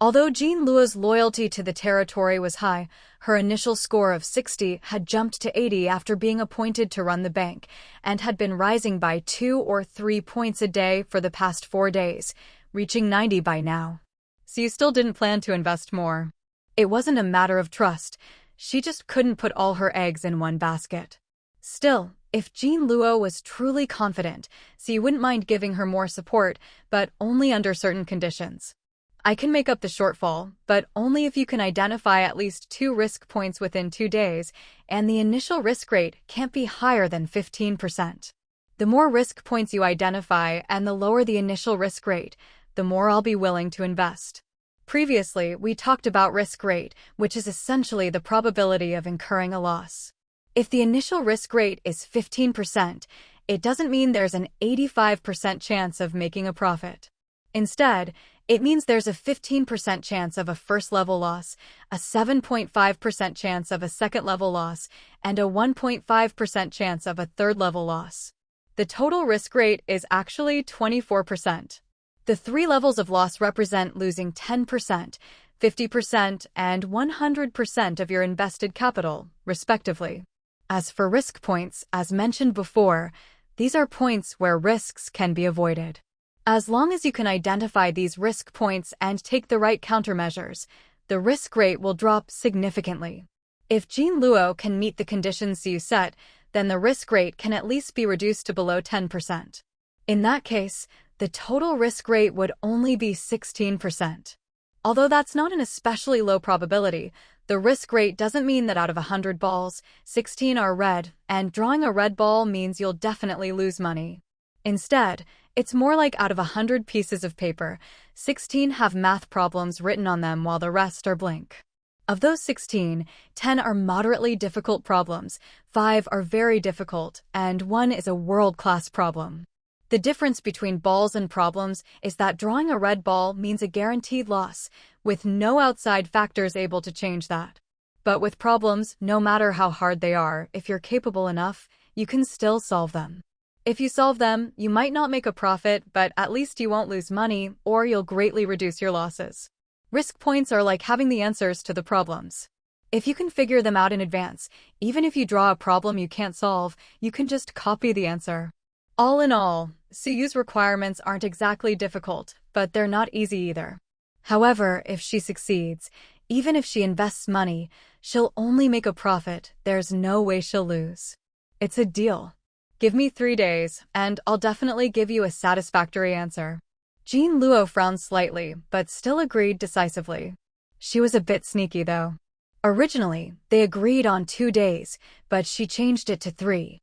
Although Jean Luo's loyalty to the territory was high, her initial score of 60 had jumped to 80 after being appointed to run the bank, and had been rising by 2 or 3 points a day for the past 4 days, reaching 90 by now. So you still didn't plan to invest more. It wasn't a matter of trust, she just couldn't put all her eggs in one basket. Still, if Jean Luo was truly confident, so you wouldn't mind giving her more support, but only under certain conditions. I can make up the shortfall, but only if you can identify at least 2 risk points within 2 days, and the initial risk rate can't be higher than 15%. The more risk points you identify and the lower the initial risk rate, the more I'll be willing to invest. Previously, we talked about risk rate, which is essentially the probability of incurring a loss. If the initial risk rate is 15%, it doesn't mean there's an 85% chance of making a profit. Instead, it means there's a 15% chance of a first-level loss, a 7.5% chance of a second-level loss, and a 1.5% chance of a third-level loss. The total risk rate is actually 24%. The 3 levels of loss represent losing 10%, 50%, and 100% of your invested capital, respectively. As for risk points, as mentioned before, these are points where risks can be avoided. As long as you can identify these risk points and take the right countermeasures, the risk rate will drop significantly. If Jean Luo can meet the conditions you set, then the risk rate can at least be reduced to below 10%. In that case, the total risk rate would only be 16%. Although that's not an especially low probability, the risk rate doesn't mean that out of 100 balls, 16 are red, and drawing a red ball means you'll definitely lose money. Instead, it's more like out of 100 pieces of paper, 16 have math problems written on them while the rest are blank. Of those 16, 10 are moderately difficult problems, 5 are very difficult, and 1 is a world-class problem. The difference between balls and problems is that drawing a red ball means a guaranteed loss, with no outside factors able to change that. But with problems, no matter how hard they are, if you're capable enough, you can still solve them. If you solve them, you might not make a profit, but at least you won't lose money, or you'll greatly reduce your losses. Risk points are like having the answers to the problems. If you can figure them out in advance, even if you draw a problem you can't solve, you can just copy the answer. All in all, Suyu's requirements aren't exactly difficult, but they're not easy either. However, if she succeeds, even if she invests money, she'll only make a profit. There's no way she'll lose. It's a deal. Give me 3 days, and I'll definitely give you a satisfactory answer. Jean Luo frowned slightly, but still agreed decisively. She was a bit sneaky, though. Originally, they agreed on 2 days, but she changed it to 3.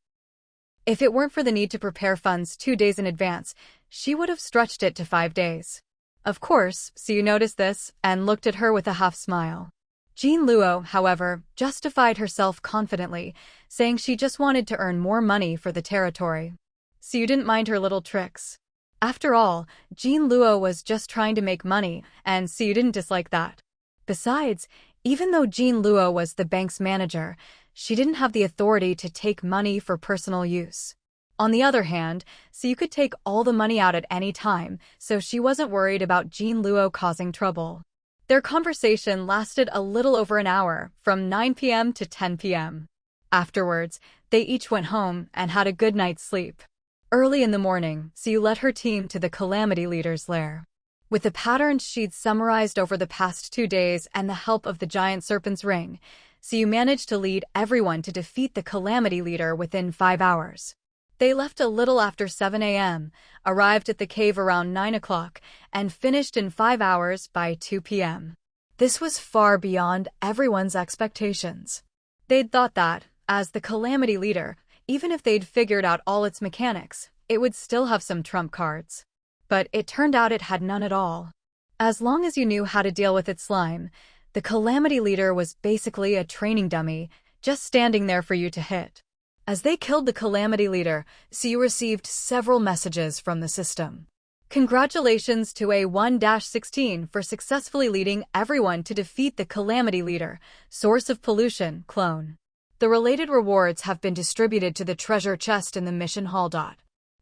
If it weren't for the need to prepare funds 2 days in advance, she would have stretched it to 5 days. Of course, Suyu noticed this and looked at her with a half-smile. Jean Luo, however, justified herself confidently, saying she just wanted to earn more money for the territory. Suyu didn't mind her little tricks. After all, Jean Luo was just trying to make money, and Suyu didn't dislike that. Besides, even though Jean Luo was the bank's manager, she didn't have the authority to take money for personal use. On the other hand, Suyu could take all the money out at any time, so she wasn't worried about Jean Luo causing trouble. Their conversation lasted a little over an hour, from 9 p.m. to 10 p.m. Afterwards, they each went home and had a good night's sleep. Early in the morning, Suyu led her team to the Calamity Leader's lair. With the patterns she'd summarized over the past 2 days and the help of the Giant Serpent's Ring, Suyu managed to lead everyone to defeat the Calamity Leader within 5 hours. They left a little after 7 a.m., arrived at the cave around 9 o'clock, and finished in 5 hours by 2 p.m. This was far beyond everyone's expectations. They'd thought that, as the Calamity Leader, even if they'd figured out all its mechanics, it would still have some trump cards. But it turned out it had none at all. As long as you knew how to deal with its slime, the Calamity Leader was basically a training dummy, just standing there for you to hit. As they killed the Calamity Leader, Suyu received several messages from the system. Congratulations to A1-16 for successfully leading everyone to defeat the Calamity Leader, Source of Pollution, clone. The related rewards have been distributed to the treasure chest in the mission hall.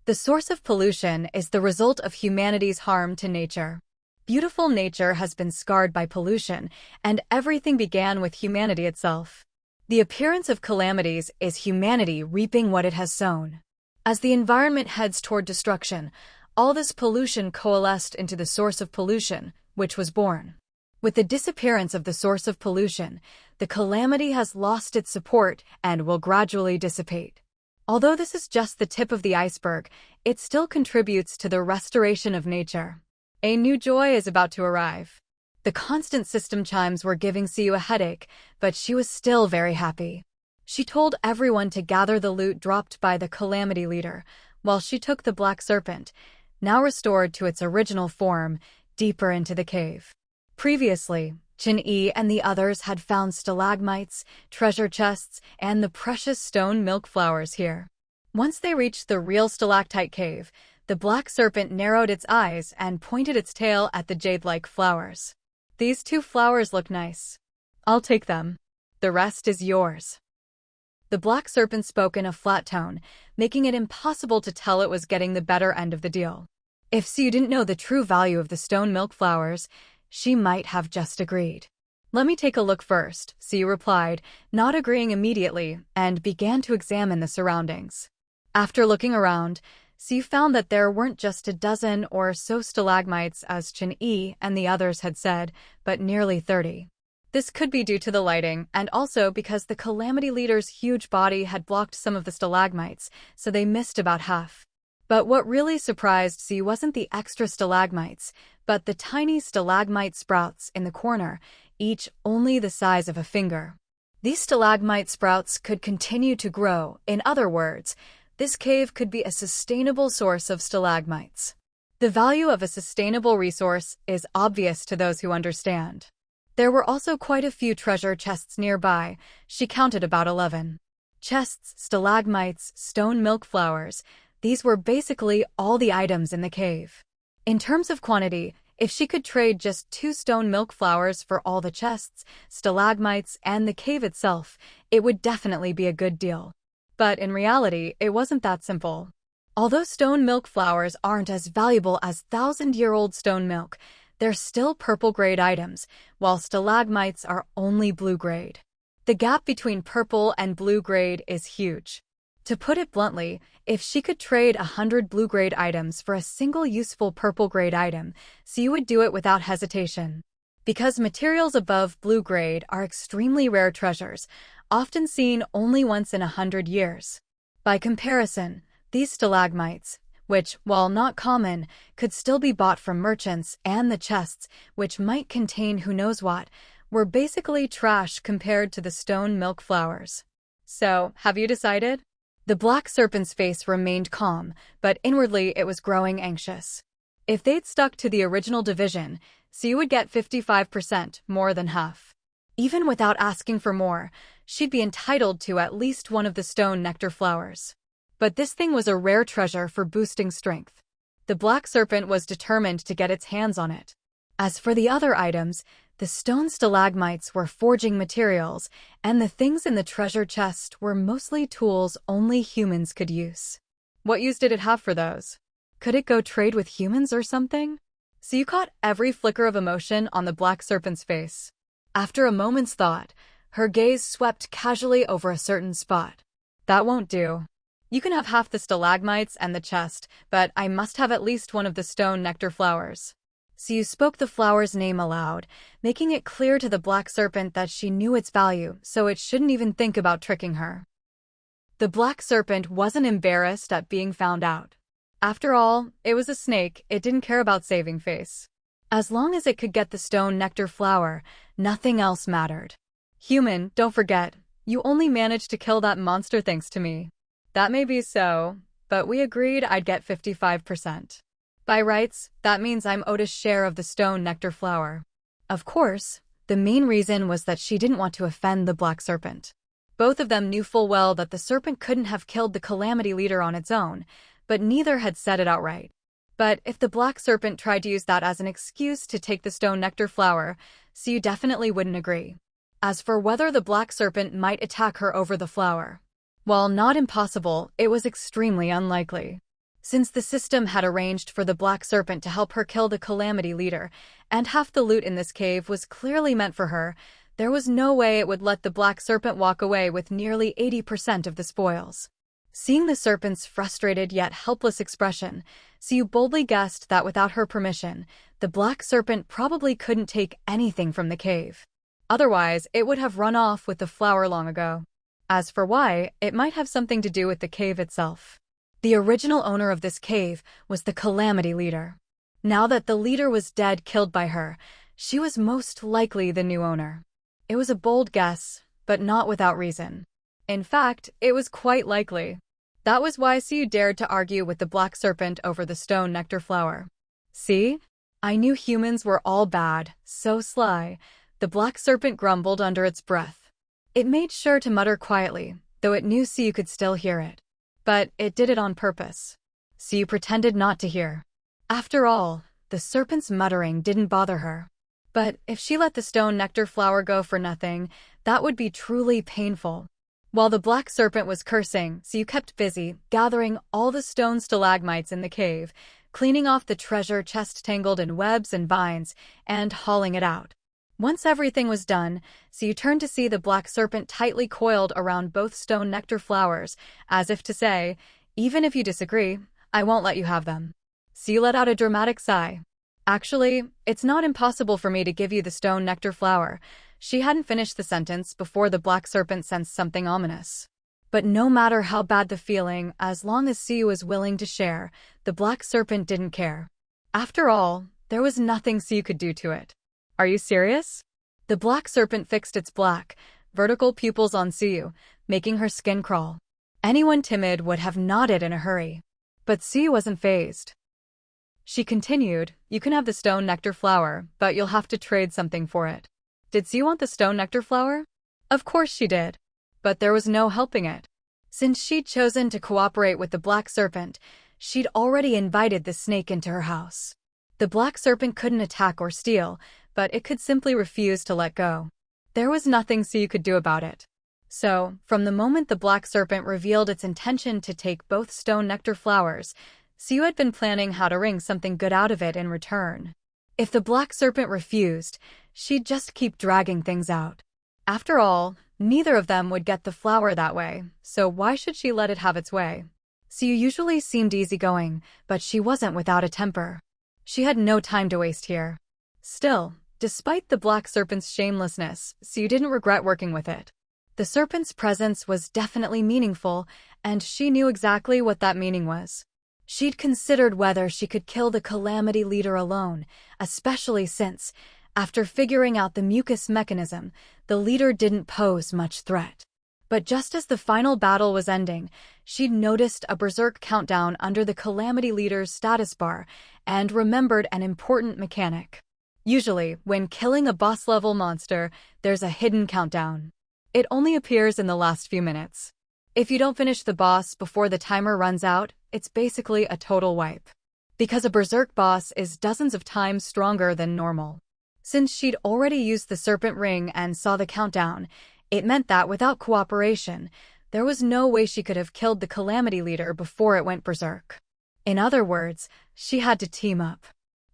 The source of pollution is the result of humanity's harm to nature. Beautiful nature has been scarred by pollution, and everything began with humanity itself. The appearance of calamities is humanity reaping what it has sown. As the environment heads toward destruction, all this pollution coalesced into the source of pollution, which was born. With the disappearance of the source of pollution, the calamity has lost its support and will gradually dissipate. Although this is just the tip of the iceberg, it still contributes to the restoration of nature. A new joy is about to arrive. The constant system chimes were giving Siyu a headache, but she was still very happy. She told everyone to gather the loot dropped by the Calamity Leader, while she took the Black Serpent, now restored to its original form, deeper into the cave. Previously, Jin-Yi and the others had found stalagmites, treasure chests, and the precious stone milk flowers here. Once they reached the real stalactite cave, the Black Serpent narrowed its eyes and pointed its tail at the jade-like flowers. These 2 flowers look nice. I'll take them. The rest is yours. The Black Serpent spoke in a flat tone, making it impossible to tell it was getting the better end of the deal. If Siyu didn't know the true value of the stone milk flowers, she might have just agreed. Let me take a look first, Siyu replied, not agreeing immediately, and began to examine the surroundings. After looking around, Siyu found that there weren't just a dozen or so stalagmites as Jin-Yi and the others had said, but nearly 30. This could be due to the lighting, and also because the Calamity Leader's huge body had blocked some of the stalagmites, so they missed about half. But what really surprised Siyu wasn't the extra stalagmites, but the tiny stalagmite sprouts in the corner, each only the size of a finger. These stalagmite sprouts could continue to grow. In other words, this cave could be a sustainable source of stalagmites. The value of a sustainable resource is obvious to those who understand. There were also quite a few treasure chests nearby. She counted about 11. Chests, stalagmites, stone milk flowers. These were basically all the items in the cave. In terms of quantity, if she could trade just 2 stone milk flowers for all the chests, stalagmites, and the cave itself, it would definitely be a good deal. But in reality, it wasn't that simple. Although stone milk flowers aren't as valuable as 1,000-year-old stone milk, they're still purple-grade items, while stalagmites are only blue-grade. The gap between purple and blue-grade is huge. To put it bluntly, if she could trade 100 blue-grade items for a single useful purple-grade item, Siyu would do it without hesitation. Because materials above blue-grade are extremely rare treasures, often seen only once in 100 years. By comparison, these stalagmites, which, while not common, could still be bought from merchants, and the chests, which might contain who knows what, were basically trash compared to the stone milk flowers. So, have you decided? The Black Serpent's face remained calm, but inwardly it was growing anxious. If they'd stuck to the original division, Siyu would get 55%, more than half. Even without asking for more, she'd be entitled to at least one of the stone nectar flowers. But this thing was a rare treasure for boosting strength. The Black Serpent was determined to get its hands on it. As for the other items, the stone stalagmites were forging materials, and the things in the treasure chest were mostly tools only humans could use. What use did it have for those? Could it go trade with humans or something? Siyu caught every flicker of emotion on the Black Serpent's face. After a moment's thought, her gaze swept casually over a certain spot. That won't do. You can have half the stalagmites and the chest, but I must have at least one of the stone nectar flowers. Siyu spoke the flower's name aloud, making it clear to the Black Serpent that she knew its value, so it shouldn't even think about tricking her. The Black Serpent wasn't embarrassed at being found out. After all, it was a snake, it didn't care about saving face. As long as it could get the stone nectar flower, nothing else mattered. Human, don't forget, you only managed to kill that monster thanks to me. That may be so, but we agreed I'd get 55%. By rights, that means I'm owed a share of the stone nectar flower. Of course, the main reason was that she didn't want to offend the Black Serpent. Both of them knew full well that the serpent couldn't have killed the Calamity Leader on its own, but neither had said it outright. But if the Black Serpent tried to use that as an excuse to take the stone nectar flower, Siyu definitely wouldn't agree. As for whether the Black Serpent might attack her over the flower, while not impossible, it was extremely unlikely. Since the system had arranged for the Black Serpent to help her kill the Calamity Leader, and half the loot in this cave was clearly meant for her, there was no way it would let the Black Serpent walk away with nearly 80% of the spoils. Seeing the serpent's frustrated yet helpless expression, Siu boldly guessed that without her permission, the Black Serpent probably couldn't take anything from the cave. Otherwise, it would have run off with the flower long ago. As for why, it might have something to do with the cave itself. The original owner of this cave was the Calamity Leader. Now that the leader was dead, killed by her, she was most likely the new owner. It was a bold guess, but not without reason. In fact, it was quite likely. That was why Siu dared to argue with the Black Serpent over the stone nectar flower. See? I knew humans were all bad, so sly, the Black Serpent grumbled under its breath. It made sure to mutter quietly, though it knew Siu could still hear it. But it did it on purpose. Siu pretended not to hear. After all, the serpent's muttering didn't bother her. But if she let the stone nectar flower go for nothing, that would be truly painful. While the Black Serpent was cursing, Siu kept busy, gathering all the stone stalagmites in the cave, cleaning off the treasure chest tangled in webs and vines, and hauling it out. Once everything was done, Siu turned to see the Black Serpent tightly coiled around both stone nectar flowers, as if to say, even if you disagree, I won't let you have them. Siu let out a dramatic sigh. Actually, it's not impossible for me to give you the stone nectar flower. She hadn't finished the sentence before the Black Serpent sensed something ominous. But no matter how bad the feeling, as long as Siu was willing to share, the Black Serpent didn't care. After all, there was nothing Siu could do to it. Are you serious? The Black Serpent fixed its black, vertical pupils on Siu, making her skin crawl. Anyone timid would have nodded in a hurry. But Siu wasn't fazed. She continued, you can have the stone nectar flower, but you'll have to trade something for it. Did Siu want the stone nectar flower? Of course she did. But there was no helping it. Since she'd chosen to cooperate with the Black Serpent, she'd already invited the snake into her house. The Black Serpent couldn't attack or steal, but it could simply refuse to let go. There was nothing Siu could do about it. So, from the moment the Black Serpent revealed its intention to take both stone nectar flowers, Siu had been planning how to wring something good out of it in return. If the Black Serpent refused, she'd just keep dragging things out. After all, neither of them would get the flower that way, so why should she let it have its way? Siu usually seemed easygoing, but she wasn't without a temper. She had no time to waste here. Still, despite the Black Serpent's shamelessness, Siu didn't regret working with it. The serpent's presence was definitely meaningful, and she knew exactly what that meaning was. She'd considered whether she could kill the Calamity Leader alone, especially since, after figuring out the mucus mechanism, the leader didn't pose much threat. But just as the final battle was ending, she'd noticed a berserk countdown under the Calamity Leader's status bar and remembered an important mechanic. Usually, when killing a boss-level monster, there's a hidden countdown. It only appears in the last few minutes. If you don't finish the boss before the timer runs out, it's basically a total wipe. Because a berserk boss is dozens of times stronger than normal. Since she'd already used the serpent ring and saw the countdown, it meant that without cooperation, there was no way she could have killed the Calamity Leader before it went berserk. In other words, she had to team up.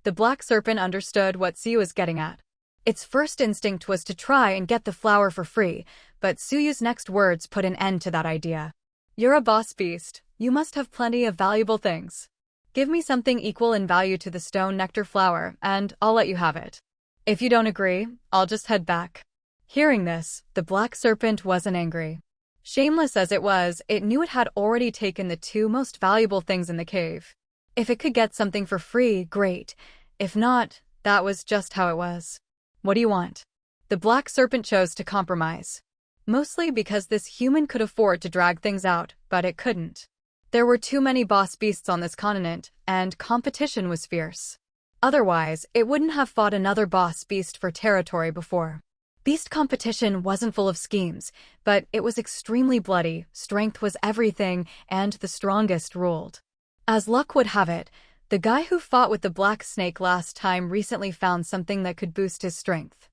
The Black Serpent understood what Siu was getting at. Its first instinct was to try and get the flower for free, but Suyu's next words put an end to that idea. You're a boss beast. You must have plenty of valuable things. Give me something equal in value to the stone nectar flower, and I'll let you have it. If you don't agree, I'll just head back. Hearing this, the Black Serpent wasn't angry. Shameless as it was, it knew it had already taken the two most valuable things in the cave. If it could get something for free, great. If not, that was just how it was. What do you want? The Black Serpent chose to compromise. Mostly because this human could afford to drag things out, but it couldn't. There were too many boss beasts on this continent, and competition was fierce. Otherwise, it wouldn't have fought another boss beast for territory before. Beast competition wasn't full of schemes, but it was extremely bloody, strength was everything, and the strongest ruled. As luck would have it, the guy who fought with the Black Snake last time recently found something that could boost his strength.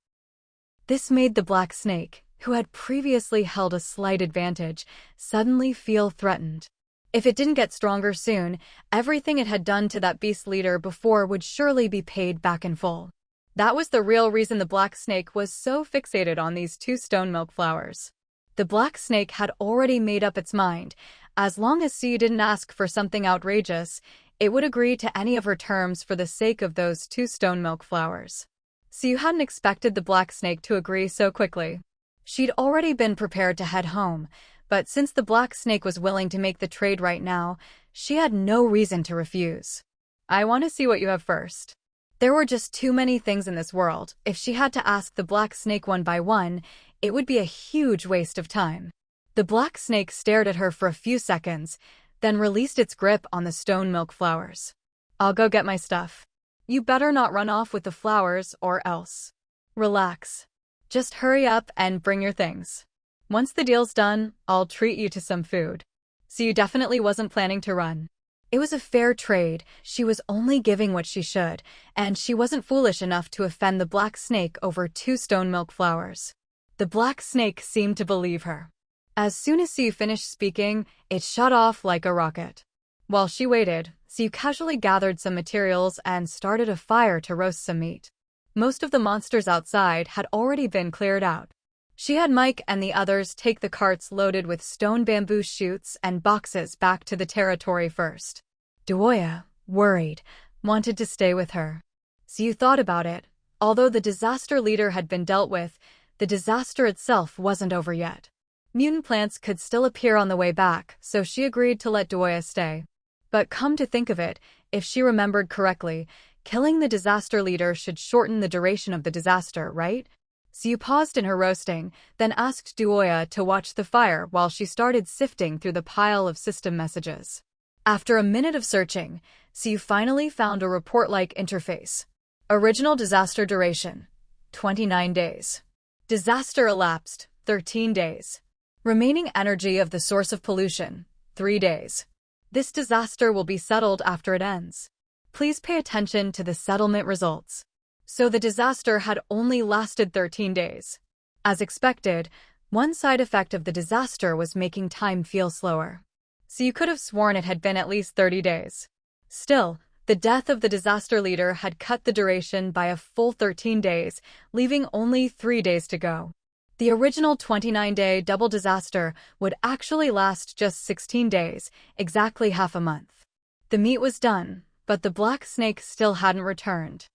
This made the Black Snake, who had previously held a slight advantage, suddenly feel threatened. If it didn't get stronger soon, everything it had done to that beast leader before would surely be paid back in full. That was the real reason the black snake was so fixated on these 2 stone milk flowers. The black snake had already made up its mind. As long as Siyu didn't ask for something outrageous, it would agree to any of her terms for the sake of those 2 stone milk flowers. Siyu hadn't expected the black snake to agree so quickly. She'd already been prepared to head home, but since the black snake was willing to make the trade right now, she had no reason to refuse. I want to see what you have first. There were just too many things in this world. If she had to ask the black snake one by one, it would be a huge waste of time. The black snake stared at her for a few seconds, then released its grip on the stone milk flowers. I'll go get my stuff. You better not run off with the flowers or else. Relax. Just hurry up and bring your things. Once the deal's done, I'll treat you to some food. Siyu definitely wasn't planning to run. It was a fair trade. She was only giving what she should, and she wasn't foolish enough to offend the black snake over 2 stone milk flowers. The black snake seemed to believe her. As soon as Siyu finished speaking, it shut off like a rocket. While she waited, Siyu casually gathered some materials and started a fire to roast some meat. Most of the monsters outside had already been cleared out. She had Mike and the others take the carts loaded with stone bamboo shoots and boxes back to the territory first. Duoya, worried, wanted to stay with her. Siyu thought about it. Although the disaster leader had been dealt with, the disaster itself wasn't over yet. Mutant plants could still appear on the way back, so she agreed to let Duoya stay. But come to think of it, if she remembered correctly, killing the disaster leader should shorten the duration of the disaster, right? Siyu paused in her roasting, then asked Duoya to watch the fire while she started sifting through the pile of system messages. After a minute of searching, Siyu finally found a report-like interface. Original disaster duration, 29 days. Disaster elapsed, 13 days. Remaining energy of the source of pollution, 3 days. This disaster will be settled after it ends. Please pay attention to the settlement results. So the disaster had only lasted 13 days. As expected, one side effect of the disaster was making time feel slower. So you could have sworn it had been at least 30 days. Still, the death of the disaster leader had cut the duration by a full 13 days, leaving only 3 days to go. The original 29-day double disaster would actually last just 16 days, exactly half a month. The meat was done, but the black snake still hadn't returned.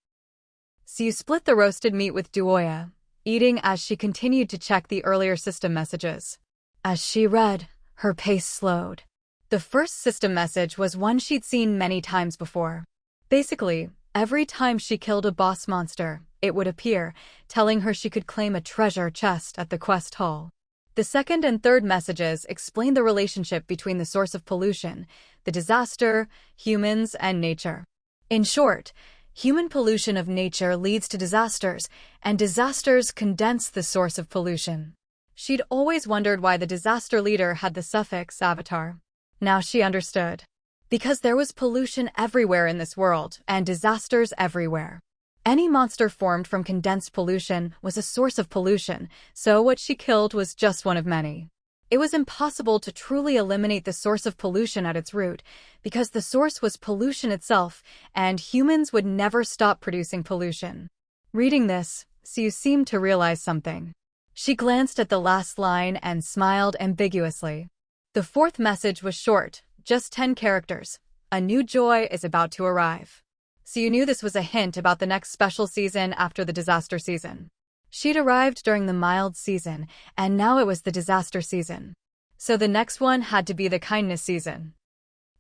Siyu split the roasted meat with Duoya, eating as she continued to check the earlier system messages. As she read, her pace slowed. The first system message was one she'd seen many times before. Basically, every time she killed a boss monster, it would appear, telling her she could claim a treasure chest at the quest hall. The second and third messages explained the relationship between the source of pollution, the disaster, humans, and nature. In short, human pollution of nature leads to disasters, and disasters condense the source of pollution. She'd always wondered why the disaster leader had the suffix avatar. Now she understood. Because there was pollution everywhere in this world, and disasters everywhere. Any monster formed from condensed pollution was a source of pollution, so what she killed was just one of many. It was impossible to truly eliminate the source of pollution at its root, because the source was pollution itself, and humans would never stop producing pollution. Reading this, Siyu seemed to realize something. She glanced at the last line and smiled ambiguously. The fourth message was short, just 10 characters. A new joy is about to arrive. Siyu knew this was a hint about the next special season after the disaster season. She'd arrived during the mild season, and now it was the disaster season. So the next one had to be the kindness season.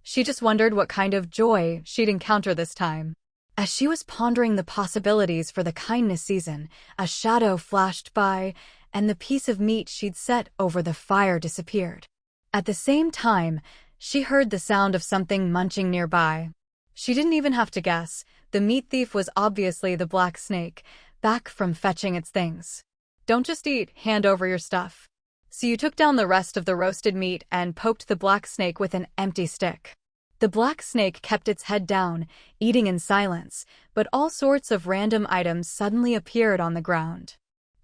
She just wondered what kind of joy she'd encounter this time. As she was pondering the possibilities for the kindness season, a shadow flashed by, and the piece of meat she'd set over the fire disappeared. At the same time, she heard the sound of something munching nearby. She didn't even have to guess. The meat thief was obviously the black snake, back from fetching its things. Don't just eat, hand over your stuff. Siyu took down the rest of the roasted meat and poked the black snake with an empty stick. The black snake kept its head down, eating in silence, but all sorts of random items suddenly appeared on the ground.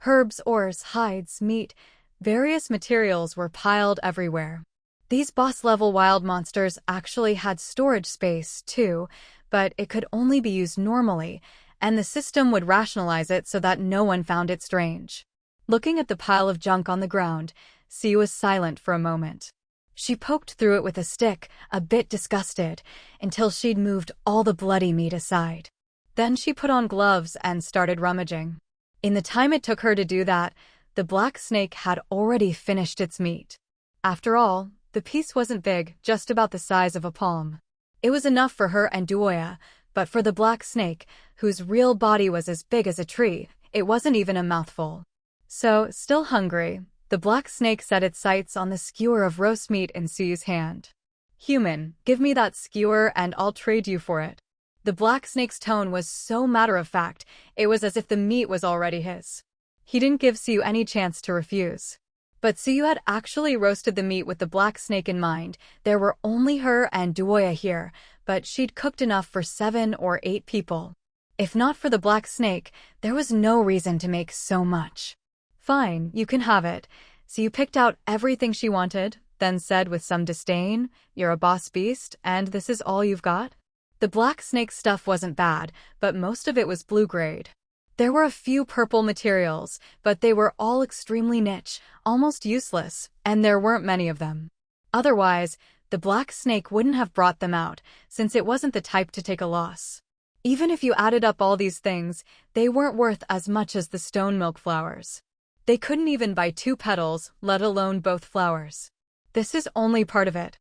Herbs, ores, hides, meat, various materials were piled everywhere. These boss-level wild monsters actually had storage space, too, but it could only be used normally, and the system would rationalize it so that no one found it strange. Looking at the pile of junk on the ground, Siu was silent for a moment. She poked through it with a stick, a bit disgusted, until she'd moved all the bloody meat aside. Then she put on gloves and started rummaging. In the time it took her to do that, the black snake had already finished its meat. After all, the piece wasn't big, just about the size of a palm. It was enough for her and Duoya, but for the black snake, whose real body was as big as a tree, it wasn't even a mouthful. So, still hungry, the black snake set its sights on the skewer of roast meat in Suyu's hand. "Human, give me that skewer and I'll trade you for it." The black snake's tone was so matter-of-fact, it was as if the meat was already his. He didn't give Siu any chance to refuse. But Siu had actually roasted the meat with the black snake in mind. There were only her and Duoya here, but she'd cooked enough for 7 or 8 people. If not for the black snake, there was no reason to make so much. "Fine, you can have it." Siu picked out everything she wanted, then said with some disdain, "You're a boss beast, and this is all you've got?" The black snake stuff wasn't bad, but most of it was blue-grade. There were a few purple materials, but they were all extremely niche, almost useless, and there weren't many of them. Otherwise, the black snake wouldn't have brought them out, since it wasn't the type to take a loss. Even if you added up all these things, they weren't worth as much as the stone milk flowers. They couldn't even buy 2 petals, let alone both flowers. "This is only part of it.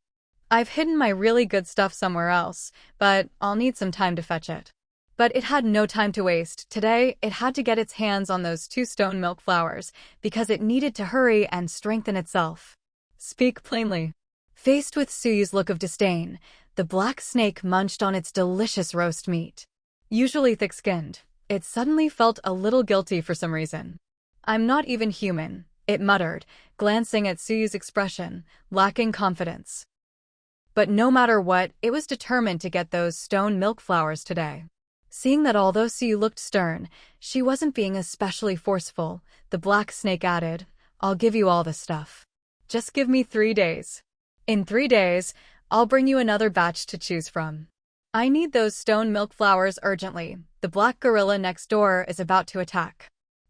I've hidden my really good stuff somewhere else, but I'll need some time to fetch it." But it had no time to waste. Today, it had to get its hands on those 2 stone milk flowers, because it needed to hurry and strengthen itself. "Speak plainly." Faced with Suyu's look of disdain, the black snake munched on its delicious roast meat. Usually thick-skinned, it suddenly felt a little guilty for some reason. "I'm not even human," it muttered, glancing at Suyu's expression, lacking confidence. But no matter what, it was determined to get those stone milk flowers today. Seeing that although Siu looked stern, she wasn't being especially forceful, the black snake added, "I'll give you all the stuff. Just give me 3 days. In 3 days, I'll bring you another batch to choose from. I need those stone milk flowers urgently. The black gorilla next door is about to attack.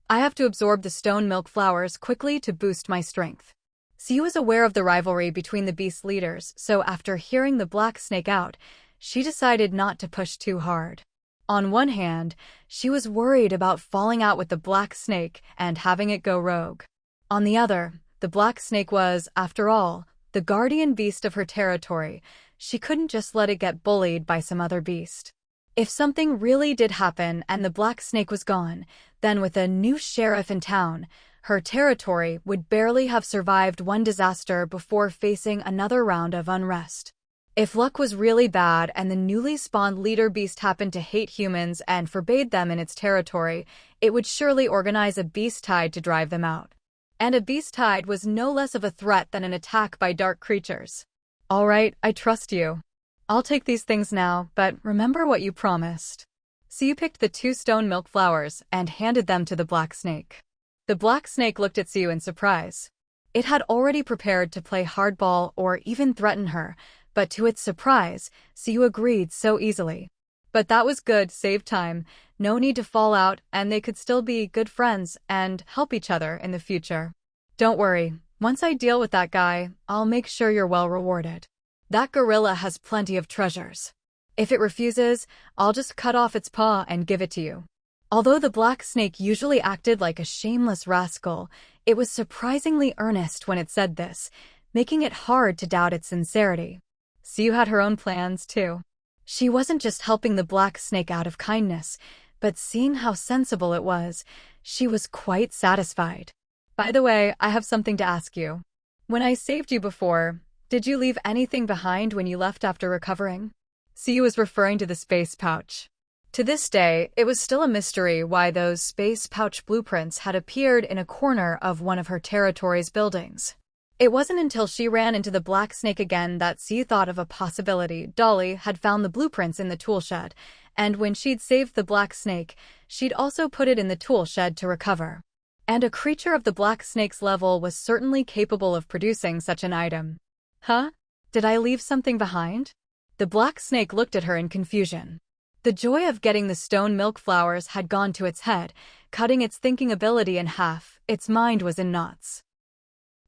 I have to absorb the stone milk flowers quickly to boost my strength." Siu was aware of the rivalry between the beast leaders, so after hearing the black snake out, she decided not to push too hard. On one hand, she was worried about falling out with the black snake and having it go rogue. On the other, the black snake was, after all, the guardian beast of her territory. She couldn't just let it get bullied by some other beast. If something really did happen and the black snake was gone, then with a new sheriff in town, her territory would barely have survived one disaster before facing another round of unrest. If luck was really bad and the newly spawned leader beast happened to hate humans and forbade them in its territory, it would surely organize a beast tide to drive them out. And a beast tide was no less of a threat than an attack by dark creatures. "All right, I trust you. I'll take these things now, but remember what you promised." Siu picked the 2 stone milk flowers and handed them to the black snake. The black snake looked at Siu in surprise. It had already prepared to play hardball or even threaten her, but to its surprise, Siu agreed so easily. But that was good, saved time, no need to fall out, and they could still be good friends and help each other in the future. "Don't worry, once I deal with that guy, I'll make sure you're well rewarded. That gorilla has plenty of treasures. If it refuses, I'll just cut off its paw and give it to you." Although the black snake usually acted like a shameless rascal, it was surprisingly earnest when it said this, making it hard to doubt its sincerity. Siu had her own plans, too. She wasn't just helping the black snake out of kindness, but seeing how sensible it was, she was quite satisfied. "By the way, I have something to ask you. When I saved you before, did you leave anything behind when you left after recovering?" Siu was referring to the space pouch. To this day, it was still a mystery why those space pouch blueprints had appeared in a corner of one of her territory's buildings. It wasn't until she ran into the black snake again that Siu thought of a possibility. Dolly had found the blueprints in the tool shed, and when she'd saved the black snake, she'd also put it in the tool shed to recover. And a creature of the black snake's level was certainly capable of producing such an item. Huh? Did I leave something behind? The black snake looked at her in confusion. The joy of getting the stone milk flowers had gone to its head, cutting its thinking ability in half. Its mind was in knots.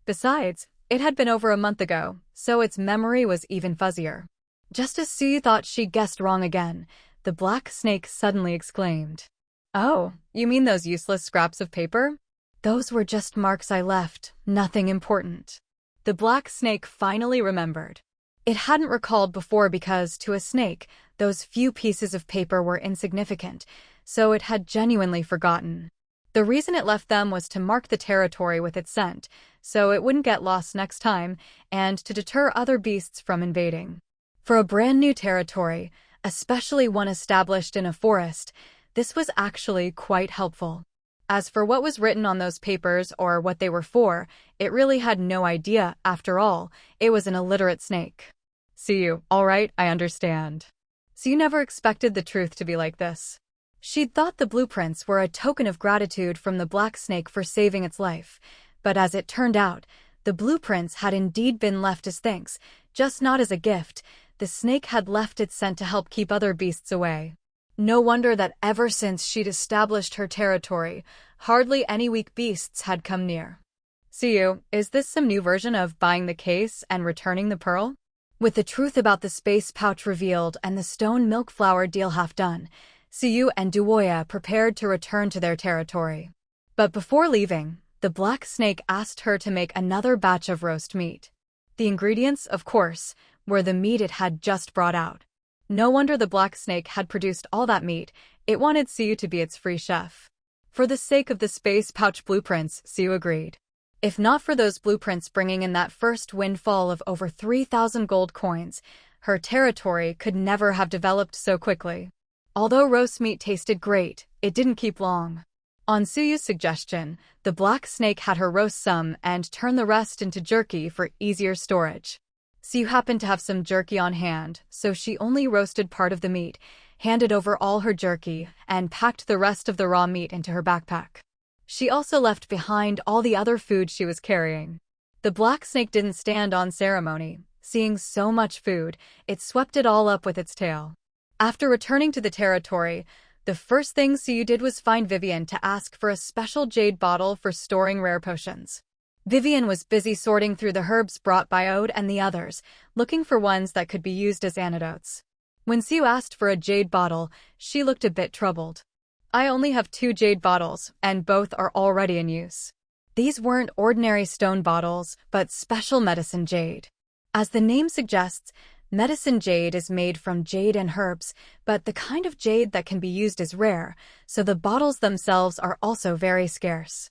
Besides, it had been over a month ago, so its memory was even fuzzier. Just as Sue thought she guessed wrong again, the black snake suddenly exclaimed, "Oh, you mean those useless scraps of paper? Those were just marks I left, nothing important." The black snake finally remembered. It hadn't recalled before because, to a snake, those few pieces of paper were insignificant, so it had genuinely forgotten. The reason it left them was to mark the territory with its scent, so it wouldn't get lost next time, and to deter other beasts from invading. For a brand new territory, especially one established in a forest, this was actually quite helpful. As for what was written on those papers or what they were for, it really had no idea. After all, it was an illiterate snake. "See you, all right, I understand." So you never expected the truth to be like this. She'd thought the blueprints were a token of gratitude from the black snake for saving its life, but as it turned out, the blueprints had indeed been left as thanks, just not as a gift. The snake had left its scent to help keep other beasts away. No wonder that ever since she'd established her territory, hardly any weak beasts had come near. "See you, is this some new version of buying the case and returning the pearl?" With the truth about the space pouch revealed and the stone milk flower deal half done, Siyu and Duoya prepared to return to their territory. But before leaving, the black snake asked her to make another batch of roast meat. The ingredients, of course, were the meat it had just brought out. No wonder the black snake had produced all that meat. It wanted Siyu to be its free chef. For the sake of the space pouch blueprints, Siyu agreed. If not for those blueprints bringing in that first windfall of over 3,000 gold coins, her territory could never have developed so quickly. Although roast meat tasted great, it didn't keep long. On Suyu's suggestion, the black snake had her roast some and turn the rest into jerky for easier storage. Siyu happened to have some jerky on hand, so she only roasted part of the meat, handed over all her jerky, and packed the rest of the raw meat into her backpack. She also left behind all the other food she was carrying. The black snake didn't stand on ceremony. Seeing so much food, it swept it all up with its tail. After returning to the territory, the first thing Siyu did was find Vivian to ask for a special jade bottle for storing rare potions. Vivian was busy sorting through the herbs brought by Ode and the others, looking for ones that could be used as antidotes. When Siyu asked for a jade bottle, she looked a bit troubled. "I only have 2 jade bottles, and both are already in use." These weren't ordinary stone bottles, but special medicine jade. As the name suggests, medicine jade is made from jade and herbs, but the kind of jade that can be used is rare, so the bottles themselves are also very scarce.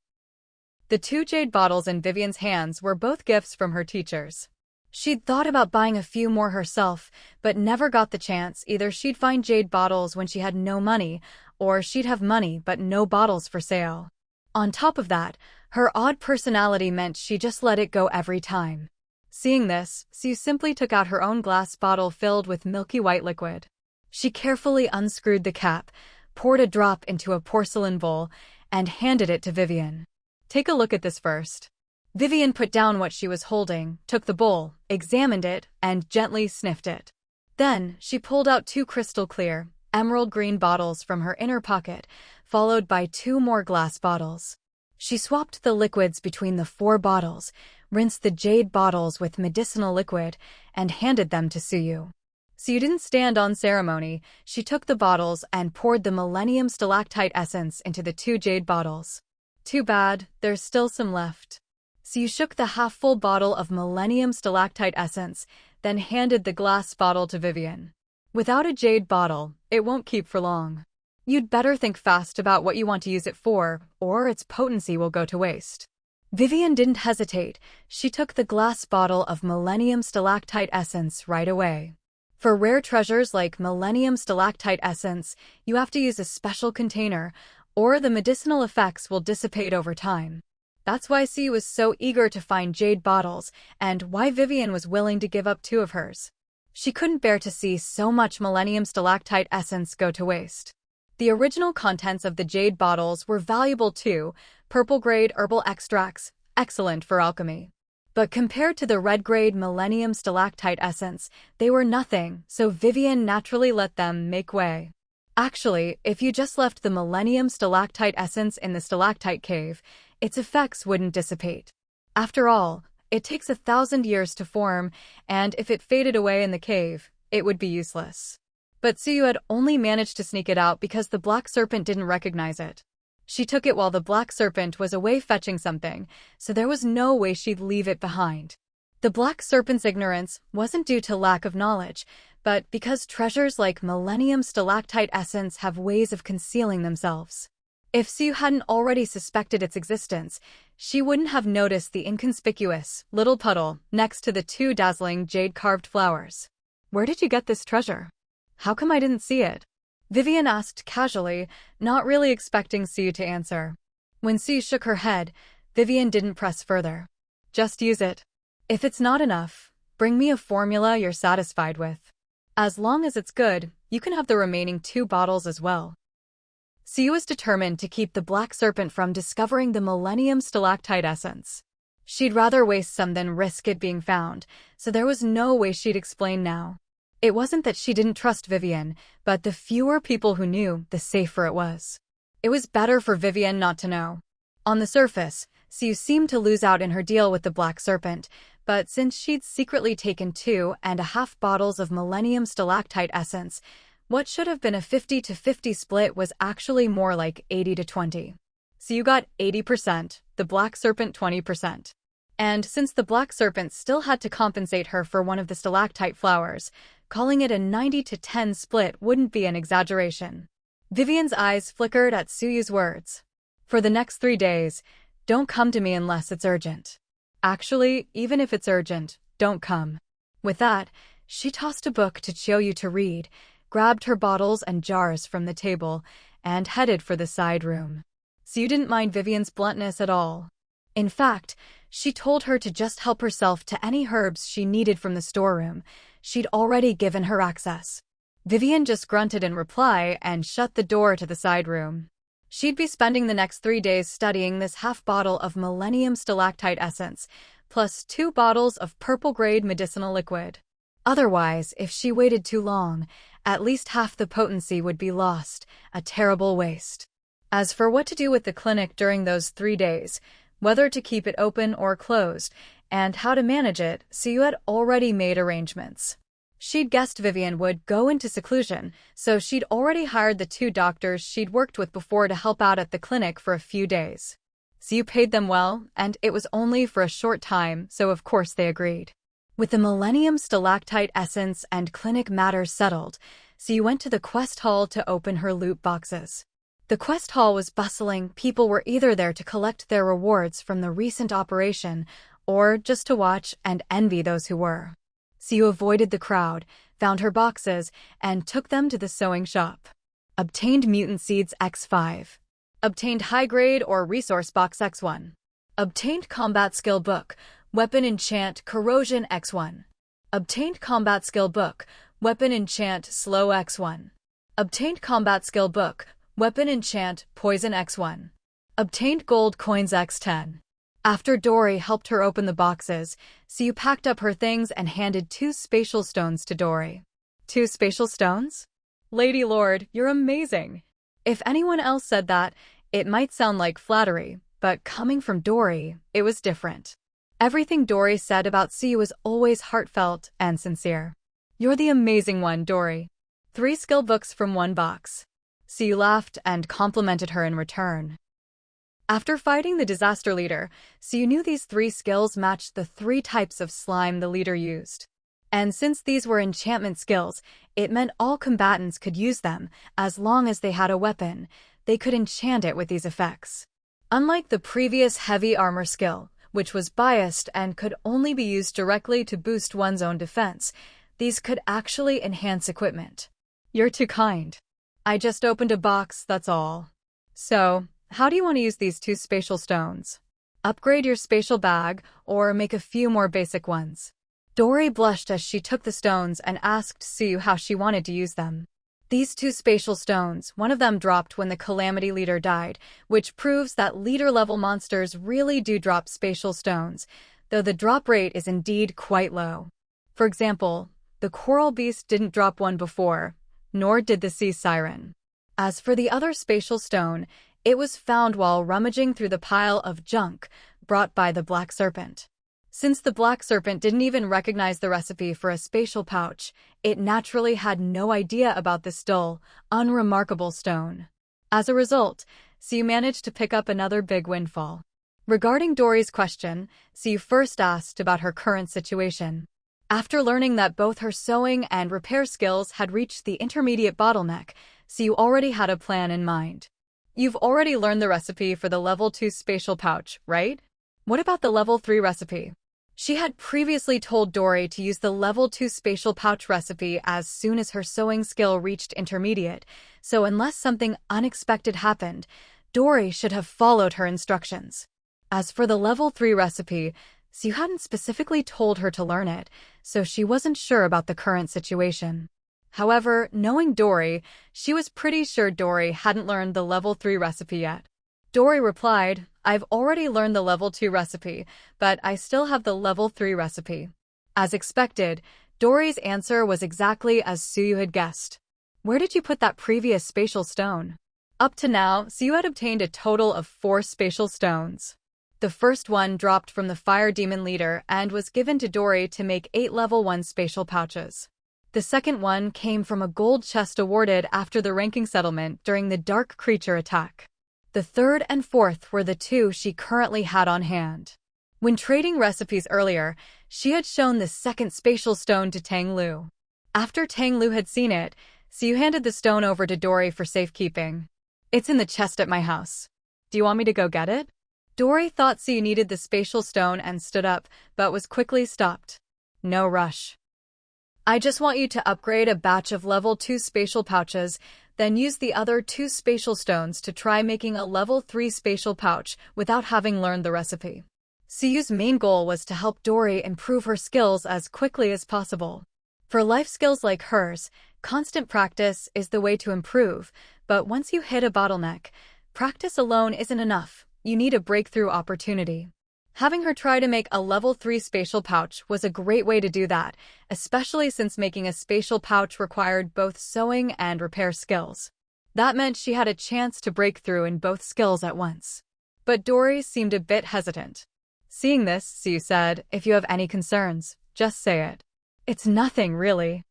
The 2 jade bottles in Vivian's hands were both gifts from her teachers. She'd thought about buying a few more herself, but never got the chance. Either she'd find jade bottles when she had no money, or she'd have money but no bottles for sale. On top of that, her odd personality meant she just let it go every time. Seeing this, Siyu simply took out her own glass bottle filled with milky white liquid. She carefully unscrewed the cap, poured a drop into a porcelain bowl, and handed it to Vivian. "Take a look at this first." Vivian put down what she was holding, took the bowl, examined it, and gently sniffed it. Then, she pulled out 2 crystal-clear, emerald-green bottles from her inner pocket, followed by 2 more glass bottles. She swapped the liquids between the 4 bottles, rinsed the jade bottles with medicinal liquid, and handed them to Siyu. Siyu didn't stand on ceremony. She took the bottles and poured the Millennium Stalactite essence into the 2 jade bottles. "Too bad, there's still some left." Siyu shook the half-full bottle of Millennium Stalactite essence, then handed the glass bottle to Vivian. "Without a jade bottle, it won't keep for long. You'd better think fast about what you want to use it for, or its potency will go to waste." Vivian didn't hesitate. She took the glass bottle of Millennium Stalactite essence right away. For rare treasures like Millennium Stalactite essence, you have to use a special container, or the medicinal effects will dissipate over time. That's why Siyu was so eager to find jade bottles, and why Vivian was willing to give up 2 of hers. She couldn't bear to see so much Millennium Stalactite essence go to waste. The original contents of the jade bottles were valuable too, purple-grade herbal extracts, excellent for alchemy. But compared to the red-grade Millennium Stalactite essence, they were nothing, so Vivian naturally let them make way. Actually, if you just left the Millennium Stalactite essence in the stalactite cave, its effects wouldn't dissipate. After all, it takes 1,000 years to form, and if it faded away in the cave, it would be useless. But Suyu had only managed to sneak it out because the Black Serpent didn't recognize it. She took it while the Black Serpent was away fetching something, so there was no way she'd leave it behind. The Black Serpent's ignorance wasn't due to lack of knowledge, but because treasures like Millennium Stalactite essence have ways of concealing themselves. If Suyu hadn't already suspected its existence, she wouldn't have noticed the inconspicuous little puddle next to the 2 dazzling jade-carved flowers. "Where did you get this treasure? How come I didn't see it?" Vivian asked casually, not really expecting Suyu to answer. When Suyu shook her head, Vivian didn't press further. "Just use it. If it's not enough, bring me a formula you're satisfied with. As long as it's good, you can have the remaining 2 bottles as well." Suyu was determined to keep the Black Serpent from discovering the Millennium Stalactite essence. She'd rather waste some than risk it being found, so there was no way she'd explain now. It wasn't that she didn't trust Vivian, but the fewer people who knew, the safer it was. It was better for Vivian not to know. On the surface, Suyu seemed to lose out in her deal with the Black Serpent, but since she'd secretly taken 2.5 bottles of Millennium Stalactite essence, what should have been a 50-50 split was actually more like 80-20. Suyu got 80%, the Black Serpent 20%. And since the Black Serpent still had to compensate her for one of the stalactite flowers, calling it a 90-10 split wouldn't be an exaggeration. Vivian's eyes flickered at Suyu's words. "For the next 3 days, don't come to me unless it's urgent. Actually, even if it's urgent, don't come." With that, she tossed a book to Chiyoyu to read, grabbed her bottles and jars from the table, and headed for the side room. Suyu didn't mind Vivian's bluntness at all. In fact, she told her to just help herself to any herbs she needed from the storeroom. She'd already given her access. Vivian just grunted in reply and shut the door to the side room. She'd be spending the next 3 days studying this half bottle of Millennium Stalactite essence, plus 2 bottles of purple-grade medicinal liquid. Otherwise, if she waited too long, at least half the potency would be lost, a terrible waste. As for what to do with the clinic during those 3 days, whether to keep it open or closed, and how to manage it, Suyu had already made arrangements. She'd guessed Vivian would go into seclusion, so she'd already hired the 2 doctors she'd worked with before to help out at the clinic for a few days. Suyu paid them well, and it was only for a short time, so of course they agreed. With the Millennium Stalactite essence and clinic matters settled, Suyu went to the quest hall to open her loot boxes. The quest hall was bustling. People were either there to collect their rewards from the recent operation, or just to watch and envy those who were. Suyu avoided the crowd, found her boxes, and took them to the sewing shop. Obtained Mutant Seeds X5. Obtained High Grade or Resource Box X1. Obtained Combat Skill Book, Weapon Enchant Corrosion X1. Obtained Combat Skill Book, Weapon Enchant Slow X1. Obtained Combat Skill Book, Weapon Enchant Poison X1. Obtained Gold Coins X10. After Dory helped her open the boxes, Suyu packed up her things and handed 2 spatial stones to Dory. 2 spatial stones? Lady Lord, you're amazing. If anyone else said that, it might sound like flattery, but coming from Dory, it was different. Everything Dory said about Suyu was always heartfelt and sincere. "You're the amazing one, Dory. 3 skill books from 1 box." Suyu laughed and complimented her in return. After fighting the disaster leader, Suyu knew these 3 skills matched the 3 types of slime the leader used. And since these were enchantment skills, it meant all combatants could use them. As long as they had a weapon, they could enchant it with these effects. Unlike the previous heavy armor skill, which was biased and could only be used directly to boost one's own defense, these could actually enhance equipment. "You're too kind. I just opened a box, that's all. So, how do you want to use these 2 spatial stones? Upgrade your spatial bag, or make a few more basic ones?" Dory blushed as she took the stones and asked Suyu how she wanted to use them. These 2 spatial stones, one of them dropped when the Calamity Leader died, which proves that leader-level monsters really do drop spatial stones, though the drop rate is indeed quite low. For example, the coral beast didn't drop one before, nor did the sea siren. As for the other spatial stone, it was found while rummaging through the pile of junk brought by the black serpent. Since the black serpent didn't even recognize the recipe for a spatial pouch, it naturally had no idea about this dull, unremarkable stone. As a result, Siu managed to pick up another big windfall. Regarding Dory's question, Siu first asked about her current situation. After learning that both her sewing and repair skills had reached the intermediate bottleneck, Siu already had a plan in mind. You've already learned the recipe for the level 2 spatial pouch, right? What about the level 3 recipe? She had previously told Dory to use the level 2 spatial pouch recipe as soon as her sewing skill reached intermediate, so unless something unexpected happened, Dory should have followed her instructions. As for the level 3 recipe, Siu hadn't specifically told her to learn it, so she wasn't sure about the current situation. However, knowing Dory, she was pretty sure Dory hadn't learned the level 3 recipe yet. Dory replied, "I've already learned the level 2 recipe, but I still have the level 3 recipe." As expected, Dory's answer was exactly as Siu had guessed. Where did you put that previous spatial stone? Up to now, Siu had obtained a total of 4 spatial stones. The first one dropped from the fire demon leader and was given to Dory to make 8 level 1 spatial pouches. The second one came from a gold chest awarded after the ranking settlement during the dark creature attack. The third and fourth were the 2 she currently had on hand. When trading recipes earlier, she had shown the second spatial stone to Tang Lu. After Tang Lu had seen it, Siu handed the stone over to Dory for safekeeping. "It's in the chest at my house. Do you want me to go get it?" Dory thought Siu needed the spatial stone and stood up, but was quickly stopped. "No rush. I just want you to upgrade a batch of level 2 spatial pouches, then use the other 2 spatial stones to try making a level 3 spatial pouch without having learned the recipe." Siu's main goal was to help Dory improve her skills as quickly as possible. For life skills like hers, constant practice is the way to improve, but once you hit a bottleneck, practice alone isn't enough. You need a breakthrough opportunity. Having her try to make a level 3 spatial pouch was a great way to do that, especially since making a spatial pouch required both sewing and repair skills. That meant she had a chance to break through in both skills at once. But Dory seemed a bit hesitant. Seeing this, Siu said, "If you have any concerns, just say it." "It's nothing, really.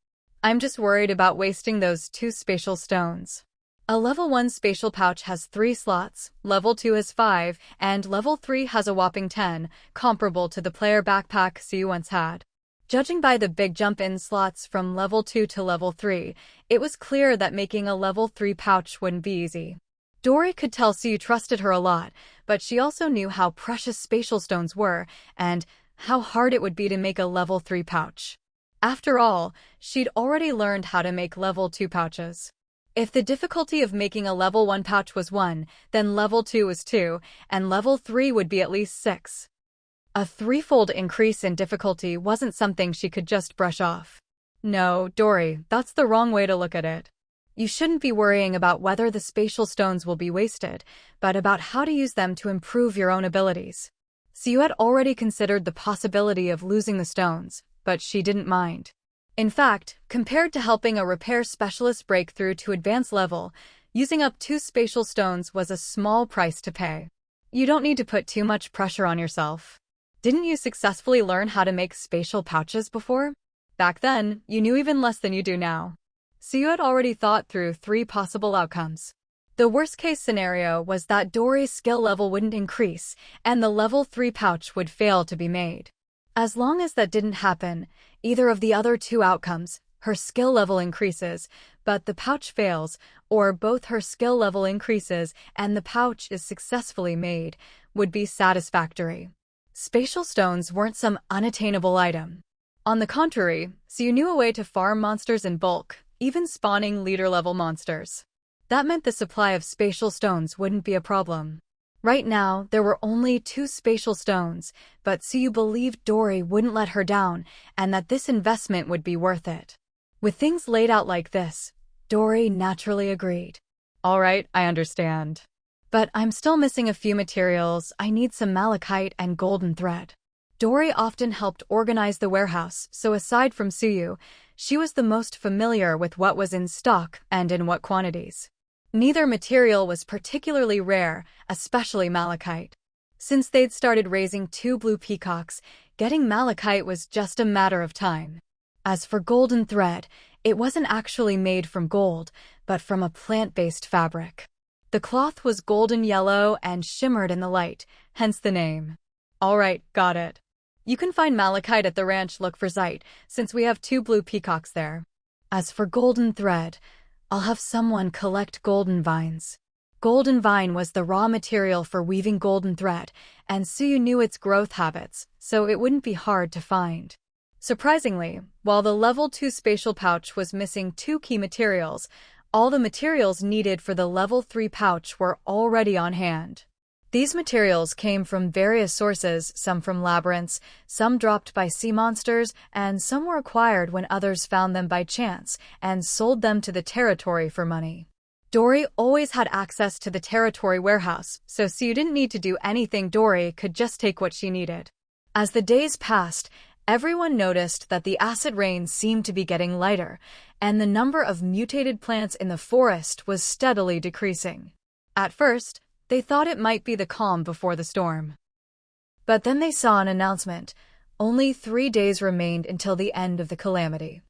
I'm just worried about wasting those 2 spatial stones." A level 1 spatial pouch has 3 slots, level 2 has 5, and level 3 has a whopping 10, comparable to the player backpack Siu once had. Judging by the big jump in slots from level 2 to level 3, it was clear that making a level 3 pouch wouldn't be easy. Dory could tell Siu trusted her a lot, but she also knew how precious spatial stones were, and how hard it would be to make a level 3 pouch. After all, she'd already learned how to make level 2 pouches. If the difficulty of making a level 1 pouch was 1, then level 2 was 2, and level 3 would be at least 6. A threefold increase in difficulty wasn't something she could just brush off. No, Dory, that's the wrong way to look at it. You shouldn't be worrying about whether the spatial stones will be wasted, but about how to use them to improve your own abilities. Siu had already considered the possibility of losing the stones, but she didn't mind. In fact, compared to helping a repair specialist break through to advanced level, using up 2 spatial stones was a small price to pay. You don't need to put too much pressure on yourself. Didn't you successfully learn how to make spatial pouches before? Back then, you knew even less than you do now. Siu had already thought through 3 possible outcomes. The worst-case scenario was that Dory's skill level wouldn't increase, and the level 3 pouch would fail to be made. As long as that didn't happen, either of the other 2 outcomes, her skill level increases, but the pouch fails, or both her skill level increases and the pouch is successfully made, would be satisfactory. Spatial stones weren't some unattainable item. On the contrary, Siu knew a way to farm monsters in bulk, even spawning leader-level monsters. That meant the supply of spatial stones wouldn't be a problem. Right now, there were only 2 spatial stones, but Siu believed Dory wouldn't let her down and that this investment would be worth it. With things laid out like this, Dory naturally agreed. "All right, I understand. But I'm still missing a few materials. I need some malachite and golden thread." Dory often helped organize the warehouse, so aside from Suyu, she was the most familiar with what was in stock and in what quantities. Neither material was particularly rare, especially malachite. Since they'd started raising 2 blue peacocks, getting malachite was just a matter of time. As for golden thread, it wasn't actually made from gold, but from a plant-based fabric. The cloth was golden yellow and shimmered in the light, hence the name. Alright, got it. You can find malachite at the ranch. Look for Zeit, since we have 2 blue peacocks there. As for golden thread, I'll have someone collect golden vines. Golden vine was the raw material for weaving golden thread, and Suyu knew its growth habits, so it wouldn't be hard to find. Surprisingly, while the Level 2 spatial pouch was missing 2 key materials, all the materials needed for the Level 3 pouch were already on hand. These materials came from various sources, some from labyrinths, some dropped by sea monsters, and some were acquired when others found them by chance and sold them to the territory for money. Dory always had access to the territory warehouse, so Suyu didn't need to do anything. Dory could just take what she needed. As the days passed, everyone noticed that the acid rain seemed to be getting lighter, and the number of mutated plants in the forest was steadily decreasing. At first, they thought it might be the calm before the storm. But then they saw an announcement. Only 3 days remained until the end of the calamity.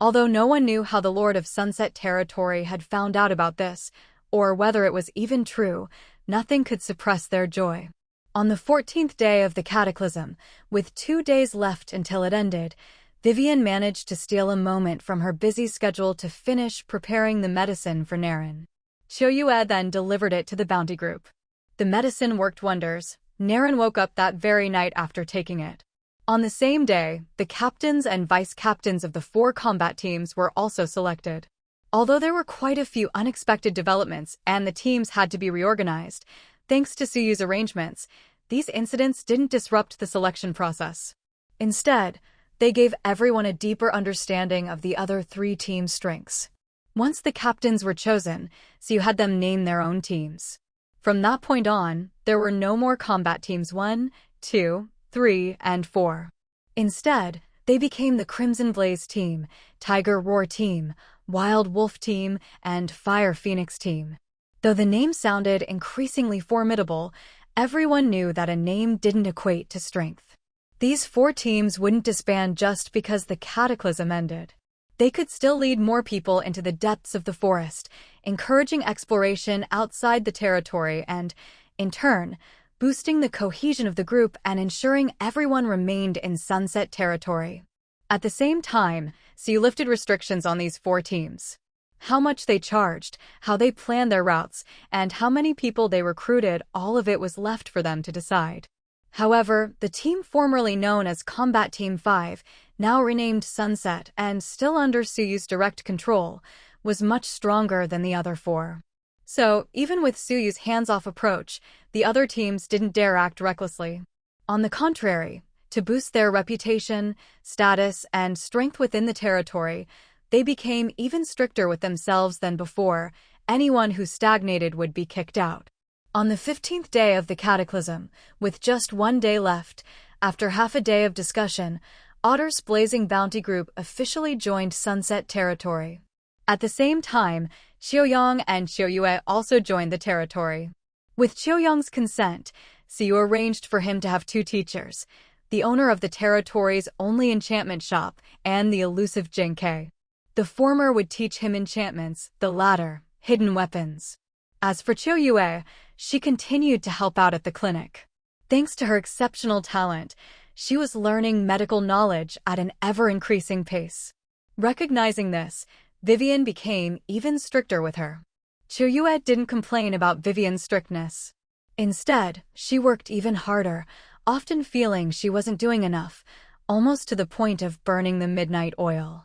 Although no one knew how the Lord of Sunset Territory had found out about this, or whether it was even true, nothing could suppress their joy. On the 14th day of the cataclysm, with 2 days left until it ended, Vivian managed to steal a moment from her busy schedule to finish preparing the medicine for Naren. Xiaoyue then delivered it to the bounty group. The medicine worked wonders. Naren woke up that very night after taking it. On the same day, the captains and vice-captains of the 4 combat teams were also selected. Although there were quite a few unexpected developments and the teams had to be reorganized, thanks to Suyu's arrangements, these incidents didn't disrupt the selection process. Instead, they gave everyone a deeper understanding of the other 3 teams' strengths. Once the captains were chosen, Suyu had them name their own teams. From that point on, there were no more combat teams 1, 2, 3, and 4. Instead, they became the Crimson Blaze team, Tiger Roar team, Wild Wolf team, and Fire Phoenix team. Though the name sounded increasingly formidable, everyone knew that a name didn't equate to strength. These 4 teams wouldn't disband just because the cataclysm ended. They could still lead more people into the depths of the forest, encouraging exploration outside the territory and, in turn, boosting the cohesion of the group and ensuring everyone remained in Sunset Territory. At the same time, Suyu lifted restrictions on these 4 teams. How much they charged, how they planned their routes, and how many people they recruited, all of it was left for them to decide. However, the team formerly known as Combat Team 5, now renamed Sunset and still under Suyu's direct control, was much stronger than the other 4. So, even with Suyu's hands-off approach, the other teams didn't dare act recklessly. On the contrary, to boost their reputation, status, and strength within the territory, they became even stricter with themselves than before. Anyone who stagnated would be kicked out. On the 15th day of the cataclysm, with just 1 day left, after half a day of discussion, Otter's Blazing Bounty Group officially joined Sunset Territory. At the same time, Xiaoyang and Xiaoyue also joined the territory. With Xiaoyang's consent, Suyu arranged for him to have 2 teachers, the owner of the territory's only enchantment shop and the elusive Jinkei. The former would teach him enchantments, the latter, hidden weapons. As for Xiaoyue, she continued to help out at the clinic. Thanks to her exceptional talent, she was learning medical knowledge at an ever-increasing pace. Recognizing this, Vivian became even stricter with her. Xiaoyue didn't complain about Vivian's strictness. Instead, she worked even harder, often feeling she wasn't doing enough, almost to the point of burning the midnight oil.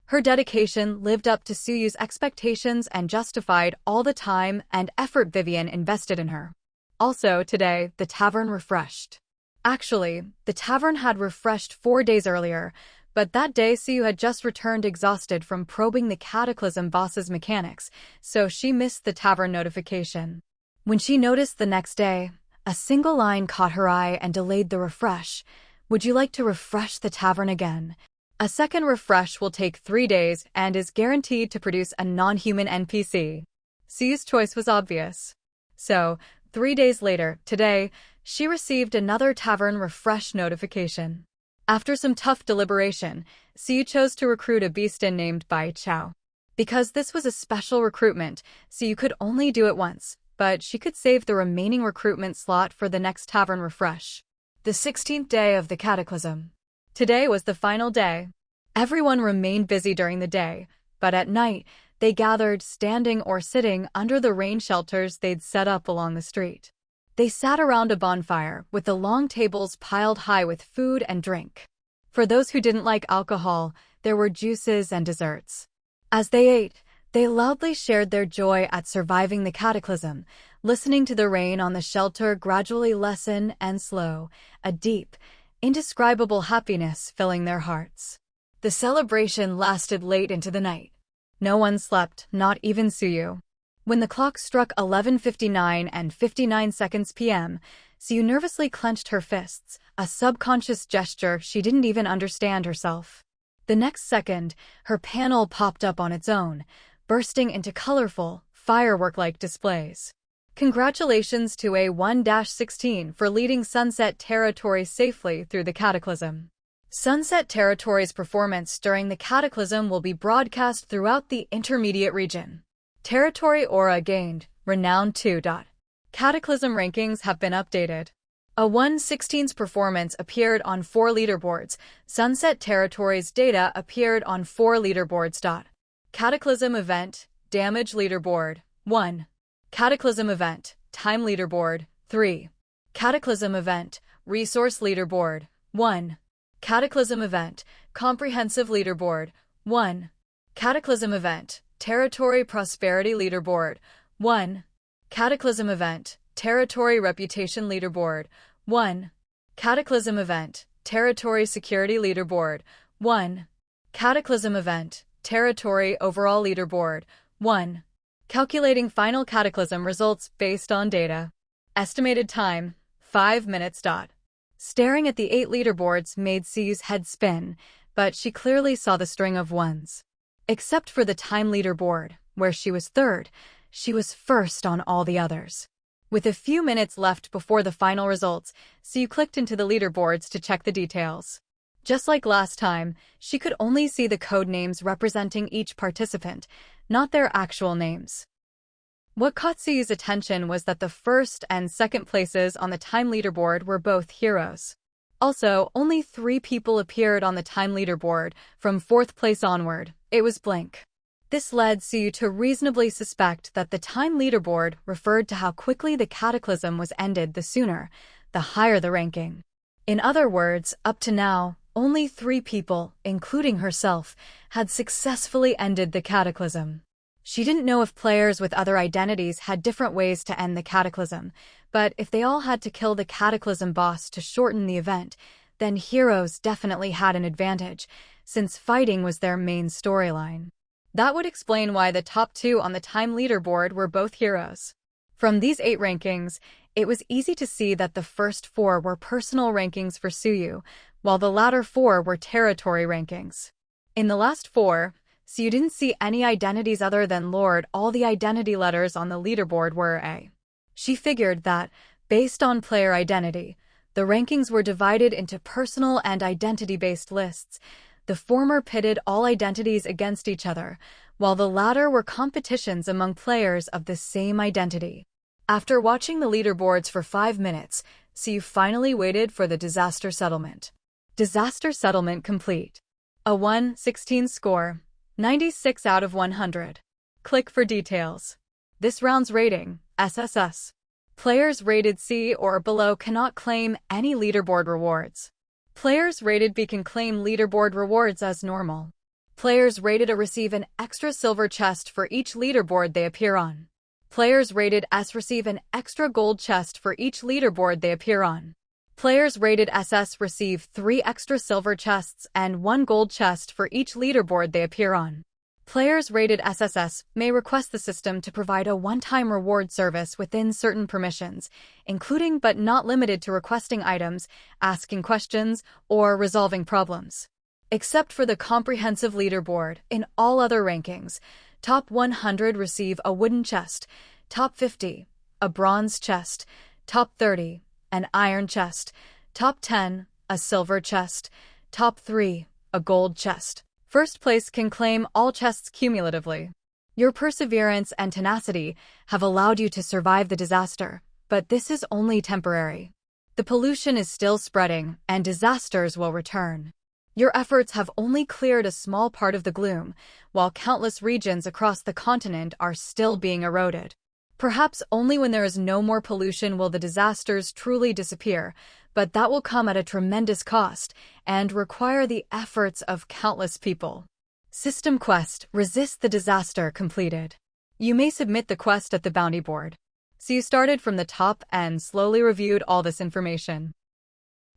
Her dedication lived up to Suyu's expectations and justified all the time and effort Vivian invested in her. Also, today, the tavern refreshed. Actually, the tavern had refreshed 4 days earlier, but that day Suyu had just returned exhausted from probing the Cataclysm boss's mechanics, so she missed the tavern notification. When she noticed the next day, a single line caught her eye and delayed the refresh. Would you like to refresh the tavern again? A second refresh will take 3 days and is guaranteed to produce a non-human NPC. C's choice was obvious. So, 3 days later, today, she received another tavern refresh notification. After some tough deliberation, Siyu chose to recruit a beastin named Bai Chao. Because this was a special recruitment, Siyu could only do it once, but she could save the remaining recruitment slot for the next tavern refresh. The 16th day of the Cataclysm. Today was the final day. Everyone remained busy during the day, but at night, they gathered standing or sitting under the rain shelters they'd set up along the street. They sat around a bonfire with the long tables piled high with food and drink. For those who didn't like alcohol, there were juices and desserts. As they ate, they loudly shared their joy at surviving the cataclysm, listening to the rain on the shelter gradually lessen and slow, a deep, indescribable happiness filling their hearts. The celebration lasted late into the night. No one slept, not even Suyu. When the clock struck 11:59 and 59 seconds p.m., Siyu nervously clenched her fists, a subconscious gesture she didn't even understand herself. The next second, her panel popped up on its own, bursting into colorful, firework-like displays. Congratulations to A1-16 for leading Sunset Territory safely through the Cataclysm. Sunset Territory's performance during the Cataclysm will be broadcast throughout the intermediate region. Territory Aura gained, Renown 2. Cataclysm rankings have been updated. A1-16's performance appeared on 4 leaderboards. Sunset Territory's data appeared on 4 leaderboards. Cataclysm Event, Damage Leaderboard, 1. Cataclysm Event, Time Leaderboard, 3. Cataclysm Event, Resource Leaderboard, 1. Cataclysm Event, Comprehensive Leaderboard, 1. Cataclysm Event, Territory Prosperity Leaderboard, 1. Cataclysm Event, Territory Reputation Leaderboard, 1. Cataclysm Event, Territory Security Leaderboard, 1. Cataclysm Event, Territory Overall Leaderboard, 1. Calculating final Cataclysm results based on data. Estimated time, 5 minutes. Staring at the 8 leaderboards made C's head spin, but she clearly saw the string of ones. Except for the time leaderboard, where she was 3rd, she was 1st on all the others. With a few minutes left before the final results, Siyu clicked into the leaderboards to check the details. Just like last time, she could only see the code names representing each participant, not their actual names. What caught Siyu's attention was that the 1st and 2nd places on the time leaderboard were both heroes. Also, only 3 people appeared on the time leaderboard from 4th place onward. It was blank. This led Siyu to reasonably suspect that the time leaderboard referred to how quickly the cataclysm was ended. The sooner, the higher the ranking. In other words, up to now, only 3 people, including herself, had successfully ended the cataclysm. She didn't know if players with other identities had different ways to end the cataclysm, but if they all had to kill the cataclysm boss to shorten the event, then heroes definitely had an advantage, since fighting was their main storyline. That would explain why the top 2 on the time leaderboard were both heroes. From these 8 rankings, it was easy to see that the first 4 were personal rankings for Suyu, while the latter 4 were territory rankings. In the last 4, Siyu didn't see any identities other than Lord. All the identity letters on the leaderboard were A. She figured that, based on player identity, the rankings were divided into personal and identity-based lists. The former pitted all identities against each other, while the latter were competitions among players of the same identity. After watching the leaderboards for 5 minutes, Siyu finally waited for the disaster settlement. Disaster settlement complete. A1-16 score, 96 out of 100. Click for details. This round's rating, SSS. Players rated C or below cannot claim any leaderboard rewards. Players rated B can claim leaderboard rewards as normal. Players rated A receive an extra silver chest for each leaderboard they appear on. Players rated S receive an extra gold chest for each leaderboard they appear on. Players rated SS receive 3 extra silver chests and 1 gold chest for each leaderboard they appear on. Players rated SSS may request the system to provide a one-time reward service within certain permissions, including but not limited to requesting items, asking questions, or resolving problems. Except for the comprehensive leaderboard, in all other rankings, top 100 receive a wooden chest, top 50, a bronze chest, top 30, an iron chest, top 10, a silver chest, top 3, a gold chest. First place can claim all chests cumulatively. Your perseverance and tenacity have allowed you to survive the disaster, but this is only temporary. The pollution is still spreading, and disasters will return. Your efforts have only cleared a small part of the gloom, while countless regions across the continent are still being eroded. Perhaps only when there is no more pollution will the disasters truly disappear, but that will come at a tremendous cost and require the efforts of countless people. System Quest: Resist the Disaster completed. You may submit the quest at the bounty board. So you started from the top and slowly reviewed all this information.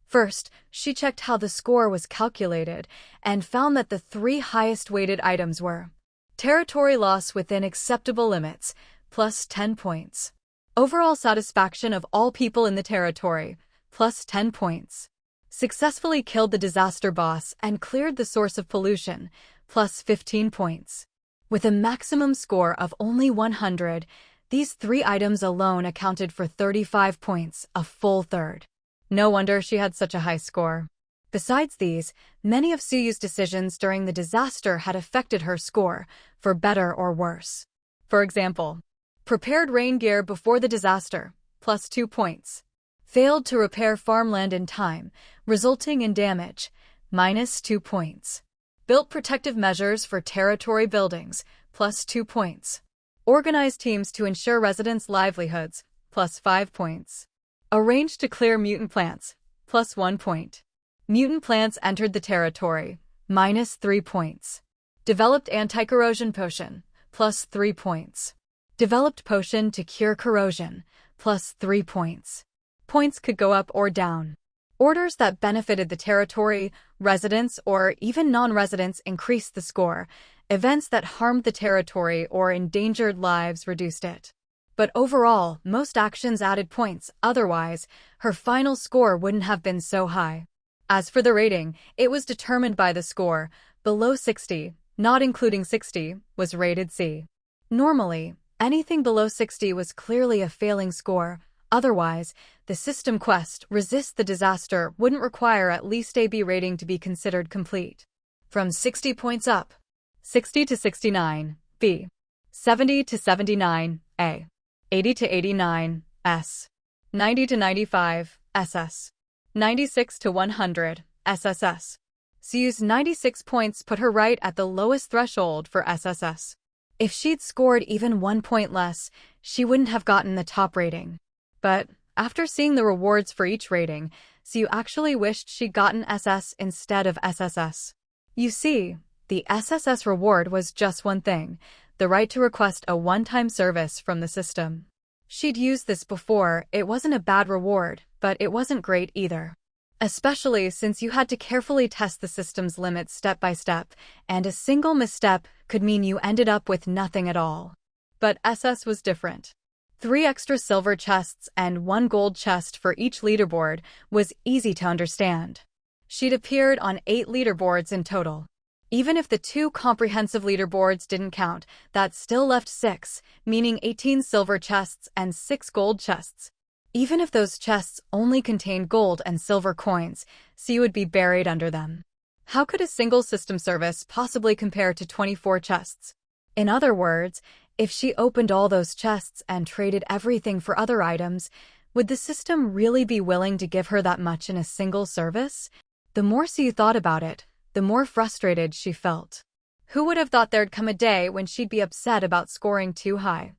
First, she checked how the score was calculated and found that the 3 highest weighted items were territory loss within acceptable limits, plus 10 points. Overall satisfaction of all people in the territory, plus 10 points. Successfully killed the disaster boss and cleared the source of pollution, plus 15 points. With a maximum score of only 100, these 3 items alone accounted for 35 points, a full third. No wonder she had such a high score. Besides these, many of Suyu's decisions during the disaster had affected her score, for better or worse. For example, prepared rain gear before the disaster, plus 2 points. Failed to repair farmland in time, resulting in damage, minus 2 points. Built protective measures for territory buildings, plus 2 points. Organized teams to ensure residents' livelihoods, plus 5 points. Arranged to clear mutant plants, plus 1 point. Mutant plants entered the territory, minus 3 points. Developed anti-corrosion potion, plus 3 points. Developed potion to cure corrosion, plus 3 points. Points could go up or down. Orders that benefited the territory, residents, or even non-residents increased the score. Events that harmed the territory or endangered lives reduced it. But overall, most actions added points, otherwise, her final score wouldn't have been so high. As for the rating, it was determined by the score. Below 60, not including 60, was rated C. Normally, anything below 60 was clearly a failing score. Otherwise, the system quest, Resist the Disaster, wouldn't require at least a B rating to be considered complete. From 60 points up, 60 to 69, B. 70 to 79, A. 80 to 89, S. 90 to 95, SS. 96 to 100, SSS. Suyu's 96 points put her right at the lowest threshold for SSS. If she'd scored even 1 point less, she wouldn't have gotten the top rating. But after seeing the rewards for each rating, Suyu actually wished she'd gotten SS instead of SSS. You see, the SSS reward was just one thing, the right to request a one-time service from the system. She'd used this before. It wasn't a bad reward, but it wasn't great either. Especially since you had to carefully test the system's limits step by step, and a single misstep could mean you ended up with nothing at all. But SS was different. 3 extra silver chests and 1 gold chest for each leaderboard was easy to understand. She'd appeared on 8 leaderboards in total. Even if the 2 comprehensive leaderboards didn't count, that still left 6, meaning 18 silver chests and 6 gold chests. Even if those chests only contained gold and silver coins, Suyu would be buried under them. How could a single system service possibly compare to 24 chests? In other words, if she opened all those chests and traded everything for other items, would the system really be willing to give her that much in a single service? The more Suyu thought about it, the more frustrated she felt. Who would have thought there'd come a day when she'd be upset about scoring too high?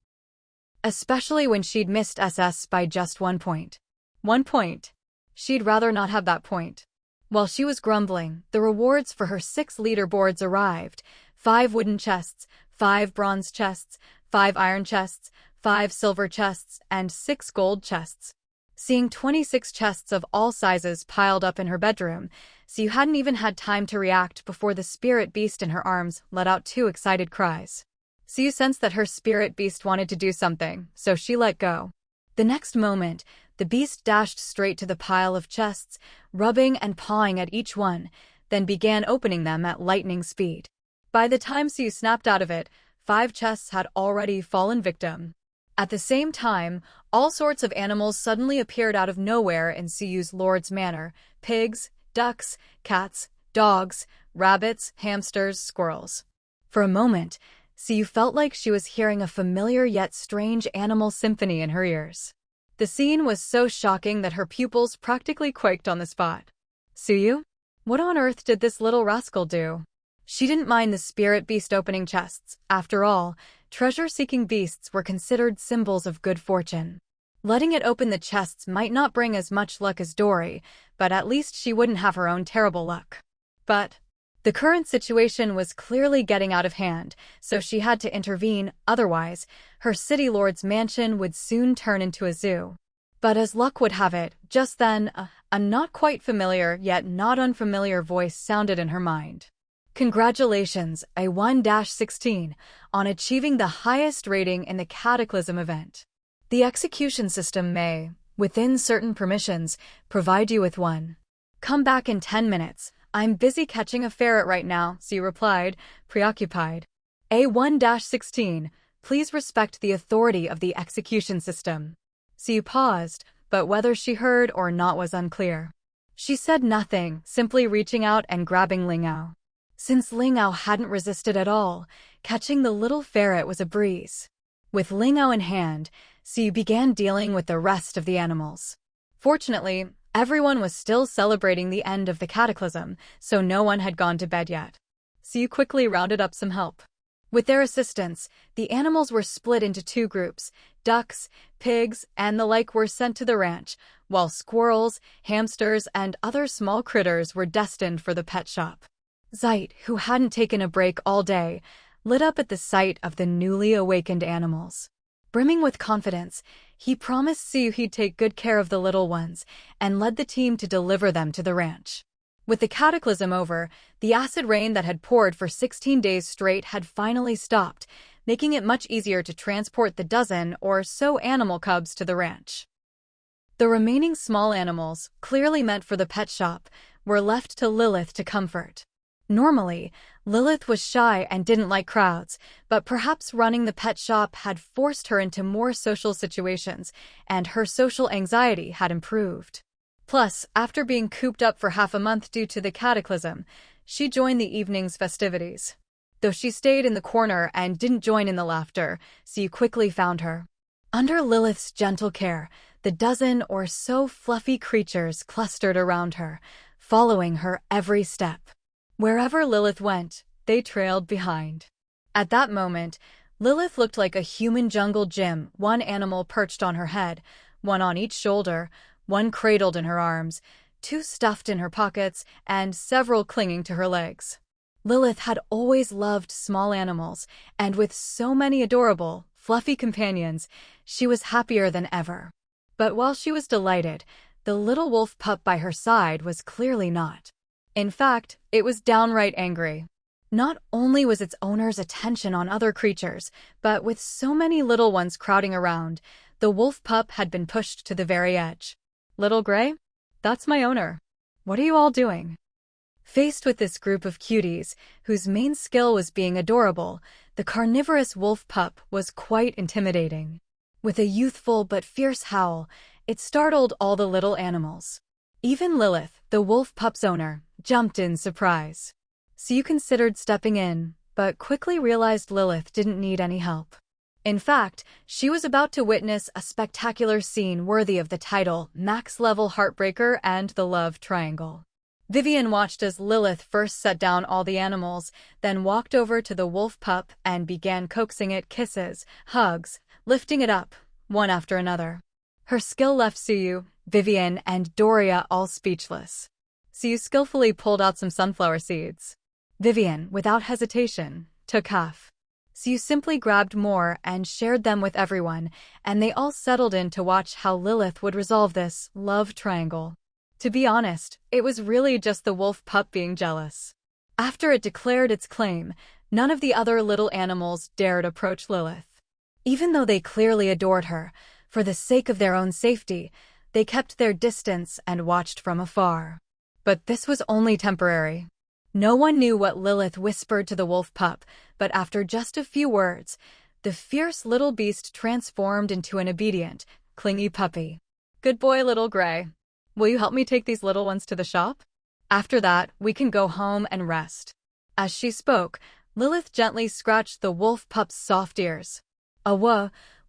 Especially when she'd missed SS by just 1 point. 1 point. She'd rather not have that point. While she was grumbling, the rewards for her 6 leaderboards arrived. 5 wooden chests, 5 bronze chests, 5 iron chests, 5 silver chests, and 6 gold chests. Seeing 26 chests of all sizes piled up in her bedroom, Siu hadn't even had time to react before the spirit beast in her arms let out 2 excited cries. Siu sensed that her spirit beast wanted to do something, so she let go. The next moment, the beast dashed straight to the pile of chests, rubbing and pawing at each one, then began opening them at lightning speed. By the time Siu snapped out of it, 5 chests had already fallen victim. At the same time, all sorts of animals suddenly appeared out of nowhere in Siu's lord's manor: pigs, ducks, cats, dogs, rabbits, hamsters, squirrels. For a moment, Siu felt like she was hearing a familiar yet strange animal symphony in her ears. The scene was so shocking that her pupils practically quaked on the spot. Siu? What on earth did this little rascal do? She didn't mind the spirit beast opening chests. After all, treasure-seeking beasts were considered symbols of good fortune. Letting it open the chests might not bring as much luck as Dory, but at least she wouldn't have her own terrible luck. But the current situation was clearly getting out of hand, so she had to intervene, otherwise, her city lord's mansion would soon turn into a zoo. But as luck would have it, just then, a not quite familiar yet not unfamiliar voice sounded in her mind. Congratulations, A1-16, on achieving the highest rating in the Cataclysm event. The execution system may, within certain permissions, provide you with one. Come back in 10 minutes. I'm busy catching a ferret right now, Siu replied, preoccupied. A1-16, please respect the authority of the execution system. Siu paused, but whether she heard or not was unclear. She said nothing, simply reaching out and grabbing Lingao. Since Lingao hadn't resisted at all, catching the little ferret was a breeze. With Lingao in hand, Siu began dealing with the rest of the animals. Fortunately, everyone was still celebrating the end of the Cataclysm, so no one had gone to bed yet. Siu quickly rounded up some help. With their assistance, the animals were split into 2 groups: ducks, pigs, and the like were sent to the ranch, while squirrels, hamsters, and other small critters were destined for the pet shop. Zeit, who hadn't taken a break all day, lit up at the sight of the newly awakened animals. Brimming with confidence, he promised Siu he'd take good care of the little ones, and led the team to deliver them to the ranch. With the Cataclysm over, the acid rain that had poured for 16 days straight had finally stopped, making it much easier to transport the dozen or so animal cubs to the ranch. The remaining small animals, clearly meant for the pet shop, were left to Lilith to comfort. Normally, Lilith was shy and didn't like crowds, but perhaps running the pet shop had forced her into more social situations, and her social anxiety had improved. Plus, after being cooped up for half a month due to the Cataclysm, she joined the evening's festivities. Though she stayed in the corner and didn't join in the laughter, Siu quickly found her. Under Lilith's gentle care, the dozen or so fluffy creatures clustered around her, following her every step. Wherever Lilith went, they trailed behind. At that moment, Lilith looked like a human jungle gym, 1 animal perched on her head, 1 on each shoulder, 1 cradled in her arms, 2 stuffed in her pockets, and several clinging to her legs. Lilith had always loved small animals, and with so many adorable, fluffy companions, she was happier than ever. But while she was delighted, the little wolf pup by her side was clearly not. In fact, it was downright angry. Not only was its owner's attention on other creatures, but with so many little ones crowding around, the wolf pup had been pushed to the very edge. "Little Gray? That's my owner. What are you all doing?" Faced with this group of cuties, whose main skill was being adorable, the carnivorous wolf pup was quite intimidating. With a youthful but fierce howl, it startled all the little animals. Even Lilith, the wolf pup's owner, jumped in surprise. Siu considered stepping in, but quickly realized Lilith didn't need any help. In fact, she was about to witness a spectacular scene worthy of the title Max Level Heartbreaker and the Love Triangle. Vivian watched as Lilith first set down all the animals, then walked over to the wolf pup and began coaxing it kisses, hugs, lifting it up, one after another. Her skill left Siu, Vivian, and Doria all speechless. Siu skillfully pulled out some sunflower seeds. Vivian, without hesitation, took half. So you simply grabbed more and shared them with everyone, and they all settled in to watch how Lilith would resolve this love triangle. To be honest, it was really just the wolf pup being jealous. After it declared its claim, none of the other little animals dared approach Lilith. Even though they clearly adored her, for the sake of their own safety, they kept their distance and watched from afar. But this was only temporary. No one knew what Lilith whispered to the wolf pup, but after just a few words, the fierce little beast transformed into an obedient, clingy puppy. "Good boy, little Gray. Will you help me take these little ones to the shop? After that, we can go home and rest." As she spoke, Lilith gently scratched the wolf pup's soft ears.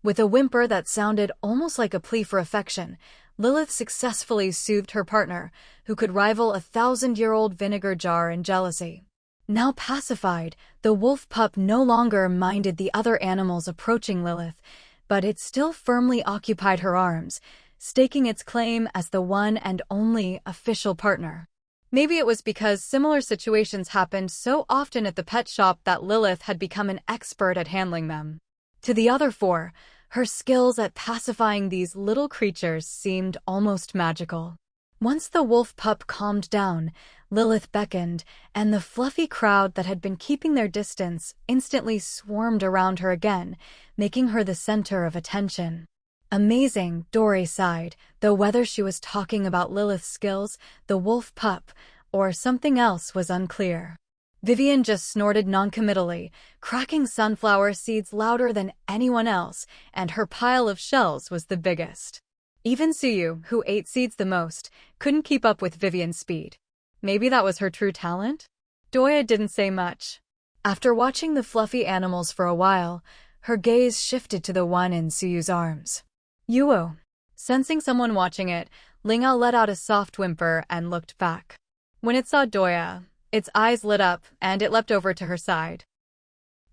With a whimper that sounded almost like a plea for affection, Lilith successfully soothed her partner, who could rival a 1,000-year-old vinegar jar in jealousy. Now pacified, the wolf pup no longer minded the other animals approaching Lilith, but it still firmly occupied her arms, staking its claim as the one and only official partner. Maybe it was because similar situations happened so often at the pet shop that Lilith had become an expert at handling them. To the other four, her skills at pacifying these little creatures seemed almost magical. Once the wolf pup calmed down, Lilith beckoned, and the fluffy crowd that had been keeping their distance instantly swarmed around her again, making her the center of attention. Amazing, Dory sighed, though whether she was talking about Lilith's skills, the wolf pup, or something else was unclear. Vivian just snorted noncommittally, cracking sunflower seeds louder than anyone else, and her pile of shells was the biggest. Even Suyu, who ate seeds the most, couldn't keep up with Vivian's speed. Maybe that was her true talent? Doya didn't say much. After watching the fluffy animals for a while, her gaze shifted to the one in Suyu's arms. Yuo. Sensing someone watching it, Lingao let out a soft whimper and looked back. When it saw Doya, its eyes lit up, and it leapt over to her side.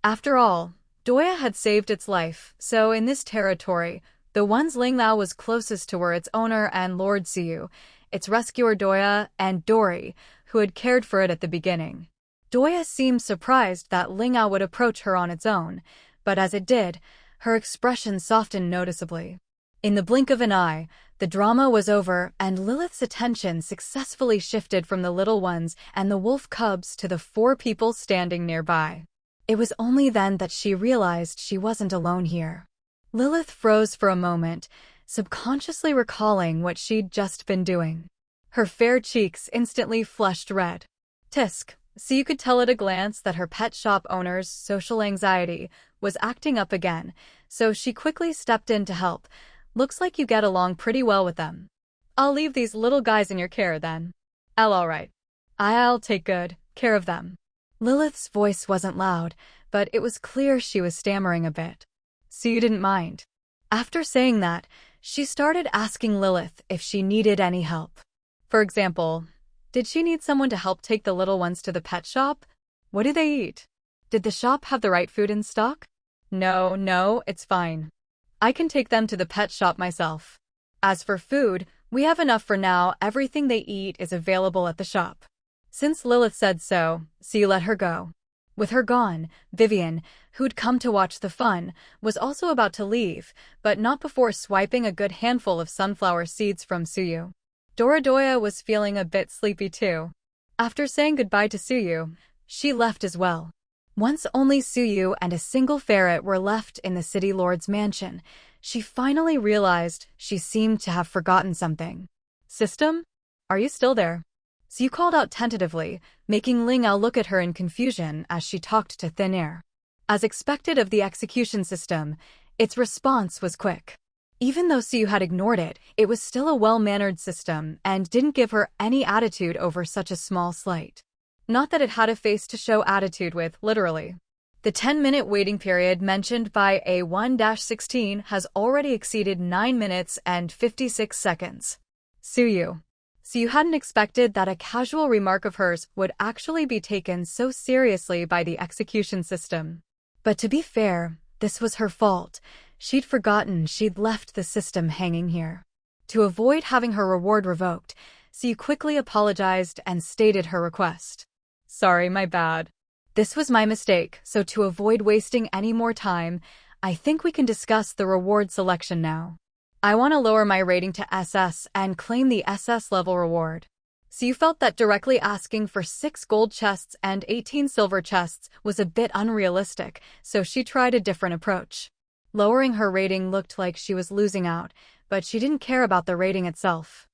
After all, Doya had saved its life, so in this territory, the ones Linglao was closest to were its owner and Lord Suyu, its rescuer Doya, and Dory, who had cared for it at the beginning. Doya seemed surprised that Linglao would approach her on its own, but as it did, her expression softened noticeably. In the blink of an eye, the drama was over, and Lilith's attention successfully shifted from the little ones and the wolf cubs to the four people standing nearby. It was only then that she realized she wasn't alone here. Lilith froze for a moment, subconsciously recalling what she'd just been doing. Her fair cheeks instantly flushed red. Tisk, so you could tell at a glance that her pet shop owner's social anxiety was acting up again, so she quickly stepped in to help. "Looks like you get along pretty well with them. I'll leave these little guys in your care then." All right. I'll take good care of them." Lilith's voice wasn't loud, but it was clear she was stammering a bit. "So you didn't mind?" After saying that, she started asking Lilith if she needed any help. For example, did she need someone to help take the little ones to the pet shop? What do they eat? Did the shop have the right food in stock? No, it's fine. I can take them to the pet shop myself. As for food, we have enough for now. Everything they eat is available at the shop." Since Lilith said so, you let her go. With her gone, Vivian, who'd come to watch the fun, was also about to leave, but not before swiping a good handful of sunflower seeds from Suyu. Dorodoya was feeling a bit sleepy too. After saying goodbye to Suyu, she left as well. Once only Suyu and a single ferret were left in the city lord's mansion, she finally realized she seemed to have forgotten something. "System? Are you still there?" Suyu called out tentatively, making Lingao look at her in confusion as she talked to thin air. As expected of the execution system, its response was quick. Even though Suyu had ignored it, it was still a well-mannered system and didn't give her any attitude over such a small slight. Not that it had a face to show attitude with, literally. The 10-minute waiting period mentioned by A1-16 has already exceeded 9 minutes and 56 seconds. Suyu. So you hadn't expected that a casual remark of hers would actually be taken so seriously by the execution system. But to be fair, this was her fault. She'd forgotten she'd left the system hanging here. To avoid having her reward revoked, Suyu quickly apologized and stated her request. "Sorry, my bad." This was my mistake, so to avoid wasting any more time, I think we can discuss the reward selection now. I want to lower my rating to SS and claim the SS level reward. So you felt that directly asking for 6 gold chests and 18 silver chests was a bit unrealistic, so she tried a different approach. Lowering her rating looked like she was losing out, but she didn't care about the rating itself.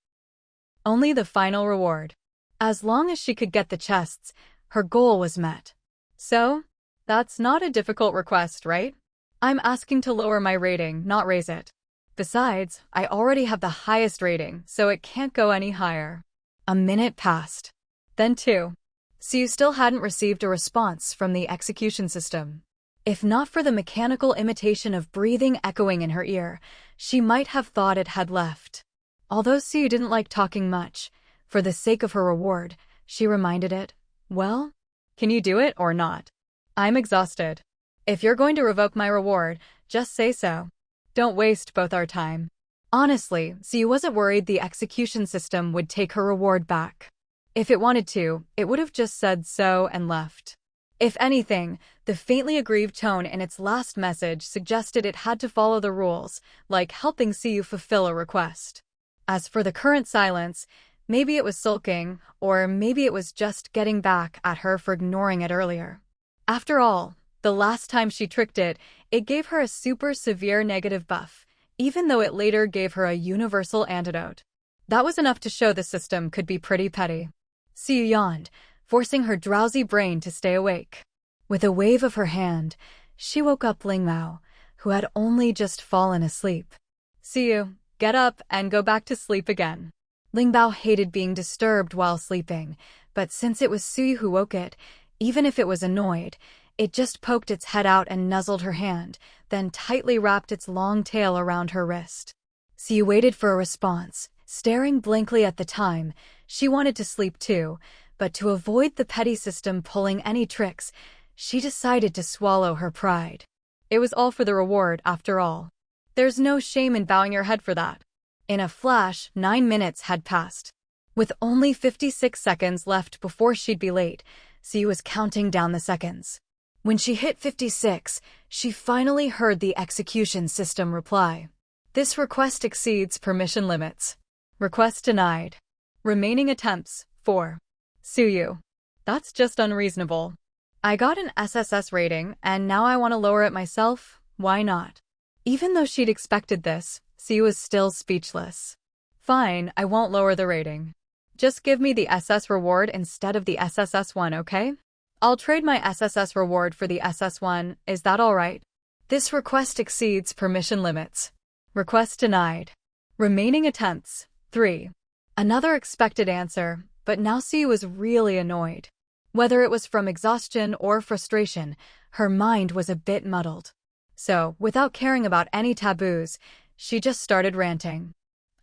Only the final reward. As long as she could get the chests, her goal was met. So, that's not a difficult request, right? I'm asking to lower my rating, not raise it. Besides, I already have the highest rating, so it can't go any higher. A minute passed. Then 2. So you still hadn't received a response from the execution system. If not for the mechanical imitation of breathing echoing in her ear, she might have thought it had left. Although Sue didn't like talking much, for the sake of her reward, she reminded it, "Well, can you do it or not? I'm exhausted. If you're going to revoke my reward, just say so. Don't waste both our time." Honestly, Sue wasn't worried the execution system would take her reward back. If it wanted to, it would have just said so and left. If anything, the faintly aggrieved tone in its last message suggested it had to follow the rules, like helping Sue fulfill a request. As for the current silence, maybe it was sulking, or maybe it was just getting back at her for ignoring it earlier. After all, the last time she tricked it, it gave her a super severe negative buff, even though it later gave her a universal antidote. That was enough to show the system could be pretty petty. Sue yawned, forcing her drowsy brain to stay awake. With a wave of her hand, she woke up Ling Mao, who had only just fallen asleep. "Sue, get up and go back to sleep again." Ling Bao hated being disturbed while sleeping, but since it was Sue who woke it, even if it was annoyed, it just poked its head out and nuzzled her hand, then tightly wrapped its long tail around her wrist. Sue waited for a response, staring blankly at the time. She wanted to sleep too, but to avoid the petty system pulling any tricks, she decided to swallow her pride. It was all for the reward, after all. There's no shame in bowing your head for that. In a flash, 9 minutes had passed. With only 56 seconds left before she'd be late, Sue was counting down the seconds. When she hit 56, she finally heard the execution system reply. "This request exceeds permission limits. Request denied. Remaining attempts, 4. Suyu. That's just unreasonable. I got an SSS rating, and now I want to lower it myself. Why not?" Even though she'd expected this, Sue was still speechless. "Fine, I won't lower the rating. Just give me the SS reward instead of the SSS one, okay? I'll trade my SSS reward for the SS one, is that alright? This request exceeds permission limits. Request denied. Remaining attempts, 3. Another expected answer, but now Sue was really annoyed. Whether it was from exhaustion or frustration, her mind was a bit muddled. So, without caring about any taboos, she just started ranting.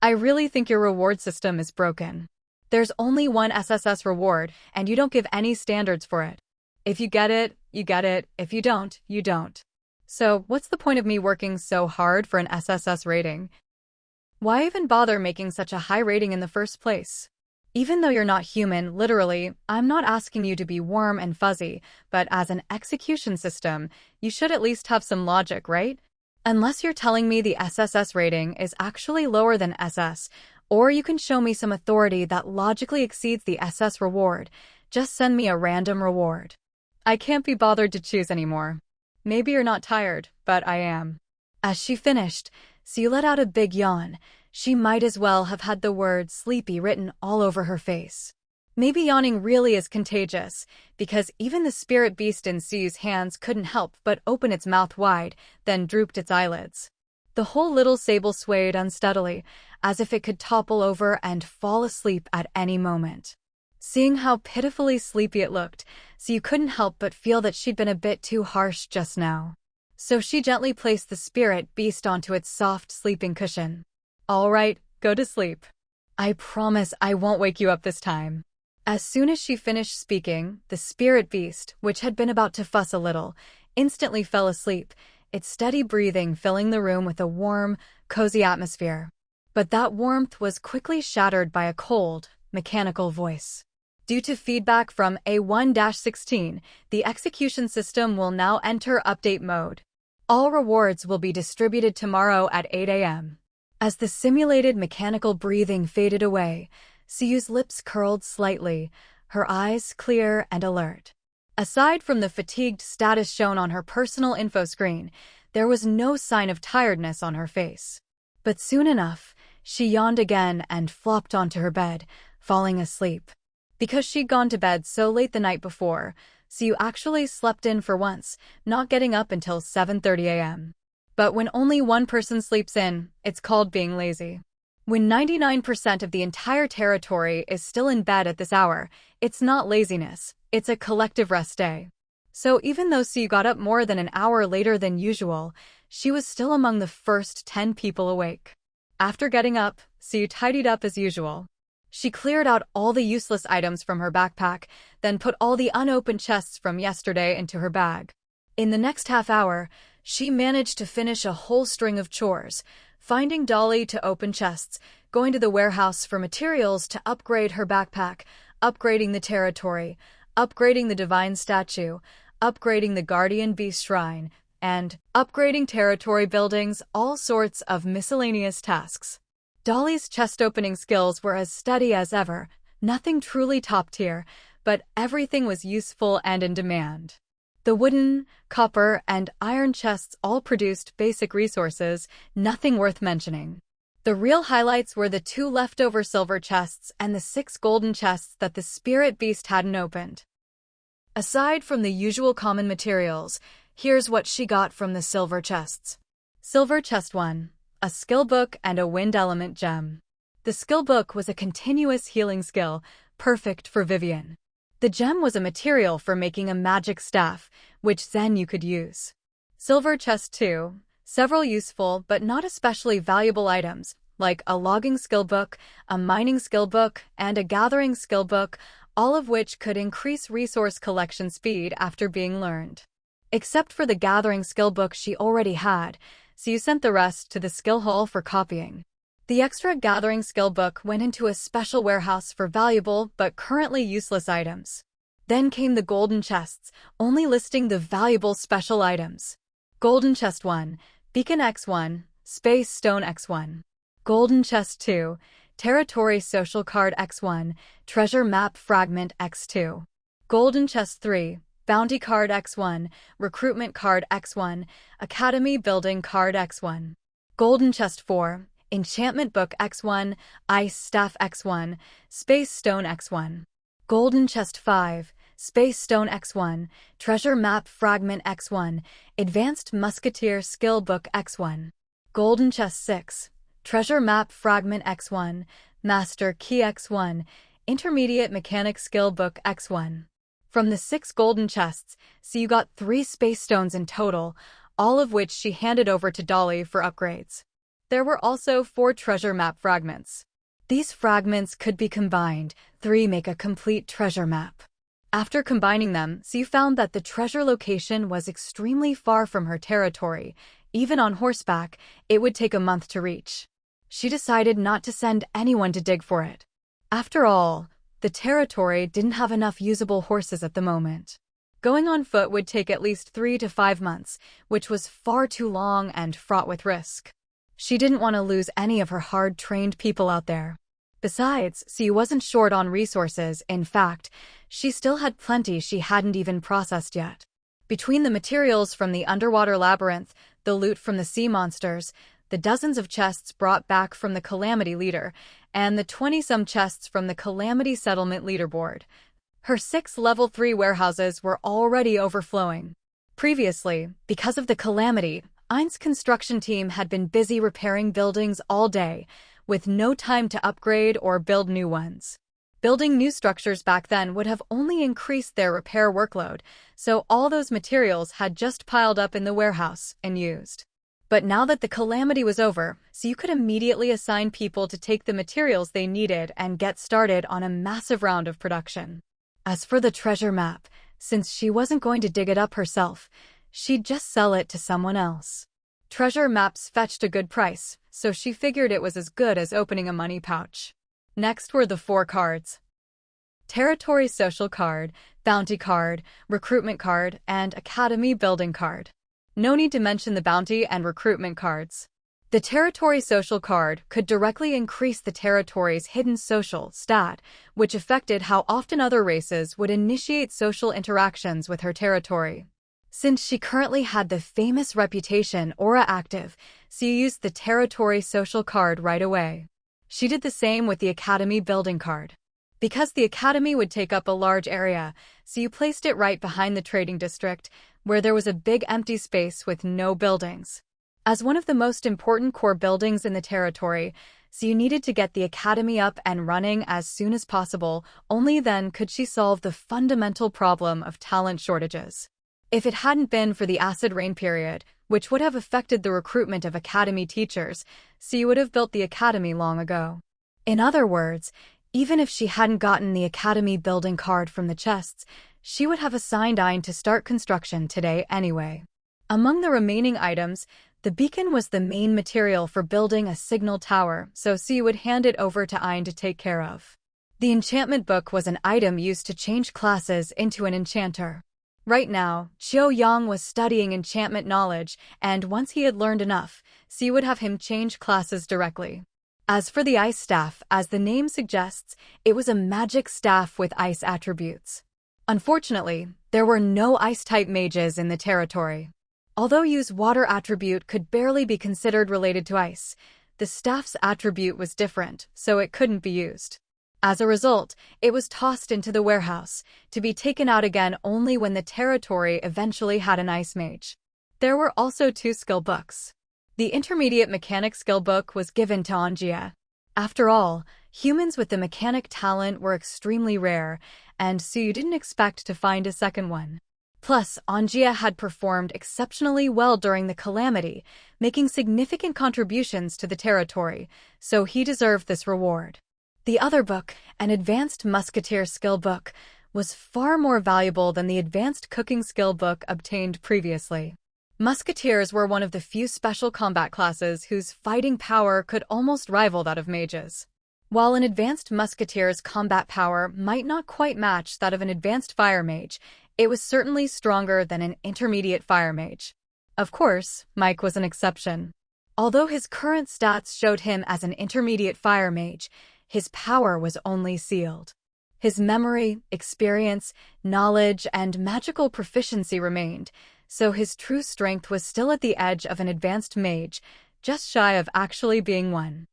"I really think your reward system is broken. There's only one SSS reward, and you don't give any standards for it. If you get it, you get it. If you don't, you don't. So, what's the point of me working so hard for an SSS rating? Why even bother making such a high rating in the first place? Even though you're not human, literally, I'm not asking you to be warm and fuzzy, but as an execution system, you should at least have some logic, right? Unless you're telling me the SSS rating is actually lower than SS, or you can show me some authority that logically exceeds the SS reward, just send me a random reward. I can't be bothered to choose anymore. Maybe you're not tired, but I am." As she finished, Sue let out a big yawn. She might as well have had the word sleepy written all over her face. Maybe yawning really is contagious, because even the spirit beast in Sue's hands couldn't help but open its mouth wide, then drooped its eyelids. The whole little sable swayed unsteadily, as if it could topple over and fall asleep at any moment. Seeing how pitifully sleepy it looked, Sue couldn't help but feel that she'd been a bit too harsh just now. So she gently placed the spirit beast onto its soft sleeping cushion. "All right, go to sleep. I promise I won't wake you up this time." As soon as she finished speaking, the spirit beast, which had been about to fuss a little, instantly fell asleep, its steady breathing filling the room with a warm, cozy atmosphere. But that warmth was quickly shattered by a cold, mechanical voice. Due to feedback from A1-16, the execution system will now enter update mode. All rewards will be distributed tomorrow at 8 a.m. As the simulated mechanical breathing faded away, Siu's lips curled slightly, her eyes clear and alert. Aside from the fatigued status shown on her personal info screen, there was no sign of tiredness on her face. But soon enough, she yawned again and flopped onto her bed, falling asleep. Because she'd gone to bed so late the night before, Siu actually slept in for once, not getting up until 7:30 a.m. But when only one person sleeps in, it's called being lazy. When 99% of the entire territory is still in bed at this hour, it's not laziness, it's a collective rest day. So even though Siu got up more than an hour later than usual, she was still among the first 10 people awake. After getting up, Siu tidied up as usual. She cleared out all the useless items from her backpack, then put all the unopened chests from yesterday into her bag. In the next half hour, she managed to finish a whole string of chores, finding Dolly to open chests, going to the warehouse for materials to upgrade her backpack, upgrading the territory, upgrading the divine statue, upgrading the guardian beast shrine, and upgrading territory buildings, all sorts of miscellaneous tasks. Dolly's chest-opening skills were as steady as ever, nothing truly top-tier, but everything was useful and in demand. The wooden, copper, and iron chests all produced basic resources, nothing worth mentioning. The real highlights were the 2 leftover silver chests and the 6 golden chests that the spirit beast hadn't opened. Aside from the usual common materials, here's what she got from the silver chests. Silver chest 1. A skill book and a wind element gem. The skill book was a continuous healing skill, perfect for Vivian. The gem was a material for making a magic staff, which Zen you could use. Silver chest 2. Several useful but not especially valuable items, like a logging skill book, a mining skill book, and a gathering skill book, all of which could increase resource collection speed after being learned. Except for the gathering skill book she already had, so you sent the rest to the skill hall for copying. The extra gathering skill book went into a special warehouse for valuable but currently useless items. Then came the golden chests, only listing the valuable special items. Golden chest 1, beacon X1, space stone X1. Golden chest 2, territory social card X1, treasure map fragment X2. Golden chest 3, bounty card X1, recruitment card X1, academy building card X1. Golden chest 4, enchantment book X1, ice staff X1, space stone X1. Golden chest 5, space stone X1, treasure map fragment X1, advanced musketeer skill book X1. Golden chest 6, treasure map fragment X1, master key X1, intermediate mechanic skill book X1. From the 6 golden chests, so you got 3 space stones in total, all of which she handed over to Dolly for upgrades. There were also 4 treasure map fragments. These fragments could be combined, 3 make a complete treasure map. After combining them, Siu found that the treasure location was extremely far from her territory. Even on horseback, it would take a month to reach. She decided not to send anyone to dig for it. After all, the territory didn't have enough usable horses at the moment. Going on foot would take at least 3 to 5 months, which was far too long and fraught with risk. She didn't want to lose any of her hard-trained people out there. Besides, Siu wasn't short on resources. In fact, she still had plenty she hadn't even processed yet. Between the materials from the underwater labyrinth, the loot from the sea monsters, the dozens of chests brought back from the Calamity Leader, and the 20-some chests from the Calamity Settlement leaderboard, her 6 level 3 warehouses were already overflowing. Previously, because of the Calamity, Ein's construction team had been busy repairing buildings all day, with no time to upgrade or build new ones. Building new structures back then would have only increased their repair workload, so all those materials had just piled up in the warehouse and used. But now that the Calamity was over, so you could immediately assign people to take the materials they needed and get started on a massive round of production. As for the treasure map, since she wasn't going to dig it up herself, she'd just sell it to someone else. Treasure maps fetched a good price, so she figured it was as good as opening a money pouch. Next were the 4 cards. Territory Social Card, Bounty Card, Recruitment Card, and Academy Building Card. No need to mention the Bounty and Recruitment cards. The Territory Social Card could directly increase the territory's hidden social stat, which affected how often other races would initiate social interactions with her territory. Since she currently had the famous reputation Aura active, she used the Territory Social Card right away. She did the same with the Academy Building Card. Because the Academy would take up a large area, so you placed it right behind the trading district, where there was a big empty space with no buildings. As one of the most important core buildings in the territory, so you needed to get the Academy up and running as soon as possible. Only then could she solve the fundamental problem of talent shortages. If it hadn't been for the acid rain period, which would have affected the recruitment of Academy teachers, so you would have built the Academy long ago. In other words, even if she hadn't gotten the Academy building card from the chests, she would have assigned Ein to start construction today anyway. Among the remaining items, the beacon was the main material for building a signal tower, so she would hand it over to Ein to take care of. The enchantment book was an item used to change classes into an enchanter. Right now, Qiu Yang was studying enchantment knowledge, and once he had learned enough, she would have him change classes directly. As for the ice staff, as the name suggests, it was a magic staff with ice attributes. Unfortunately, there were no ice-type mages in the territory. Although Yu's water attribute could barely be considered related to ice, the staff's attribute was different, so it couldn't be used. As a result, it was tossed into the warehouse, to be taken out again only when the territory eventually had an ice mage. There were also 2 skill books. The intermediate mechanic skill book was given to Anjia. After all, humans with the mechanic talent were extremely rare, and so you didn't expect to find a second one. Plus, Anjia had performed exceptionally well during the calamity, making significant contributions to the territory, so he deserved this reward. The other book, an advanced musketeer skill book, was far more valuable than the advanced cooking skill book obtained previously. Musketeers were one of the few special combat classes whose fighting power could almost rival that of mages. While an advanced musketeer's combat power might not quite match that of an advanced fire mage, it was certainly stronger than an intermediate fire mage. Of course, Mike was an exception. Although his current stats showed him as an intermediate fire mage, his power was only sealed. His memory, experience, knowledge, and magical proficiency remained, so his true strength was still at the edge of an advanced mage, just shy of actually being one.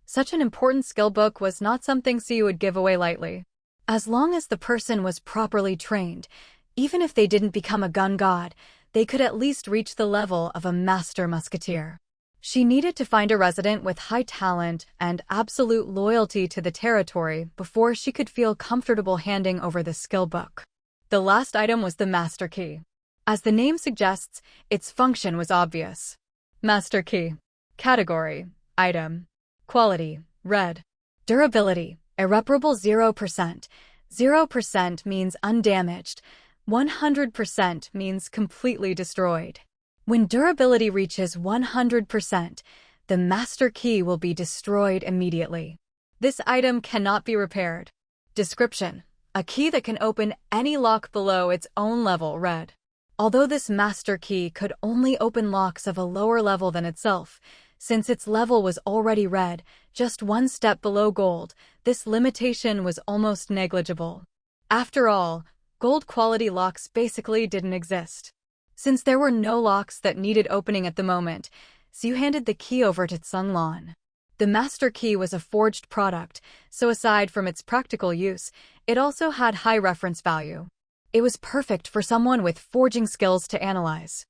Such an important skill book was not something Siu would give away lightly. As long as the person was properly trained, even if they didn't become a gun god, they could at least reach the level of a master musketeer. She needed to find a resident with high talent and absolute loyalty to the territory before she could feel comfortable handing over the skill book. The last item was the Master Key. As the name suggests, its function was obvious. Master Key. Category: Item. Quality: Red. Durability: Irreparable 0%. 0% means undamaged. 100% means completely destroyed. When durability reaches 100%, the Master Key will be destroyed immediately. This item cannot be repaired. Description: a key that can open any lock below its own level, red. Although this Master Key could only open locks of a lower level than itself, since its level was already red, just one step below gold, this limitation was almost negligible. After all, gold quality locks basically didn't exist. Since there were no locks that needed opening at the moment, Siu handed the key over to Tsung Lan. The Master Key was a forged product, so aside from its practical use, it also had high reference value. It was perfect for someone with forging skills to analyze.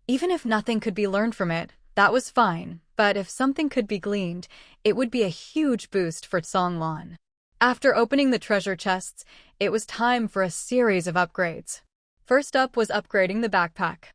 Even if nothing could be learned from it, that was fine, but if something could be gleaned, it would be a huge boost for Tsung Lan. After opening the treasure chests, it was time for a series of upgrades. First up was upgrading the backpack.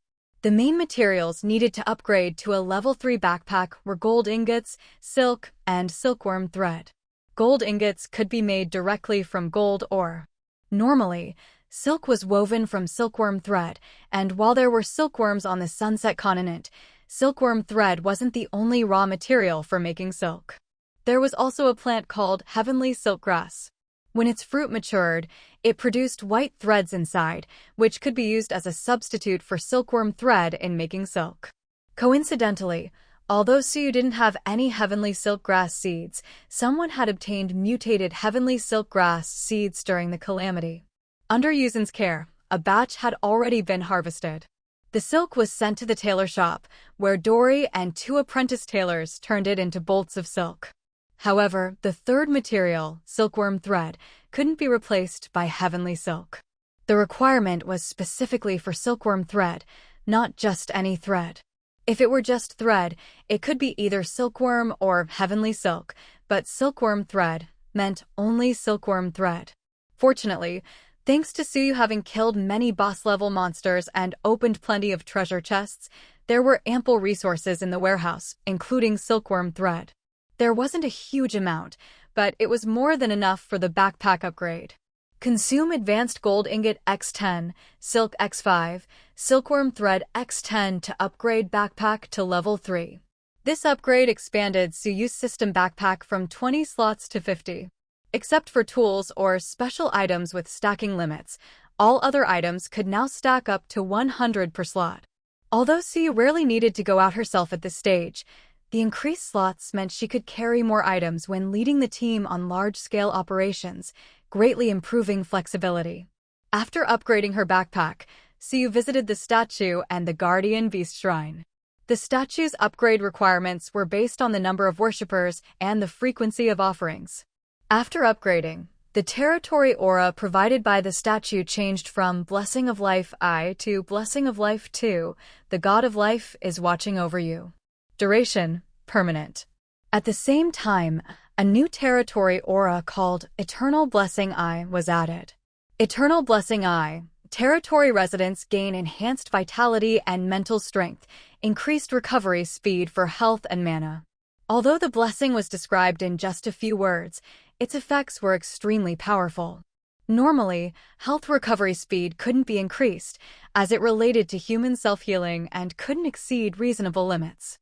The main materials needed to upgrade to a level 3 backpack were gold ingots, silk, and silkworm thread. Gold ingots could be made directly from gold ore. Normally, silk was woven from silkworm thread, and while there were silkworms on the Sunset Continent, silkworm thread wasn't the only raw material for making silk. There was also a plant called heavenly silkgrass. When its fruit matured, it produced white threads inside, which could be used as a substitute for silkworm thread in making silk. Coincidentally, although Suyu didn't have any heavenly silkgrass seeds, someone had obtained mutated heavenly silkgrass seeds during the calamity. Under Yuzin's care, a batch had already been harvested. The silk was sent to the tailor shop, where Dory and 2 apprentice tailors turned it into bolts of silk. However, the third material, silkworm thread, couldn't be replaced by heavenly silk. The requirement was specifically for silkworm thread, not just any thread. If it were just thread, it could be either silkworm or heavenly silk, but silkworm thread meant only silkworm thread. Fortunately, thanks to Suyu having killed many boss-level monsters and opened plenty of treasure chests, there were ample resources in the warehouse, including silkworm thread. There wasn't a huge amount, but it was more than enough for the backpack upgrade. Consume Advanced Gold Ingot X10, Silk X5, Silkworm Thread X10 to upgrade backpack to level 3. This upgrade expanded Suyu's system backpack from 20 slots to 50. Except for tools or special items with stacking limits, all other items could now stack up to 100 per slot. Although Suyu rarely needed to go out herself at this stage, the increased slots meant she could carry more items when leading the team on large-scale operations, greatly improving flexibility. After upgrading her backpack, Suyu visited the statue and the Guardian Beast Shrine. The statue's upgrade requirements were based on the number of worshippers and the frequency of offerings. After upgrading, the territory aura provided by the statue changed from Blessing of Life I to Blessing of Life II. The God of Life is watching over you. Duration, permanent. At the same time, a new territory aura called Eternal Blessing I was added. Eternal Blessing I, territory residents gain enhanced vitality and mental strength, increased recovery speed for health and mana. Although the blessing was described in just a few words, its effects were extremely powerful. Normally, health recovery speed couldn't be increased, as it related to human self-healing and couldn't exceed reasonable limits.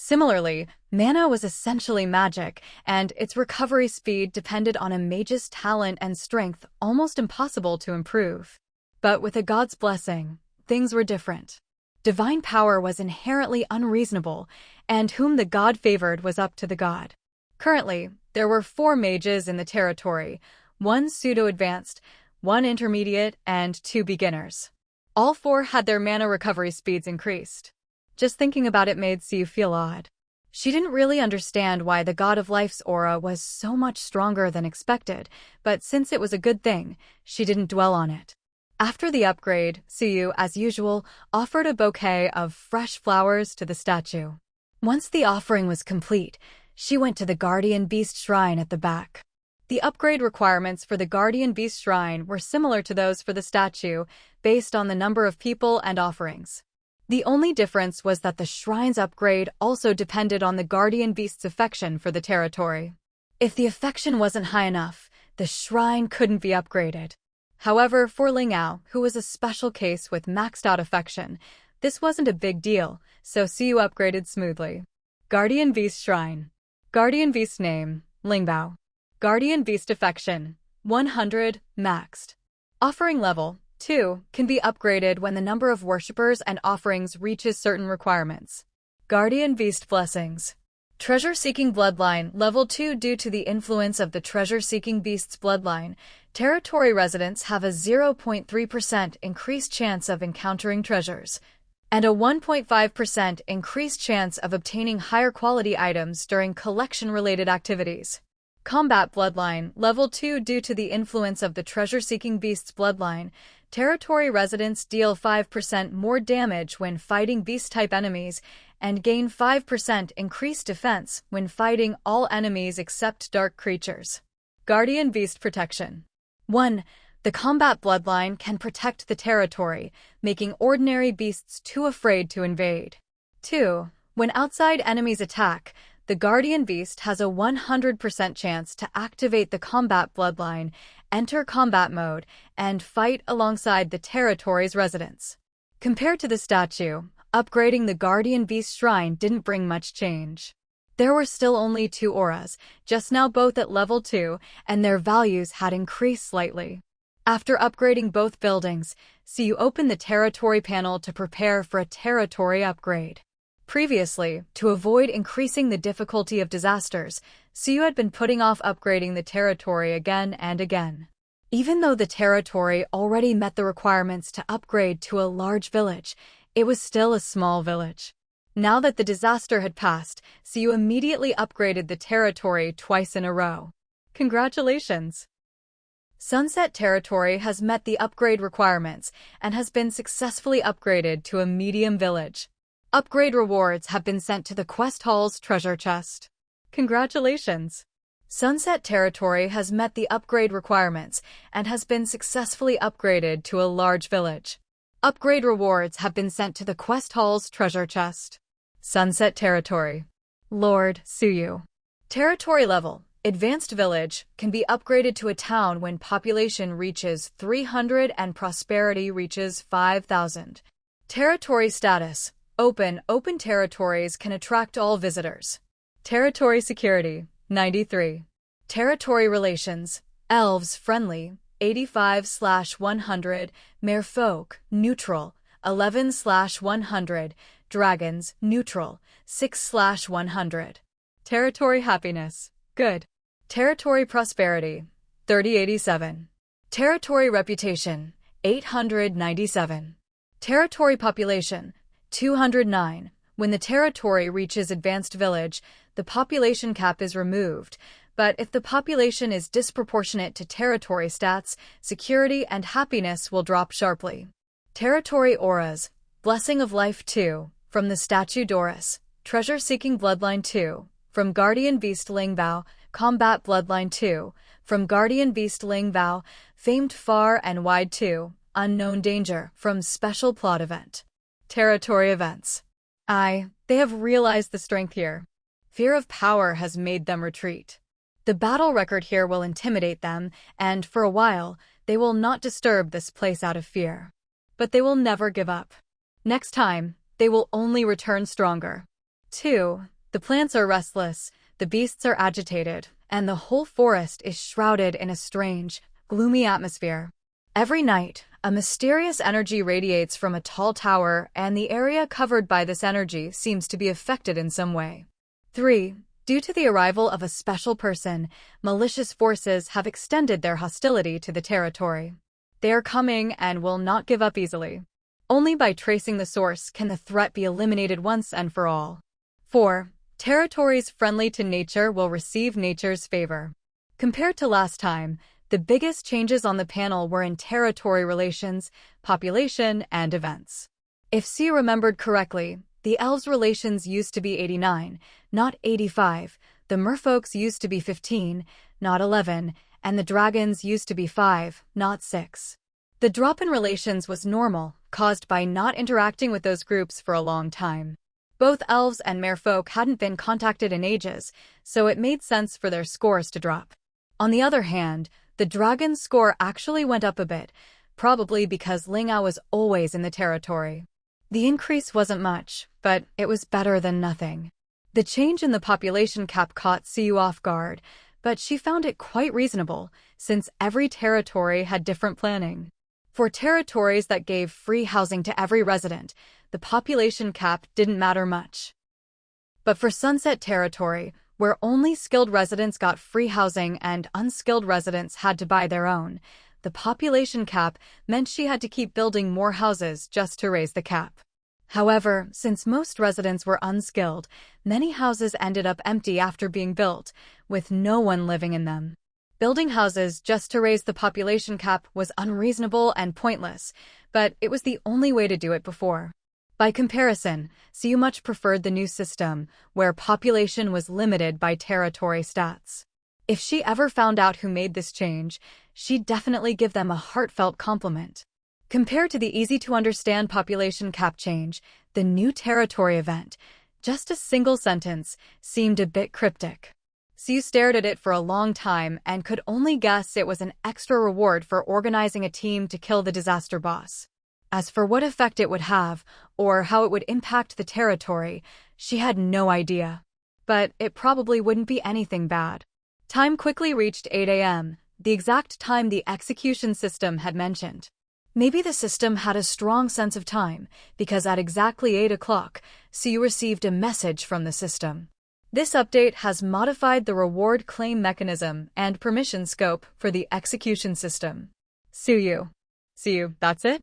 Similarly, mana was essentially magic, and its recovery speed depended on a mage's talent and strength, almost impossible to improve. But with a god's blessing, things were different. Divine power was inherently unreasonable, and whom the god favored was up to the god. Currently, there were 4 mages in the territory, 1 pseudo-advanced, 1 intermediate, and 2 beginners. All 4 had their mana recovery speeds increased. Just thinking about it made Suyu feel odd. She didn't really understand why the God of Life's aura was so much stronger than expected, but since it was a good thing, she didn't dwell on it. After the upgrade, Suyu, as usual, offered a bouquet of fresh flowers to the statue. Once the offering was complete, she went to the Guardian Beast Shrine at the back. The upgrade requirements for the Guardian Beast Shrine were similar to those for the statue, based on the number of people and offerings. The only difference was that the shrine's upgrade also depended on the Guardian Beast's affection for the territory. If the affection wasn't high enough, the shrine couldn't be upgraded. However, for Lingao, who was a special case with maxed-out affection, this wasn't a big deal, so Suyu upgraded smoothly. Guardian Beast Shrine. Guardian Beast name, Lingbao. Guardian Beast affection, 100, maxed. Offering level, 2, can be upgraded when the number of worshippers and offerings reaches certain requirements. Guardian Beast Blessings. Treasure-Seeking Bloodline, Level 2. Due to the influence of the Treasure-Seeking Beast's bloodline, territory residents have a 0.3% increased chance of encountering treasures, and a 1.5% increased chance of obtaining higher quality items during collection-related activities. Combat Bloodline, Level 2. Due to the influence of the Treasure-Seeking Beast's bloodline, territory residents deal 5% more damage when fighting beast-type enemies and gain 5% increased defense when fighting all enemies except dark creatures. Guardian Beast Protection. 1. The combat bloodline can protect the territory, making ordinary beasts too afraid to invade. 2. When outside enemies attack, the Guardian Beast has a 100% chance to activate the combat bloodline, enter combat mode, and fight alongside the territory's residents. Compared to the statue, upgrading the Guardian Beast Shrine didn't bring much change. There were still only 2 auras, just now both at level 2, and their values had increased slightly. After upgrading both buildings, Siyu opened the territory panel to prepare for a territory upgrade. Previously, to avoid increasing the difficulty of disasters, Siyu had been putting off upgrading the territory again and again. Even though the territory already met the requirements to upgrade to a large village, it was still a small village. Now that the disaster had passed, Siyu immediately upgraded the territory twice in a row. Congratulations! Sunset Territory has met the upgrade requirements and has been successfully upgraded to a medium village. Upgrade rewards have been sent to the Quest Hall's treasure chest. Congratulations! Sunset Territory has met the upgrade requirements and has been successfully upgraded to a large village. Upgrade rewards have been sent to the Quest Hall's treasure chest. Sunset Territory. Lord Suyu. Territory level. Advanced village can be upgraded to a town when population reaches 300 and prosperity reaches 5,000. Territory status. Open territories can attract all visitors. Territory security. 93. Territory relations. Elves friendly. 85/100. Merfolk neutral. 11/100. Dragons neutral. 6/100. Territory happiness. Good. Territory prosperity. 3087. Territory reputation. 897. Territory population. 209. When the territory reaches advanced village, the population cap is removed, but if the population is disproportionate to territory stats, security and happiness will drop sharply. Territory auras. Blessing of Life 2, from the Statue Doris. Treasure-Seeking Bloodline 2, from Guardian Beast Lingbao. Combat Bloodline 2, from Guardian Beast Lingbao. Famed Far and Wide 2, Unknown Danger, from Special Plot Event. Territory events. They have realized the strength here. Fear of power has made them retreat. The battle record here will intimidate them, and for a while, they will not disturb this place out of fear. But they will never give up. Next time, they will only return stronger. 2. The plants are restless, the beasts are agitated, and the whole forest is shrouded in a strange, gloomy atmosphere. Every night, a mysterious energy radiates from a tall tower, and the area covered by this energy seems to be affected in some way. 3. Due to the arrival of a special person, malicious forces have extended their hostility to the territory. They are coming and will not give up easily. Only by tracing the source can the threat be eliminated once and for all. 4. Territories friendly to nature will receive nature's favor. Compared to last time, the biggest changes on the panel were in territory relations, population, and events. If C remembered correctly, the elves' relations used to be 89, not 85, the merfolks used to be 15, not 11, and the dragons used to be 5, not 6. The drop in relations was normal, caused by not interacting with those groups for a long time. Both elves and merfolk hadn't been contacted in ages, so it made sense for their scores to drop. On the other hand, the dragon's score actually went up a bit, probably because Lingao was always in the territory. The increase wasn't much, but it was better than nothing. The change in the population cap caught Siyu off guard, but she found it quite reasonable, since every territory had different planning. For territories that gave free housing to every resident, the population cap didn't matter much. But for Sunset Territory, where only skilled residents got free housing and unskilled residents had to buy their own, the population cap meant she had to keep building more houses just to raise the cap. However, since most residents were unskilled, many houses ended up empty after being built, with no one living in them. Building houses just to raise the population cap was unreasonable and pointless, but it was the only way to do it before. By comparison, Siyu much preferred the new system, where population was limited by territory stats. If she ever found out who made this change, she'd definitely give them a heartfelt compliment. Compared to the easy-to-understand population cap change, the new territory event, just a single sentence, seemed a bit cryptic. Siyu stared at it for a long time and could only guess it was an extra reward for organizing a team to kill the disaster boss. As for what effect it would have, or how it would impact the territory, she had no idea. but it probably wouldn't be anything bad. Time quickly reached 8 a.m., the exact time the execution system had mentioned. Maybe the system had a strong sense of time, because at exactly 8 o'clock, Siyu received a message from the system. This update has modified the reward claim mechanism and permission scope for the execution system. Siyu, that's it?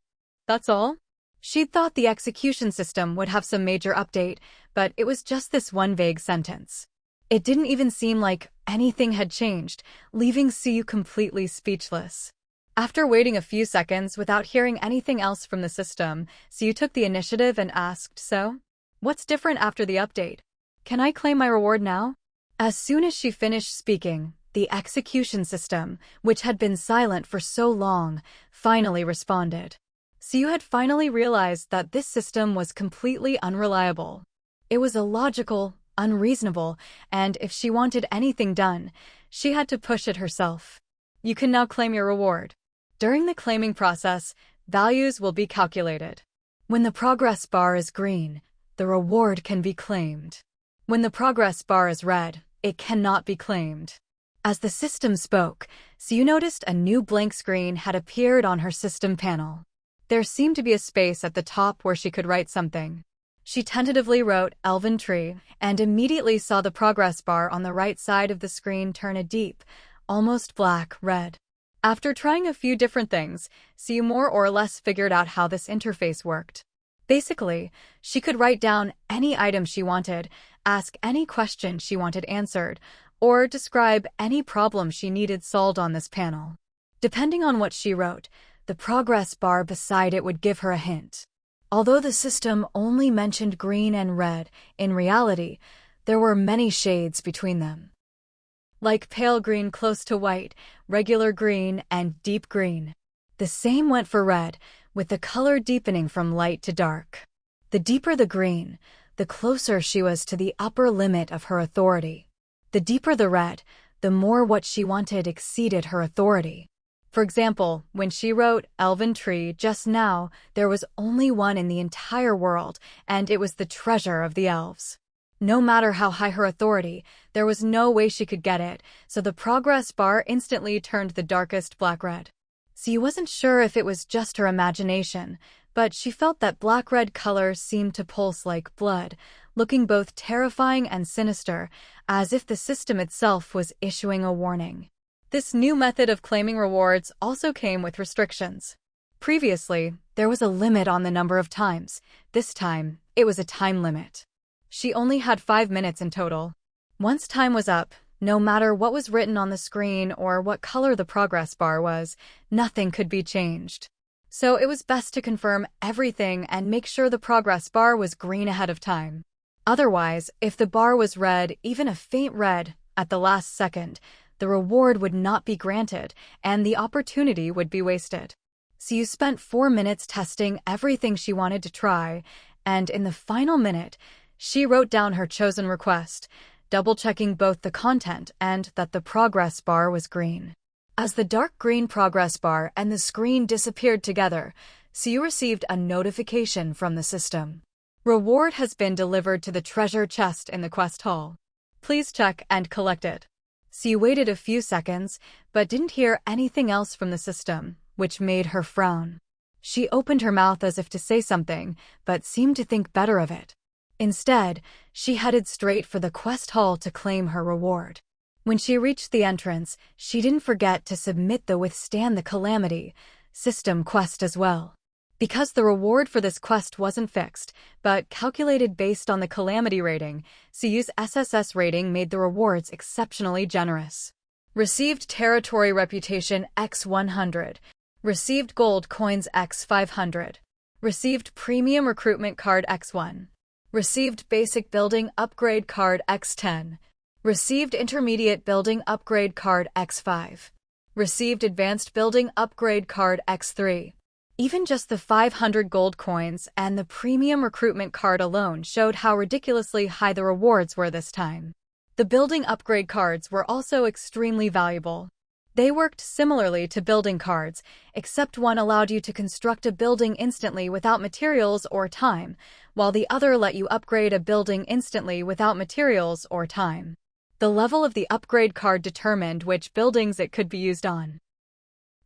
That's all? She'd thought the execution system would have some major update, but it was just this one vague sentence. It didn't even seem like anything had changed, leaving Siyu completely speechless. After waiting a few seconds without hearing anything else from the system, Siyu took the initiative and asked, "So? What's different after the update? Can I claim my reward now?" As soon as she finished speaking, the execution system, which had been silent for so long, finally responded. Siyu had finally realized that this system was completely unreliable. It was illogical, unreasonable, and if she wanted anything done, she had to push it herself. You can now claim your reward. During the claiming process, values will be calculated. When the progress bar is green, the reward can be claimed. When the progress bar is red, it cannot be claimed. As the system spoke, Siyu noticed a new blank screen had appeared on her system panel. There seemed to be a space at the top where she could write something. She tentatively wrote "Elven Tree" and immediately saw the progress bar on the right side of the screen turn a deep, almost black red. After trying a few different things, Siyu more or less figured out how this interface worked. Basically, she could write down any item she wanted, ask any question she wanted answered, or describe any problem she needed solved on this panel. Depending on what she wrote, the progress bar beside it would give her a hint. Although the system only mentioned green and red, in reality, there were many shades between them. Like pale green close to white, regular green, and deep green. The same went for red, with the color deepening from light to dark. The deeper the green, the closer she was to the upper limit of her authority. The deeper the red, the more what she wanted exceeded her authority. For example, when she wrote "Elven Tree" just now, there was only one in the entire world, and it was the treasure of the elves. No matter how high her authority, there was no way she could get it, so the progress bar instantly turned the darkest black-red. She wasn't sure if it was just her imagination, but she felt that black-red color seemed to pulse like blood, looking both terrifying and sinister, as if the system itself was issuing a warning. This new method of claiming rewards also came with restrictions. Previously, there was a limit on the number of times. This time, it was a time limit. She only had 5 minutes in total. Once time was up, no matter what was written on the screen or what color the progress bar was, nothing could be changed. So it was best to confirm everything and make sure the progress bar was green ahead of time. Otherwise, if the bar was red, even a faint red, at the last second, the reward would not be granted and the opportunity would be wasted. So you spent 4 minutes testing everything she wanted to try, and in the final minute, she wrote down her chosen request, double-checking both the content and that the progress bar was green. As the dark green progress bar and the screen disappeared together, Siyu received a notification from the system. Reward has been delivered to the treasure chest in the quest hall. Please check and collect it. Siyu waited a few seconds, but didn't hear anything else from the system, which made her frown. She opened her mouth as if to say something, but seemed to think better of it. Instead, she headed straight for the quest hall to claim her reward. When she reached the entrance, she didn't forget to submit the Withstand the Calamity system quest as well. Because the reward for this quest wasn't fixed, but calculated based on the Calamity rating, Siyu's SSS rating made the rewards exceptionally generous. Received Territory Reputation X100. Received Gold Coins X500. Received Premium Recruitment Card X1. Received Basic Building Upgrade Card X10. Received Intermediate Building Upgrade Card X5. Received Advanced Building Upgrade Card X3. Even just the 500 gold coins and the Premium Recruitment Card alone showed how ridiculously high the rewards were this time. The building upgrade cards were also extremely valuable. They worked similarly to building cards, except one allowed you to construct a building instantly without materials or time, while the other let you upgrade a building instantly without materials or time. The level of the upgrade card determined which buildings it could be used on.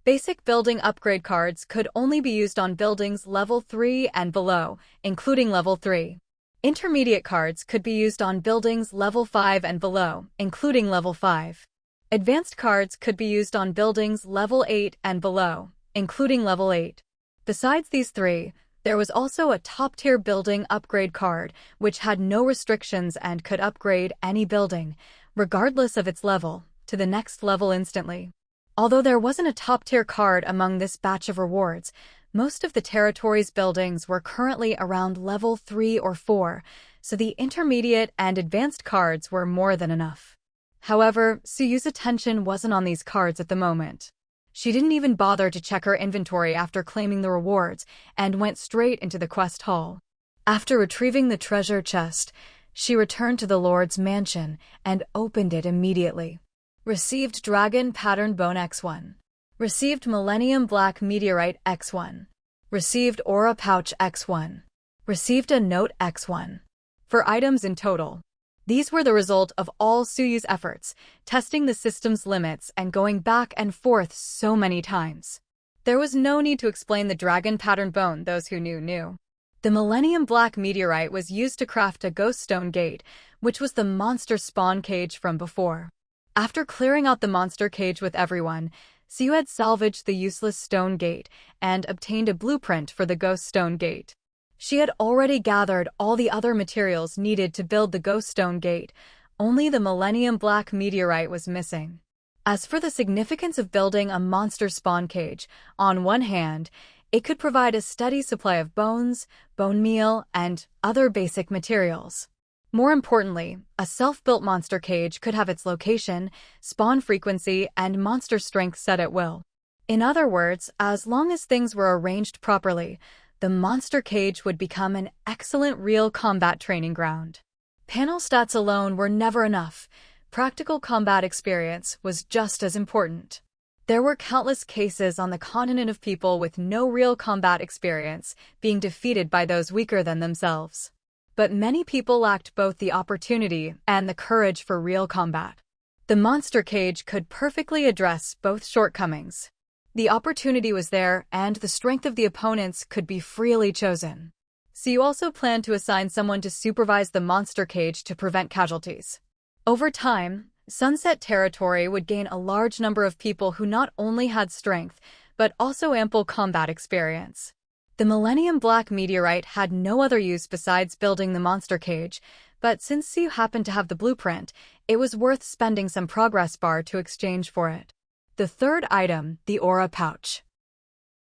Basic building upgrade cards could only be used on buildings level 3 and below, including level 3. Intermediate cards could be used on buildings level 5 and below, including level 5. Advanced cards could be used on buildings level 8 and below, including level 8. Besides these three, there was also a top-tier building upgrade card, which had no restrictions and could upgrade any building, regardless of its level, to the next level instantly. Although there wasn't a top-tier card among this batch of rewards, most of the territory's buildings were currently around level 3 or 4, so the intermediate and advanced cards were more than enough. However, Suyu's attention wasn't on these cards at the moment. She didn't even bother to check her inventory after claiming the rewards and went straight into the quest hall. After retrieving the treasure chest, she returned to the Lord's mansion and opened it immediately. Received Dragon Pattern Bone X1. Received Millennium Black Meteorite X1. Received Aura Pouch X1. Received a Note X1. For items in total. These were the result of all Suyu's efforts, testing the system's limits and going back and forth so many times. There was no need to explain the dragon pattern bone. Those who knew. The Millennium Black Meteorite was used to craft a ghost stone gate, which was the monster spawn cage from before. After clearing out the monster cage with everyone, Suyu had salvaged the useless stone gate and obtained a blueprint for the ghost stone gate. She had already gathered all the other materials needed to build the ghost stone gate, only the Millennium Black Meteorite was missing. As for the significance of building a monster spawn cage, on one hand, it could provide a steady supply of bones, bone meal, and other basic materials. More importantly, a self-built monster cage could have its location, spawn frequency, and monster strength set at will. In other words, as long as things were arranged properly, the monster cage would become an excellent real combat training ground. Panel stats alone were never enough. Practical combat experience was just as important. There were countless cases on the continent of people with no real combat experience being defeated by those weaker than themselves. But many people lacked both the opportunity and the courage for real combat. The monster cage could perfectly address both shortcomings. The opportunity was there, and the strength of the opponents could be freely chosen. Suyu also planned to assign someone to supervise the monster cage to prevent casualties. Over time, Sunset Territory would gain a large number of people who not only had strength, but also ample combat experience. The Millennium Black Meteorite had no other use besides building the monster cage, but since Suyu happened to have the blueprint, it was worth spending some progress bar to exchange for it. The third item, the Aura Pouch.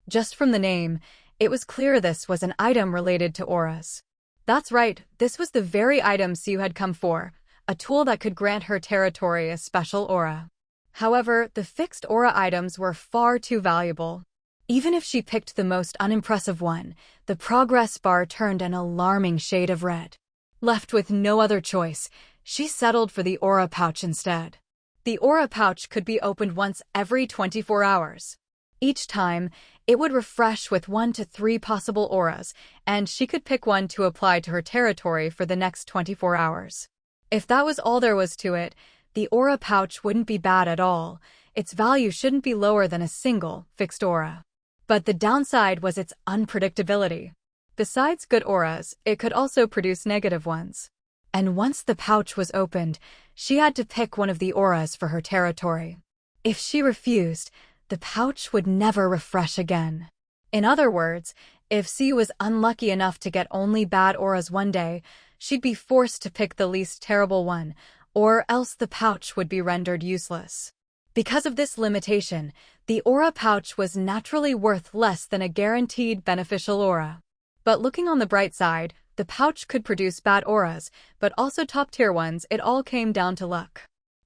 Just from the name, it was clear this was an item related to auras. That's right, this was the very item Suyu had come for, a tool that could grant her territory a special aura. However, the fixed aura items were far too valuable. Even if she picked the most unimpressive one, the progress bar turned an alarming shade of red. Left with no other choice, she settled for the Aura Pouch instead. The Aura Pouch could be opened once every 24 hours. Each time, it would refresh with 1 to 3 possible auras, and she could pick one to apply to her territory for the next 24 hours. If that was all there was to it, the Aura Pouch wouldn't be bad at all. Its value shouldn't be lower than a single, fixed aura. But the downside was its unpredictability. Besides good auras, it could also produce negative ones. And once the pouch was opened, she had to pick one of the auras for her territory. If she refused, the pouch would never refresh again. In other words, if Suyu was unlucky enough to get only bad auras one day, she'd be forced to pick the least terrible one, or else the pouch would be rendered useless. Because of this limitation, the Aura Pouch was naturally worth less than a guaranteed beneficial aura. But looking on the bright side, the pouch could produce bad auras, but also top-tier ones. It all came down to luck.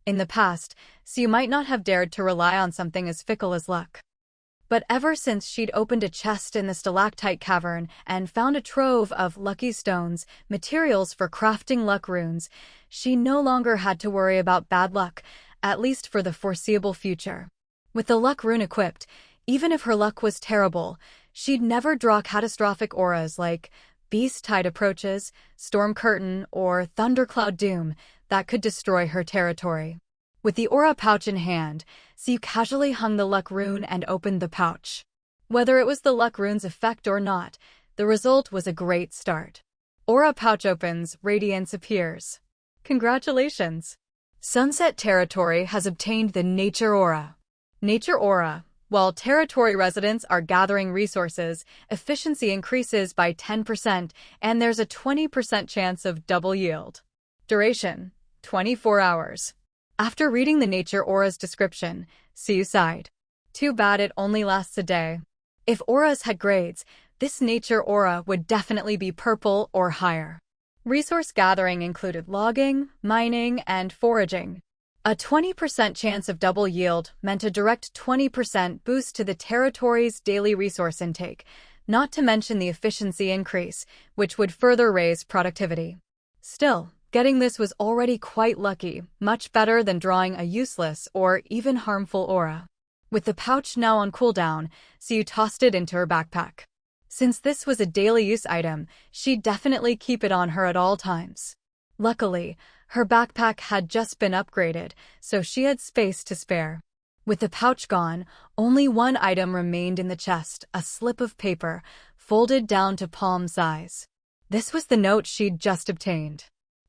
In the past, Suyu might not have dared to rely on something as fickle as luck. But ever since she'd opened a chest in the stalactite cavern and found a trove of lucky stones, materials for crafting luck runes, she no longer had to worry about bad luck, at least for the foreseeable future. With the luck rune equipped, even if her luck was terrible, she'd never draw catastrophic auras like beast tide approaches, storm curtain, or thundercloud doom that could destroy her territory. With the aura pouch in hand, Siyu casually hung the luck rune and opened the pouch. Whether it was the luck rune's effect or not, the result was a great start. Aura pouch opens, radiance appears. Congratulations! Sunset Territory has obtained the Nature Aura. Nature Aura. While territory residents are gathering resources, efficiency increases by 10% and there's a 20% chance of double yield. Duration: 24 hours. After reading the Nature Aura's description, Siyu sighed. Too bad it only lasts a day. If auras had grades, this Nature Aura would definitely be purple or higher. Resource gathering included logging, mining, and foraging. A 20% chance of double yield meant a direct 20% boost to the territory's daily resource intake, not to mention the efficiency increase, which would further raise productivity. Still, getting this was already quite lucky, much better than drawing a useless or even harmful aura. With the pouch now on cooldown, Siyu tossed it into her backpack. Since this was a daily use item, she'd definitely keep it on her at all times. Luckily, her backpack had just been upgraded, so she had space to spare. With the pouch gone, only one item remained in the chest, a slip of paper, folded down to palm size. This was the note she'd just obtained.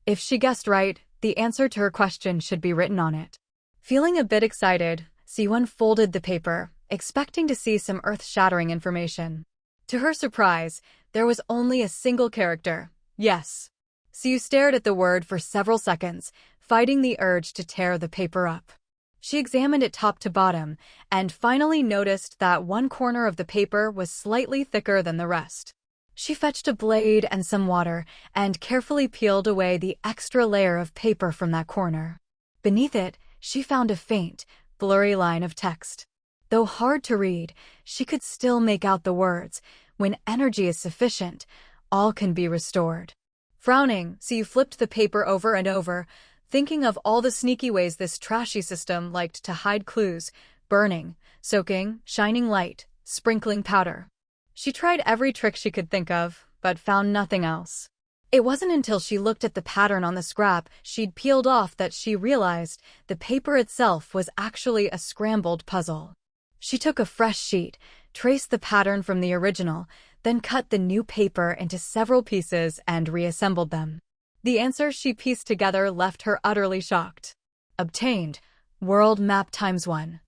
If she guessed right, the answer to her question should be written on it. Feeling a bit excited, Siyu unfolded the paper, expecting to see some earth-shattering information. To her surprise, there was only a single character: yes. Siyu stared at the word for several seconds, fighting the urge to tear the paper up. She examined it top to bottom, and finally noticed that one corner of the paper was slightly thicker than the rest. She fetched a blade and some water, and carefully peeled away the extra layer of paper from that corner. Beneath it, she found a faint, blurry line of text. Though hard to read, she could still make out the words: "When energy is sufficient, all can be restored." Frowning, Siyu flipped the paper over and over, thinking of all the sneaky ways this trashy system liked to hide clues: burning, soaking, shining light, sprinkling powder. She tried every trick she could think of, but found nothing else. It wasn't until she looked at the pattern on the scrap she'd peeled off that she realized the paper itself was actually a scrambled puzzle. She took a fresh sheet, traced the pattern from the original, then cut the new paper into several pieces and reassembled them. The answer she pieced together left her utterly shocked. Obtained: World Map ×1.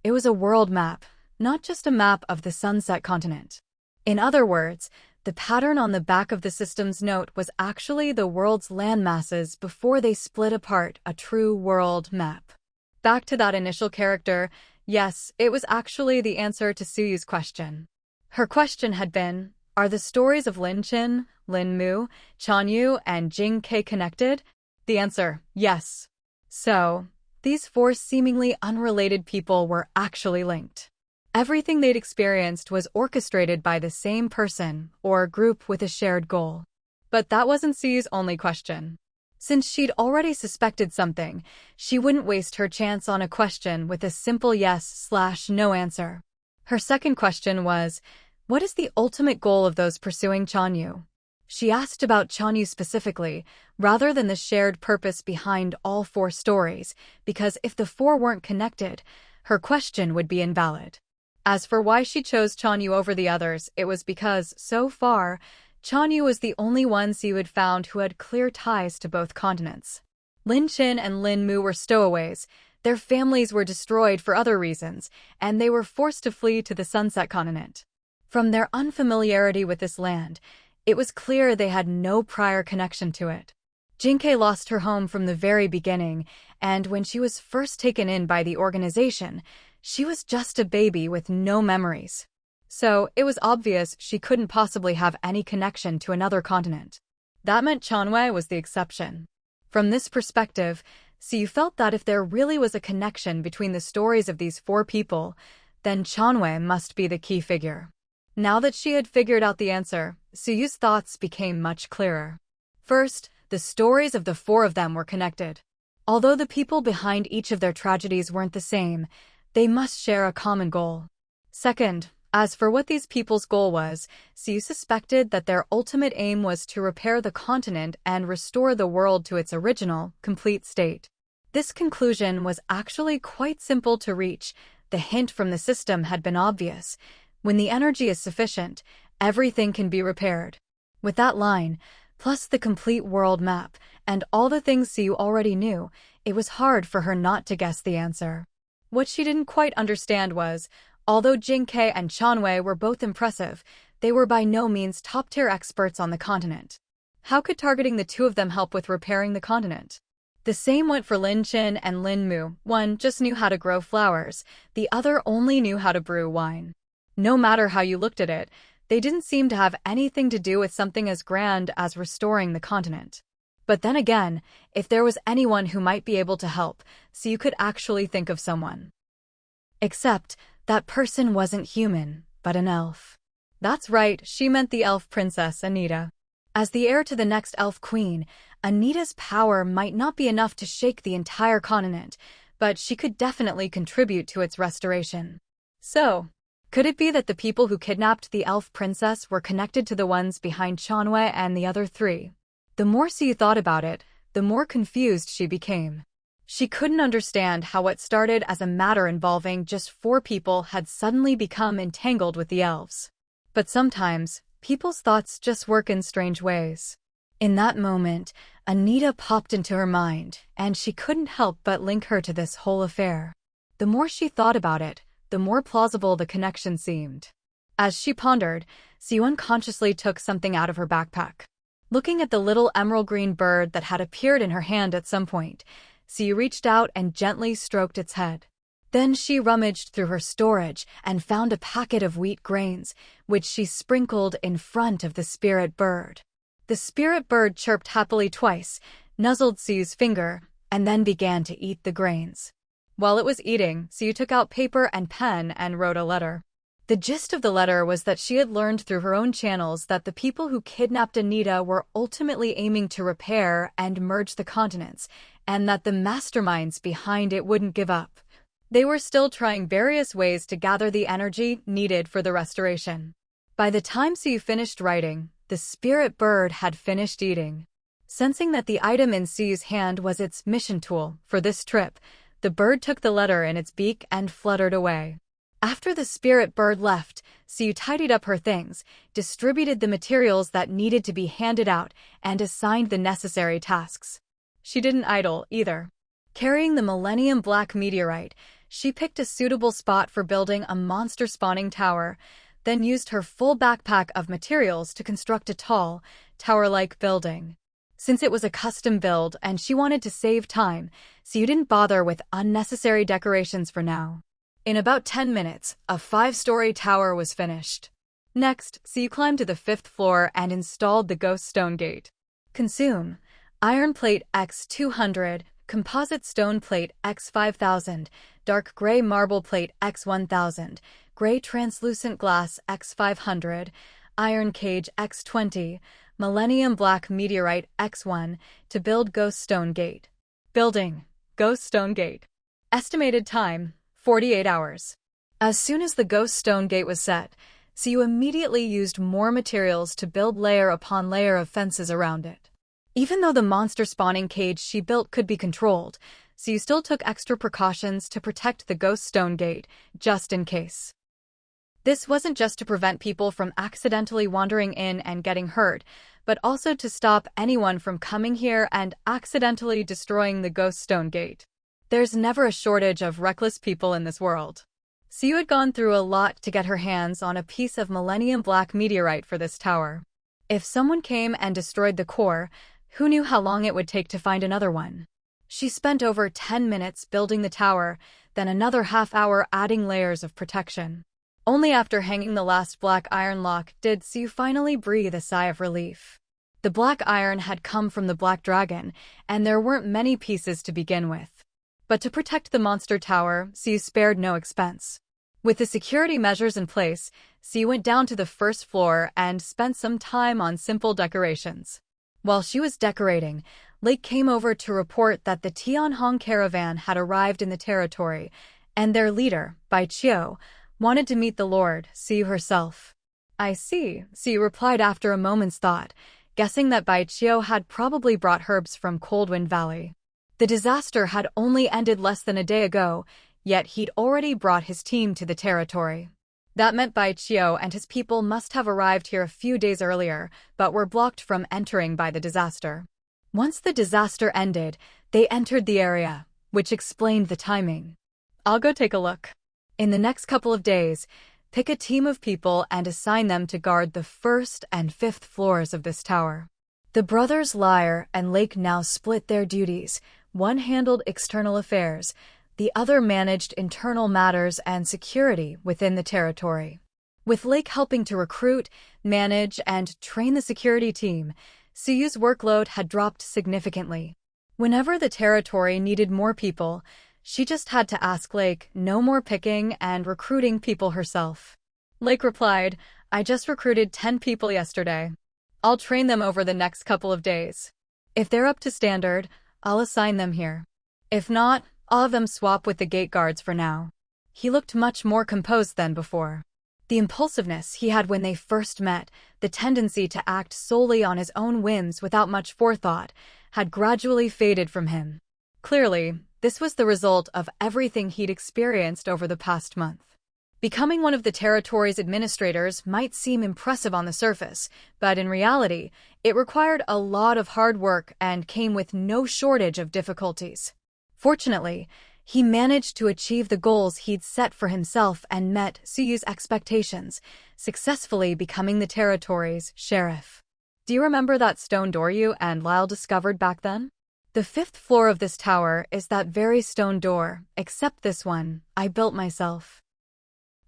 It was a world map, not just a map of the Sunset Continent. In other words, the pattern on the back of the system's note was actually the world's landmasses before they split apart, a true world map. Back to that initial character, yes, it was actually the answer to Suyu's question. Her question had been, are the stories of Lin Qin, Lin Mu, Chanyu, and Jing Ke connected? The answer: yes. So, these four seemingly unrelated people were actually linked. Everything they'd experienced was orchestrated by the same person or group with a shared goal. But that wasn't Suyu's only question. Since she'd already suspected something, she wouldn't waste her chance on a question with a simple yes/no answer. Her second question was, what is the ultimate goal of those pursuing Chanyu? She asked about Chanyu specifically, rather than the shared purpose behind all four stories, because if the four weren't connected, her question would be invalid. As for why she chose Chanyu over the others, it was because, so far, Chanyu was the only one Siyu had found who had clear ties to both continents. Lin Qin and Lin Mu were stowaways. Their families were destroyed for other reasons, and they were forced to flee to the Sunset Continent. From their unfamiliarity with this land, it was clear they had no prior connection to it. Jinke lost her home from the very beginning, and when she was first taken in by the organization, she was just a baby with no memories. So, it was obvious she couldn't possibly have any connection to another continent. That meant Chanwei was the exception. From this perspective, Siyu felt that if there really was a connection between the stories of these four people, then Chanwei must be the key figure. Now that she had figured out the answer, Suyu's thoughts became much clearer. First, the stories of the four of them were connected. Although the people behind each of their tragedies weren't the same, they must share a common goal. Second, As for what these people's goal was, Siu suspected that their ultimate aim was to repair the continent and restore the world to its original, complete state. This conclusion was actually quite simple to reach. The hint from the system had been obvious. When the energy is sufficient, everything can be repaired. With that line, plus the complete world map, and all the things Siu already knew, it was hard for her not to guess the answer. What she didn't quite understand was, although Jing Ke and Chanwei were both impressive, they were by no means top-tier experts on the continent. How could targeting the two of them help with repairing the continent? The same went for Lin Qin and Lin Mu. One just knew how to grow flowers, the other only knew how to brew wine. No matter how you looked at it, they didn't seem to have anything to do with something as grand as restoring the continent. But then again, if there was anyone who might be able to help, so you could actually think of someone. Except, that person wasn't human, but an elf. That's right, she meant the elf princess Anita. As the heir to the next elf queen, Anita's power might not be enough to shake the entire continent, but she could definitely contribute to its restoration. So, could it be that the people who kidnapped the elf princess were connected to the ones behind Chanwei and the other three? The more Siu thought about it, the more confused she became. She couldn't understand how what started as a matter involving just 4 people had suddenly become entangled with the elves. But sometimes, people's thoughts just work in strange ways. In that moment, Anita popped into her mind, and she couldn't help but link her to this whole affair. The more she thought about it, the more plausible the connection seemed. As she pondered, Siu unconsciously took something out of her backpack. Looking at the little emerald green bird that had appeared in her hand at some point, Siu reached out and gently stroked its head. Then she rummaged through her storage and found a packet of wheat grains, which she sprinkled in front of the spirit bird. The spirit bird chirped happily twice, nuzzled Siu's finger, and then began to eat the grains. While it was eating, Siu took out paper and pen and wrote a letter. The gist of the letter was that she had learned through her own channels that the people who kidnapped Anita were ultimately aiming to repair and merge the continents, and that the masterminds behind it wouldn't give up. They were still trying various ways to gather the energy needed for the restoration. By the time Siu finished writing, the spirit bird had finished eating. Sensing that the item in Siu's hand was its mission tool for this trip, the bird took the letter in its beak and fluttered away. After the spirit bird left, Siu tidied up her things, distributed the materials that needed to be handed out, and assigned the necessary tasks. She didn't idle, either. Carrying the Millennium Black meteorite, she picked a suitable spot for building a monster-spawning tower, then used her full backpack of materials to construct a tall, tower-like building. Since it was a custom build and she wanted to save time, Siu didn't bother with unnecessary decorations for now. In about 10 minutes, a 5-story tower was finished. Next, Siu climbed to the 5th floor and installed the ghost stone gate. Consume: iron plate x 200, composite stone plate x 5000, dark gray marble plate x 1000, gray translucent glass x 500, iron cage x 20, millennium black meteorite x 1 to build ghost stone gate. Building ghost stone gate. Estimated time: 48 hours. As soon as the ghost stone gate was set, Siu immediately used more materials to build layer upon layer of fences around it. Even though the monster spawning cage she built could be controlled, Siu still took extra precautions to protect the ghost stone gate, just in case. This wasn't just to prevent people from accidentally wandering in and getting hurt, but also to stop anyone from coming here and accidentally destroying the ghost stone gate. There's never a shortage of reckless people in this world. Siu had gone through a lot to get her hands on a piece of Millennium Black meteorite for this tower. If someone came and destroyed the core, who knew how long it would take to find another one? She spent over 10 minutes building the tower, then another half-hour adding layers of protection. Only after hanging the last black iron lock did Siu finally breathe a sigh of relief. The black iron had come from the Black Dragon, and there weren't many pieces to begin with. But to protect the monster tower, Siu spared no expense. With the security measures in place, Siu went down to the 1st floor and spent some time on simple decorations. While she was decorating, Lake came over to report that the Tianhong caravan had arrived in the territory, and their leader, Bai Qiu, Wanted to meet the Lord, Siyu herself. I see, Siyu replied after a moment's thought, guessing that Bai Qiu had probably brought herbs from Coldwind Valley. The disaster had only ended less than a day ago, yet he'd already brought his team to the territory. That meant Bai Qiu and his people must have arrived here a few days earlier, but were blocked from entering by the disaster. Once the disaster ended, they entered the area, which explained the timing. I'll go take a look. In the next couple of days, pick a team of people and assign them to guard the 1st and 5th floors of this tower. The brothers Lyre and Lake now split their duties. One handled external affairs, the other managed internal matters and security within the territory. With Lake helping to recruit, manage, and train the security team, Siyu's workload had dropped significantly. Whenever the territory needed more people, she just had to ask Lake no more picking and recruiting people herself. Lake replied, I just recruited 10 people yesterday. I'll train them over the next couple of days. If they're up to standard, I'll assign them here. If not, I'll have them swap with the gate guards for now. He looked much more composed than before. The impulsiveness he had when they first met, the tendency to act solely on his own whims without much forethought, had gradually faded from him. Clearly, this was the result of everything he'd experienced over the past month. Becoming one of the territory's administrators might seem impressive on the surface, but in reality, it required a lot of hard work and came with no shortage of difficulties. Fortunately, he managed to achieve the goals he'd set for himself and met Siyu's expectations, successfully becoming the territory's sheriff. Do you remember that stone door you and Lyle discovered back then? The 5th floor of this tower is that very stone door, except this one, I built myself.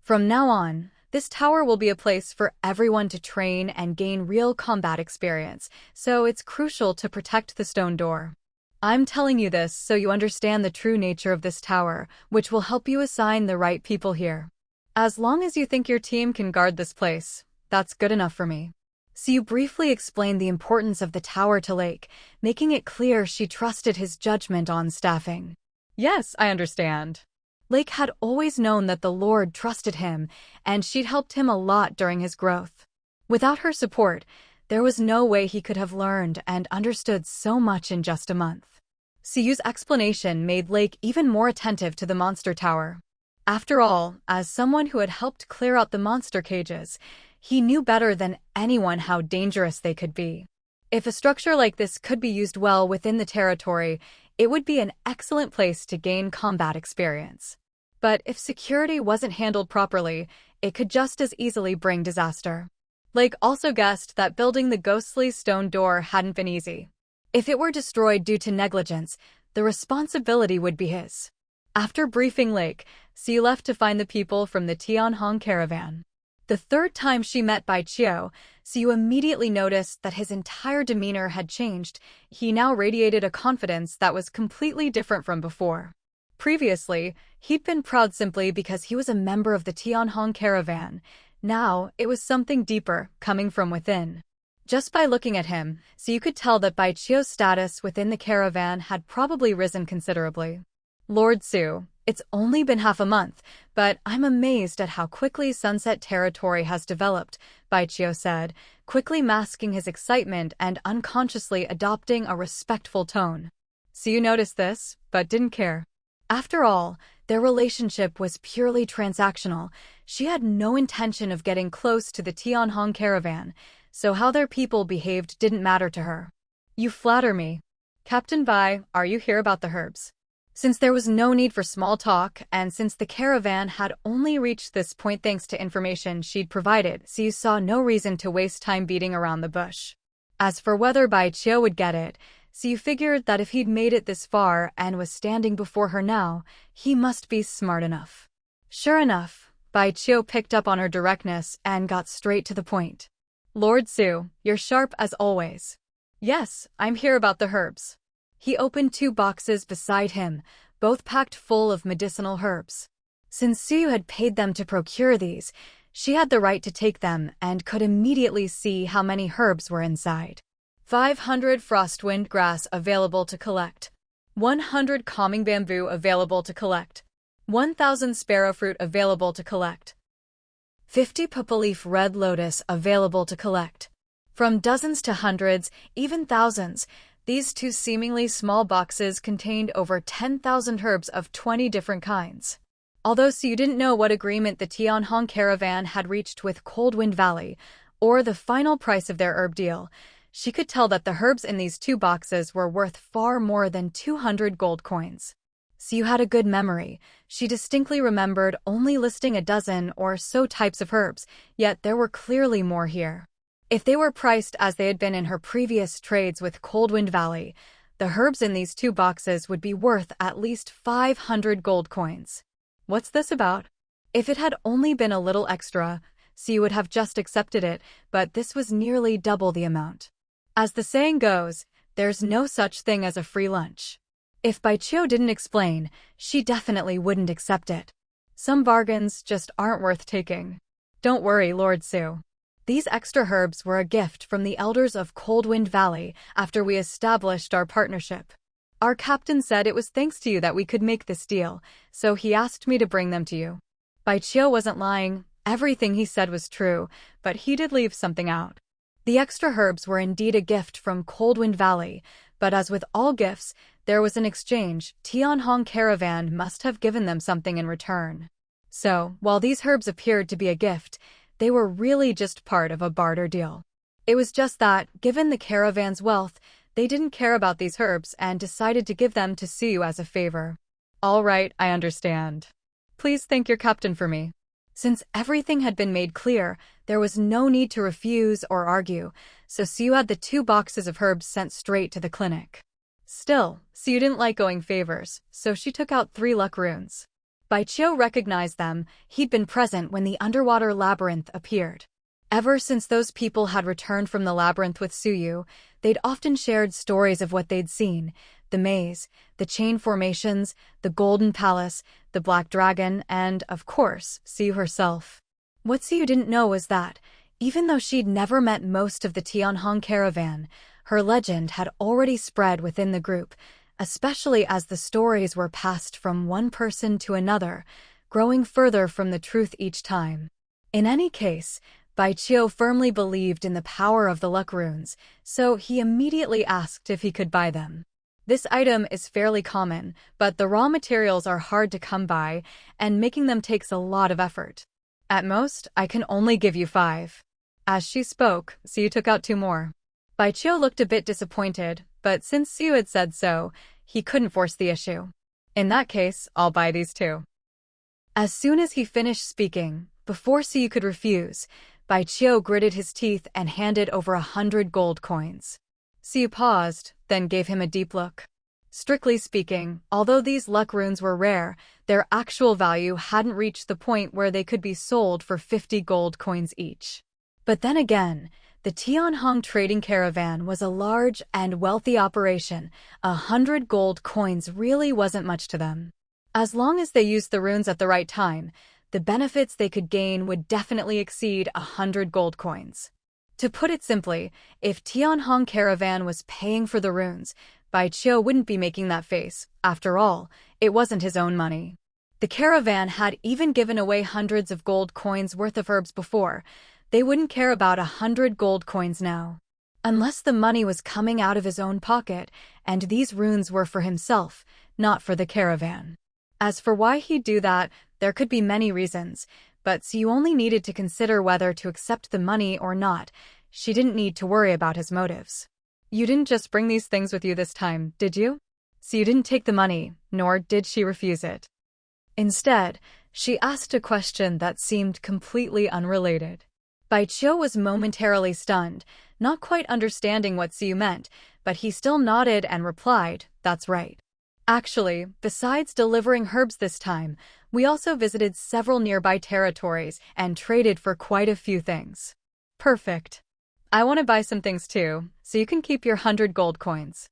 From now on, this tower will be a place for everyone to train and gain real combat experience, so it's crucial to protect the stone door. I'm telling you this so you understand the true nature of this tower, which will help you assign the right people here. As long as you think your team can guard this place, that's good enough for me. Siyu briefly explained the importance of the tower to Lake, making it clear she trusted his judgment on staffing. Yes, I understand. Lake had always known that the Lord trusted him, and she'd helped him a lot during his growth. Without her support, there was no way he could have learned and understood so much in just a month. Siyu's explanation made Lake even more attentive to the monster tower. After all, as someone who had helped clear out the monster cages, he knew better than anyone how dangerous they could be. If a structure like this could be used well within the territory, it would be an excellent place to gain combat experience. But if security wasn't handled properly, it could just as easily bring disaster. Lake also guessed that building the ghostly stone door hadn't been easy. If it were destroyed due to negligence, the responsibility would be his. After briefing Lake, Siyu left to find the people from the Tianhong caravan. The 3rd time she met Bai Qiu, Siyu immediately noticed that his entire demeanor had changed. He now radiated a confidence that was completely different from before. Previously, he'd been proud simply because he was a member of the Tianhong caravan. Now, it was something deeper, coming from within. Just by looking at him, Siyu could tell that Bai Qiu's status within the caravan had probably risen considerably. Lord Su, it's only been half a month, but I'm amazed at how quickly Sunset Territory has developed, Bai Qiu said, quickly masking his excitement and unconsciously adopting a respectful tone. Siyu noticed this, but didn't care. After all, their relationship was purely transactional. She had no intention of getting close to the Tianhong caravan, so how their people behaved didn't matter to her. You flatter me. Captain Bai, are you here about the herbs? Since there was no need for small talk, and since the caravan had only reached this point thanks to information she'd provided, Siyu saw no reason to waste time beating around the bush. As for whether Bai Qiu would get it, Siyu figured that if he'd made it this far and was standing before her now, he must be smart enough. Sure enough, Bai Qiu picked up on her directness and got straight to the point. Lord Su, you're sharp as always. Yes, I'm here about the herbs. He opened 2 boxes beside him, both packed full of medicinal herbs. Since Siyu had paid them to procure these, she had the right to take them and could immediately see how many herbs were inside. 500 frostwind grass available to collect. 100 calming bamboo available to collect. 1,000 sparrowfruit available to collect. 50 purple-leaf red lotus available to collect. From dozens to hundreds, even thousands, these two seemingly small boxes contained over 10,000 herbs of 20 different kinds. Although Siu didn't know what agreement the Tianhong caravan had reached with Coldwind Valley, or the final price of their herb deal, she could tell that the herbs in these two boxes were worth far more than 200 gold coins. Siu had a good memory. She distinctly remembered only listing a dozen or so types of herbs, yet there were clearly more here. If they were priced as they had been in her previous trades with Coldwind Valley, the herbs in these two boxes would be worth at least 500 gold coins. What's this about? If it had only been a little extra, Siu would have just accepted it, but this was nearly double the amount. As the saying goes, there's no such thing as a free lunch. If Baiqiu didn't explain, she definitely wouldn't accept it. Some bargains just aren't worth taking. Don't worry, Lord Su. These extra herbs were a gift from the elders of Coldwind Valley after we established our partnership. Our captain said it was thanks to you that we could make this deal, so he asked me to bring them to you. Baiqiu wasn't lying. Everything he said was true, but he did leave something out. The extra herbs were indeed a gift from Coldwind Valley, but as with all gifts, there was an exchange. Tianhong caravan must have given them something in return. So, while these herbs appeared to be a gift, they were really just part of a barter deal. It was just that, given the caravan's wealth, they didn't care about these herbs and decided to give them to Siu as a favor. All right, I understand. Please thank your captain for me. Since everything had been made clear, there was no need to refuse or argue, so Siu had the two boxes of herbs sent straight to the clinic. Still, Siu didn't like owing favors, so she took out 3 luck runes. Baiqiu recognized them. He'd been present when the underwater labyrinth appeared. Ever since those people had returned from the labyrinth with Suyu, they'd often shared stories of what they'd seen: the maze, the chain formations, the golden palace, the black dragon, and, of course, Siu herself. What Siu didn't know was that, even though she'd never met most of the Tianhong caravan, her legend had already spread within the group, especially as the stories were passed from one person to another, growing further from the truth each time. In any case, Baiqiu firmly believed in the power of the luck runes, so he immediately asked if he could buy them. This item is fairly common, but the raw materials are hard to come by, and making them takes a lot of effort. At most, I can only give you 5. As she spoke, Siu took out 2 more. Baiqiu looked a bit disappointed, but since Siu had said so, he couldn't force the issue. In that case, I'll buy these 2. As soon as he finished speaking, before Siu could refuse, Baiqiu gritted his teeth and handed over 100 gold coins. Siu paused, then gave him a deep look. Strictly speaking, although these luck runes were rare, their actual value hadn't reached the point where they could be sold for 50 gold coins each. But then again, the Tianhong trading caravan was a large and wealthy operation. 100 gold coins really wasn't much to them. As long as they used the runes at the right time, the benefits they could gain would definitely exceed 100 gold coins. To put it simply, if Tianhong caravan was paying for the runes, Baiqiu wouldn't be making that face. After all, it wasn't his own money. The caravan had even given away hundreds of gold coins worth of herbs before. They wouldn't care about 100 gold coins now. Unless the money was coming out of his own pocket, and these runes were for himself, not for the caravan. As for why he'd do that, there could be many reasons, but Siu only needed to consider whether to accept the money or not. She didn't need to worry about his motives. You didn't just bring these things with you this time, did you? Siu didn't take the money, nor did she refuse it. Instead, she asked a question that seemed completely unrelated. Baiqiu was momentarily stunned, not quite understanding what Siu meant, but he still nodded and replied, "That's right. Actually, besides delivering herbs this time, we also visited several nearby territories and traded for quite a few things." Perfect. I want to buy some things too, so you can keep your 100 gold coins.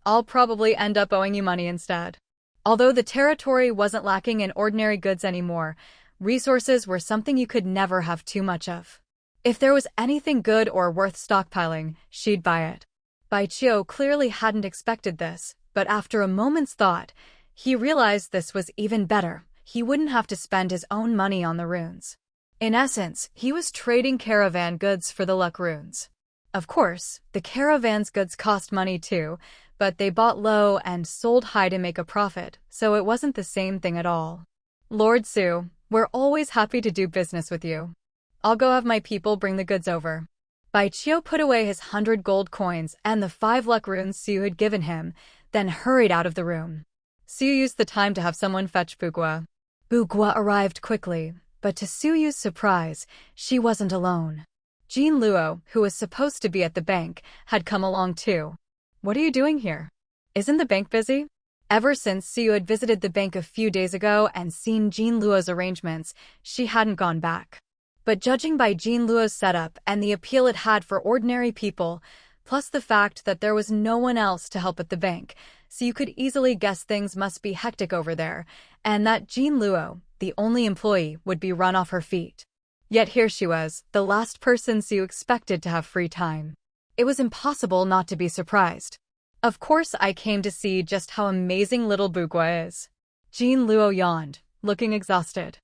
I'll probably end up owing you money instead. Although the territory wasn't lacking in ordinary goods anymore, resources were something you could never have too much of. If there was anything good or worth stockpiling, she'd buy it. Baiqiu clearly hadn't expected this, but after a moment's thought, he realized this was even better. He wouldn't have to spend his own money on the runes. In essence, he was trading caravan goods for the luck runes. Of course, the caravan's goods cost money too, but they bought low and sold high to make a profit, so it wasn't the same thing at all. Lord Su, we're always happy to do business with you. I'll go have my people bring the goods over. Bai Qiu put away his 100 gold coins and the 5 luck runes Su had given him, then hurried out of the room. Su used the time to have someone fetch Bugua. Bugua arrived quickly, but to Su Yu's surprise, she wasn't alone. Jean Luo, who was supposed to be at the bank, had come along too. What are you doing here? Isn't the bank busy? Ever since Su had visited the bank a few days ago and seen Jean Luo's arrangements, she hadn't gone back. But judging by Jean Luo's setup and the appeal it had for ordinary people, plus the fact that there was no one else to help at the bank, so you could easily guess things must be hectic over there, and that Jean Luo, the only employee, would be run off her feet. Yet here she was, the last person Su expected to have free time. It was impossible not to be surprised. Of course I came to see just how amazing little Bugua is. Jean Luo yawned, looking exhausted.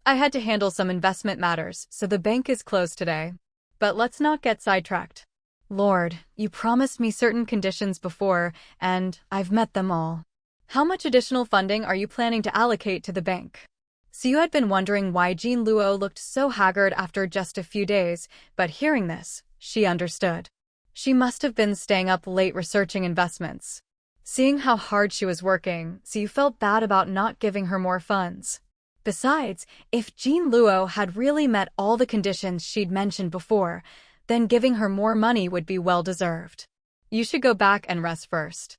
I had to handle some investment matters, so the bank is closed today. But let's not get sidetracked. Lord, you promised me certain conditions before, and I've met them all. How much additional funding are you planning to allocate to the bank? Su had been wondering why Jean Luo looked so haggard after just a few days, but hearing this, she understood. She must have been staying up late researching investments. Seeing how hard she was working, Su felt bad about not giving her more funds. Besides, if Jean Luo had really met all the conditions she'd mentioned before, then giving her more money would be well-deserved. You should go back and rest first.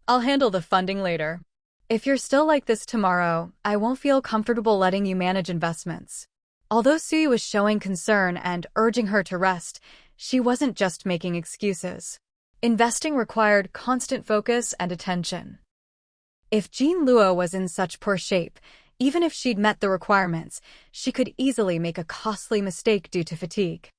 I'll handle the funding later. If you're still like this tomorrow, I won't feel comfortable letting you manage investments. Although Su was showing concern and urging her to rest, she wasn't just making excuses. Investing required constant focus and attention. If Jean Luo was in such poor shape, even if she'd met the requirements, she could easily make a costly mistake due to fatigue.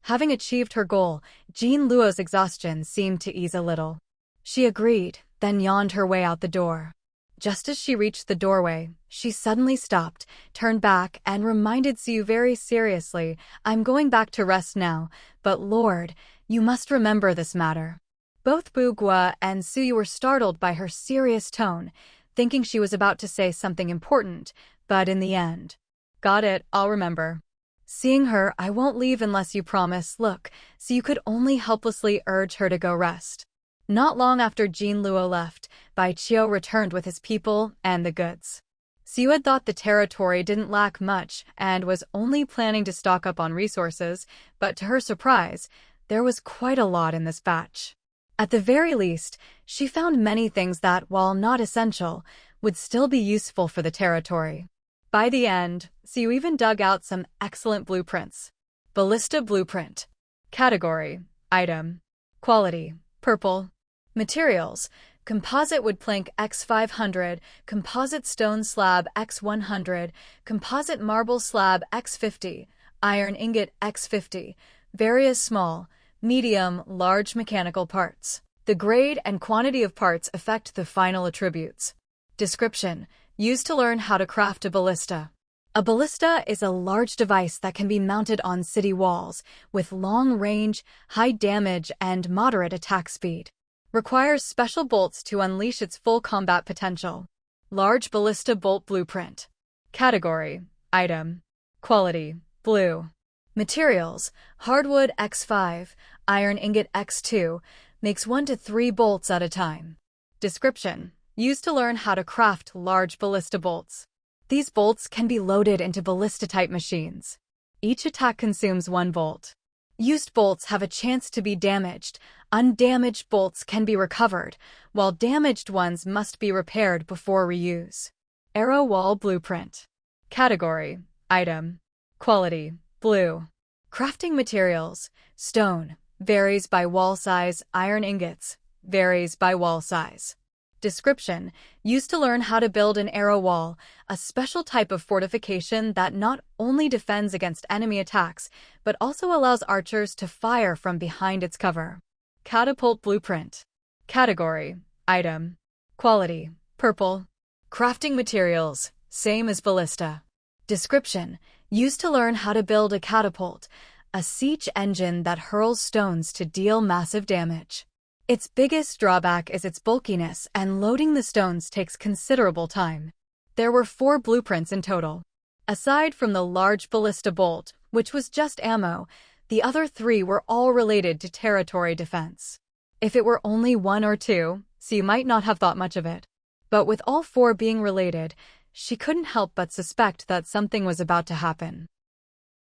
Having achieved her goal, Jean Luo's exhaustion seemed to ease a little. She agreed, then yawned her way out the door. Just as she reached the doorway, she suddenly stopped, turned back, and reminded Su very seriously, I'm going back to rest now, but Lord, you must remember this matter. Both Bugua and Su were startled by her serious tone, thinking she was about to say something important, but in the end, got it, I'll remember. Seeing her, I won't leave unless you promise, look, so you could only helplessly urge her to go rest. Not long after Jean Luo left, Bai Qiu returned with his people and the goods. Su had thought the territory didn't lack much and was only planning to stock up on resources, but to her surprise, there was quite a lot in this batch. At the very least, she found many things that, while not essential, would still be useful for the territory. By the end, Su even dug out some excellent blueprints. Ballista blueprint. Category: Item. Quality: Purple. Materials: composite wood plank X500, composite stone slab X100, composite marble slab X50, iron ingot X50, various small, medium, large mechanical parts. The grade and quantity of parts affect the final attributes. Description: used to learn how to craft a ballista. A ballista is a large device that can be mounted on city walls, with long range, high damage, and moderate attack speed. Requires special bolts to unleash its full combat potential. Large ballista bolt blueprint. Category: Item. Quality: Blue. Materials: hardwood X5, iron ingot X2, makes 1 to 3 bolts at a time. Description: used to learn how to craft large ballista bolts. These bolts can be loaded into ballista-type machines. Each attack consumes 1 bolt. Used bolts have a chance to be damaged. Undamaged bolts can be recovered, while damaged ones must be repaired before reuse. Arrow wall blueprint. Category: Item. Quality: Blue. Crafting materials: stone, varies by wall size, iron ingots, varies by wall size. Description: used to learn how to build an arrow wall, a special type of fortification that not only defends against enemy attacks, but also allows archers to fire from behind its cover. Catapult blueprint. Category: Item. Quality: Purple. Crafting materials: same as ballista. Description: used to learn how to build a catapult, a siege engine that hurls stones to deal massive damage. Its biggest drawback is its bulkiness, and loading the stones takes considerable time. There were 4 blueprints in total. Aside from the large ballista bolt, which was just ammo, the other 3 were all related to territory defense. If it were only 1 or 2, so you might not have thought much of it. But with all 4 being related, she couldn't help but suspect that something was about to happen.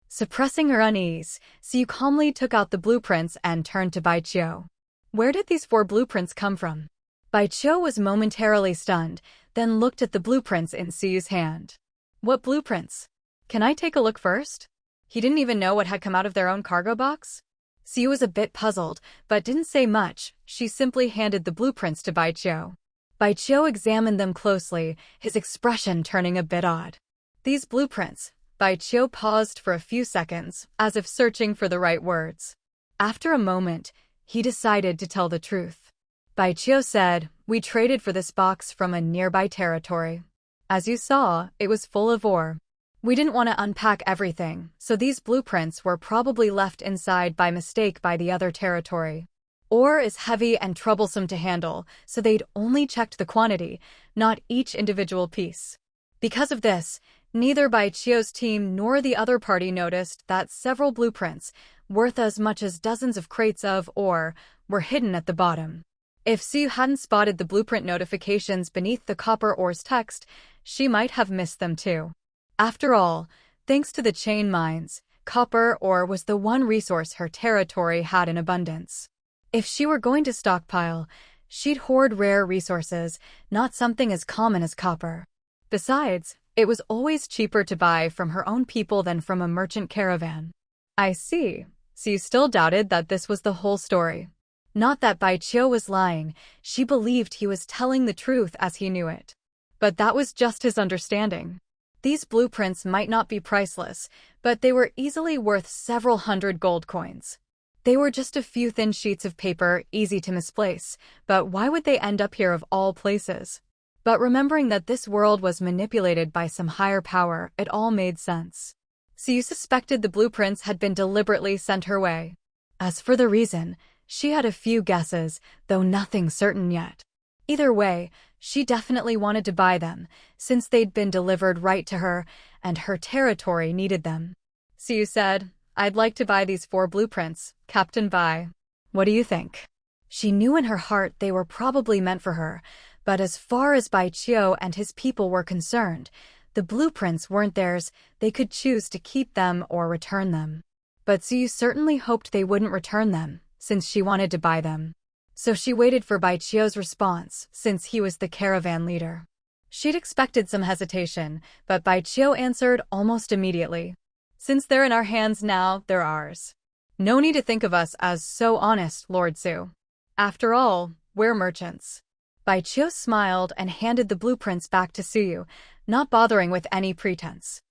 Suppressing her unease, Siu calmly took out the blueprints and turned to Bai Qiu. Where did these 4 blueprints come from? Bai Qiu was momentarily stunned, then looked at the blueprints in Siu's hand. What blueprints? Can I take a look first? He didn't even know what had come out of their own cargo box? Siu was a bit puzzled, but didn't say much. She simply handed the blueprints to Bai Qiu. Bai Qiu examined them closely, his expression turning a bit odd. These blueprints. Bai Qiu paused for a few seconds, as if searching for the right words. After a moment, he decided to tell the truth. Bai Qiu said, "We traded for this box from a nearby territory. As you saw, it was full of ore. We didn't want to unpack everything, so these blueprints were probably left inside by mistake by the other territory. Ore is heavy and troublesome to handle, so they'd only checked the quantity, not each individual piece. Because of this, neither Bai Qiu's team nor the other party noticed that several blueprints, worth as much as dozens of crates of ore, were hidden at the bottom. If Siu hadn't spotted the blueprint notifications beneath the copper ore's text, she might have missed them too. After all, thanks to the chain mines, copper ore was the one resource her territory had in abundance. If she were going to stockpile, she'd hoard rare resources, not something as common as copper. Besides, it was always cheaper to buy from her own people than from a merchant caravan. I see. Siu still doubted that this was the whole story. Not that Bai Qiu was lying, she believed he was telling the truth as he knew it. But that was just his understanding. These blueprints might not be priceless, but they were easily worth several hundred gold coins. They were just a few thin sheets of paper, easy to misplace, but why would they end up here of all places? But remembering that this world was manipulated by some higher power, it all made sense. Siu suspected the blueprints had been deliberately sent her way. As for the reason, she had a few guesses, though nothing certain yet. Either way, she definitely wanted to buy them, since they'd been delivered right to her, and her territory needed them. Siu said, "I'd like to buy these 4 blueprints, Captain Bai. What do you think?" She knew in her heart they were probably meant for her, but as far as Bai Qiu and his people were concerned, the blueprints weren't theirs. They could choose to keep them or return them. But Siu certainly hoped they wouldn't return them, since she wanted to buy them. So she waited for Bai Qiu's response, since he was the caravan leader. She'd expected some hesitation, but Bai Qiu answered almost immediately. "Since they're in our hands now, they're ours. No need to think of us as so honest, Lord Siu. After all, we're merchants." Bai Qiu smiled and handed the blueprints back to Siu, not bothering with any pretense.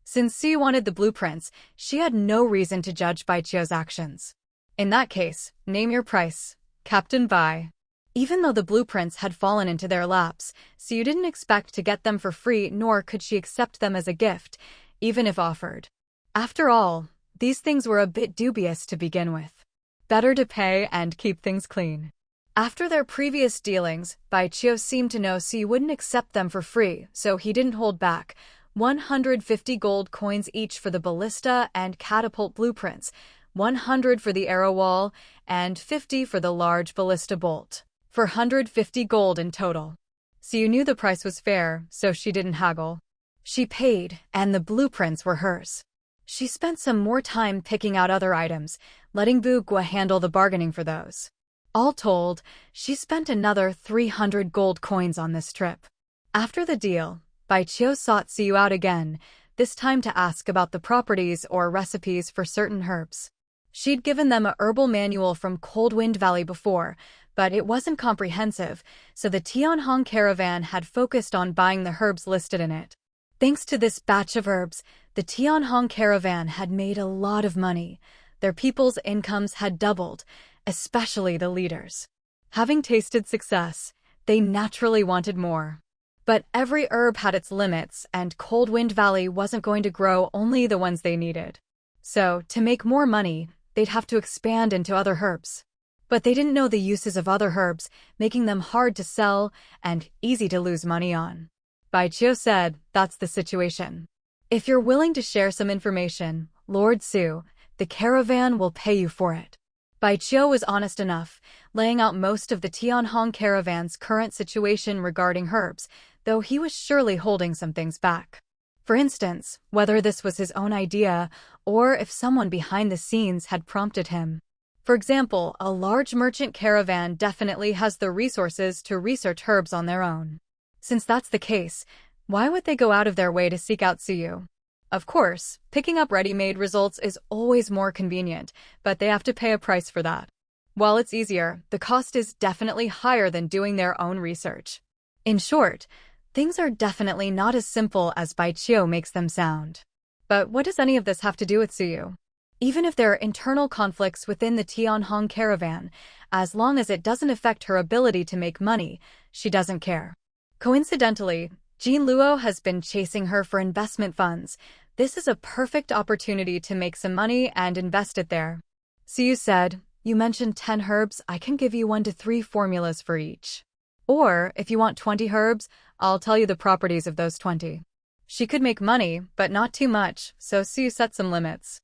Since Siu wanted the blueprints, she had no reason to judge Bai Qiu's actions. "In that case, name your price, Captain Bai." Even though the blueprints had fallen into their laps, Siu didn't expect to get them for free, nor could she accept them as a gift, even if offered. After all, these things were a bit dubious to begin with. Better to pay and keep things clean. After their previous dealings, Bai Qiu seemed to know Siu wouldn't accept them for free, so he didn't hold back. 150 gold coins each for the ballista and catapult blueprints, 100 for the arrow wall, and 50 for the large ballista bolt. For 150 gold in total. Siu knew the price was fair, so she didn't haggle. She paid, and the blueprints were hers. She spent some more time picking out other items, letting Bu Gua handle the bargaining for those. All told, she spent another 300 gold coins on this trip. After the deal, Bai Qiu sought Siu out again, this time to ask about the properties or recipes for certain herbs. She'd given them a herbal manual from Cold Wind Valley before, but it wasn't comprehensive, so the Tianhong caravan had focused on buying the herbs listed in it. Thanks to this batch of herbs, the Tianhong caravan had made a lot of money. Their people's incomes had doubled, especially the leaders. Having tasted success, they naturally wanted more. But every herb had its limits, and Cold Wind Valley wasn't going to grow only the ones they needed. So, to make more money, they'd have to expand into other herbs. But they didn't know the uses of other herbs, making them hard to sell and easy to lose money on. Baijiu said, "That's the situation. If you're willing to share some information, Lord Su, the caravan will pay you for it." Baijiu was honest enough, laying out most of the Tianhong caravan's current situation regarding herbs, though he was surely holding some things back. For instance, whether this was his own idea or if someone behind the scenes had prompted him. For example, a large merchant caravan definitely has the resources to research herbs on their own. Since that's the case, why would they go out of their way to seek out Suyu? Of course, picking up ready-made results is always more convenient, but they have to pay a price for that. While it's easier, the cost is definitely higher than doing their own research. In short, things are definitely not as simple as Baijiu makes them sound. But what does any of this have to do with Suyu? Even if there are internal conflicts within the Tianhong caravan, as long as it doesn't affect her ability to make money, she doesn't care. Coincidentally, Jean Luo has been chasing her for investment funds. This is a perfect opportunity to make some money and invest it there. Suyu said, "You mentioned 10 herbs, I can give you 1 to 3 formulas for each. Or, if you want 20 herbs, I'll tell you the properties of those 20. She could make money, but not too much, so Suyu set some limits.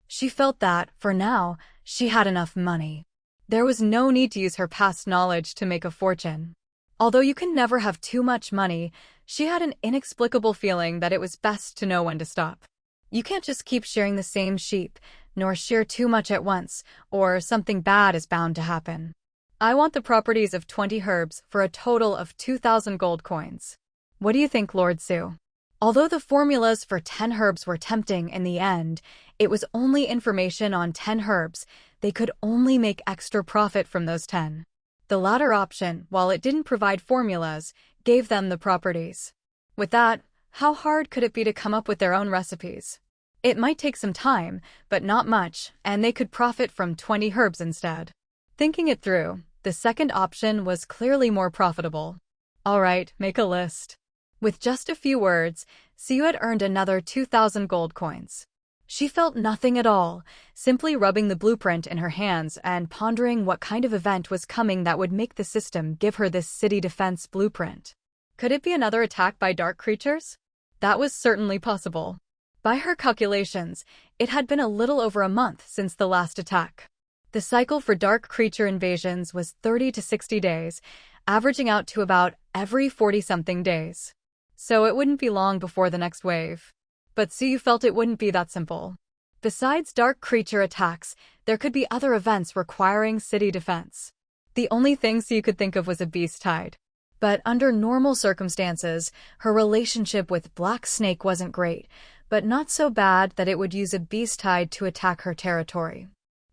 She felt that, for now, she had enough money. There was no need to use her past knowledge to make a fortune. Although you can never have too much money, she had an inexplicable feeling that it was best to know when to stop. You can't just keep shearing the same sheep, nor shear too much at once, or something bad is bound to happen. I want the properties of 20 herbs for a total of 2,000 gold coins. What do you think, Lord Su?" Although the formulas for 10 herbs were tempting in the end, it was only information on 10 herbs. They could only make extra profit from those 10. The latter option, while it didn't provide formulas, gave them the properties. With that, how hard could it be to come up with their own recipes? It might take some time, but not much, and they could profit from 20 herbs instead. Thinking it through, the second option was clearly more profitable. All right, make a list. With just a few words, Suyu had earned another 2,000 gold coins. She felt nothing at all, simply rubbing the blueprint in her hands and pondering what kind of event was coming that would make the system give her this city defense blueprint. Could it be another attack by dark creatures? That was certainly possible. By her calculations, it had been a little over a month since the last attack. The cycle for dark creature invasions was 30 to 60 days, averaging out to about every 40-something days. So it wouldn't be long before the next wave. But Suyu felt it wouldn't be that simple. Besides dark creature attacks, there could be other events requiring city defense. The only thing Suyu could think of was a beast tide. But under normal circumstances, her relationship with Black Snake wasn't great, but not so bad that it would use a beast tide to attack her territory.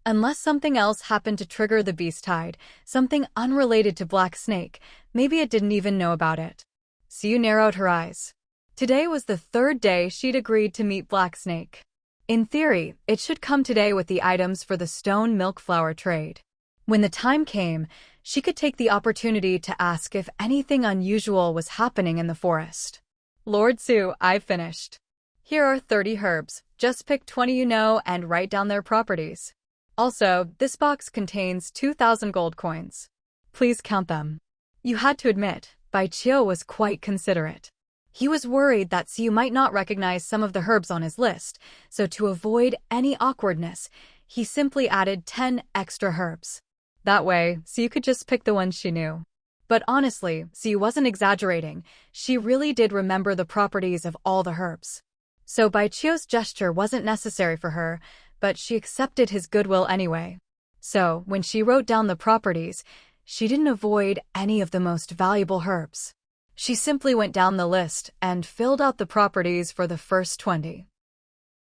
Unless something else happened to trigger the beast tide, something unrelated to Black Snake, maybe it didn't even know about it. Suyu narrowed her eyes. Today was the 3rd day she'd agreed to meet Black Snake. In theory, it should come today with the items for the stone milk flower trade. When the time came, she could take the opportunity to ask if anything unusual was happening in the forest. "Lord Su, I've finished. Here are 30 herbs. Just pick 20 you know and write down their properties. Also, this box contains 2,000 gold coins. Please count them." You had to admit, Baijiu was quite considerate. He was worried that Suyu might not recognize some of the herbs on his list, so to avoid any awkwardness, he simply added 10 extra herbs. That way, Suyu could just pick the ones she knew. But honestly, Suyu wasn't exaggerating. She really did remember the properties of all the herbs. So Baijiu's gesture wasn't necessary for her, but she accepted his goodwill anyway. So, when she wrote down the properties, she didn't avoid any of the most valuable herbs. She simply went down the list and filled out the properties for the first 20.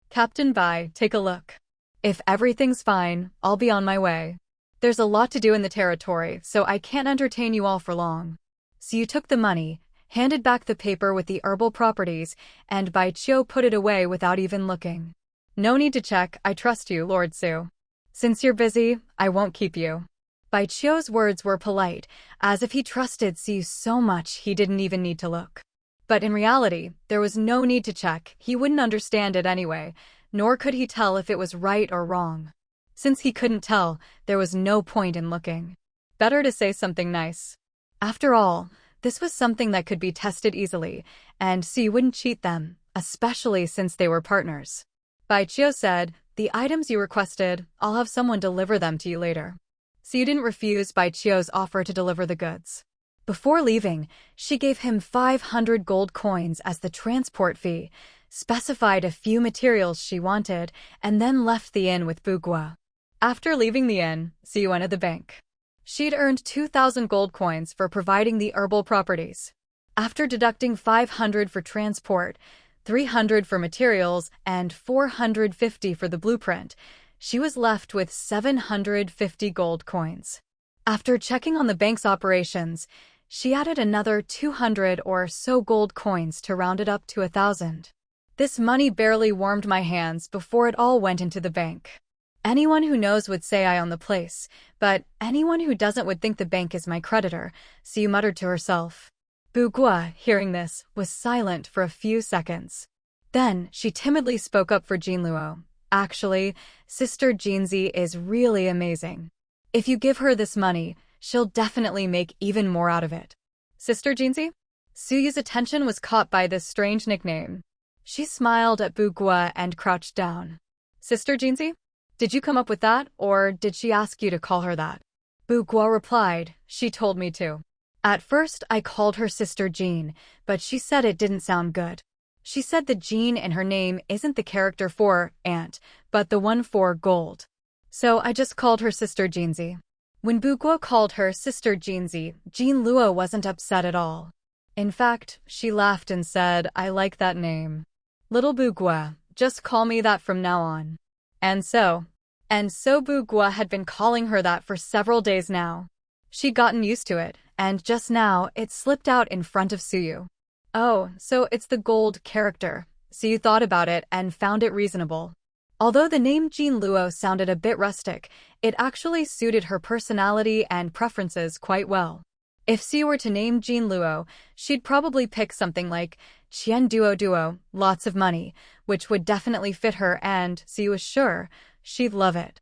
"Captain Bai, take a look. If everything's fine, I'll be on my way. There's a lot to do in the territory, so I can't entertain you all for long." Suyu took the money, handed back the paper with the herbal properties, and Baijiu put it away without even looking. "No need to check, I trust you, Lord Su. Since you're busy, I won't keep you." Bai Qiu's words were polite, as if he trusted Siyu so much he didn't even need to look. But in reality, there was no need to check. He wouldn't understand it anyway, nor could he tell if it was right or wrong. Since he couldn't tell, there was no point in looking. Better to say something nice. After all, this was something that could be tested easily, and Siyu wouldn't cheat them, especially since they were partners. Bai Qiu said, "The items you requested, I'll have someone deliver them to you later." Siyu didn't refuse Bai Qiu's offer to deliver the goods. Before leaving, she gave him 500 gold coins as the transport fee, specified a few materials she wanted, and then left the inn with Bugua. After leaving the inn, Siyu entered the bank. She'd earned 2,000 gold coins for providing the herbal properties. After deducting 500 for transport, 300 for materials, and 450 for the blueprint, she was left with 750 gold coins. After checking on the bank's operations, she added another 200 or so gold coins to round it up to 1,000. This money barely warmed my hands before it all went into the bank. Anyone who knows would say I own the place, but anyone who doesn't would think the bank is my creditor, Siyu muttered to herself. Bugua, hearing this, was silent for a few seconds. Then she timidly spoke up for Jinluo. "Actually, Sister Jinzi is really amazing. If you give her this money, she'll definitely make even more out of it." Sister Jinzi? Suyu's attention was caught by this strange nickname. She smiled at Bugua and crouched down. "Sister Jinzi? Did you come up with that, or did she ask you to call her that?" Bugua replied, "She told me to. At first, I called her Sister Jean, but she said it didn't sound good. She said the Jean in her name isn't the character for aunt, but the one for gold. So I just called her Sister Jinzi." When Bugua called her Sister Jinzi, Jinluo wasn't upset at all. In fact, she laughed and said, "I like that name. Little Bugua, just call me that from now on." And so Bugua had been calling her that for several days now. She'd gotten used to it, and just now it slipped out in front of Siyu. Oh, so it's the gold character. Siyu thought about it and found it reasonable. Although the name Jinluo sounded a bit rustic, it actually suited her personality and preferences quite well. If Siyu were to name Jinluo, she'd probably pick something like Qian Duo Duo, lots of money, which would definitely fit her, and Siyu was sure she'd love it.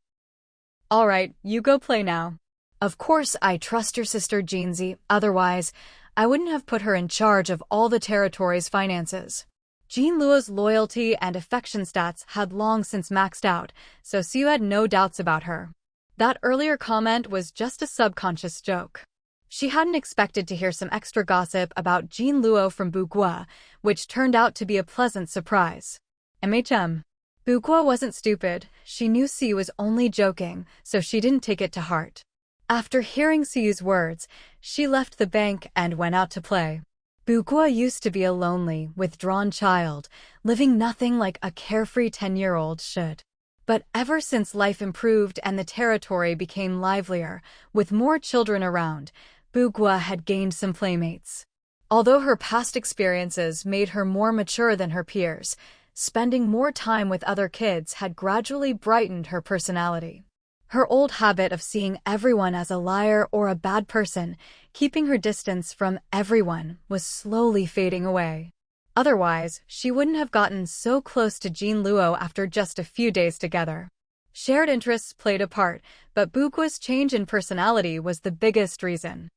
"All right, you go play now." "Of course I trust your sister Jinzi, otherwise I wouldn't have put her in charge of all the territory's finances." Jinluo's loyalty and affection stats had long since maxed out, so Siyu had no doubts about her. That earlier comment was just a subconscious joke. She hadn't expected to hear some extra gossip about Jinluo from Bugua, which turned out to be a pleasant surprise. Bugua wasn't stupid. She knew Siyu was only joking, so she didn't take it to heart. After hearing Siyu's words, she left the bank and went out to play. Bugua used to be a lonely, withdrawn child, living nothing like a carefree 10-year-old should. But ever since life improved and the territory became livelier, with more children around, Bugua had gained some playmates. Although her past experiences made her more mature than her peers, spending more time with other kids had gradually brightened her personality. Her old habit of seeing everyone as a liar or a bad person, keeping her distance from everyone, was slowly fading away. Otherwise, she wouldn't have gotten so close to Jinluo after just a few days together. Shared interests played a part, but Bugua's change in personality was the biggest reason.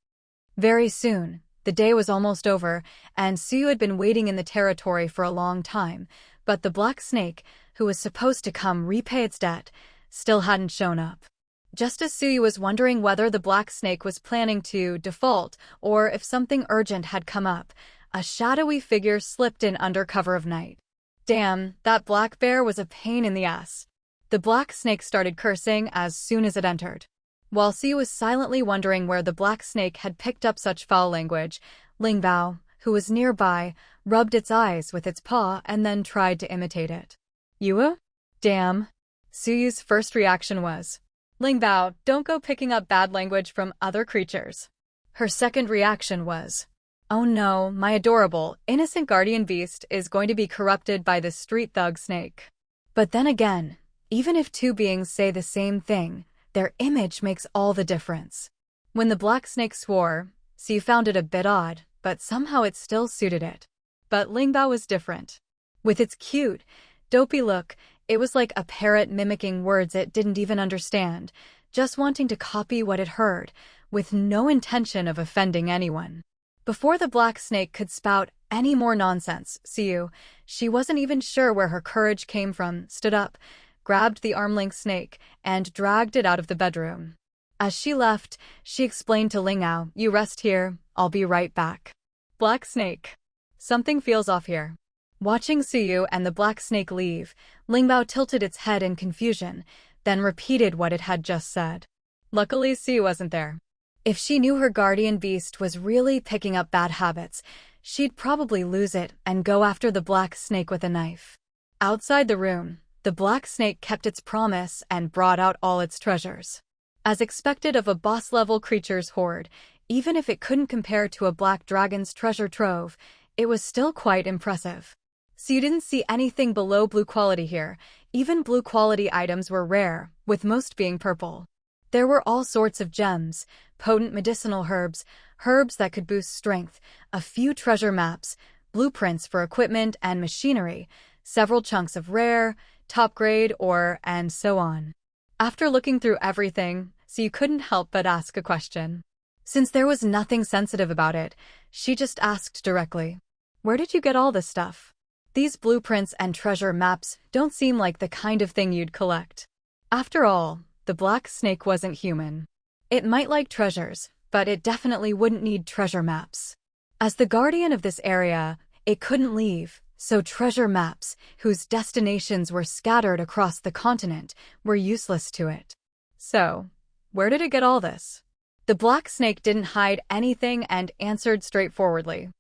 Very soon, the day was almost over, and Siyu had been waiting in the territory for a long time, but the black snake, who was supposed to come repay its debt, still hadn't shown up. Just as Siyu was wondering whether the black snake was planning to default or if something urgent had come up, a shadowy figure slipped in under cover of night. Damn, that black bear was a pain in the ass. The black snake started cursing as soon as it entered. While Siyu was silently wondering where the black snake had picked up such foul language, Ling Bao, who was nearby, rubbed its eyes with its paw and then tried to imitate it. "Yua? Damn." Suyu's first reaction was, "Ling Bao, don't go picking up bad language from other creatures." Her second reaction was, "Oh no, my adorable, innocent guardian beast is going to be corrupted by this street thug snake." But then again, even if two beings say the same thing, their image makes all the difference. When the black snake swore, Siu found it a bit odd, but somehow it still suited it. But Lingbao was different. With its cute, dopey look, it was like a parrot mimicking words it didn't even understand, just wanting to copy what it heard, with no intention of offending anyone. Before the black snake could spout any more nonsense, Siu, she wasn't even sure where her courage came from, stood up, grabbed the arm-length snake, and dragged it out of the bedroom. As she left, she explained to Lingbao, "You rest here, I'll be right back." Black snake. Something feels off here. Watching Siu and the black snake leave, Lingbao tilted its head in confusion, then repeated what it had just said. Luckily, Siu wasn't there. If she knew her guardian beast was really picking up bad habits, she'd probably lose it and go after the black snake with a knife. Outside the room, the black snake kept its promise and brought out all its treasures. As expected of a boss-level creature's hoard, even if it couldn't compare to a black dragon's treasure trove, it was still quite impressive. So you didn't see anything below blue quality here. Even blue quality items were rare, with most being purple. There were all sorts of gems, potent medicinal herbs, herbs that could boost strength, a few treasure maps, blueprints for equipment and machinery, several chunks of rare, top-grade ore, and so on. After looking through everything, so you couldn't help but ask a question. Since there was nothing sensitive about it, she just asked directly, "Where did you get all this stuff? These blueprints and treasure maps don't seem like the kind of thing you'd collect." After all, the black snake wasn't human. It might like treasures, but it definitely wouldn't need treasure maps. As the guardian of this area, it couldn't leave, so treasure maps, whose destinations were scattered across the continent, were useless to it. So, where did it get all this? The black snake didn't hide anything and answered straightforwardly.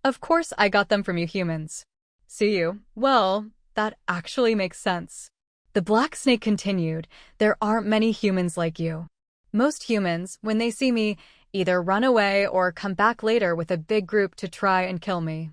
"Of course I got them from you humans." "See you? Well, that actually makes sense." The black snake continued, "There aren't many humans like you. Most humans, when they see me, either run away or come back later with a big group to try and kill me."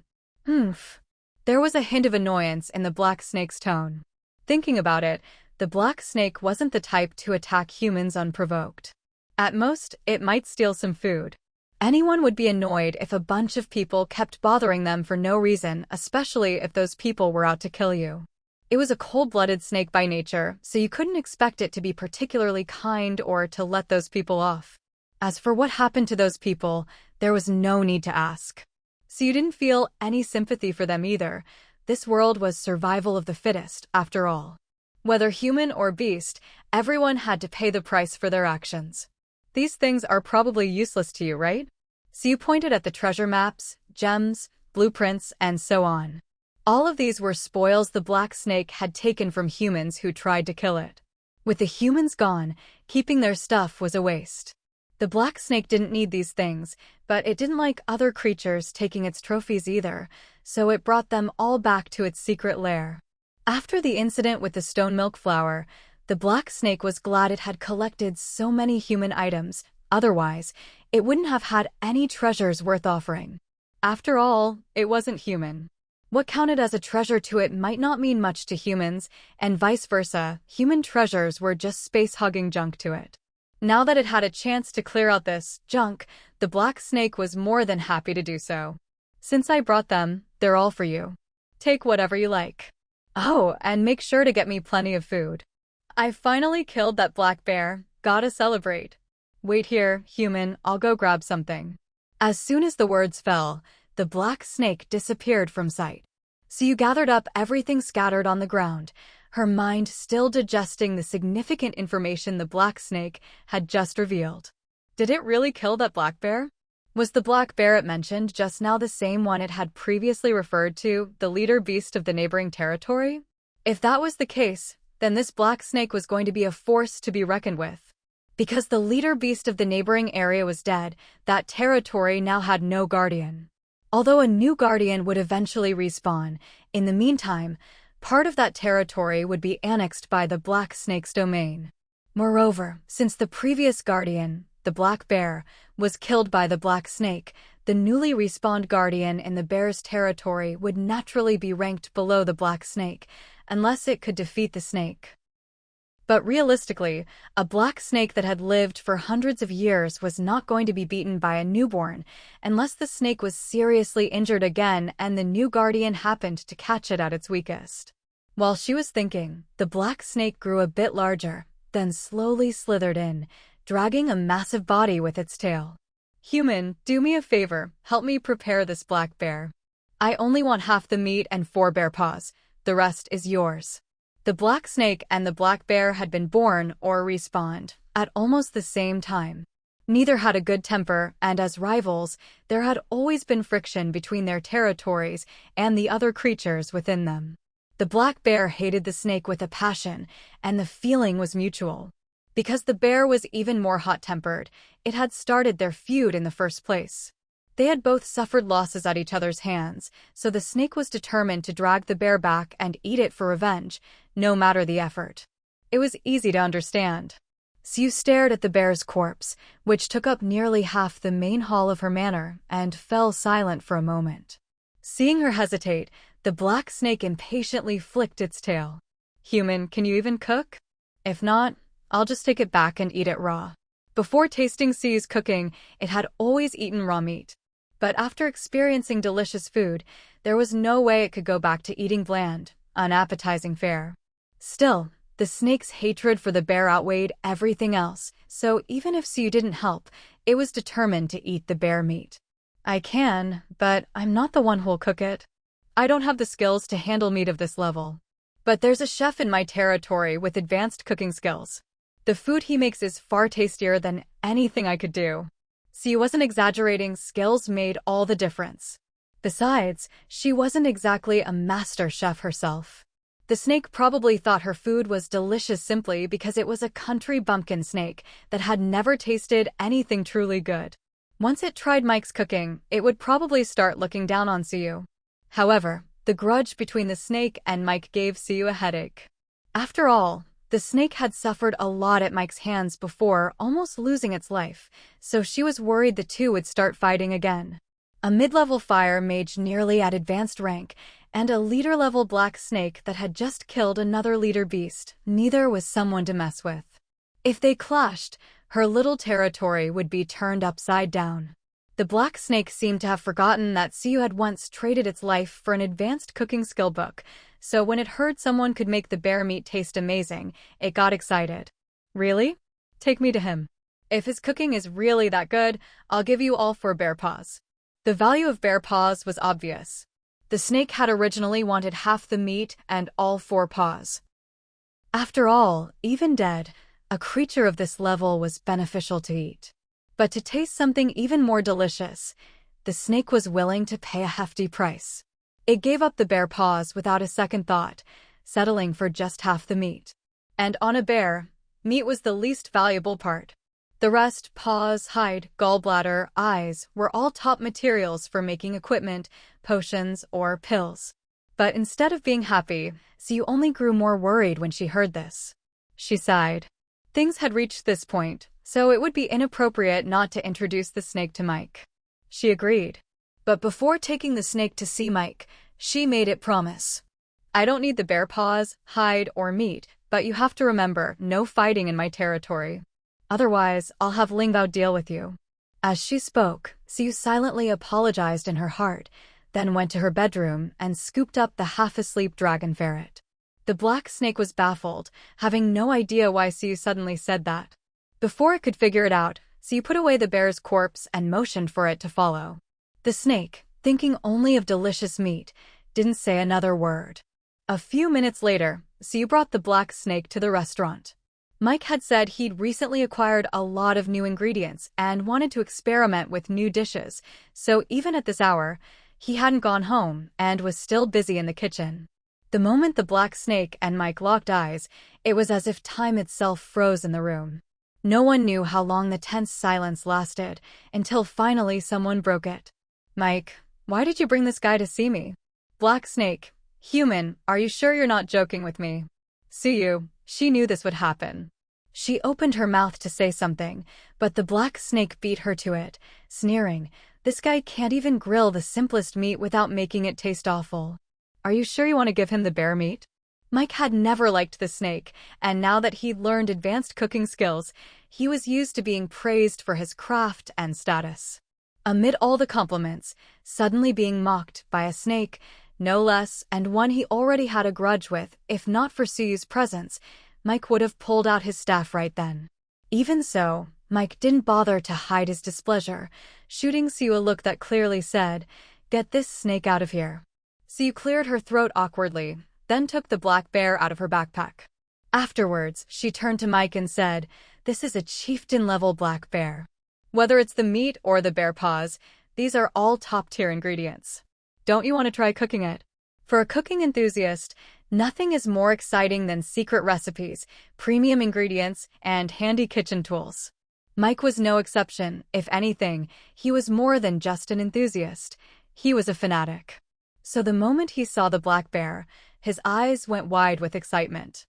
There was a hint of annoyance in the black snake's tone. Thinking about it, the black snake wasn't the type to attack humans unprovoked. At most, it might steal some food. Anyone would be annoyed if a bunch of people kept bothering them for no reason, especially if those people were out to kill you. It was a cold-blooded snake by nature, so you couldn't expect it to be particularly kind or to let those people off. As for what happened to those people, there was no need to ask. So you didn't feel any sympathy for them either. This world was survival of the fittest, after all. Whether human or beast, everyone had to pay the price for their actions. These things are probably useless to you, right? So you pointed at the treasure maps, gems, blueprints, and so on. All of these were spoils the black snake had taken from humans who tried to kill it. With the humans gone, keeping their stuff was a waste. The black snake didn't need these things, but it didn't like other creatures taking its trophies either, so it brought them all back to its secret lair. After the incident with the stone milk flower, the black snake was glad it had collected so many human items, otherwise, it wouldn't have had any treasures worth offering. After all, it wasn't human. What counted as a treasure to it might not mean much to humans, and vice versa, human treasures were just space-hugging junk to it. Now that it had a chance to clear out this junk, the black snake was more than happy to do so. "Since I brought them, they're all for you. Take whatever you like. Oh, and make sure to get me plenty of food. I finally killed that black bear, gotta celebrate. Wait here, human, I'll go grab something." As soon as the words fell, the black snake disappeared from sight. So you gathered up everything scattered on the ground, her mind still digesting the significant information the black snake had just revealed. Did it really kill that black bear? Was the black bear it mentioned just now the same one it had previously referred to, the leader beast of the neighboring territory? If that was the case, then this black snake was going to be a force to be reckoned with. Because the leader beast of the neighboring area was dead, that territory now had no guardian. Although a new guardian would eventually respawn, in the meantime, part of that territory would be annexed by the black snake's domain. Moreover, since the previous guardian, the black bear, was killed by the black snake, the newly respawned guardian in the bear's territory would naturally be ranked below the black snake, unless it could defeat the snake. But realistically, a black snake that had lived for hundreds of years was not going to be beaten by a newborn, unless the snake was seriously injured again and the new guardian happened to catch it at its weakest. While she was thinking, the black snake grew a bit larger, then slowly slithered in, dragging a massive body with its tail. "Human, do me a favor, help me prepare this black bear. I only want half the meat and 4 bear paws. The rest is yours." The black snake and the black bear had been born or respawned at almost the same time. Neither had a good temper, and as rivals, there had always been friction between their territories and the other creatures within them. The black bear hated the snake with a passion, and the feeling was mutual. Because the bear was even more hot-tempered, it had started their feud in the first place. They had both suffered losses at each other's hands, so the snake was determined to drag the bear back and eat it for revenge, no matter the effort. It was easy to understand. Sue stared at the bear's corpse, which took up nearly half the main hall of her manor, and fell silent for a moment. Seeing her hesitate, the black snake impatiently flicked its tail. "Human, can you even cook? If not, I'll just take it back and eat it raw." Before tasting Sue's cooking, it had always eaten raw meat. But after experiencing delicious food, there was no way it could go back to eating bland, unappetizing fare. Still, the snake's hatred for the bear outweighed everything else, so even if Sue didn't help, it was determined to eat the bear meat. "I can, but I'm not the one who'll cook it. I don't have the skills to handle meat of this level. But there's a chef in my territory with advanced cooking skills. The food he makes is far tastier than anything I could do." Sue wasn't exaggerating, skills made all the difference. Besides, she wasn't exactly a master chef herself. The snake probably thought her food was delicious simply because it was a country bumpkin snake that had never tasted anything truly good. Once it tried Mike's cooking, it would probably start looking down on Sue. However, the grudge between the snake and Mike gave Sue a headache. After all, the snake had suffered a lot at Mike's hands before, almost losing its life, so she was worried the two would start fighting again. A mid-level fire mage nearly at advanced rank, and a leader-level black snake that had just killed another leader beast, neither was someone to mess with. If they clashed, her little territory would be turned upside down. The black snake seemed to have forgotten that Sue had once traded its life for an advanced cooking skill book, so when it heard someone could make the bear meat taste amazing, it got excited. "Really? Take me to him. If his cooking is really that good, I'll give you all 4 bear paws." The value of bear paws was obvious. The snake had originally wanted half the meat and all 4 paws. After all, even dead, a creature of this level was beneficial to eat. But to taste something even more delicious, the snake was willing to pay a hefty price. It gave up the bear paws without a second thought, settling for just half the meat. And on a bear, meat was the least valuable part. The rest, paws, hide, gallbladder, eyes, were all top materials for making equipment, potions, or pills. But instead of being happy, Sue only grew more worried when she heard this. She sighed. Things had reached this point, so it would be inappropriate not to introduce the snake to Mike. She agreed. But before taking the snake to see Mike, she made it promise. "I don't need the bear paws, hide, or meat, but you have to remember, no fighting in my territory. Otherwise, I'll have Lingbao deal with you." As she spoke, Sue silently apologized in her heart, then went to her bedroom and scooped up the half-asleep dragon ferret. The black snake was baffled, having no idea why Sue suddenly said that. Before it could figure it out, Sue put away the bear's corpse and motioned for it to follow. The snake, thinking only of delicious meat, didn't say another word. A few minutes later, Sue brought the black snake to the restaurant. Mike had said he'd recently acquired a lot of new ingredients and wanted to experiment with new dishes, so even at this hour, he hadn't gone home and was still busy in the kitchen. The moment the black snake and Mike locked eyes, it was as if time itself froze in the room. No one knew how long the tense silence lasted, until finally someone broke it. "Mike, why did you bring this guy to see me?" "Black snake, human, are you sure you're not joking with me?" Sue, she knew this would happen. She opened her mouth to say something, but the black snake beat her to it, sneering, "This guy can't even grill the simplest meat without making it taste awful. Are you sure you want to give him the bear meat?" Mike had never liked the snake, and now that he'd learned advanced cooking skills, he was used to being praised for his craft and status. Amid all the compliments, suddenly being mocked by a snake, no less, and one he already had a grudge with, if not for Suyu's presence, Mike would have pulled out his staff right then. Even so, Mike didn't bother to hide his displeasure, shooting Suyu a look that clearly said, "Get this snake out of here." Suyu cleared her throat awkwardly, then took the black bear out of her backpack. Afterwards, she turned to Mike and said, "This is a chieftain-level black bear. Whether it's the meat or the bear paws, these are all top-tier ingredients. Don't you want to try cooking it?" For a cooking enthusiast, nothing is more exciting than secret recipes, premium ingredients, and handy kitchen tools. Mike was no exception. If anything, he was more than just an enthusiast. He was a fanatic. So the moment he saw the black bear, his eyes went wide with excitement.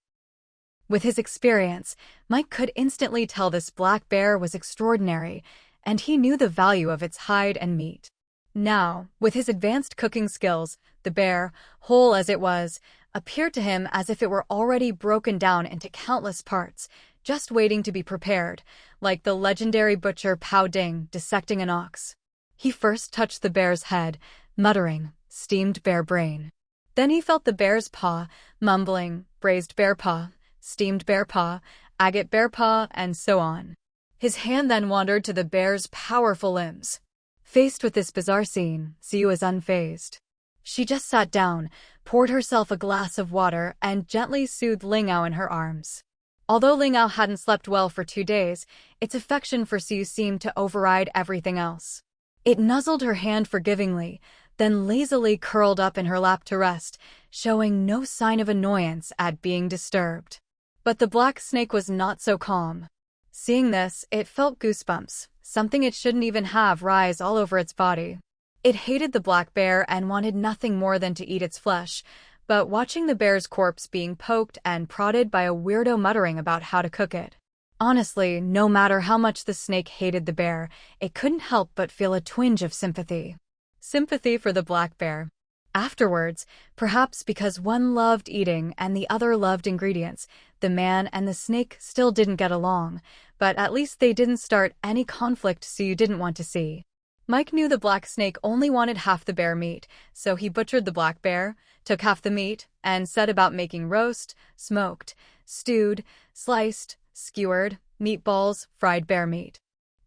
With his experience, Mike could instantly tell this black bear was extraordinary, and he knew the value of its hide and meat. Now, with his advanced cooking skills, the bear, whole as it was, appeared to him as if it were already broken down into countless parts, just waiting to be prepared, like the legendary butcher Pao Ding dissecting an ox. He first touched the bear's head, muttering, "Steamed bear brain." Then he felt the bear's paw, mumbling, "Braised bear paw, steamed bear paw, agate bear paw," and so on. His hand then wandered to the bear's powerful limbs. Faced with this bizarre scene, Suyu was unfazed. She just sat down, poured herself a glass of water, and gently soothed Lingao in her arms. Although Lingao hadn't slept well for 2 days, its affection for Suyu seemed to override everything else. It nuzzled her hand forgivingly, then lazily curled up in her lap to rest, showing no sign of annoyance at being disturbed. But the black snake was not so calm. Seeing this, it felt goosebumps, something it shouldn't even have, rise all over its body. It hated the black bear and wanted nothing more than to eat its flesh, but watching the bear's corpse being poked and prodded by a weirdo muttering about how to cook it. Honestly, no matter how much the snake hated the bear, it couldn't help but feel a twinge of sympathy. Sympathy for the black bear. Afterwards, perhaps because one loved eating and the other loved ingredients, the man and the snake still didn't get along, but at least they didn't start any conflict Suyu didn't want to see. Mike knew the black snake only wanted half the bear meat, so he butchered the black bear, took half the meat, and set about making roast, smoked, stewed, sliced, skewered, meatballs, fried bear meat.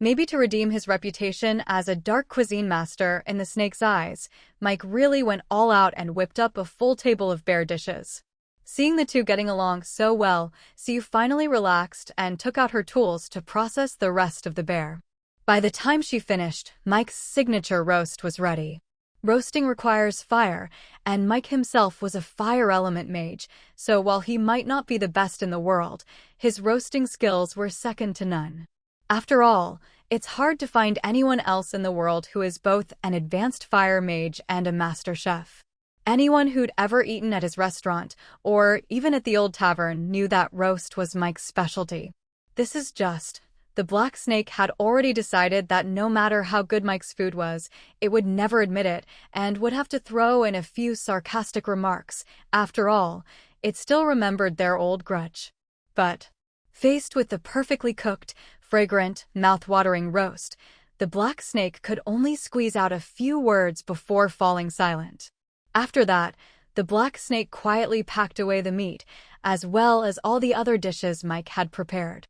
Maybe to redeem his reputation as a dark cuisine master in the snake's eyes, Mike really went all out and whipped up a full table of bear dishes. Seeing the two getting along so well, Suyu finally relaxed and took out her tools to process the rest of the bear. By the time she finished, Mike's signature roast was ready. Roasting requires fire, and Mike himself was a fire element mage, so while he might not be the best in the world, his roasting skills were second to none. After all, it's hard to find anyone else in the world who is both an advanced fire mage and a master chef. Anyone who'd ever eaten at his restaurant, or even at the old tavern, knew that roast was Mike's specialty. The black snake had already decided that no matter how good Mike's food was, it would never admit it, and would have to throw in a few sarcastic remarks. After all, it still remembered their old grudge. But, faced with the perfectly cooked, fragrant, mouth-watering roast, the black snake could only squeeze out a few words before falling silent. After that, the black snake quietly packed away the meat, as well as all the other dishes Mike had prepared.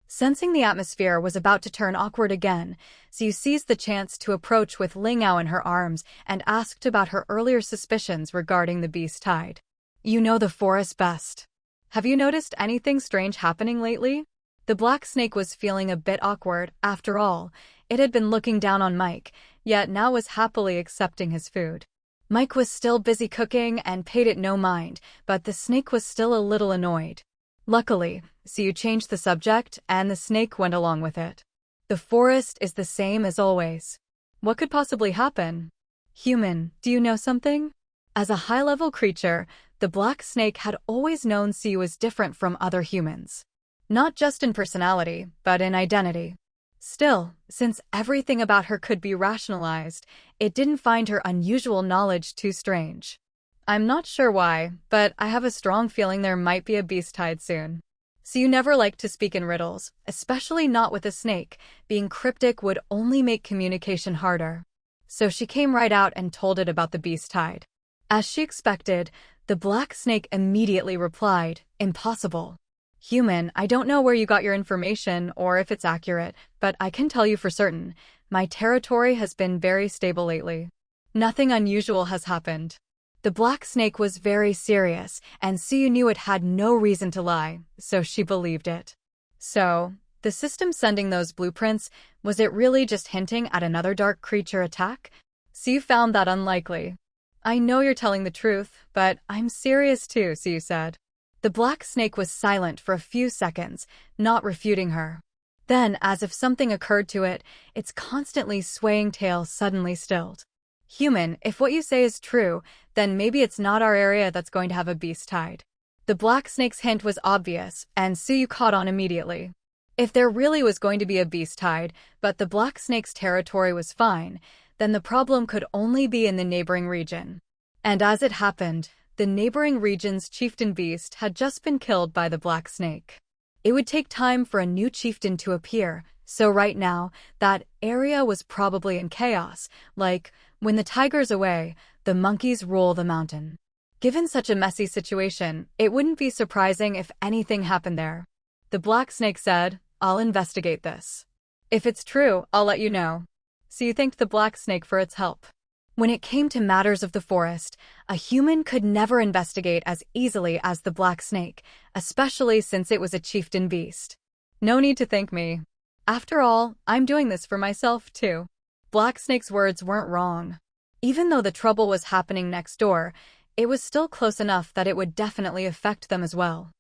Sensing the atmosphere was about to turn awkward again, Suyu seized the chance to approach with Lingao in her arms and asked about her earlier suspicions regarding the beast hide. "You know the forest best. Have you noticed anything strange happening lately?" The black snake was feeling a bit awkward. After all, it had been looking down on Mike, yet now was happily accepting his food. Mike was still busy cooking and paid it no mind, but the snake was still a little annoyed. Luckily, Suyu changed the subject, and the snake went along with it. "The forest is the same as always. What could possibly happen? Human, do you know something?" As a high-level creature, the black snake had always known Suyu was different from other humans. Not just in personality, but in identity. Still, since everything about her could be rationalized, it didn't find her unusual knowledge too strange. I'm not sure why, but I have a strong feeling there might be a beast tide soon. So you never like to speak in riddles, especially not with a snake. Being cryptic would only make communication harder. So she came right out and told it about the beast tide. As she expected, the black snake immediately replied, "Impossible. Human, I don't know where you got your information or if it's accurate, but I can tell you for certain, my territory has been very stable lately. Nothing unusual has happened." The black snake was very serious, and Siyu knew it had no reason to lie, so she believed it. So, the system sending those blueprints, was it really just hinting at another dark creature attack? Siyu found that unlikely. "I know you're telling the truth, but I'm serious too," Siyu said. The black snake was silent for a few seconds, not refuting her. Then, as if something occurred to it, its constantly swaying tail suddenly stilled. "Human, if what you say is true, then maybe it's not our area that's going to have a beast tide." The black snake's hint was obvious, and Siyu caught on immediately. If there really was going to be a beast tide, but the black snake's territory was fine, then the problem could only be in the neighboring region. And as it happened, the neighboring region's chieftain beast had just been killed by the black snake. It would take time for a new chieftain to appear, so right now, that area was probably in chaos, like, when the tiger's away, the monkeys rule the mountain. Given such a messy situation, it wouldn't be surprising if anything happened there. The black snake said, "I'll investigate this. If it's true, I'll let you know." Siyu thanked the black snake for its help. When it came to matters of the forest, a human could never investigate as easily as the black snake, especially since it was a chieftain beast. "No need to thank me. After all, I'm doing this for myself, too." Black Snake's words weren't wrong. Even though the trouble was happening next door, it was still close enough that it would definitely affect them as well.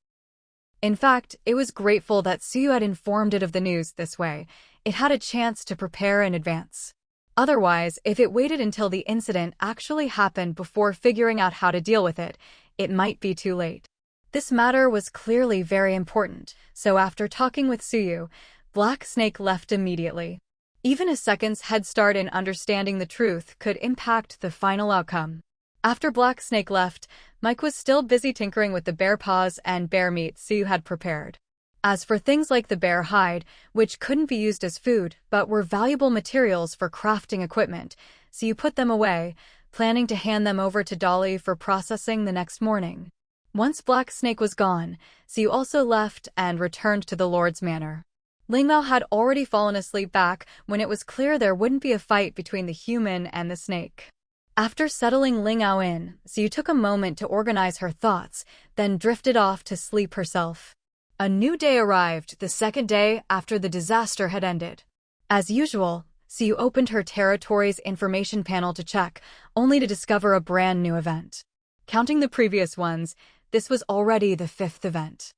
In fact, it was grateful that Siyu had informed it of the news this way. It had a chance to prepare in advance. Otherwise, if it waited until the incident actually happened before figuring out how to deal with it, it might be too late. This matter was clearly very important, so after talking with Siyu, Black Snake left immediately. Even a second's head start in understanding the truth could impact the final outcome. After Black Snake left, Mike was still busy tinkering with the bear paws and bear meat Siyu had prepared. As for things like the bear hide, which couldn't be used as food but were valuable materials for crafting equipment, Siyu put them away, planning to hand them over to Dolly for processing the next morning. Once Black Snake was gone, Siyu also left and returned to the Lord's manor. Lingmao had already fallen asleep back when it was clear there wouldn't be a fight between the human and the snake. After settling Lingmao in, Siyu took a moment to organize her thoughts, then drifted off to sleep herself. A new day arrived, the second day after the disaster had ended. As usual, Siyu opened her territory's information panel to check, only to discover a brand new event. Counting the previous ones, this was already the 5th event.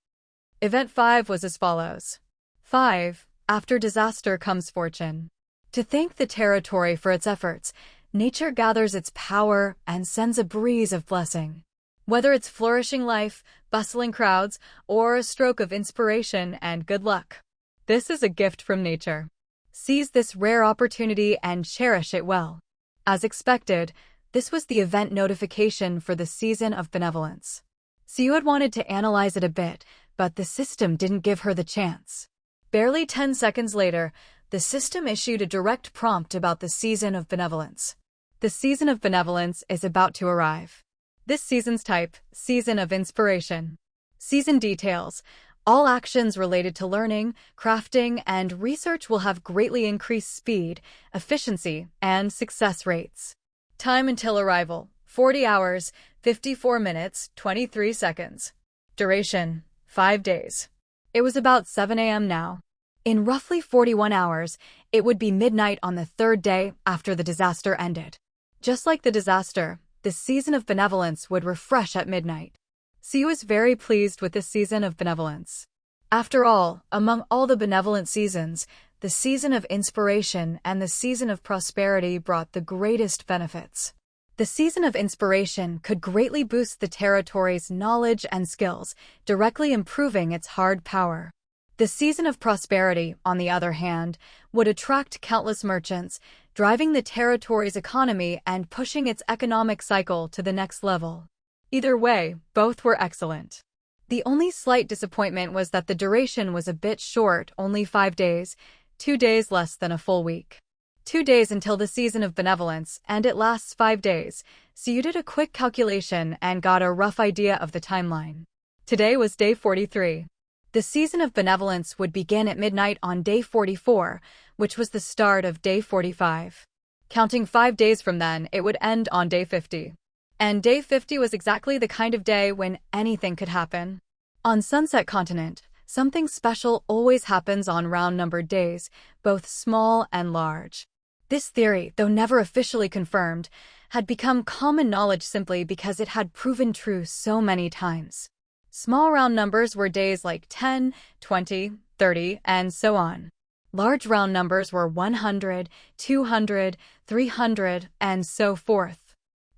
Event 5 was as follows. 5. After disaster comes fortune. To thank the territory for its efforts, nature gathers its power and sends a breeze of blessing. Whether it's flourishing life, bustling crowds, or a stroke of inspiration and good luck, this is a gift from nature. Seize this rare opportunity and cherish it well. As expected, this was the event notification for the Season of Benevolence. Siyu had wanted to analyze it a bit, but the system didn't give her the chance. Barely 10 seconds later, the system issued a direct prompt about the Season of Benevolence. The Season of Benevolence is about to arrive. This season's type, Season of Inspiration. Season details. All actions related to learning, crafting, and research will have greatly increased speed, efficiency, and success rates. Time until arrival, 40 hours, 54 minutes, 23 seconds. Duration, 5 days. It was about 7 a.m. now. In roughly 41 hours, it would be midnight on the 3rd day after the disaster ended. Just like the disaster, the Season of Benevolence would refresh at midnight. Siyu was very pleased with this Season of Benevolence. After all, among all the benevolent seasons, the Season of Inspiration and the Season of Prosperity brought the greatest benefits. The Season of Inspiration could greatly boost the territory's knowledge and skills, directly improving its hard power. The Season of Prosperity, on the other hand, would attract countless merchants, driving the territory's economy and pushing its economic cycle to the next level. Either way, both were excellent. The only slight disappointment was that the duration was a bit short, only 5 days, 2 days less than a full week. 2 days until the season of benevolence, and it lasts 5 days, so you did a quick calculation and got a rough idea of the timeline. Today was day 43. The season of benevolence would begin at midnight on day 44, which was the start of day 45. Counting 5 days from then, it would end on day 50. And day 50 was exactly the kind of day when anything could happen. On Sunset Continent, something special always happens on round-numbered days, both small and large. This theory, though never officially confirmed, had become common knowledge simply because it had proven true so many times. Small round numbers were days like 10, 20, 30, and so on. Large round numbers were 100, 200, 300, and so forth.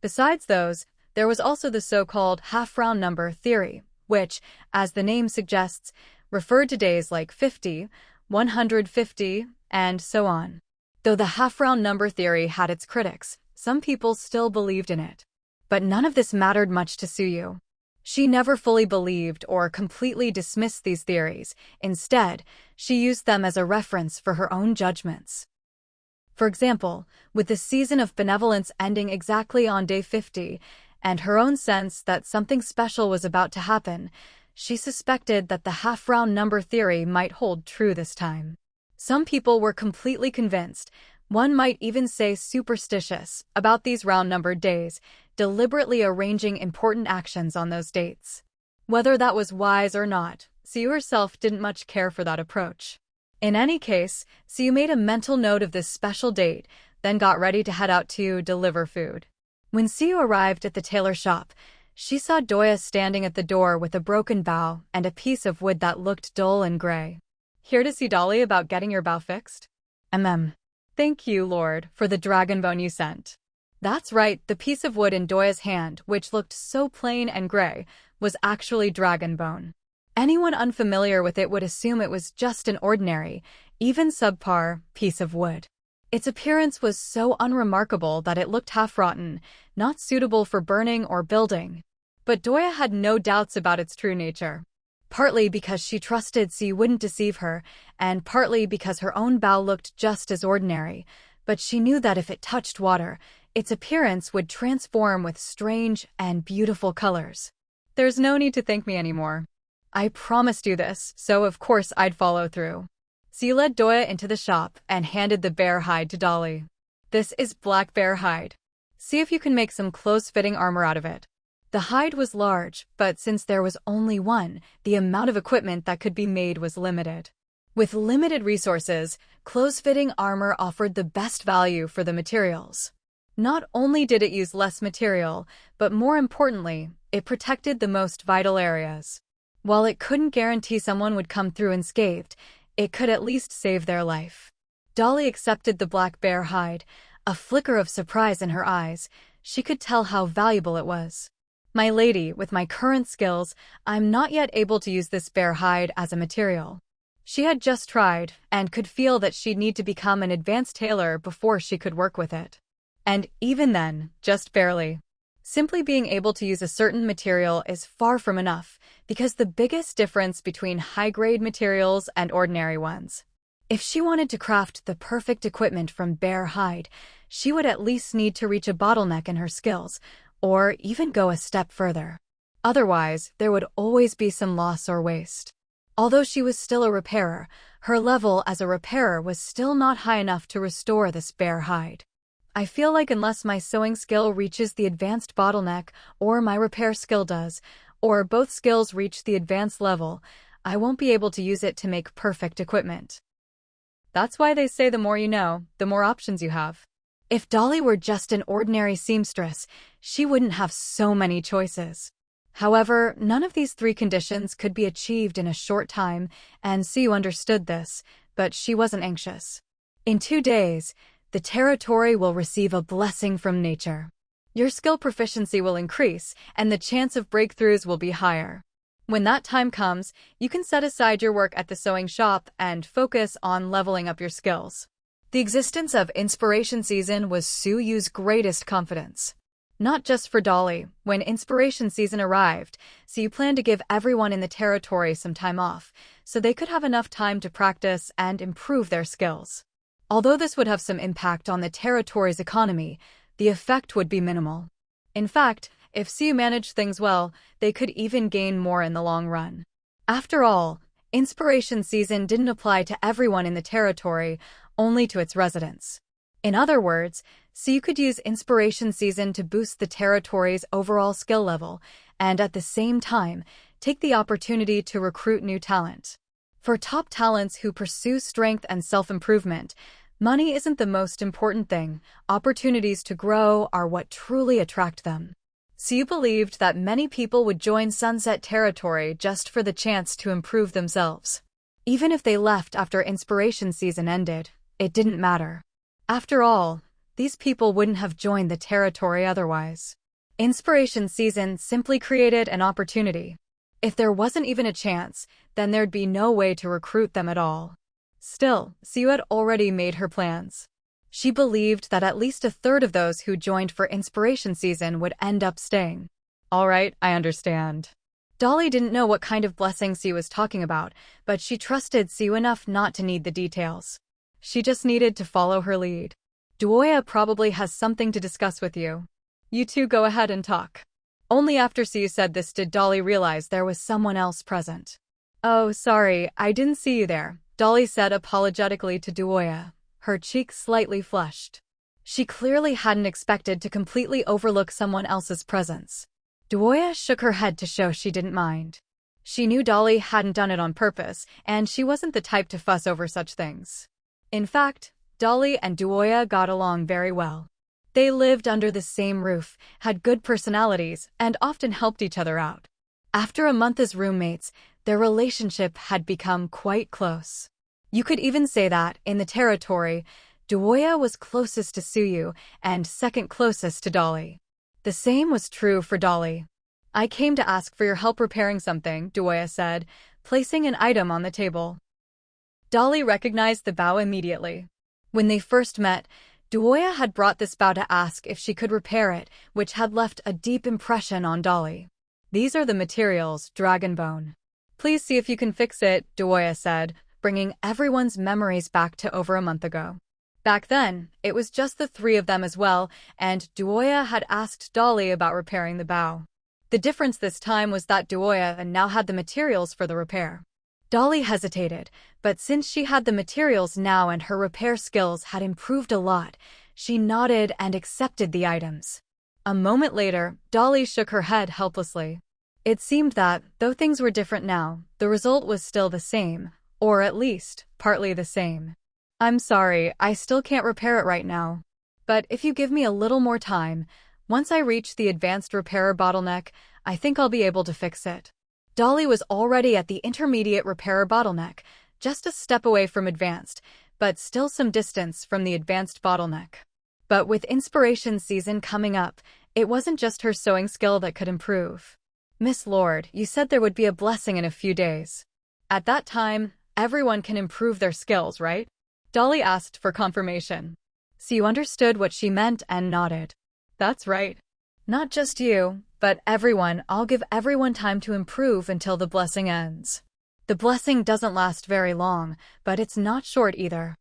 Besides those, there was also the so-called half-round number theory, which, as the name suggests, referred to days like 50, 150, and so on. Though the half-round number theory had its critics, some people still believed in it. But none of this mattered much to Suyu. She never fully believed or completely dismissed these theories. Instead, she used them as a reference for her own judgments. For example, with the season of benevolence ending exactly on day 50, and her own sense that something special was about to happen, she suspected that the half-round number theory might hold true this time. Some people were completely convinced, one might even say superstitious, about these round-numbered days, deliberately arranging important actions on those dates. Whether that was wise or not, Suyu herself didn't much care for that approach. In any case, Suyu made a mental note of this special date, then got ready to head out to deliver food. When Suyu arrived at the tailor shop, she saw Doya standing at the door with a broken bow and a piece of wood that looked dull and gray. Here to see Dolly about getting your bow fixed? Thank you, Lord, for the dragon bone you sent. That's right, the piece of wood in Doya's hand, which looked so plain and gray, was actually dragon bone. Anyone unfamiliar with it would assume it was just an ordinary, even subpar, piece of wood. Its appearance was so unremarkable that it looked half-rotten, not suitable for burning or building. But Doya had no doubts about its true nature. Partly because she trusted Suyu wouldn't deceive her, and partly because her own bow looked just as ordinary, but she knew that if it touched water, its appearance would transform with strange and beautiful colors. There's no need to thank me anymore. I promised you this, so of course I'd follow through. Suyu led Doya into the shop and handed the bear hide to Dolly. This is black bear hide. See if you can make some close-fitting armor out of it. The hide was large, but since there was only one, the amount of equipment that could be made was limited. With limited resources, close-fitting armor offered the best value for the materials. Not only did it use less material, but more importantly, it protected the most vital areas. While it couldn't guarantee someone would come through unscathed, it could at least save their life. Dolly accepted the black bear hide, a flicker of surprise in her eyes. She could tell how valuable it was. My lady, with my current skills, I'm not yet able to use this bear hide as a material. She had just tried, and could feel that she'd need to become an advanced tailor before she could work with it. And even then, just barely. Simply being able to use a certain material is far from enough, because the biggest difference between high-grade materials and ordinary ones. If she wanted to craft the perfect equipment from bear hide, she would at least need to reach a bottleneck in her skills, or even go a step further. Otherwise, there would always be some loss or waste. Although she was still a repairer, her level as a repairer was still not high enough to restore this bear hide. I feel like unless my sewing skill reaches the advanced bottleneck, or my repair skill does, or both skills reach the advanced level, I won't be able to use it to make perfect equipment. That's why they say the more you know, the more options you have. If Dolly were just an ordinary seamstress, she wouldn't have so many choices. However, none of these 3 conditions could be achieved in a short time, and Suyu understood this, but she wasn't anxious. In 2 days, the territory will receive a blessing from nature. Your skill proficiency will increase, and the chance of breakthroughs will be higher. When that time comes, you can set aside your work at the sewing shop and focus on leveling up your skills. The existence of Inspiration Season was Suyu's greatest confidence. Not just for Dolly. When inspiration season arrived, Siu planned to give everyone in the territory some time off, so they could have enough time to practice and improve their skills. Although this would have some impact on the territory's economy, the effect would be minimal. In fact, if Siu managed things well, they could even gain more in the long run. After all, inspiration season didn't apply to everyone in the territory, only to its residents. In other words, Siu could use inspiration season to boost the territory's overall skill level, and at the same time, take the opportunity to recruit new talent. For top talents who pursue strength and self-improvement, money isn't the most important thing. Opportunities to grow are what truly attract them. Siu believed that many people would join Sunset Territory just for the chance to improve themselves. Even if they left after inspiration season ended, it didn't matter. After all, these people wouldn't have joined the territory otherwise. Inspiration season simply created an opportunity. If there wasn't even a chance, then there'd be no way to recruit them at all. Still, Siu had already made her plans. She believed that at least a third of those who joined for inspiration season would end up staying. All right, I understand. Dolly didn't know what kind of blessing Siu was talking about, but she trusted Siu enough not to need the details. She just needed to follow her lead. Duoya probably has something to discuss with you. You two go ahead and talk. Only after Siu said this did Dolly realize there was someone else present. Oh, sorry, I didn't see you there, Dolly said apologetically to Duoya, her cheeks slightly flushed. She clearly hadn't expected to completely overlook someone else's presence. Duoya shook her head to show she didn't mind. She knew Dolly hadn't done it on purpose, and she wasn't the type to fuss over such things. In fact, Dolly and Duoya got along very well. They lived under the same roof, had good personalities, and often helped each other out. After a month as roommates, their relationship had become quite close. You could even say that, in the territory, Duoya was closest to Suyu and second closest to Dolly. The same was true for Dolly. I came to ask for your help repairing something, Duoya said, placing an item on the table. Dolly recognized the bow immediately. When they first met, Duoya had brought this bow to ask if she could repair it, which had left a deep impression on Dolly. These are the materials, dragon bone. Please see if you can fix it, Duoya said, bringing everyone's memories back to over a month ago. Back then, it was just the three of them as well, and Duoya had asked Dolly about repairing the bow. The difference this time was that Duoya now had the materials for the repair. Dolly hesitated, but since she had the materials now and her repair skills had improved a lot, she nodded and accepted the items. A moment later, Dolly shook her head helplessly. It seemed that, though things were different now, the result was still the same, or at least, partly the same. I'm sorry, I still can't repair it right now. But if you give me a little more time, once I reach the advanced repairer bottleneck, I think I'll be able to fix it. Dolly was already at the intermediate repairer bottleneck, just a step away from advanced, but still some distance from the advanced bottleneck. But with inspiration season coming up, it wasn't just her sewing skill that could improve. Miss Lord, you said there would be a blessing in a few days. At that time, everyone can improve their skills, right? Dolly asked for confirmation. Siu understood what she meant and nodded. That's right. Not just you, but everyone. I'll give everyone time to improve until the blessing ends. The blessing doesn't last very long, but it's not short either.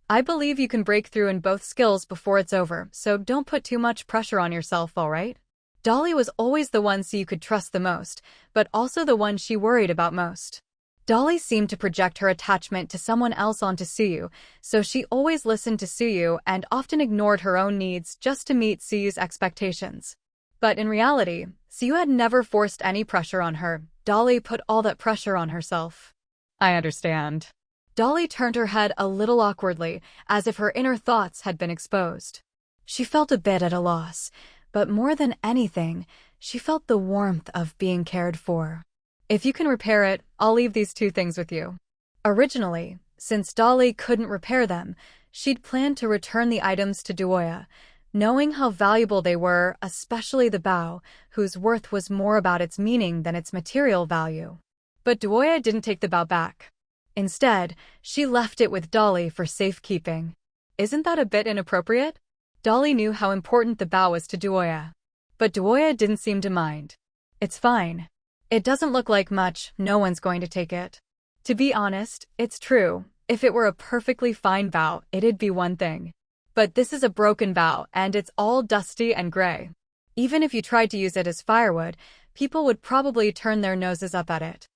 I believe you can break through in both skills before it's over, so don't put too much pressure on yourself, alright? Dolly was always the one Siu could trust the most, but also the one she worried about most. Dolly seemed to project her attachment to someone else onto Suyu, so she always listened to Suyu and often ignored her own needs just to meet Suyu's expectations. But in reality, Siu had never forced any pressure on her. Dolly put all that pressure on herself. I understand. Dolly turned her head a little awkwardly, as if her inner thoughts had been exposed. She felt a bit at a loss, but more than anything, she felt the warmth of being cared for. If you can repair it, I'll leave these two things with you. Originally, since Dolly couldn't repair them, she'd planned to return the items to Duoya, knowing how valuable they were, especially the bow, whose worth was more about its meaning than its material value. But Duoya didn't take the bow back. Instead, she left it with Dolly for safekeeping. Isn't that a bit inappropriate? Dolly knew how important the bow was to Duoya. But Duoya didn't seem to mind. It's fine. It doesn't look like much, no one's going to take it. To be honest, it's true. If it were a perfectly fine bow, it'd be one thing. But this is a broken bow, and it's all dusty and gray. Even if you tried to use it as firewood, people would probably turn their noses up at it.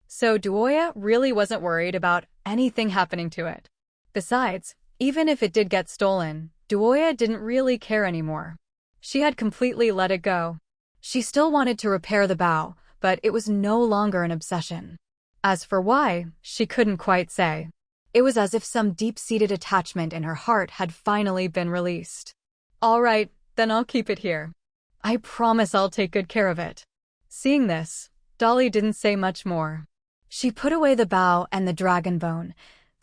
So Duoya really wasn't worried about anything happening to it. Besides, even if it did get stolen, Duoya didn't really care anymore. She had completely let it go. She still wanted to repair the bow, but it was no longer an obsession. As for why, she couldn't quite say. It was as if some deep-seated attachment in her heart had finally been released. All right, then I'll keep it here. I promise I'll take good care of it. Seeing this, Dolly didn't say much more. She put away the bow and the dragon bone,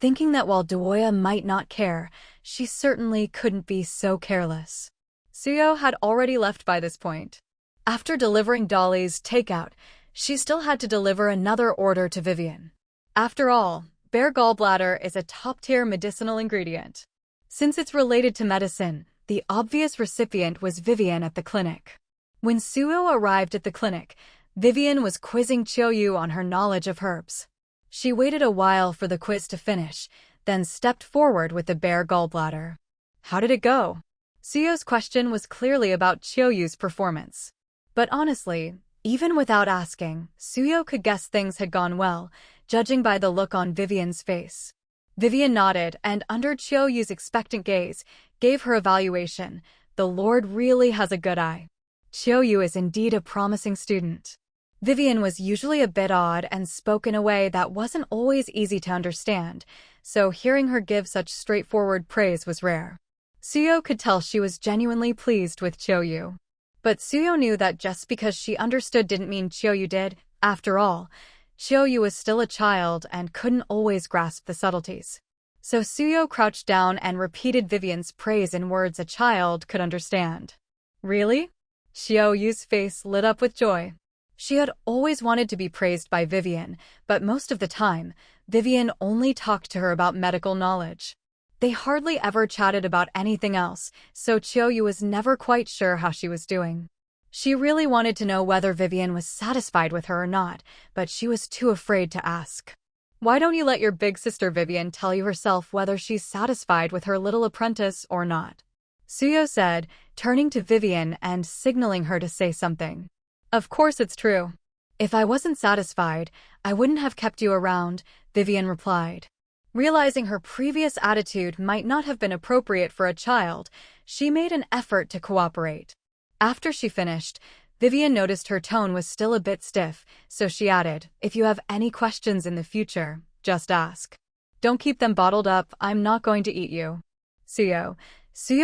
thinking that while Duoya might not care, she certainly couldn't be so careless. Suyo had already left by this point. After delivering Dolly's takeout, she still had to deliver another order to Vivian. After all, bear gallbladder is a top-tier medicinal ingredient. Since it's related to medicine, the obvious recipient was Vivian at the clinic. When Suyo arrived at the clinic, Vivian was quizzing Chiyoyu on her knowledge of herbs. She waited a while for the quiz to finish, then stepped forward with the bear gallbladder. How did it go? Suyo's question was clearly about Chiyoyu's performance. But honestly, even without asking, Suyo could guess things had gone well, judging by the look on Vivian's face. Vivian nodded and, under Chiyoyu's expectant gaze, gave her evaluation. The Lord really has a good eye. Chiyoyu is indeed a promising student. Vivian was usually a bit odd and spoke in a way that wasn't always easy to understand, so hearing her give such straightforward praise was rare. Suyo could tell she was genuinely pleased with Chiyoyu. But Suyo knew that just because she understood didn't mean Chiyoyu did. After all, Chiyoyu was still a child and couldn't always grasp the subtleties. So Suyo crouched down and repeated Vivian's praise in words a child could understand. Really? Chiyoyu's face lit up with joy. She had always wanted to be praised by Vivian, but most of the time, Vivian only talked to her about medical knowledge. They hardly ever chatted about anything else, so Chiyoyu was never quite sure how she was doing. She really wanted to know whether Vivian was satisfied with her or not, but she was too afraid to ask. Why don't you let your big sister Vivian tell you herself whether she's satisfied with her little apprentice or not? Suyo said, turning to Vivian and signaling her to say something. Of course it's true. If I wasn't satisfied, I wouldn't have kept you around, Vivian replied. Realizing her previous attitude might not have been appropriate for a child, she made an effort to cooperate. After she finished, Vivian noticed her tone was still a bit stiff, so she added, if you have any questions in the future, just ask. Don't keep them bottled up, I'm not going to eat you. Suyo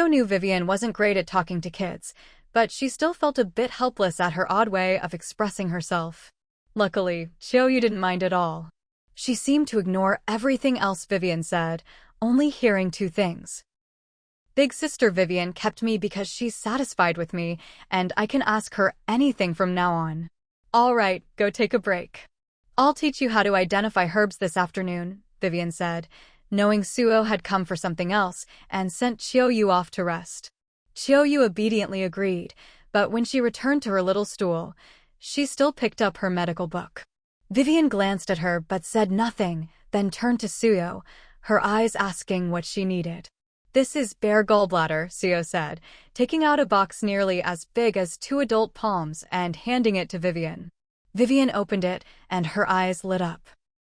knew Vivian wasn't great at talking to kids, but she still felt a bit helpless at her odd way of expressing herself. Luckily, Chiyoyu didn't mind at all. She seemed to ignore everything else Vivian said, only hearing two things. Big sister Vivian kept me because she's satisfied with me, and I can ask her anything from now on. All right, go take a break. I'll teach you how to identify herbs this afternoon, Vivian said, knowing Suyo had come for something else, and sent Chiyoyu off to rest. Chiyoyu obediently agreed, but when she returned to her little stool, she still picked up her medical book. Vivian glanced at her but said nothing, then turned to Suyo, her eyes asking what she needed. This is bear gallbladder, Suyo said, taking out a box nearly as big as 2 adult palms and handing it to Vivian. Vivian opened it, and her eyes lit up.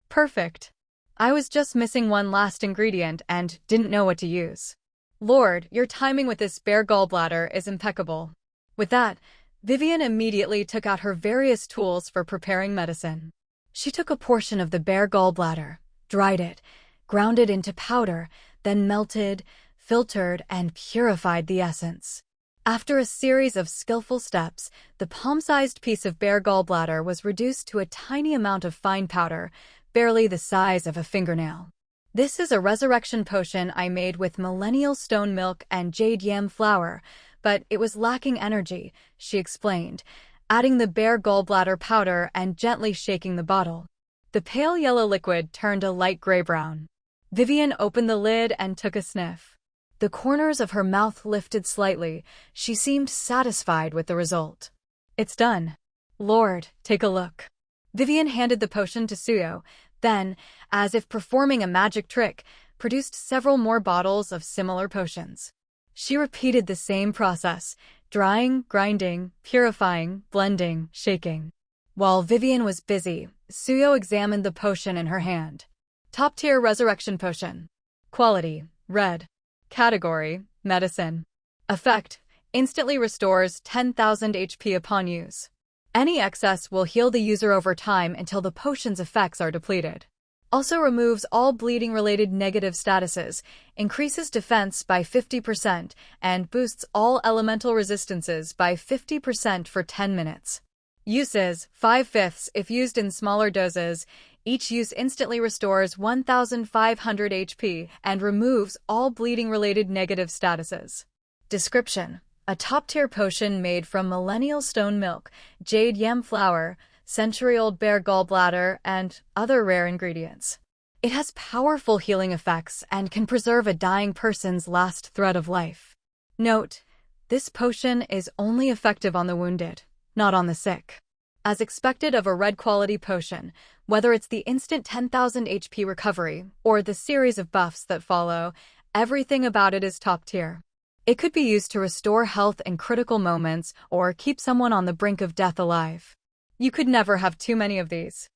Perfect. I was just missing one last ingredient and didn't know what to use. Lord, your timing with this bear gallbladder is impeccable. With that, Vivian immediately took out her various tools for preparing medicine. She took a portion of the bear gallbladder, dried it, ground it into powder, then melted, filtered, and purified the essence. After a series of skillful steps, the palm-sized piece of bear gallbladder was reduced to a tiny amount of fine powder, barely the size of a fingernail. This is a resurrection potion I made with millennial stone milk and jade yam flour, but it was lacking energy, she explained, adding the bear gallbladder powder and gently shaking the bottle. The pale yellow liquid turned a light gray-brown. Vivian opened the lid and took a sniff. The corners of her mouth lifted slightly. She seemed satisfied with the result. "It's done. Lord, take a look." Vivian handed the potion to Suyo, then, as if performing a magic trick, produced several more bottles of similar potions. She repeated the same process, drying, grinding, purifying, blending, shaking. While Vivian was busy, Suyo examined the potion in her hand. Top-tier resurrection potion. Quality, red. Category, medicine. Effect, instantly restores 10,000 HP upon use. Any excess will heal the user over time until the potion's effects are depleted. Also removes all bleeding-related negative statuses, increases defense by 50%, and boosts all elemental resistances by 50% for 10 minutes. Uses, 5/5 if used in smaller doses. Each use instantly restores 1,500 HP and removes all bleeding-related negative statuses. Description: a top-tier potion made from millennial stone milk, jade yam flower, century-old bear gallbladder, and other rare ingredients. It has powerful healing effects and can preserve a dying person's last thread of life. Note: this potion is only effective on the wounded, not on the sick. As expected of a red-quality potion, whether it's the instant 10,000 HP recovery or the series of buffs that follow, everything about it is top-tier. It could be used to restore health in critical moments or keep someone on the brink of death alive. You could never have too many of these.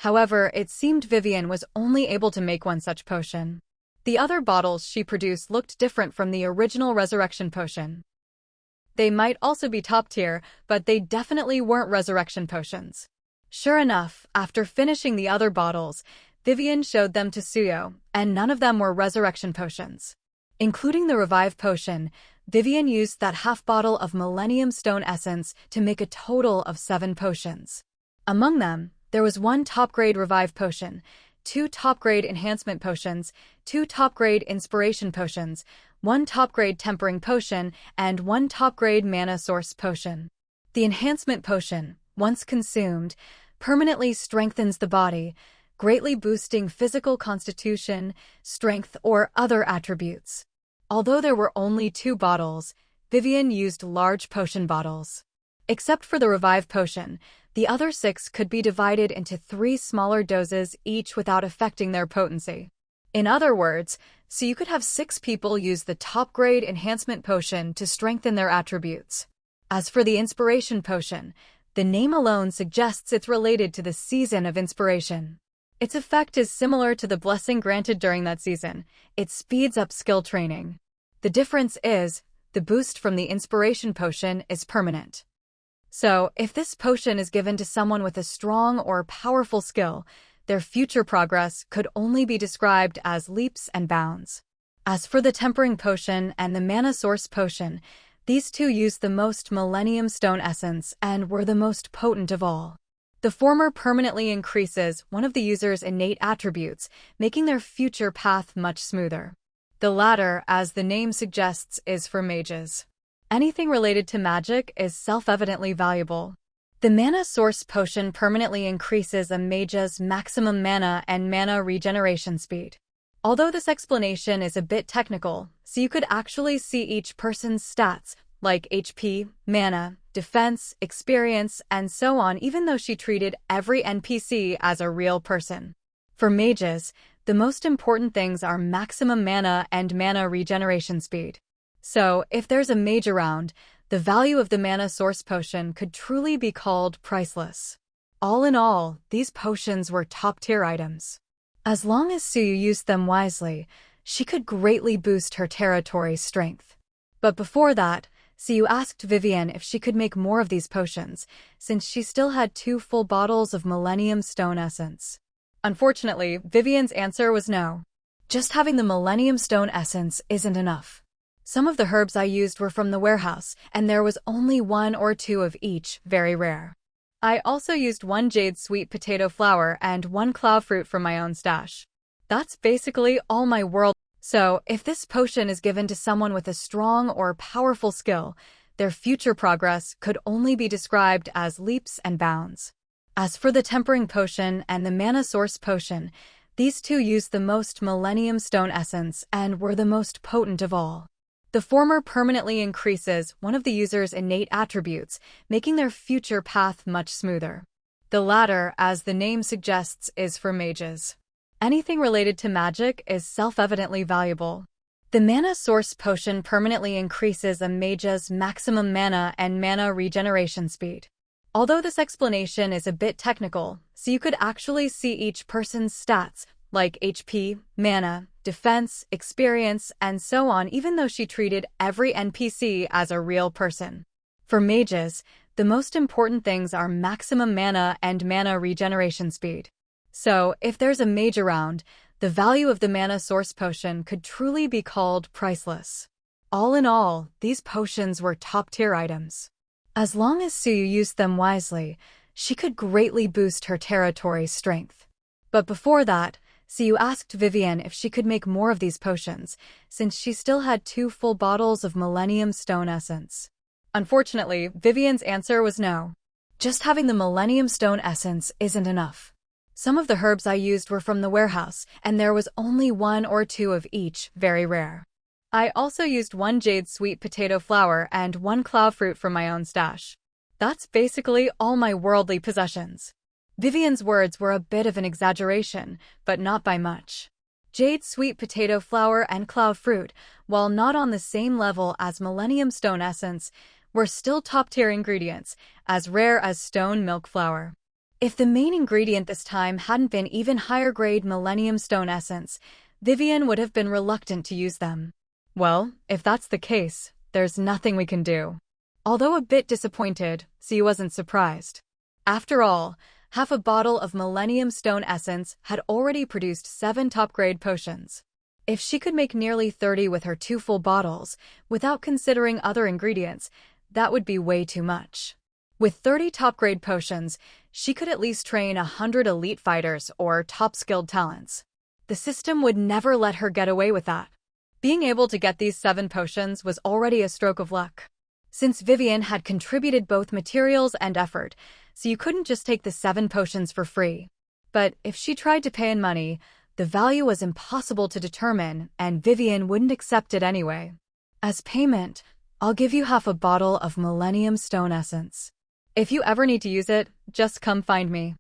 However, it seemed Vivian was only able to make one such potion. The other bottles she produced looked different from the original resurrection potion. They might also be top-tier, but they definitely weren't resurrection potions. Sure enough, after finishing the other bottles, Vivian showed them to Suyo, and none of them were resurrection potions. Including the revive potion, Vivian used that half bottle of Millennium Stone Essence to make a total of 7 potions. Among them, there was 1 top-grade revive potion, 2 top-grade enhancement potions, 2 top-grade inspiration potions, 1 top-grade tempering potion, and 1 top-grade mana source potion. The enhancement potion, once consumed, permanently strengthens the body, greatly boosting physical constitution, strength, or other attributes. Although there were only 2 bottles, Vivian used large potion bottles. Except for the revive potion, the other 6 could be divided into 3 smaller doses each without affecting their potency. In other words, so you could have 6 people use the top-grade enhancement potion to strengthen their attributes. As for the inspiration potion, the name alone suggests it's related to the season of inspiration. Its effect is similar to the blessing granted during that season. It speeds up skill training. The difference is, the boost from the inspiration potion is permanent. So, if this potion is given to someone with a strong or powerful skill, their future progress could only be described as leaps and bounds. As for the tempering potion and the mana source potion, these 2 used the most Millennium Stone Essence and were the most potent of all. The former permanently increases one of the user's innate attributes, making their future path much smoother. The latter, as the name suggests, is for mages. Anything related to magic is self-evidently valuable. The mana source potion permanently increases a mage's maximum mana and mana regeneration speed. Although this explanation is a bit technical, so you could actually see each person's stats, like HP, mana, defense, experience, and so on, even though she treated every NPC as a real person. For mages, the most important things are maximum mana and mana regeneration speed. So, if there's a mage around, the value of the mana source potion could truly be called priceless. All in all, these potions were top-tier items. As long as Suyu used them wisely, she could greatly boost her territory's strength. But before that, Suyu asked Vivian if she could make more of these potions, since she still had 2 full bottles of Millennium Stone Essence. Unfortunately, Vivian's answer was no. Just having the Millennium Stone Essence isn't enough. Some of the herbs I used were from the warehouse, and there was only 1 or 2 of each, very rare. I also used 1 jade sweet potato flour and 1 claw fruit from my own stash. That's basically all my world. So, if this potion is given to someone with a strong or powerful skill, their future progress could only be described as leaps and bounds. As for the tempering potion and the mana source potion, these 2 used the most Millennium Stone Essence and were the most potent of all. The former permanently increases one of the user's innate attributes, making their future path much smoother. The latter, as the name suggests, is for mages. Anything related to magic is self-evidently valuable. The Mana Source Potion permanently increases a mage's maximum mana and mana regeneration speed. Although this explanation is a bit technical, so you could actually see each person's stats, like HP, mana, defense, experience, and so on, even though she treated every NPC as a real person. For mages, the most important things are maximum mana and mana regeneration speed. So, if there's a mage around, the value of the Mana Source Potion could truly be called priceless. All in all, these potions were top-tier items. As long as Suyu used them wisely, she could greatly boost her territory's strength. But before that, Suyu asked Vivian if she could make more of these potions, since she still had 2 full bottles of Millennium Stone Essence. Unfortunately, Vivian's answer was no. Just having the Millennium Stone Essence isn't enough. Some of the herbs I used were from the warehouse, and there was only 1 or 2 of each, very rare. I also used 1 jade sweet potato flower and 1 cloud fruit from my own stash. That's basically all my worldly possessions. Vivian's words were a bit of an exaggeration, but not by much. Jade sweet potato flower and cloud fruit, while not on the same level as Millennium Stone Essence, were still top-tier ingredients, as rare as stone milk flower. If the main ingredient this time hadn't been even higher-grade Millennium Stone Essence, Vivian would have been reluctant to use them. Well, if that's the case, there's nothing we can do. Although a bit disappointed, she wasn't surprised. After all, half a bottle of Millennium Stone Essence had already produced 7 top-grade potions. If she could make nearly 30 with her 2 full bottles, without considering other ingredients, that would be way too much. With 30 top-grade potions, she could at least train 100 elite fighters or top-skilled talents. The system would never let her get away with that. Being able to get these 7 potions was already a stroke of luck. Since Vivian had contributed both materials and effort, so you couldn't just take the 7 potions for free. But if she tried to pay in money, the value was impossible to determine, and Vivian wouldn't accept it anyway. As payment, I'll give you half a bottle of Millennium Stone Essence. If you ever need to use it, just come find me.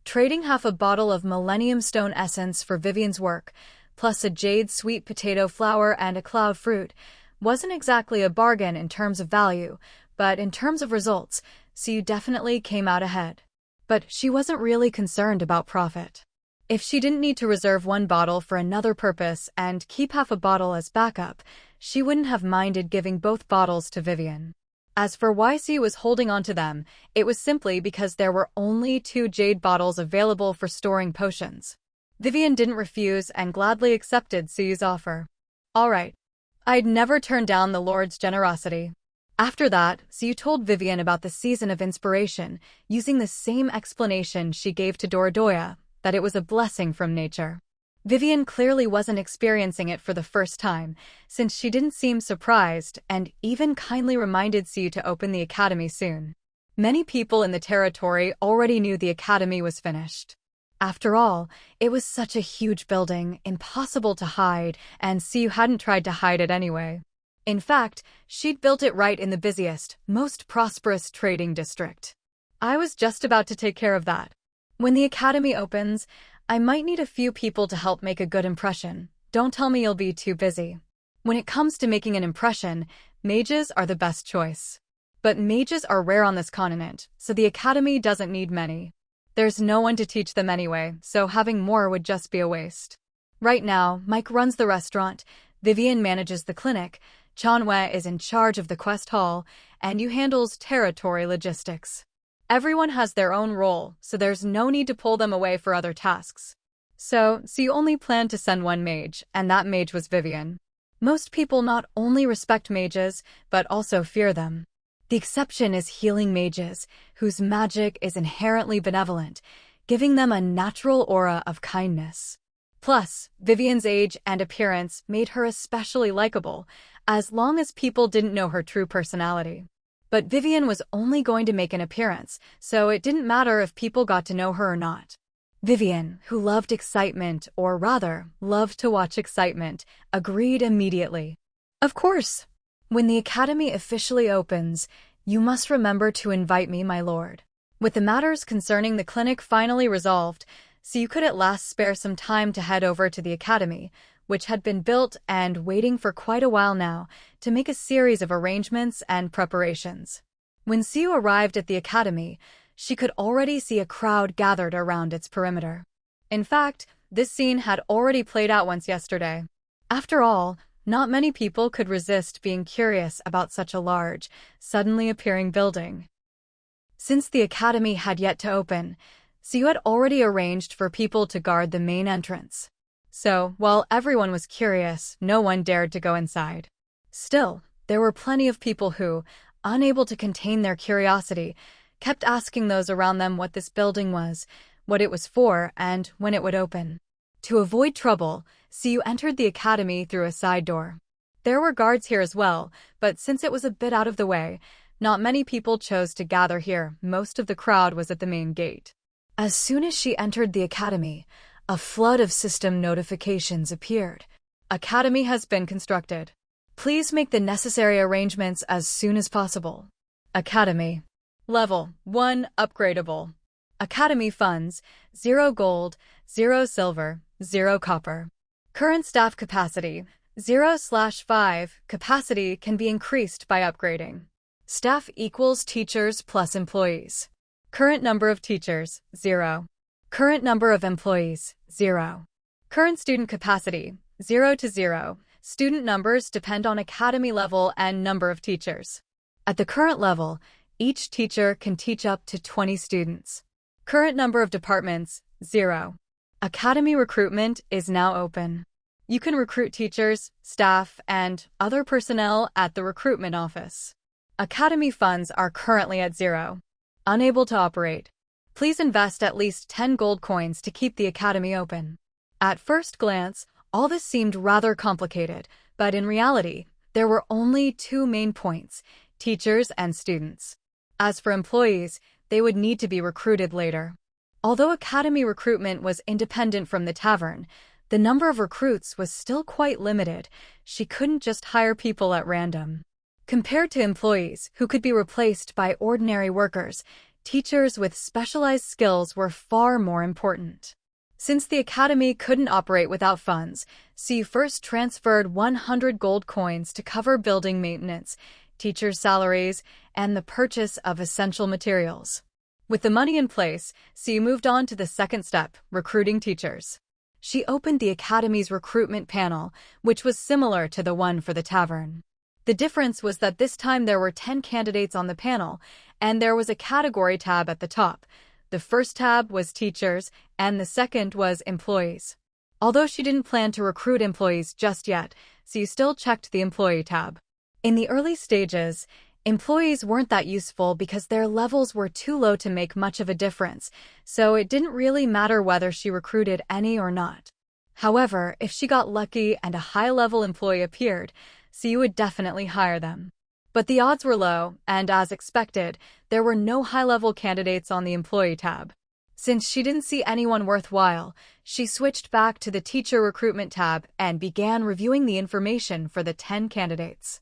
Trading half a bottle of Millennium Stone Essence for Vivian's work, plus a jade sweet potato flower and a cloud fruit, wasn't exactly a bargain in terms of value, but in terms of results, Suyu definitely came out ahead. But she wasn't really concerned about profit. If she didn't need to reserve 1 bottle for another purpose and keep half a bottle as backup, she wouldn't have minded giving both bottles to Vivian. As for why Suyu was holding on to them, it was simply because there were only 2 jade bottles available for storing potions. Vivian didn't refuse and gladly accepted Suyu's offer. All right. I'd never turn down the Lord's generosity. After that, Suyu told Vivian about the Season of Inspiration, using the same explanation she gave to Dorodoya, that it was a blessing from nature. Vivian clearly wasn't experiencing it for the first time, since she didn't seem surprised and even kindly reminded Suyu to open the academy soon. Many people in the territory already knew the academy was finished. After all, it was such a huge building, impossible to hide, and Suyu hadn't tried to hide it anyway. In fact, she'd built it right in the busiest, most prosperous trading district. I was just about to take care of that. When the academy opens, I might need a few people to help make a good impression. Don't tell me you'll be too busy. When it comes to making an impression, mages are the best choice. But mages are rare on this continent, so the academy doesn't need many. There's no one to teach them anyway, so having more would just be a waste. Right now, Mike runs the restaurant, Vivian manages the clinic, Chanwei is in charge of the quest hall, and Yu handles territory logistics. Everyone has their own role, so there's no need to pull them away for other tasks. So you only planned to send 1 mage, and that mage was Vivian. Most people not only respect mages, but also fear them. The exception is healing mages, whose magic is inherently benevolent, giving them a natural aura of kindness. Plus, Vivian's age and appearance made her especially likable, as long as people didn't know her true personality. But Vivian was only going to make an appearance, so it didn't matter if people got to know her or not. Vivian, who loved excitement, or rather, loved to watch excitement, agreed immediately. Of course. When the academy officially opens, you must remember to invite me, my lord. With the matters concerning the clinic finally resolved, so you could at last spare some time to head over to the academy, which had been built and waiting for quite a while now, to make a series of arrangements and preparations. When Siu arrived at the academy, she could already see a crowd gathered around its perimeter. In fact, this scene had already played out once yesterday. After all, not many people could resist being curious about such a large, suddenly appearing building. Since the academy had yet to open, Siu had already arranged for people to guard the main entrance. So, while everyone was curious, no one dared to go inside. Still, there were plenty of people who, unable to contain their curiosity, kept asking those around them what this building was, what it was for, and when it would open. To avoid trouble, Siu entered the academy through a side door. There were guards here as well, but since it was a bit out of the way, not many people chose to gather here. Most of the crowd was at the main gate. As soon as she entered the academy, a flood of system notifications appeared. Academy has been constructed. Please make the necessary arrangements as soon as possible. Academy. Level 1 upgradable. Academy funds 0 gold, 0 silver, 0 copper. Current staff capacity 0/5. Capacity can be increased by upgrading. Staff equals teachers plus employees. Current number of teachers 0. Current number of employees 0. Current student capacity 0 to 0. Student numbers depend on academy level and number of teachers. At the current level, each teacher can teach up to 20 students. Current number of departments 0. Academy recruitment is now open. You can recruit teachers, staff, and other personnel at the recruitment office. Academy funds are currently at 0. Unable to operate. Please invest at least 10 gold coins to keep the academy open. At first glance, all this seemed rather complicated, but in reality, there were only two main points: teachers and students. As for employees, they would need to be recruited later. Although academy recruitment was independent from the tavern, the number of recruits was still quite limited. She couldn't just hire people at random. Compared to employees who could be replaced by ordinary workers, teachers with specialized skills were far more important. Since the academy couldn't operate without funds, Siu first transferred 100 gold coins to cover building maintenance, teachers' salaries, and the purchase of essential materials. With the money in place, Siu moved on to the second step, recruiting teachers. She opened the academy's recruitment panel, which was similar to the one for the tavern. The difference was that this time there were 10 candidates on the panel, and there was a category tab at the top. The first tab was teachers, and the second was employees. Although she didn't plan to recruit employees just yet, Siu still checked the employee tab. In the early stages, employees weren't that useful because their levels were too low to make much of a difference, so it didn't really matter whether she recruited any or not. However, if she got lucky and a high-level employee appeared, Siu would definitely hire them. But the odds were low, and as expected, there were no high-level candidates on the employee tab. Since she didn't see anyone worthwhile, she switched back to the teacher recruitment tab and began reviewing the information for the 10 candidates.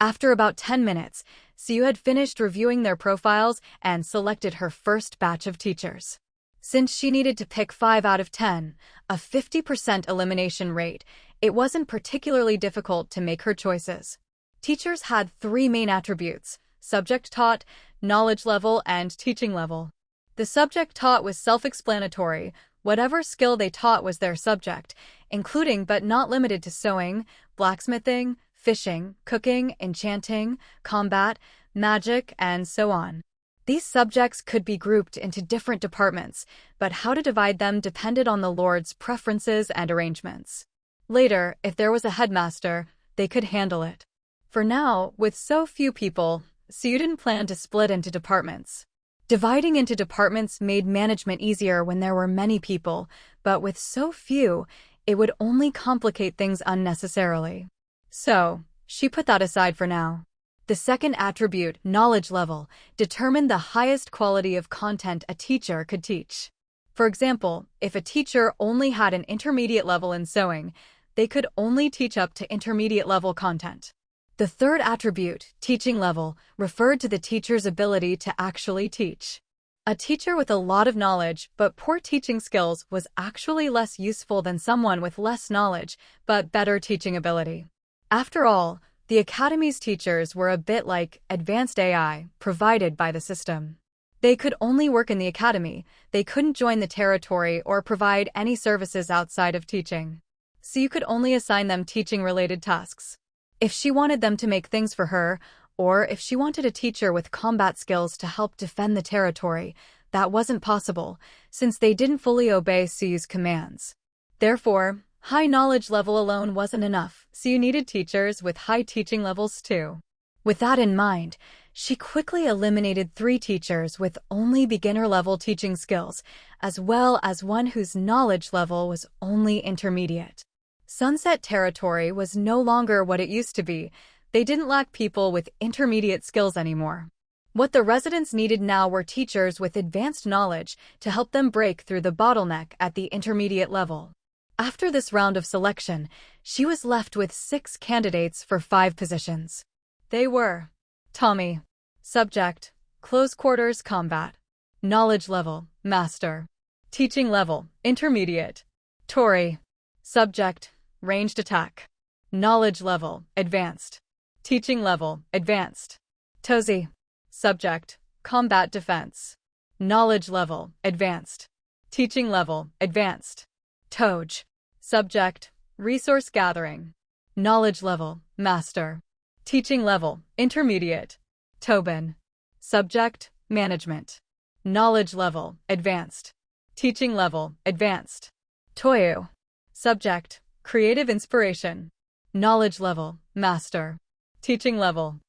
After about 10 minutes, Siu had finished reviewing their profiles and selected her first batch of teachers. Since she needed to pick 5 out of 10, a 50% elimination rate, it wasn't particularly difficult to make her choices. Teachers had 3 main attributes: subject taught, knowledge level, and teaching level. The subject taught was self-explanatory. Whatever skill they taught was their subject, including but not limited to sewing, blacksmithing, fishing, cooking, enchanting, combat, magic, and so on. These subjects could be grouped into different departments, but how to divide them depended on the Lord's preferences and arrangements. Later, if there was a headmaster, they could handle it. For now, with so few people, Siu didn't plan to split into departments. Dividing into departments made management easier when there were many people, but with so few, it would only complicate things unnecessarily. So, she put that aside for now. The second attribute, knowledge level, determined the highest quality of content a teacher could teach. For example, if a teacher only had an intermediate level in sewing, they could only teach up to intermediate level content. The third attribute, teaching level, referred to the teacher's ability to actually teach. A teacher with a lot of knowledge but poor teaching skills was actually less useful than someone with less knowledge but better teaching ability. After all, the Academy's teachers were a bit like advanced AI provided by the system. They could only work in the Academy, they couldn't join the territory or provide any services outside of teaching. So you could only assign them teaching-related tasks. If she wanted them to make things for her, or if she wanted a teacher with combat skills to help defend the territory, that wasn't possible, since they didn't fully obey Suyu's commands. Therefore, high knowledge level alone wasn't enough, so you needed teachers with high teaching levels too. With that in mind, she quickly eliminated 3 teachers with only beginner-level teaching skills, as well as one whose knowledge level was only intermediate. Sunset Territory was no longer what it used to be. They didn't lack people with intermediate skills anymore. What the residents needed now were teachers with advanced knowledge to help them break through the bottleneck at the intermediate level. After this round of selection, she was left with 6 candidates for 5 positions. They were Tommy. Subject, Close Quarters Combat. Knowledge level, Master. Teaching level, Intermediate. Tori. Subject, Ranged Attack. Knowledge level, Advanced. Teaching level, Advanced. Tozy. Subject, Combat Defense. Knowledge level, Advanced. Teaching level, Advanced. Toj. Subject, Resource Gathering. Knowledge level, Master. Teaching level, Intermediate. Tobin. Subject, Management. Knowledge level, Advanced. Teaching level, Advanced. Toyu. Subject, Creative Inspiration. Knowledge level, Master. Teaching level,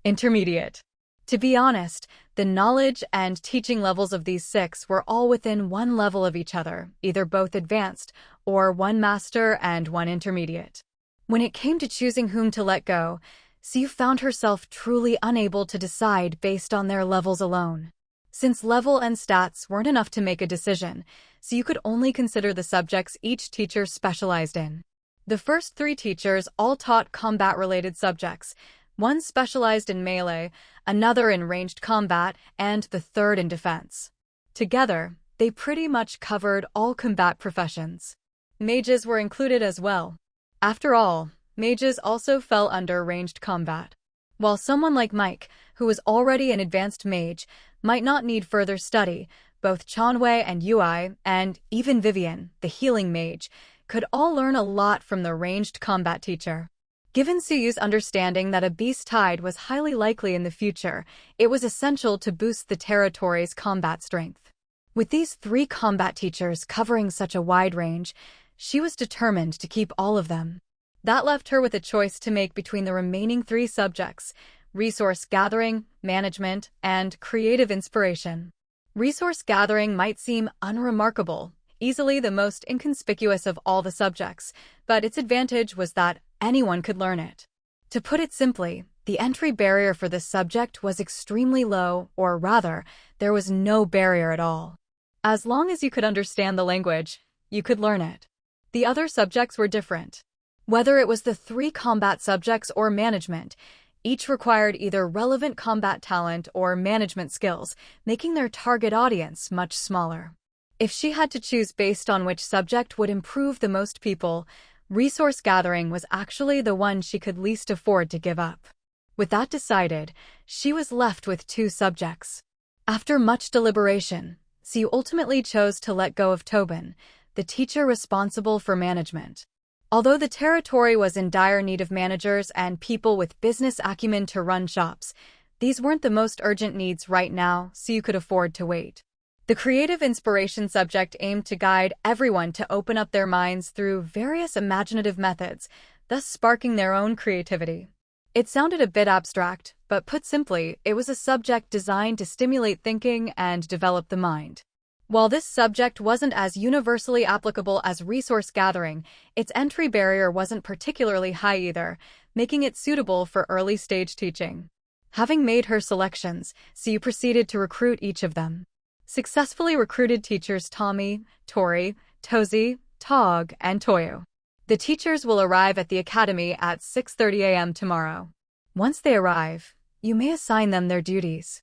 Intermediate. To be honest, the knowledge and teaching levels of these 6 were all within one level of each other, either both advanced or one master and one intermediate. When it came to choosing whom to let go, Siu found herself truly unable to decide based on their levels alone. Since level and stats weren't enough to make a decision, Siu could only consider the subjects each teacher specialized in. The first 3 teachers all taught combat-related subjects. One specialized in melee, another in ranged combat, and the third in defense. Together, they pretty much covered all combat professions. Mages were included as well. After all, mages also fell under ranged combat. While someone like Mike, who was already an advanced mage, might not need further study, both Chanwei and Yui, and even Vivian, the healing mage, could all learn a lot from the ranged combat teacher. Given Suyu's understanding that a beast tide was highly likely in the future, it was essential to boost the territory's combat strength. With these 3 combat teachers covering such a wide range, she was determined to keep all of them. That left her with a choice to make between the remaining 3 subjects: resource gathering, management, and creative inspiration. Resource gathering might seem unremarkable, easily the most inconspicuous of all the subjects, but its advantage was that anyone could learn it. To put it simply, the entry barrier for this subject was extremely low, or rather, there was no barrier at all. As long as you could understand the language, you could learn it. The other subjects were different. Whether it was the 3 combat subjects or management, each required either relevant combat talent or management skills, making their target audience much smaller. If she had to choose based on which subject would improve the most people, resource gathering was actually the one she could least afford to give up. With that decided, she was left with 2 subjects. After much deliberation, Siu ultimately chose to let go of Tobin, the teacher responsible for management. Although the territory was in dire need of managers and people with business acumen to run shops, these weren't the most urgent needs right now, so you could afford to wait. The creative inspiration subject aimed to guide everyone to open up their minds through various imaginative methods, thus sparking their own creativity. It sounded a bit abstract, but put simply, it was a subject designed to stimulate thinking and develop the mind. While this subject wasn't as universally applicable as resource gathering, its entry barrier wasn't particularly high either, making it suitable for early-stage teaching. Having made her selections, Siu proceeded to recruit each of them. Successfully recruited teachers Tommy, Tori, Tozy, Tog, and Toyo. The teachers will arrive at the academy at 6:30 a.m. tomorrow. Once they arrive, you may assign them their duties.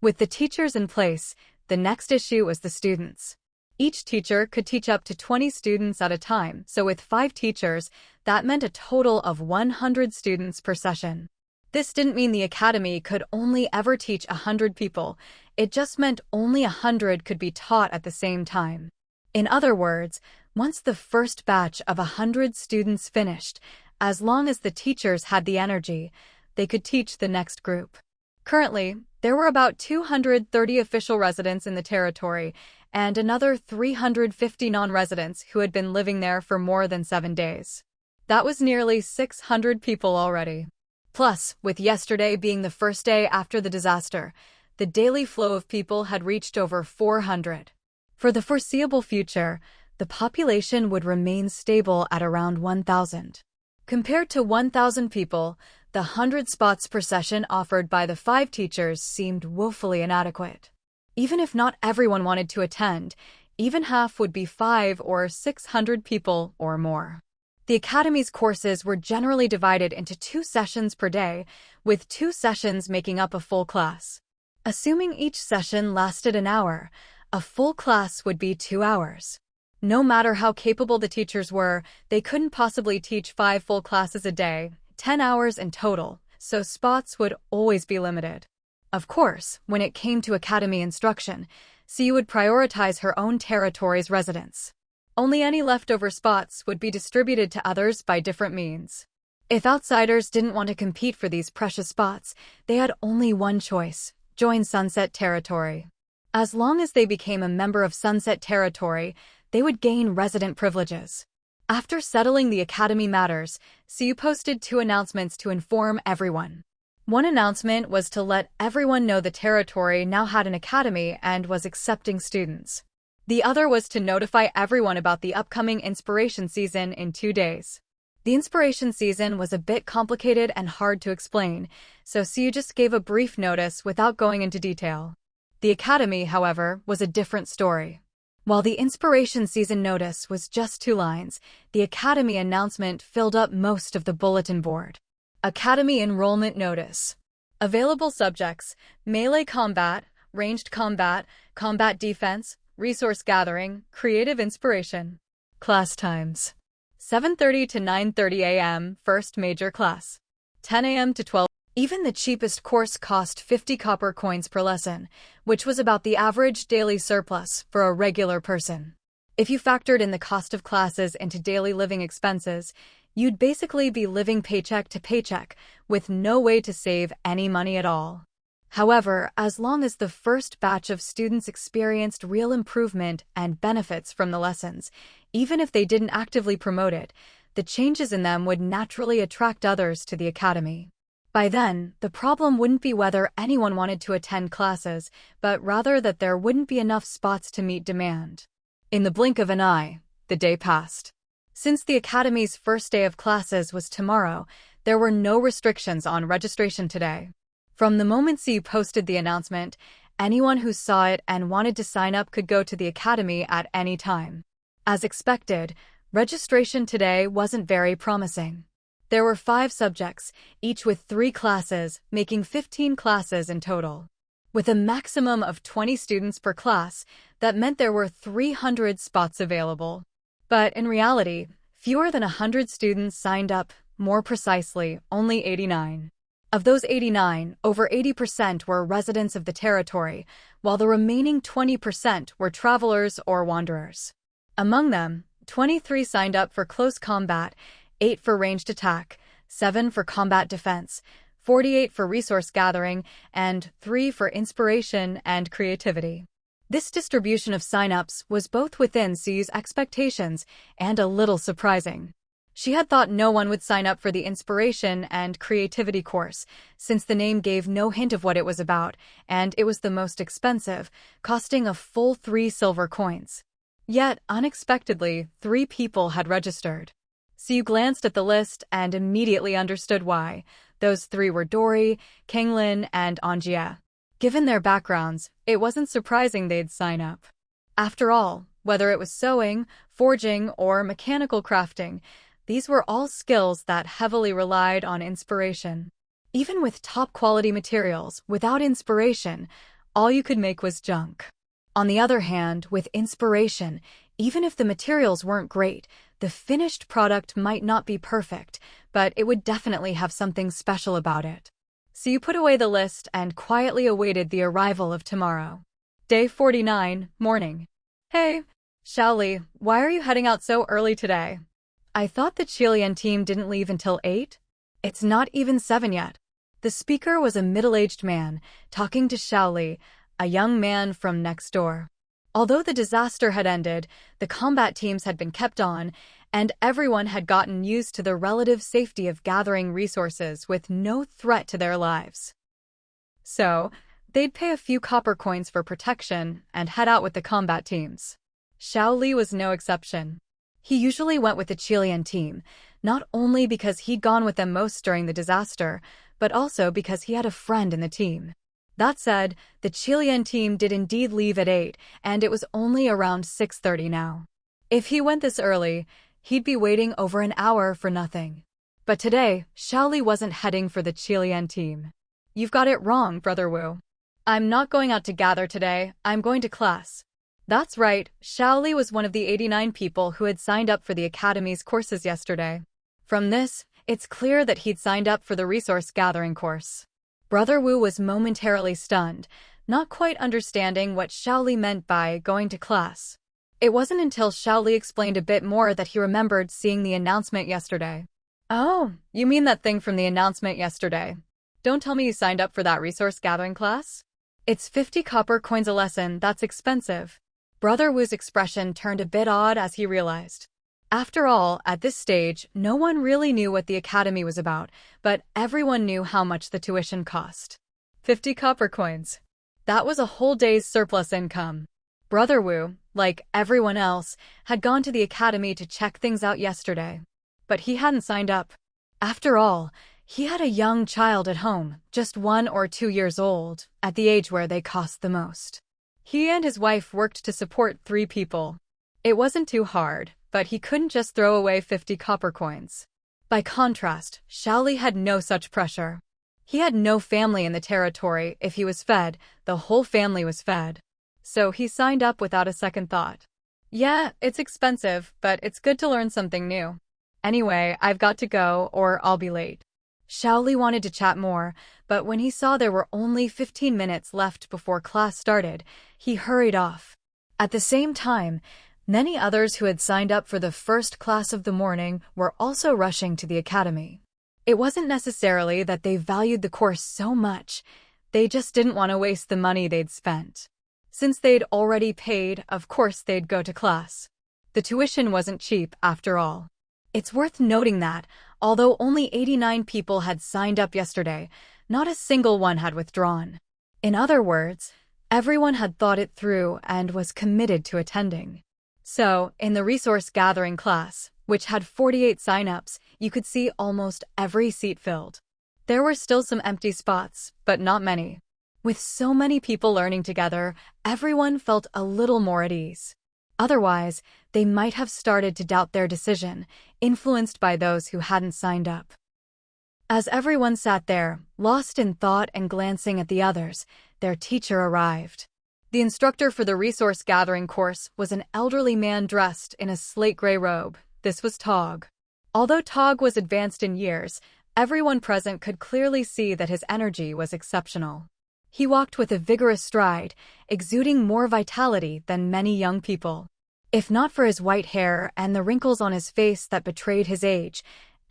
With the teachers in place, the next issue was the students. Each teacher could teach up to 20 students at a time, so with 5 teachers, that meant a total of 100 students per session. This didn't mean the academy could only ever teach 100 people, it just meant only 100 could be taught at the same time. In other words, once the first batch of 100 students finished, as long as the teachers had the energy, they could teach the next group. Currently, there were about 230 official residents in the territory and another 350 non-residents who had been living there for more than 7 days. That was nearly 600 people already. Plus, with yesterday being the first day after the disaster, the daily flow of people had reached over 400. For the foreseeable future, the population would remain stable at around 1,000. Compared to 1,000 people, the 100 spots per session offered by the 5 teachers seemed woefully inadequate. Even if not everyone wanted to attend, even half would be 500 or 600 people or more. The academy's courses were generally divided into 2 sessions per day, with 2 sessions making up a full class. Assuming each session lasted an hour, a full class would be 2 hours. No matter how capable the teachers were, they couldn't possibly teach 5 full classes a day, 10 hours in total, so spots would always be limited. Of course, when it came to academy instruction, CU would prioritize her own territory's residents. Only any leftover spots would be distributed to others by different means. If outsiders didn't want to compete for these precious spots, they had only one choice: join Sunset Territory. As long as they became a member of Sunset Territory, they would gain resident privileges. After settling the academy matters, CU posted 2 announcements to inform everyone. One announcement was to let everyone know the territory now had an academy and was accepting students. The other was to notify everyone about the upcoming inspiration season in 2 days. The inspiration season was a bit complicated and hard to explain, so CU just gave a brief notice without going into detail. The academy, however, was a different story. While the inspiration season notice was just 2 lines, the academy announcement filled up most of the bulletin board. Academy enrollment notice. Available subjects: melee combat, ranged combat, combat defense, resource gathering, creative inspiration. Class times: 7:30 to 9:30 a.m. first major class. 10 a.m. to 12. Even the cheapest course cost 50 copper coins per lesson, which was about the average daily surplus for a regular person. If you factored in the cost of classes into daily living expenses, you'd basically be living paycheck to paycheck, with no way to save any money at all. However, as long as the first batch of students experienced real improvement and benefits from the lessons, even if they didn't actively promote it, the changes in them would naturally attract others to the academy. By then, the problem wouldn't be whether anyone wanted to attend classes, but rather that there wouldn't be enough spots to meet demand. In the blink of an eye, the day passed. Since the academy's first day of classes was tomorrow, there were no restrictions on registration today. From the moment CU posted the announcement, anyone who saw it and wanted to sign up could go to the academy at any time. As expected, registration today wasn't very promising. There were 5 subjects, each with 3 classes, making 15 classes in total. With a maximum of 20 students per class, that meant there were 300 spots available. But in reality, fewer than 100 students signed up, more precisely, only 89. Of those 89, over 80% were residents of the territory, while the remaining 20% were travelers or wanderers. Among them, 23 signed up for close combat, 8 for ranged attack, 7 for combat defense, 48 for resource gathering, and 3 for inspiration and creativity. This distribution of sign-ups was both within CU's expectations and a little surprising. She had thought no one would sign up for the inspiration and creativity course, since the name gave no hint of what it was about, and it was the most expensive, costing a full 3 silver coins. Yet, unexpectedly, 3 people had registered. CU glanced at the list and immediately understood why. Those 3 were Dory, Kanglin, and Anjia. Given their backgrounds, it wasn't surprising they'd sign up. After all, whether it was sewing, forging, or mechanical crafting. These were all skills that heavily relied on inspiration. Even with top-quality materials, without inspiration, all you could make was junk. On the other hand, with inspiration, even if the materials weren't great, the finished product might not be perfect, but it would definitely have something special about it. So you put away the list and quietly awaited the arrival of tomorrow. Day 49, morning. Hey, Xiaoli, why are you heading out so early today? I thought the Chilean team didn't leave until 8? It's not even 7 yet. The speaker was a middle-aged man, talking to Xiaoli, a young man from next door. Although the disaster had ended, the combat teams had been kept on, and everyone had gotten used to the relative safety of gathering resources with no threat to their lives. So, they'd pay a few copper coins for protection and head out with the combat teams. Xiaoli was no exception. He usually went with the Chilean team, not only because he'd gone with them most during the disaster, but also because he had a friend in the team. That said, the Chilean team did indeed leave at 8, and it was only around 6:30 now. If he went this early, he'd be waiting over an hour for nothing. But today, Xiaoli wasn't heading for the Chilean team. You've got it wrong, Brother Wu. I'm not going out to gather today, I'm going to class. That's right, Xiaoli was one of the 89 people who had signed up for the Academy's courses yesterday. From this, it's clear that he'd signed up for the resource gathering course. Brother Wu was momentarily stunned, not quite understanding what Xiaoli meant by going to class. It wasn't until Xiaoli explained a bit more that he remembered seeing the announcement yesterday. Oh, you mean that thing from the announcement yesterday. Don't tell me you signed up for that resource gathering class? It's 50 copper coins a lesson, that's expensive. Brother Wu's expression turned a bit odd as he realized. After all, at this stage, no one really knew what the academy was about, but everyone knew how much the tuition cost. 50 copper coins. That was a whole day's surplus income. Brother Wu, like everyone else, had gone to the academy to check things out yesterday. But he hadn't signed up. After all, he had a young child at home, just 1 or 2 years old, at the age where they cost the most. He and his wife worked to support 3 people. It wasn't too hard, but he couldn't just throw away 50 copper coins. By contrast, Xiaoli had no such pressure. He had no family in the territory. If he was fed, the whole family was fed. So he signed up without a second thought. Yeah, it's expensive, but it's good to learn something new. Anyway, I've got to go, or I'll be late. Xiaoli wanted to chat more, but when he saw there were only 15 minutes left before class started, he hurried off. At the same time, many others who had signed up for the first class of the morning were also rushing to the academy. It wasn't necessarily that they valued the course so much, they just didn't want to waste the money they'd spent. Since they'd already paid, of course they'd go to class. The tuition wasn't cheap, after all. It's worth noting that, although only 89 people had signed up yesterday, not a single one had withdrawn. In other words, everyone had thought it through and was committed to attending. So, in the resource gathering class, which had 48 sign-ups, you could see almost every seat filled. There were still some empty spots, but not many. With so many people learning together, everyone felt a little more at ease. Otherwise, they might have started to doubt their decision, influenced by those who hadn't signed up. As everyone sat there, lost in thought and glancing at the others, their teacher arrived. The instructor for the resource gathering course was an elderly man dressed in a slate-gray robe. This was Tog. Although Tog was advanced in years, everyone present could clearly see that his energy was exceptional. He walked with a vigorous stride, exuding more vitality than many young people. If not for his white hair and the wrinkles on his face that betrayed his age,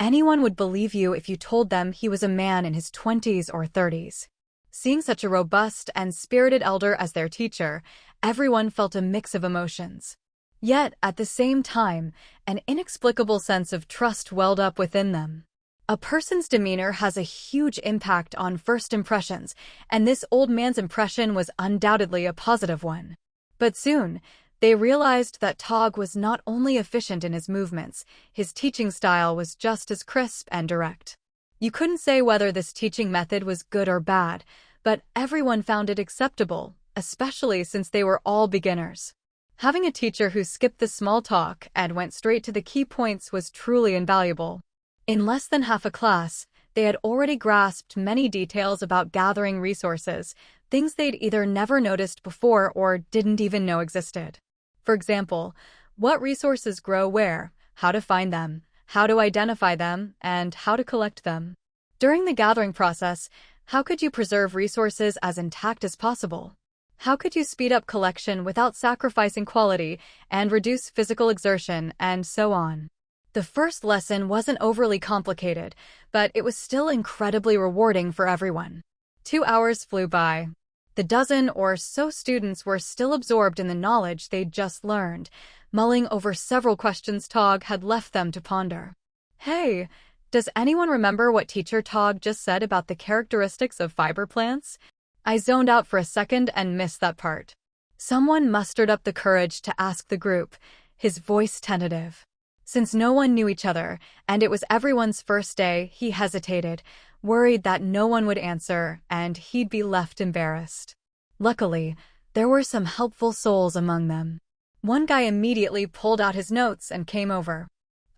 anyone would believe you if you told them he was a man in his 20s or 30s. Seeing such a robust and spirited elder as their teacher, everyone felt a mix of emotions. Yet, at the same time, an inexplicable sense of trust welled up within them. A person's demeanor has a huge impact on first impressions, and this old man's impression was undoubtedly a positive one. But soon, they realized that Tog was not only efficient in his movements, his teaching style was just as crisp and direct. You couldn't say whether this teaching method was good or bad, but everyone found it acceptable, especially since they were all beginners. Having a teacher who skipped the small talk and went straight to the key points was truly invaluable. In less than half a class, they had already grasped many details about gathering resources, things they'd either never noticed before or didn't even know existed. For example, what resources grow where, how to find them, how to identify them, and how to collect them. During the gathering process, how could you preserve resources as intact as possible? How could you speed up collection without sacrificing quality and reduce physical exertion, and so on? The first lesson wasn't overly complicated, but it was still incredibly rewarding for everyone. 2 hours flew by. The dozen or so students were still absorbed in the knowledge they'd just learned, mulling over several questions Tog had left them to ponder. Hey, does anyone remember what Teacher Tog just said about the characteristics of fiber plants? I zoned out for a second and missed that part. Someone mustered up the courage to ask the group, his voice tentative. Since no one knew each other, and it was everyone's first day, he hesitated, worried that no one would answer and he'd be left embarrassed. Luckily, there were some helpful souls among them. One guy immediately pulled out his notes and came over.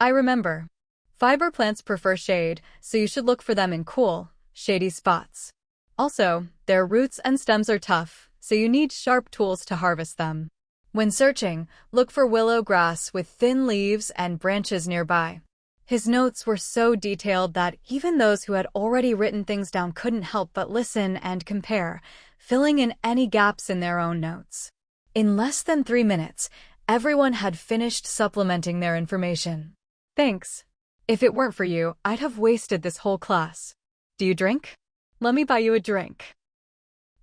I remember. Fiber plants prefer shade, so you should look for them in cool, shady spots. Also, their roots and stems are tough, so you need sharp tools to harvest them. When searching, look for willow grass with thin leaves and branches nearby. His notes were so detailed that even those who had already written things down couldn't help but listen and compare, filling in any gaps in their own notes. In less than 3 minutes, everyone had finished supplementing their information. Thanks. If it weren't for you, I'd have wasted this whole class. Do you drink? Let me buy you a drink.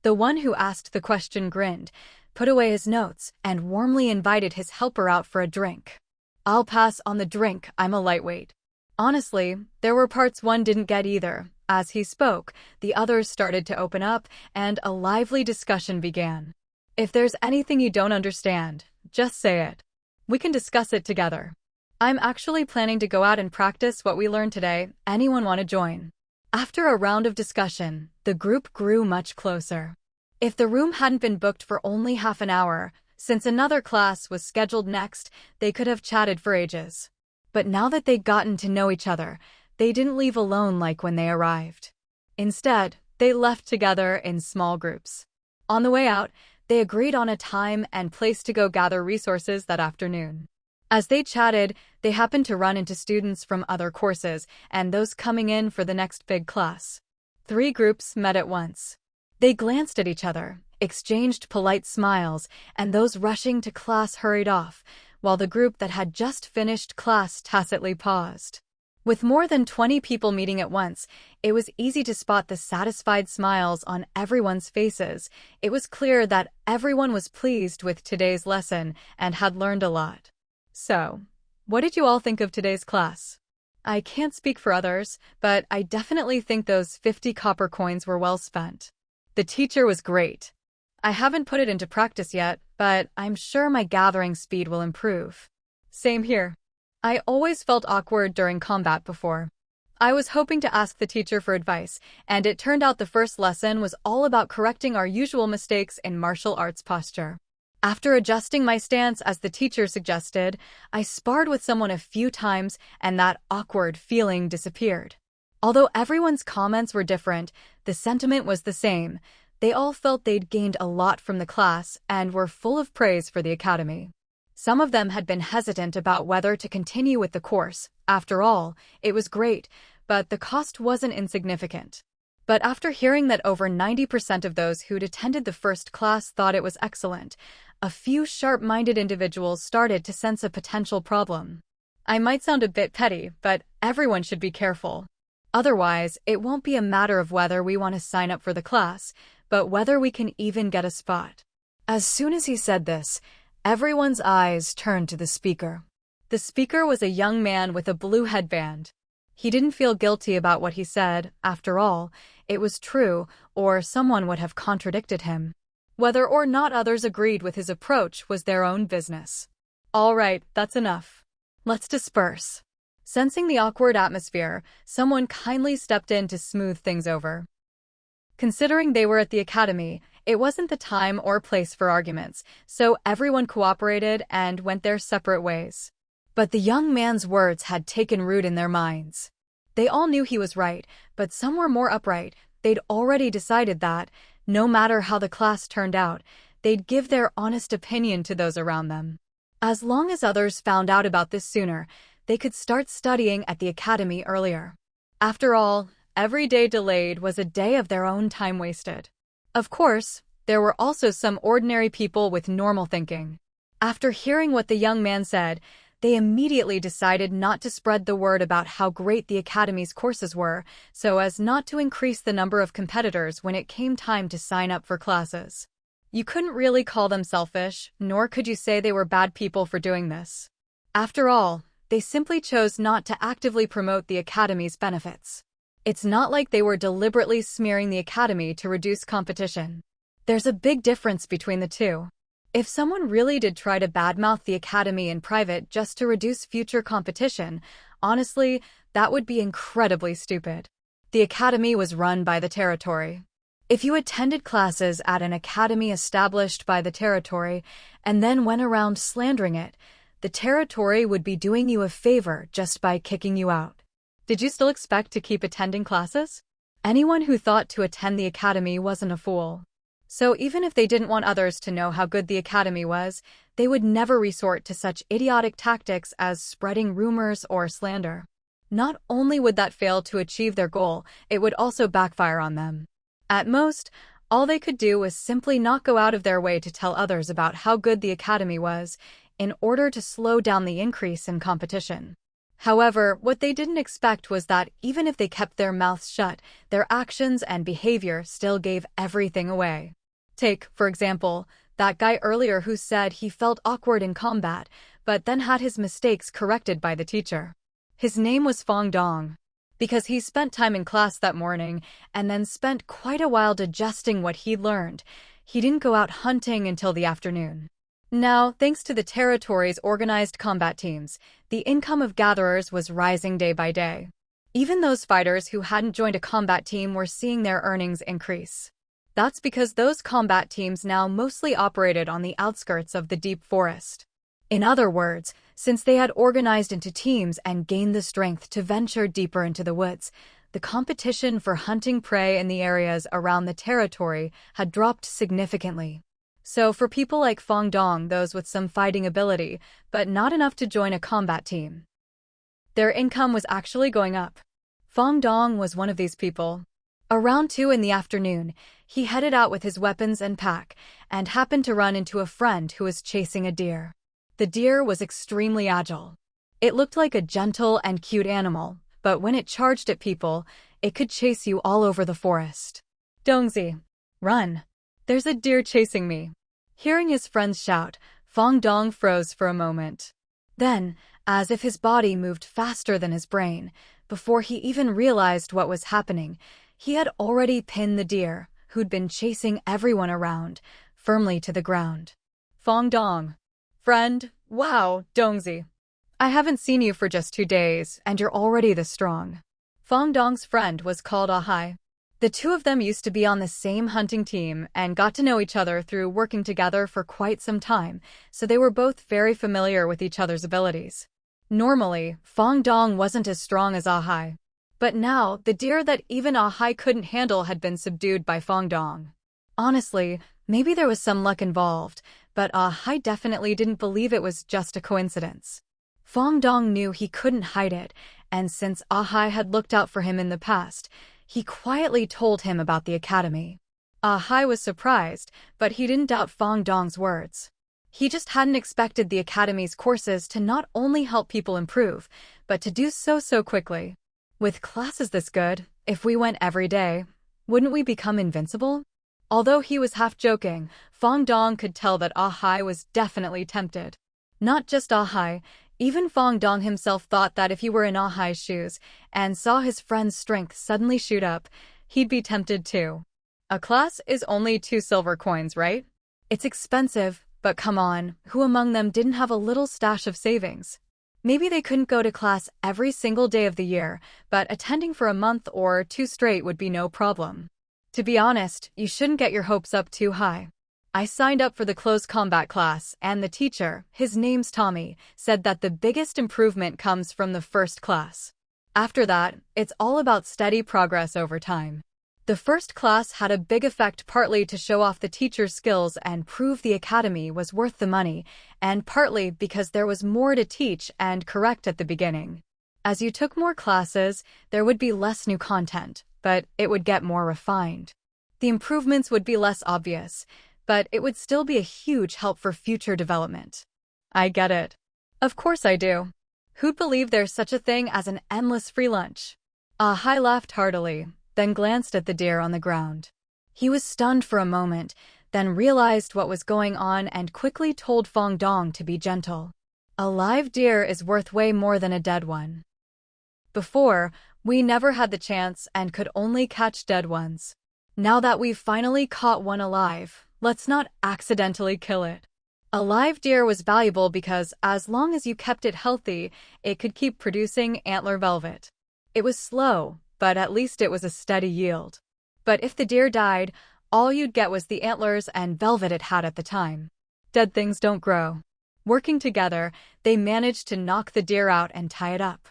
The one who asked the question grinned, put away his notes, and warmly invited his helper out for a drink. I'll pass on the drink, I'm a lightweight. Honestly, there were parts one didn't get either. As he spoke, the others started to open up, and a lively discussion began. If there's anything you don't understand, just say it. We can discuss it together. I'm actually planning to go out and practice what we learned today. Anyone want to join? After a round of discussion, the group grew much closer. If the room hadn't been booked for only half an hour, since another class was scheduled next, they could have chatted for ages. But now that they'd gotten to know each other, they didn't leave alone like when they arrived. Instead, they left together in small groups. On the way out, they agreed on a time and place to go gather resources that afternoon. As they chatted, they happened to run into students from other courses and those coming in for the next big class. 3 groups met at once. They glanced at each other, exchanged polite smiles, and those rushing to class hurried off, while the group that had just finished class tacitly paused. With more than 20 people meeting at once, it was easy to spot the satisfied smiles on everyone's faces. It was clear that everyone was pleased with today's lesson and had learned a lot. So, what did you all think of today's class? I can't speak for others, but I definitely think those 50 copper coins were well spent. The teacher was great. I haven't put it into practice yet, but I'm sure my gathering speed will improve. Same here. I always felt awkward during combat before. I was hoping to ask the teacher for advice, and it turned out the first lesson was all about correcting our usual mistakes in martial arts posture. After adjusting my stance as the teacher suggested, I sparred with someone a few times and that awkward feeling disappeared. Although everyone's comments were different, the sentiment was the same. They all felt they'd gained a lot from the class and were full of praise for the academy. Some of them had been hesitant about whether to continue with the course. After all, it was great, but the cost wasn't insignificant. But after hearing that over 90% of those who'd attended the first class thought it was excellent, a few sharp-minded individuals started to sense a potential problem. I might sound a bit petty, but everyone should be careful. Otherwise, it won't be a matter of whether we want to sign up for the class, but whether we can even get a spot. As soon as he said this, everyone's eyes turned to the speaker. The speaker was a young man with a blue headband. He didn't feel guilty about what he said. After all, it was true, or someone would have contradicted him. Whether or not others agreed with his approach was their own business. All right, that's enough. Let's disperse. Sensing the awkward atmosphere, someone kindly stepped in to smooth things over. Considering they were at the academy, It wasn't the time or place for arguments, so everyone cooperated and went their separate ways. But the young man's words had taken root in their minds. They all knew he was right, but some were more upright. They'd already decided that, no matter how the class turned out, they'd give their honest opinion to those around them. As long as others found out about this sooner, they could start studying at the academy earlier. After all, every day delayed was a day of their own time wasted. Of course, there were also some ordinary people with normal thinking. After hearing what the young man said, they immediately decided not to spread the word about how great the academy's courses were, so as not to increase the number of competitors when it came time to sign up for classes. You couldn't really call them selfish, nor could you say they were bad people for doing this. After all, they simply chose not to actively promote the academy's benefits. It's not like they were deliberately smearing the academy to reduce competition. There's a big difference between the two. If someone really did try to badmouth the academy in private just to reduce future competition, honestly, that would be incredibly stupid. The academy was run by the territory. If you attended classes at an academy established by the territory and then went around slandering it, the territory would be doing you a favor just by kicking you out. Did you still expect to keep attending classes? Anyone who thought to attend the academy wasn't a fool. So even if they didn't want others to know how good the academy was, they would never resort to such idiotic tactics as spreading rumors or slander. Not only would that fail to achieve their goal, it would also backfire on them. At most, all they could do was simply not go out of their way to tell others about how good the academy was, in order to slow down the increase in competition. However, what they didn't expect was that even if they kept their mouths shut, their actions and behavior still gave everything away. Take, for example, that guy earlier who said he felt awkward in combat, but then had his mistakes corrected by the teacher. His name was Fong Dong. Because he spent time in class that morning and then spent quite a while digesting what he'd learned, he didn't go out hunting until the afternoon. Now, thanks to the territory's organized combat teams, the income of gatherers was rising day by day. Even those fighters who hadn't joined a combat team were seeing their earnings increase. That's because those combat teams now mostly operated on the outskirts of the deep forest. In other words, since they had organized into teams and gained the strength to venture deeper into the woods, the competition for hunting prey in the areas around the territory had dropped significantly. So for people like Fong Dong, those with some fighting ability, but not enough to join a combat team, their income was actually going up. Fong Dong was one of these people. Around 2 in the afternoon, he headed out with his weapons and pack, and happened to run into a friend who was chasing a deer. The deer was extremely agile. It looked like a gentle and cute animal, but when it charged at people, it could chase you all over the forest. Dongzi, run! There's a deer chasing me. Hearing his friends shout, Fong Dong froze for a moment. Then, as if his body moved faster than his brain, before he even realized what was happening, he had already pinned the deer, who'd been chasing everyone around, firmly to the ground. Fong Dong. Friend, wow, Dongzi. I haven't seen you for just 2 days, and you're already this strong. Fong Dong's friend was called Ahai. The two of them used to be on the same hunting team and got to know each other through working together for quite some time, so they were both very familiar with each other's abilities. Normally, Fong Dong wasn't as strong as Ahai. But now, the deer that even Ahai couldn't handle had been subdued by Fong Dong. Honestly, maybe there was some luck involved, but Ahai definitely didn't believe it was just a coincidence. Fong Dong knew he couldn't hide it, and since Ahai had looked out for him in the past, he quietly told him about the academy. Ahai was surprised, but he didn't doubt Fong Dong's words. He just hadn't expected the academy's courses to not only help people improve, but to do so quickly. With classes this good, if we went every day, wouldn't we become invincible? Although he was half joking, Fong Dong could tell that Ahai was definitely tempted. Not just Ahai, even Fong Dong himself thought that if he were in Ahai's shoes and saw his friend's strength suddenly shoot up, he'd be tempted too. A class is only 2 silver coins, right? It's expensive, but come on, who among them didn't have a little stash of savings? Maybe they couldn't go to class every single day of the year, but attending for a month or 2 straight would be no problem. To be honest, you shouldn't get your hopes up too high. I signed up for the close combat class, and the teacher, his name's Tommy, said that the biggest improvement comes from the first class. After that, it's all about steady progress over time. The first class had a big effect, partly to show off the teacher's skills and prove the academy was worth the money, and partly because there was more to teach and correct at the beginning. As you took more classes, there would be less new content, but it would get more refined. The improvements would be less obvious, but it would still be a huge help for future development. I get it. Of course I do. Who'd believe there's such a thing as an endless free lunch? Ah-hai laughed heartily, then glanced at the deer on the ground. He was stunned for a moment, then realized what was going on and quickly told Fong Dong to be gentle. A live deer is worth way more than a dead one. Before, we never had the chance and could only catch dead ones. Now that we've finally caught one alive, let's not accidentally kill it. A live deer was valuable because as long as you kept it healthy, it could keep producing antler velvet. It was slow, but at least it was a steady yield. But if the deer died, all you'd get was the antlers and velvet it had at the time. Dead things don't grow. Working together, they managed to knock the deer out and tie it up.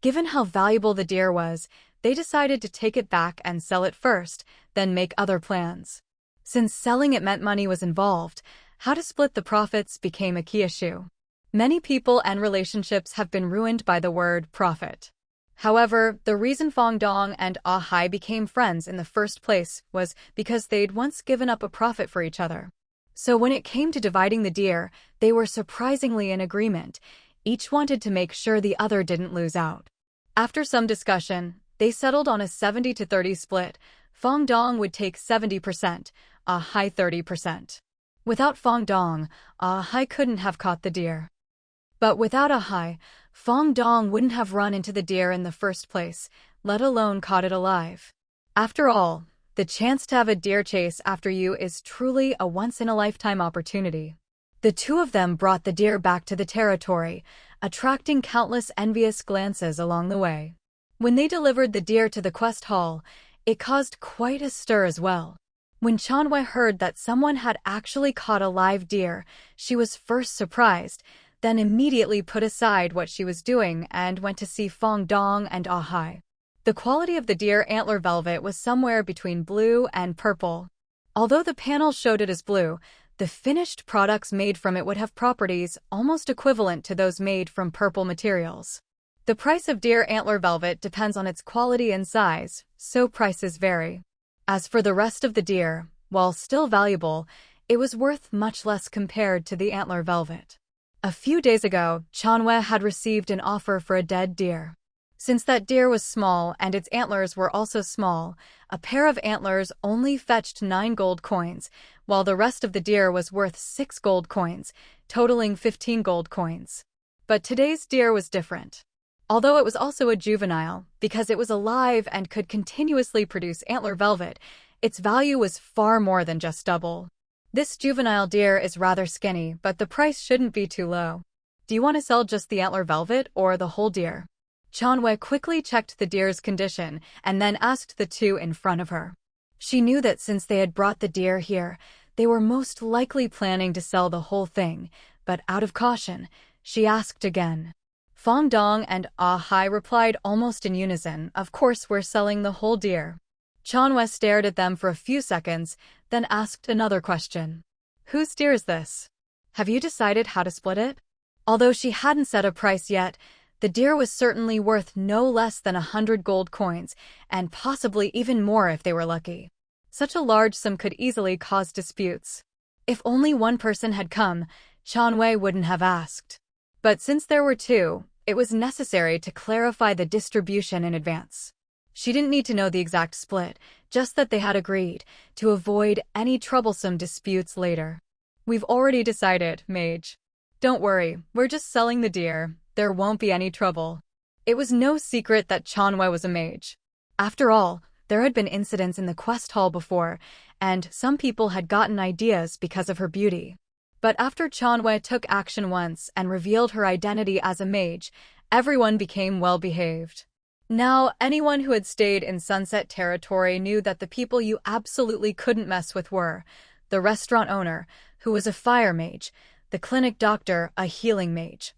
Given how valuable the deer was, they decided to take it back and sell it first, then make other plans. Since selling it meant money was involved, how to split the profits became a key issue. Many people and relationships have been ruined by the word profit. However, the reason Fong Dong and Ah-hai became friends in the first place was because they'd once given up a profit for each other. So when it came to dividing the deer, they were surprisingly in agreement. Each wanted to make sure the other didn't lose out. After some discussion, they settled on a 70-30 split. Fong Dong would take 70%, Ah-hai 30%. Without Fong Dong, Ah-hai couldn't have caught the deer. But without Ah-hai, Fong Dong wouldn't have run into the deer in the first place, let alone caught it alive. After all, the chance to have a deer chase after you is truly a once-in-a-lifetime opportunity. The two of them brought the deer back to the territory, attracting countless envious glances along the way. When they delivered the deer to the quest hall, it caused quite a stir as well. When Chanwei heard that someone had actually caught a live deer, she was first surprised, then immediately put aside what she was doing and went to see Fong Dong and Ah-hai. The quality of the deer antler velvet was somewhere between blue and purple. Although the panel showed it as blue, the finished products made from it would have properties almost equivalent to those made from purple materials. The price of deer antler velvet depends on its quality and size, so prices vary. As for the rest of the deer, while still valuable, it was worth much less compared to the antler velvet. A few days ago, Chanwei had received an offer for a dead deer. Since that deer was small and its antlers were also small, a pair of antlers only fetched 9 gold coins, while the rest of the deer was worth 6 gold coins, totaling 15 gold coins. But today's deer was different. Although it was also a juvenile, because it was alive and could continuously produce antler velvet, its value was far more than just double. This juvenile deer is rather skinny, but the price shouldn't be too low. Do you want to sell just the antler velvet or the whole deer? Chanwei quickly checked the deer's condition and then asked the two in front of her. She knew that since they had brought the deer here, they were most likely planning to sell the whole thing, but out of caution, she asked again. Fong Dong and Ah-hai replied almost in unison, "Of course we're selling the whole deer." Chanwei stared at them for a few seconds, then asked another question. "Whose deer is this? Have you decided how to split it?" Although she hadn't set a price yet, the deer was certainly worth no less than 100 gold coins, and possibly even more if they were lucky. Such a large sum could easily cause disputes. If only one person had come, Chanwei wouldn't have asked. But since there were two, it was necessary to clarify the distribution in advance. She didn't need to know the exact split, just that they had agreed, to avoid any troublesome disputes later. "We've already decided, Mage. Don't worry, we're just selling the deer. There won't be any trouble." It was no secret that Chanwei was a mage. After all, there had been incidents in the quest hall before, and some people had gotten ideas because of her beauty. But after Chanwei took action once and revealed her identity as a mage, everyone became well-behaved. Now, anyone who had stayed in Sunset Territory knew that the people you absolutely couldn't mess with were the restaurant owner, who was a fire mage, the clinic doctor, a healing mage,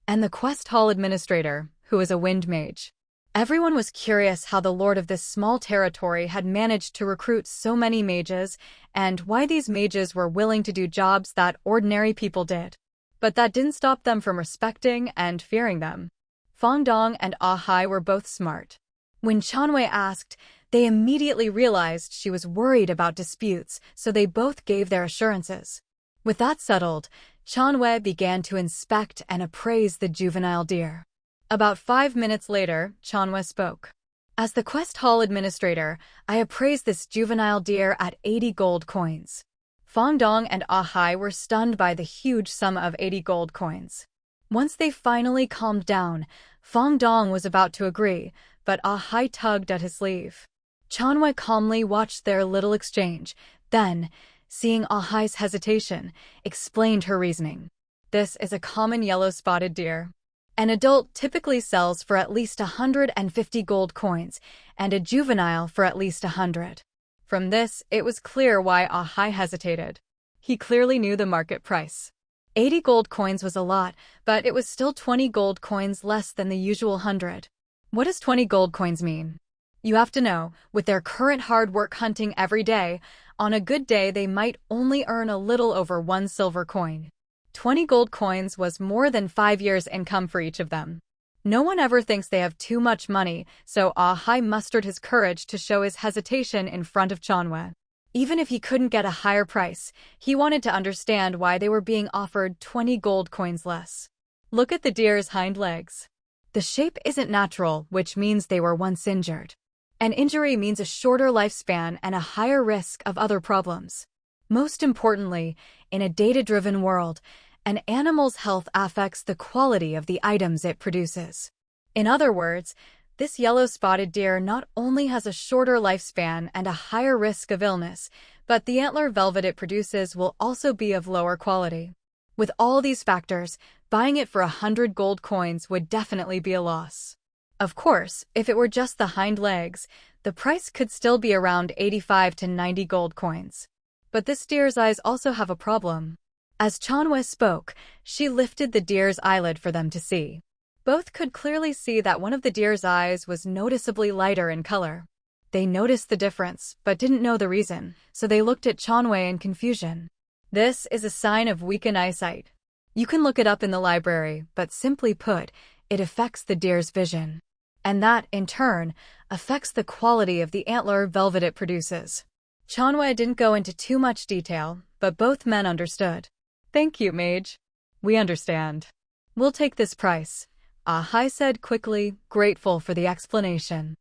and the quest hall administrator, who was a wind mage. Everyone was curious how the lord of this small territory had managed to recruit so many mages and why these mages were willing to do jobs that ordinary people did. But that didn't stop them from respecting and fearing them. Fong Dong and Ah Hai were both smart. When Chanwei asked, they immediately realized she was worried about disputes, so they both gave their assurances. With that settled, Chanwei began to inspect and appraise the juvenile deer. About 5 minutes later, Chanwei spoke. As the quest hall administrator, I appraised this juvenile deer at 80 gold coins. Fong Dong and Ah Hai were stunned by the huge sum of 80 gold coins. Once they finally calmed down, Fong Dong was about to agree, but Ah Hai tugged at his sleeve. Chanwei calmly watched their little exchange, then, seeing Ah Hai's hesitation, explained her reasoning. This is a common yellow-spotted deer. An adult typically sells for at least 150 gold coins, and a juvenile for at least 100. From this, it was clear why Ah Hai hesitated. He clearly knew the market price. 80 gold coins was a lot, but it was still 20 gold coins less than the usual 100. What does 20 gold coins mean? You have to know, with their current hard work hunting every day, on a good day they might only earn a little over 1 silver coin. 20 gold coins was more than 5 years' income for each of them. No one ever thinks they have too much money, so Ah Hai mustered his courage to show his hesitation in front of Chanwei. Even if he couldn't get a higher price, he wanted to understand why they were being offered 20 gold coins less. Look at the deer's hind legs. The shape isn't natural, which means they were once injured. An injury means a shorter lifespan and a higher risk of other problems. Most importantly, in a data-driven world, an animal's health affects the quality of the items it produces. In other words, this yellow-spotted deer not only has a shorter lifespan and a higher risk of illness, but the antler velvet it produces will also be of lower quality. With all these factors, buying it for 100 gold coins would definitely be a loss. Of course, if it were just the hind legs, the price could still be around 85 to 90 gold coins. But this deer's eyes also have a problem. As Chanwei spoke, she lifted the deer's eyelid for them to see. Both could clearly see that one of the deer's eyes was noticeably lighter in color. They noticed the difference, but didn't know the reason, so they looked at Chanwei in confusion. This is a sign of weakened eyesight. You can look it up in the library, but simply put, it affects the deer's vision. And that, in turn, affects the quality of the antler velvet it produces. Chanwei didn't go into too much detail, but both men understood. Thank you, mage. We understand. We'll take this price, Ah Hai said quickly, grateful for the explanation.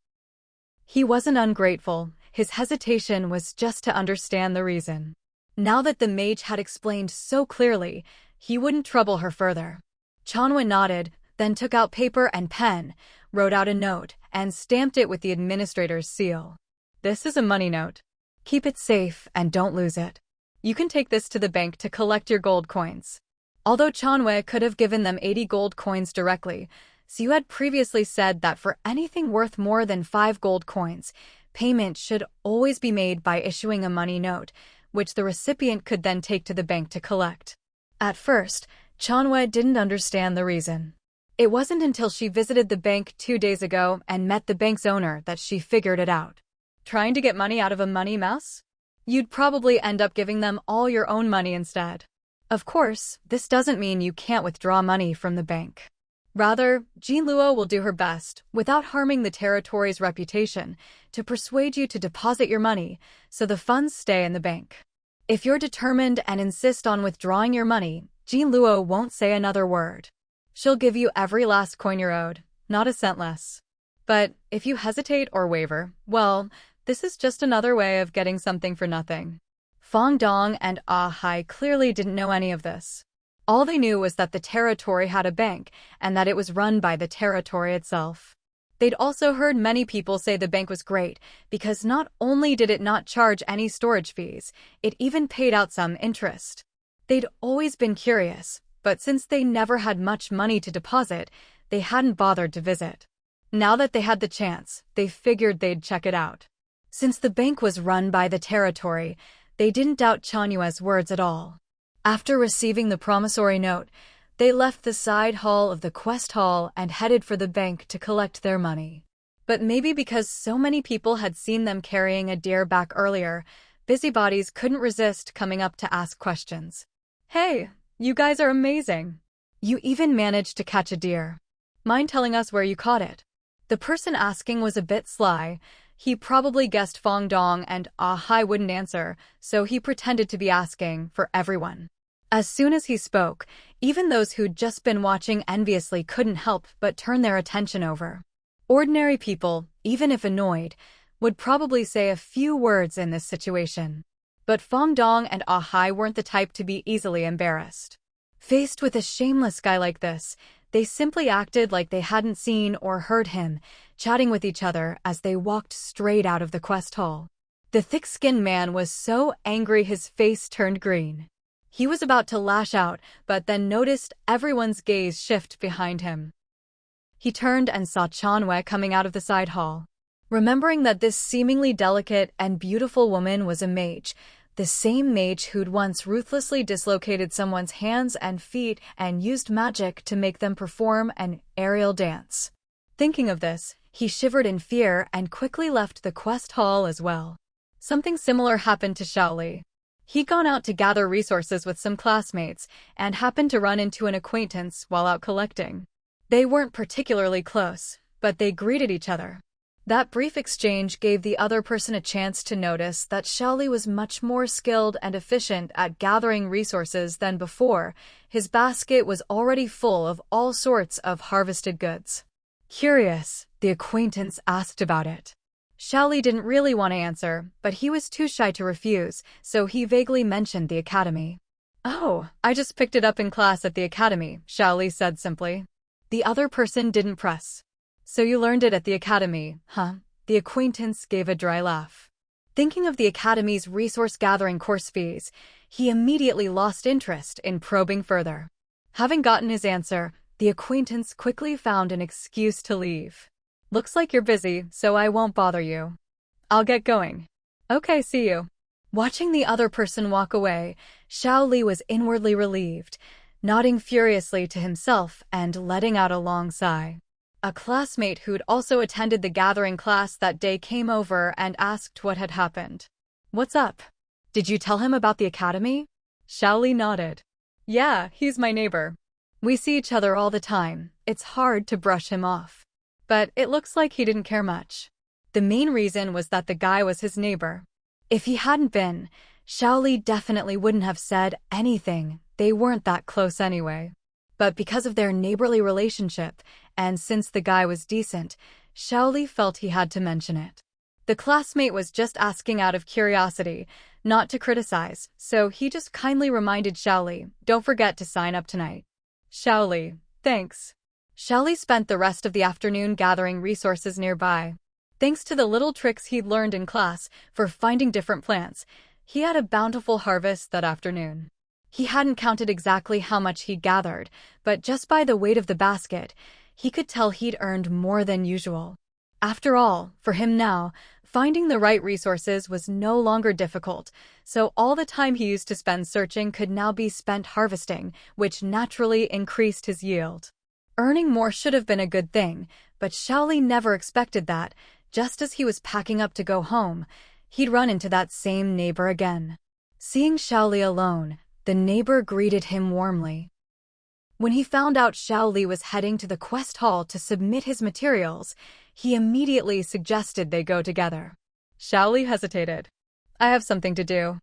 He wasn't ungrateful, his hesitation was just to understand the reason. Now that the mage had explained so clearly, he wouldn't trouble her further. Chanwei nodded, then took out paper and pen, wrote out a note, and stamped it with the administrator's seal. This is a money note. Keep it safe and don't lose it. You can take this to the bank to collect your gold coins. Although Chanwei could have given them 80 gold coins directly, Siu had previously said that for anything worth more than 5 gold coins, payment should always be made by issuing a money note, which the recipient could then take to the bank to collect. At first, Chanwei didn't understand the reason. It wasn't until she visited the bank 2 days ago and met the bank's owner that she figured it out. Trying to get money out of a money mouse? You'd probably end up giving them all your own money instead. Of course, this doesn't mean you can't withdraw money from the bank. Rather, Jean Luo will do her best, without harming the territory's reputation, to persuade you to deposit your money, so the funds stay in the bank. If you're determined and insist on withdrawing your money, Jean Luo won't say another word. She'll give you every last coin you're owed, not a cent less. But if you hesitate or waver, well, this is just another way of getting something for nothing. Fong Dong and Ah Hai clearly didn't know any of this. All they knew was that the territory had a bank and that it was run by the territory itself. They'd also heard many people say the bank was great because not only did it not charge any storage fees, it even paid out some interest. They'd always been curious, but since they never had much money to deposit, they hadn't bothered to visit. Now that they had the chance, they figured they'd check it out. Since the bank was run by the territory, they didn't doubt Chanyue's words at all. After receiving the promissory note, they left the side hall of the quest hall and headed for the bank to collect their money. But maybe because so many people had seen them carrying a deer back earlier, busybodies couldn't resist coming up to ask questions. Hey, you guys are amazing. You even managed to catch a deer. Mind telling us where you caught it? The person asking was a bit sly. He probably guessed Fong Dong and Hai wouldn't answer, so he pretended to be asking for everyone. As soon as he spoke, even those who'd just been watching enviously couldn't help but turn their attention over. Ordinary people, even if annoyed, would probably say a few words in this situation. But Fong Dong and Hai weren't the type to be easily embarrassed. Faced with a shameless guy like this, they simply acted like they hadn't seen or heard him, chatting with each other as they walked straight out of the quest hall. The thick-skinned man was so angry his face turned green. He was about to lash out, but then noticed everyone's gaze shift behind him. He turned and saw Chanyue coming out of the side hall. Remembering that this seemingly delicate and beautiful woman was a mage, the same mage who'd once ruthlessly dislocated someone's hands and feet and used magic to make them perform an aerial dance. Thinking of this, he shivered in fear and quickly left the quest hall as well. Something similar happened to Shaoli. He'd gone out to gather resources with some classmates and happened to run into an acquaintance while out collecting. They weren't particularly close, but they greeted each other. That brief exchange gave the other person a chance to notice that Shaoli was much more skilled and efficient at gathering resources than before. His basket was already full of all sorts of harvested goods. Curious, the acquaintance asked about it. Shaoli didn't really want to answer, but he was too shy to refuse, so he vaguely mentioned the academy. Oh, I just picked it up in class at the academy, Shaoli said simply. The other person didn't press. So you learned it at the academy, huh? The acquaintance gave a dry laugh. Thinking of the academy's resource-gathering course fees, he immediately lost interest in probing further. Having gotten his answer, the acquaintance quickly found an excuse to leave. Looks like you're busy, so I won't bother you. I'll get going. Okay, see you. Watching the other person walk away, Shaoli was inwardly relieved, nodding furiously to himself and letting out a long sigh. A classmate who'd also attended the gathering class that day came over and asked what had happened. What's up? Did you tell him about the academy? Shaoli nodded. Yeah, he's my neighbor. We see each other all the time. It's hard to brush him off. But it looks like he didn't care much. The main reason was that the guy was his neighbor. If he hadn't been, Shaoli definitely wouldn't have said anything. They weren't that close anyway. But because of their neighborly relationship, and since the guy was decent, Shaoli felt he had to mention it. The classmate was just asking out of curiosity, not to criticize, so he just kindly reminded Shaoli, don't forget to sign up tonight. Shaoli, thanks. Shaoli spent the rest of the afternoon gathering resources nearby. Thanks to the little tricks he'd learned in class for finding different plants, he had a bountiful harvest that afternoon. He hadn't counted exactly how much he'd gathered, but just by the weight of the basket, he could tell he'd earned more than usual. After all, for him now, finding the right resources was no longer difficult, so all the time he used to spend searching could now be spent harvesting, which naturally increased his yield. Earning more should have been a good thing, but Shaoli never expected that. Just as he was packing up to go home, he'd run into that same neighbor again. Seeing Shaoli alone, the neighbor greeted him warmly. When he found out Shaoli was heading to the quest hall to submit his materials, he immediately suggested they go together. Shaoli hesitated. I have something to do.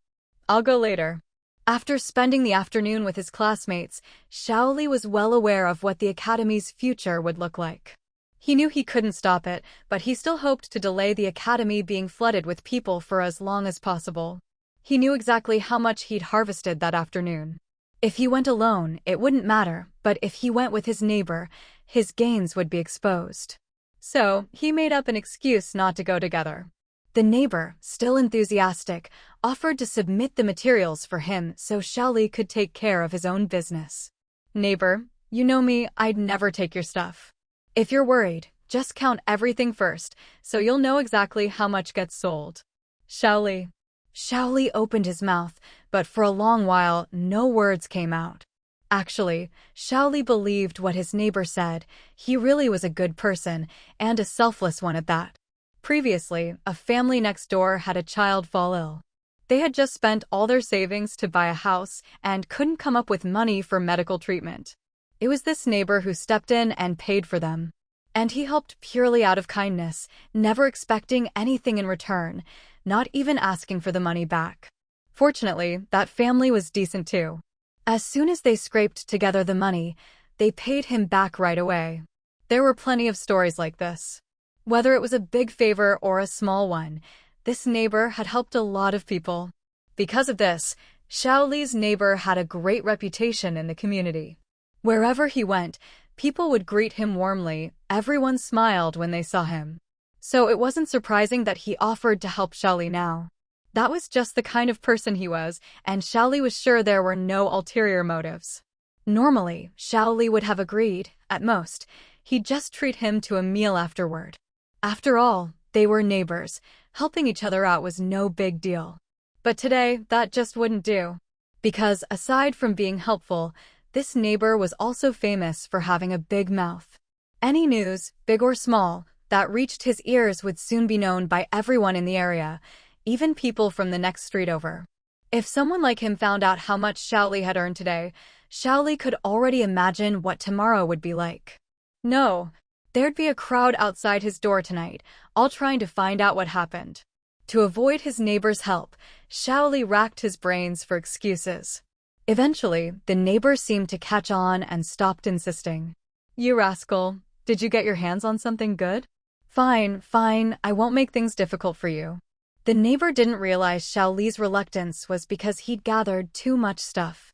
I'll go later. After spending the afternoon with his classmates, Shaoli was well aware of what the academy's future would look like. He knew he couldn't stop it, but he still hoped to delay the academy being flooded with people for as long as possible. He knew exactly how much he'd harvested that afternoon. If he went alone, it wouldn't matter, but if he went with his neighbor, his gains would be exposed. So, he made up an excuse not to go together. The neighbor, still enthusiastic, offered to submit the materials for him so Shaoli could take care of his own business. Neighbor, you know me, I'd never take your stuff. If you're worried, Just count everything first, so you'll know exactly how much gets sold. Xiaoli. Xiaoli opened his mouth, but for a long while, no words came out. Actually, Xiaoli believed what his neighbor said. He really was a good person, and a selfless one at that. Previously, a family next door had a child fall ill. They had just spent all their savings to buy a house and couldn't come up with money for medical treatment. It was this neighbor who stepped in and paid for them. And he helped purely out of kindness, never expecting anything in return, not even asking for the money back. Fortunately, that family was decent too. As soon as they scraped together the money, they paid him back right away. There were plenty of stories like this. Whether it was a big favor or a small one, this neighbor had helped a lot of people. Because of this, Xiaoli's neighbor had a great reputation in the community. Wherever he went, people would greet him warmly. Everyone smiled when they saw him. So it wasn't surprising that he offered to help Xiaoli now. That was just the kind of person he was, and Xiaoli was sure there were no ulterior motives. Normally, Xiaoli would have agreed, at most. He'd just treat him to a meal afterward. After all, they were neighbors. Helping each other out was no big deal. But today, that just wouldn't do. Because, aside from being helpful, this neighbor was also famous for having a big mouth. Any news, big or small, that reached his ears would soon be known by everyone in the area, even people from the next street over. If someone like him found out how much Xiaoli had earned today, Xiaoli could already imagine what tomorrow would be like. No, there'd be a crowd outside his door tonight, all trying to find out what happened. To avoid his neighbor's help, Xiaoli racked his brains for excuses. Eventually, the neighbor seemed to catch on and stopped insisting. You rascal, did you get your hands on something good? Fine, I won't make things difficult for you. The neighbor didn't realize Xiaoli's reluctance was because he'd gathered too much stuff.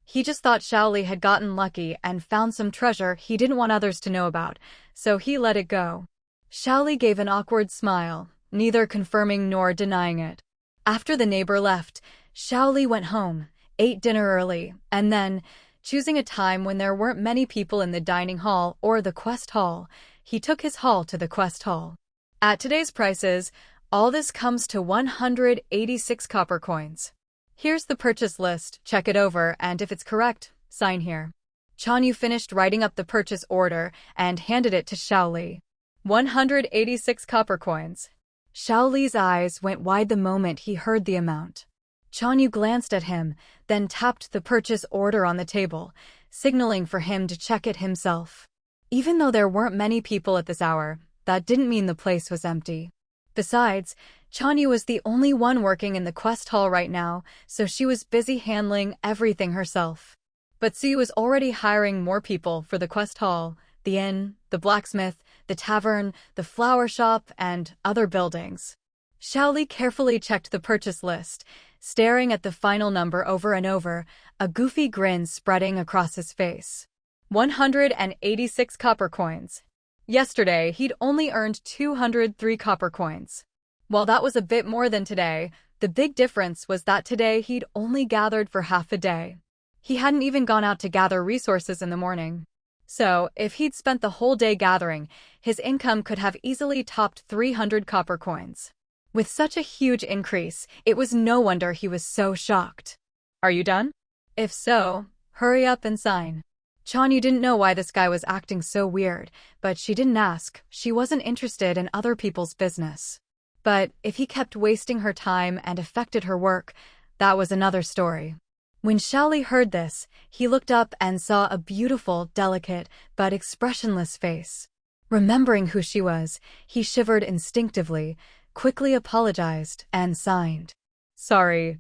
He just thought Xiaoli had gotten lucky and found some treasure he didn't want others to know about, so he let it go. Xiaoli gave an awkward smile, neither confirming nor denying it. After the neighbor left, Xiaoli went home, ate dinner early, and then, choosing a time when there weren't many people in the dining hall or the quest hall, he took his haul to the quest hall. At today's prices, all this comes to 186 copper coins. Here's the purchase list, check it over, and if it's correct, sign here. Chanyu finished writing up the purchase order and handed it to Xiaoli. 186 copper coins. Xiaoli's eyes went wide the moment he heard the amount. Chanyu glanced at him, then tapped the purchase order on the table, signaling for him to check it himself. Even though there weren't many people at this hour, that didn't mean the place was empty. Besides, Chanyu was the only one working in the quest hall right now, so she was busy handling everything herself. But Su was already hiring more people for the quest hall, the inn, the blacksmith, the tavern, the flower shop, and other buildings. Xiaoli carefully checked the purchase list, staring at the final number over and over, a goofy grin spreading across his face. 186 copper coins. Yesterday, he'd only earned 203 copper coins. While that was a bit more than today, the big difference was that today he'd only gathered for half a day. He hadn't even gone out to gather resources in the morning. So, if he'd spent the whole day gathering, his income could have easily topped 300 copper coins. With such a huge increase, it was no wonder he was so shocked. Are you done? If so, hurry up and sign. Chanyu didn't know why this guy was acting so weird, but she didn't ask. She wasn't interested in other people's business. But if he kept wasting her time and affected her work, that was another story. When Xiaoli heard this, he looked up and saw a beautiful, delicate, but expressionless face. Remembering who she was, he shivered instinctively, quickly apologized, and signed. Sorry,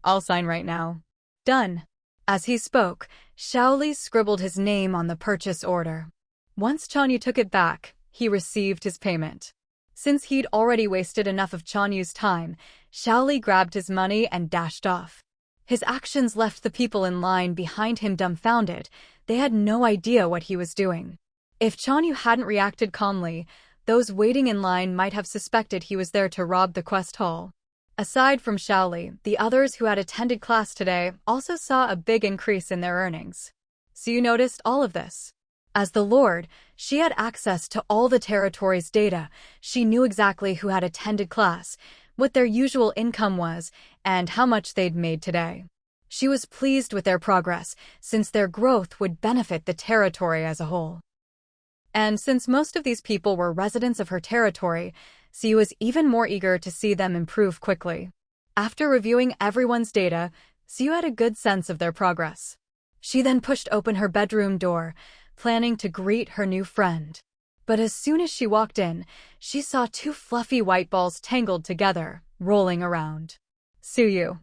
I'll sign right now. Done. As he spoke, Xiaoli scribbled his name on the purchase order. Once Chanyu took it back, he received his payment. Since he'd already wasted enough of Chanyu's time, Xiaoli grabbed his money and dashed off. His actions left the people in line behind him dumbfounded. They had no idea what he was doing. If Chanyu hadn't reacted calmly, those waiting in line might have suspected he was there to rob the quest hall. Aside from Xiaoli, the others who had attended class today also saw a big increase in their earnings. So you noticed all of this? As the Lord, she had access to all the territory's data. She knew exactly who had attended class, what their usual income was, and how much they'd made today. She was pleased with their progress, since their growth would benefit the territory as a whole. And since most of these people were residents of her territory, Siu was even more eager to see them improve quickly. After reviewing everyone's data, Siu had a good sense of their progress. She then pushed open her bedroom door, planning to greet her new friend. But as soon as she walked in, she saw two fluffy white balls tangled together, rolling around. Suyu,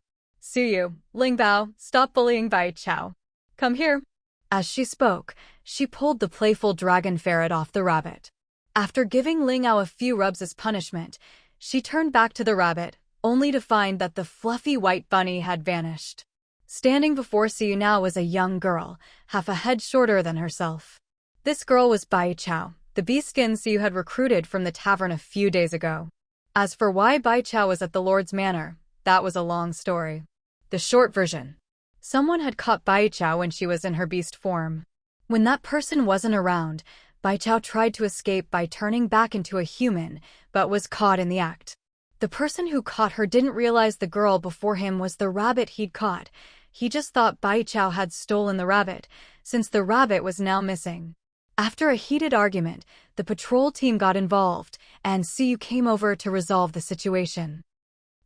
Ling Bao, stop bullying Bai Chao. Come here. As she spoke, she pulled the playful dragon ferret off the rabbit. After giving Ling Bao a few rubs as punishment, she turned back to the rabbit, only to find that the fluffy white bunny had vanished. Standing before Siu now was a young girl, half a head shorter than herself. This girl was Bai Chao, the bee-skin Siu had recruited from the tavern a few days ago. As for why Bai Chao was at the Lord's manor, that was a long story. The short version. Someone had caught Bai Chao when she was in her beast form. When that person wasn't around, Bai Chao tried to escape by turning back into a human, but was caught in the act. The person who caught her didn't realize the girl before him was the rabbit he'd caught. He just thought Bai Chao had stolen the rabbit, since the rabbit was now missing. After a heated argument, the patrol team got involved, and Siu came over to resolve the situation.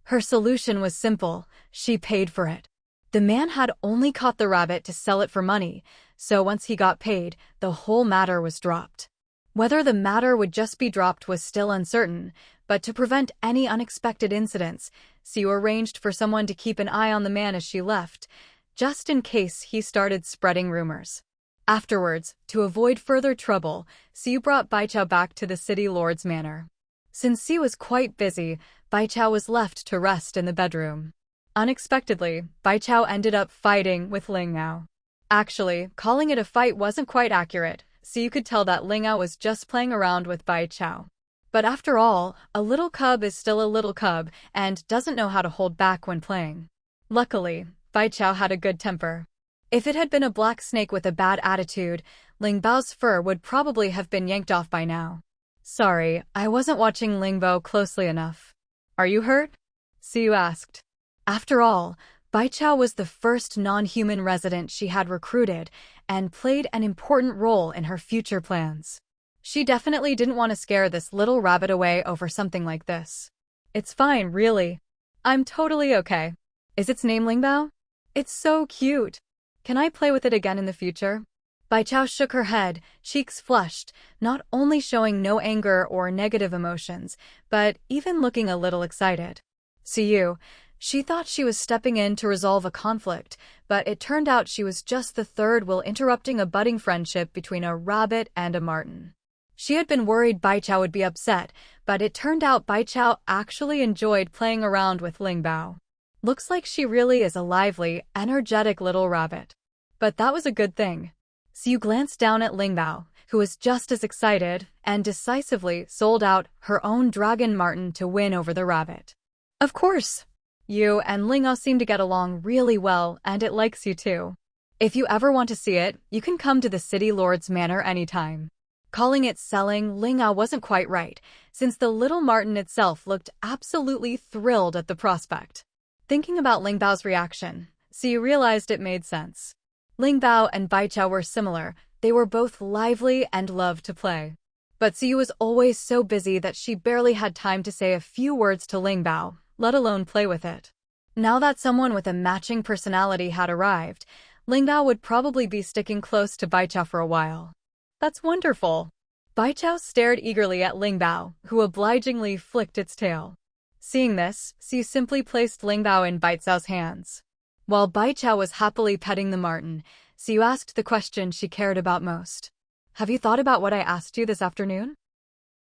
Her solution was simple: she paid for it. The man had only caught the rabbit to sell it for money, so once he got paid, the whole matter was dropped. Whether the matter would just be dropped was still uncertain, but to prevent any unexpected incidents, Siu arranged for someone to keep an eye on the man as she left, just in case he started spreading rumors. Afterwards, to avoid further trouble, Siu brought Bai Chao back to the city lord's manor. Since Siu was quite busy, Bai Chao was left to rest in the bedroom. Unexpectedly, Bai Chao ended up fighting with Ling Bao. Actually, calling it a fight wasn't quite accurate, so you could tell that Ling Bao was just playing around with Bai Chao. But after all, a little cub is still a little cub and doesn't know how to hold back when playing. Luckily, Bai Chao had a good temper. If it had been a black snake with a bad attitude, Ling Bao's fur would probably have been yanked off by now. Sorry, I wasn't watching Ling Bao closely enough. Are you hurt? Siu asked. After all, Bai Chao was the first non-human resident she had recruited and played an important role in her future plans. She definitely didn't want to scare this little rabbit away over something like this. It's fine, really. I'm totally okay. Is its name Ling Bao? It's so cute. Can I play with it again in the future? Bai Chao shook her head, cheeks flushed, not only showing no anger or negative emotions, but even looking a little excited. Siu, she thought she was stepping in to resolve a conflict, but it turned out she was just the third wheel interrupting a budding friendship between a rabbit and a marten. She had been worried Bai Chao would be upset, but it turned out Bai Chao actually enjoyed playing around with Ling Bao. Looks like she really is a lively, energetic little rabbit. But that was a good thing. Siu glanced down at Ling Bao, who was just as excited, and decisively sold out her own dragon marten to win over the rabbit. Of course! You and Ling Bao seem to get along really well, and it likes you too. If you ever want to see it, you can come to the City Lord's Manor anytime. Calling it selling Ling Bao wasn't quite right, since the little marten itself looked absolutely thrilled at the prospect. Thinking about Ling Bao's reaction, Siu realized it made sense. Ling Bao and Bai Chao were similar. They were both lively and loved to play. But Siu was always so busy that she barely had time to say a few words to Ling Bao, let alone play with it. Now that someone with a matching personality had arrived, Ling Bao would probably be sticking close to Bai Chao for a while. That's wonderful. Bai Chao stared eagerly at Ling Bao, who obligingly flicked its tail. Seeing this, Siu simply placed Ling Bao in Bai Chao's hands. While Bai Chao was happily petting the marten, Siu asked the question she cared about most. Have you thought about what I asked you this afternoon?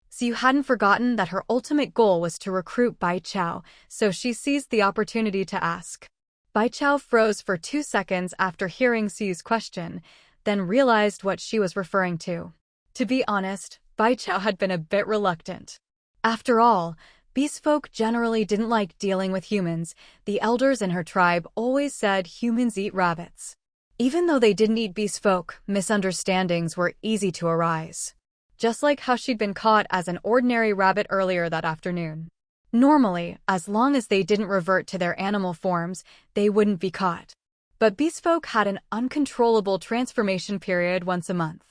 Siu hadn't forgotten that her ultimate goal was to recruit Bai Chao, so she seized the opportunity to ask. Bai Chao froze for 2 seconds after hearing Siu's question, then realized what she was referring to. To be honest, Bai Chao had been a bit reluctant. After all, beast folk generally didn't like dealing with humans. The elders in her tribe always said humans eat rabbits. Even though they didn't eat beast folk, misunderstandings were easy to arise. Just like how she'd been caught as an ordinary rabbit earlier that afternoon. Normally, as long as they didn't revert to their animal forms, they wouldn't be caught. But beast folk had an uncontrollable transformation period once a month.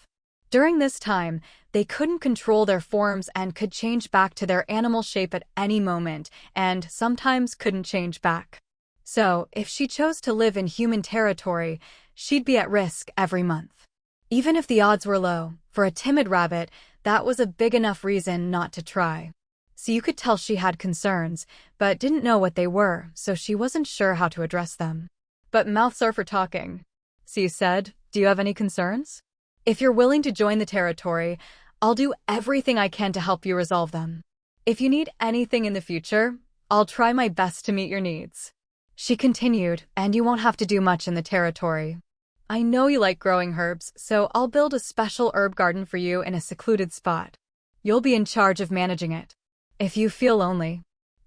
During this time, they couldn't control their forms and could change back to their animal shape at any moment, and sometimes couldn't change back. So, if she chose to live in human territory, she'd be at risk every month. Even if the odds were low, for a timid rabbit, that was a big enough reason not to try. So you could tell she had concerns, but didn't know what they were, so she wasn't sure how to address them. But mouths are for talking. So you said, "Do you have any concerns? If you're willing to join the territory, I'll do everything I can to help you resolve them. If you need anything in the future, I'll try my best to meet your needs." She continued, "And you won't have to do much in the territory. I know you like growing herbs, so I'll build a special herb garden for you in a secluded spot. You'll be in charge of managing it. If you feel lonely,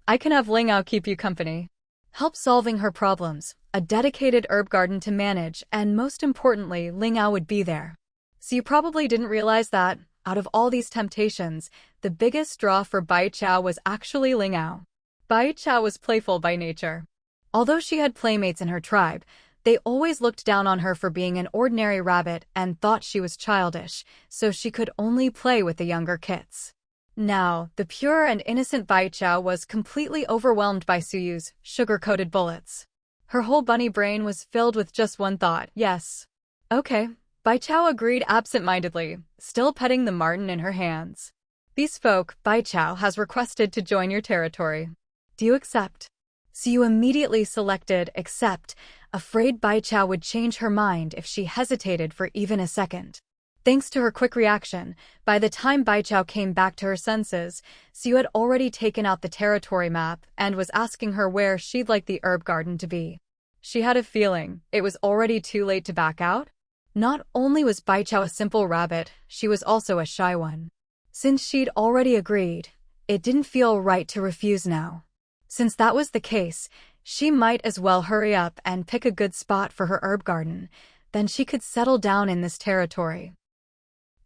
I can have Lingao keep you company. Help solving her problems, a dedicated herb garden to manage, and most importantly, Lingao would be there." So you probably didn't realize that, out of all these temptations, the biggest draw for Bai Chao was actually Lingao. Bai Chao was playful by nature. Although she had playmates in her tribe, they always looked down on her for being an ordinary rabbit and thought she was childish, so she could only play with the younger kits. Now, the pure and innocent Bai Chao was completely overwhelmed by Suyu's sugar-coated bullets. Her whole bunny brain was filled with just one thought: yes. Okay, Bai Chao agreed absent-mindedly, still petting the marten in her hands. "Beast folk, Bai Chao has requested to join your territory. Do you accept?" So you immediately selected accept, afraid Bai Chao would change her mind if she hesitated for even a second. Thanks to her quick reaction, by the time Bai Chao came back to her senses, Siu had already taken out the territory map and was asking her where she'd like the herb garden to be. She had a feeling it was already too late to back out. Not only was Bai Chao a simple rabbit, she was also a shy one. Since she'd already agreed, it didn't feel right to refuse now. Since that was the case, she might as well hurry up and pick a good spot for her herb garden, then she could settle down in this territory.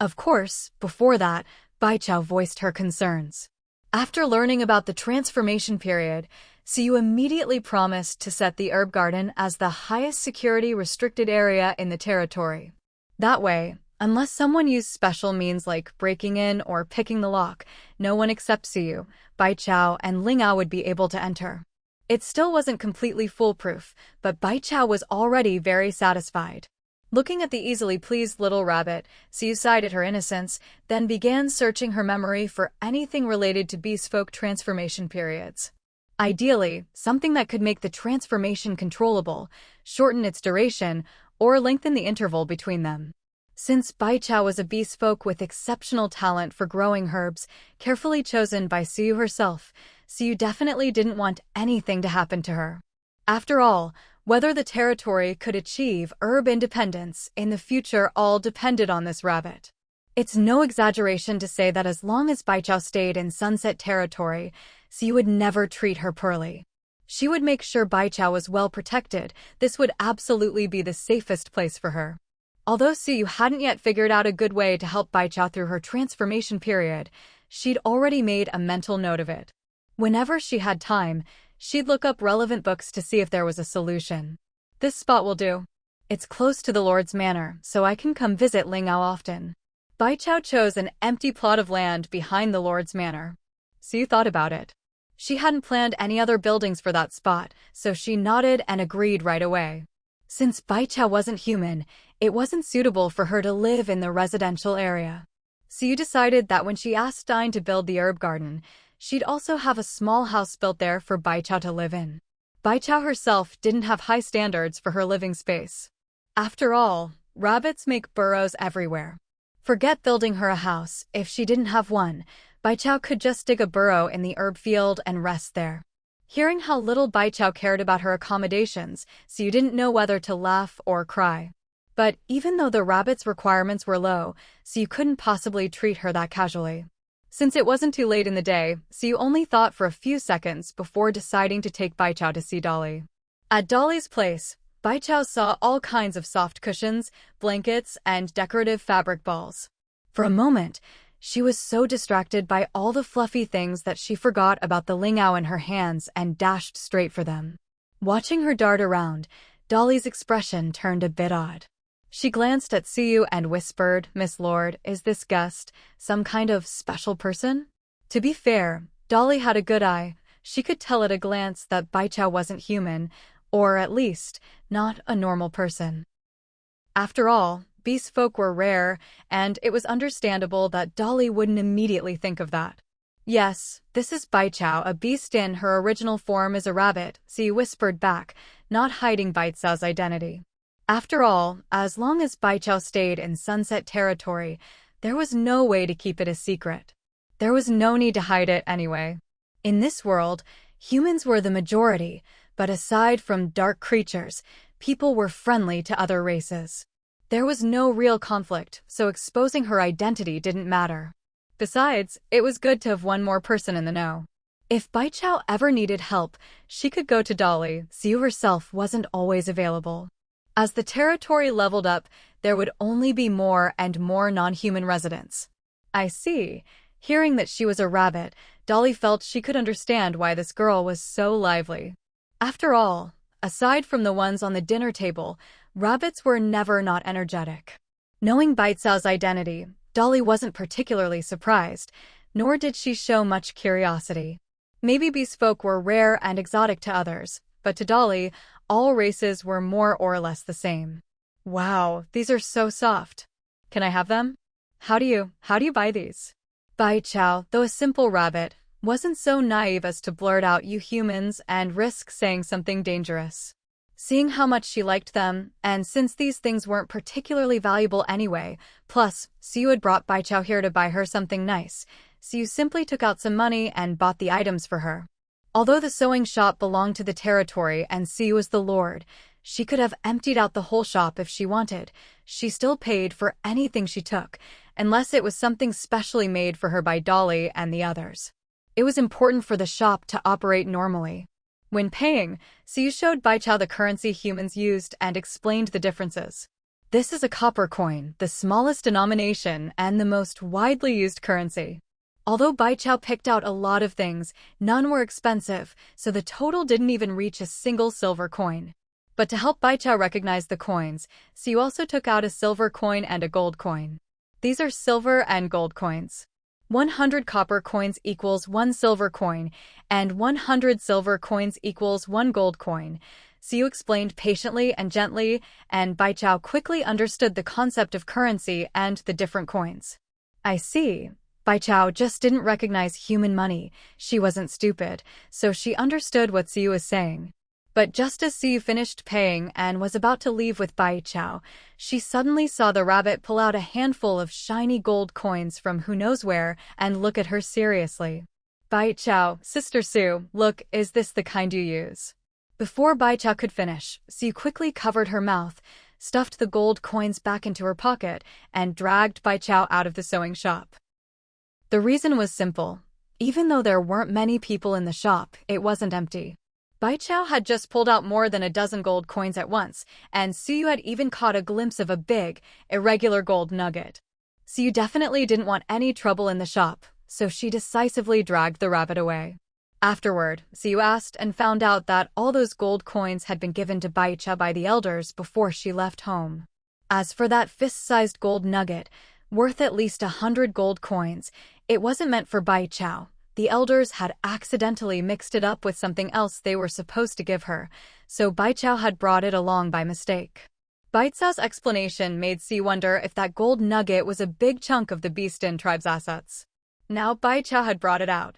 Of course, before that, Bai Chao voiced her concerns. After learning about the transformation period, Siu immediately promised to set the herb garden as the highest security restricted area in the territory. That way, unless someone used special means like breaking in or picking the lock, no one except Siu, Bai Chao, and Lingao would be able to enter. It still wasn't completely foolproof, but Bai Chao was already very satisfied. Looking at the easily pleased little rabbit, Siu sighed at her innocence, then began searching her memory for anything related to beast folk transformation periods. Ideally, something that could make the transformation controllable, shorten its duration, or lengthen the interval between them. Since Bai Chao was a beast folk with exceptional talent for growing herbs, carefully chosen by Siu herself, Siu definitely didn't want anything to happen to her. After all, whether the territory could achieve herb independence in the future all depended on this rabbit. It's no exaggeration to say that as long as Bai Chao stayed in Sunset Territory, Siu would never treat her poorly. She would make sure Bai Chao was well protected. This would absolutely be the safest place for her. Although Siu hadn't yet figured out a good way to help Bai Chao through her transformation period, she'd already made a mental note of it. Whenever she had time, she'd look up relevant books to see if there was a solution. "This spot will do. It's close to the Lord's manor, so I can come visit Lingao often." Bai Chao chose an empty plot of land behind the Lord's manor. Siu thought about it. She hadn't planned any other buildings for that spot, so she nodded and agreed right away. Since Bai Chao wasn't human, it wasn't suitable for her to live in the residential area. Siu decided that when she asked Stein to build the herb garden, she'd also have a small house built there for Bai Chao to live in. Bai Chao herself didn't have high standards for her living space. After all, rabbits make burrows everywhere. Forget building her a house. If she didn't have one, Bai Chao could just dig a burrow in the herb field and rest there. Hearing how little Bai Chao cared about her accommodations, Siu didn't know whether to laugh or cry. But even though the rabbit's requirements were low, Siu couldn't possibly treat her that casually. Since it wasn't too late in the day, Siu only thought for a few seconds before deciding to take Bai Chao to see Dolly. At Dolly's place, Bai Chao saw all kinds of soft cushions, blankets, and decorative fabric balls. For a moment, she was so distracted by all the fluffy things that she forgot about the lingao in her hands and dashed straight for them. Watching her dart around, Dolly's expression turned a bit odd. She glanced at Siyu and whispered, "Miss Lord, is this guest some kind of special person?" To be fair, Dolly had a good eye. She could tell at a glance that Bai Chao wasn't human, or at least, not a normal person. After all, beast folk were rare, and it was understandable that Dolly wouldn't immediately think of that. "Yes, this is Bai Chao, a beast in her original form is a rabbit," Siyu whispered back, not hiding Bai Chao's identity. After all, as long as Bai Chao stayed in Sunset Territory, there was no way to keep it a secret. There was no need to hide it anyway. In this world, humans were the majority, but aside from dark creatures, people were friendly to other races. There was no real conflict, so exposing her identity didn't matter. Besides, it was good to have one more person in the know. If Bai Chao ever needed help, she could go to Dolly. Siyu herself wasn't always available. As the territory leveled up, there would only be more and more non-human residents. I see. Hearing that she was a rabbit, Dolly felt she could understand why this girl was so lively. After all, aside from the ones on the dinner table, rabbits were never not energetic. Knowing Bai Chao's identity, Dolly wasn't particularly surprised, nor did she show much curiosity. Maybe beast folk were rare and exotic to others, but to Dolly, all races were more or less the same. "Wow, these are so soft. Can I have them? How do you buy these?" Bai Chao, though a simple rabbit, wasn't so naive as to blurt out "you humans" and risk saying something dangerous. Seeing how much she liked them, and since these things weren't particularly valuable anyway, plus, Siyu had brought Bai Chao here to buy her something nice, Siyu simply took out some money and bought the items for her. Although the sewing shop belonged to the territory and Siyu was the lord, she could have emptied out the whole shop if she wanted. She still paid for anything she took, unless it was something specially made for her by Dolly and the others. It was important for the shop to operate normally. When paying, Siyu showed Bai Chao the currency humans used and explained the differences. "This is a copper coin, the smallest denomination and the most widely used currency." Although Bai Chao picked out a lot of things, none were expensive, so the total didn't even reach a single silver coin. But to help Bai Chao recognize the coins, Siyu also took out a silver coin and a gold coin. These are silver and gold coins. 100 copper coins equals 1 silver coin, and 100 silver coins equals 1 gold coin. Siyu explained patiently and gently, and Bai Chao quickly understood the concept of currency and the different coins. "I see." Bai Chao just didn't recognize human money. She wasn't stupid, so she understood what Siyu was saying. But just as Siyu finished paying and was about to leave with Bai Chao, she suddenly saw the rabbit pull out a handful of shiny gold coins from who knows where and look at her seriously. "Bai Chao, Sister Siyu, look, is this the kind you use?" Before Bai Chao could finish, Siyu quickly covered her mouth, stuffed the gold coins back into her pocket, and dragged Bai Chao out of the sewing shop. The reason was simple. Even though there weren't many people in the shop, it wasn't empty. Bai Chao had just pulled out more than a dozen gold coins at once, and Siyu had even caught a glimpse of a big, irregular gold nugget. Siyu definitely didn't want any trouble in the shop, so she decisively dragged the rabbit away. Afterward, Siyu asked and found out that all those gold coins had been given to Bai Chao by the elders before she left home. As for that fist-sized gold nugget, worth at least 100 gold coins, it wasn't meant for Bai Chao. The elders had accidentally mixed it up with something else they were supposed to give her, so Bai Chao had brought it along by mistake. Bai Chao's explanation made Siyu wonder if that gold nugget was a big chunk of the Beastin tribe's assets. Now Bai Chao had brought it out.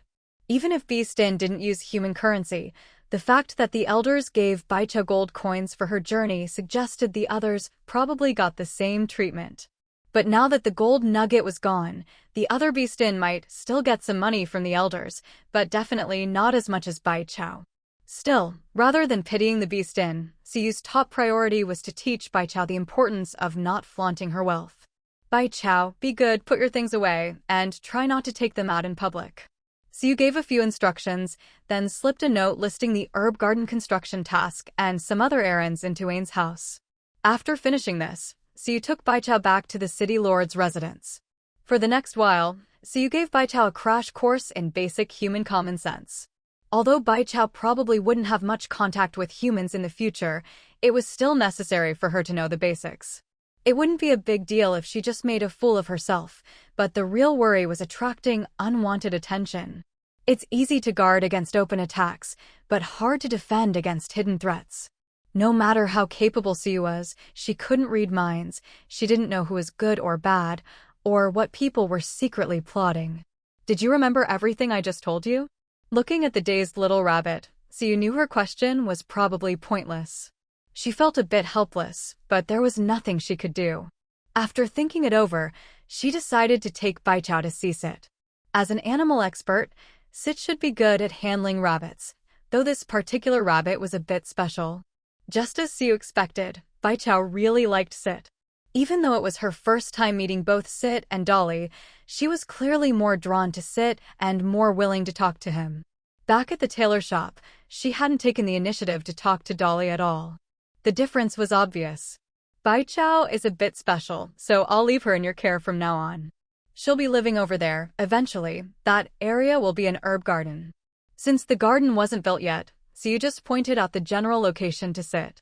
Even if Beastin didn't use human currency, the fact that the elders gave Bai Chao gold coins for her journey suggested the others probably got the same treatment. But now that the gold nugget was gone, the other Beastin might still get some money from the elders, but definitely not as much as Bai Chao. Still, rather than pitying the Beastin, Siyu's top priority was to teach Bai Chao the importance of not flaunting her wealth. "Bai Chao, be good, put your things away, and try not to take them out in public." Siyu gave a few instructions, then slipped a note listing the herb garden construction task and some other errands into Wayne's house. After finishing this, Siyu took Baichao back to the city lord's residence. For the next while, Siyu gave Baichao a crash course in basic human common sense. Although Baichao probably wouldn't have much contact with humans in the future, it was still necessary for her to know the basics. It wouldn't be a big deal if she just made a fool of herself, but the real worry was attracting unwanted attention. It's easy to guard against open attacks, but hard to defend against hidden threats. No matter how capable Siyu was, she couldn't read minds, she didn't know who was good or bad, or what people were secretly plotting. Did you remember everything I just told you? Looking at the dazed little rabbit, Siyu knew her question was probably pointless. She felt a bit helpless, but there was nothing she could do. After thinking it over, she decided to take Baichao to see Sit. As an animal expert, Sit should be good at handling rabbits, though this particular rabbit was a bit special. Just as Siyu expected, Baichao really liked Sit. Even though it was her first time meeting both Sit and Dolly, she was clearly more drawn to Sit and more willing to talk to him. Back at the tailor shop, she hadn't taken the initiative to talk to Dolly at all. The difference was obvious. Baichao is a bit special, so I'll leave her in your care from now on. She'll be living over there. Eventually, that area will be an herb garden. Since the garden wasn't built yet, Siyu just pointed out the general location to Sit.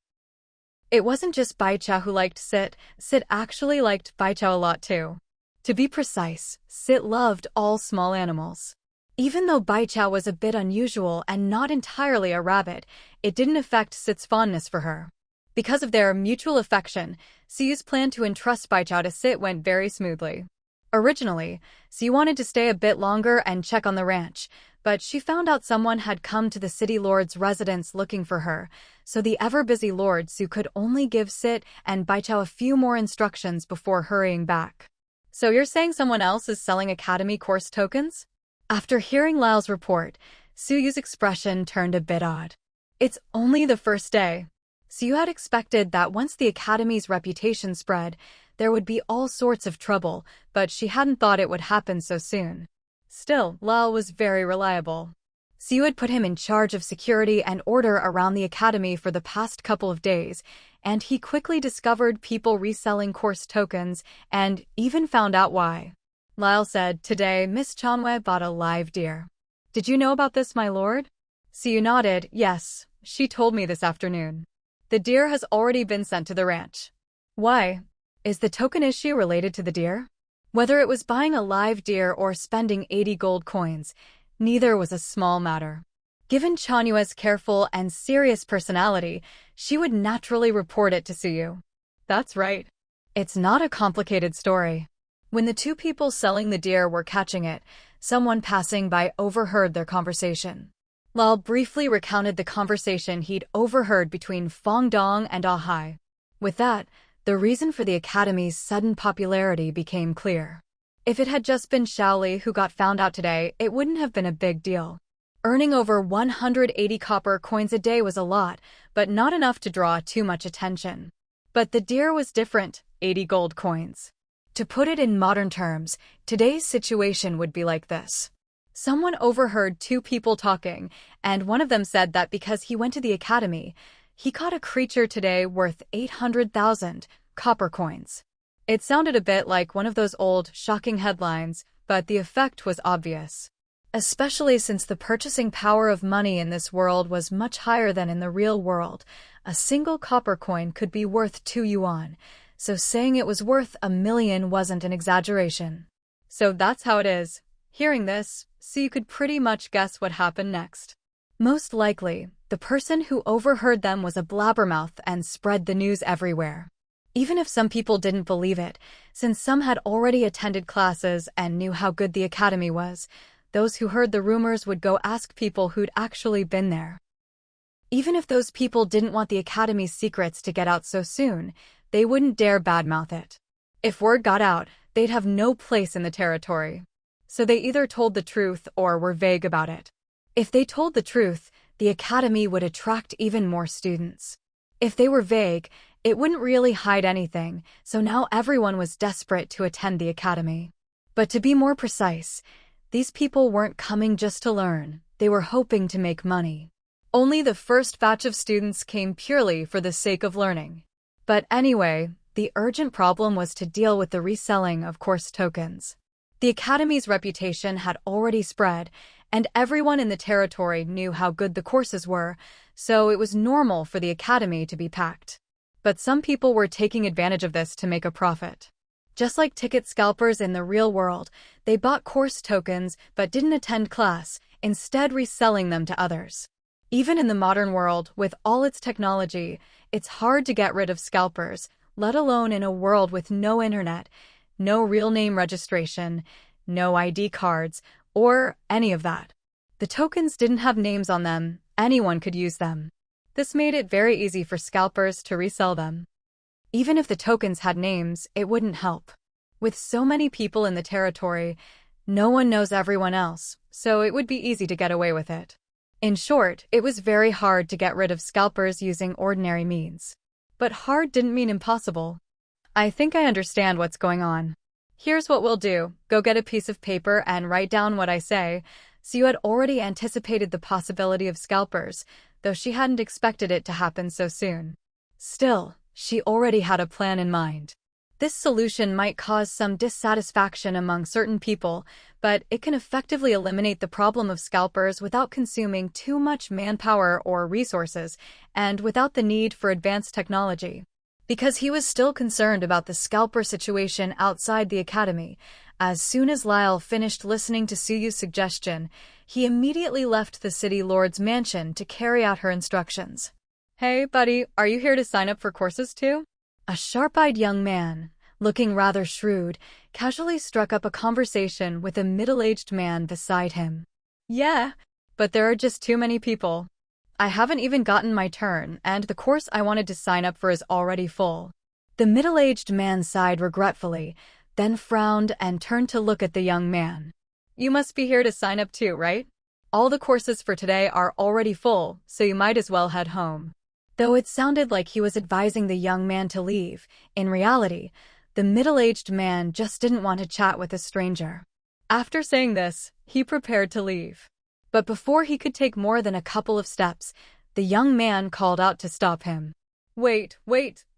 It wasn't just Baichao who liked Sit, Sit actually liked Baichao a lot too. To be precise, Sit loved all small animals. Even though Baichao was a bit unusual and not entirely a rabbit, it didn't affect Sit's fondness for her. Because of their mutual affection, Siyu's plan to entrust Baichao to Sit went very smoothly. Originally, Siyu wanted to stay a bit longer and check on the ranch, but she found out someone had come to the city lord's residence looking for her, so the ever-busy Lord Siyu could only give Sit and Baichao a few more instructions before hurrying back. So you're saying someone else is selling academy course tokens? After hearing Lao's report, Siyu's expression turned a bit odd. It's only the first day. Siyu had expected that once the academy's reputation spread, there would be all sorts of trouble, but she hadn't thought it would happen so soon. Still, Lao was very reliable. Siyu had put him in charge of security and order around the academy for the past couple of days, and he quickly discovered people reselling course tokens and even found out why. Lyle said, "Today, Miss Chanwei bought a live deer. Did you know about this, my lord?" Siyu nodded. "Yes, she told me this afternoon. The deer has already been sent to the ranch." "Why? Is the token issue related to the deer?" Whether it was buying a live deer or spending 80 gold coins, neither was a small matter. Given Chanwei's careful and serious personality, she would naturally report it to Siyu. That's right. It's not a complicated story. When the two people selling the deer were catching it, someone passing by overheard their conversation. Lal briefly recounted the conversation he'd overheard between Fong Dong and Ah Hai. With that, the reason for the academy's sudden popularity became clear. If it had just been Shaoli who got found out today, it wouldn't have been a big deal. Earning over 180 copper coins a day was a lot, but not enough to draw too much attention. But the deer was different, 80 gold coins. To put it in modern terms, today's situation would be like this. Someone overheard two people talking, and one of them said that because he went to the academy, he caught a creature today worth 800,000 copper coins. It sounded a bit like one of those old, shocking headlines, but the effect was obvious. Especially since the purchasing power of money in this world was much higher than in the real world, a single copper coin could be worth 2 yuan, so saying it was worth 1 million wasn't an exaggeration. So that's how it is. Hearing this, so you could pretty much guess what happened next. Most likely, the person who overheard them was a blabbermouth and spread the news everywhere. Even if some people didn't believe it, since some had already attended classes and knew how good the academy was, those who heard the rumors would go ask people who'd actually been there. Even if those people didn't want the academy's secrets to get out so soon, they wouldn't dare badmouth it. If word got out, they'd have no place in the territory. So they either told the truth or were vague about it. If they told the truth, the academy would attract even more students. If they were vague, it wouldn't really hide anything, so now everyone was desperate to attend the academy. But to be more precise, These people weren't coming just to learn, they were hoping to make money. Only the first batch of students came purely for the sake of learning. But anyway, the urgent problem was to deal with the reselling of course tokens. The Academy's reputation had already spread, and everyone in the territory knew how good the courses were, so it was normal for the Academy to be packed. But some people were taking advantage of this to make a profit. Just like ticket scalpers in the real world, they bought course tokens but didn't attend class, instead reselling them to others. Even in the modern world, with all its technology, it's hard to get rid of scalpers, let alone in a world with no internet, no real name registration, no ID cards, or any of that. The tokens didn't have names on them, anyone could use them. This made it very easy for scalpers to resell them. Even if the tokens had names, it wouldn't help. With so many people in the territory, no one knows everyone else, so it would be easy to get away with it. In short, it was very hard to get rid of scalpers using ordinary means. But hard didn't mean impossible. I think I understand what's going on. Here's what we'll do. Go get a piece of paper and write down what I say. So you had already anticipated the possibility of scalpers, though she hadn't expected it to happen so soon. Still, she already had a plan in mind. This solution might cause some dissatisfaction among certain people, but it can effectively eliminate the problem of scalpers without consuming too much manpower or resources, and without the need for advanced technology. Because he was still concerned about the scalper situation outside the Academy, as soon as Lyle finished listening to Suyu's suggestion, he immediately left the city lord's mansion to carry out her instructions. Hey, buddy, are you here to sign up for courses too? A sharp-eyed young man, looking rather shrewd, casually struck up a conversation with a middle-aged man beside him. Yeah, but there are just too many people. I haven't even gotten my turn, and the course I wanted to sign up for is already full. The middle-aged man sighed regretfully, then frowned and turned to look at the young man. You must be here to sign up too, right? All the courses for today are already full, so you might as well head home. Though it sounded like he was advising the young man to leave, in reality, the middle-aged man just didn't want to chat with a stranger. After saying this, he prepared to leave. But before he could take more than a couple of steps, the young man called out to stop him. Wait,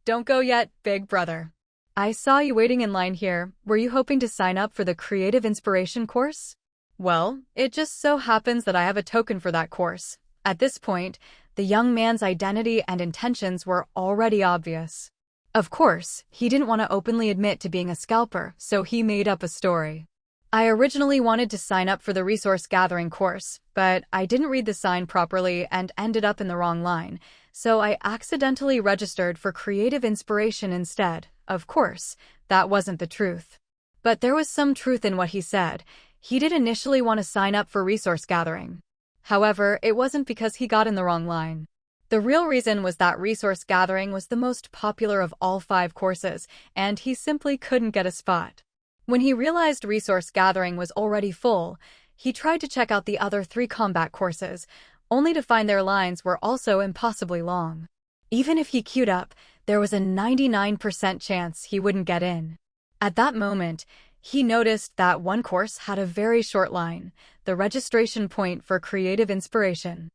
don't go yet, big brother. I saw you waiting in line here. Were you hoping to sign up for the Creative Inspiration course? Well, it just so happens that I have a token for that course. At this point, the young man's identity and intentions were already obvious. Of course, he didn't want to openly admit to being a scalper, so he made up a story. I originally wanted to sign up for the resource gathering course, but I didn't read the sign properly and ended up in the wrong line, so I accidentally registered for Creative Inspiration instead. Of course, that wasn't the truth. But there was some truth in what he said. He did initially want to sign up for resource gathering. However, it wasn't because he got in the wrong line. The real reason was that resource gathering was the most popular of all 5 courses, and he simply couldn't get a spot. When he realized resource gathering was already full, he tried to check out the other 3 combat courses, only to find their lines were also impossibly long. Even if he queued up, there was a 99% chance he wouldn't get in. At that moment, he noticed that one course had a very short line, the registration point for Creative Inspiration.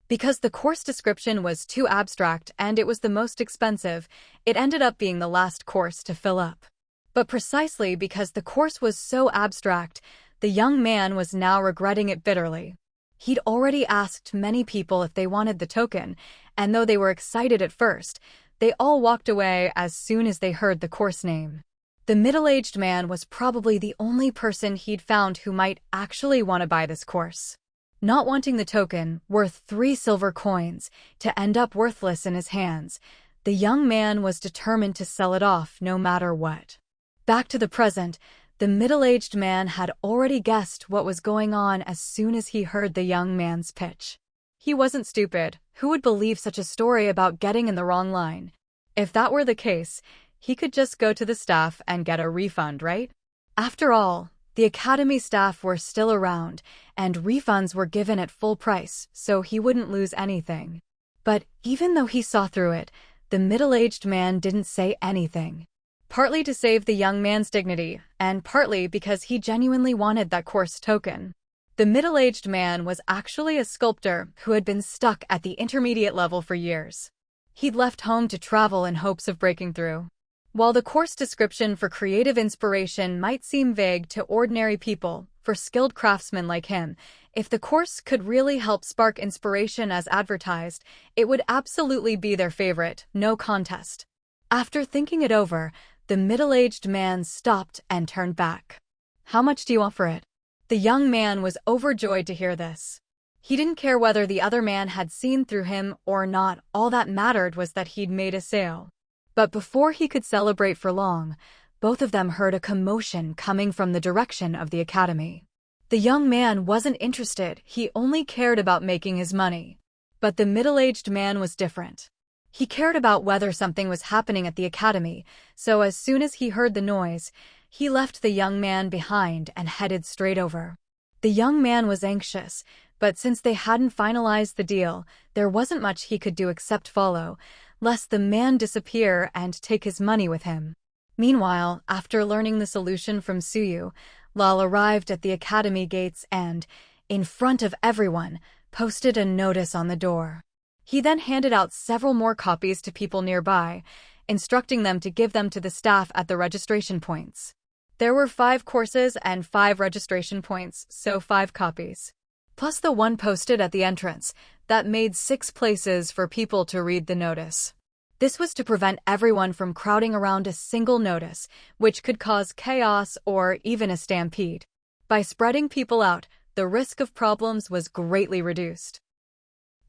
Because the course description was too abstract and it was the most expensive, it ended up being the last course to fill up. But precisely because the course was so abstract, the young man was now regretting it bitterly. He'd already asked many people if they wanted the token, and though they were excited at first, they all walked away as soon as they heard the course name. The middle-aged man was probably the only person he'd found who might actually want to buy this course. Not wanting the token, worth 3 silver coins, to end up worthless in his hands, the young man was determined to sell it off no matter what. Back to the present, the middle-aged man had already guessed what was going on as soon as he heard the young man's pitch. He wasn't stupid. Who would believe such a story about getting in the wrong line? If that were the case, he could just go to the staff and get a refund, right? After all, the Academy staff were still around, and refunds were given at full price, so he wouldn't lose anything. But even though he saw through it, the middle-aged man didn't say anything. partly to save the young man's dignity, and partly because he genuinely wanted that course token. The middle-aged man was actually a sculptor who had been stuck at the intermediate level for years. He'd left home to travel in hopes of breaking through. While the course description for creative inspiration might seem vague to ordinary people, for skilled craftsmen like him, if the course could really help spark inspiration as advertised, it would absolutely be their favorite, no contest. After thinking it over, the middle-aged man stopped and turned back. "How much do you want for it?" The young man was overjoyed to hear this. He didn't care whether the other man had seen through him or not, all that mattered was that he'd made a sale. But before he could celebrate for long, both of them heard a commotion coming from the direction of the academy. The young man wasn't interested, he only cared about making his money. But the middle-aged man was different. He cared about whether something was happening at the academy, so as soon as he heard the noise, he left the young man behind and headed straight over. The young man was anxious, but since they hadn't finalized the deal, there wasn't much he could do except follow, lest the man disappear and take his money with him. Meanwhile, after learning the solution from Suyu, Lal arrived at the academy gates and, in front of everyone, posted a notice on the door. He then handed out several more copies to people nearby, instructing them to give them to the staff at the registration points. There were 5 courses and 5 registration points, so 5 copies. Plus the one posted at the entrance, that made 6 places for people to read the notice. This was to prevent everyone from crowding around a single notice, which could cause chaos or even a stampede. By spreading people out, the risk of problems was greatly reduced.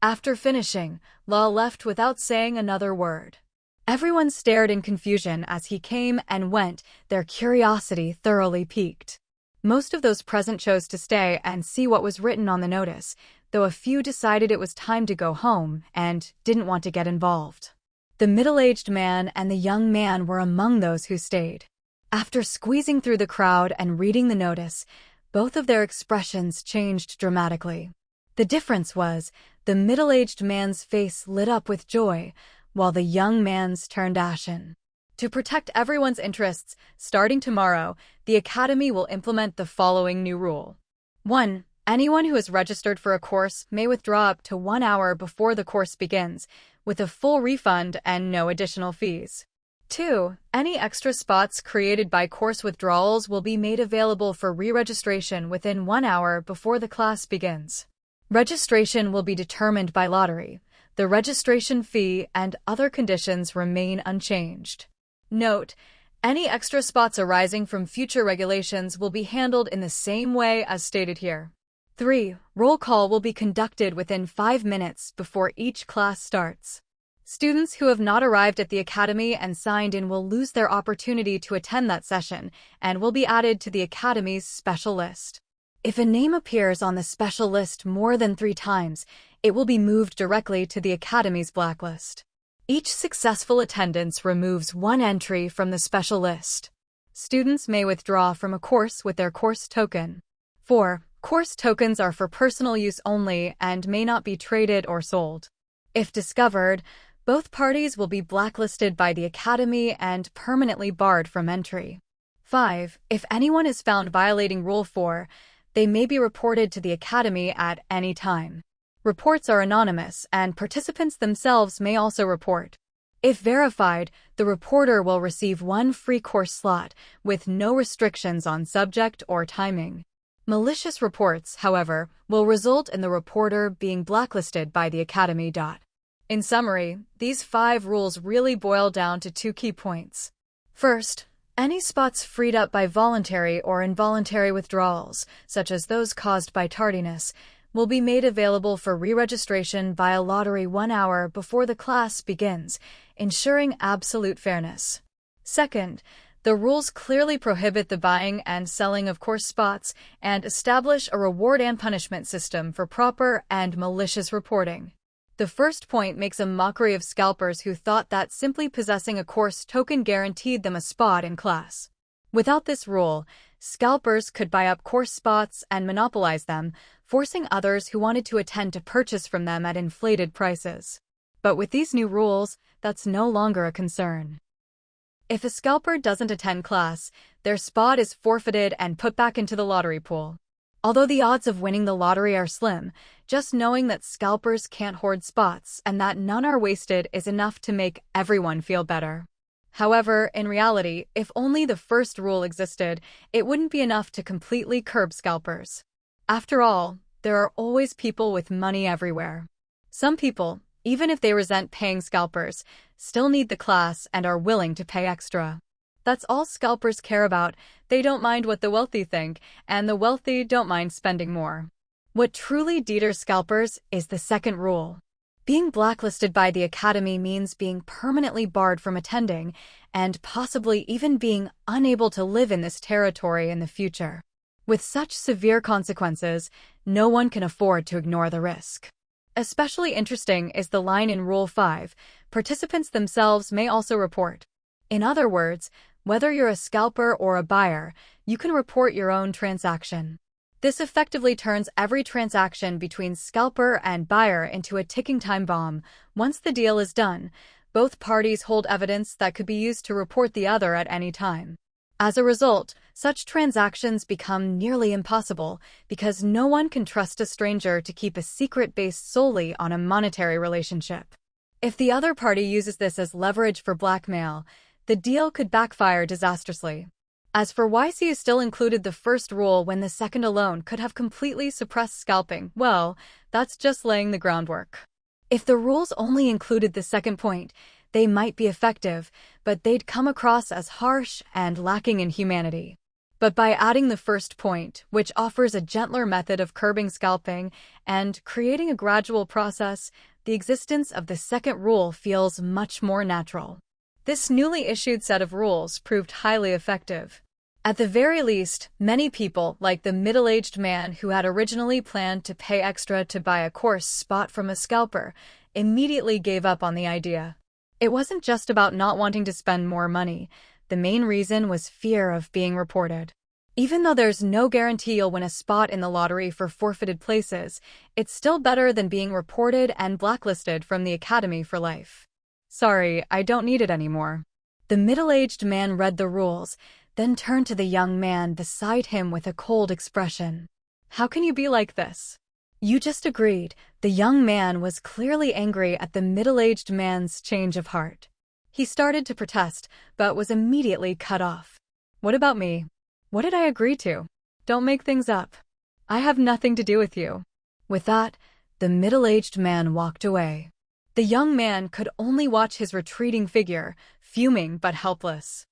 After finishing, Law left without saying another word. Everyone stared in confusion as he came and went, their curiosity thoroughly piqued. Most of those present chose to stay and see what was written on the notice, though a few decided it was time to go home and didn't want to get involved. The middle-aged man and the young man were among those who stayed. After squeezing through the crowd and reading the notice, both of their expressions changed dramatically. The difference was, the middle-aged man's face lit up with joy, while the young man's turned ashen. To protect everyone's interests, starting tomorrow, the Academy will implement the following new rule. 1. Anyone who is registered for a course may withdraw up to 1 hour before the course begins, with a full refund and no additional fees. 2. Any extra spots created by course withdrawals will be made available for re-registration within 1 hour before the class begins. Registration will be determined by lottery. The registration fee and other conditions remain unchanged. Note: any extra spots arising from future regulations will be handled in the same way as stated here. 3. Roll call will be conducted within 5 minutes before each class starts. Students who have not arrived at the Academy and signed in will lose their opportunity to attend that session and will be added to the Academy's special list. If a name appears on the special list more than 3 times, it will be moved directly to the Academy's blacklist. Each successful attendance removes 1 entry from the special list. Students may withdraw from a course with their course token. 4. Course tokens are for personal use only and may not be traded or sold. If discovered, both parties will be blacklisted by the Academy and permanently barred from entry. 5. If anyone is found violating Rule 4, they may be reported to the Academy at any time. Reports are anonymous, and participants themselves may also report. If verified, the reporter will receive 1 free course slot, with no restrictions on subject or timing. Malicious reports, however, will result in the reporter being blacklisted by the Academy. In summary, these 5 rules really boil down to 2 key points. First, any spots freed up by voluntary or involuntary withdrawals, such as those caused by tardiness, will be made available for re-registration via lottery 1 hour before the class begins, ensuring absolute fairness. Second, the rules clearly prohibit the buying and selling of course spots and establish a reward and punishment system for proper and malicious reporting. The first point makes a mockery of scalpers who thought that simply possessing a course token guaranteed them a spot in class. Without this rule, scalpers could buy up course spots and monopolize them, forcing others who wanted to attend to purchase from them at inflated prices. But with these new rules, that's no longer a concern. If a scalper doesn't attend class, their spot is forfeited and put back into the lottery pool. Although the odds of winning the lottery are slim, just knowing that scalpers can't hoard spots and that none are wasted is enough to make everyone feel better. However, in reality, if only the first rule existed, it wouldn't be enough to completely curb scalpers. After all, there are always people with money everywhere. Some people, even if they resent paying scalpers, still need the class and are willing to pay extra. That's all scalpers care about. They don't mind what the wealthy think, and the wealthy don't mind spending more. What truly deters scalpers is the second rule. Being blacklisted by the Academy means being permanently barred from attending, and possibly even being unable to live in this territory in the future. With such severe consequences, no one can afford to ignore the risk. Especially interesting is the line in Rule 5, participants themselves may also report. In other words, whether you're a scalper or a buyer, you can report your own transaction. This effectively turns every transaction between scalper and buyer into a ticking time bomb. Once the deal is done, both parties hold evidence that could be used to report the other at any time. As a result, such transactions become nearly impossible because no one can trust a stranger to keep a secret based solely on a monetary relationship. If the other party uses this as leverage for blackmail, the deal could backfire disastrously. As for why C still included the first rule when the second alone could have completely suppressed scalping, well, that's just laying the groundwork. If the rules only included the second point, they might be effective, but they'd come across as harsh and lacking in humanity. But by adding the first point, which offers a gentler method of curbing scalping and creating a gradual process, the existence of the second rule feels much more natural. This newly issued set of rules proved highly effective. At the very least, many people, like the middle-aged man who had originally planned to pay extra to buy a course spot from a scalper, immediately gave up on the idea. It wasn't just about not wanting to spend more money. The main reason was fear of being reported. Even though there's no guarantee you'll win a spot in the lottery for forfeited places, it's still better than being reported and blacklisted from the Academy for life. Sorry, I don't need it anymore. The middle-aged man read the rules, then turned to the young man beside him with a cold expression. How can you be like this? You just agreed. The young man was clearly angry at the middle-aged man's change of heart. He started to protest, but was immediately cut off. What about me? What did I agree to? Don't make things up. I have nothing to do with you. With that, the middle-aged man walked away. The young man could only watch his retreating figure, fuming but helpless.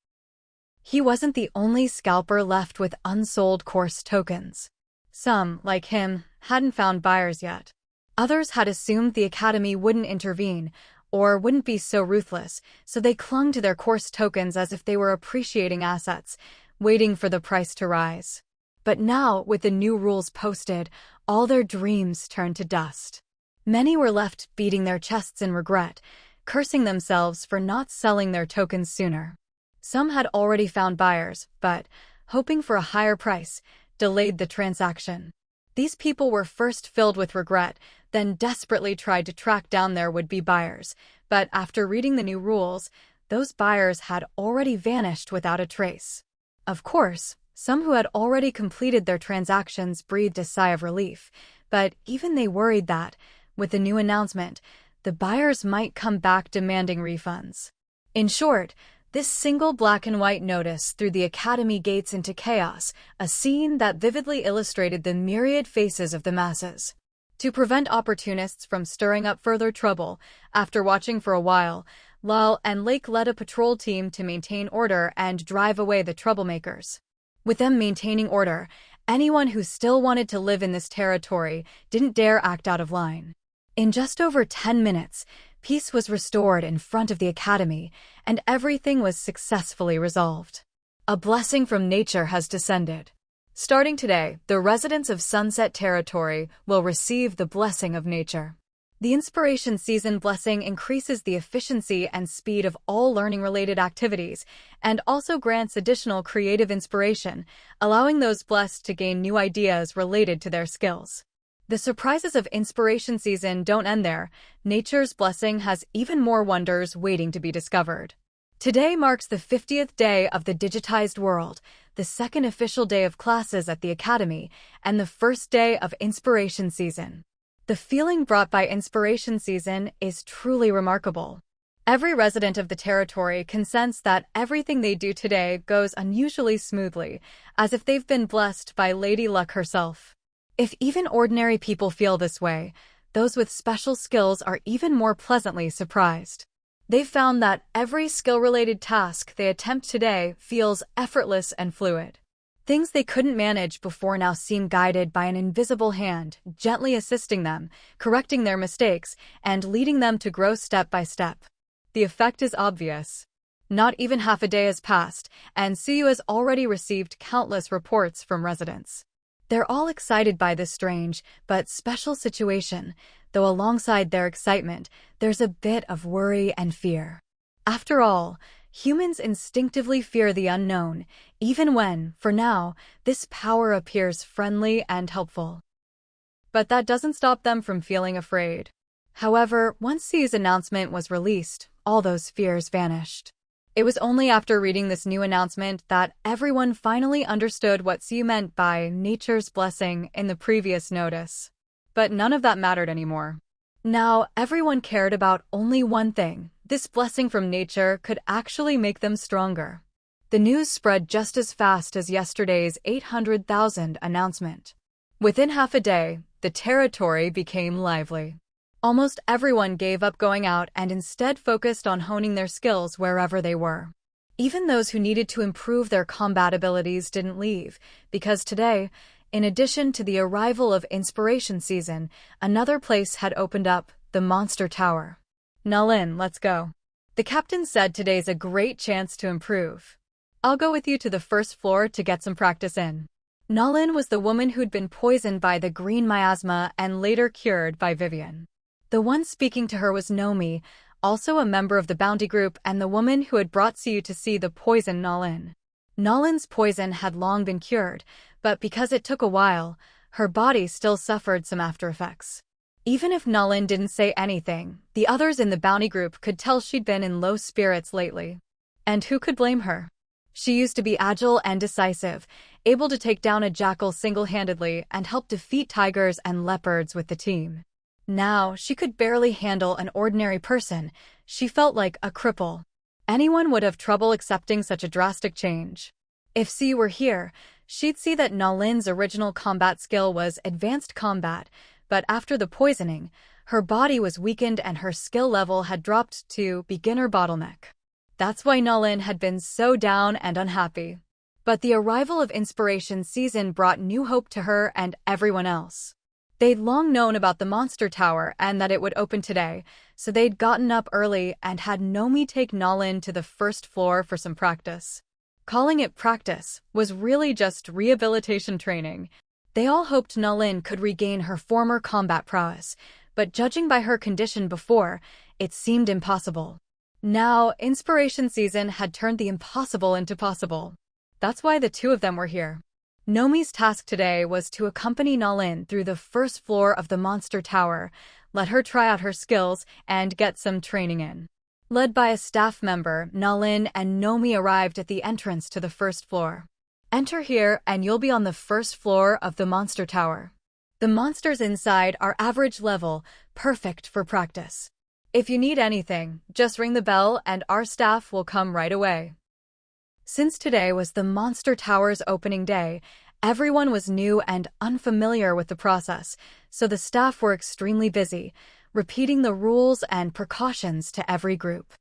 He wasn't the only scalper left with unsold course tokens. Some, like him, hadn't found buyers yet. Others had assumed the Academy wouldn't intervene, or wouldn't be so ruthless, so they clung to their course tokens as if they were appreciating assets, waiting for the price to rise. But now, with the new rules posted, all their dreams turned to dust. Many were left beating their chests in regret, cursing themselves for not selling their tokens sooner. Some had already found buyers, but, hoping for a higher price, delayed the transaction. These people were first filled with regret, then desperately tried to track down their would-be buyers, but after reading the new rules, those buyers had already vanished without a trace. Of course, some who had already completed their transactions breathed a sigh of relief, but even they worried that, with the new announcement, the buyers might come back demanding refunds. In short, this single black and white notice threw the Academy gates into chaos, a scene that vividly illustrated the myriad faces of the masses. To prevent opportunists from stirring up further trouble, after watching for a while, Lal and Lake led a patrol team to maintain order and drive away the troublemakers. With them maintaining order, anyone who still wanted to live in this territory didn't dare act out of line. In just over 10 minutes, peace was restored in front of the Academy, and everything was successfully resolved. A blessing from nature has descended. Starting today, the residents of Sunset Territory will receive the blessing of nature. The Inspiration Season blessing increases the efficiency and speed of all learning-related activities, and also grants additional creative inspiration, allowing those blessed to gain new ideas related to their skills. The surprises of Inspiration Season don't end there. Nature's blessing has even more wonders waiting to be discovered. Today marks the 50th day of the digitized world, the second official day of classes at the Academy, and the first day of Inspiration Season. The feeling brought by Inspiration Season is truly remarkable. Every resident of the territory can sense that everything they do today goes unusually smoothly, as if they've been blessed by Lady Luck herself. If even ordinary people feel this way, those with special skills are even more pleasantly surprised. They've found that every skill-related task they attempt today feels effortless and fluid. Things they couldn't manage before now seem guided by an invisible hand, gently assisting them, correcting their mistakes, and leading them to grow step by step. The effect is obvious. Not even half a day has passed, and CU has already received countless reports from residents. They're all excited by this strange but special situation, though alongside their excitement, there's a bit of worry and fear. After all, humans instinctively fear the unknown, even when, for now, this power appears friendly and helpful. But that doesn't stop them from feeling afraid. However, once CU's announcement was released, all those fears vanished. It was only after reading this new announcement that everyone finally understood what CU meant by nature's blessing in the previous notice. But none of that mattered anymore. Now, everyone cared about only one thing. This blessing from nature could actually make them stronger. The news spread just as fast as yesterday's 800,000 announcement. Within half a day, the territory became lively. Almost everyone gave up going out and instead focused on honing their skills wherever they were. Even those who needed to improve their combat abilities didn't leave, because today, in addition to the arrival of Inspiration Season, another place had opened up, the Monster Tower. Nalin, let's go. The captain said today's a great chance to improve. I'll go with you to the first floor to get some practice in. Nalin was the woman who'd been poisoned by the green miasma and later cured by Vivian. The one speaking to her was Nomi, also a member of the bounty group and the woman who had brought CU to see the poisoned Nalin. Nalin's poison had long been cured, but because it took a while, her body still suffered some aftereffects. Even if Nalin didn't say anything, the others in the bounty group could tell she'd been in low spirits lately. And who could blame her? She used to be agile and decisive, able to take down a jackal single-handedly and help defeat tigers and leopards with the team. Now, she could barely handle an ordinary person. She felt like a cripple. Anyone would have trouble accepting such a drastic change. If CU were here, she'd see that Nalin's original combat skill was advanced combat, but after the poisoning, her body was weakened and her skill level had dropped to beginner bottleneck. That's why Nalin had been so down and unhappy. But the arrival of Inspiration Season brought new hope to her and everyone else. They'd long known about the Monster Tower and that it would open today, so they'd gotten up early and had Nomi take Nalin to the first floor for some practice. Calling it practice was really just rehabilitation training. They all hoped Nalin could regain her former combat prowess, but judging by her condition before, it seemed impossible. Now, Inspiration Season had turned the impossible into possible. That's why the two of them were here. Nomi's task today was to accompany Nalin through the first floor of the Monster Tower, let her try out her skills, and get some training in. Led by a staff member, Nalin and Nomi arrived at the entrance to the first floor. Enter here and you'll be on the first floor of the Monster Tower. The monsters inside are average level, perfect for practice. If you need anything, just ring the bell and our staff will come right away. Since today was the Monster Tower's opening day, everyone was new and unfamiliar with the process, so the staff were extremely busy, repeating the rules and precautions to every group.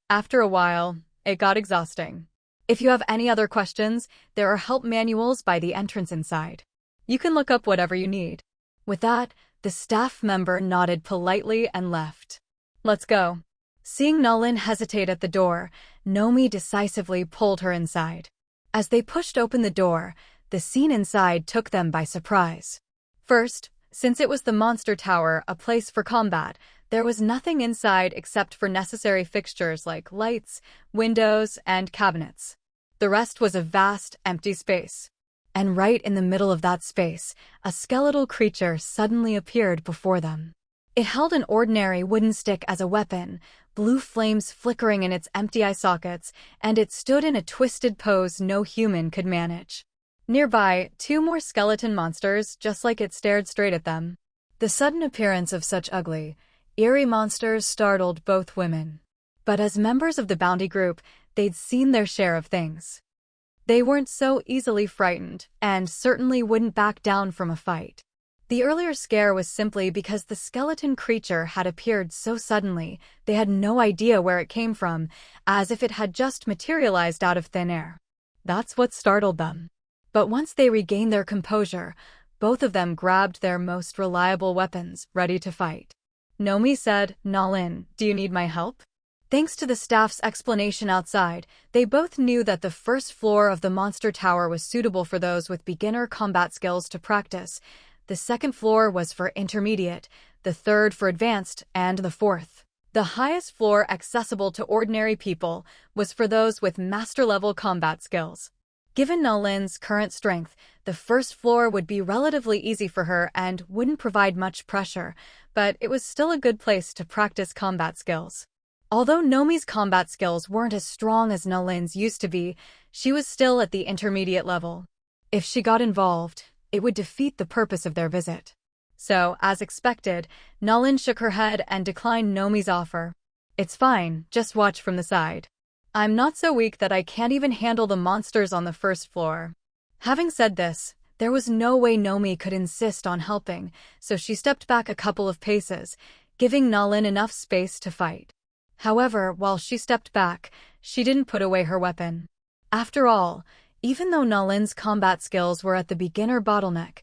After a while, it got exhausting. If you have any other questions, there are help manuals by the entrance inside. You can look up whatever you need. With that, the staff member nodded politely and left. Let's go. Seeing Nalin hesitate at the door, Nomi decisively pulled her inside. As they pushed open the door, the scene inside took them by surprise. First, since it was the Monster Tower, a place for combat, there was nothing inside except for necessary fixtures like lights, windows, and cabinets. The rest was a vast, empty space. And right in the middle of that space, a skeletal creature suddenly appeared before them. It held an ordinary wooden stick as a weapon, blue flames flickering in its empty eye sockets, and it stood in a twisted pose no human could manage. Nearby, two more skeleton monsters, just like it, stared straight at them. The sudden appearance of such ugly, eerie monsters startled both women. But as members of the bounty group, they'd seen their share of things. They weren't so easily frightened, and certainly wouldn't back down from a fight. The earlier scare was simply because the skeleton creature had appeared so suddenly, they had no idea where it came from, as if it had just materialized out of thin air. That's what startled them. But once they regained their composure, both of them grabbed their most reliable weapons, ready to fight. Nomi said, "Nalin, do you need my help?" Thanks to the staff's explanation outside, they both knew that the first floor of the monster tower was suitable for those with beginner combat skills to practice. The second floor was for intermediate, the third for advanced, and the fourth, the highest floor accessible to ordinary people, was for those with master-level combat skills. Given Nalin's current strength, the first floor would be relatively easy for her and wouldn't provide much pressure, but it was still a good place to practice combat skills. Although Nomi's combat skills weren't as strong as Nalin's used to be, she was still at the intermediate level. If she got involved, it would defeat the purpose of their visit. So, as expected, Nalin shook her head and declined Nomi's offer. "It's fine, just watch from the side. I'm not so weak that I can't even handle the monsters on the first floor." Having said this, there was no way Nomi could insist on helping, so she stepped back a couple of paces, giving Nalin enough space to fight. However, while she stepped back, she didn't put away her weapon. After all, even though Nalin's combat skills were at the beginner bottleneck,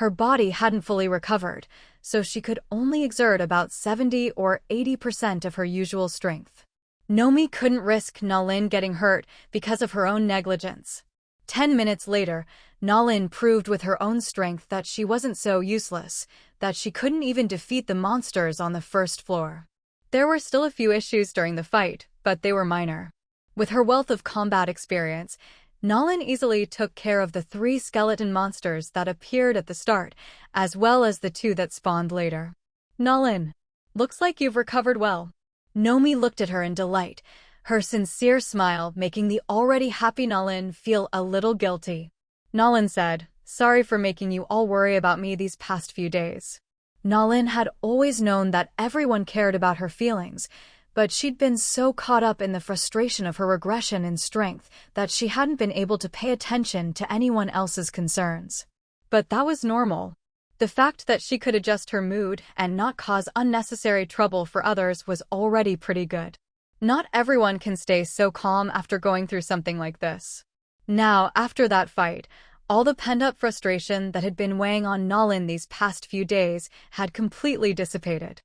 her body hadn't fully recovered, so she could only exert about 70 or 80% of her usual strength. Nomi couldn't risk Nalin getting hurt because of her own negligence. 10 minutes later, Nalin proved with her own strength that she wasn't so useless, that she couldn't even defeat the monsters on the first floor. There were still a few issues during the fight, but they were minor. With her wealth of combat experience, Nalin easily took care of the 3 skeleton monsters that appeared at the start, as well as the 2 that spawned later. "Nalin, looks like you've recovered well." Nomi looked at her in delight, her sincere smile making the already happy Nalin feel a little guilty. Nalin said, "Sorry for making you all worry about me these past few days." Nalin had always known that everyone cared about her feelings, but she'd been so caught up in the frustration of her regression in strength that she hadn't been able to pay attention to anyone else's concerns. But that was normal. The fact that she could adjust her mood and not cause unnecessary trouble for others was already pretty good. Not everyone can stay so calm after going through something like this. Now, after that fight, all the pent-up frustration that had been weighing on Nalin these past few days had completely dissipated.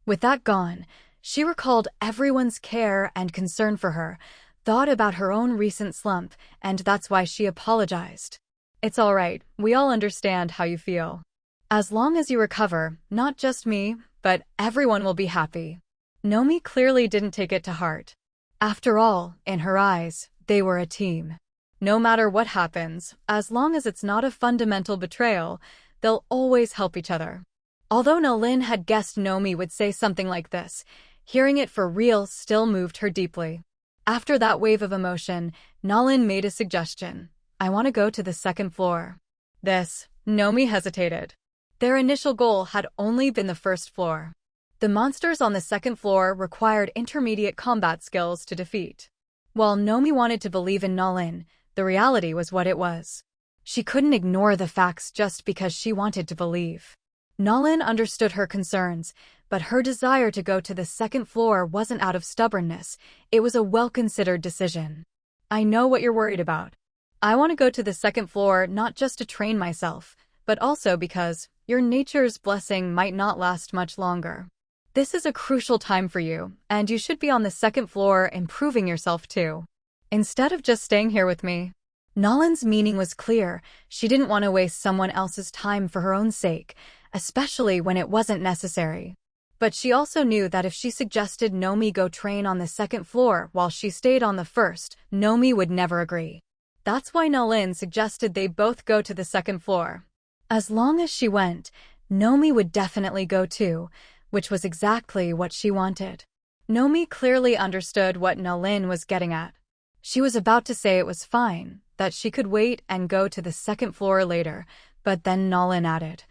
With that gone, she recalled everyone's care and concern for her, thought about her own recent slump, and that's why she apologized. "It's all right, we all understand how you feel. As long as you recover, not just me, but everyone will be happy." Nomi clearly didn't take it to heart. After all, in her eyes, they were a team. No matter what happens, as long as it's not a fundamental betrayal, they'll always help each other. Although Nalin had guessed Nomi would say something like this, hearing it for real still moved her deeply. After that wave of emotion, Nalin made a suggestion. "I want to go to the second floor." Nomi hesitated. Their initial goal had only been the first floor. The monsters on the second floor required intermediate combat skills to defeat. While Nomi wanted to believe in Nalin, the reality was what it was. She couldn't ignore the facts just because she wanted to believe. Nalin understood her concerns, but her desire to go to the second floor wasn't out of stubbornness, it was a well-considered decision. "I know what you're worried about. I want to go to the second floor not just to train myself, but also because your nature's blessing might not last much longer. This is a crucial time for you, and you should be on the second floor improving yourself too. Instead of just staying here with me." Nalin's meaning was clear. She didn't want to waste someone else's time for her own sake, especially when it wasn't necessary. But she also knew that if she suggested Nomi go train on the second floor while she stayed on the first, Nomi would never agree. That's why Nalin suggested they both go to the second floor. As long as she went, Nomi would definitely go too, which was exactly what she wanted. Nomi clearly understood what Nalin was getting at. She was about to say it was fine, that she could wait and go to the second floor later, but then Nalin added,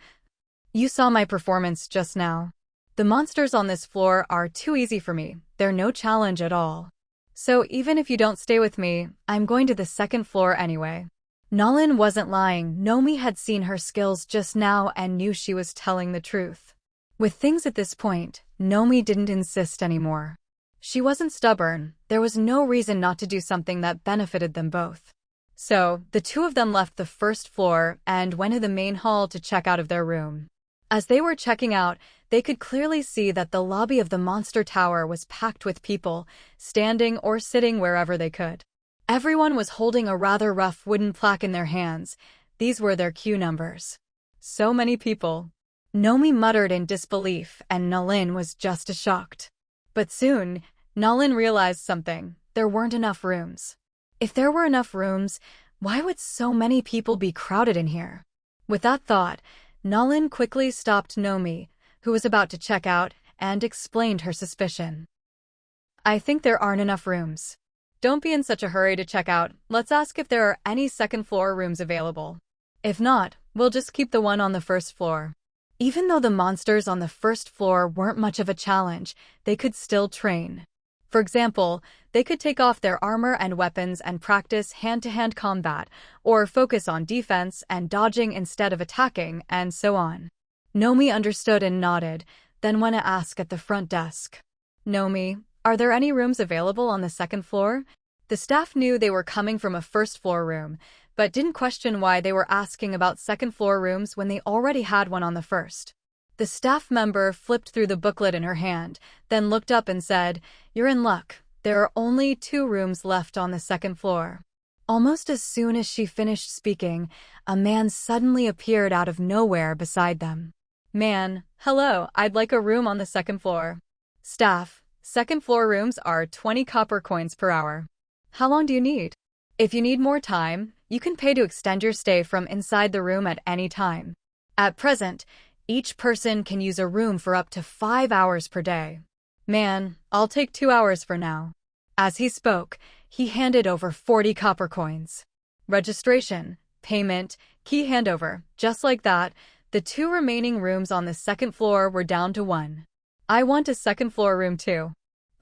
"You saw my performance just now. The monsters on this floor are too easy for me, they're no challenge at all. So even if you don't stay with me, I'm going to the second floor anyway." Nalin wasn't lying. Nomi had seen her skills just now and knew she was telling the truth. With things at this point, Nomi didn't insist anymore. She wasn't stubborn. There was no reason not to do something that benefited them both. So, the two of them left the first floor and went to the main hall to check out of their room. As they were checking out, they could clearly see that the lobby of the monster tower was packed with people, standing or sitting wherever they could. Everyone was holding a rather rough wooden plaque in their hands. These were their queue numbers. So many people. Nomi muttered in disbelief, and Nalin was just as shocked. But soon, Nalin realized something. There weren't enough rooms. If there were enough rooms, why would so many people be crowded in here? With that thought, Nalin quickly stopped Nomi, who was about to check out, and explained her suspicion. "I think there aren't enough rooms. Don't be in such a hurry to check out. Let's ask if there are any second-floor rooms available. If not, we'll just keep the one on the first floor." Even though the monsters on the first floor weren't much of a challenge, they could still train. For example, they could take off their armor and weapons and practice hand-to-hand combat, or focus on defense and dodging instead of attacking, and so on. Nomi understood and nodded, then went to ask at the front desk. "Nomi, are there any rooms available on the second floor?" The staff knew they were coming from a first-floor room, but didn't question why they were asking about second-floor rooms when they already had one on the first. The staff member flipped through the booklet in her hand, then looked up and said, "You're in luck. There are only 2 rooms left on the second floor." Almost as soon as she finished speaking, a man suddenly appeared out of nowhere beside them. "Man, hello, I'd like a room on the second floor." "Staff, second-floor rooms are 20 copper coins per hour. How long do you need? If you need more time, you can pay to extend your stay from inside the room at any time. At present, each person can use a room for up to 5 hours per day." "Man, I'll take 2 hours for now." As he spoke, he handed over 40 copper coins. Registration, payment, key handover. Just like that, the 2 remaining rooms on the second floor were down to 1. "I want a second-floor room too.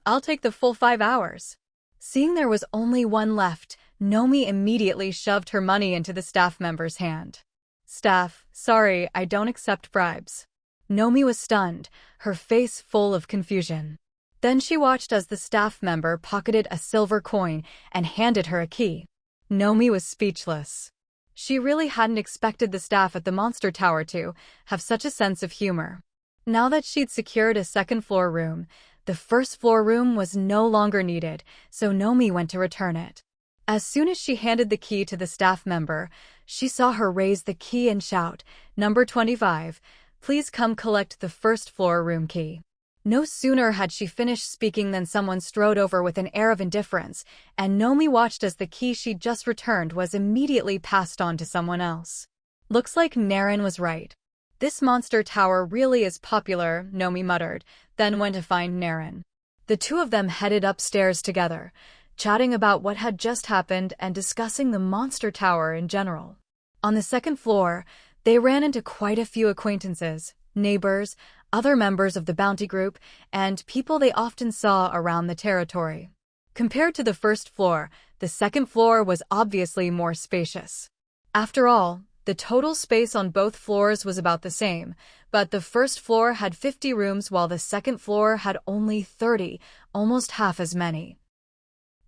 I'll take the full 5 hours." Seeing there was only 1 left, Nomi immediately shoved her money into the staff member's hand. "Staff, sorry, I don't accept bribes." Nomi was stunned, her face full of confusion. Then she watched as the staff member pocketed a silver coin and handed her a key. Nomi was speechless. She really hadn't expected the staff at the Monster Tower to have such a sense of humor. Now that she'd secured a second-floor room, the first-floor room was no longer needed, so Nomi went to return it. As soon as she handed the key to the staff member, she saw her raise the key and shout, "Number 25, please come collect the first-floor room key." No sooner had she finished speaking than someone strode over with an air of indifference, and Nomi watched as the key she'd just returned was immediately passed on to someone else. Looks like Naren was right. "This monster tower really is popular," Nomi muttered, then went to find Naren. The two of them headed upstairs together, chatting about what had just happened and discussing the monster tower in general. On the second floor, they ran into quite a few acquaintances, neighbors, other members of the bounty group, and people they often saw around the territory. Compared to the first floor, the second floor was obviously more spacious. After all, the total space on both floors was about the same, but the first floor had 50 rooms while the second floor had only 30, almost half as many.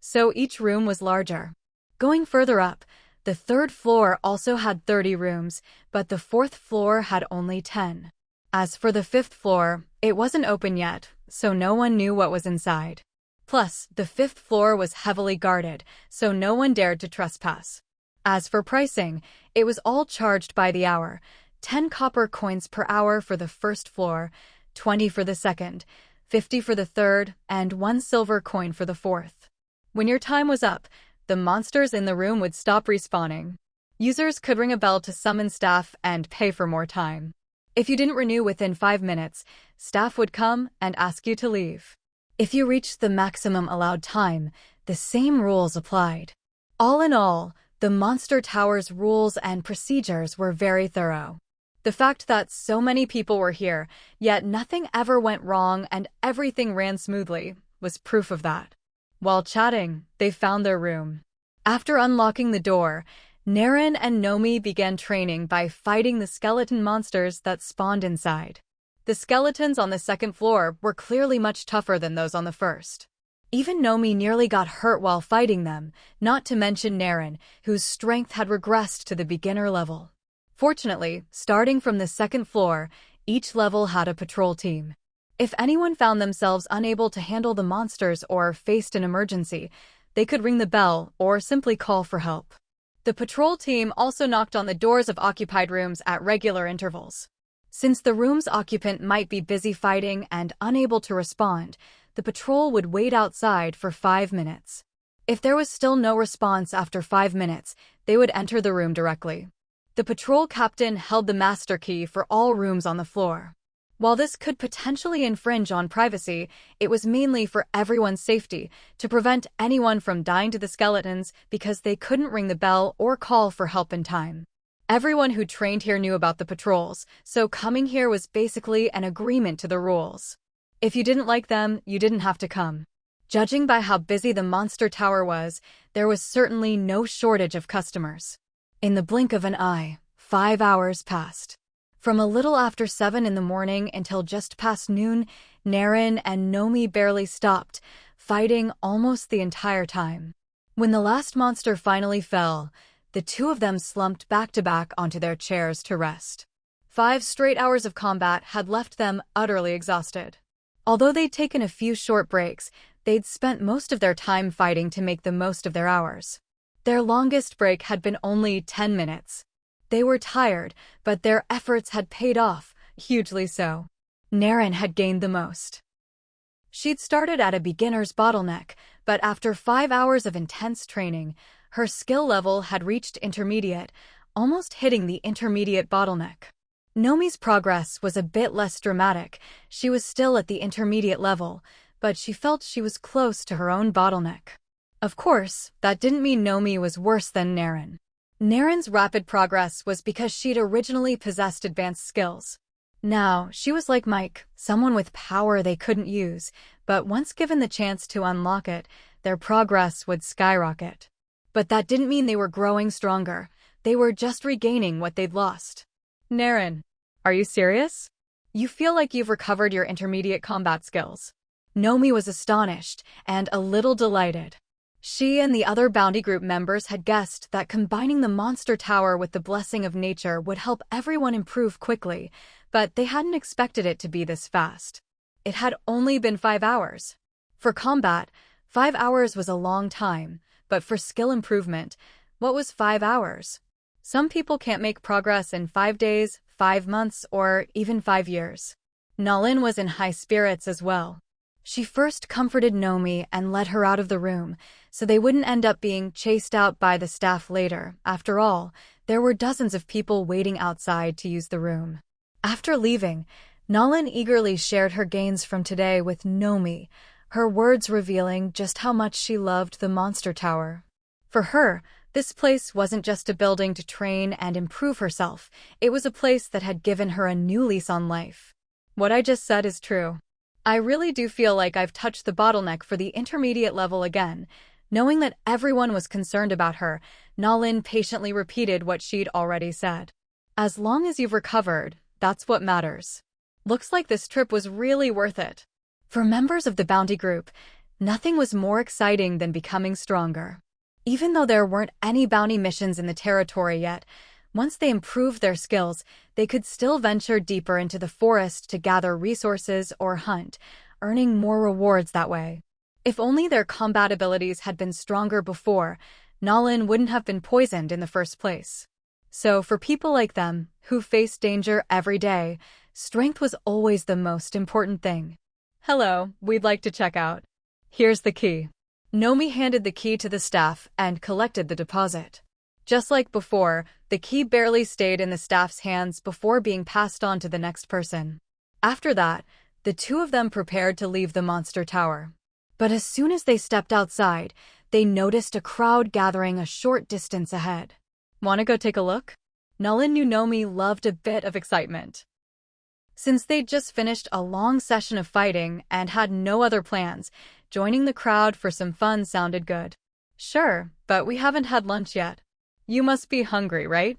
So each room was larger. Going further up, the third floor also had 30 rooms, but the fourth floor had only 10. As for the fifth floor, it wasn't open yet, so no one knew what was inside. Plus, the fifth floor was heavily guarded, so no one dared to trespass. As for pricing, it was all charged by the hour, 10 copper coins per hour for the first floor, 20 for the second, 50 for the third, and 1 silver coin for the fourth. When your time was up, the monsters in the room would stop respawning. Users could ring a bell to summon staff and pay for more time. If you didn't renew within 5 minutes, staff would come and ask you to leave. If you reached the maximum allowed time, the same rules applied. All in all, the Monster Tower's rules and procedures were very thorough. The fact that so many people were here, yet nothing ever went wrong and everything ran smoothly, was proof of that. While chatting, they found their room. After unlocking the door, Naren and Nomi began training by fighting the skeleton monsters that spawned inside. The skeletons on the second floor were clearly much tougher than those on the first. Even Nomi nearly got hurt while fighting them, not to mention Naren, whose strength had regressed to the beginner level. Fortunately, starting from the second floor, each level had a patrol team. If anyone found themselves unable to handle the monsters or faced an emergency, they could ring the bell or simply call for help. The patrol team also knocked on the doors of occupied rooms at regular intervals. Since the room's occupant might be busy fighting and unable to respond, the patrol would wait outside for 5 minutes. If there was still no response after 5 minutes, they would enter the room directly. The patrol captain held the master key for all rooms on the floor. While this could potentially infringe on privacy, it was mainly for everyone's safety, to prevent anyone from dying to the skeletons because they couldn't ring the bell or call for help in time. Everyone who trained here knew about the patrols, so coming here was basically an agreement to the rules. If you didn't like them, you didn't have to come. Judging by how busy the Monster Tower was, there was certainly no shortage of customers. In the blink of an eye, 5 hours passed. From a little after 7 in the morning until just past noon, Naren and Nomi barely stopped, fighting almost the entire time. When the last monster finally fell, the two of them slumped back-to-back onto their chairs to rest. 5 straight hours of combat had left them utterly exhausted. Although they'd taken a few short breaks, they'd spent most of their time fighting to make the most of their hours. Their longest break had been only 10 minutes. They were tired, but their efforts had paid off, hugely so. Naren had gained the most. She'd started at a beginner's bottleneck, but after 5 hours of intense training, her skill level had reached intermediate, almost hitting the intermediate bottleneck. Nomi's progress was a bit less dramatic. She was still at the intermediate level, but she felt she was close to her own bottleneck. Of course, that didn't mean Nomi was worse than Naren. Naren's rapid progress was because she'd originally possessed advanced skills. Now, she was like Mike, someone with power they couldn't use, but once given the chance to unlock it, their progress would skyrocket. But that didn't mean they were growing stronger. They were just regaining what they'd lost. Naren, are you serious? You feel like you've recovered your intermediate combat skills. Nomi was astonished and a little delighted. She and the other bounty group members had guessed that combining the Monster Tower with the blessing of nature would help everyone improve quickly, but they hadn't expected it to be this fast. It had only been 5 hours. For combat, 5 hours was a long time, but for skill improvement, what was 5 hours? Some people can't make progress in 5 days, 5 months, or even 5 years. Nalin was in high spirits as well. She first comforted Nomi and led her out of the room, so they wouldn't end up being chased out by the staff later. After all, there were dozens of people waiting outside to use the room. After leaving, Nalin eagerly shared her gains from today with Nomi, her words revealing just how much she loved the Monster Tower. For her, this place wasn't just a building to train and improve herself, it was a place that had given her a new lease on life. What I just said is true. I really do feel like I've touched the bottleneck for the intermediate level again. Knowing that everyone was concerned about her, Nalin patiently repeated what she'd already said. As long as you've recovered, that's what matters. Looks like this trip was really worth it. For members of the bounty group, nothing was more exciting than becoming stronger. Even though there weren't any bounty missions in the territory yet, once they improved their skills, they could still venture deeper into the forest to gather resources or hunt, earning more rewards that way. If only their combat abilities had been stronger before, Nalin wouldn't have been poisoned in the first place. So for people like them, who face danger every day, strength was always the most important thing. Hello, we'd like to check out. Here's the key. Nomi handed the key to the staff and collected the deposit. Just like before, the key barely stayed in the staff's hands before being passed on to the next person. After that, the two of them prepared to leave the monster tower. But as soon as they stepped outside, they noticed a crowd gathering a short distance ahead. "Want to go take a look?" Nolan knew Nomi loved a bit of excitement. Since they'd just finished a long session of fighting and had no other plans, joining the crowd for some fun sounded good. "Sure, but we haven't had lunch yet. You must be hungry, right?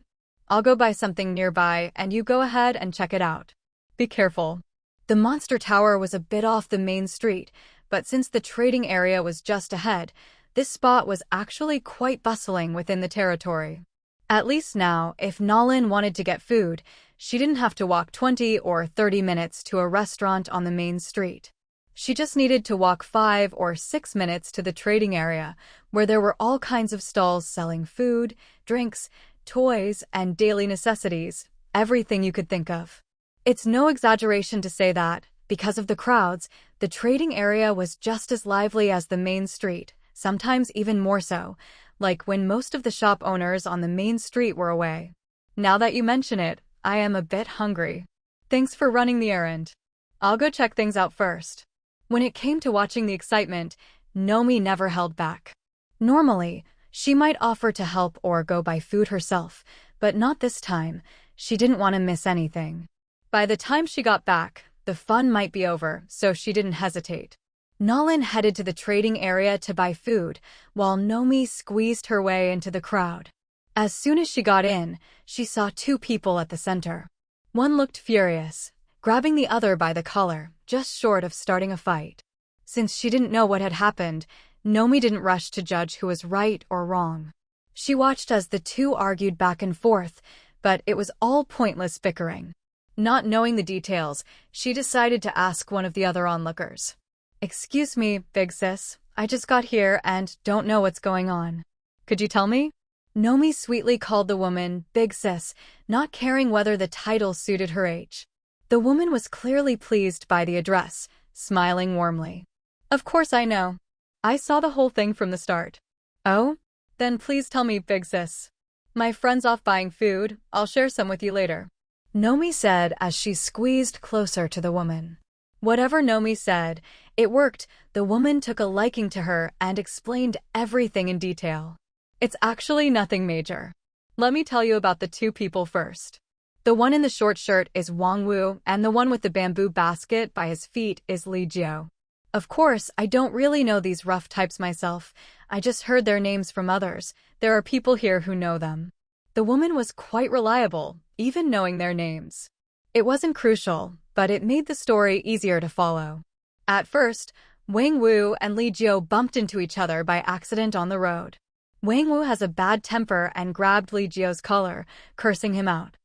I'll go buy something nearby and you go ahead and check it out. Be careful." The monster tower was a bit off the main street, but since the trading area was just ahead, this spot was actually quite bustling within the territory. At least now, if Nolan wanted to get food, she didn't have to walk 20 or 30 minutes to a restaurant on the main street. She just needed to walk 5 or 6 minutes to the trading area, where there were all kinds of stalls selling food, drinks, toys, and daily necessities, everything you could think of. It's no exaggeration to say that, because of the crowds, the trading area was just as lively as the main street, sometimes even more so, like when most of the shop owners on the main street were away. Now that you mention it, I am a bit hungry. Thanks for running the errand. I'll go check things out first. When it came to watching the excitement, Nomi never held back. Normally, she might offer to help or go buy food herself, but not this time. She didn't want to miss anything. By the time she got back, the fun might be over, so she didn't hesitate. Nolan headed to the trading area to buy food, while Nomi squeezed her way into the crowd. As soon as she got in, she saw two people at the center. One looked furious, grabbing the other by the collar, just short of starting a fight. Since she didn't know what had happened, Nomi didn't rush to judge who was right or wrong. She watched as the two argued back and forth, but it was all pointless bickering. Not knowing the details, she decided to ask one of the other onlookers. "Excuse me, big sis, I just got here and don't know what's going on. Could you tell me?" Nomi sweetly called the woman Big Sis, not caring whether the title suited her age. The woman was clearly pleased by the address, smiling warmly. "Of course I know. I saw the whole thing from the start." "Oh? Then please tell me, Big Sis. My friend's off buying food, I'll share some with you later," Nomi said as she squeezed closer to the woman. Whatever Nomi said, it worked. The woman took a liking to her and explained everything in detail. "It's actually nothing major. Let me tell you about the two people first. The one in the short shirt is Wang Wu, and the one with the bamboo basket by his feet is Li Jiao. Of course, I don't really know these rough types myself. I just heard their names from others. There are people here who know them." The woman was quite reliable, even knowing their names. It wasn't crucial, but it made the story easier to follow. At first, Wang Wu and Li Jiao bumped into each other by accident on the road. Wang Wu has a bad temper and grabbed Li Jiao's collar, cursing him out.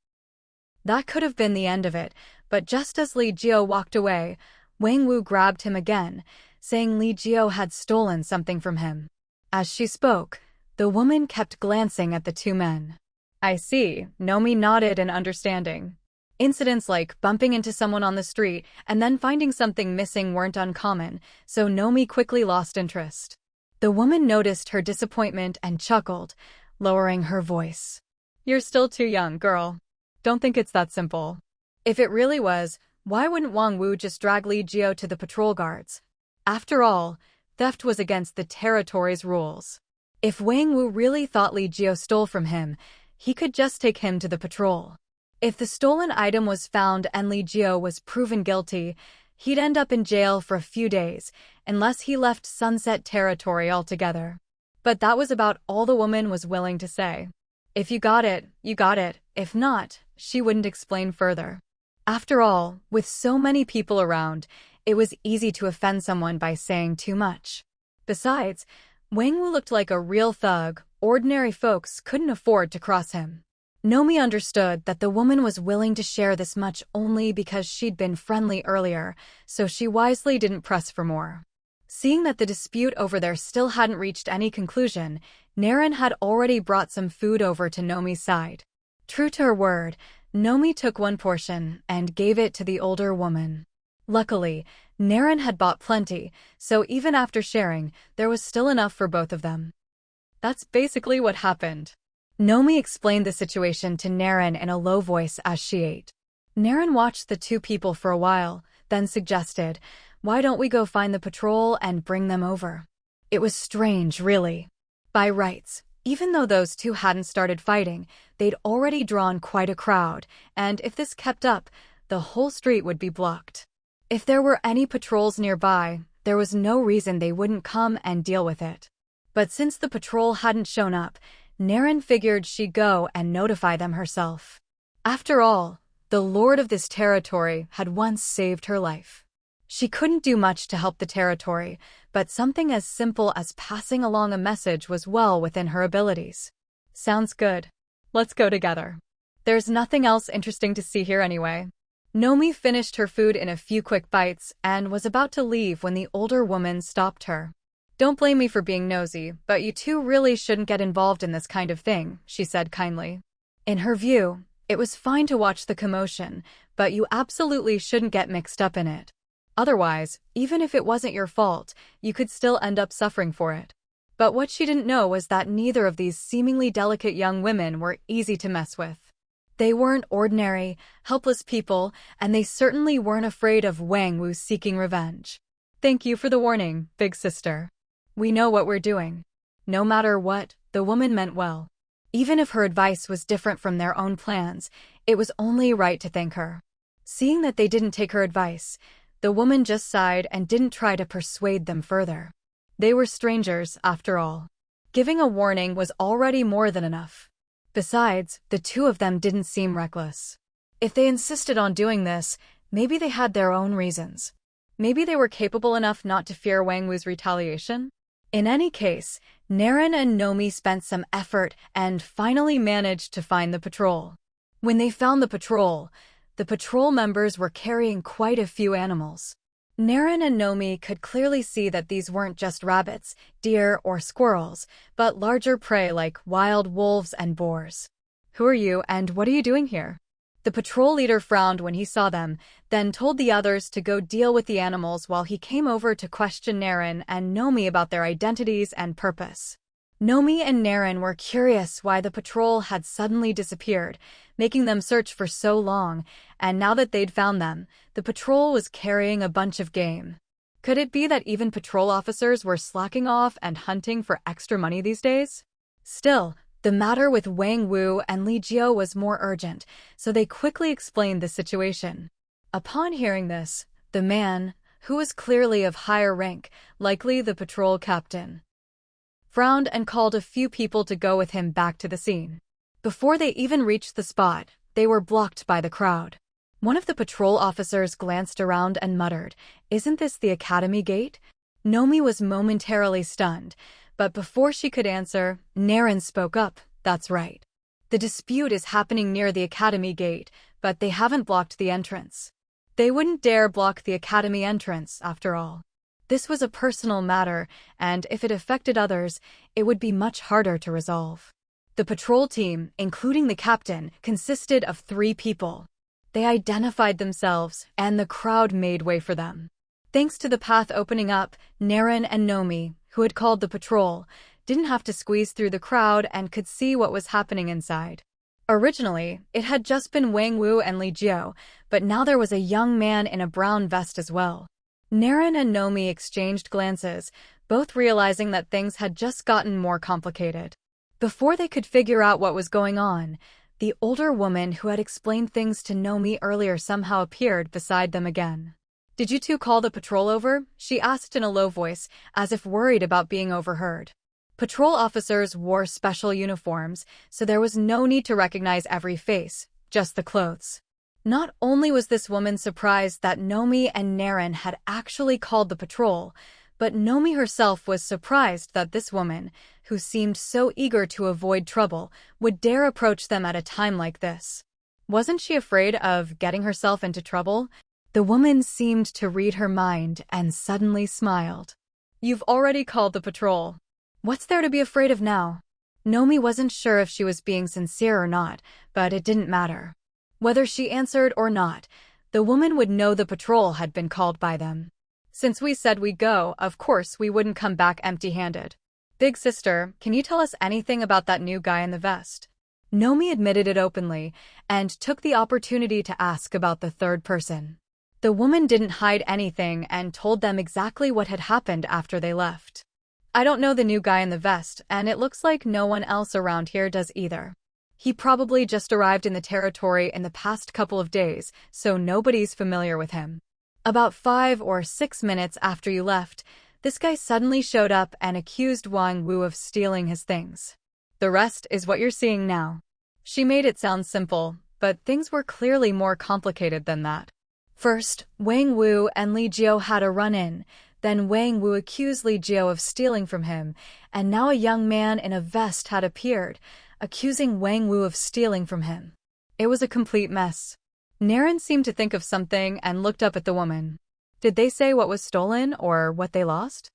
That could have been the end of it, but just as Li Jiao walked away, Wang Wu grabbed him again, saying Li Jiao had stolen something from him. As she spoke, the woman kept glancing at the two men. "I see," Nomi nodded in understanding. Incidents like bumping into someone on the street and then finding something missing weren't uncommon, so Nomi quickly lost interest. The woman noticed her disappointment and chuckled, lowering her voice. "You're still too young, girl. Don't think it's that simple." If it really was, why wouldn't Wang Wu just drag Li Jiao to the patrol guards? After all, theft was against the territory's rules. If Wang Wu really thought Li Jiao stole from him, he could just take him to the patrol. If the stolen item was found and Li Jiao was proven guilty, he'd end up in jail for a few days, unless he left Sunset Territory altogether. But that was about all the woman was willing to say. If you got it, you got it. If not, she wouldn't explain further. After all, with so many people around, it was easy to offend someone by saying too much. Besides, Wang Wu looked like a real thug. Ordinary folks couldn't afford to cross him. Nomi understood that the woman was willing to share this much only because she'd been friendly earlier, so she wisely didn't press for more. Seeing that the dispute over there still hadn't reached any conclusion, Naren had already brought some food over to Nomi's side. True to her word, Nomi took one portion and gave it to the older woman. Luckily, Naren had bought plenty, so even after sharing, there was still enough for both of them. That's basically what happened. Nomi explained the situation to Naren in a low voice as she ate. Naren watched the two people for a while, then suggested, "Why don't we go find the patrol and bring them over?" It was strange, really. By rights, even though those two hadn't started fighting, they'd already drawn quite a crowd, and if this kept up, the whole street would be blocked. If there were any patrols nearby, there was no reason they wouldn't come and deal with it. But since the patrol hadn't shown up, Naren figured she'd go and notify them herself. After all, the lord of this territory had once saved her life. She couldn't do much to help the territory, but something as simple as passing along a message was well within her abilities. Sounds good. Let's go together. There's nothing else interesting to see here anyway. Nomi finished her food in a few quick bites and was about to leave when the older woman stopped her. "Don't blame me for being nosy, but you two really shouldn't get involved in this kind of thing," she said kindly. In her view, it was fine to watch the commotion, but you absolutely shouldn't get mixed up in it. Otherwise, even if it wasn't your fault, you could still end up suffering for it. But what she didn't know was that neither of these seemingly delicate young women were easy to mess with. They weren't ordinary, helpless people, and they certainly weren't afraid of Wang Wu seeking revenge. "Thank you for the warning, big sister. We know what we're doing." No matter what, the woman meant well. Even if her advice was different from their own plans, it was only right to thank her. Seeing that they didn't take her advice, the woman just sighed and didn't try to persuade them further. They were strangers, after all. Giving a warning was already more than enough. Besides, the two of them didn't seem reckless. If they insisted on doing this, maybe they had their own reasons. Maybe they were capable enough not to fear Wang Wu's retaliation. In any case, Naren and Nomi spent some effort and finally managed to find the patrol. When they found the patrol members were carrying quite a few animals. Naren and Nomi could clearly see that these weren't just rabbits, deer, or squirrels, but larger prey like wild wolves and boars. "Who are you and what are you doing here?" The patrol leader frowned when he saw them, then told the others to go deal with the animals while he came over to question Naren and Nomi about their identities and purpose. Nomi and Naren were curious why the patrol had suddenly disappeared, making them search for so long, and now that they'd found them, the patrol was carrying a bunch of game. Could it be that even patrol officers were slacking off and hunting for extra money these days? Still, the matter with Wang Wu and Li Jiao was more urgent, so they quickly explained the situation. Upon hearing this, the man, who was clearly of higher rank, likely the patrol captain, frowned and called a few people to go with him back to the scene. Before they even reached the spot, they were blocked by the crowd. One of the patrol officers glanced around and muttered, "Isn't this the academy gate?" Nomi was momentarily stunned, but before she could answer, Naren spoke up, "That's right. The dispute is happening near the academy gate, but they haven't blocked the entrance. They wouldn't dare block the academy entrance, after all. This was a personal matter, and if it affected others, it would be much harder to resolve." The patrol team, including the captain, consisted of 3 people. They identified themselves, and the crowd made way for them. Thanks to the path opening up, Naren and Nomi, who had called the patrol, didn't have to squeeze through the crowd and could see what was happening inside. Originally, it had just been Wang Wu and Li Jiao, but now there was a young man in a brown vest as well. Naren and Nomi exchanged glances, both realizing that things had just gotten more complicated. Before they could figure out what was going on, the older woman who had explained things to Nomi earlier somehow appeared beside them again. "Did you two call the patrol over?" she asked in a low voice, as if worried about being overheard. Patrol officers wore special uniforms, so there was no need to recognize every face, just the clothes. Not only was this woman surprised that Nomi and Naren had actually called the patrol, but Nomi herself was surprised that this woman, who seemed so eager to avoid trouble, would dare approach them at a time like this. Wasn't she afraid of getting herself into trouble? The woman seemed to read her mind and suddenly smiled. "You've already called the patrol. What's there to be afraid of now?" Nomi wasn't sure if she was being sincere or not, but it didn't matter. Whether she answered or not, the woman would know the patrol had been called by them. "Since we said we'd go, of course we wouldn't come back empty-handed. Big sister, can you tell us anything about that new guy in the vest? Nomi admitted it openly and took the opportunity to ask about the third person. The woman didn't hide anything and told them exactly what had happened after they left. I don't know the new guy in the vest, and it looks like no one else around here does either. He probably just arrived in the territory in the past couple of days, so nobody's familiar with him. About 5 or 6 minutes after you left, this guy suddenly showed up and accused Wang Wu of stealing his things. The rest is what you're seeing now. She made it sound simple, but things were clearly more complicated than that. First, Wang Wu and Li Jiao had a run-in, then Wang Wu accused Li Jiao of stealing from him, and now a young man in a vest had appeared, accusing Wang Wu of stealing from him. It was a complete mess. Naren seemed to think of something and looked up at the woman. Did they say what was stolen or what they lost?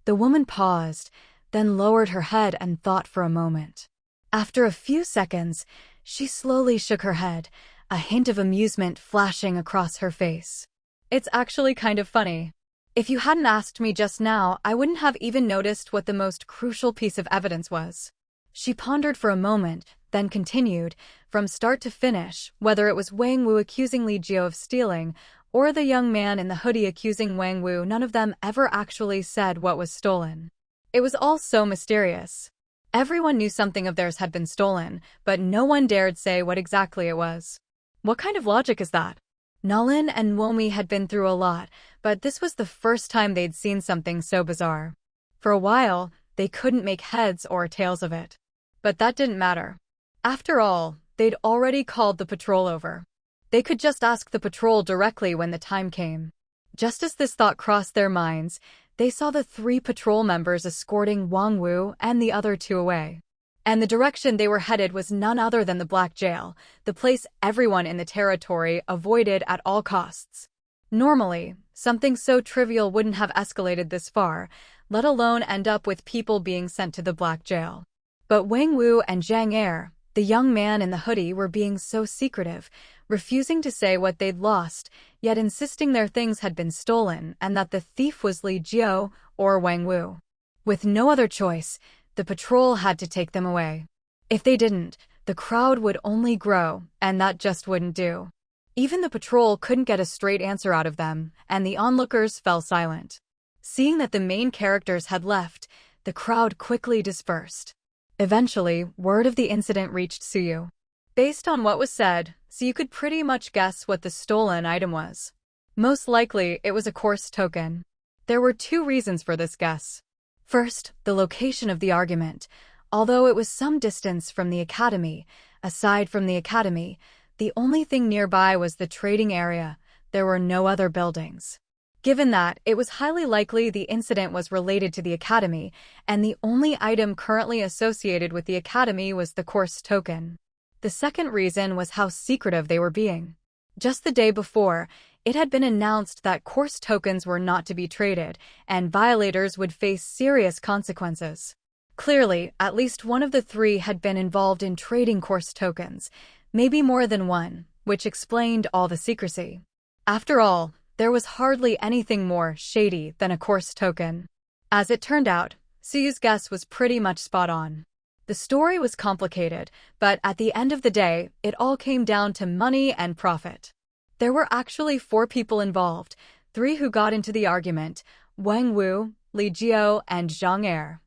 The woman paused, then lowered her head and thought for a moment. After a few seconds, she slowly shook her head, a hint of amusement flashing across her face. It's actually kind of funny. If you hadn't asked me just now, I wouldn't have even noticed what the most crucial piece of evidence was. She pondered for a moment, then continued, from start to finish, whether it was Wang Wu accusing Li Jiao of stealing, or the young man in the hoodie accusing Wang Wu, none of them ever actually said what was stolen. It was all so mysterious. Everyone knew something of theirs had been stolen, but no one dared say what exactly it was. What kind of logic is that? Nalin and Womi had been through a lot, but this was the first time they'd seen something so bizarre. For a while, they couldn't make heads or tails of it. But that didn't matter. After all, they'd already called the patrol over. They could just ask the patrol directly when the time came. Just as this thought crossed their minds, they saw the 3 patrol members escorting Wang Wu and the other 2 away. And the direction they were headed was none other than the Black Jail, the place everyone in the territory avoided at all costs. Normally, something so trivial wouldn't have escalated this far, let alone end up with people being sent to the Black Jail. But Wang Wu and Zhang Er, the young man in the hoodie, were being so secretive, refusing to say what they'd lost, yet insisting their things had been stolen and that the thief was Li Jiao or Wang Wu. With no other choice, the patrol had to take them away. If they didn't, the crowd would only grow, and that just wouldn't do. Even the patrol couldn't get a straight answer out of them, and the onlookers fell silent. Seeing that the main characters had left, the crowd quickly dispersed. Eventually, word of the incident reached Suyu. Based on what was said, Suyu could pretty much guess what the stolen item was. Most likely, it was a course token. There were 2 reasons for this guess. First, the location of the argument. Although it was some distance from the academy, aside from the academy, the only thing nearby was the trading area. There were no other buildings. Given that, it was highly likely the incident was related to the academy, and the only item currently associated with the academy was the course token. The second reason was how secretive they were being. Just the day before, it had been announced that course tokens were not to be traded, and violators would face serious consequences. Clearly, at least one of the 3 had been involved in trading course tokens, maybe more than one, which explained all the secrecy. After all, there was hardly anything more shady than a course token. As it turned out, Suyu's guess was pretty much spot on. The story was complicated, but at the end of the day, it all came down to money and profit. There were actually 4 people involved, 3 who got into the argument, Wang Wu, Li Jiao, and Zhang Er.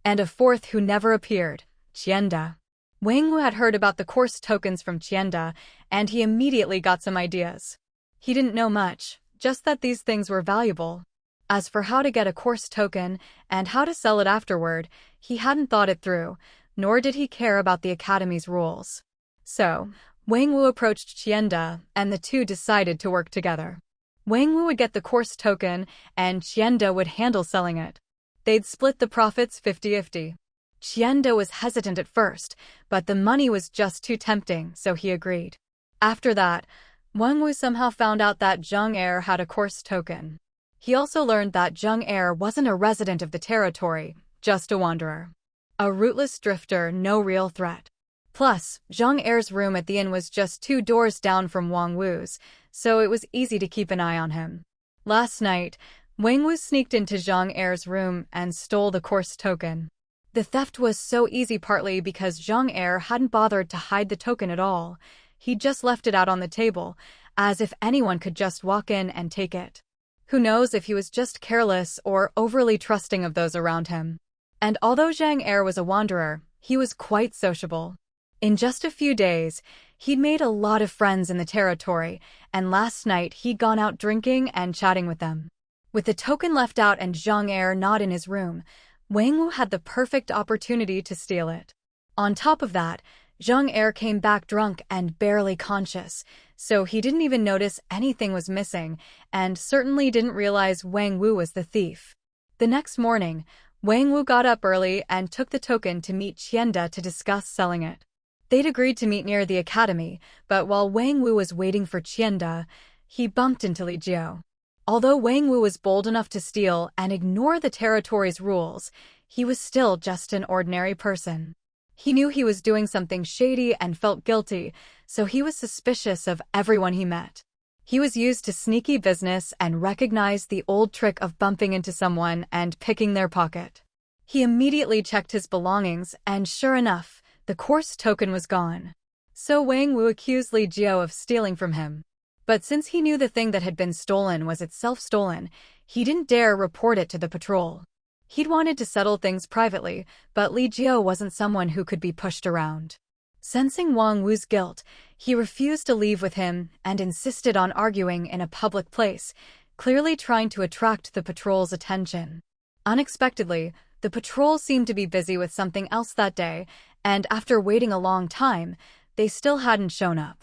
And a 4th who never appeared, Qianda. Wang Wu had heard about the course tokens from Qianda, and he immediately got some ideas. He didn't know much, just that these things were valuable. As for how to get a course token and how to sell it afterward, he hadn't thought it through, nor did he care about the academy's rules. So, Wang Wu approached Qianda, and the 2 decided to work together. Wang Wu would get the course token, and Qianda would handle selling it. They'd split the profits 50-50. Qianda was hesitant at first, but the money was just too tempting, so he agreed. After that, Wang Wu somehow found out that Zhang Er had a course token. He also learned that Zhang Er wasn't a resident of the territory, just a wanderer. A rootless drifter, no real threat. Plus, Zhang Er's room at the inn was just 2 doors down from Wang Wu's, so it was easy to keep an eye on him. Last night, Wang Wu sneaked into Zhang Er's room and stole the course token. The theft was so easy partly because Zhang Er hadn't bothered to hide the token at all. He just left it out on the table, as if anyone could just walk in and take it. Who knows if he was just careless or overly trusting of those around him. And although Zhang Er was a wanderer, he was quite sociable. In just a few days, he'd made a lot of friends in the territory, and last night he'd gone out drinking and chatting with them. With the token left out and Zhang Er not in his room, Wang Wu had the perfect opportunity to steal it. On top of that, Zhang Er came back drunk and barely conscious, so he didn't even notice anything was missing, and certainly didn't realize Wang Wu was the thief. The next morning, Wang Wu got up early and took the token to meet Qianda to discuss selling it. They'd agreed to meet near the academy, but while Wang Wu was waiting for Qianda, he bumped into Li Jiao. Although Wang Wu was bold enough to steal and ignore the territory's rules, he was still just an ordinary person. He knew he was doing something shady and felt guilty, so he was suspicious of everyone he met. He was used to sneaky business and recognized the old trick of bumping into someone and picking their pocket. He immediately checked his belongings, and sure enough, the course token was gone. So Wang Wu accused Li Jiao of stealing from him. But since he knew the thing that had been stolen was itself stolen, he didn't dare report it to the patrol. He'd wanted to settle things privately, but Li Jiao wasn't someone who could be pushed around. Sensing Wang Wu's guilt, he refused to leave with him and insisted on arguing in a public place, clearly trying to attract the patrol's attention. Unexpectedly, the patrol seemed to be busy with something else that day, and after waiting a long time, they still hadn't shown up.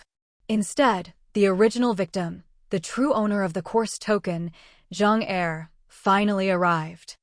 Instead, the original victim, the true owner of the course token, Zhang Er, finally arrived.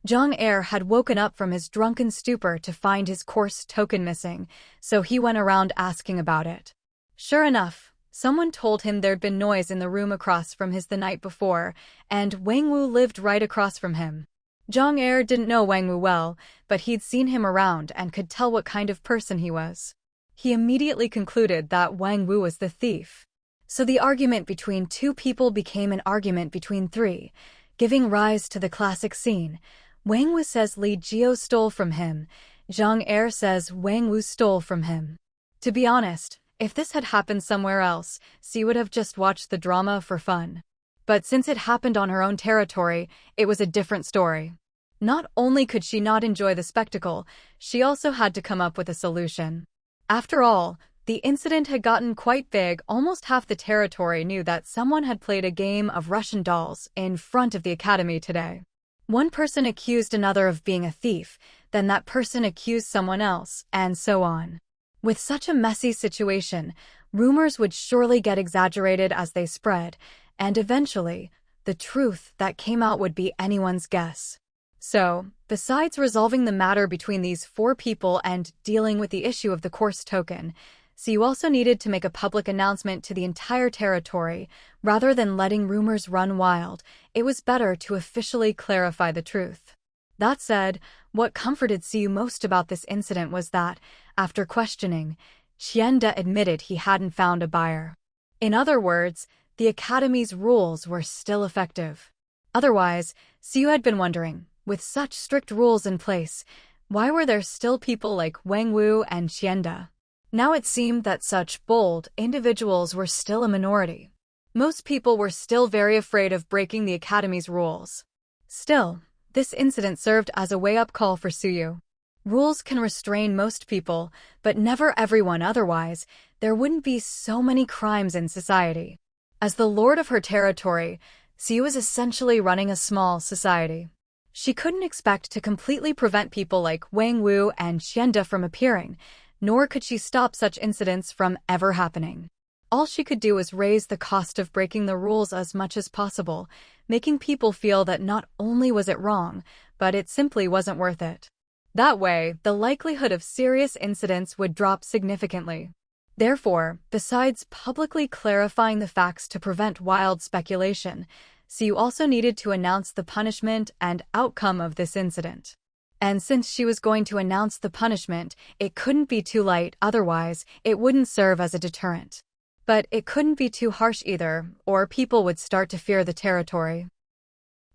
Zhang Er had woken up from his drunken stupor to find his course token missing, so he went around asking about it. Sure enough, someone told him there'd been noise in the room across from his the night before, and Wang Wu lived right across from him. Zhang Er didn't know Wang Wu well, but he'd seen him around and could tell what kind of person he was. He immediately concluded that Wang Wu was the thief. So the argument between two people became an argument between three, giving rise to the classic scene. Wang Wu says Li Jiao stole from him. Zhang Er says Wang Wu stole from him. To be honest, if this had happened somewhere else, she would have just watched the drama for fun. But since it happened on her own territory, it was a different story. Not only could she not enjoy the spectacle, she also had to come up with a solution. After all, the incident had gotten quite big. Almost half the territory knew that someone had played a game of Russian dolls in front of the academy today. One person accused another of being a thief, then that person accused someone else, and so on. With such a messy situation, rumors would surely get exaggerated as they spread, and eventually, the truth that came out would be anyone's guess. So, besides resolving the matter between these four people and dealing with the issue of the course token, you also needed to make a public announcement to the entire territory. Rather than letting rumors run wild, it was better to officially clarify the truth. That said, what comforted Siu most about this incident was that, after questioning, Qianda admitted he hadn't found a buyer. In other words, the academy's rules were still effective. Otherwise, Siu had been wondering, with such strict rules in place, why were there still people like Wang Wu and Qianda? Now it seemed that such bold individuals were still a minority. Most people were still very afraid of breaking the academy's rules. Still, this incident served as a wake-up call for Suyu. Rules can restrain most people, but never everyone. Otherwise, there wouldn't be so many crimes in society. As the lord of her territory, Siu was essentially running a small society. She couldn't expect to completely prevent people like Wang Wu and Qianda from appearing, nor could she stop such incidents from ever happening. All she could do was raise the cost of breaking the rules as much as possible, making people feel that not only was it wrong, but it simply wasn't worth it. That way, the likelihood of serious incidents would drop significantly. Therefore, besides publicly clarifying the facts to prevent wild speculation, Siu also needed to announce the punishment and outcome of this incident. And since she was going to announce the punishment, it couldn't be too light, otherwise it wouldn't serve as a deterrent. But it couldn't be too harsh either, or people would start to fear the territory.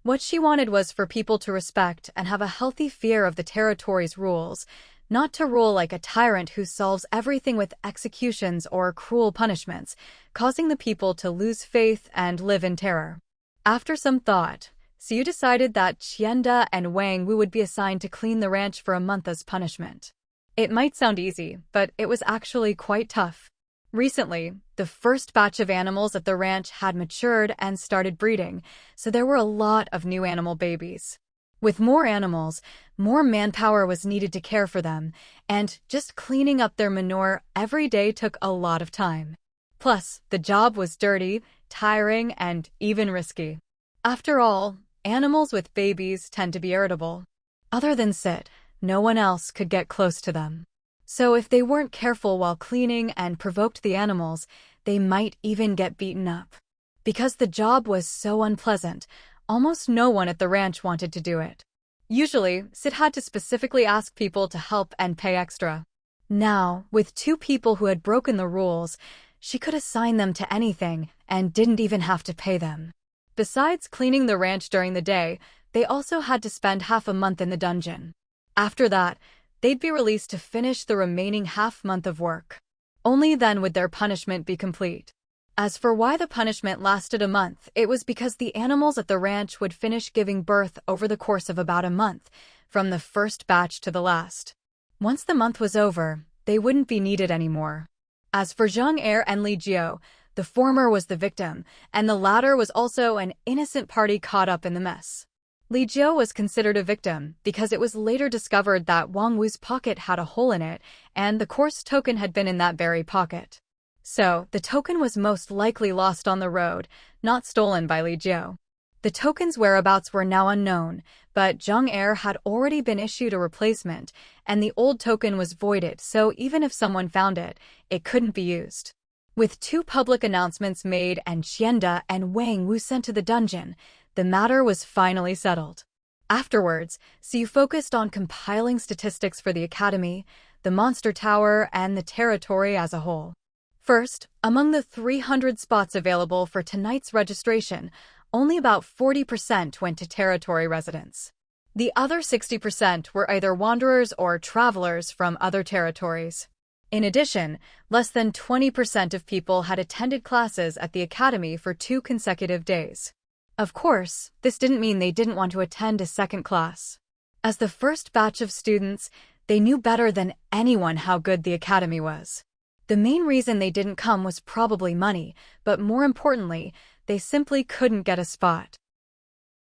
What she wanted was for people to respect and have a healthy fear of the territory's rules, not to rule like a tyrant who solves everything with executions or cruel punishments, causing the people to lose faith and live in terror. After some thought, Siu decided that Qianda and Wang Wu would be assigned to clean the ranch for a month as punishment. It might sound easy, but it was actually quite tough. Recently, the first batch of animals at the ranch had matured and started breeding, so there were a lot of new animal babies. With more animals, more manpower was needed to care for them, and just cleaning up their manure every day took a lot of time. Plus, the job was dirty, tiring, and even risky. After all, animals with babies tend to be irritable. Other than Sid, no one else could get close to them. So if they weren't careful while cleaning and provoked the animals, they might even get beaten up. Because the job was so unpleasant, almost no one at the ranch wanted to do it. Usually, Sid had to specifically ask people to help and pay extra. Now, with 2 people who had broken the rules, she could assign them to anything and didn't even have to pay them. Besides cleaning the ranch during the day, they also had to spend half a month in the dungeon. After that, they'd be released to finish the remaining half-month of work. Only then would their punishment be complete. As for why the punishment lasted a month, it was because the animals at the ranch would finish giving birth over the course of about a month, from the first batch to the last. Once the month was over, they wouldn't be needed anymore. As for Zhang Er and Li Jiao, the former was the victim, and the latter was also an innocent party caught up in the mess. Li Jiao was considered a victim because it was later discovered that Wang Wu's pocket had a hole in it, and the course token had been in that very pocket. So, the token was most likely lost on the road, not stolen by Li Jiao. The token's whereabouts were now unknown, but Zhang Er had already been issued a replacement, and the old token was voided, so even if someone found it, it couldn't be used. With 2 public announcements made and Qianda and Wang Wu sent to the dungeon, the matter was finally settled. Afterwards, Siu focused on compiling statistics for the academy, the monster tower, and the territory as a whole. First, among the 300 spots available for tonight's registration, only about 40% went to territory residents. The other 60% were either wanderers or travelers from other territories. In addition, less than 20% of people had attended classes at the academy for 2 consecutive days. Of course, this didn't mean they didn't want to attend a second class. As the first batch of students, they knew better than anyone how good the academy was. The main reason they didn't come was probably money, but more importantly, they simply couldn't get a spot.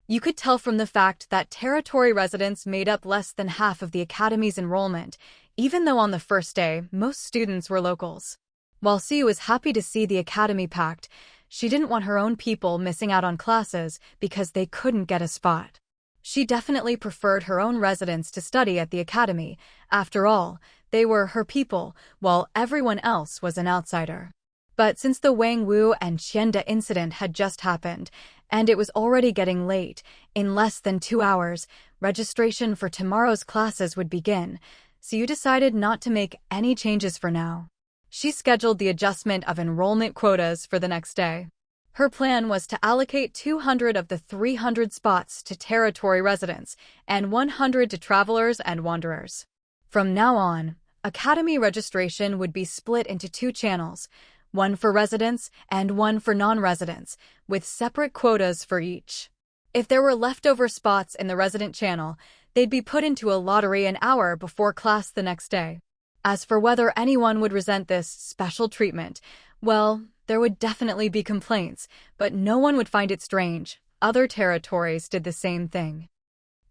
You could tell from the fact that territory residents made up less than half of the academy's enrollment, even though on the first day, most students were locals. While Siu was happy to see the academy packed, she didn't want her own people missing out on classes because they couldn't get a spot. She definitely preferred her own residents to study at the academy. After all, they were her people, while everyone else was an outsider. But since the Wang Wu and Qianda incident had just happened, and it was already getting late, in less than 2 hours, registration for tomorrow's classes would begin, Siu decided not to make any changes for now. She scheduled the adjustment of enrollment quotas for the next day. Her plan was to allocate 200 of the 300 spots to territory residents and 100 to travelers and wanderers. From now on, academy registration would be split into 2 channels, one for residents and one for non-residents, with separate quotas for each. If there were leftover spots in the resident channel, they'd be put into a lottery an hour before class the next day. As for whether anyone would resent this special treatment, well, there would definitely be complaints, but no one would find it strange. Other territories did the same thing.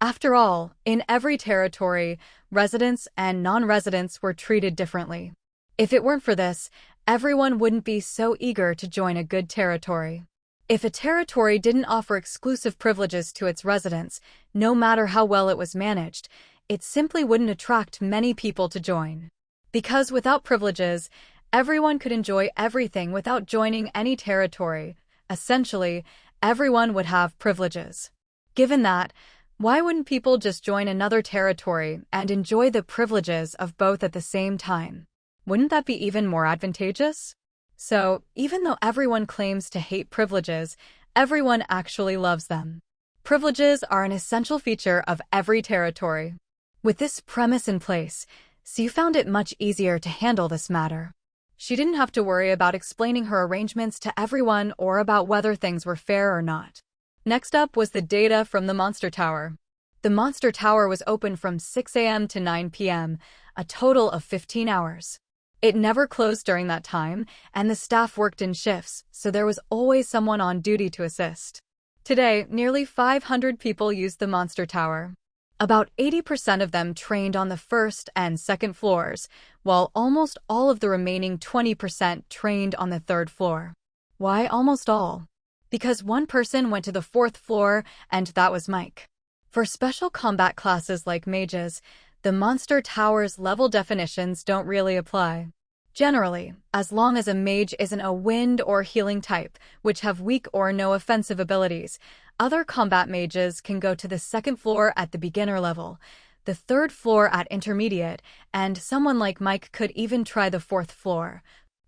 After all, in every territory, residents and non-residents were treated differently. If it weren't for this, everyone wouldn't be so eager to join a good territory. If a territory didn't offer exclusive privileges to its residents, no matter how well it was managed, it simply wouldn't attract many people to join. Because without privileges, everyone could enjoy everything without joining any territory. Essentially, everyone would have privileges. Given that, why wouldn't people just join another territory and enjoy the privileges of both at the same time? Wouldn't that be even more advantageous? So, even though everyone claims to hate privileges, everyone actually loves them. Privileges are an essential feature of every territory. With this premise in place, Sue found it much easier to handle this matter. She didn't have to worry about explaining her arrangements to everyone or about whether things were fair or not. Next up was the data from the Monster Tower. The Monster Tower was open from 6 a.m. to 9 p.m., a total of 15 hours. It never closed during that time, and the staff worked in shifts, so there was always someone on duty to assist. Today, nearly 500 people used the Monster Tower. About 80% of them trained on the first and second floors, while almost all of the remaining 20% trained on the third floor. Why almost all? Because one person went to the fourth floor, and that was Mike. For special combat classes like mages, the Monster Tower's level definitions don't really apply. Generally, as long as a mage isn't a wind or healing type, which have weak or no offensive abilities, other combat mages can go to the second floor at the beginner level, the third floor at intermediate, and someone like Mike could even try the fourth floor,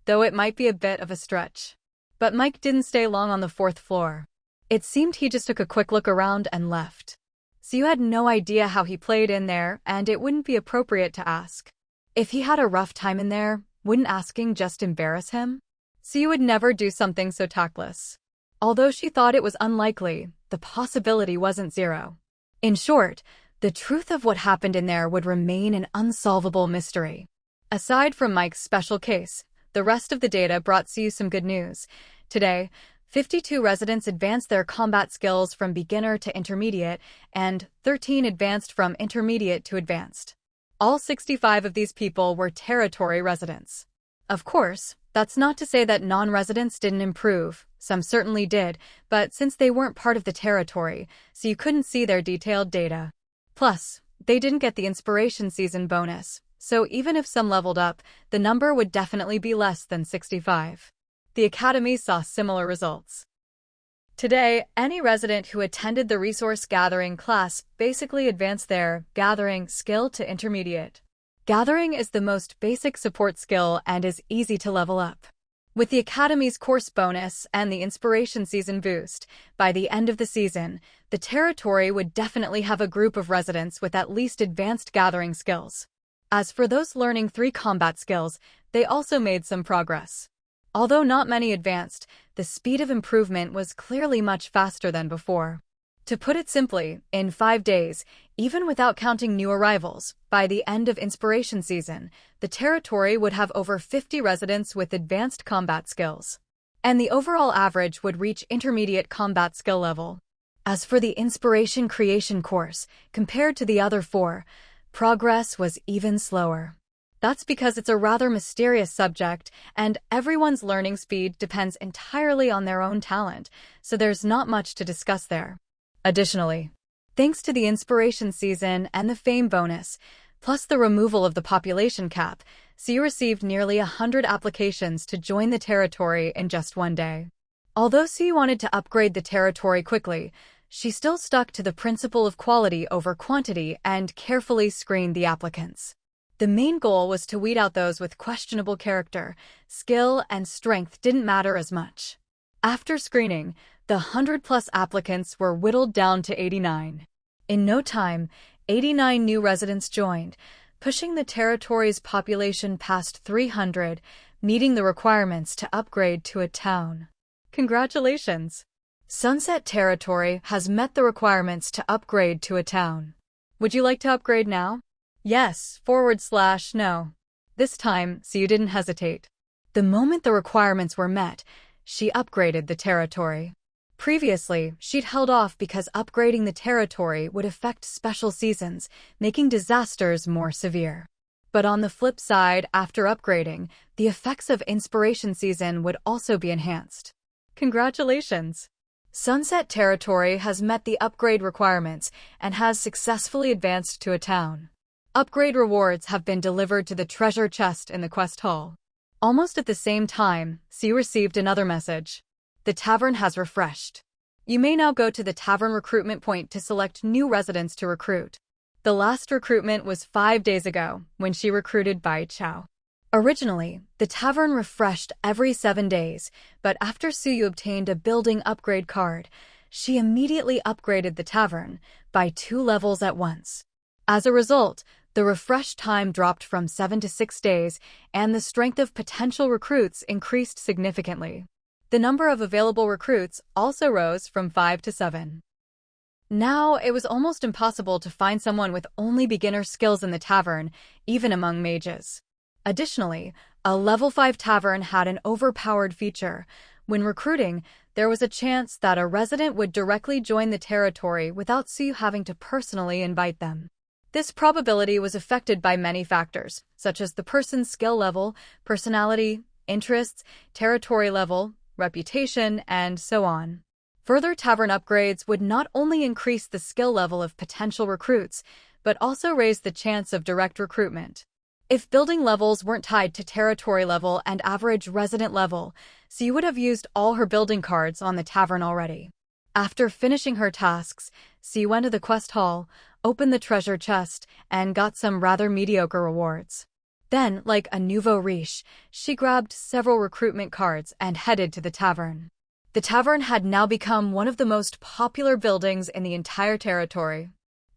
though it might be a bit of a stretch. But Mike didn't stay long on the fourth floor. It seemed he just took a quick look around and left. So you had no idea how he played in there, and it wouldn't be appropriate to ask. If he had a rough time in there, wouldn't asking just embarrass him? So you would never do something so tactless. Although she thought it was unlikely, the possibility wasn't zero. In short, the truth of what happened in there would remain an unsolvable mystery. Aside from Mike's special case, the rest of the data brought you some good news. Today, 52 residents advanced their combat skills from beginner to intermediate, and 13 advanced from intermediate to advanced. All 65 of these people were territory residents. Of course, that's not to say that non-residents didn't improve. Some certainly did, but since they weren't part of the territory, so you couldn't see their detailed data. Plus, they didn't get the inspiration season bonus, so even if some leveled up, the number would definitely be less than 65. The Academy saw similar results. Today, any resident who attended the resource gathering class basically advanced their gathering skill to intermediate. Gathering is the most basic support skill and is easy to level up. With the Academy's course bonus and the inspiration season boost, by the end of the season, the territory would definitely have a group of residents with at least advanced gathering skills. As for those learning 3 combat skills, they also made some progress. Although not many advanced, the speed of improvement was clearly much faster than before. To put it simply, in 5 days, even without counting new arrivals, by the end of inspiration season, the territory would have over 50 residents with advanced combat skills. And the overall average would reach intermediate combat skill level. As for the inspiration creation course, compared to the other 4, progress was even slower. That's because it's a rather mysterious subject, and everyone's learning speed depends entirely on their own talent, so there's not much to discuss there. Additionally, thanks to the inspiration season and the fame bonus, plus the removal of the population cap, you received nearly 100 applications to join the territory in just 1 day. Although Sue wanted to upgrade the territory quickly, she still stuck to the principle of quality over quantity and carefully screened the applicants. The main goal was to weed out those with questionable character. Skill and strength didn't matter as much. After screening, the 100-plus applicants were whittled down to 89. In no time, 89 new residents joined, pushing the territory's population past 300, meeting the requirements to upgrade to a town. Congratulations! Sunset Territory has met the requirements to upgrade to a town. Would you like to upgrade now? Yes/no. This time, so you didn't hesitate. The moment the requirements were met, she upgraded the territory. Previously, she'd held off because upgrading the territory would affect special seasons, making disasters more severe. But on the flip side, after upgrading, the effects of inspiration season would also be enhanced. Congratulations! Sunset Territory has met the upgrade requirements and has successfully advanced to a town. Upgrade rewards have been delivered to the treasure chest in the quest hall. Almost at the same time, Sue received another message. The tavern has refreshed. You may now go to the tavern recruitment point to select new residents to recruit. The last recruitment was 5 days ago, when she recruited Bai Chao. Originally, the tavern refreshed every 7 days, but after Suyu obtained a building upgrade card, she immediately upgraded the tavern by 2 levels at once. As a result, the refresh time dropped from 7 to 6 days, and the strength of potential recruits increased significantly. The number of available recruits also rose from 5 to 7. Now, it was almost impossible to find someone with only beginner skills in the tavern, even among mages. Additionally, a level 5 tavern had an overpowered feature. When recruiting, there was a chance that a resident would directly join the territory without Suyu having to personally invite them. This probability was affected by many factors, such as the person's skill level, personality, interests, territory level, reputation, and so on. Further tavern upgrades would not only increase the skill level of potential recruits, but also raise the chance of direct recruitment. If building levels weren't tied to territory level and average resident level, Suyu would have used all her building cards on the tavern already. After finishing her tasks, Suyu went to the quest hall, opened the treasure chest, and got some rather mediocre rewards. Then, like a nouveau riche, she grabbed several recruitment cards and headed to the tavern. The tavern had now become one of the most popular buildings in the entire territory.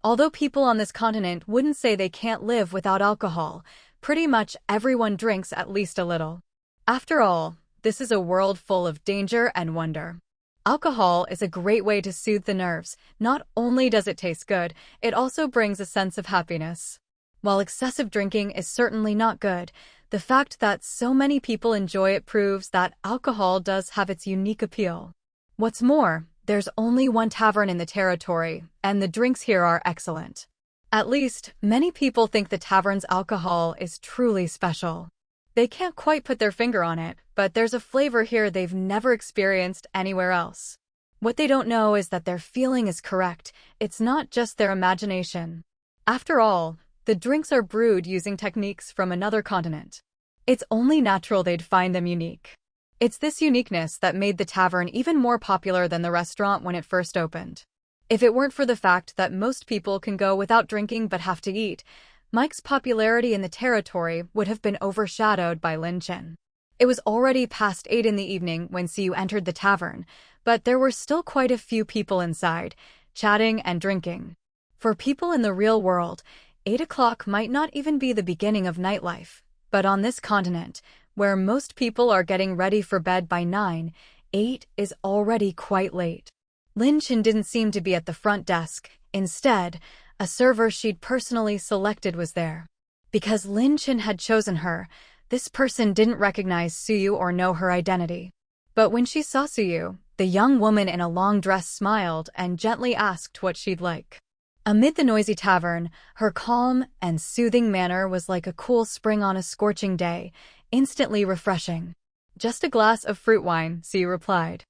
Although people on this continent wouldn't say they can't live without alcohol, pretty much everyone drinks at least a little. After all, this is a world full of danger and wonder. Alcohol is a great way to soothe the nerves. Not only does it taste good, it also brings a sense of happiness. While excessive drinking is certainly not good, the fact that so many people enjoy it proves that alcohol does have its unique appeal. What's more, there's only one tavern in the territory, and the drinks here are excellent. At least, many people think the tavern's alcohol is truly special. They can't quite put their finger on it, but there's a flavor here they've never experienced anywhere else. What they don't know is that their feeling is correct. It's not just their imagination. After all, the drinks are brewed using techniques from another continent. It's only natural they'd find them unique. It's this uniqueness that made the tavern even more popular than the restaurant when it first opened. If it weren't for the fact that most people can go without drinking but have to eat, Mike's popularity in the territory would have been overshadowed by Lin Chen. It was already past 8 in the evening when Suyu entered the tavern, but there were still quite a few people inside, chatting and drinking. For people in the real world, 8 o'clock might not even be the beginning of nightlife, but on this continent, where most people are getting ready for bed by 9, 8 is already quite late. Lin Chen didn't seem to be at the front desk. Instead, a server she'd personally selected was there. Because Lin Chen had chosen her, this person didn't recognize Suyu or know her identity. But when she saw Suyu, the young woman in a long dress smiled and gently asked what she'd like. Amid the noisy tavern, her calm and soothing manner was like a cool spring on a scorching day, instantly refreshing. "Just a glass of fruit wine," Suyu replied.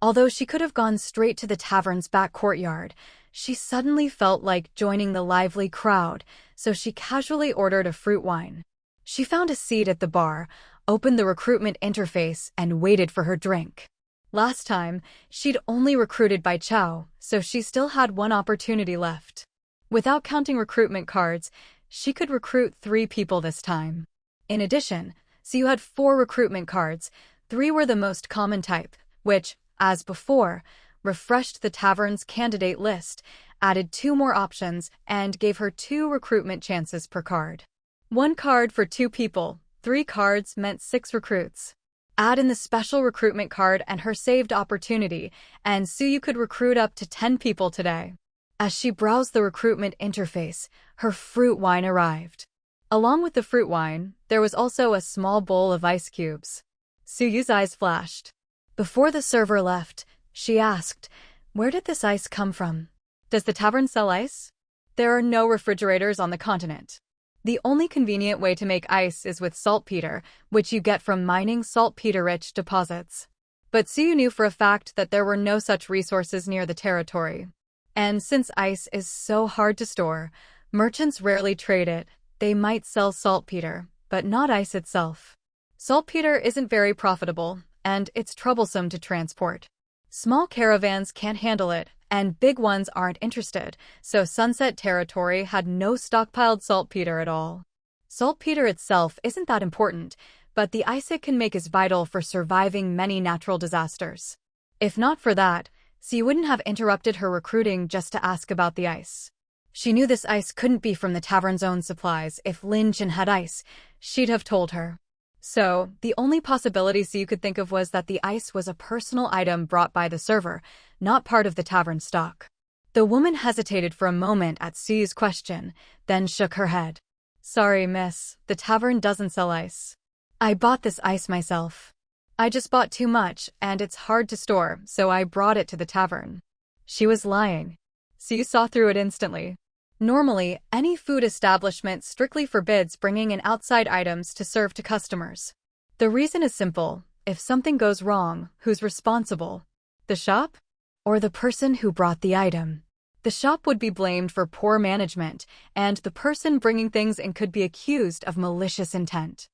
Although she could have gone straight to the tavern's back courtyard, she suddenly felt like joining the lively crowd, so she casually ordered a fruit wine. She found a seat at the bar, opened the recruitment interface, and waited for her drink. Last time, she'd only recruited by Chow, so she still had one opportunity left. Without counting recruitment cards, she could recruit 3 people this time. In addition, Suyu had 4 recruitment cards. 3 were the most common type, which, as before, refreshed the tavern's candidate list, added 2 more options, and gave her 2 recruitment chances per card. 1 card for 2 people, 3 cards meant 6 recruits. Add in the special recruitment card and her saved opportunity, and Suyu could recruit up to 10 people today. As she browsed the recruitment interface, her fruit wine arrived. Along with the fruit wine, there was also a small bowl of ice cubes. Suyu's eyes flashed. Before the server left, she asked, "Where did this ice come from? Does the tavern sell ice?" There are no refrigerators on the continent. The only convenient way to make ice is with saltpeter, which you get from mining saltpeter-rich deposits. But Suyu knew for a fact that there were no such resources near the territory. And since ice is so hard to store, merchants rarely trade it. They might sell saltpeter, but not ice itself. Saltpeter isn't very profitable, and it's troublesome to transport. Small caravans can't handle it, and big ones aren't interested, so Sunset Territory had no stockpiled saltpeter at all. Saltpeter itself isn't that important, but the ice it can make is vital for surviving many natural disasters. If not for that, so you wouldn't have interrupted her recruiting just to ask about the ice. She knew this ice couldn't be from the tavern's own supplies. If Lin Chen had ice, she'd have told her. So, the only possibility Siyu could think of was that the ice was a personal item brought by the server, not part of the tavern stock. The woman hesitated for a moment at Siyu's question, then shook her head. Sorry, miss, the tavern doesn't sell ice. I bought this ice myself. I just bought too much, and it's hard to store, so I brought it to the tavern. She was lying. Siyu saw through it instantly. Normally, any food establishment strictly forbids bringing in outside items to serve to customers. The reason is simple. If something goes wrong, who's responsible? The shop? Or the person who brought the item? The shop would be blamed for poor management, and the person bringing things in could be accused of malicious intent.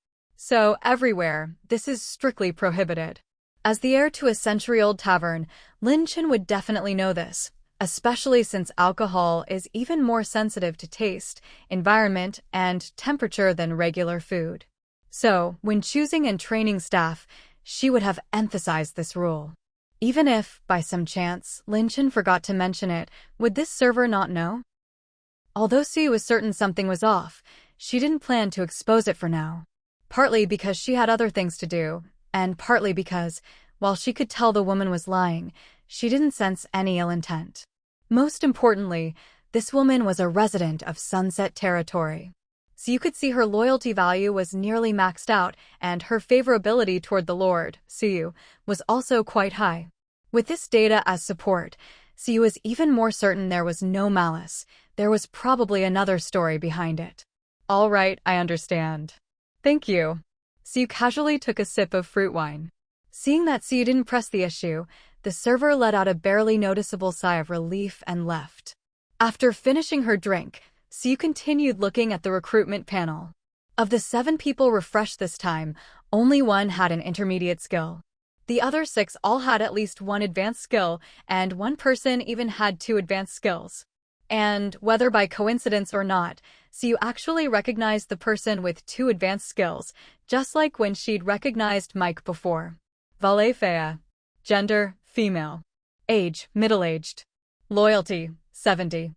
So, everywhere, this is strictly prohibited. As the heir to a century-old tavern, Lin Chen would definitely know this, especially since alcohol is even more sensitive to taste, environment, and temperature than regular food. So, when choosing and training staff, she would have emphasized this rule. Even if, by some chance, Lin Chen forgot to mention it, would this server not know? Although Siyu was certain something was off, she didn't plan to expose it for now. Partly because she had other things to do, and partly because, while she could tell the woman was lying, she didn't sense any ill intent. Most importantly, this woman was a resident of Sunset Territory. So you could see her loyalty value was nearly maxed out, and her favorability toward the Lord, Siyu, was also quite high. With this data as support, Siyu was even more certain there was no malice. There was probably another story behind it. All right, I understand. Thank you. Siyu casually took a sip of fruit wine. Seeing that Siyu didn't press the issue, the server let out a barely noticeable sigh of relief and left. After finishing her drink, Siyu continued looking at the recruitment panel. Of the 7 people refreshed this time, only 1 had an intermediate skill. The other 6 all had at least 1 advanced skill, and 1 person even had 2 advanced skills. And, whether by coincidence or not, Siyu actually recognized the person with 2 advanced skills, just like when she'd recognized Mike before. Valet Fea. Gender, female. Age, middle-aged. Loyalty, 70.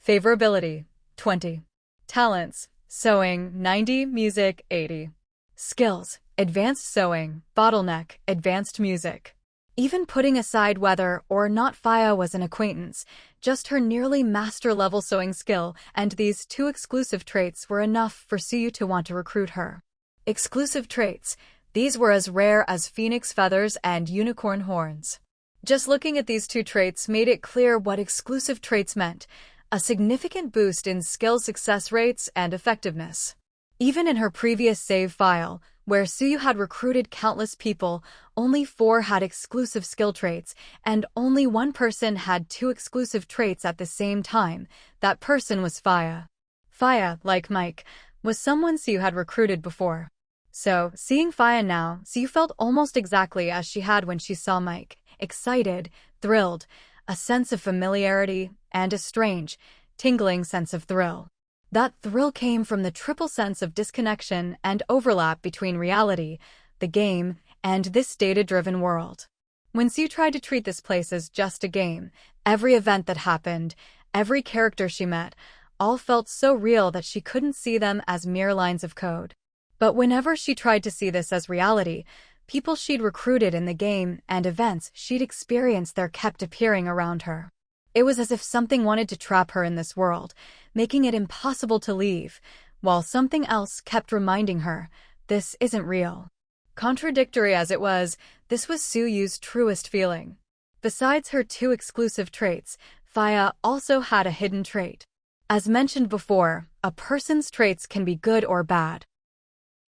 Favorability, 20. Talents, sewing, 90, music, 80. Skills, advanced sewing, bottleneck, advanced music. Even putting aside whether or not Faya was an acquaintance, just her nearly master-level sewing skill and these 2 exclusive traits were enough for Siyu to want to recruit her. Exclusive traits. These were as rare as phoenix feathers and unicorn horns. Just looking at these 2 traits made it clear what exclusive traits meant, a significant boost in skill success rates and effectiveness. Even in her previous save file, where Siyu had recruited countless people, only 4 had exclusive skill traits, and only 1 person had 2 exclusive traits at the same time. That person was Faya. Faya, like Mike, was someone Siyu had recruited before. So, seeing Faya now, Siyu felt almost exactly as she had when she saw Mike. Excited, thrilled, a sense of familiarity, and a strange, tingling sense of thrill. That thrill came from the triple sense of disconnection and overlap between reality, the game, and this data-driven world. When Siyu tried to treat this place as just a game, every event that happened, every character she met, all felt so real that she couldn't see them as mere lines of code. But whenever she tried to see this as reality, people she'd recruited in the game and events she'd experienced there kept appearing around her. It was as if something wanted to trap her in this world, making it impossible to leave, while something else kept reminding her, this isn't real. Contradictory as it was, this was Suyu's truest feeling. Besides her 2 exclusive traits, Faya also had a hidden trait. As mentioned before, a person's traits can be good or bad.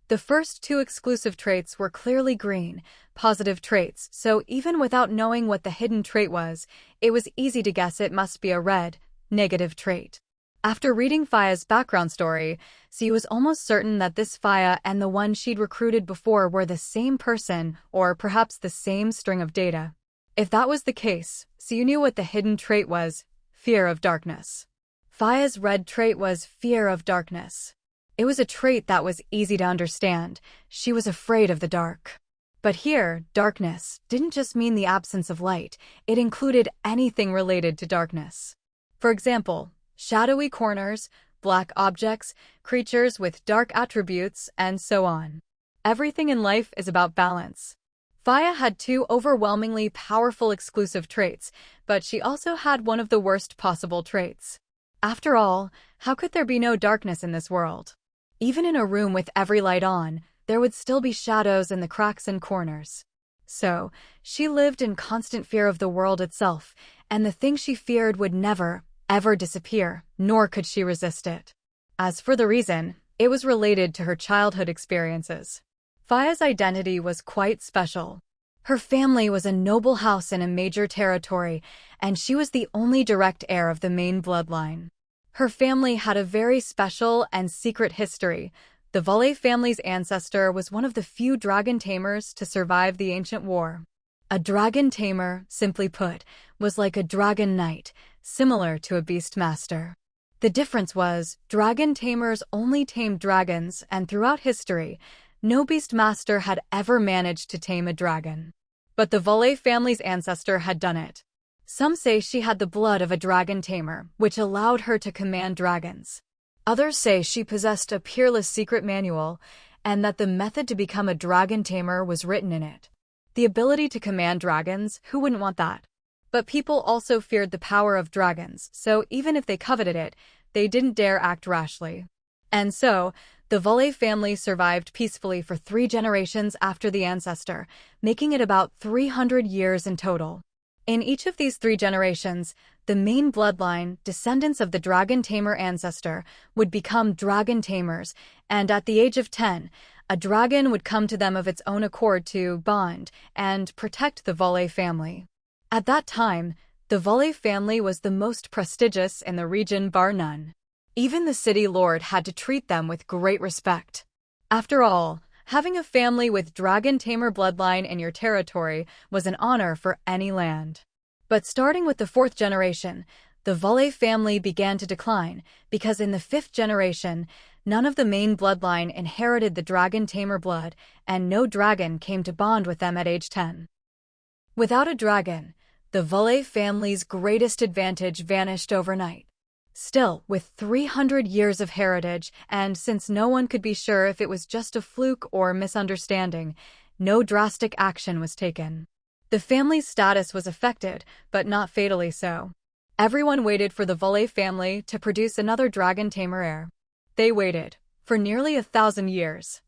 The first 2 exclusive traits were clearly green, positive traits, so even without knowing what the hidden trait was, it was easy to guess it must be a red, negative trait. After reading Faya's background story, Siyu was almost certain that this Faya and the one she'd recruited before were the same person, or perhaps the same string of data. If that was the case, Siyu knew what the hidden trait was: fear of darkness. Faya's red trait was fear of darkness. It was a trait that was easy to understand. She was afraid of the dark. But here, darkness didn't just mean the absence of light, it included anything related to darkness. For example, shadowy corners, black objects, creatures with dark attributes, and so on. Everything in life is about balance. Faya had two overwhelmingly powerful exclusive traits, but she also had one of the worst possible traits. After all, how could there be no darkness in this world? Even in a room with every light on, there would still be shadows in the cracks and corners. So, she lived in constant fear of the world itself, and the thing she feared would never, ever disappear, nor could she resist it. As for the reason, it was related to her childhood experiences. Faya's identity was quite special. Her family was a noble house in a major territory, and she was the only direct heir of the main bloodline. Her family had a very special and secret history. The Valle family's ancestor was one of the few dragon tamers to survive the ancient war. A dragon tamer, simply put, was like a dragon knight, similar to a beast master. The difference was, dragon tamers only tamed dragons, and throughout history, no beast master had ever managed to tame a dragon. But the Valle family's ancestor had done it. Some say she had the blood of a dragon tamer, which allowed her to command dragons. Others say she possessed a peerless secret manual, and that the method to become a dragon tamer was written in it. The ability to command dragons, who wouldn't want that? But people also feared the power of dragons, so even if they coveted it, they didn't dare act rashly. And so, the Valle family survived peacefully for 3 generations after the ancestor, making it about 300 years in total. In each of these 3 generations, the main bloodline, descendants of the dragon tamer ancestor, would become dragon tamers, and at the age of 10, a dragon would come to them of its own accord to bond and protect the Valle family. At that time, the Valle family was the most prestigious in the region bar none. Even the city lord had to treat them with great respect. After all, having a family with dragon tamer bloodline in your territory was an honor for any land. But starting with the 4th generation, the Valle family began to decline because in the 5th generation, none of the main bloodline inherited the dragon tamer blood, and no dragon came to bond with them at age 10. Without a dragon, the Valle family's greatest advantage vanished overnight. Still, with 300 years of heritage, and since no one could be sure if it was just a fluke or misunderstanding, no drastic action was taken. The family's status was affected, but not fatally so. Everyone waited for the Valle family to produce another dragon tamer heir. They waited for nearly 1,000 years.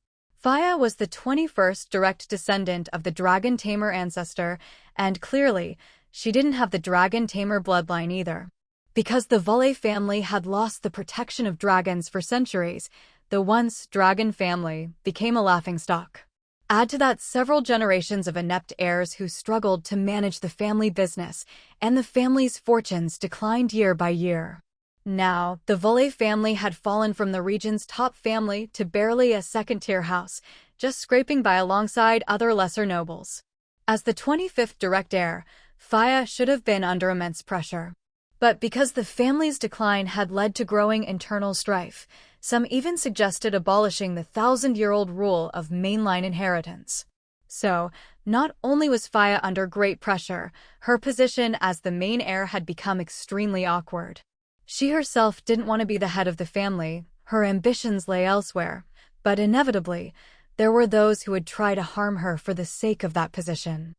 Faya was the 21st direct descendant of the dragon tamer ancestor, and clearly, she didn't have the dragon tamer bloodline either. Because the Valle family had lost the protection of dragons for centuries, the once dragon family became a laughingstock. Add to that several generations of inept heirs who struggled to manage the family business, and the family's fortunes declined year by year. Now, the Valle family had fallen from the region's top family to barely a second-tier house, just scraping by alongside other lesser nobles. As the 25th direct heir, Faya should have been under immense pressure. But because the family's decline had led to growing internal strife, some even suggested abolishing the 1,000-year-old rule of mainline inheritance. So, not only was Faya under great pressure, her position as the main heir had become extremely awkward. She herself didn't want to be the head of the family, her ambitions lay elsewhere, but inevitably, there were those who would try to harm her for the sake of that position.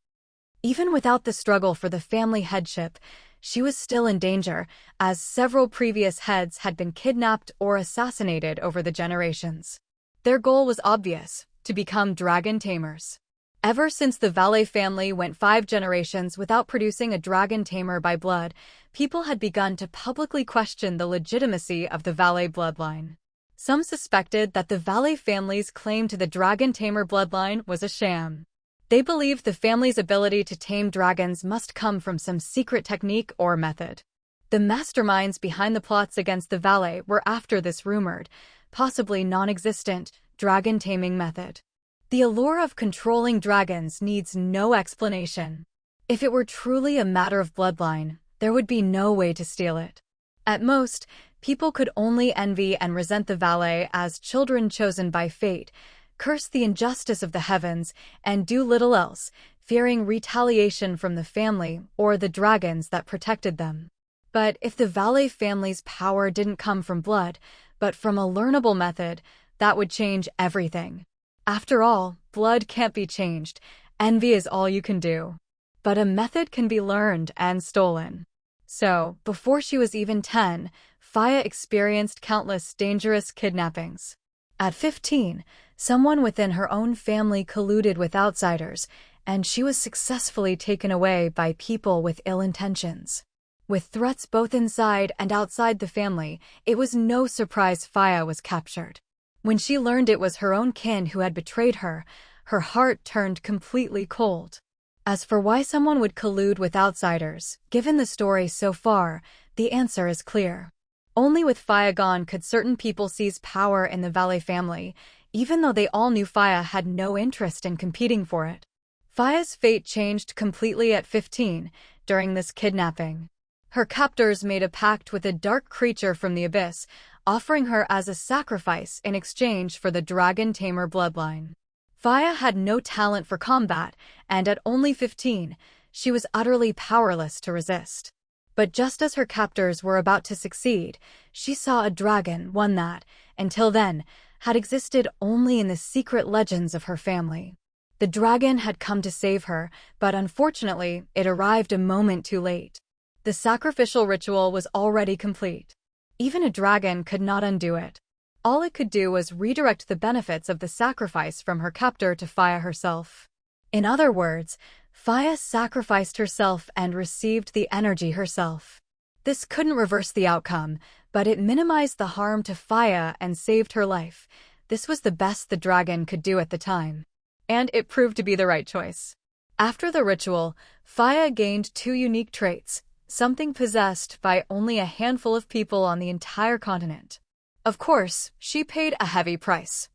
Even without the struggle for the family headship, she was still in danger, as several previous heads had been kidnapped or assassinated over the generations. Their goal was obvious: to become dragon tamers. Ever since the Valle family went 5 generations without producing a dragon tamer by blood, people had begun to publicly question the legitimacy of the Valle bloodline. Some suspected that the Valle family's claim to the dragon tamer bloodline was a sham. They believed the family's ability to tame dragons must come from some secret technique or method. The masterminds behind the plots against the Valle were after this rumored, possibly non-existent, dragon taming method. The allure of controlling dragons needs no explanation. If it were truly a matter of bloodline, there would be no way to steal it. At most, people could only envy and resent the Valle as children chosen by fate, curse the injustice of the heavens, and do little else, fearing retaliation from the family or the dragons that protected them. But if the Valet family's power didn't come from blood, but from a learnable method, that would change everything. After all, blood can't be changed. Envy is all you can do. But a method can be learned and stolen. So, before she was even 10, Faya experienced countless dangerous kidnappings. At 15, someone within her own family colluded with outsiders, and she was successfully taken away by people with ill intentions. With threats both inside and outside the family, it was no surprise Faya was captured. When she learned it was her own kin who had betrayed her, her heart turned completely cold. As for why someone would collude with outsiders, given the story so far, the answer is clear. Only with Faya gone could certain people seize power in the Valet family, even though they all knew Faya had no interest in competing for it. Faya's fate changed completely at 15, during this kidnapping. Her captors made a pact with a dark creature from the abyss, offering her as a sacrifice in exchange for the dragon tamer bloodline. Faya had no talent for combat, and at only 15, she was utterly powerless to resist. But just as her captors were about to succeed, she saw a dragon, one that, until then, had existed only in the secret legends of her family. The dragon had come to save her, but unfortunately, it arrived a moment too late. The sacrificial ritual was already complete. Even a dragon could not undo it. All it could do was redirect the benefits of the sacrifice from her captor to Faya herself. In other words, Faya sacrificed herself and received the energy herself. This couldn't reverse the outcome, but it minimized the harm to Faya and saved her life. This was the best the dragon could do at the time. And it proved to be the right choice. After the ritual, Faya gained two unique traits, something possessed by only a handful of people on the entire continent. Of course, she paid a heavy price.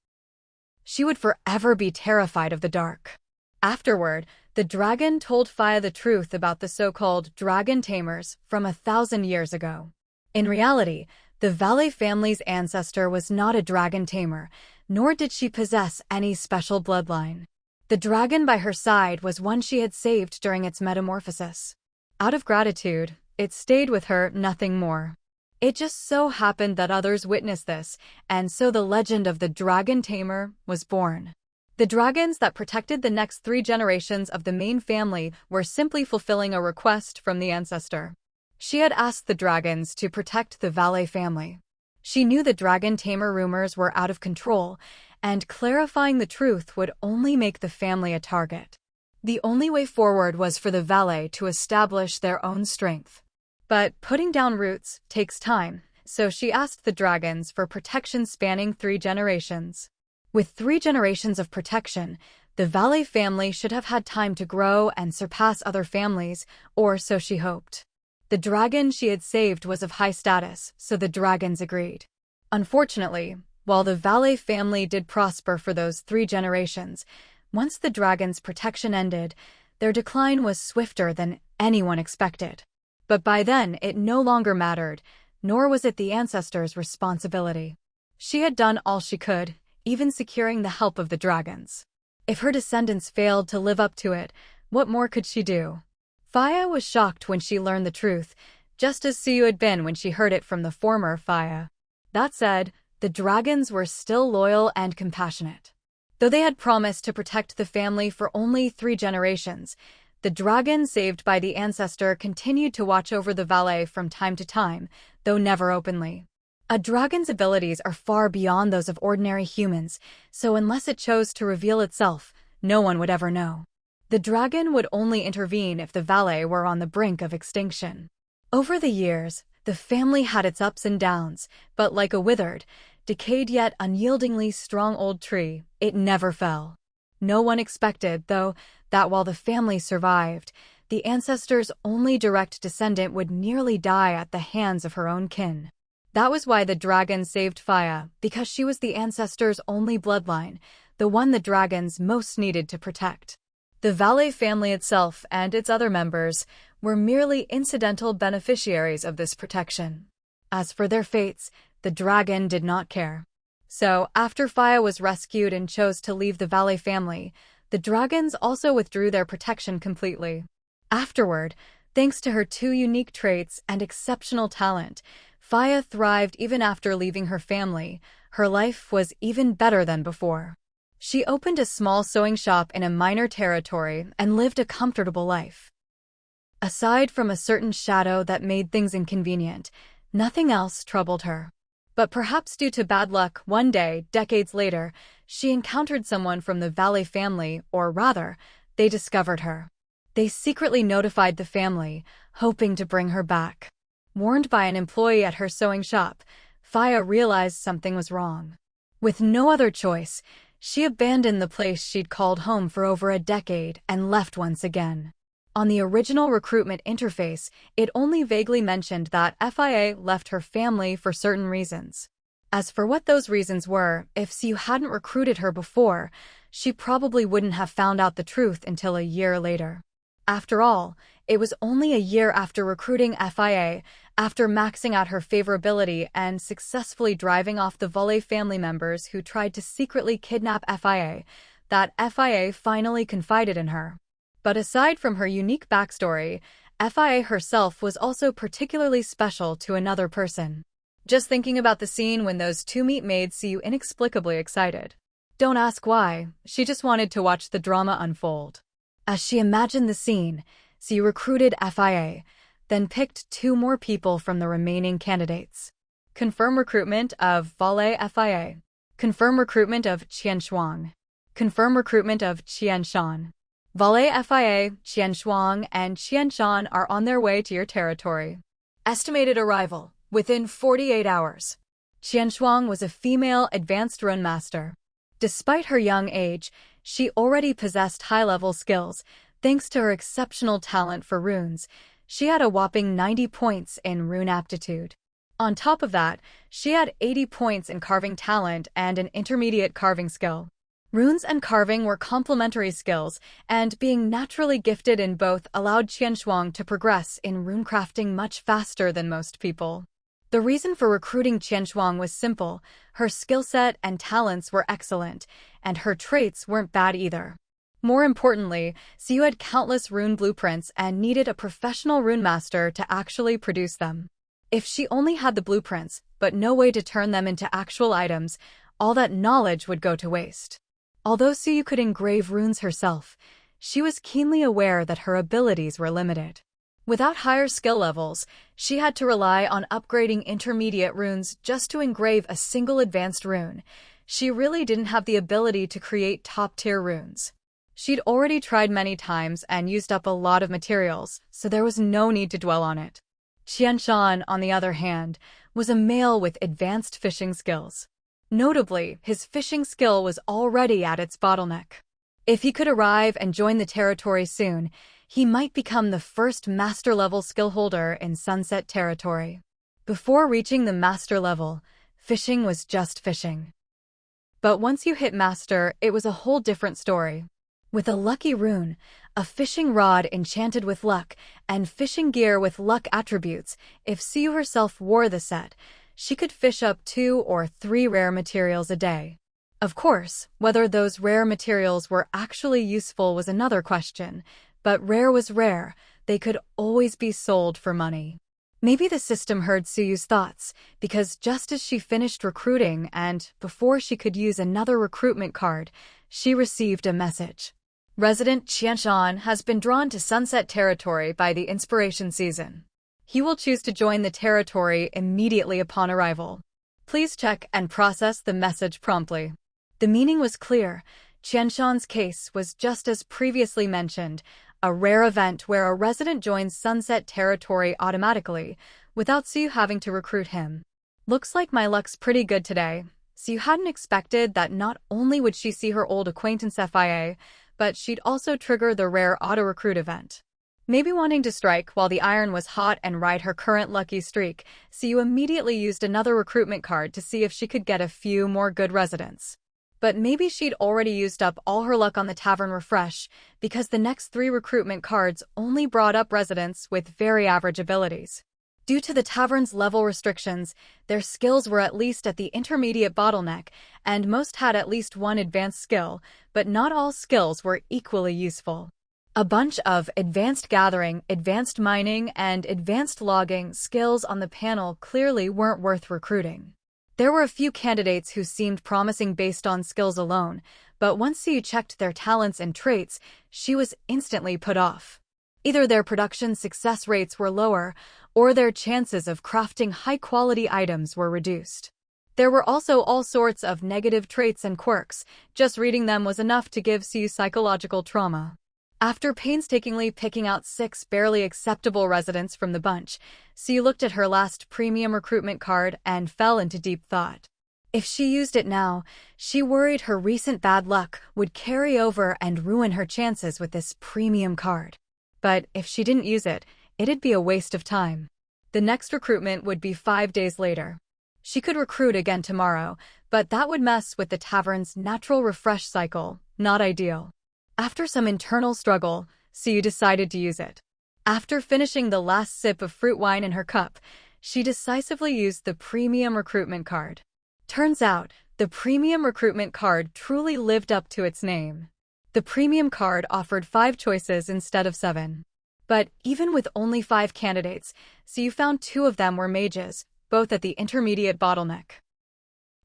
She would forever be terrified of the dark. Afterward, the dragon told Faya the truth about the so-called dragon tamers from 1,000 years ago. In reality, the Valet family's ancestor was not a dragon tamer, nor did she possess any special bloodline. The dragon by her side was one she had saved during its metamorphosis. Out of gratitude, it stayed with her, nothing more. It just so happened that others witnessed this, and so the legend of the dragon tamer was born. The dragons that protected the next 3 generations of the main family were simply fulfilling a request from the ancestor. She had asked the dragons to protect the Valet family. She knew the dragon tamer rumors were out of control, and clarifying the truth would only make the family a target. The only way forward was for the Valet to establish their own strength. But putting down roots takes time, so she asked the dragons for protection spanning 3 generations. With 3 generations of protection, the Valet family should have had time to grow and surpass other families, or so she hoped. The dragon she had saved was of high status, so the dragons agreed. Unfortunately, while the Valet family did prosper for those 3 generations, once the dragon's protection ended, their decline was swifter than anyone expected. But by then, it no longer mattered, nor was it the ancestors' responsibility. She had done all she could, even securing the help of the dragons. If her descendants failed to live up to it, what more could she do? Faya was shocked when she learned the truth, just as Suyu had been when she heard it from the former Faya. That said, the dragons were still loyal and compassionate. Though they had promised to protect the family for only 3 generations, the dragon saved by the ancestor continued to watch over the Valet from time to time, though never openly. A dragon's abilities are far beyond those of ordinary humans, so unless it chose to reveal itself, no one would ever know. The dragon would only intervene if the Valet were on the brink of extinction. Over the years, the family had its ups and downs, but like a withered, decayed yet unyieldingly strong old tree, it never fell. No one expected, though, that while the family survived, the ancestor's only direct descendant would nearly die at the hands of her own kin. That was why the dragon saved Faya, because she was the ancestor's only bloodline, the one the dragons most needed to protect. The Valet family itself and its other members were merely incidental beneficiaries of this protection. As for their fates, the dragon did not care. So, after Faya was rescued and chose to leave the Valet family, the dragons also withdrew their protection completely. Afterward, thanks to her two unique traits and exceptional talent, Faya thrived even after leaving her family. Her life was even better than before. She opened a small sewing shop in a minor territory and lived a comfortable life. Aside from a certain shadow that made things inconvenient, nothing else troubled her. But perhaps due to bad luck, one day, decades later, she encountered someone from the Valet family, or rather, they discovered her. They secretly notified the family, hoping to bring her back. Warned by an employee at her sewing shop, Faya realized something was wrong. With no other choice, she abandoned the place she'd called home for over a decade and left once again. On the original recruitment interface, it only vaguely mentioned that Fia left her family for certain reasons. As for what those reasons were, if Siu hadn't recruited her before, she probably wouldn't have found out the truth until a year later. After all, it was only a year after recruiting Fia, after maxing out her favorability and successfully driving off the Valet family members who tried to secretly kidnap Fia, that Fia finally confided in her. But aside from her unique backstory, Fia herself was also particularly special to another person. Just thinking about the scene when those two meet made Siu inexplicably excited. Don't ask why, she just wanted to watch the drama unfold. As she imagined the scene, Siu recruited Fia, then picked two more people from the remaining candidates. Confirm recruitment of Valet Fia. Confirm recruitment of Qian Shuang. Confirm recruitment of Qian Shan. Valet Fia, Qian Shuang, and Qian Shan are on their way to your territory. Estimated arrival, within 48 hours. Qian Shuang was a female advanced rune master. Despite her young age, she already possessed high-level skills. Thanks to her exceptional talent for runes, she had a whopping 90 points in rune aptitude. On top of that, she had 80 points in carving talent and an intermediate carving skill. Runes and carving were complementary skills, and being naturally gifted in both allowed Qian Shuang to progress in runecrafting much faster than most people. The reason for recruiting Qian Shuang was simple: her skill set and talents were excellent, and her traits weren't bad either. More importantly, Siu had countless rune blueprints and needed a professional rune master to actually produce them. If she only had the blueprints, but no way to turn them into actual items, all that knowledge would go to waste. Although Siu could engrave runes herself, she was keenly aware that her abilities were limited. Without higher skill levels, she had to rely on upgrading intermediate runes just to engrave a single advanced rune. She really didn't have the ability to create top-tier runes. She'd already tried many times and used up a lot of materials, so there was no need to dwell on it. Qian Shan, on the other hand, was a male with advanced fishing skills. Notably, his fishing skill was already at its bottleneck. If he could arrive and join the territory soon, he might become the first master-level skill holder in Sunset Territory. Before reaching the master level, fishing was just fishing. But once you hit master, it was a whole different story. With a lucky rune, a fishing rod enchanted with luck, and fishing gear with luck attributes, if Siu herself wore the set, she could fish up 2 or 3 rare materials a day. Of course, whether those rare materials were actually useful was another question, but rare was rare, they could always be sold for money. Maybe the system heard Suyu's thoughts, because just as she finished recruiting and before she could use another recruitment card, she received a message. Resident Qianshan has been drawn to Sunset Territory by the Inspiration Season. He will choose to join the territory immediately upon arrival. Please check and process the message promptly. The meaning was clear. Qianshan's case was just as previously mentioned, a rare event where a resident joins Sunset Territory automatically, without Siu having to recruit him. Looks like my luck's pretty good today. Siu hadn't expected that not only would she see her old acquaintance Fia, but she'd also trigger the rare auto-recruit event. Maybe wanting to strike while the iron was hot and ride her current lucky streak, Siu immediately used another recruitment card to see if she could get a few more good residents. But maybe she'd already used up all her luck on the tavern refresh, because the next 3 recruitment cards only brought up residents with very average abilities. Due to the tavern's level restrictions, their skills were at least at the intermediate bottleneck, and most had at least one advanced skill, but not all skills were equally useful. A bunch of advanced gathering, advanced mining, and advanced logging skills on the panel clearly weren't worth recruiting. There were a few candidates who seemed promising based on skills alone, but once Siyu checked their talents and traits, she was instantly put off. Either their production success rates were lower, or their chances of crafting high-quality items were reduced. There were also all sorts of negative traits and quirks. Just reading them was enough to give Siyu psychological trauma. After painstakingly picking out 6 barely acceptable residents from the bunch, Siyu looked at her last premium recruitment card and fell into deep thought. If she used it now, she worried her recent bad luck would carry over and ruin her chances with this premium card. But if she didn't use it, it'd be a waste of time. The next recruitment would be 5 days later. She could recruit again tomorrow, but that would mess with the tavern's natural refresh cycle. Not ideal. After some internal struggle, Siyu decided to use it. After finishing the last sip of fruit wine in her cup, she decisively used the premium recruitment card. Turns out, the premium recruitment card truly lived up to its name. The premium card offered 5 choices instead of 7. But even with only 5 candidates, Siyu found 2 of them were mages, both at the intermediate bottleneck.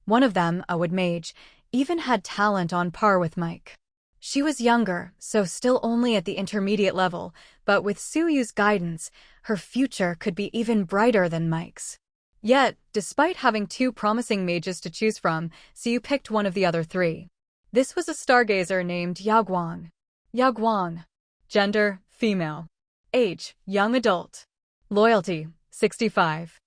One of them, a wood mage, even had talent on par with Mike. She was younger, so still only at the intermediate level, but with Suyu's guidance, her future could be even brighter than Mike's. Yet, despite having 2 promising mages to choose from, Siyu picked one of the other 3. This was a stargazer named Yaoguang. Yaoguang. Gender, female. Age, young adult. Loyalty, 65.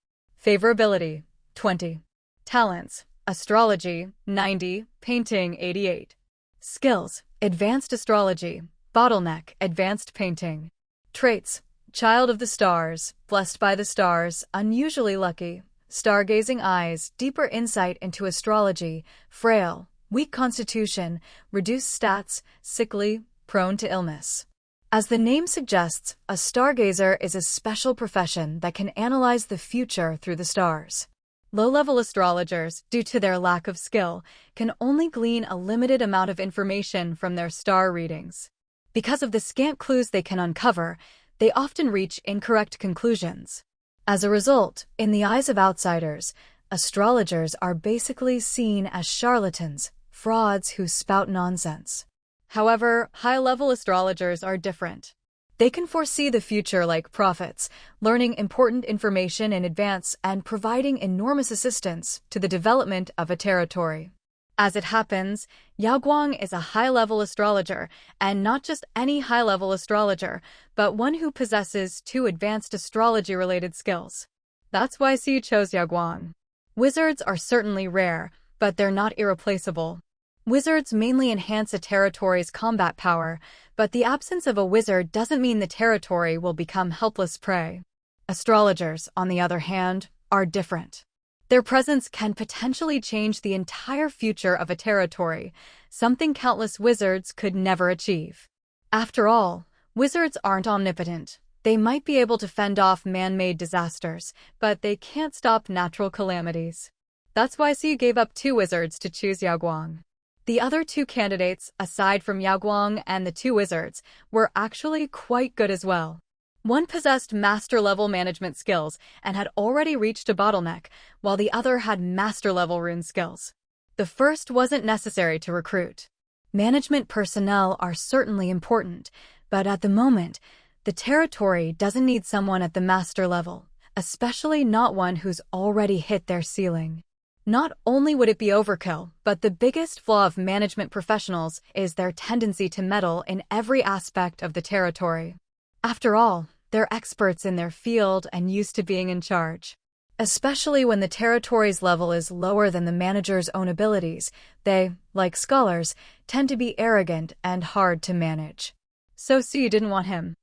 Favorability, 20. Talents, astrology, 90, painting, 88. Skills, advanced astrology, bottleneck, advanced painting. Traits, child of the stars, blessed by the stars, unusually lucky, stargazing eyes, deeper insight into astrology, frail, weak constitution, reduced stats, sickly, prone to illness. As the name suggests, a stargazer is a special profession that can analyze the future through the stars. Low-level astrologers, due to their lack of skill, can only glean a limited amount of information from their star readings. Because of the scant clues they can uncover, they often reach incorrect conclusions. As a result, in the eyes of outsiders, astrologers are basically seen as charlatans, frauds who spout nonsense. However, high-level astrologers are different. They can foresee the future like prophets, learning important information in advance and providing enormous assistance to the development of a territory. As it happens, Yaoguang is a high-level astrologer, and not just any high-level astrologer, but one who possesses 2 advanced astrology-related skills. That's why Siyu chose Yaoguang. Wizards are certainly rare, but they're not irreplaceable. Wizards mainly enhance a territory's combat power, but the absence of a wizard doesn't mean the territory will become helpless prey. Astrologers, on the other hand, are different. Their presence can potentially change the entire future of a territory, something countless wizards could never achieve. After all, wizards aren't omnipotent. They might be able to fend off man-made disasters, but they can't stop natural calamities. That's why Siyu gave up 2 wizards to choose Yaoguang. The other 2 candidates, aside from Yaoguang and the 2 wizards, were actually quite good as well. One possessed master-level management skills and had already reached a bottleneck, while the other had master-level rune skills. The first wasn't necessary to recruit. Management personnel are certainly important, but at the moment, the territory doesn't need someone at the master level, especially not one who's already hit their ceiling. Not only would it be overkill, but the biggest flaw of management professionals is their tendency to meddle in every aspect of the territory. After all, they're experts in their field and used to being in charge. Especially when the territory's level is lower than the manager's own abilities, they, like scholars, tend to be arrogant and hard to manage. So Siyu didn't want him.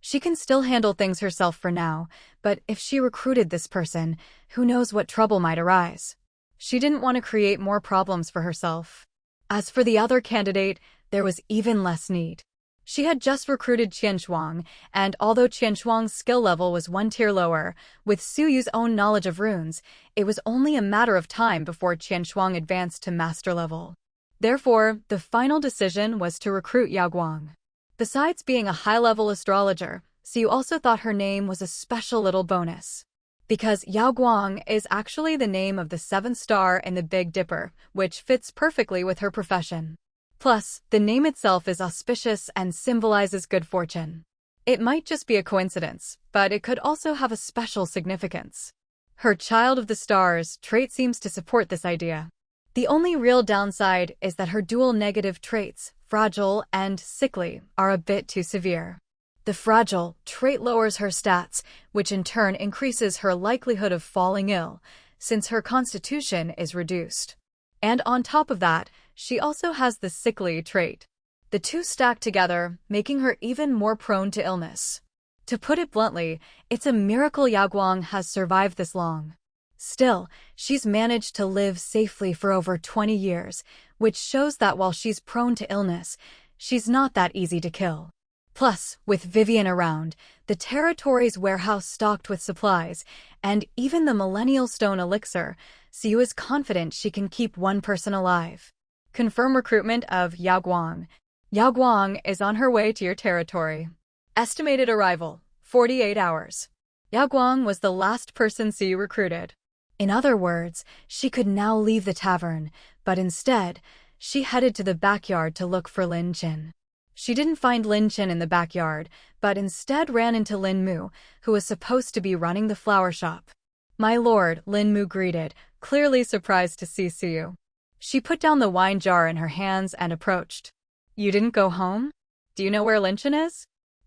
She can still handle things herself for now, but if she recruited this person, who knows what trouble might arise. She didn't want to create more problems for herself. As for the other candidate, there was even less need. She had just recruited Qianshuang, and although Qianshuang's skill level was one tier lower, with Suyu's own knowledge of runes, it was only a matter of time before Qianshuang advanced to master level. Therefore, the final decision was to recruit Yao Guang. Besides being a high-level astrologer, Siyu also thought her name was a special little bonus. Because Yao Guang is actually the name of the seventh star in the Big Dipper, which fits perfectly with her profession. Plus, the name itself is auspicious and symbolizes good fortune. It might just be a coincidence, but it could also have a special significance. Her Child of the Stars trait seems to support this idea. The only real downside is that her dual negative traits, fragile and sickly, are a bit too severe. The fragile trait lowers her stats, which in turn increases her likelihood of falling ill, since her constitution is reduced. And on top of that, she also has the sickly trait. The two stack together, making her even more prone to illness. To put it bluntly, it's a miracle Yao Guang has survived this long. Still, she's managed to live safely for over 20 years, which shows that while she's prone to illness, she's not that easy to kill. Plus, with Vivian around, the territory's warehouse stocked with supplies, and even the Millennial Stone Elixir, Siyu is confident she can keep one person alive. Confirm recruitment of Yao Guang. Yao Guang is on her way to your territory. Estimated arrival, 48 hours. Yao Guang was the last person Siyu recruited. In other words, she could now leave the tavern, but instead, she headed to the backyard to look for Lin Qin. She didn't find Lin Qin in the backyard, but instead ran into Lin Mu, who was supposed to be running the flower shop. "My lord," Lin Mu greeted, clearly surprised to see Siyu. She put down the wine jar in her hands and approached. "You didn't go home? Do you know where Lin Qin is?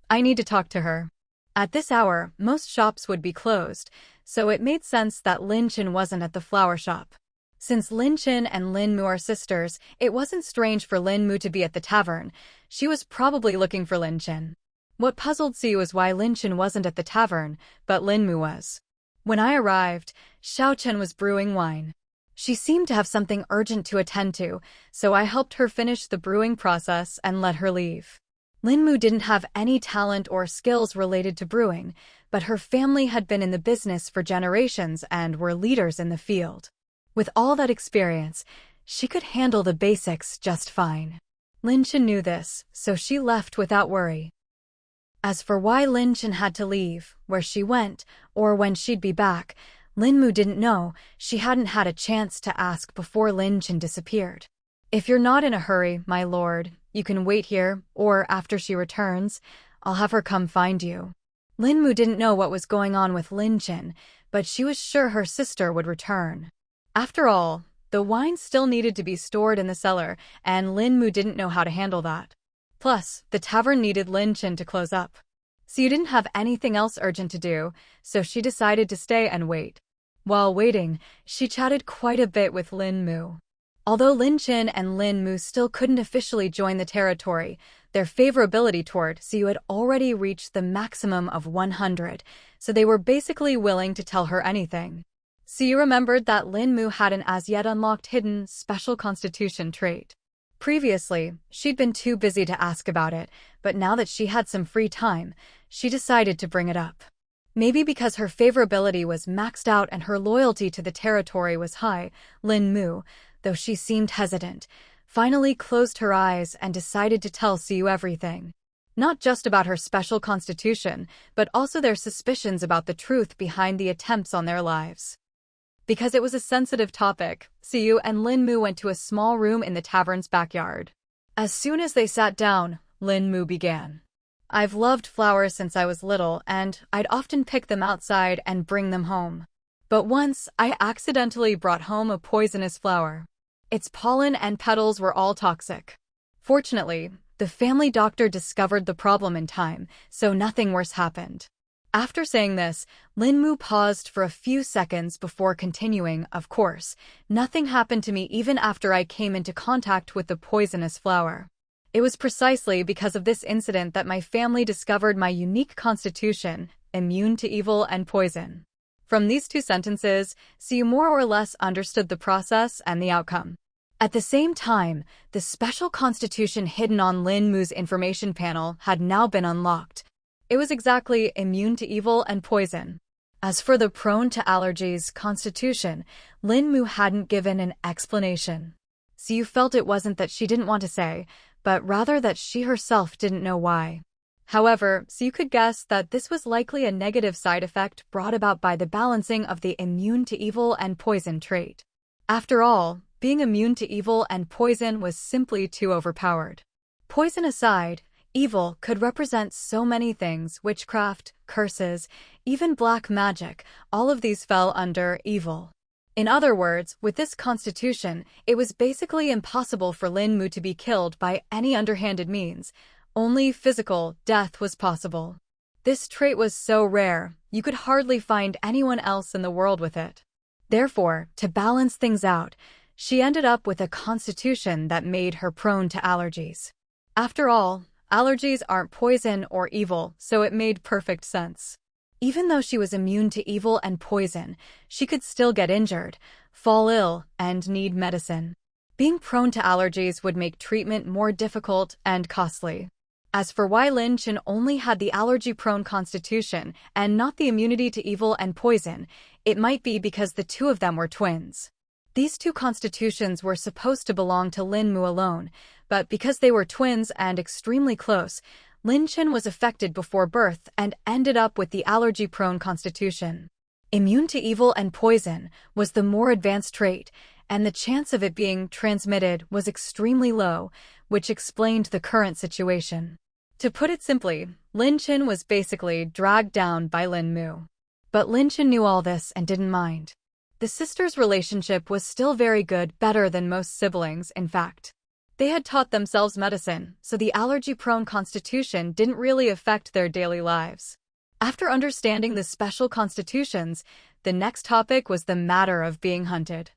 I need to talk to her." At this hour, most shops would be closed, so it made sense that Lin Qin wasn't at the flower shop. Since Lin Qin and Lin Mu are sisters, it wasn't strange for Lin Mu to be at the tavern. She was probably looking for Lin Qin. What puzzled Siyu was why Lin Qin wasn't at the tavern, but Lin Mu was. When I arrived, Xiao Chen was brewing wine. She seemed to have something urgent to attend to, so I helped her finish the brewing process and let her leave. Lin Mu didn't have any talent or skills related to brewing, but her family had been in the business for generations and were leaders in the field. With all that experience, she could handle the basics just fine. Lin Qin knew this, so she left without worry. As for why Lin Qin had to leave, where she went, or when she'd be back, Lin Mu didn't know. She hadn't had a chance to ask before Lin Qin disappeared. "If you're not in a hurry, my lord, you can wait here, or after she returns, I'll have her come find you." Lin Mu didn't know what was going on with Lin Qin, but she was sure her sister would return. After all, the wine still needed to be stored in the cellar, and Lin Mu didn't know how to handle that. Plus, the tavern needed Lin Qin to close up. So you didn't have anything else urgent to do, so she decided to stay and wait. While waiting, she chatted quite a bit with Lin Mu. Although Lin Qin and Lin Mu still couldn't officially join the territory, their favorability toward Siyu had already reached the maximum of 100, so they were basically willing to tell her anything. Siyu remembered that Lin Mu had an as-yet unlocked hidden special constitution trait. Previously, she'd been too busy to ask about it, but now that she had some free time, she decided to bring it up. Maybe because her favorability was maxed out and her loyalty to the territory was high, Lin Mu, though she seemed hesitant, finally closed her eyes and decided to tell Siyu everything. Not just about her special constitution, but also their suspicions about the truth behind the attempts on their lives. Because it was a sensitive topic, Siyu and Lin Mu went to a small room in the tavern's backyard. As soon as they sat down, Lin Mu began. "I've loved flowers since I was little, and I'd often pick them outside and bring them home. But once, I accidentally brought home a poisonous flower. Its pollen and petals were all toxic. Fortunately, the family doctor discovered the problem in time, so nothing worse happened." After saying this, Lin Mu paused for a few seconds before continuing. "Of course, nothing happened to me even after I came into contact with the poisonous flower. It was precisely because of this incident that my family discovered my unique constitution, immune to evil and poison." From these two sentences, Siyu more or less understood the process and the outcome. At the same time, the special constitution hidden on Lin Mu's information panel had now been unlocked. It was exactly immune to evil and poison. As for the prone to allergies constitution, Lin Mu hadn't given an explanation. So you felt it wasn't that she didn't want to say, but rather that she herself didn't know why. However, so you could guess that this was likely a negative side effect brought about by the balancing of the immune to evil and poison trait. After all, being immune to evil and poison was simply too overpowered. Poison aside, evil could represent so many things: witchcraft, curses, even black magic. All of these fell under evil. In other words, with this constitution, it was basically impossible for Lin Mu to be killed by any underhanded means. Only physical death was possible. This trait was so rare, you could hardly find anyone else in the world with it. Therefore, to balance things out, she ended up with a constitution that made her prone to allergies. After all, allergies aren't poison or evil, so it made perfect sense. Even though she was immune to evil and poison, she could still get injured, fall ill, and need medicine. Being prone to allergies would make treatment more difficult and costly. As for why Lin Chen only had the allergy-prone constitution and not the immunity to evil and poison, it might be because the two of them were twins. These two constitutions were supposed to belong to Lin Mu alone, but because they were twins and extremely close, Lin Chen was affected before birth and ended up with the allergy-prone constitution. Immune to evil and poison was the more advanced trait, and the chance of it being transmitted was extremely low, which explained the current situation. To put it simply, Lin Chen was basically dragged down by Lin Mu. But Lin Chen knew all this and didn't mind. The sisters' relationship was still very good, better than most siblings, in fact. They had taught themselves medicine, so the allergy-prone constitution didn't really affect their daily lives. After understanding the special constitutions, the next topic was the matter of being hunted.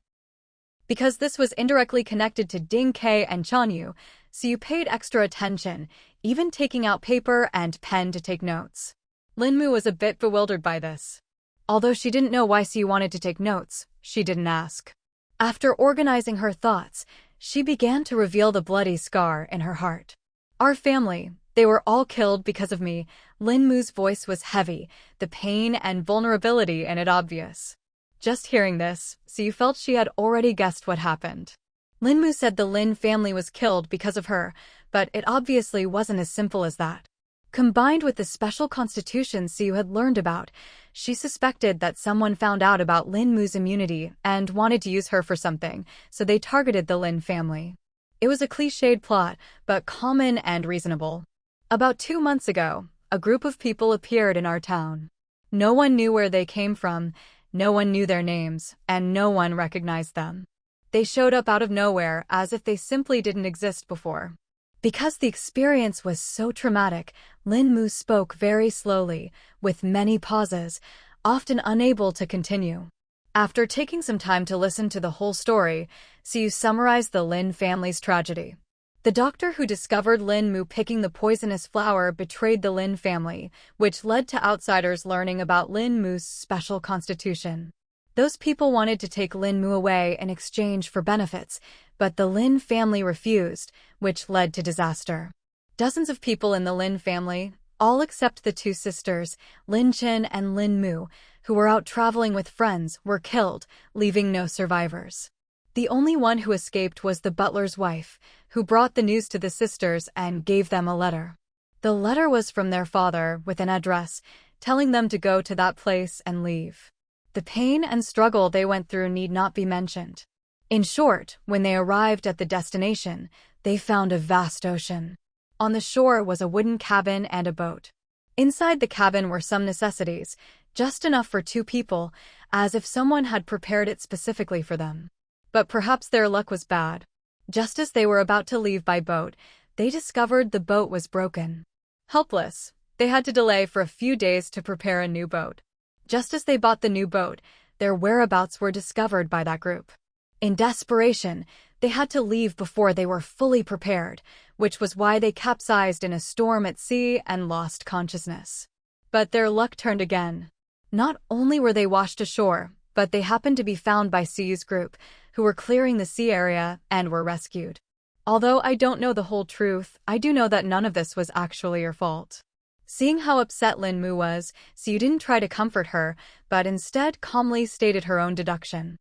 Because this was indirectly connected to Ding Ke and Chanyu, so you paid extra attention, even taking out paper and pen to take notes. Lin Mu was a bit bewildered by this. Although she didn't know why Siyu wanted to take notes, she didn't ask. After organizing her thoughts, she began to reveal the bloody scar in her heart. Our family, they were all killed because of me. Lin Mu's voice was heavy, the pain and vulnerability in it obvious. Just hearing this, Siyu felt she had already guessed what happened. Lin Mu said the Lin family was killed because of her, but it obviously wasn't as simple as that. Combined with the special constitution Siyu had learned about, she suspected that someone found out about Lin Mu's immunity and wanted to use her for something, so they targeted the Lin family. It was a cliched plot, but common and reasonable. About 2 months ago, a group of people appeared in our town. No one knew where they came from, no one knew their names, and no one recognized them. They showed up out of nowhere as if they simply didn't exist before. Because the experience was so traumatic, Lin Mu spoke very slowly, with many pauses, often unable to continue. After taking some time to listen to the whole story, Siyu summarized the Lin family's tragedy. The doctor who discovered Lin Mu picking the poisonous flower betrayed the Lin family, which led to outsiders learning about Lin Mu's special constitution. Those people wanted to take Lin Mu away in exchange for benefits, but the Lin family refused, which led to disaster. Dozens of people in the Lin family, all except the two sisters, Lin Chen and Lin Mu, who were out traveling with friends, were killed, leaving no survivors. The only one who escaped was the butler's wife, who brought the news to the sisters and gave them a letter. The letter was from their father, with an address, telling them to go to that place and leave. The pain and struggle they went through need not be mentioned. In short, when they arrived at the destination, they found a vast ocean. On the shore was a wooden cabin and a boat. Inside the cabin were some necessities, just enough for 2 people, as if someone had prepared it specifically for them. But perhaps their luck was bad. Just as they were about to leave by boat, they discovered the boat was broken. Helpless, they had to delay for a few days to prepare a new boat. Just as they bought the new boat, their whereabouts were discovered by that group. In desperation, they had to leave before they were fully prepared, which was why they capsized in a storm at sea and lost consciousness. But their luck turned again. Not only were they washed ashore, but they happened to be found by Siyu's group, who were clearing the sea area and were rescued. Although I don't know the whole truth, I do know that none of this was actually your fault. Seeing how upset Lin Mu was, Siu didn't try to comfort her, but instead calmly stated her own deduction.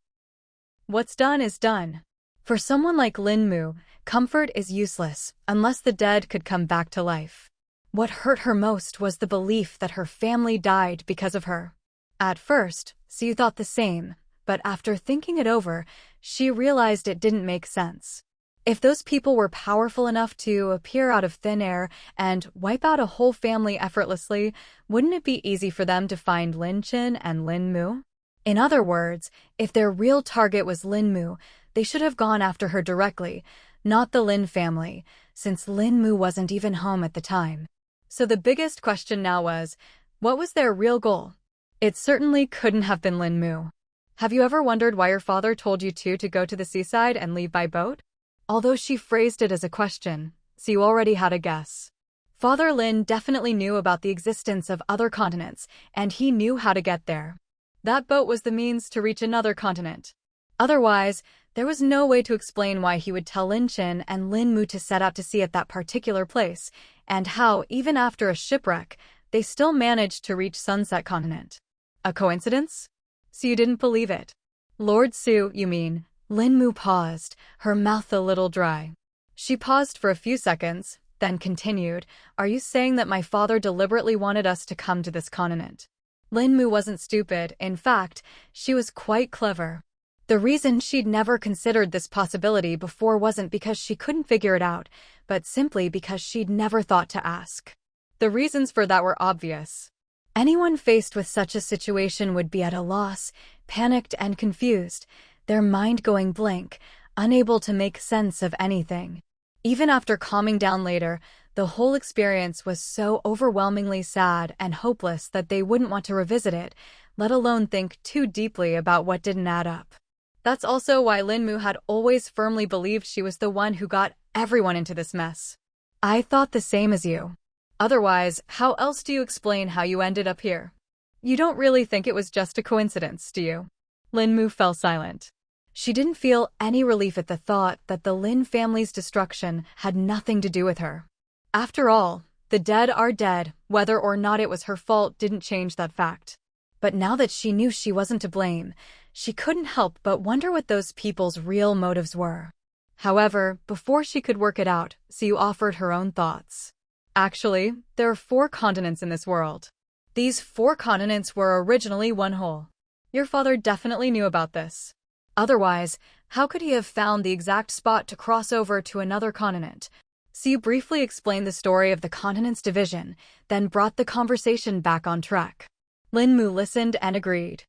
What's done is done. For someone like Lin Mu, comfort is useless unless the dead could come back to life. What hurt her most was the belief that her family died because of her. At first, Siu thought the same, but after thinking it over, she realized it didn't make sense. If those people were powerful enough to appear out of thin air and wipe out a whole family effortlessly, wouldn't it be easy for them to find Lin Qin and Lin Mu? In other words, if their real target was Lin Mu, they should have gone after her directly, not the Lin family, since Lin Mu wasn't even home at the time. So the biggest question now was, what was their real goal? It certainly couldn't have been Lin Mu. Have you ever wondered why your father told you to go to the seaside and leave by boat? Although she phrased it as a question, so you already had a guess. Father Lin definitely knew about the existence of other continents, and he knew how to get there. That boat was the means to reach another continent. Otherwise, there was no way to explain why he would tell Lin Qin and Lin Mu to set out to sea at that particular place, and how, even after a shipwreck, they still managed to reach Sunset Continent. A coincidence? So you didn't believe it. Lord Su, you mean? Lin Mu paused, her mouth a little dry. She paused for a few seconds, then continued, Are you saying that my father deliberately wanted us to come to this continent? Lin Mu wasn't stupid, in fact, she was quite clever. The reason she'd never considered this possibility before wasn't because she couldn't figure it out, but simply because she'd never thought to ask. The reasons for that were obvious. Anyone faced with such a situation would be at a loss, panicked and confused, their mind going blank, unable to make sense of anything. Even after calming down later, the whole experience was so overwhelmingly sad and hopeless that they wouldn't want to revisit it, let alone think too deeply about what didn't add up. That's also why Lin Mu had always firmly believed she was the one who got everyone into this mess. I thought the same as you. Otherwise, how else do you explain how you ended up here? You don't really think it was just a coincidence, do you? Lin Mu fell silent. She didn't feel any relief at the thought that the Lin family's destruction had nothing to do with her. After all, the dead are dead, whether or not it was her fault didn't change that fact. But now that she knew she wasn't to blame, she couldn't help but wonder what those people's real motives were. However, before she could work it out, Siu offered her own thoughts. Actually, there are 4 continents in this world. These 4 continents were originally one whole. Your father definitely knew about this. Otherwise, how could he have found the exact spot to cross over to another continent? Siu briefly explained the story of the continent's division, then brought the conversation back on track. Lin Mu listened and agreed.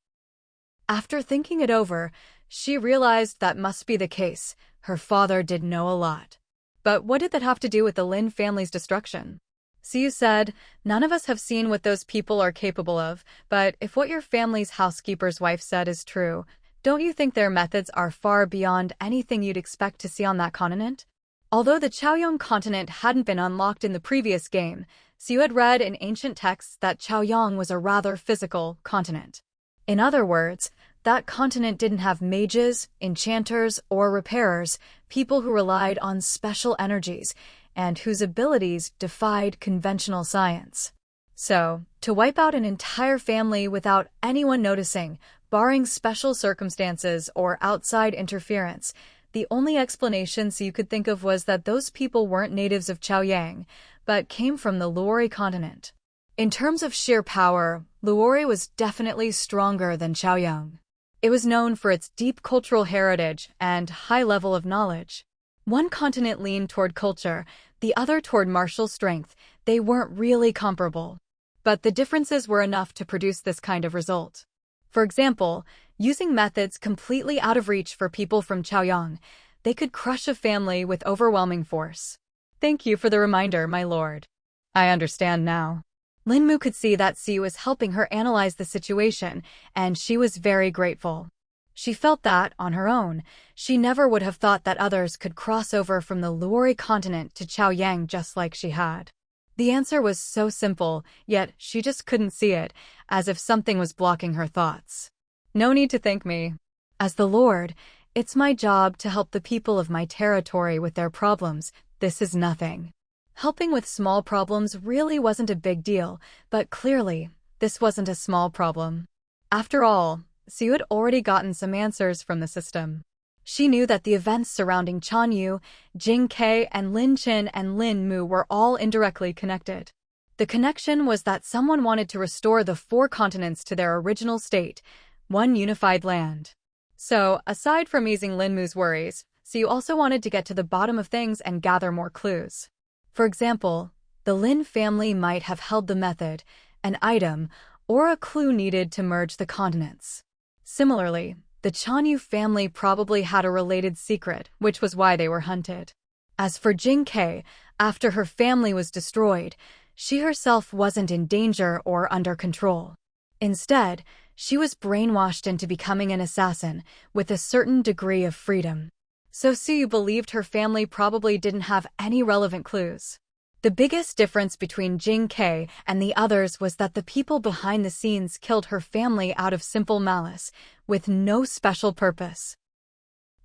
After thinking it over, she realized that must be the case. Her father did know a lot. But what did that have to do with the Lin family's destruction? Siu said, None of us have seen what those people are capable of, but if what your family's housekeeper's wife said is true, don't you think their methods are far beyond anything you'd expect to see on that continent? Although the Chaoyang continent hadn't been unlocked in the previous game, Siu had read in ancient texts that Chaoyang was a rather physical continent. In other words, that continent didn't have mages, enchanters, or repairers, people who relied on special energies, and whose abilities defied conventional science. So, to wipe out an entire family without anyone noticing, barring special circumstances or outside interference, the only explanation Siu could think of was that those people weren't natives of Chaoyang, but came from the Luori continent. In terms of sheer power, Luori was definitely stronger than Chaoyang. It was known for its deep cultural heritage and high level of knowledge. One continent leaned toward culture, the other toward martial strength. They weren't really comparable. But the differences were enough to produce this kind of result. For example, using methods completely out of reach for people from Chaoyang, they could crush a family with overwhelming force. Thank you for the reminder, my lord. I understand now. Lin Mu could see that Siu was helping her analyze the situation, and she was very grateful. She felt that, on her own, she never would have thought that others could cross over from the Luori continent to Chaoyang just like she had. The answer was so simple, yet she just couldn't see it, as if something was blocking her thoughts. No need to thank me. As the Lord, It's my job to help the people of my territory with their problems. This is nothing. Helping with small problems really wasn't a big deal, but clearly, this wasn't a small problem. After all, Siyu had already gotten some answers from the system. She knew that the events surrounding Chanyu, Jing Ke, and Lin Qin and Lin Mu were all indirectly connected. The connection was that someone wanted to restore the 4 continents to their original state, one unified land. So, aside from easing Lin Mu's worries, Siyu also wanted to get to the bottom of things and gather more clues. For example, the Lin family might have held the method, an item, or a clue needed to merge the continents. Similarly, the Chanyu family probably had a related secret, which was why they were hunted. As for Jing Ke, after her family was destroyed, she herself wasn't in danger or under control. Instead, she was brainwashed into becoming an assassin, with a certain degree of freedom. So Siyu believed her family probably didn't have any relevant clues. The biggest difference between Jing Ke and the others was that the people behind the scenes killed her family out of simple malice, with no special purpose.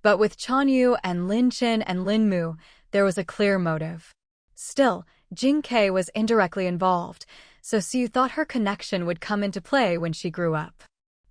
But with Chanyu and Lin Qin and Lin Mu, there was a clear motive. Still, Jing Ke was indirectly involved, so Siyu thought her connection would come into play when she grew up.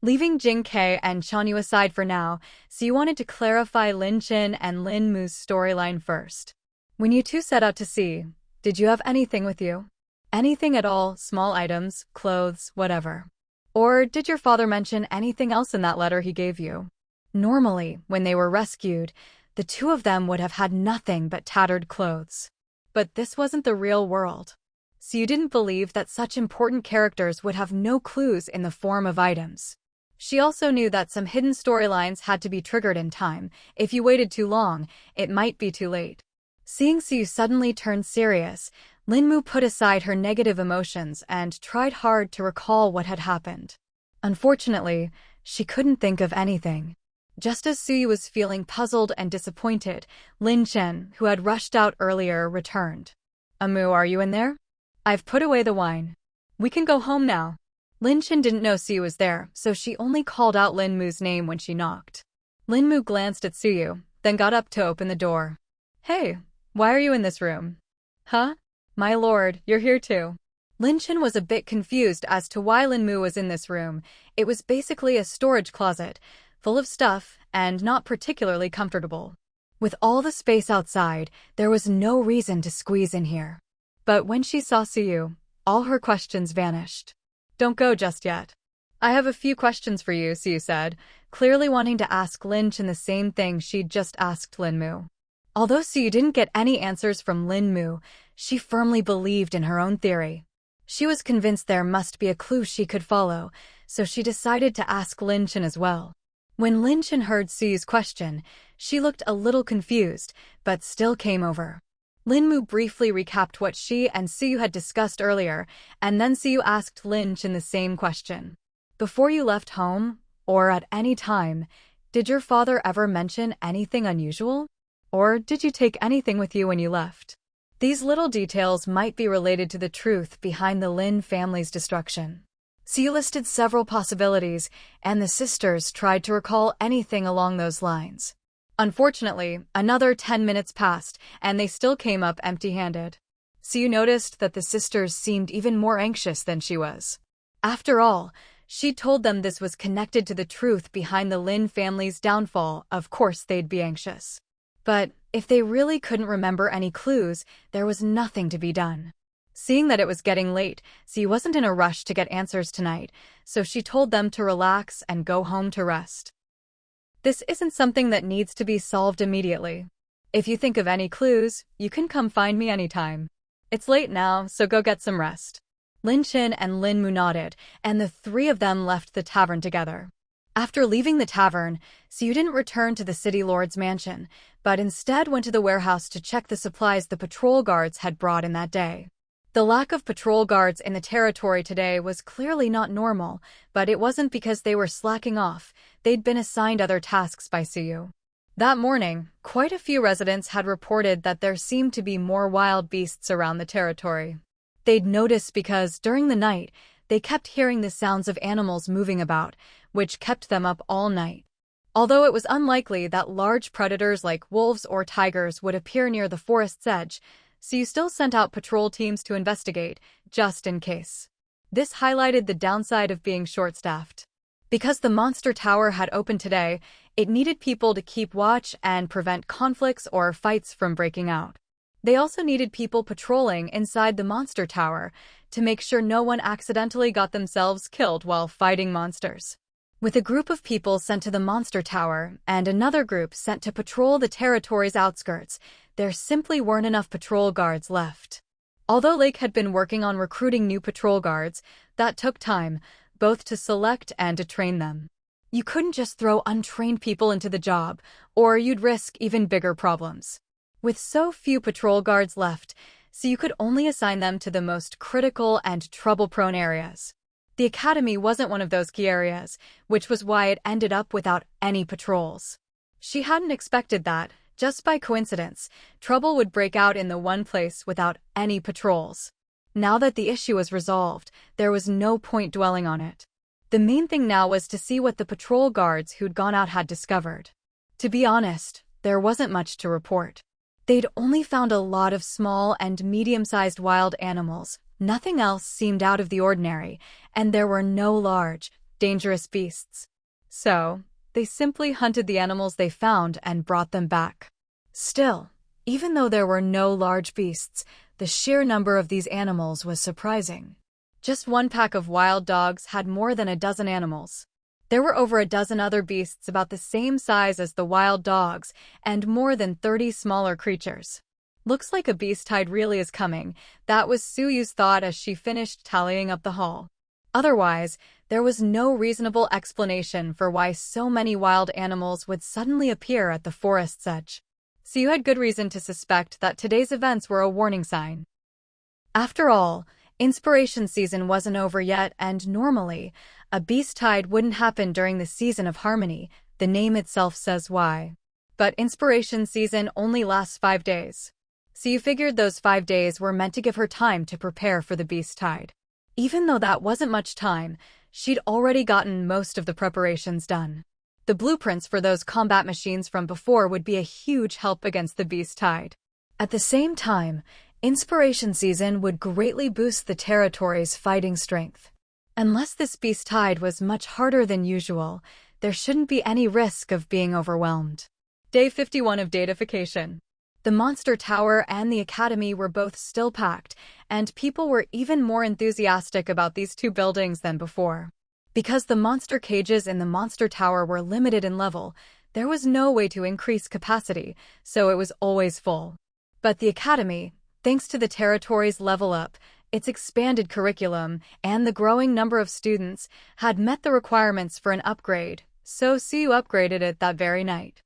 Leaving Jing Ke and Chanyu aside for now, Siyu wanted to clarify Lin Qin and Lin Mu's storyline first. When you two set out to sea, did you have anything with you? Anything at all, small items, clothes, whatever. Or did your father mention anything else in that letter he gave you? Normally, when they were rescued, the two of them would have had nothing but tattered clothes. But this wasn't the real world. So you didn't believe that such important characters would have no clues in the form of items. She also knew that some hidden storylines had to be triggered in time. If you waited too long, it might be too late. Seeing Siyu suddenly turn serious, Lin Mu put aside her negative emotions and tried hard to recall what had happened. Unfortunately, she couldn't think of anything. Just as Siyu was feeling puzzled and disappointed, Lin Qin, who had rushed out earlier, returned. "Amu, are you in there? I've put away the wine. We can go home now." Lin Qin didn't know Siyu was there, so she only called out Lin Mu's name when she knocked. Lin Mu glanced at Siyu, then got up to open the door. "Hey, why are you in this room?" "Huh? My lord, you're here too." Lin Qin was a bit confused as to why Lin Mu was in this room. It was basically a storage closet, full of stuff, and not particularly comfortable. With all the space outside, there was no reason to squeeze in here. But when she saw Siyu, all her questions vanished. "Don't go just yet. I have a few questions for you," Siyu said, clearly wanting to ask Lin Qin the same thing she'd just asked Lin Mu. Although Siyu didn't get any answers from Lin Mu, she firmly believed in her own theory. She was convinced there must be a clue she could follow, so she decided to ask Lin Qin as well. When Lin Qin heard Siyu's question, she looked a little confused, but still came over. Lin Mu briefly recapped what she and Siyu had discussed earlier, and then Siyu asked Lin Qin the same question. "Before you left home, or at any time, did your father ever mention anything unusual? Or did you take anything with you when you left?" These little details might be related to the truth behind the Lin family's destruction. Siyu listed several possibilities, and the sisters tried to recall anything along those lines. Unfortunately, another 10 minutes passed, and they still came up empty-handed. Siyu noticed that the sisters seemed even more anxious than she was. After all, she told them this was connected to the truth behind the Lin family's downfall. Of course they'd be anxious. But if they really couldn't remember any clues, there was nothing to be done. Seeing that it was getting late, Siyu wasn't in a rush to get answers tonight, so she told them to relax and go home to rest. "This isn't something that needs to be solved immediately. If you think of any clues, you can come find me anytime. It's late now, so go get some rest." Lin Qin and Lin Mu nodded, and the three of them left the tavern together. After leaving the tavern, Siyu didn't return to the city lord's mansion, but instead went to the warehouse to check the supplies the patrol guards had brought in that day. The lack of patrol guards in the territory today was clearly not normal, but it wasn't because they were slacking off. They'd been assigned other tasks by Siyu. That morning, quite a few residents had reported that there seemed to be more wild beasts around the territory. They'd noticed because, during the night, they kept hearing the sounds of animals moving about, which kept them up all night. Although it was unlikely that large predators like wolves or tigers would appear near the forest's edge, so you still sent out patrol teams to investigate, just in case. This highlighted the downside of being short-staffed. Because the monster tower had opened today, it needed people to keep watch and prevent conflicts or fights from breaking out. They also needed people patrolling inside the monster tower to make sure no one accidentally got themselves killed while fighting monsters. With a group of people sent to the monster tower and another group sent to patrol the territory's outskirts, there simply weren't enough patrol guards left. Although Lake had been working on recruiting new patrol guards, that took time, both to select and to train them. You couldn't just throw untrained people into the job, or you'd risk even bigger problems. With so few patrol guards left, so you could only assign them to the most critical and trouble-prone areas. The academy wasn't one of those key areas, which was why it ended up without any patrols. She hadn't expected that, just by coincidence, trouble would break out in the one place without any patrols. Now that the issue was resolved, there was no point dwelling on it. The main thing now was to see what the patrol guards who'd gone out had discovered. To be honest, there wasn't much to report. They'd only found a lot of small and medium-sized wild animals. Nothing else seemed out of the ordinary, and there were no large, dangerous beasts. So, they simply hunted the animals they found and brought them back. Still, even though there were no large beasts, the sheer number of these animals was surprising. Just one pack of wild dogs had more than a dozen animals. There were over a dozen other beasts about the same size as the wild dogs, and more than 30 smaller creatures. Looks like a beast tide really is coming, that was Suyu's thought as she finished tallying up the haul. Otherwise, there was no reasonable explanation for why so many wild animals would suddenly appear at the forest's edge. Suyu had good reason to suspect that today's events were a warning sign. After all, inspiration season wasn't over yet, and normally, a beast tide wouldn't happen during the season of harmony. The name itself says why. But inspiration season only lasts 5 days. So you figured those 5 days were meant to give her time to prepare for the beast tide. Even though that wasn't much time, she'd already gotten most of the preparations done. The blueprints for those combat machines from before would be a huge help against the beast tide. At the same time, inspiration season would greatly boost the territory's fighting strength. Unless this beast tide was much harder than usual, there shouldn't be any risk of being overwhelmed. Day 51 of datafication. The monster tower and the academy were both still packed, and people were even more enthusiastic about these two buildings than before. Because the monster cages in the monster tower were limited in level, there was no way to increase capacity, so it was always full. But the academy, thanks to the territory's level up, its expanded curriculum, and the growing number of students, had met the requirements for an upgrade, so Suyu upgraded it that very night.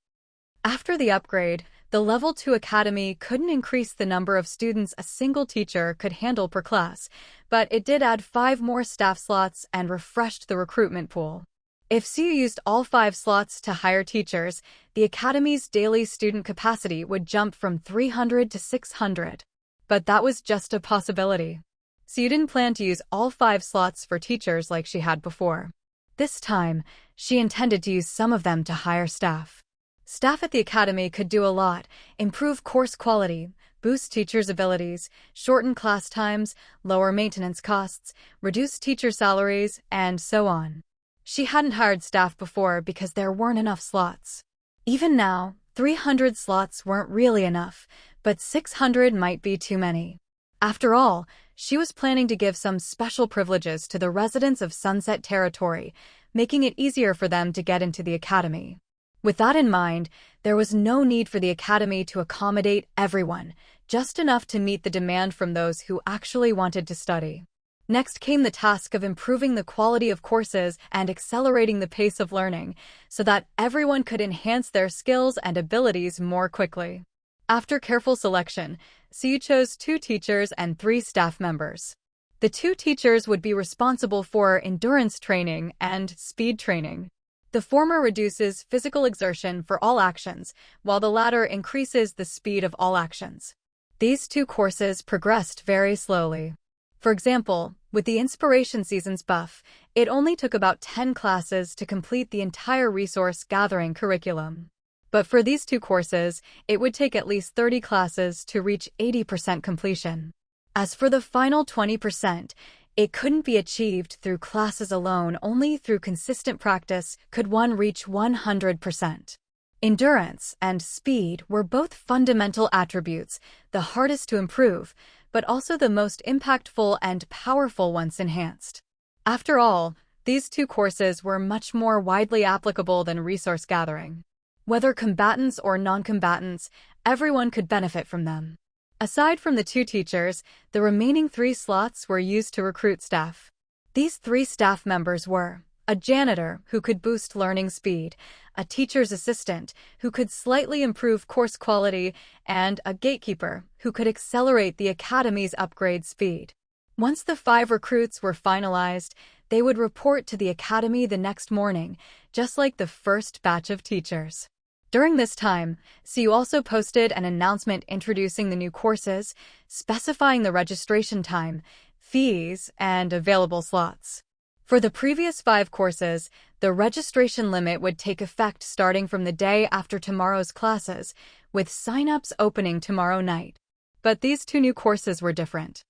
After the upgrade, the Level 2 Academy couldn't increase the number of students a single teacher could handle per class, but it did add 5 more staff slots and refreshed the recruitment pool. If Suyu used all 5 slots to hire teachers, the Academy's daily student capacity would jump from 300 to 600. But that was just a possibility. Suyu didn't plan to use all 5 slots for teachers like she had before. This time, she intended to use some of them to hire staff. Staff at the academy could do a lot: improve course quality, boost teachers' abilities, shorten class times, lower maintenance costs, reduce teacher salaries, and so on. She hadn't hired staff before because there weren't enough slots. Even now, 300 slots weren't really enough, but 600 might be too many. After all, she was planning to give some special privileges to the residents of Sunset Territory, making it easier for them to get into the academy. With that in mind, there was no need for the academy to accommodate everyone, just enough to meet the demand from those who actually wanted to study. Next came the task of improving the quality of courses and accelerating the pace of learning, so that everyone could enhance their skills and abilities more quickly. After careful selection, Suyu chose 2 teachers and 3 staff members. The 2 teachers would be responsible for endurance training and speed training. The former reduces physical exertion for all actions, while the latter increases the speed of all actions. These 2 courses progressed very slowly. For example, with the Inspiration Seasons buff, it only took about 10 classes to complete the entire resource-gathering curriculum. But for these two courses, it would take at least 30 classes to reach 80% completion. As for the final 20%, it couldn't be achieved through classes alone. Only through consistent practice could one reach 100%. Endurance and speed were both fundamental attributes, the hardest to improve, but also the most impactful and powerful once enhanced. After all, these two courses were much more widely applicable than resource gathering. Whether combatants or non-combatants, everyone could benefit from them. Aside from the two teachers, the remaining 3 slots were used to recruit staff. These 3 staff members were a janitor who could boost learning speed, a teacher's assistant who could slightly improve course quality, and a gatekeeper who could accelerate the academy's upgrade speed. Once the 5 recruits were finalized, they would report to the academy the next morning, just like the first batch of teachers. During this time, CU also posted an announcement introducing the new courses, specifying the registration time, fees, and available slots. For the previous 5 courses, the registration limit would take effect starting from the day after tomorrow's classes, with sign-ups opening tomorrow night. But these 2 new courses were different.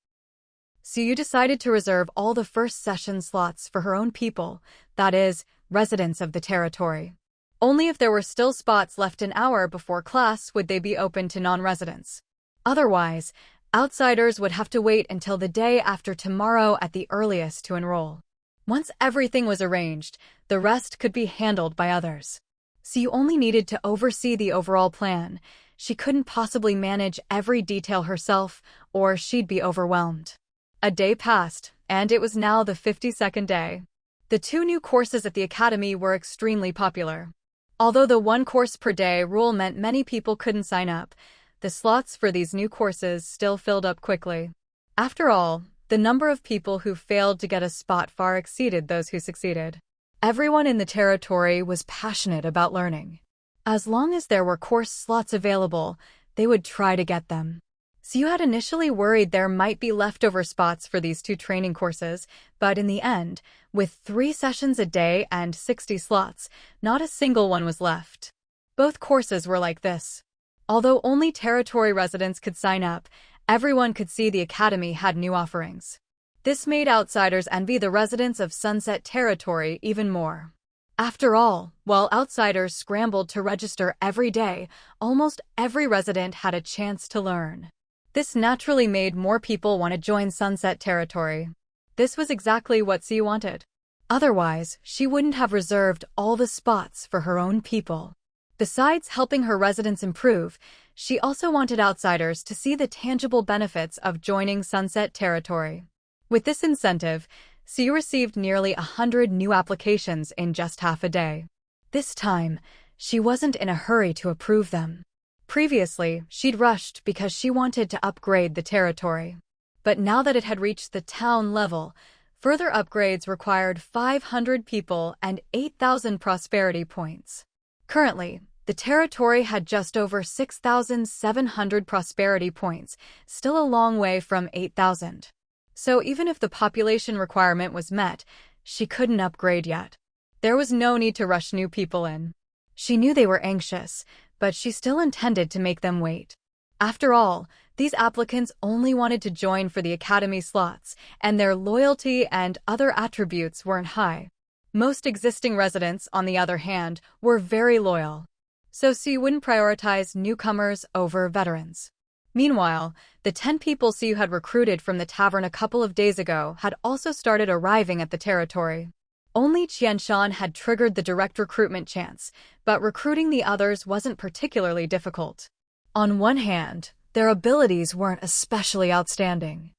CU decided to reserve all the first session slots for her own people, that is, residents of the territory. Only if there were still spots left an hour before class would they be open to non-residents. Otherwise, outsiders would have to wait until the day after tomorrow at the earliest to enroll. Once everything was arranged, the rest could be handled by others. CU only needed to oversee the overall plan. She couldn't possibly manage every detail herself, or she'd be overwhelmed. A day passed, and it was now the 52nd day. The 2 new courses at the academy were extremely popular. Although the 1 course per day rule meant many people couldn't sign up, the slots for these new courses still filled up quickly. After all, the number of people who failed to get a spot far exceeded those who succeeded. Everyone in the territory was passionate about learning. As long as there were course slots available, they would try to get them. CU had initially worried there might be leftover spots for these 2 training courses, but in the end, with 3 sessions a day and 60 slots, not a single one was left. Both courses were like this. Although only territory residents could sign up, everyone could see the academy had new offerings. This made outsiders envy the residents of Sunset Territory even more. After all, while outsiders scrambled to register every day, almost every resident had a chance to learn. This naturally made more people want to join Sunset Territory. This was exactly what CU wanted. Otherwise, she wouldn't have reserved all the spots for her own people. Besides helping her residents improve, she also wanted outsiders to see the tangible benefits of joining Sunset Territory. With this incentive, CU received nearly 100 new applications in just half a day. This time, she wasn't in a hurry to approve them. Previously, she'd rushed because she wanted to upgrade the territory. But now that it had reached the town level, further upgrades required 500 people and 8,000 prosperity points. Currently, the territory had just over 6,700 prosperity points, still a long way from 8,000. So even if the population requirement was met, she couldn't upgrade yet. There was no need to rush new people in. She knew they were anxious, but she still intended to make them wait. After all, these applicants only wanted to join for the academy slots, and their loyalty and other attributes weren't high. Most existing residents, on the other hand, were very loyal. So CU wouldn't prioritize newcomers over veterans. Meanwhile, the 10 people CU had recruited from the tavern a couple of days ago had also started arriving at the territory. Only Qianshan had triggered the direct recruitment chance, but recruiting the others wasn't particularly difficult. On one hand, their abilities weren't especially outstanding.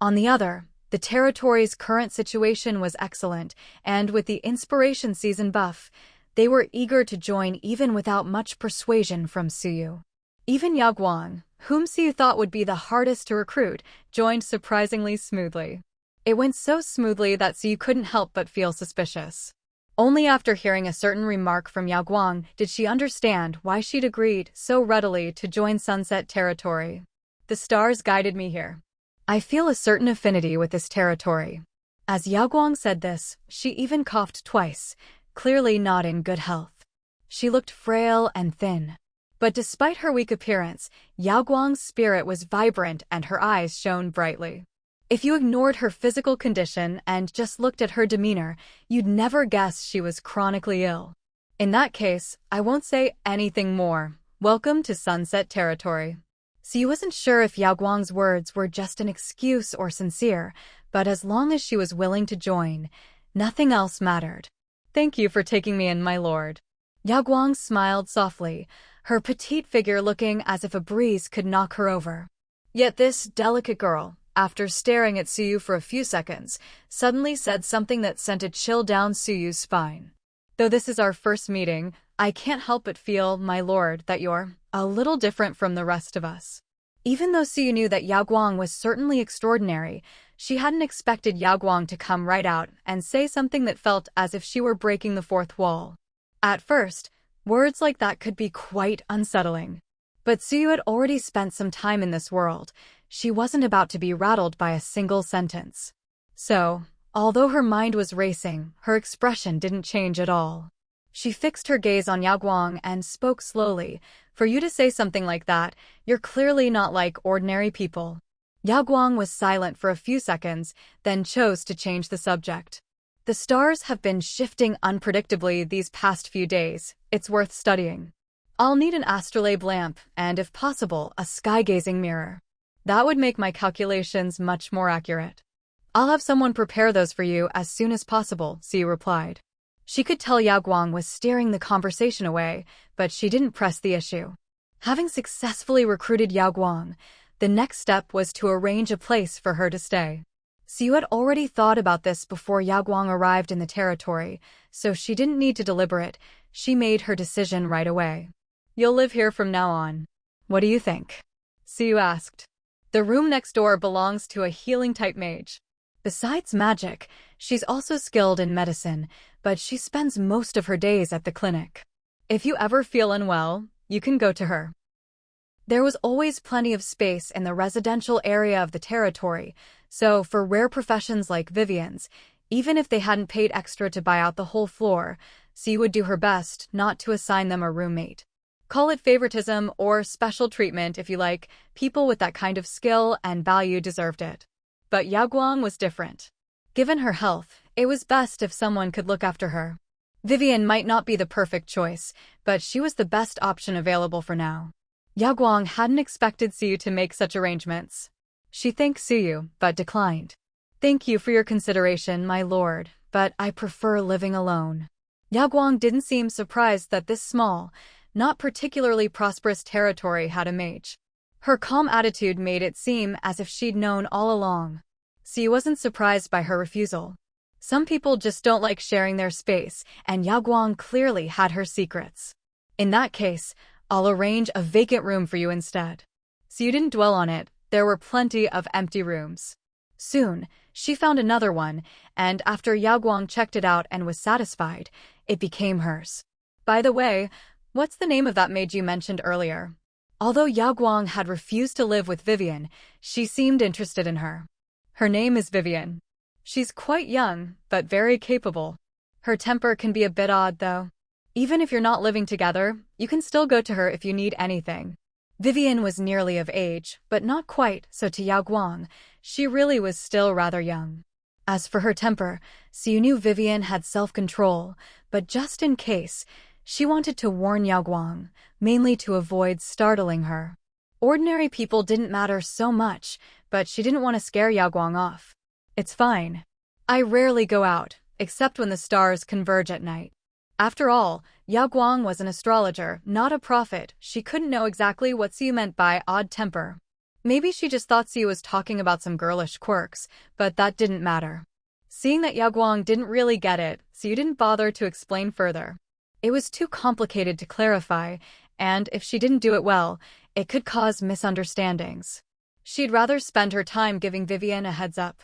On the other, the territory's current situation was excellent, and with the Inspiration Season buff, they were eager to join even without much persuasion from CU. Even Yaguang, whom CU thought would be the hardest to recruit, joined surprisingly smoothly. It went so smoothly that CU couldn't help but feel suspicious. Only after hearing a certain remark from Yaguang did she understand why she'd agreed so readily to join Sunset Territory. The stars guided me here. I feel a certain affinity with this territory. As Yao Guang said this, she even coughed twice, clearly not in good health. She looked frail and thin. But despite her weak appearance, Yao Guang's spirit was vibrant and her eyes shone brightly. If you ignored her physical condition and just looked at her demeanor, you'd never guess she was chronically ill. In that case, I won't say anything more. Welcome to Sunset Territory. She wasn't sure if Yao Guang's words were just an excuse or sincere, but as long as she was willing to join, nothing else mattered. Thank you for taking me in, my lord. Yao Guang smiled softly, her petite figure looking as if a breeze could knock her over. Yet this delicate girl, after staring at Suyu for a few seconds, suddenly said something that sent a chill down Suyu's spine. Though this is our first meeting, I can't help but feel, my lord, that you're a little different from the rest of us. Even though Suyu knew that Yao Guang was certainly extraordinary, she hadn't expected Yao Guang to come right out and say something that felt as if she were breaking the fourth wall. At first, words like that could be quite unsettling. But Suyu had already spent some time in this world. She wasn't about to be rattled by a single sentence. So, although her mind was racing, her expression didn't change at all. She fixed her gaze on Yao Guang and spoke slowly. For you to say something like that, you're clearly not like ordinary people. Yao Guang was silent for a few seconds, then chose to change the subject. The stars have been shifting unpredictably these past few days. It's worth studying. I'll need an astrolabe lamp and, if possible, a sky-gazing mirror. That would make my calculations much more accurate. I'll have someone prepare those for you as soon as possible, Xi replied. She could tell Yao Guang was steering the conversation away, but she didn't press the issue. Having successfully recruited Yao Guang, the next step was to arrange a place for her to stay. Xi had already thought about this before Yao Guang arrived in the territory, so she didn't need to deliberate. She made her decision right away. You'll live here from now on. What do you think? Xi asked. The room next door belongs to a healing-type mage. Besides magic, she's also skilled in medicine, but she spends most of her days at the clinic. If you ever feel unwell, you can go to her. There was always plenty of space in the residential area of the territory, so for rare professions like Vivian's, even if they hadn't paid extra to buy out the whole floor, Xi would do her best not to assign them a roommate. Call it favoritism or special treatment if you like. People with that kind of skill and value deserved it. But Yao Guang was different. Given her health, it was best if someone could look after her. Vivian might not be the perfect choice, but she was the best option available for now. Yao Guang hadn't expected Suyu to make such arrangements. She thanked Suyu, but declined. Thank you for your consideration, my lord, but I prefer living alone. Yao Guang didn't seem surprised that this small, not particularly prosperous territory had a mage. Her calm attitude made it seem as if she'd known all along. Xi wasn't surprised by her refusal. Some people just don't like sharing their space, and Yao Guang clearly had her secrets. In that case, I'll arrange a vacant room for you instead. Xi didn't dwell on it. There were plenty of empty rooms. Soon, she found another one, and after Yao Guang checked it out and was satisfied, it became hers. By the way, what's the name of that maid you mentioned earlier? Although Yao Guang had refused to live with Vivian, she seemed interested in her. Her name is Vivian. She's quite young, but very capable. Her temper can be a bit odd, though. Even if you're not living together, you can still go to her if you need anything. Vivian was nearly of age, but not quite, so to Yao Guang, she really was still rather young. As for her temper, Xi knew Vivian had self-control, but just in case, she wanted to warn Yao Guang, mainly to avoid startling her. Ordinary people didn't matter so much, but she didn't want to scare Yao Guang off. It's fine. I rarely go out, except when the stars converge at night. After all, Yao Guang was an astrologer, not a prophet. She couldn't know exactly what Xi meant by odd temper. Maybe she just thought Xi was talking about some girlish quirks, but that didn't matter. Seeing that Yao Guang didn't really get it, Xi didn't bother to explain further. It was too complicated to clarify, and if she didn't do it well, it could cause misunderstandings. She'd rather spend her time giving Vivian a heads up.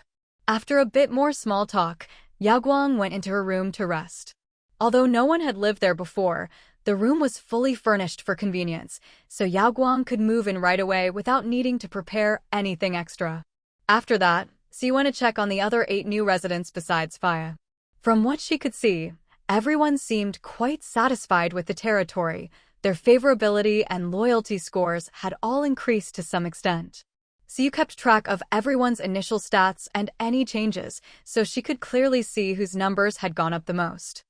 After a bit more small talk, Yao Guang went into her room to rest. Although no one had lived there before, the room was fully furnished for convenience, so Yao Guang could move in right away without needing to prepare anything extra. After that, Siu went to check on the other 8 new residents besides Faya. From what she could see, everyone seemed quite satisfied with the territory. Their favorability and loyalty scores had all increased to some extent. Siu kept track of everyone's initial stats and any changes, so she could clearly see whose numbers had gone up the most.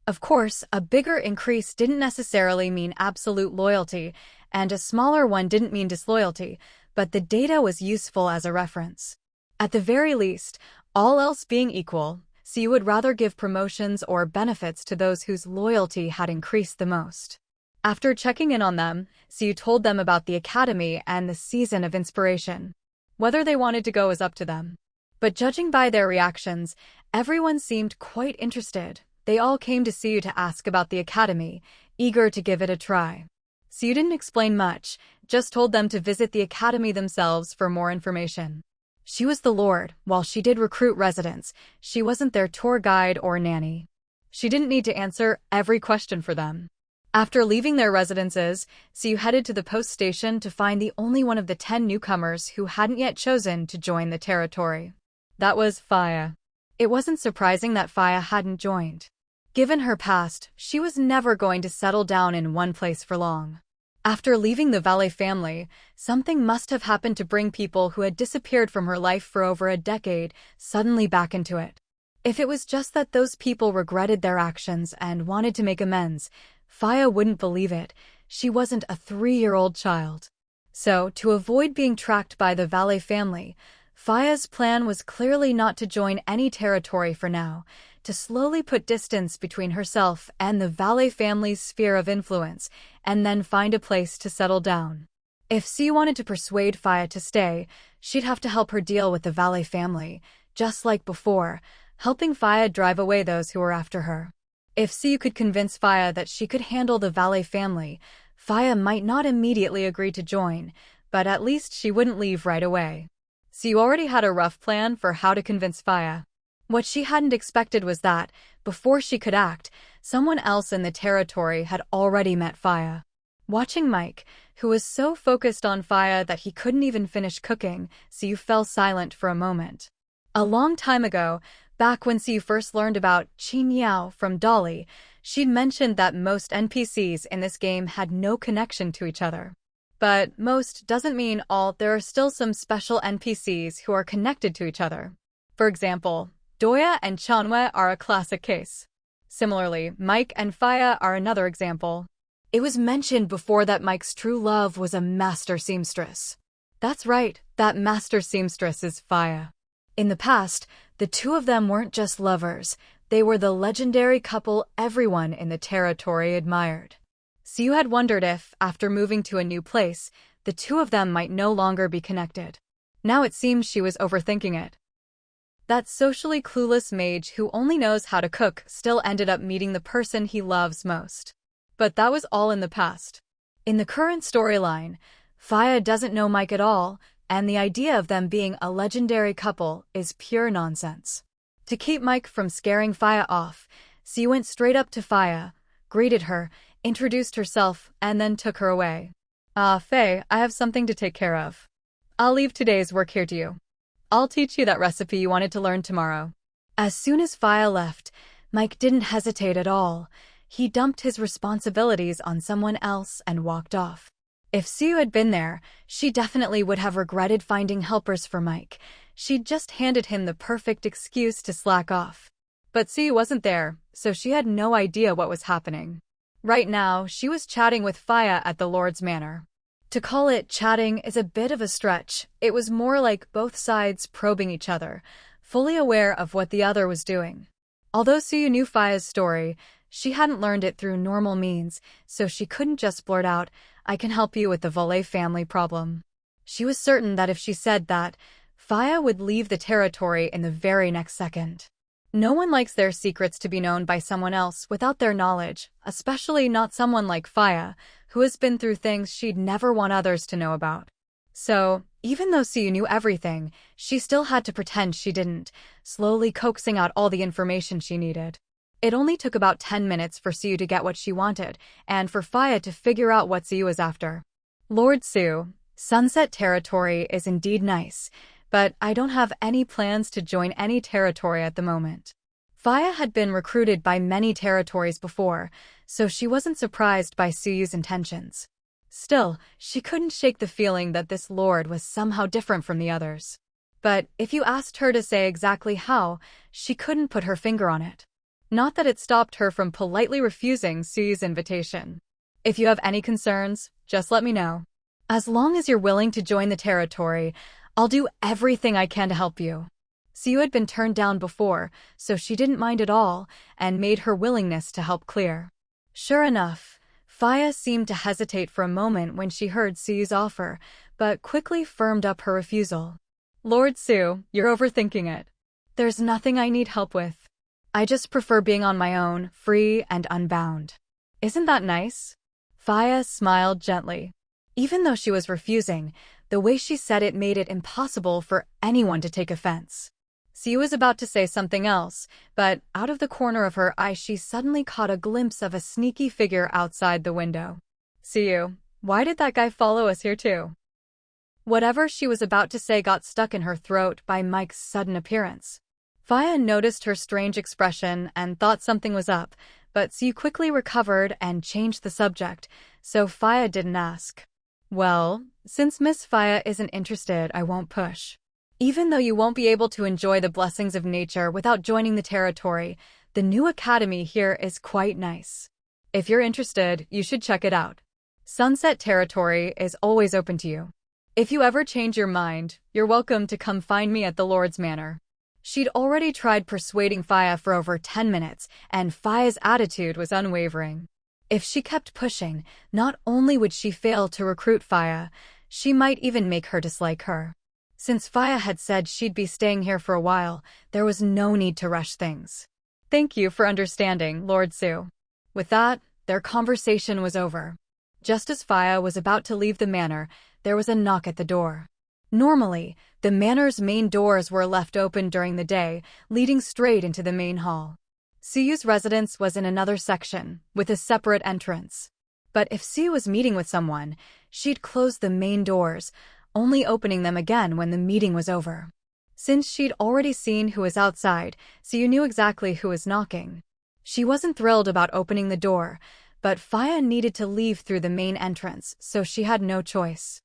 Of course, a bigger increase didn't necessarily mean absolute loyalty, and a smaller one didn't mean disloyalty, but the data was useful as a reference. At the very least, all else being equal, Siu would rather give promotions or benefits to those whose loyalty had increased the most. After checking in on them, Siu told them about the academy and the season of inspiration. Whether they wanted to go was up to them. But judging by their reactions, everyone seemed quite interested. They all came to Siu to ask about the academy, eager to give it a try. Siu didn't explain much, just told them to visit the academy themselves for more information. She was the Lord. While she did recruit residents, she wasn't their tour guide or nanny. She didn't need to answer every question for them. After leaving their residences, Siu headed to the post station to find the only one of the 10 newcomers who hadn't yet chosen to join the territory. That was Faya. It wasn't surprising that Faya hadn't joined. Given her past, she was never going to settle down in one place for long. After leaving the Valet family, something must have happened to bring people who had disappeared from her life for over a decade suddenly back into it. If it was just that those people regretted their actions and wanted to make amends, Faya wouldn't believe it. She wasn't a 3-year-old child. So, to avoid being tracked by the Valet family, Faya's plan was clearly not to join any territory for now, to slowly put distance between herself and the Valet family's sphere of influence, and then find a place to settle down. If Siu wanted to persuade Faya to stay, she'd have to help her deal with the Valet family, just like before, helping Faya drive away those who were after her. If Siu could convince Faya that she could handle the Valet family, Faya might not immediately agree to join, but at least she wouldn't leave right away. Siu already had a rough plan for how to convince Faya. What she hadn't expected was that, before she could act, someone else in the territory had already met Faya. Watching Mike, who was so focused on Faya that he couldn't even finish cooking, Siu fell silent for a moment. A long time ago, back when Siu first learned about Qin Yao from Dolly, she'd mentioned that most NPCs in this game had no connection to each other. But most doesn't mean all. There are still some special NPCs who are connected to each other. For example, Doya and Chanwe are a classic case. Similarly, Mike and Faya are another example. It was mentioned before that Mike's true love was a master seamstress. That's right, that master seamstress is Faya. In the past, the two of them weren't just lovers, they were the legendary couple everyone in the territory admired. Siu had wondered if, after moving to a new place, the two of them might no longer be connected. Now it seems she was overthinking it. That socially clueless mage who only knows how to cook still ended up meeting the person he loves most. But that was all in the past. In the current storyline, Faya doesn't know Mike at all, and the idea of them being a legendary couple is pure nonsense. To keep Mike from scaring Faya off, Siu went straight up to Faya, greeted her, introduced herself, and then took her away. Faye, I have something to take care of. I'll leave today's work here to you. I'll teach you that recipe you wanted to learn tomorrow. As soon as Faya left, Mike didn't hesitate at all. He dumped his responsibilities on someone else and walked off. If Siu had been there, she definitely would have regretted finding helpers for Mike. She'd just handed him the perfect excuse to slack off. But Siu wasn't there, so she had no idea what was happening. Right now, she was chatting with Faya at the Lord's Manor. To call it chatting is a bit of a stretch. It was more like both sides probing each other, fully aware of what the other was doing. Although Siu knew Faya's story, she hadn't learned it through normal means, so she couldn't just blurt out, "I can help you with the Valet family problem." She was certain that if she said that, Faya would leave the territory in the very next second. No one likes their secrets to be known by someone else without their knowledge, especially not someone like Faya, who has been through things she'd never want others to know about. So, even though Siu knew everything, she still had to pretend she didn't, slowly coaxing out all the information she needed. It only took about 10 minutes for Siu to get what she wanted, and for Faya to figure out what Siu was after. Lord Siu, Sunset Territory is indeed nice. but I don't have any plans to join any territory at the moment. Faya had been recruited by many territories before, so she wasn't surprised by Suyu's intentions. Still, she couldn't shake the feeling that this lord was somehow different from the others. But if you asked her to say exactly how, she couldn't put her finger on it. Not that it stopped her from politely refusing Suyu's invitation. If you have any concerns, just let me know. As long as you're willing to join the territory, I'll do everything I can to help you. Suyu had been turned down before, so she didn't mind at all and made her willingness to help clear. Sure enough, Faya seemed to hesitate for a moment when she heard Suyu's offer, but quickly firmed up her refusal. Lord Su, you're overthinking it. There's nothing I need help with. I just prefer being on my own, free and unbound. Isn't that nice? Faya smiled gently. Even though she was refusing, the way she said it made it impossible for anyone to take offense. Suyu was about to say something else, but out of the corner of her eye she suddenly caught a glimpse of a sneaky figure outside the window. Suyu, why did that guy follow us here too? Whatever she was about to say got stuck in her throat by Mike's sudden appearance. Faya noticed her strange expression and thought something was up, but Suyu quickly recovered and changed the subject, so Faya didn't ask. Well, since Miss Faya isn't interested, I won't push. Even though you won't be able to enjoy the blessings of nature without joining the territory, the new academy here is quite nice. If you're interested, you should check it out. Sunset Territory is always open to you. If you ever change your mind, you're welcome to come find me at the Lord's Manor. She'd already tried persuading Faya for over 10 minutes, and Faya's attitude was unwavering. If she kept pushing, not only would she fail to recruit Faya, she might even make her dislike her. Since Faya had said she'd be staying here for a while, there was no need to rush things. Thank you for understanding, Lord Su. With that, their conversation was over. Just as Faya was about to leave the manor, there was a knock at the door. Normally, the manor's main doors were left open during the day, leading straight into the main hall. Suyu's residence was in another section, with a separate entrance. But if Suyu was meeting with someone, she'd close the main doors, only opening them again when the meeting was over. Since she'd already seen who was outside, Suyu knew exactly who was knocking. She wasn't thrilled about opening the door, but Faya needed to leave through the main entrance, so she had no choice.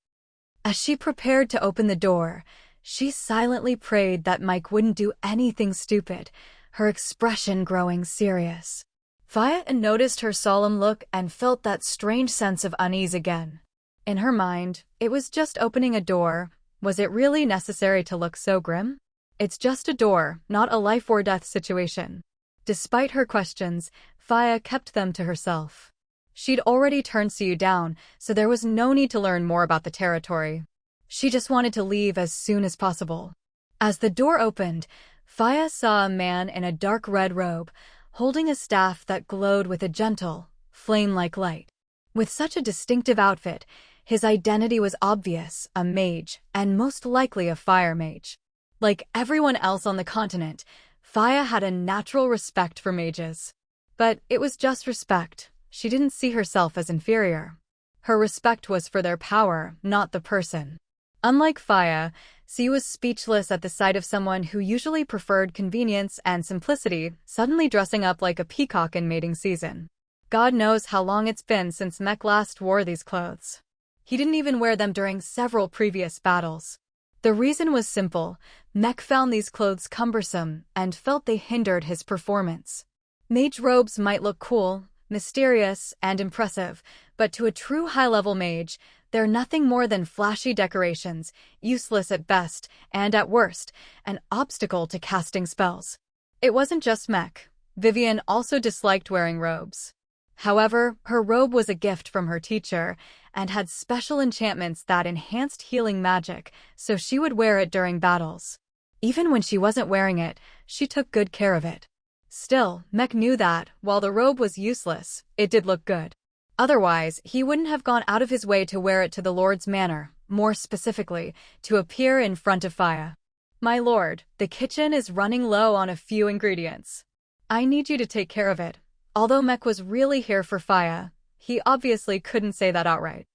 As she prepared to open the door, she silently prayed that Mike wouldn't do anything stupid, her expression growing serious. Faya noticed her solemn look and felt that strange sense of unease again. In her mind, it was just opening a door. Was it really necessary to look so grim? It's just a door, not a life or death situation. Despite her questions, Faya kept them to herself. She'd already turned Suyu down, so there was no need to learn more about the territory. She just wanted to leave as soon as possible. As the door opened, Faya saw a man in a dark red robe, holding a staff that glowed with a gentle, flame-like light. With such a distinctive outfit, his identity was obvious, a mage, and most likely a fire mage. Like everyone else on the continent, Faya had a natural respect for mages. But it was just respect. She didn't see herself as inferior. Her respect was for their power, not the person. Unlike Faya, Suyu was speechless at the sight of someone who usually preferred convenience and simplicity, suddenly dressing up like a peacock in mating season. God knows how long it's been since Mech last wore these clothes. He didn't even wear them during several previous battles. The reason was simple. Mech found these clothes cumbersome and felt they hindered his performance. Mage robes might look cool, mysterious, and impressive, but to a true high-level mage, they're nothing more than flashy decorations, useless at best, and at worst, an obstacle to casting spells. It wasn't just Mech. Vivian also disliked wearing robes. However, her robe was a gift from her teacher, and had special enchantments that enhanced healing magic, so she would wear it during battles. Even when she wasn't wearing it, she took good care of it. Still, Mech knew that, while the robe was useless, it did look good. Otherwise, he wouldn't have gone out of his way to wear it to the Lord's Manor, more specifically, to appear in front of Faya. My lord, the kitchen is running low on a few ingredients. I need you to take care of it. Although Mech was really here for Faya, he obviously couldn't say that outright.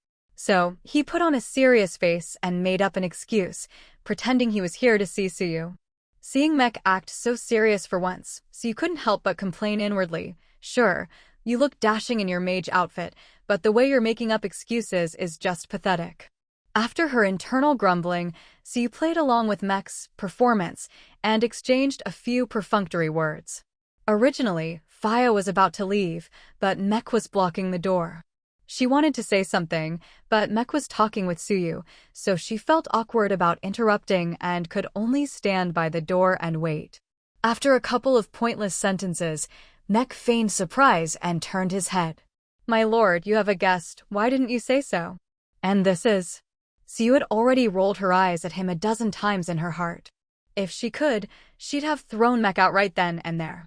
So, he put on a serious face and made up an excuse, pretending he was here to see Suyu. Seeing Mek act so serious for once, Suyu couldn't help but complain inwardly. Sure, you look dashing in your mage outfit, but the way you're making up excuses is just pathetic. After her internal grumbling, Suyu played along with Mek's performance and exchanged a few perfunctory words. Originally, Faya was about to leave, but Mek was blocking the door. She wanted to say something, but Mek was talking with Suyu, so she felt awkward about interrupting and could only stand by the door and wait. After a couple of pointless sentences, Mek feigned surprise and turned his head. "My lord, you have a guest, why didn't you say so?" "And this is?" Suyu had already rolled her eyes at him a dozen times in her heart. If she could, she'd have thrown Mek out right then and there.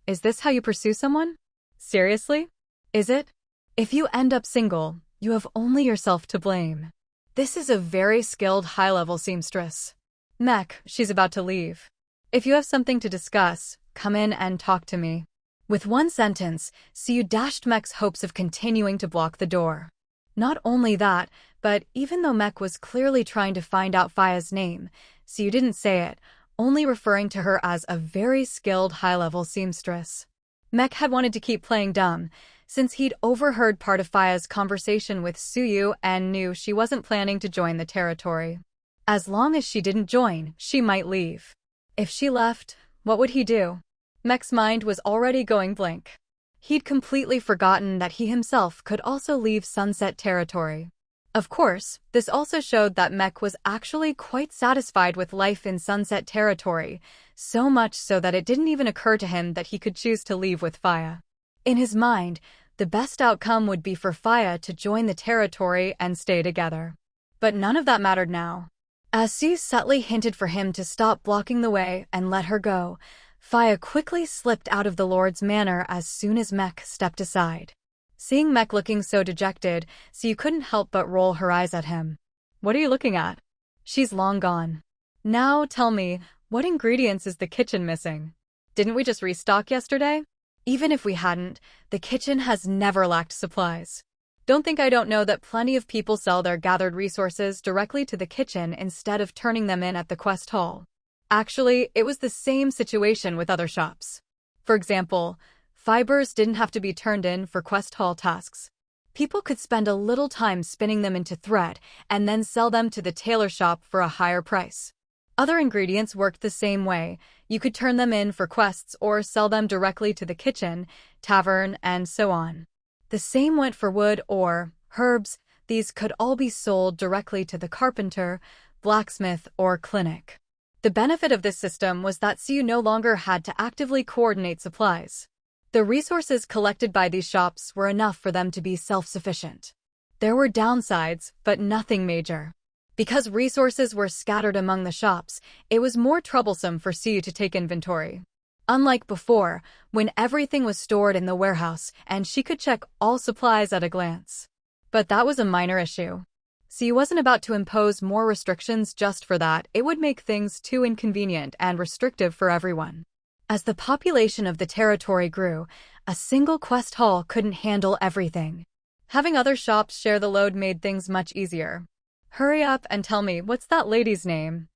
"Is this how you pursue someone? Seriously? Is it? If you end up single, you have only yourself to blame. This is a very skilled high-level seamstress. Mek, she's about to leave. If you have something to discuss, come in and talk to me." With one sentence, Suyu dashed Mek's hopes of continuing to block the door. Not only that, but even though Mek was clearly trying to find out Faya's name, Suyu didn't say it, only referring to her as a very skilled high-level seamstress. Mek had wanted to keep playing dumb, since he'd overheard part of Faya's conversation with Suyu and knew she wasn't planning to join the territory. As long as she didn't join, she might leave. If she left, what would he do? Mek's mind was already going blank. He'd completely forgotten that he himself could also leave Sunset Territory. Of course, this also showed that Mek was actually quite satisfied with life in Sunset Territory, so much so that it didn't even occur to him that he could choose to leave with Faya. In his mind, the best outcome would be for Faya to join the territory and stay together. But none of that mattered now. As Suyu subtly hinted for him to stop blocking the way and let her go, Faya quickly slipped out of the Lord's manor as soon as Mek stepped aside. Seeing Mek looking so dejected, Suyu couldn't help but roll her eyes at him. "What are you looking at?" "She's long gone. Now tell me, what ingredients is the kitchen missing? Didn't we just restock yesterday? Even if we hadn't, the kitchen has never lacked supplies. Don't think I don't know that plenty of people sell their gathered resources directly to the kitchen instead of turning them in at the quest hall. Actually, it was the same situation with other shops. For example, fibers didn't have to be turned in for quest hall tasks. People could spend a little time spinning them into thread and then sell them to the tailor shop for a higher price. Other ingredients worked the same way. You could turn them in for quests or sell them directly to the kitchen, tavern, and so on. The same went for wood or herbs. These could all be sold directly to the carpenter, blacksmith, or clinic. The benefit of this system was that Suyu no longer had to actively coordinate supplies. The resources collected by these shops were enough for them to be self-sufficient. There were downsides, but nothing major. Because resources were scattered among the shops, it was more troublesome for Suyu to take inventory. Unlike before, when everything was stored in the warehouse and she could check all supplies at a glance. But that was a minor issue. Suyu wasn't about to impose more restrictions just for that. It would make things too inconvenient and restrictive for everyone. As the population of the territory grew, a single quest hall couldn't handle everything. Having other shops share the load made things much easier. "Hurry up and tell me, what's that lady's name?"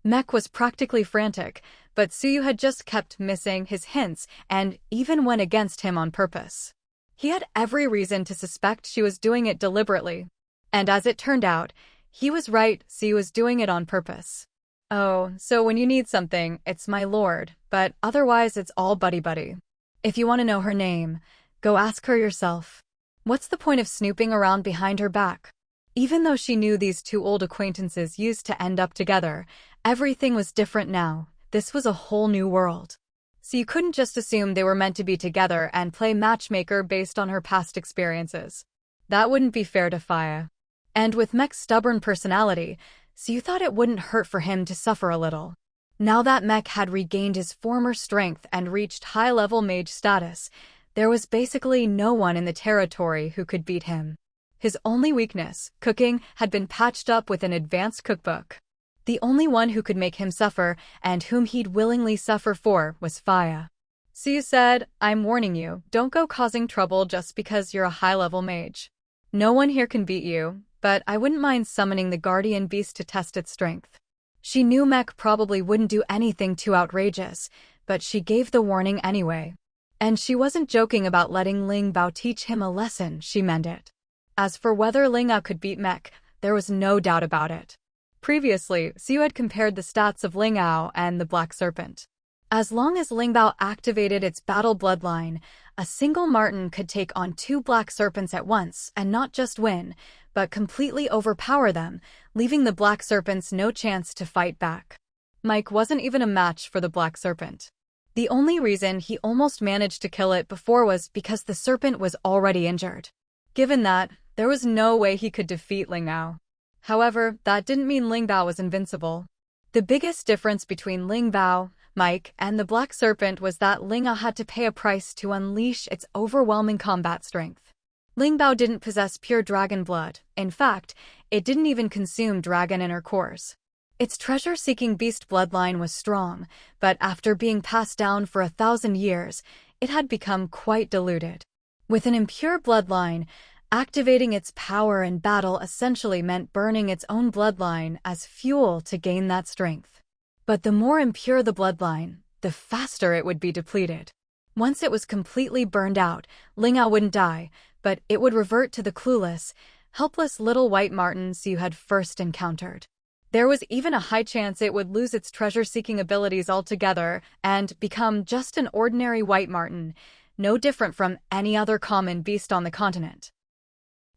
Mek was practically frantic, but Suyu had just kept missing his hints and even went against him on purpose. He had every reason to suspect she was doing it deliberately. And as it turned out, he was right, Suyu was doing it on purpose. "Oh, so when you need something, it's my lord, but otherwise it's all buddy-buddy. If you want to know her name, go ask her yourself. What's the point of snooping around behind her back?" Even though she knew these two old acquaintances used to end up together, everything was different now. This was a whole new world. So you couldn't just assume they were meant to be together and play matchmaker based on her past experiences. That wouldn't be fair to Faya. And with Mek's stubborn personality, so you thought it wouldn't hurt for him to suffer a little. Now that Mek had regained his former strength and reached high-level mage status, there was basically no one in the territory who could beat him. His only weakness, cooking, had been patched up with an advanced cookbook. The only one who could make him suffer, and whom he'd willingly suffer for, was Faya. So you said, "I'm warning you, don't go causing trouble just because you're a high-level mage." No one here can beat you, but I wouldn't mind summoning the guardian beast to test its strength. She knew Mech probably wouldn't do anything too outrageous, but she gave the warning anyway. And she wasn't joking about letting Ling Bao teach him a lesson, she meant it. As for whether Ling Ao could beat Mech, there was no doubt about it. Previously, Xiu had compared the stats of Ling Ao and the Black Serpent. As long as Ling Bao activated its battle bloodline, a single Marten could take on 2 Black Serpents at once and not just win, but completely overpower them, leaving the Black Serpents no chance to fight back. Mike wasn't even a match for the Black Serpent. The only reason he almost managed to kill it before was because the serpent was already injured. Given that, there was no way he could defeat Ling Ao. However, that didn't mean Ling Bao was invincible. The biggest difference between Ling Bao, Mike, and the Black Serpent was that Ling Ao had to pay a price to unleash its overwhelming combat strength. Ling Bao didn't possess pure dragon blood. In fact, it didn't even consume dragon inner cores. Its treasure-seeking beast bloodline was strong, but after being passed down for 1,000 years, it had become quite diluted. With an impure bloodline, activating its power in battle essentially meant burning its own bloodline as fuel to gain that strength. But the more impure the bloodline, the faster it would be depleted. Once it was completely burned out, Ling Ao wouldn't die, but it would revert to the clueless, helpless little white Martens you had first encountered. There was even a high chance it would lose its treasure-seeking abilities altogether and become just an ordinary white Marten, no different from any other common beast on the continent.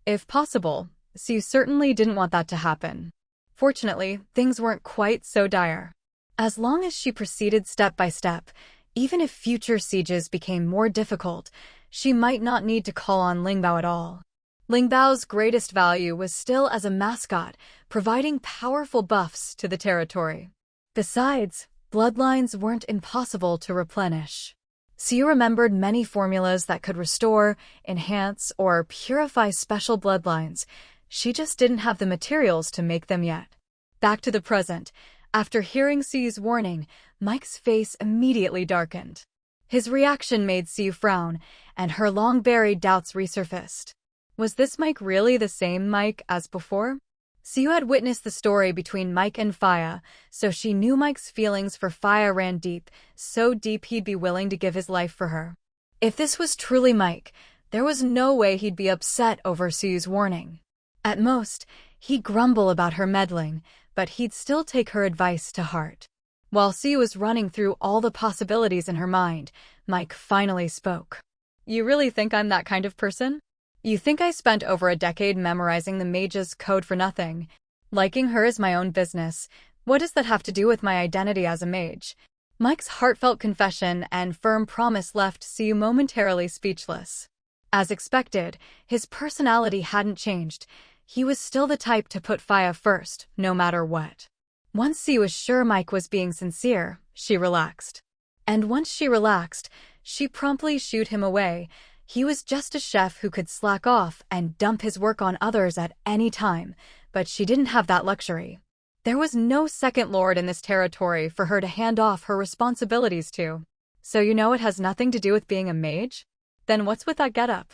If possible, Xiu certainly didn't want that to happen. Fortunately, things weren't quite so dire. As long as she proceeded step by step, even if future sieges became more difficult, she might not need to call on Ling Bao at all. Ling Bao's greatest value was still as a mascot, providing powerful buffs to the territory. Besides, bloodlines weren't impossible to replenish. Xiu remembered many formulas that could restore, enhance, or purify special bloodlines. She just didn't have the materials to make them yet. Back to the present. After hearing Xiu's warning, Mike's face immediately darkened. His reaction made Xiu frown, and her long-buried doubts resurfaced. Was this Mike really the same Mike as before? Xiu had witnessed the story between Mike and Faya, so she knew Mike's feelings for Faya ran deep, so deep he'd be willing to give his life for her. If this was truly Mike, there was no way he'd be upset over Xiu's warning. At most, he'd grumble about her meddling, but he'd still take her advice to heart. While Xiu was running through all the possibilities in her mind, Mike finally spoke. "You really think I'm that kind of person? You think I spent over a decade memorizing the mage's code for nothing? Liking her is my own business. What does that have to do with my identity as a mage?" Mike's heartfelt confession and firm promise left Xiu momentarily speechless. As expected, his personality hadn't changed. He was still the type to put Faya first, no matter what. Once Xiu was sure Mike was being sincere, she relaxed. And once she relaxed, she promptly shooed him away. He was just a chef who could slack off and dump his work on others at any time, but she didn't have that luxury. There was no second lord in this territory for her to hand off her responsibilities to. So you know it has nothing to do with being a mage? Then what's with that getup?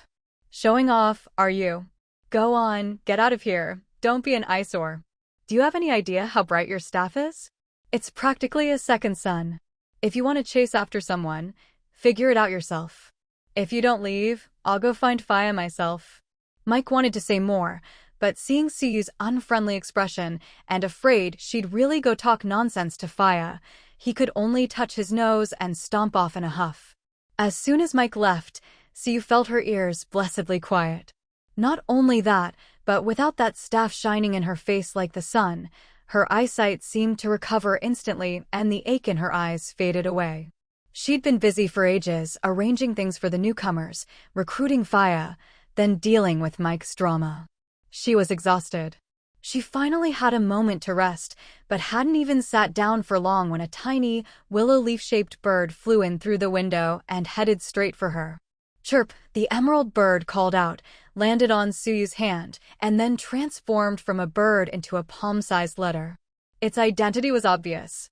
Showing off, are you? Go on, get out of here. Don't be an eyesore. Do you have any idea how bright your staff is? It's practically a second sun. If you want to chase after someone, figure it out yourself. If you don't leave, I'll go find Faya myself. Mike wanted to say more, but seeing Xiu's unfriendly expression and afraid she'd really go talk nonsense to Faya, he could only touch his nose and stomp off in a huff. As soon as Mike left, Xiu felt her ears blessedly quiet. Not only that, but without that staff shining in her face like the sun, her eyesight seemed to recover instantly and the ache in her eyes faded away. She'd been busy for ages, arranging things for the newcomers, recruiting Faya, then dealing with Mike's drama. She was exhausted. She finally had a moment to rest, but hadn't even sat down for long when a tiny, willow leaf-shaped bird flew in through the window and headed straight for her. Chirp, the emerald bird called out, landed on Xiu's hand, and then transformed from a bird into a palm-sized letter. Its identity was obvious.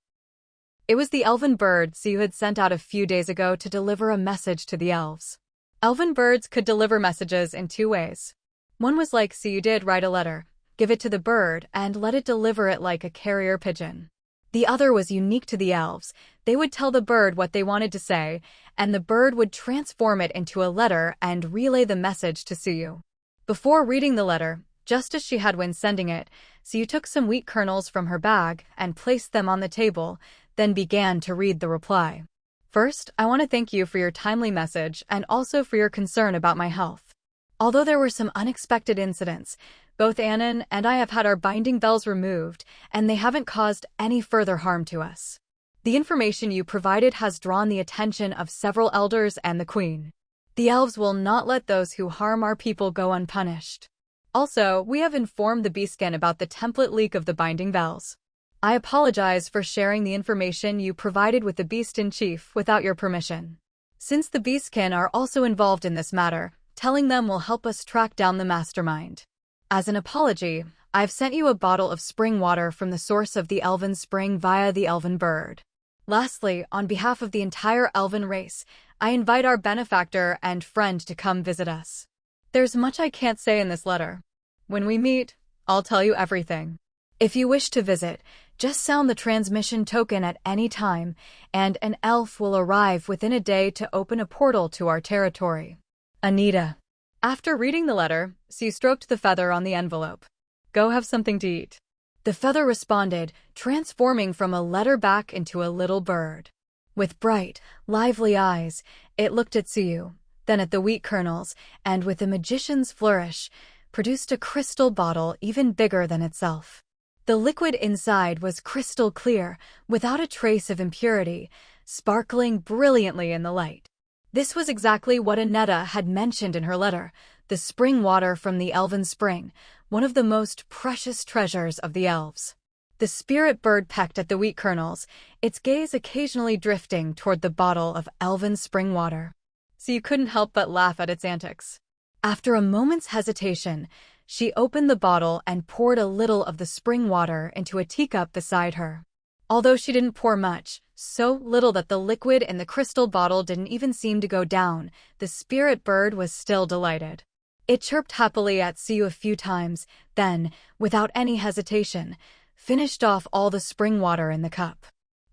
It was the elven bird Xiu had sent out a few days ago to deliver a message to the elves. Elven birds could deliver messages in 2 ways. One was like, "See, you did write a letter. Give it to the bird and let it deliver it like a carrier pigeon." The other was unique to the elves. They would tell the bird what they wanted to say, and the bird would transform it into a letter and relay the message to Suyu. Before reading the letter, just as she had when sending it, Suyu took some wheat kernels from her bag and placed them on the table, then began to read the reply. "First, I want to thank you for your timely message and also for your concern about my health. Although there were some unexpected incidents, both Annan and I have had our binding bells removed, and they haven't caused any further harm to us. The information you provided has drawn the attention of several elders and the Queen. The elves will not let those who harm our people go unpunished. Also, we have informed the Beastkin about the template leak of the binding bells. I apologize for sharing the information you provided with the Beast-in-Chief without your permission. Since the Beastkin are also involved in this matter, telling them will help us track down the mastermind. As an apology, I've sent you a bottle of spring water from the source of the Elven Spring via the Elven Bird. Lastly, on behalf of the entire Elven race, I invite our benefactor and friend to come visit us. There's much I can't say in this letter. When we meet, I'll tell you everything. If you wish to visit, just sound the transmission token at any time, and an elf will arrive within a day to open a portal to our territory. Anita." After reading the letter, Sue stroked the feather on the envelope. "Go have something to eat." The feather responded, transforming from a letter back into a little bird. With bright, lively eyes, it looked at Suyu, then at the wheat kernels, and with a magician's flourish, produced a crystal bottle even bigger than itself. The liquid inside was crystal clear, without a trace of impurity, sparkling brilliantly in the light. This was exactly what Annetta had mentioned in her letter, the spring water from the Elven Spring, one of the most precious treasures of the elves. The spirit bird pecked at the wheat kernels, its gaze occasionally drifting toward the bottle of Elven Spring water. So you couldn't help but laugh at its antics. After a moment's hesitation, she opened the bottle and poured a little of the spring water into a teacup beside her. Although she didn't pour much, so little that the liquid in the crystal bottle didn't even seem to go down, the spirit bird was still delighted. It chirped happily at Suyu a few times, then, without any hesitation, finished off all the spring water in the cup.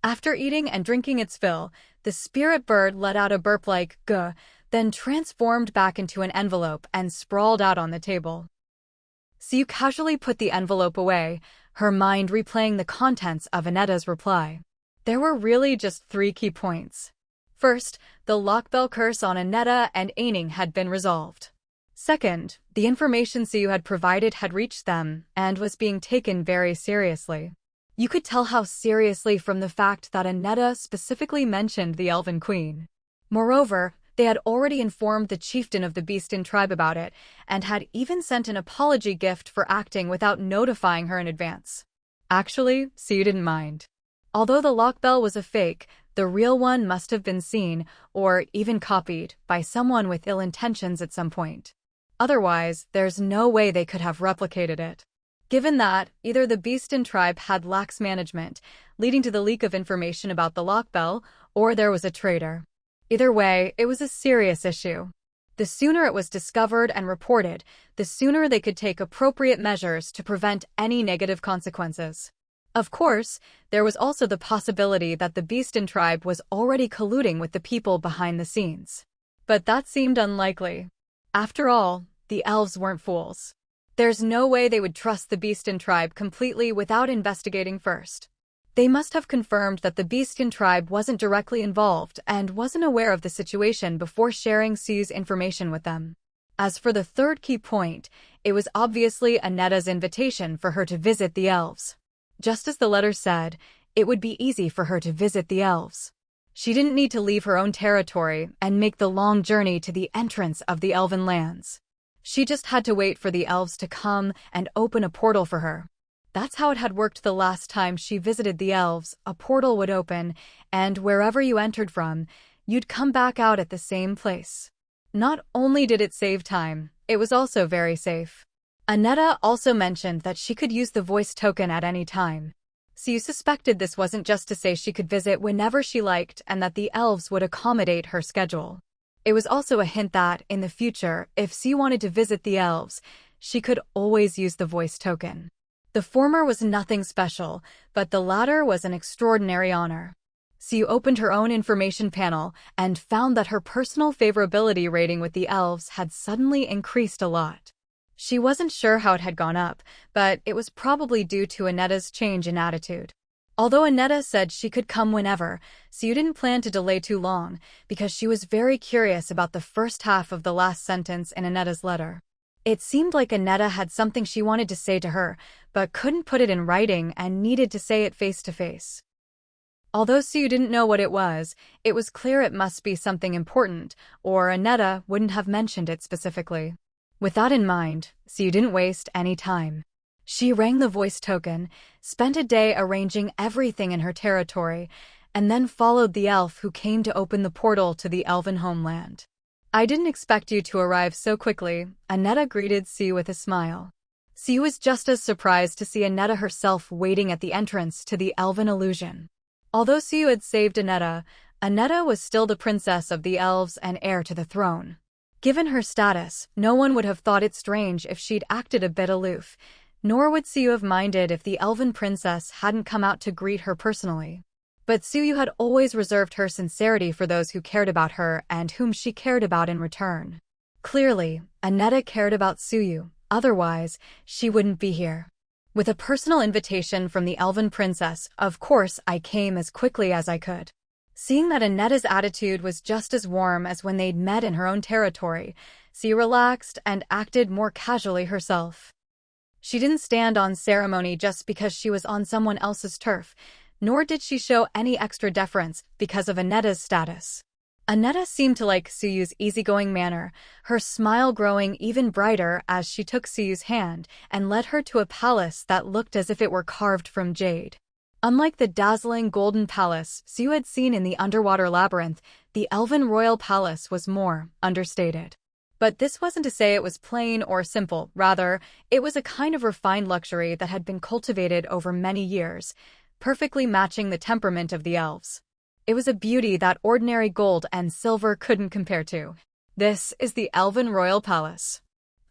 After eating and drinking its fill, the spirit bird let out a burp like "guh," then transformed back into an envelope and sprawled out on the table. Suyu casually put the envelope away, her mind replaying the contents of Anetta's reply. There were really just 3 key points. First, the lockbell curse on Annetta and Aining had been resolved. Second, the information Suyu had provided had reached them and was being taken very seriously. You could tell how seriously from the fact that Annetta specifically mentioned the Elven Queen. Moreover, they had already informed the chieftain of the Beastin tribe about it, and had even sent an apology gift for acting without notifying her in advance. Actually, Suyu didn't mind. Although the lockbell was a fake, the real one must have been seen, or even copied, by someone with ill intentions at some point. Otherwise, there's no way they could have replicated it. Given that, either the Beastin tribe had lax management, leading to the leak of information about the lockbell, or there was a traitor. Either way, it was a serious issue. The sooner it was discovered and reported, the sooner they could take appropriate measures to prevent any negative consequences. Of course, there was also the possibility that the Beastin tribe was already colluding with the people behind the scenes. But that seemed unlikely. After all, the elves weren't fools. There's no way they would trust the Beastin tribe completely without investigating first. They must have confirmed that the Beastin tribe wasn't directly involved and wasn't aware of the situation before sharing Suyu's information with them. As for the third key point, it was obviously Annetta's invitation for her to visit the elves. Just as the letter said, it would be easy for her to visit the elves. She didn't need to leave her own territory and make the long journey to the entrance of the elven lands. She just had to wait for the elves to come and open a portal for her. That's how it had worked the last time she visited the elves. A portal would open, and wherever you entered from, you'd come back out at the same place. Not only did it save time, it was also very safe. Annetta also mentioned that she could use the voice token at any time. So you suspected this wasn't just to say she could visit whenever she liked and that the elves would accommodate her schedule. It was also a hint that, in the future, if Sue wanted to visit the elves, she could always use the voice token. The former was nothing special, but the latter was an extraordinary honor. Siu opened her own information panel and found that her personal favorability rating with the elves had suddenly increased a lot. She wasn't sure how it had gone up, but it was probably due to Annetta's change in attitude. Although Annetta said she could come whenever, Siu didn't plan to delay too long because she was very curious about the first half of the last sentence in Annetta's letter. It seemed like Annetta had something she wanted to say to her, but couldn't put it in writing and needed to say it face to face. Although Siu didn't know what it was clear it must be something important, or Annetta wouldn't have mentioned it specifically. With that in mind, Siu didn't waste any time. She rang the voice token, spent a day arranging everything in her territory, and then followed the elf who came to open the portal to the elven homeland. "I didn't expect you to arrive so quickly," Annetta greeted Siu with a smile. Siu was just as surprised to see Annetta herself waiting at the entrance to the elven illusion. Although Siu had saved Annetta, Annetta was still the princess of the elves and heir to the throne. Given her status, no one would have thought it strange if she'd acted a bit aloof, nor would Siu have minded if the elven princess hadn't come out to greet her personally. But Siu had always reserved her sincerity for those who cared about her and whom she cared about in return. Clearly, Annetta cared about Siu, otherwise, she wouldn't be here. With a personal invitation from the elven princess, of course I came as quickly as I could. Seeing that Annetta's attitude was just as warm as when they'd met in her own territory, Siu relaxed and acted more casually herself. She didn't stand on ceremony just because she was on someone else's turf, nor did she show any extra deference because of Annetta's status. Annetta seemed to like Siu's easygoing manner, her smile growing even brighter as she took Siu's hand and led her to a palace that looked as if it were carved from jade. Unlike the dazzling golden palace Siu had seen in the underwater labyrinth, the elven royal palace was more understated. But this wasn't to say it was plain or simple, rather, it was a kind of refined luxury that had been cultivated over many years, perfectly matching the temperament of the elves. It was a beauty that ordinary gold and silver couldn't compare to. "This is the Elven Royal Palace.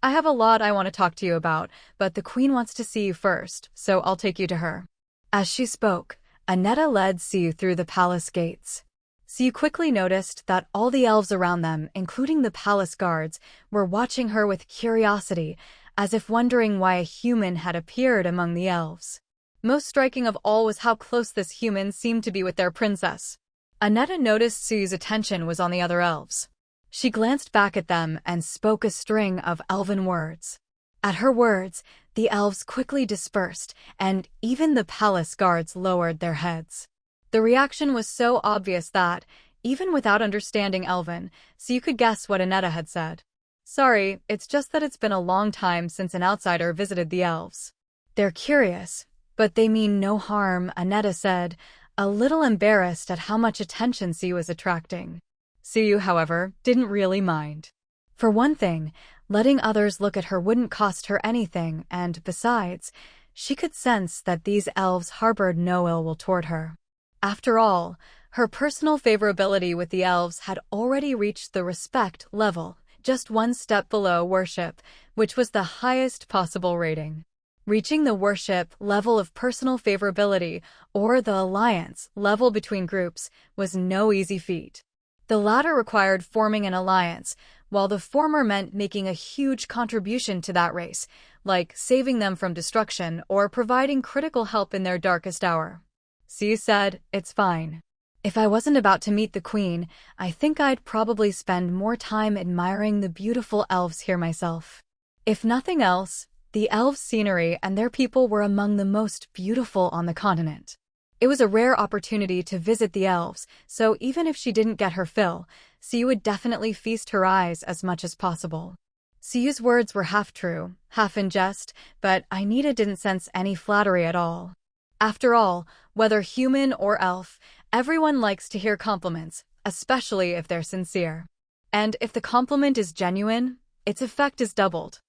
I have a lot I want to talk to you about, but the Queen wants to see you first, so I'll take you to her." As she spoke, Annetta led Siu through the palace gates. Siu quickly noticed that all the elves around them, including the palace guards, were watching her with curiosity, as if wondering why a human had appeared among the elves. Most striking of all was how close this human seemed to be with their princess. Annetta noticed Siu's attention was on the other elves. She glanced back at them and spoke a string of elven words. At her words, the elves quickly dispersed, and even the palace guards lowered their heads. The reaction was so obvious that, even without understanding Elven, Siu could guess what Annetta had said. "Sorry, it's just that it's been a long time since an outsider visited the elves. They're curious, but they mean no harm," Annetta said, a little embarrassed at how much attention Siu was attracting. Siu, however, didn't really mind. For one thing, letting others look at her wouldn't cost her anything, and besides, she could sense that these elves harbored no ill will toward her. After all, her personal favorability with the elves had already reached the respect level, just one step below worship, which was the highest possible rating. Reaching the worship level of personal favorability, or the alliance level between groups, was no easy feat. The latter required forming an alliance, while the former meant making a huge contribution to that race, like saving them from destruction or providing critical help in their darkest hour. Siu said, "It's fine. If I wasn't about to meet the Queen, I think I'd probably spend more time admiring the beautiful elves here myself." If nothing else, the elves' scenery and their people were among the most beautiful on the continent. It was a rare opportunity to visit the elves, so even if she didn't get her fill, Siu would definitely feast her eyes as much as possible. Siu's words were half true, half in jest, but Ainita didn't sense any flattery at all. After all, whether human or elf, everyone likes to hear compliments, especially if they're sincere. And if the compliment is genuine, its effect is doubled.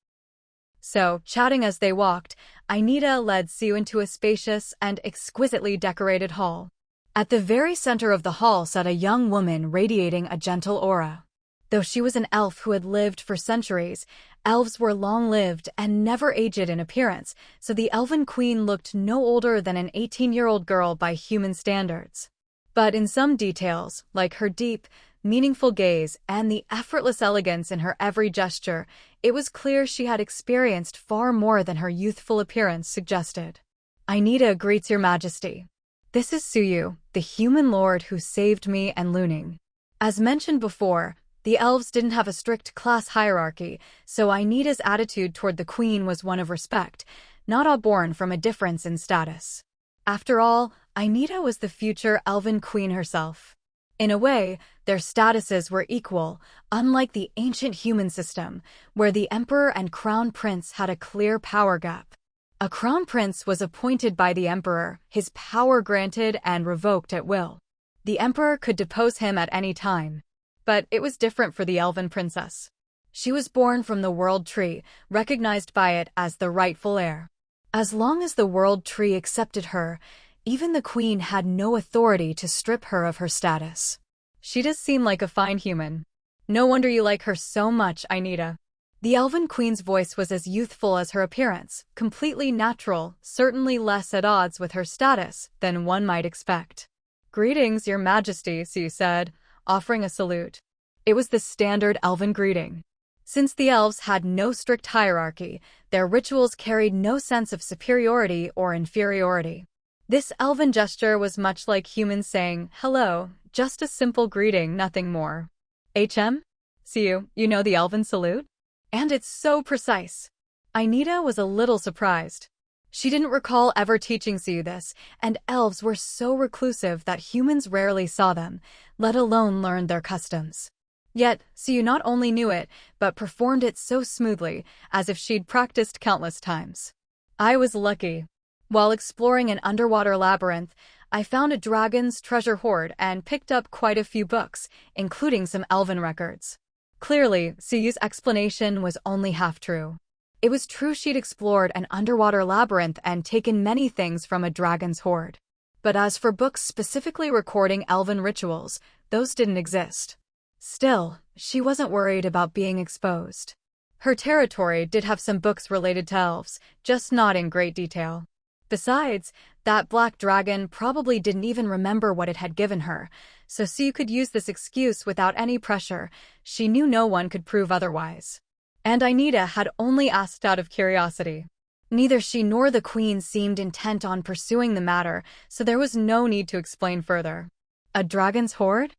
So, chatting as they walked, Ainita led Siu into a spacious and exquisitely decorated hall. At the very center of the hall sat a young woman radiating a gentle aura. Though she was an elf who had lived for centuries, elves were long-lived and never aged in appearance, so the elven queen looked no older than an 18-year-old girl by human standards. But in some details, like her deep, meaningful gaze and the effortless elegance in her every gesture, it was clear she had experienced far more than her youthful appearance suggested. "Ainida greets your majesty. This is Suyu, the human lord who saved me and Luning." As mentioned before, the elves didn't have a strict class hierarchy, so Ainida's attitude toward the queen was one of respect, not all born from a difference in status. After all, Ainida was the future elven queen herself. In a way, their statuses were equal, unlike the ancient human system, where the emperor and crown prince had a clear power gap. A crown prince was appointed by the emperor, his power granted and revoked at will. The emperor could depose him at any time. But it was different for the elven princess. She was born from the world tree, recognized by it as the rightful heir. As long as the world tree accepted her, even the queen had no authority to strip her of her status. She does seem like a fine human. No wonder you like her so much, Ainida. The elven queen's voice was as youthful as her appearance, completely natural, certainly less at odds with her status than one might expect. "Greetings, your majesty," she said, offering a salute. It was the standard elven greeting. Since the elves had no strict hierarchy, their rituals carried no sense of superiority or inferiority. This elven gesture was much like humans saying, "Hello," just a simple greeting, nothing more. See you know the elven salute? And it's so precise. Ainida was a little surprised. She didn't recall ever teaching Siu this, and elves were so reclusive that humans rarely saw them, let alone learned their customs. Yet, Siu not only knew it, but performed it so smoothly, as if she'd practiced countless times. "I was lucky. While exploring an underwater labyrinth, I found a dragon's treasure hoard and picked up quite a few books, including some elven records." Clearly, Siu's explanation was only half true. It was true she'd explored an underwater labyrinth and taken many things from a dragon's hoard. But as for books specifically recording elven rituals, those didn't exist. Still, she wasn't worried about being exposed. Her territory did have some books related to elves, just not in great detail. Besides, that black dragon probably didn't even remember what it had given her, so Siu could use this excuse without any pressure. She knew no one could prove otherwise. And Ainida had only asked out of curiosity. Neither she nor the queen seemed intent on pursuing the matter, so there was no need to explain further. "A dragon's hoard?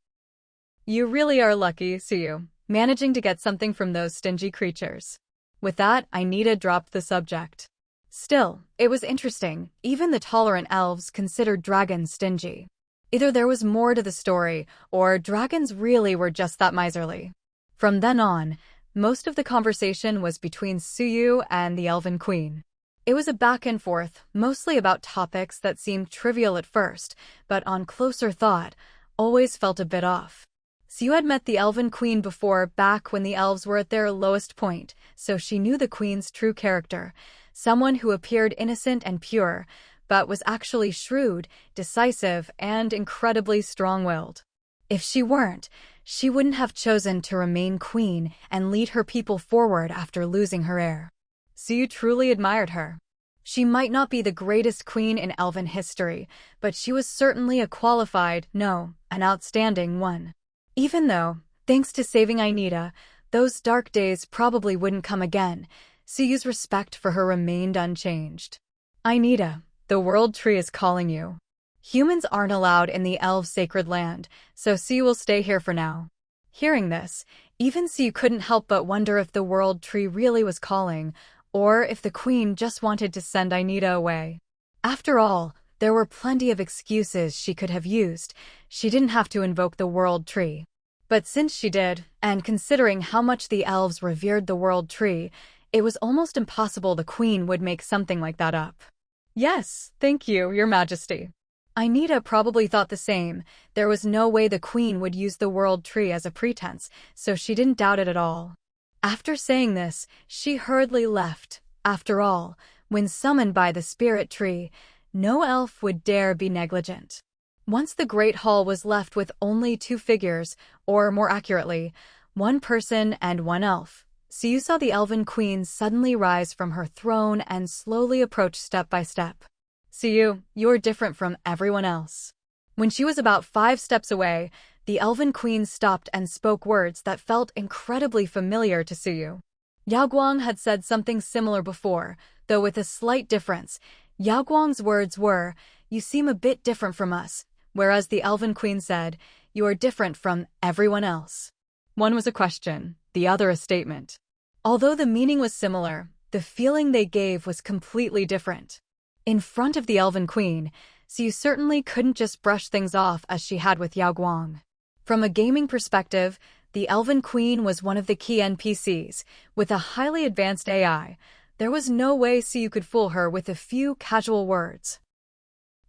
You really are lucky, Siu, managing to get something from those stingy creatures." With that, Ainida dropped the subject. Still, it was interesting. Even the tolerant elves considered dragons stingy. Either there was more to the story, or dragons really were just that miserly. From then on, most of the conversation was between Suyu and the Elven Queen. It was a back and forth, mostly about topics that seemed trivial at first, but on closer thought, always felt a bit off. Suyu had met the Elven Queen before, back when the elves were at their lowest point, so she knew the Queen's true character, someone who appeared innocent and pure, but was actually shrewd, decisive, and incredibly strong-willed. If she weren't, she wouldn't have chosen to remain queen and lead her people forward after losing her heir. Siu truly admired her. She might not be the greatest queen in elven history, but she was certainly a qualified, no, an outstanding one. Even though, thanks to saving Ainida, those dark days probably wouldn't come again, Siu's respect for her remained unchanged. "Ainida, the world tree is calling you. Humans aren't allowed in the elves' sacred land, so Siu will stay here for now." Hearing this, even Siu couldn't help but wonder if the world tree really was calling, or if the queen just wanted to send Ainida away. After all, there were plenty of excuses she could have used. She didn't have to invoke the world tree. But since she did, and considering how much the elves revered the world tree, it was almost impossible the queen would make something like that up. "Yes, thank you, your majesty." Ainida probably thought the same. There was no way the queen would use the world tree as a pretense, so she didn't doubt it at all. After saying this, she hurriedly left. After all, when summoned by the spirit tree, no elf would dare be negligent. Once the great hall was left with only two figures, or more accurately, one person and one elf. Siyu saw the Elven Queen suddenly rise from her throne and slowly approach step by step. Siyu, you're different from everyone else. When she was about 5 steps away, the Elven Queen stopped and spoke words that felt incredibly familiar to Siyu. Yao Guang had said something similar before, though with a slight difference. Yao Guang's words were, "You seem a bit different from us," whereas the Elven Queen said, "You are different from everyone else." One was a question, the other a statement. Although the meaning was similar, the feeling they gave was completely different. In front of the Elven Queen, Siyu certainly couldn't just brush things off as she had with Yao Guang. From a gaming perspective, the Elven Queen was one of the key NPCs. With a highly advanced AI, there was no way Siyu could fool her with a few casual words.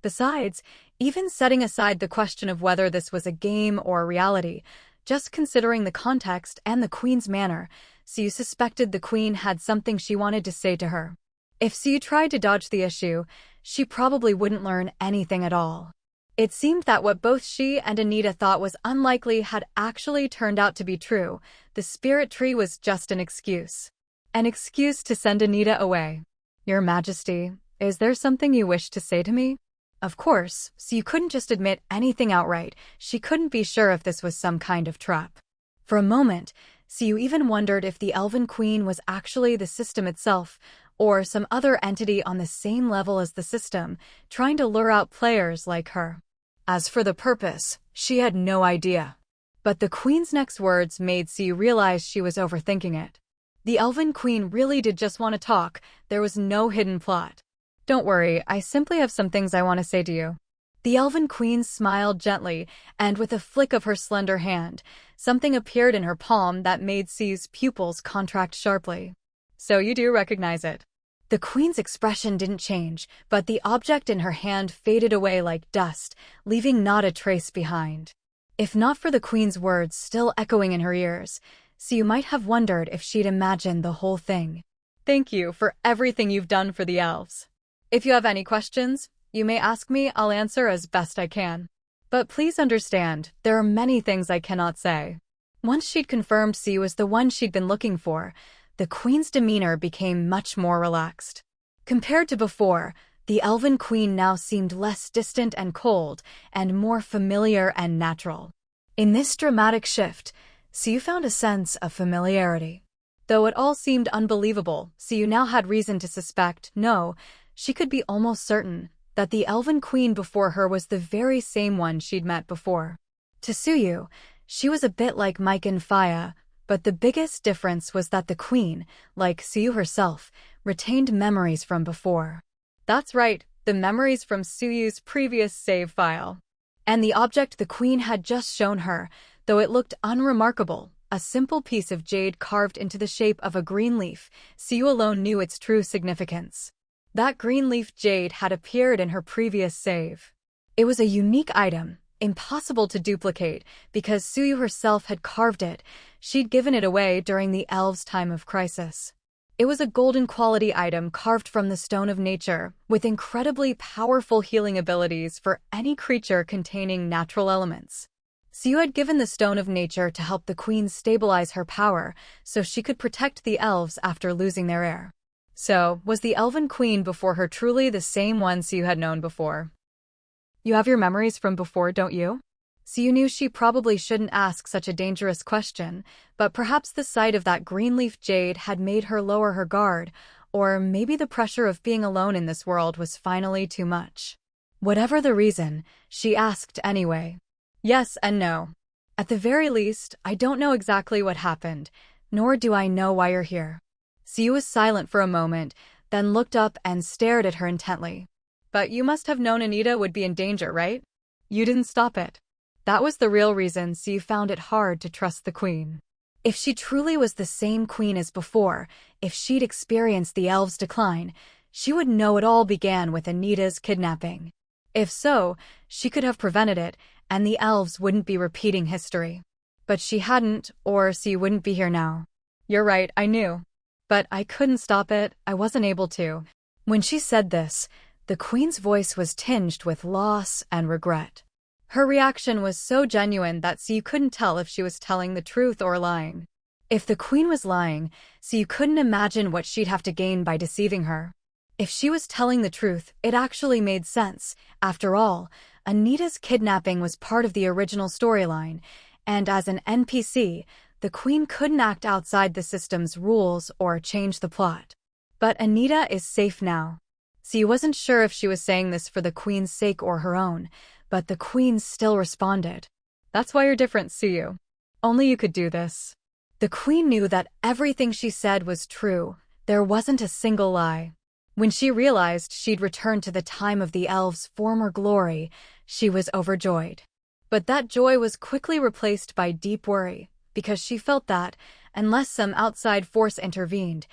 Besides, even setting aside the question of whether this was a game or reality, just considering the context and the Queen's manner, Siyu suspected the Queen had something she wanted to say to her. If Siyu tried to dodge the issue, she probably wouldn't learn anything at all. It seemed that what both she and Anita thought was unlikely had actually turned out to be true. The spirit tree was just an excuse. An excuse to send Anita away. "Your Majesty, is there something you wish to say to me?" Of course, Siyu couldn't just admit anything outright. She couldn't be sure if this was some kind of trap. For a moment, Siyu even wondered if the Elven Queen was actually the system itself, or some other entity on the same level as the system, trying to lure out players like her. As for the purpose, she had no idea. But the Queen's next words made Siyu realize she was overthinking it. The Elven Queen really did just want to talk. There was no hidden plot. "Don't worry, I simply have some things I want to say to you." The Elven Queen smiled gently, and with a flick of her slender hand, something appeared in her palm that made Siyu's pupils contract sharply. "So you do recognize it?" The Queen's expression didn't change, but the object in her hand faded away like dust, leaving not a trace behind. If not for the Queen's words still echoing in her ears, Siyu might have wondered if she'd imagined the whole thing. "Thank you for everything you've done for the elves. If you have any questions, you may ask me. I'll answer as best I can. But please understand, there are many things I cannot say." Once she'd confirmed Siyu was the one she'd been looking for, the Queen's demeanor became much more relaxed. Compared to before, the Elven Queen now seemed less distant and cold, and more familiar and natural. In this dramatic shift, Siyu found a sense of familiarity. Though it all seemed unbelievable, Siyu now had reason to suspect, no, she could be almost certain, that the Elven Queen before her was the very same one she'd met before. To Siyu, she was a bit like Mike and Faya, but the biggest difference was that the Queen, like Siyu herself, retained memories from before. That's right, the memories from Suyu's previous save file. And the object the Queen had just shown her, though it looked unremarkable, a simple piece of jade carved into the shape of a green leaf, Siyu alone knew its true significance. That green leaf jade had appeared in her previous save. It was a unique item, impossible to duplicate, because Siyu herself had carved it. She'd given it away during the elves' time of crisis. It was a golden quality item carved from the stone of nature, with incredibly powerful healing abilities for any creature containing natural elements. Siyu had given the stone of nature to help the Queen stabilize her power, so she could protect the elves after losing their heir. So, was the Elven Queen before her truly the same one Siyu had known before? "You have your memories from before, don't you?" Siyu knew she probably shouldn't ask such a dangerous question, but perhaps the sight of that green leaf jade had made her lower her guard, or maybe the pressure of being alone in this world was finally too much. Whatever the reason, she asked anyway. "Yes and no. At the very least, I don't know exactly what happened, nor do I know why you're here." Siyu was silent for a moment, then looked up and stared at her intently. "But you must have known Anita would be in danger, right? You didn't stop it." That was the real reason Siyu found it hard to trust the Queen. If she truly was the same Queen as before, if she'd experienced the elves' decline, she would know it all began with Anita's kidnapping. If so, she could have prevented it, and the elves wouldn't be repeating history. But she hadn't, or Siyu wouldn't be here now. "You're right, I knew. But I couldn't stop it, I wasn't able to." When she said this, the Queen's voice was tinged with loss and regret. Her reaction was so genuine that Siyu couldn't tell if she was telling the truth or lying. If the queen was lying, Siyu couldn't imagine what she'd have to gain by deceiving her. If she was telling the truth, it actually made sense. After all, Anita's kidnapping was part of the original storyline, and as an NPC, the queen couldn't act outside the system's rules or change the plot. But Anita is safe now. Siyu wasn't sure if she was saying this for the queen's sake or her own, but the queen still responded. "That's why you're different, Siyu. Only you could do this." The queen knew that everything she said was true. There wasn't a single lie. When she realized she'd returned to the time of the elves' former glory, she was overjoyed. But that joy was quickly replaced by deep worry, because she felt that, unless some outside force intervened,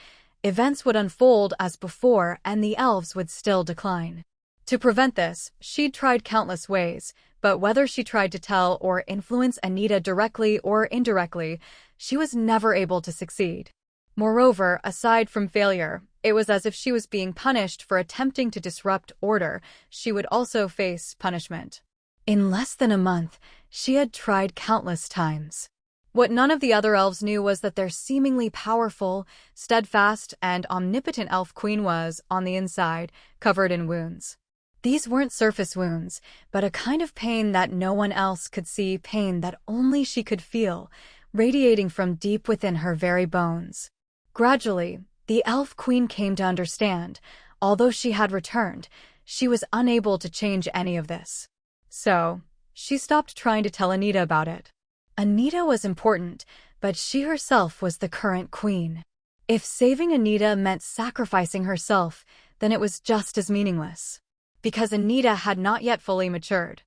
events would unfold as before and the elves would still decline. To prevent this, she'd tried countless ways, but whether she tried to tell or influence Anita directly or indirectly, she was never able to succeed. Moreover, aside from failure, it was as if she was being punished for attempting to disrupt order. She would also face punishment. In less than a month, she had tried countless times. What none of the other elves knew was that their seemingly powerful, steadfast, and omnipotent elf queen was, on the inside, covered in wounds. These weren't surface wounds, but a kind of pain that no one else could see, pain that only she could feel, radiating from deep within her very bones. Gradually, the elf queen came to understand. Although she had returned, she was unable to change any of this. So, she stopped trying to tell Anita about it. Anita was important, but she herself was the current queen. If saving Anita meant sacrificing herself, then it was just as meaningless. Because Anita had not yet fully matured.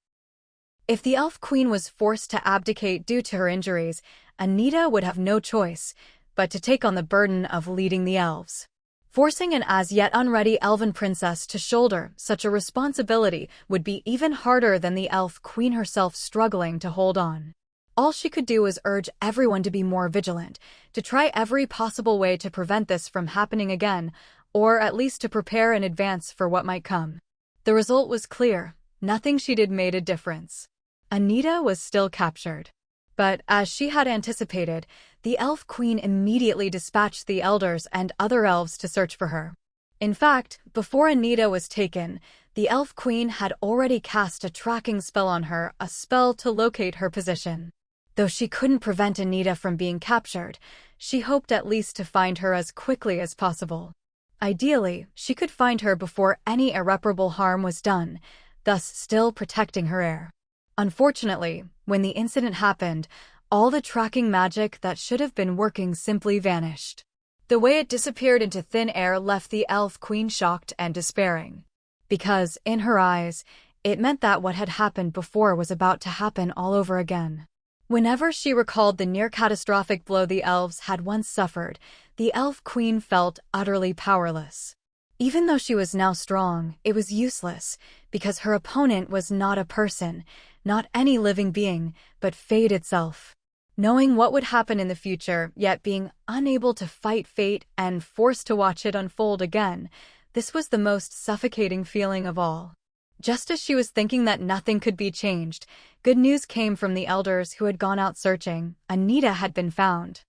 If the elf queen was forced to abdicate due to her injuries, Anita would have no choice but to take on the burden of leading the elves. Forcing an as-yet unready elven princess to shoulder such a responsibility would be even harder than the elf queen herself struggling to hold on. All she could do was urge everyone to be more vigilant, to try every possible way to prevent this from happening again, or at least to prepare in advance for what might come. The result was clear. Nothing she did made a difference. Anita was still captured. But, as she had anticipated, the elf queen immediately dispatched the elders and other elves to search for her. In fact, before Anita was taken, the elf queen had already cast a tracking spell on her, a spell to locate her position. Though she couldn't prevent Anita from being captured, she hoped at least to find her as quickly as possible. Ideally, she could find her before any irreparable harm was done, thus still protecting her heir. Unfortunately, when the incident happened, all the tracking magic that should have been working simply vanished. The way it disappeared into thin air left the elf queen shocked and despairing. Because, in her eyes, it meant that what had happened before was about to happen all over again. Whenever she recalled the near-catastrophic blow the elves had once suffered, the elf queen felt utterly powerless. Even though she was now strong, it was useless, because her opponent was not a person, not any living being, but fate itself. Knowing what would happen in the future, yet being unable to fight fate and forced to watch it unfold again, this was the most suffocating feeling of all. Just as she was thinking that nothing could be changed, good news came from the elders who had gone out searching. Anita had been found.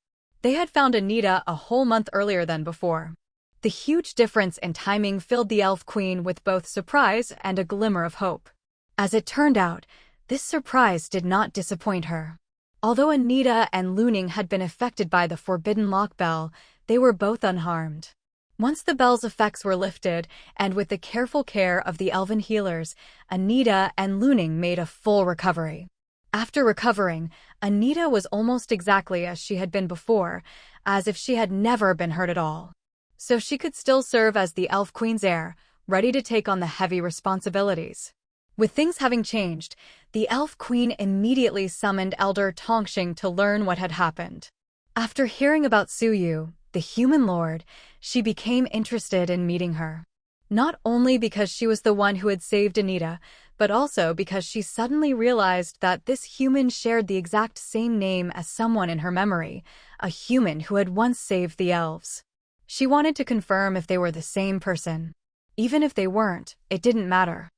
They had found Anita a whole month earlier than before. The huge difference in timing filled the elf queen with both surprise and a glimmer of hope. As it turned out, this surprise did not disappoint her. Although Anita and Luning had been affected by the forbidden lock bell, they were both unharmed. Once the bell's effects were lifted, and with the careful care of the elven healers, Anita and Luning made a full recovery. After recovering, Anita was almost exactly as she had been before, as if she had never been hurt at all. So she could still serve as the elf queen's heir, ready to take on the heavy responsibilities. With things having changed, the elf queen immediately summoned Elder Tongxing to learn what had happened. After hearing about Suyu, the human lord, she became interested in meeting her. Not only because she was the one who had saved Anita, but also because she suddenly realized that this human shared the exact same name as someone in her memory, a human who had once saved the elves. She wanted to confirm if they were the same person. Even if they weren't, it didn't matter.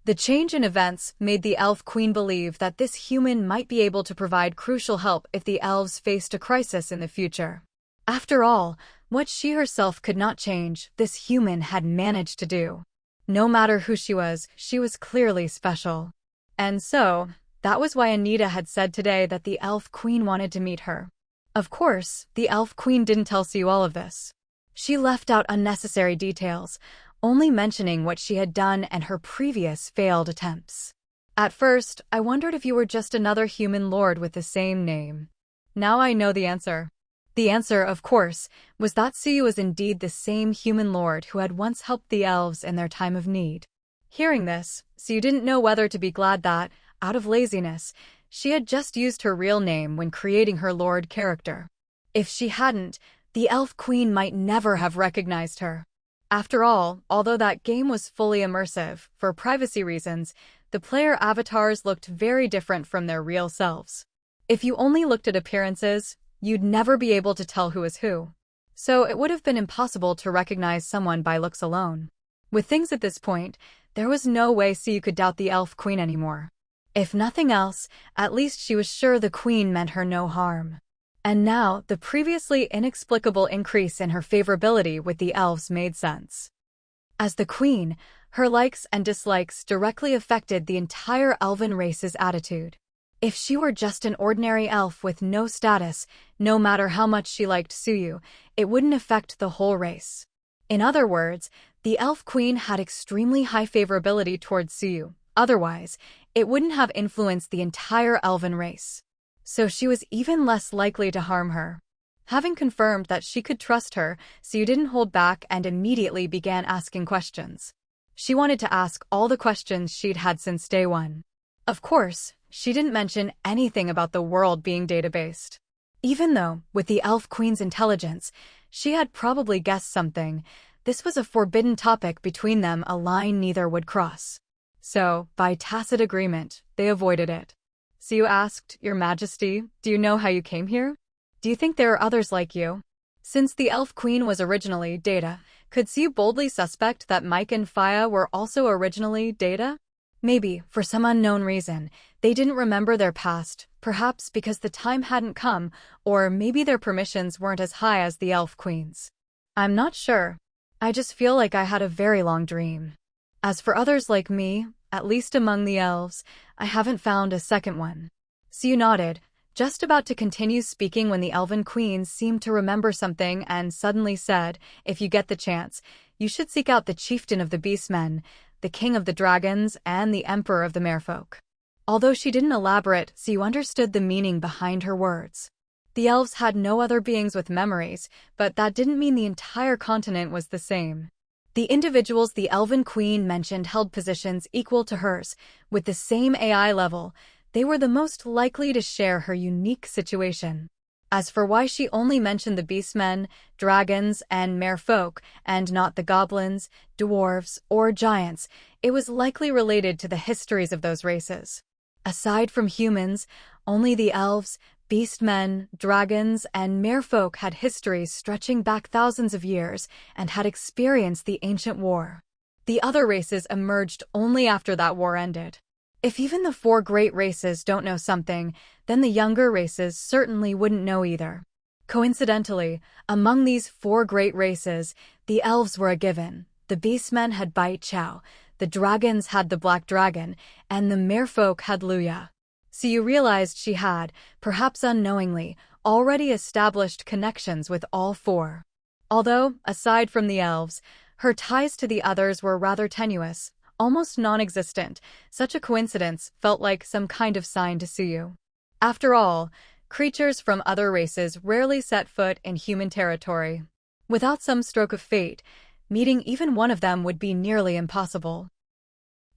The change in events made the elf queen believe that this human might be able to provide crucial help if the elves faced a crisis in the future. After all, what she herself could not change, this human had managed to do. No matter who she was clearly special. And so, that was why Anita had said today that the elf queen wanted to meet her. Of course, the elf queen didn't tell Sue all of this. She left out unnecessary details, only mentioning what she had done and her previous failed attempts. At first, I wondered if you were just another human lord with the same name. Now I know the answer. The answer, of course, was that Sue was indeed the same human lord who had once helped the elves in their time of need. Hearing this, Sue didn't know whether to be glad that, out of laziness, she had just used her real name when creating her lord character. If she hadn't, the elf queen might never have recognized her. After all, although that game was fully immersive, for privacy reasons, the player avatars looked very different from their real selves. If you only looked at appearances, you'd never be able to tell who is who. So it would have been impossible to recognize someone by looks alone. With things at this point, there was no way Sue could doubt the elf queen anymore. If nothing else, at least she was sure the queen meant her no harm. And now, the previously inexplicable increase in her favorability with the elves made sense. As the queen, her likes and dislikes directly affected the entire elven race's attitude. If she were just an ordinary elf with no status, no matter how much she liked Suyu, it wouldn't affect the whole race. In other words, the elf queen had extremely high favorability towards Suyu. Otherwise, it wouldn't have influenced the entire elven race. So she was even less likely to harm her. Having confirmed that she could trust her, Suyu didn't hold back and immediately began asking questions. She wanted to ask all the questions she'd had since day one. Of course, she didn't mention anything about the world being data-based. Even though, with the elf queen's intelligence, she had probably guessed something, this was a forbidden topic between them, a line neither would cross. So, by tacit agreement, they avoided it. Suyu asked, "Your Majesty, do you know how you came here? Do you think there are others like you?" Since the elf queen was originally Data, could Suyu boldly suspect that Mike and Faya were also originally Data? Maybe, for some unknown reason, they didn't remember their past, perhaps because the time hadn't come, or maybe their permissions weren't as high as the elf queen's. I'm not sure. I just feel like I had a very long dream. As for others like me, at least among the elves, I haven't found a second one. Suyu nodded, just about to continue speaking when the elven queen seemed to remember something and suddenly said, "If you get the chance, you should seek out the chieftain of the beastmen, the king of the dragons, and the emperor of the merfolk." Although she didn't elaborate, Suyu understood the meaning behind her words. The elves had no other beings with memories, but that didn't mean the entire continent was the same. The individuals the elven queen mentioned held positions equal to hers, with the same AI level. They were the most likely to share her unique situation. As for why she only mentioned the beastmen, dragons, and merfolk, and not the goblins, dwarves, or giants, it was likely related to the histories of those races. Aside from humans, only the elves, beastmen, dragons, and merfolk had histories stretching back thousands of years and had experienced the ancient war. The other races emerged only after that war ended. If even the four great races don't know something, then the younger races certainly wouldn't know either. Coincidentally, among these four great races, the elves were a given. The beastmen had Bai Chao, the dragons had the Black Dragon, and the merfolk had Luya. Suyu realized she had, perhaps unknowingly, already established connections with all four. Although, aside from the elves, her ties to the others were rather tenuous, almost non-existent. Such a coincidence felt like some kind of sign to Suyu. After all, creatures from other races rarely set foot in human territory. Without some stroke of fate, meeting even one of them would be nearly impossible.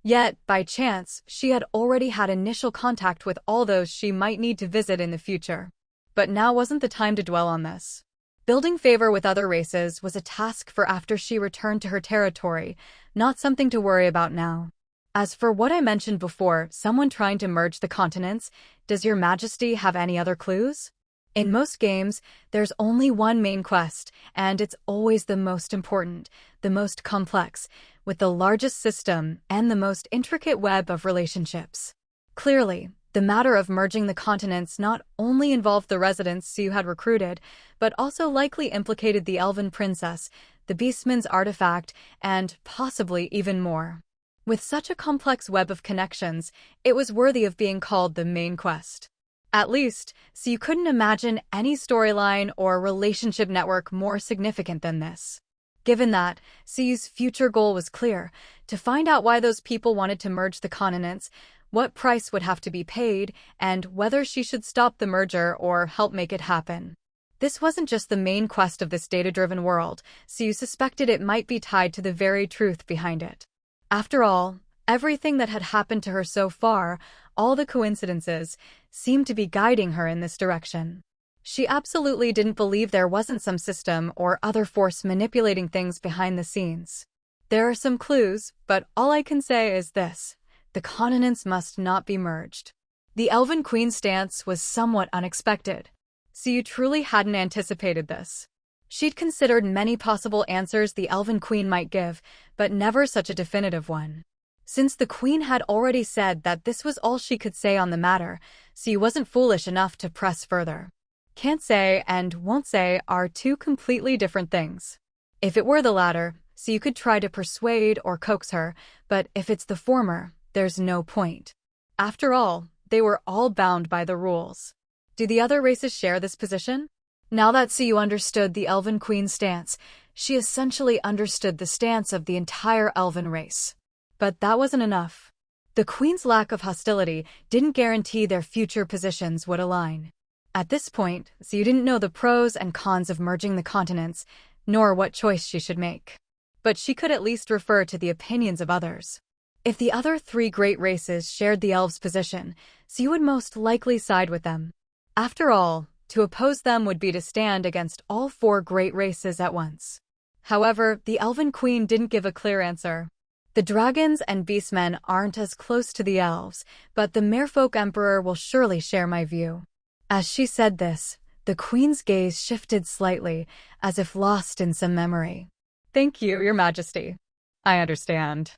Yet, by chance, she had already had initial contact with all those she might need to visit in the future. But now wasn't the time to dwell on this. Building favor with other races was a task for after she returned to her territory, not something to worry about now. As for what I mentioned before, someone trying to merge the continents, does Your Majesty have any other clues? In most games, there's only one main quest, and it's always the most important, the most complex, with the largest system and the most intricate web of relationships. Clearly, the matter of merging the continents not only involved the residents Siu had recruited, but also likely implicated the Elven Princess, the Beastman's artifact, and possibly even more. With such a complex web of connections, it was worthy of being called the main quest. At least, so you couldn't imagine any storyline or relationship network more significant than this. Given that, Siu's future goal was clear: to find out why those people wanted to merge the continents, what price would have to be paid, and whether she should stop the merger or help make it happen. This wasn't just the main quest of this data-driven world, Siu suspected it might be tied to the very truth behind it. After all, everything that had happened to her so far, all the coincidences, seemed to be guiding her in this direction. She absolutely didn't believe there wasn't some system or other force manipulating things behind the scenes. There are some clues, but all I can say is this: the continents must not be merged. The Elven Queen's stance was somewhat unexpected. Siu truly hadn't anticipated this. She'd considered many possible answers the Elven Queen might give, but never such a definitive one. Since the Queen had already said that this was all she could say on the matter, Siu wasn't foolish enough to press further. Can't say and won't say are two completely different things. If it were the latter, Siu could try to persuade or coax her, but if it's the former, there's no point. After all, they were all bound by the rules. Do the other races share this position? Now that Siu understood the Elven Queen's stance, she essentially understood the stance of the entire Elven race. But that wasn't enough. The Queen's lack of hostility didn't guarantee their future positions would align. At this point, Siu didn't know the pros and cons of merging the continents, nor what choice she should make. But she could at least refer to the opinions of others. If the other three great races shared the elves' position, Siu would most likely side with them. After all, to oppose them would be to stand against all four great races at once. However, the Elven Queen didn't give a clear answer. The dragons and beastmen aren't as close to the elves, but the Merfolk Emperor will surely share my view. As she said this, the Queen's gaze shifted slightly, as if lost in some memory. Thank you, Your Majesty. I understand.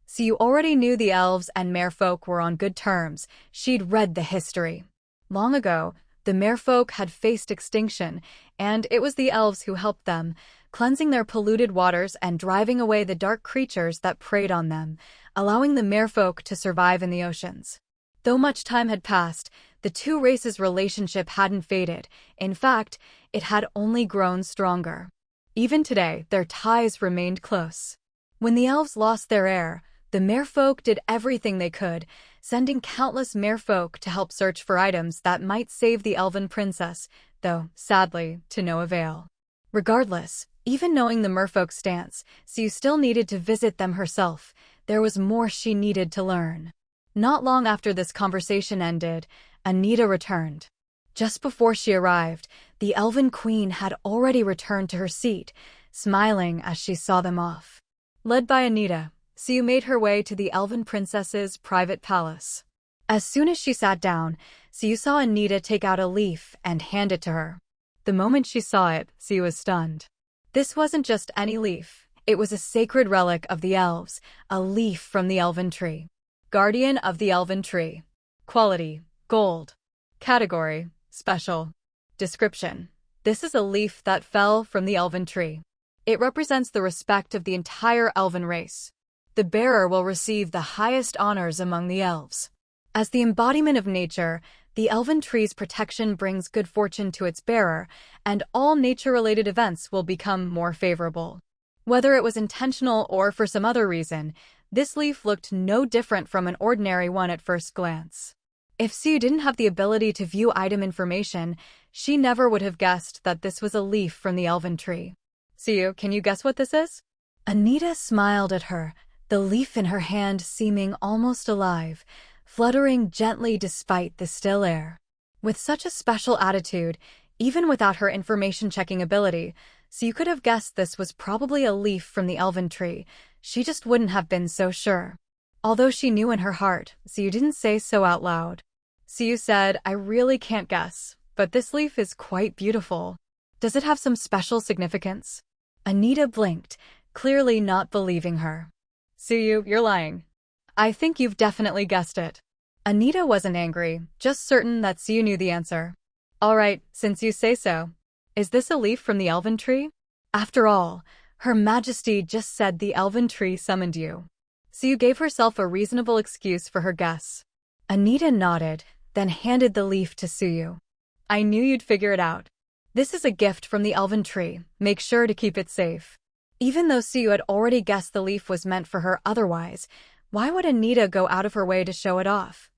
Siu already knew the elves and Merfolk were on good terms. She'd read the history. Long ago, the Merfolk had faced extinction, and it was the elves who helped them, cleansing their polluted waters and driving away the dark creatures that preyed on them, allowing the Merfolk to survive in the oceans. Though much time had passed, the two races' relationship hadn't faded. In fact, it had only grown stronger. Even today, their ties remained close. When the elves lost their heir, the Merfolk did everything they could, sending countless Merfolk to help search for items that might save the Elven Princess, though, sadly, to no avail. Regardless, even knowing the Merfolk's stance, Siu still needed to visit them herself. There was more she needed to learn. Not long after this conversation ended, Anita returned. Just before she arrived, the Elven Queen had already returned to her seat, smiling as she saw them off. Led by Anita, Siu made her way to the Elven Princess's private palace. As soon as she sat down, Siu saw Anita take out a leaf and hand it to her. The moment she saw it, Siu was stunned. This wasn't just any leaf. It was a sacred relic of the elves, a leaf from the Elven Tree. Guardian of the Elven Tree. Quality: gold. Category: special. Description: this is a leaf that fell from the Elven Tree. It represents the respect of the entire Elven race. The bearer will receive the highest honors among the elves. As the embodiment of nature, the Elven Tree's protection brings good fortune to its bearer, and all nature-related events will become more favorable. Whether it was intentional or for some other reason, this leaf looked no different from an ordinary one at first glance. If Siu didn't have the ability to view item information, she never would have guessed that this was a leaf from the Elven Tree. Siu, can you guess what this is? Anita smiled at her, the leaf in her hand seeming almost alive, fluttering gently despite the still air. With such a special attitude, even without her information-checking ability, Siu could have guessed this was probably a leaf from the Elven Tree. She just wouldn't have been so sure. Although she knew in her heart, Siu didn't say so out loud. Siu said, I really can't guess, but this leaf is quite beautiful. Does it have some special significance? Anita blinked, clearly not believing her. Suyu, you're lying. I think you've definitely guessed it. Anita wasn't angry, just certain that Suyu knew the answer. All right, since you say so. Is this a leaf from the elven tree? After all, Her Majesty just said the elven tree summoned you. Suyu gave herself a reasonable excuse for her guess. Anita nodded, then handed the leaf to Suyu. I knew you'd figure it out. This is a gift from the elven tree. Make sure to keep it safe. Even though Suyu had already guessed the leaf was meant for her otherwise, why would Anita go out of her way to show it off?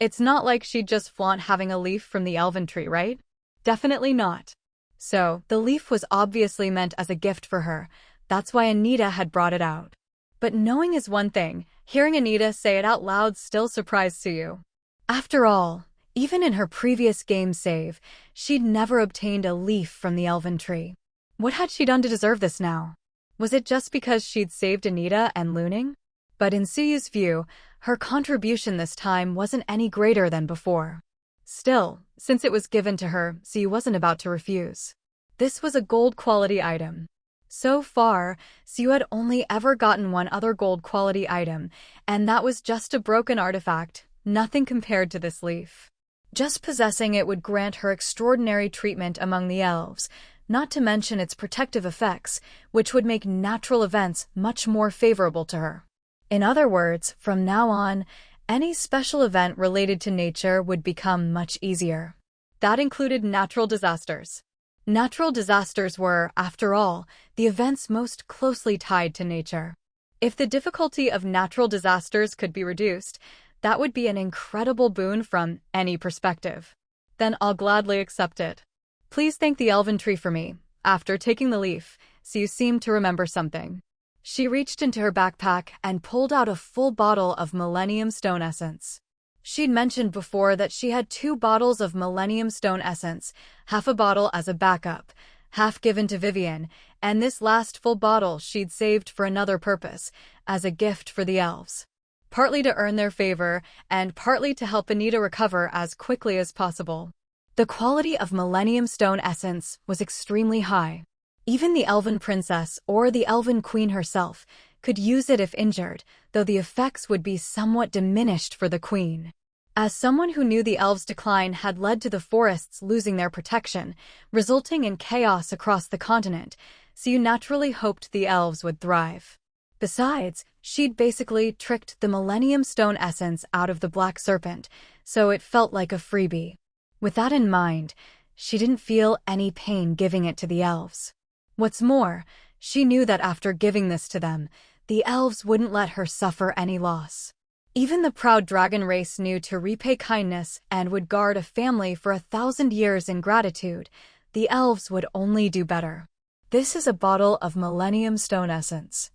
It's not like she'd just flaunt having a leaf from the elven tree, right? Definitely not. So, the leaf was obviously meant as a gift for her. That's why Anita had brought it out. But knowing is one thing, hearing Anita say it out loud still surprised Suyu. After all, even in her previous game save, she'd never obtained a leaf from the elven tree. What had she done to deserve this now? Was it just because she'd saved Anita and Looning? But in Suyu's view, her contribution this time wasn't any greater than before. Still, since it was given to her, Suyu wasn't about to refuse. This was a gold-quality item. So far, Suyu had only ever gotten one other gold-quality item, and that was just a broken artifact, nothing compared to this leaf. Just possessing it would grant her extraordinary treatment among the elves, not to mention its protective effects, which would make natural events much more favorable to her. In other words, from now on, any special event related to nature would become much easier. That included natural disasters. Natural disasters were, after all, the events most closely tied to nature. If the difficulty of natural disasters could be reduced, that would be an incredible boon from any perspective. Then I'll gladly accept it. Please thank the elven tree for me. After taking the leaf, Suyu seemed to remember something. She reached into her backpack and pulled out a full bottle of Millennium Stone Essence. She'd mentioned before that she had 2 bottles of Millennium Stone Essence, half a bottle as a backup, half given to Vivian, and this last full bottle she'd saved for another purpose, as a gift for the elves. Partly to earn their favor, and partly to help Anita recover as quickly as possible. The quality of Millennium Stone Essence was extremely high. Even the Elven Princess or the Elven Queen herself could use it if injured, though the effects would be somewhat diminished for the Queen. As someone who knew the elves' decline had led to the forests losing their protection, resulting in chaos across the continent, Suyu naturally hoped the elves would thrive. Besides, she'd basically tricked the Millennium Stone Essence out of the Black Serpent, so it felt like a freebie. With that in mind, she didn't feel any pain giving it to the elves. What's more, she knew that after giving this to them, the elves wouldn't let her suffer any loss. Even the proud dragon race knew to repay kindness and would guard a family for 1,000 years in gratitude. The elves would only do better. This is a bottle of Millennium Stone Essence.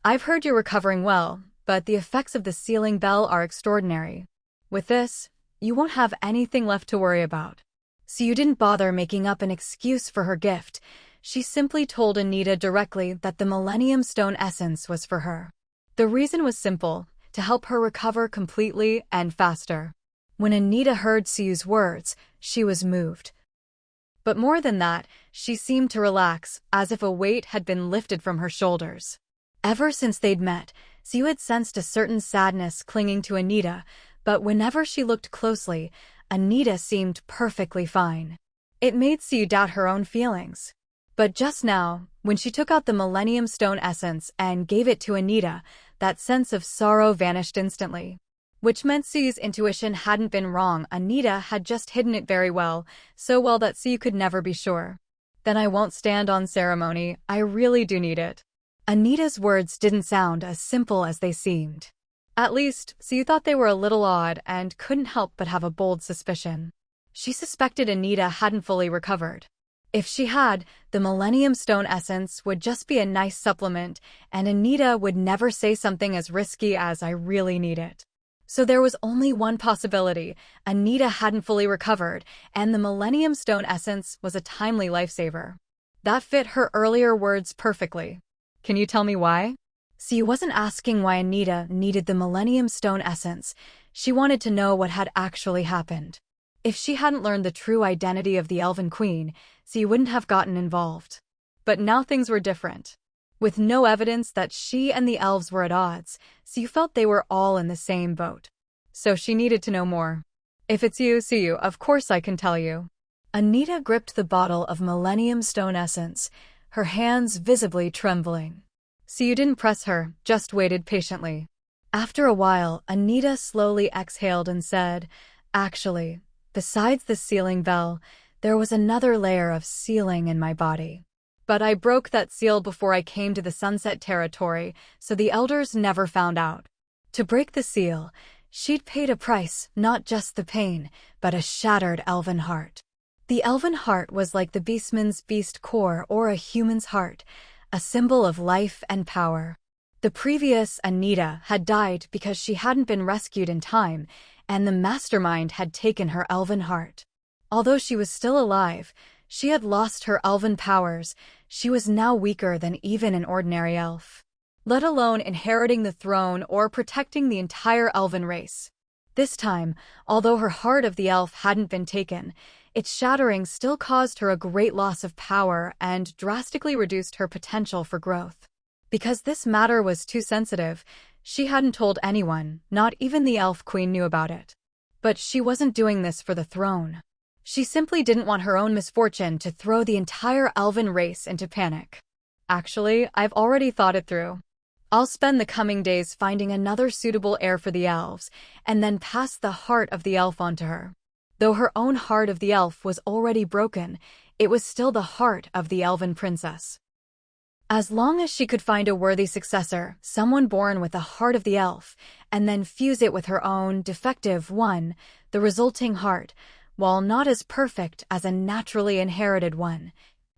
I've heard you're recovering well, but the effects of the sealing bell are extraordinary. With this, you won't have anything left to worry about. So you didn't bother making up an excuse for her gift. She simply told Anita directly that the Millennium Stone Essence was for her. The reason was simple, to help her recover completely and faster. When Anita heard Suyu's words, she was moved. But more than that, she seemed to relax, as if a weight had been lifted from her shoulders. Ever since they'd met, Suyu had sensed a certain sadness clinging to Anita, but whenever she looked closely, Anita seemed perfectly fine. It made Suyu doubt her own feelings. But just now, when she took out the Millennium Stone Essence and gave it to Anita, that sense of sorrow vanished instantly. Which meant Suyu's intuition hadn't been wrong. Anita had just hidden it very well, so well that Suyu could never be sure. Then I won't stand on ceremony, I really do need it. Anita's words didn't sound as simple as they seemed. At least, Suyu thought they were a little odd and couldn't help but have a bold suspicion. She suspected Anita hadn't fully recovered. If she had, the Millennium Stone Essence would just be a nice supplement, and Anita would never say something as risky as "I really need it." So there was only one possibility: Anita hadn't fully recovered, and the Millennium Stone Essence was a timely lifesaver. That fit her earlier words perfectly. Can you tell me why? Suyu wasn't asking why Anita needed the Millennium Stone Essence. She wanted to know what had actually happened. if she hadn't learned the true identity of the Elven Queen, so you wouldn't have gotten involved. But now things were different. With no evidence that she and the elves were at odds, so you felt they were all in the same boat. So she needed to know more. If it's you, Suyu, of course I can tell you. Anita gripped the bottle of Millennium Stone Essence, her hands visibly trembling. Suyu didn't press her, just waited patiently. After a while, Anita slowly exhaled and said, "Actually, besides the sealing bell, there was another layer of sealing in my body. But I broke that seal before I came to the Sunset Territory, so the elders never found out. To break the seal, she'd paid a price, not just the pain, but a shattered elven heart. The elven heart was like the beastman's beast core or a human's heart, a symbol of life and power. The previous Anita had died because she hadn't been rescued in time, and the mastermind had taken her elven heart. Although she was still alive, she had lost her elven powers. She was now weaker than even an ordinary elf, let alone inheriting the throne or protecting the entire elven race. This time, although her heart of the elf hadn't been taken, its shattering still caused her a great loss of power and drastically reduced her potential for growth. Because this matter was too sensitive, she hadn't told anyone, not even the Elf Queen knew about it. But she wasn't doing this for the throne. She simply didn't want her own misfortune to throw the entire elven race into panic. Actually, I've already thought it through. I'll spend the coming days finding another suitable heir for the elves, and then pass the heart of the elf onto her. Though her own heart of the elf was already broken, it was still the heart of the elven princess. As long as she could find a worthy successor, someone born with the heart of the elf, and then fuse it with her own defective one, the resulting heart, while not as perfect as a naturally inherited one,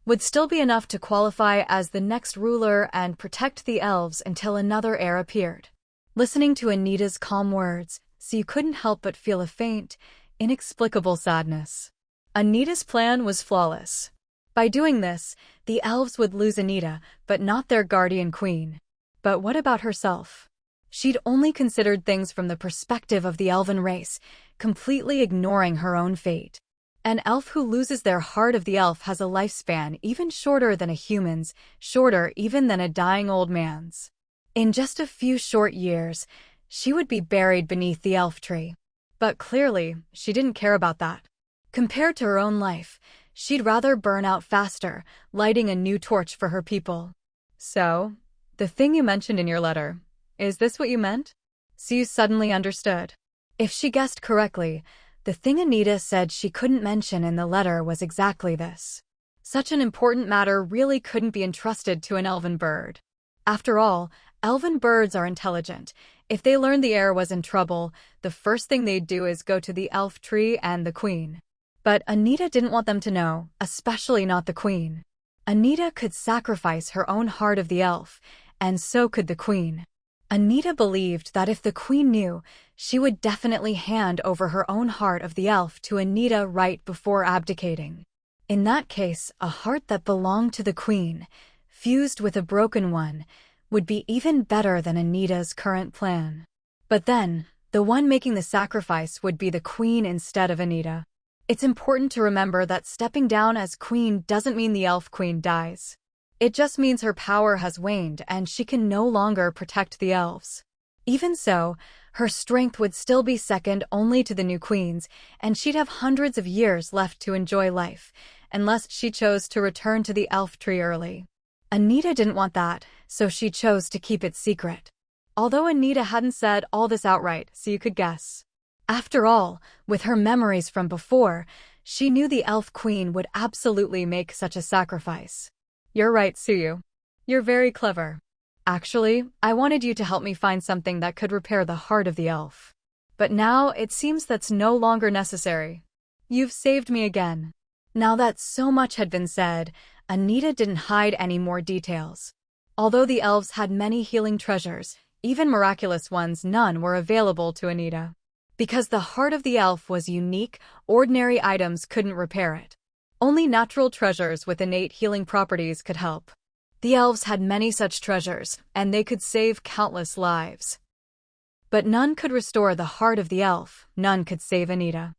would still be enough to qualify as the next ruler and protect the elves until another heir appeared. Listening to Anita's calm words, Suyu couldn't help but feel a faint, inexplicable sadness. Anita's plan was flawless. By doing this, the elves would lose Anita, but not their guardian queen. But what about herself? She'd only considered things from the perspective of the elven race, completely ignoring her own fate. An elf who loses their heart of the elf has a lifespan even shorter than a human's, shorter even than a dying old man's. In just a few short years, she would be buried beneath the elf tree. But clearly, she didn't care about that. Compared to her own life, she'd rather burn out faster, lighting a new torch for her people. So, the thing you mentioned in your letter, is this what you meant? Suyu suddenly understood. If she guessed correctly, the thing Anita said she couldn't mention in the letter was exactly this. Such an important matter really couldn't be entrusted to an elven bird. After all, elven birds are intelligent. If they learned the heir was in trouble, the first thing they'd do is go to the elf tree and the queen. But Anita didn't want them to know, especially not the queen. Anita could sacrifice her own heart of the elf, and so could the queen. Anita believed that if the queen knew, she would definitely hand over her own heart of the elf to Anita right before abdicating. In that case, a heart that belonged to the queen, fused with a broken one, would be even better than Anita's current plan. But then, the one making the sacrifice would be the queen instead of Anita. It's important to remember that stepping down as queen doesn't mean the elf queen dies. It just means her power has waned and she can no longer protect the elves. Even so, her strength would still be second only to the new queen's, and she'd have hundreds of years left to enjoy life, unless she chose to return to the elf tree early. Anita didn't want that, so she chose to keep it secret. Although Anita hadn't said all this outright, so you could guess. After all, with her memories from before, she knew the elf queen would absolutely make such a sacrifice. You're right, Suyu. You're very clever. Actually, I wanted you to help me find something that could repair the heart of the elf. But now it seems that's no longer necessary. You've saved me again. Now that so much had been said, Anita didn't hide any more details. Although the elves had many healing treasures, even miraculous ones, none were available to Anita. Because the heart of the elf was unique, ordinary items couldn't repair it. Only natural treasures with innate healing properties could help. The elves had many such treasures, and they could save countless lives. But none could restore the heart of the elf, none could save Anita.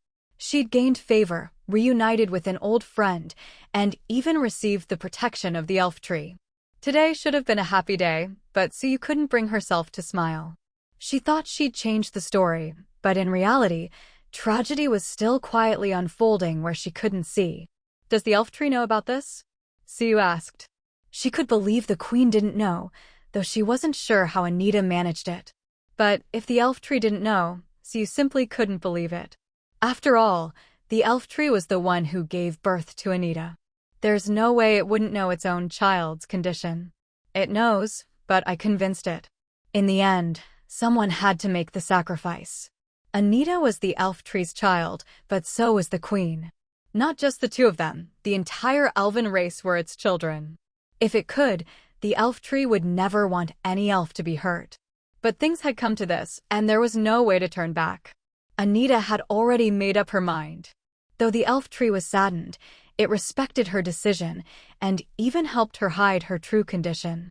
She'd gained favor, reunited with an old friend, and even received the protection of the elf tree. Today should have been a happy day, but Siyu couldn't bring herself to smile. She thought she'd changed the story, but in reality, tragedy was still quietly unfolding where she couldn't see. Does the elf tree know about this? Siyu asked. She could believe the queen didn't know, though she wasn't sure how Anita managed it. But if the elf tree didn't know, Siyu simply couldn't believe it. After all, the elf tree was the one who gave birth to Anita. There's no way it wouldn't know its own child's condition. It knows, but I convinced it. In the end, someone had to make the sacrifice. Anita was the elf tree's child, but so was the queen. Not just the two of them, the entire elven race were its children. If it could, the elf tree would never want any elf to be hurt. But things had come to this, and there was no way to turn back. Anita had already made up her mind. Though the elf tree was saddened, it respected her decision and even helped her hide her true condition.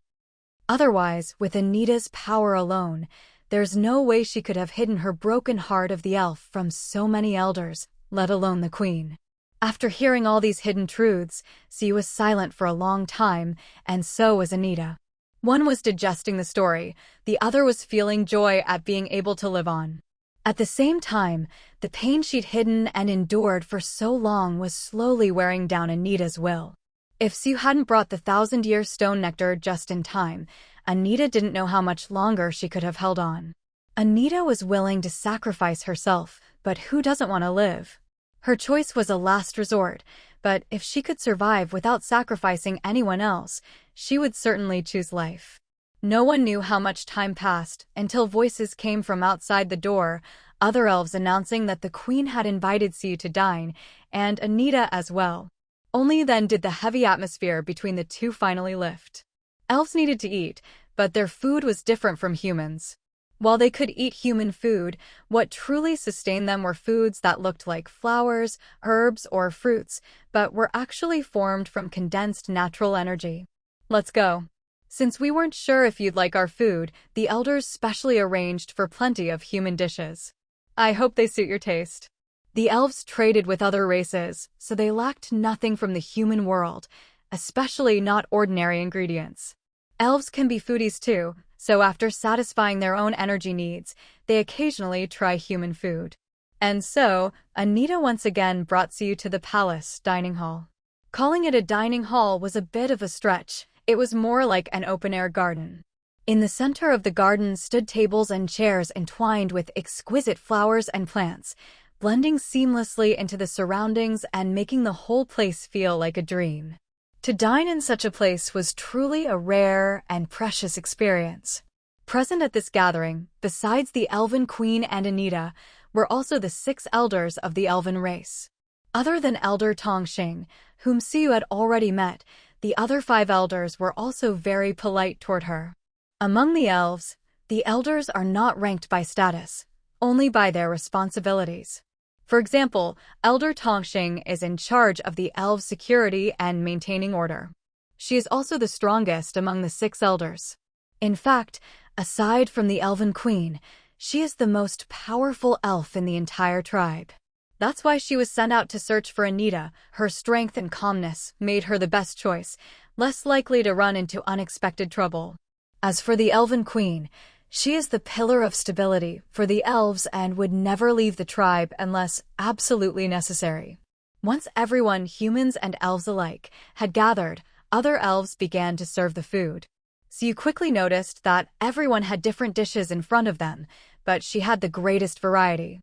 Otherwise, with Anita's power alone, there's no way she could have hidden her broken heart of the elf from so many elders, let alone the queen. After hearing all these hidden truths, Siyu was silent for a long time, and so was Anita. One was digesting the story, the other was feeling joy at being able to live on. At the same time, the pain she'd hidden and endured for so long was slowly wearing down Anita's will. If Siyu hadn't brought the 1,000-year stone nectar just in time, Anita didn't know how much longer she could have held on. Anita was willing to sacrifice herself, but who doesn't want to live? Her choice was a last resort, but if she could survive without sacrificing anyone else, she would certainly choose life. No one knew how much time passed until voices came from outside the door, other elves announcing that the queen had invited Siyu to dine, and Anita as well. Only then did the heavy atmosphere between the two finally lift. Elves needed to eat, but their food was different from humans. While they could eat human food, what truly sustained them were foods that looked like flowers, herbs, or fruits, but were actually formed from condensed natural energy. Let's go. Since we weren't sure if you'd like our food, the elders specially arranged for plenty of human dishes. I hope they suit your taste. The elves traded with other races, so they lacked nothing from the human world, especially not ordinary ingredients. Elves can be foodies too, so after satisfying their own energy needs, they occasionally try human food. And so, Anita once again brought Siyu to the palace dining hall. Calling it a dining hall was a bit of a stretch. It was more like an open-air garden. In the center of the garden stood tables and chairs entwined with exquisite flowers and plants, blending seamlessly into the surroundings and making the whole place feel like a dream. To dine in such a place was truly a rare and precious experience. Present at this gathering, besides the Elven Queen and Anita, were also the 6 elders of the Elven race. Other than Elder Tongxing, whom Siyu had already met, the other 5 elders were also very polite toward her. Among the elves, the elders are not ranked by status, only by their responsibilities. For example, Elder Tongxing is in charge of the elves' security and maintaining order. She is also the strongest among the 6 elders. In fact, aside from the Elven Queen, she is the most powerful elf in the entire tribe. That's why she was sent out to search for Anita. Her strength and calmness made her the best choice, less likely to run into unexpected trouble. As for the Elven Queen, she is the pillar of stability for the elves and would never leave the tribe unless absolutely necessary. Once everyone, humans and elves alike, had gathered, other elves began to serve the food. Siyu quickly noticed that everyone had different dishes in front of them, but she had the greatest variety.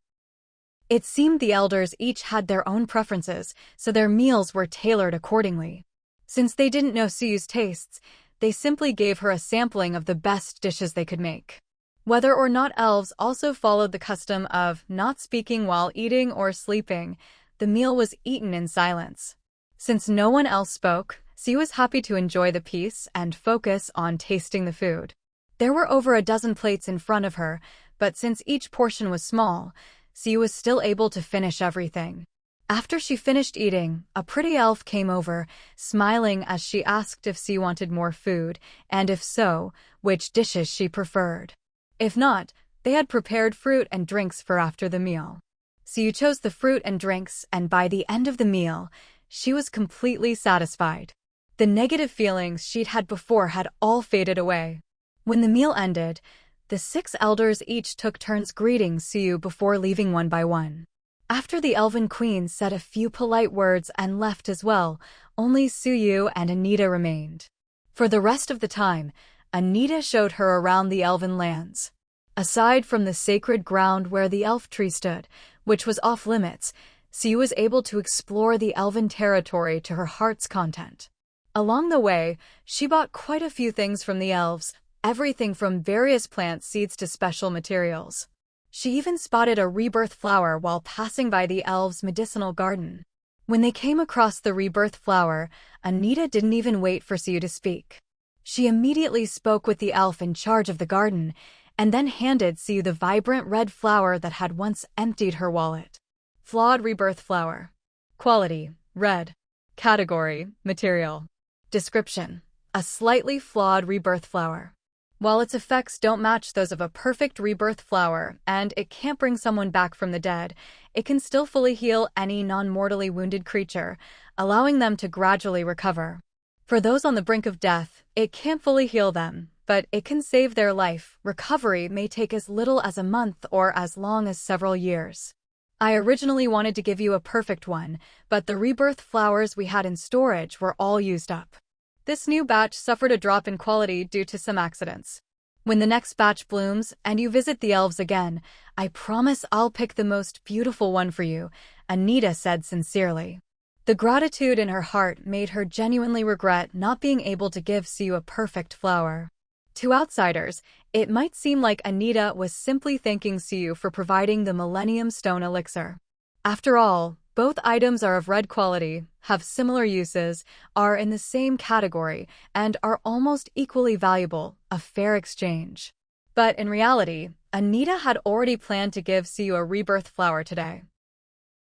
It seemed the elders each had their own preferences, so their meals were tailored accordingly. Since they didn't know Siyu's tastes, they simply gave her a sampling of the best dishes they could make. Whether or not elves also followed the custom of not speaking while eating or sleeping, the meal was eaten in silence. Since no one else spoke, Siyu was happy to enjoy the peace and focus on tasting the food. There were over a dozen plates in front of her, but since each portion was small, Siyu was still able to finish everything. After she finished eating, a pretty elf came over, smiling as she asked if Siyu wanted more food, and if so, which dishes she preferred. If not, they had prepared fruit and drinks for after the meal. Suyu chose the fruit and drinks, and by the end of the meal, she was completely satisfied. The negative feelings she'd had before had all faded away. When the meal ended, the 6 elders each took turns greeting Suyu before leaving one by one. After the Elven Queen said a few polite words and left as well, only Suyu and Anita remained. For the rest of the time, Anita showed her around the Elven lands. Aside from the sacred ground where the elf tree stood, which was off-limits, Suyu was able to explore the Elven territory to her heart's content. Along the way, she bought quite a few things from the elves, everything from various plant seeds to special materials. She even spotted a rebirth flower while passing by the elves' medicinal garden. When they came across the rebirth flower, Anita didn't even wait for Suyu to speak. She immediately spoke with the elf in charge of the garden, and then handed Suyu the vibrant red flower that had once emptied her wallet. Flawed rebirth flower. Quality: red. Category: material. Description: a slightly flawed rebirth flower. While its effects don't match those of a perfect rebirth flower, and it can't bring someone back from the dead, it can still fully heal any non-mortally wounded creature, allowing them to gradually recover. For those on the brink of death, it can't fully heal them, but it can save their life. Recovery may take as little as a month or as long as several years. I originally wanted to give you a perfect one, but the rebirth flowers we had in storage were all used up. This new batch suffered a drop in quality due to some accidents. When the next batch blooms and you visit the elves again, I promise I'll pick the most beautiful one for you, Anita said sincerely. The gratitude in her heart made her genuinely regret not being able to give Suyu a perfect flower. To outsiders, it might seem like Anita was simply thanking Suyu for providing the Millennium Stone elixir. After all, both items are of red quality, have similar uses, are in the same category, and are almost equally valuable, a fair exchange. But in reality, Anita had already planned to give Suyu a rebirth flower today.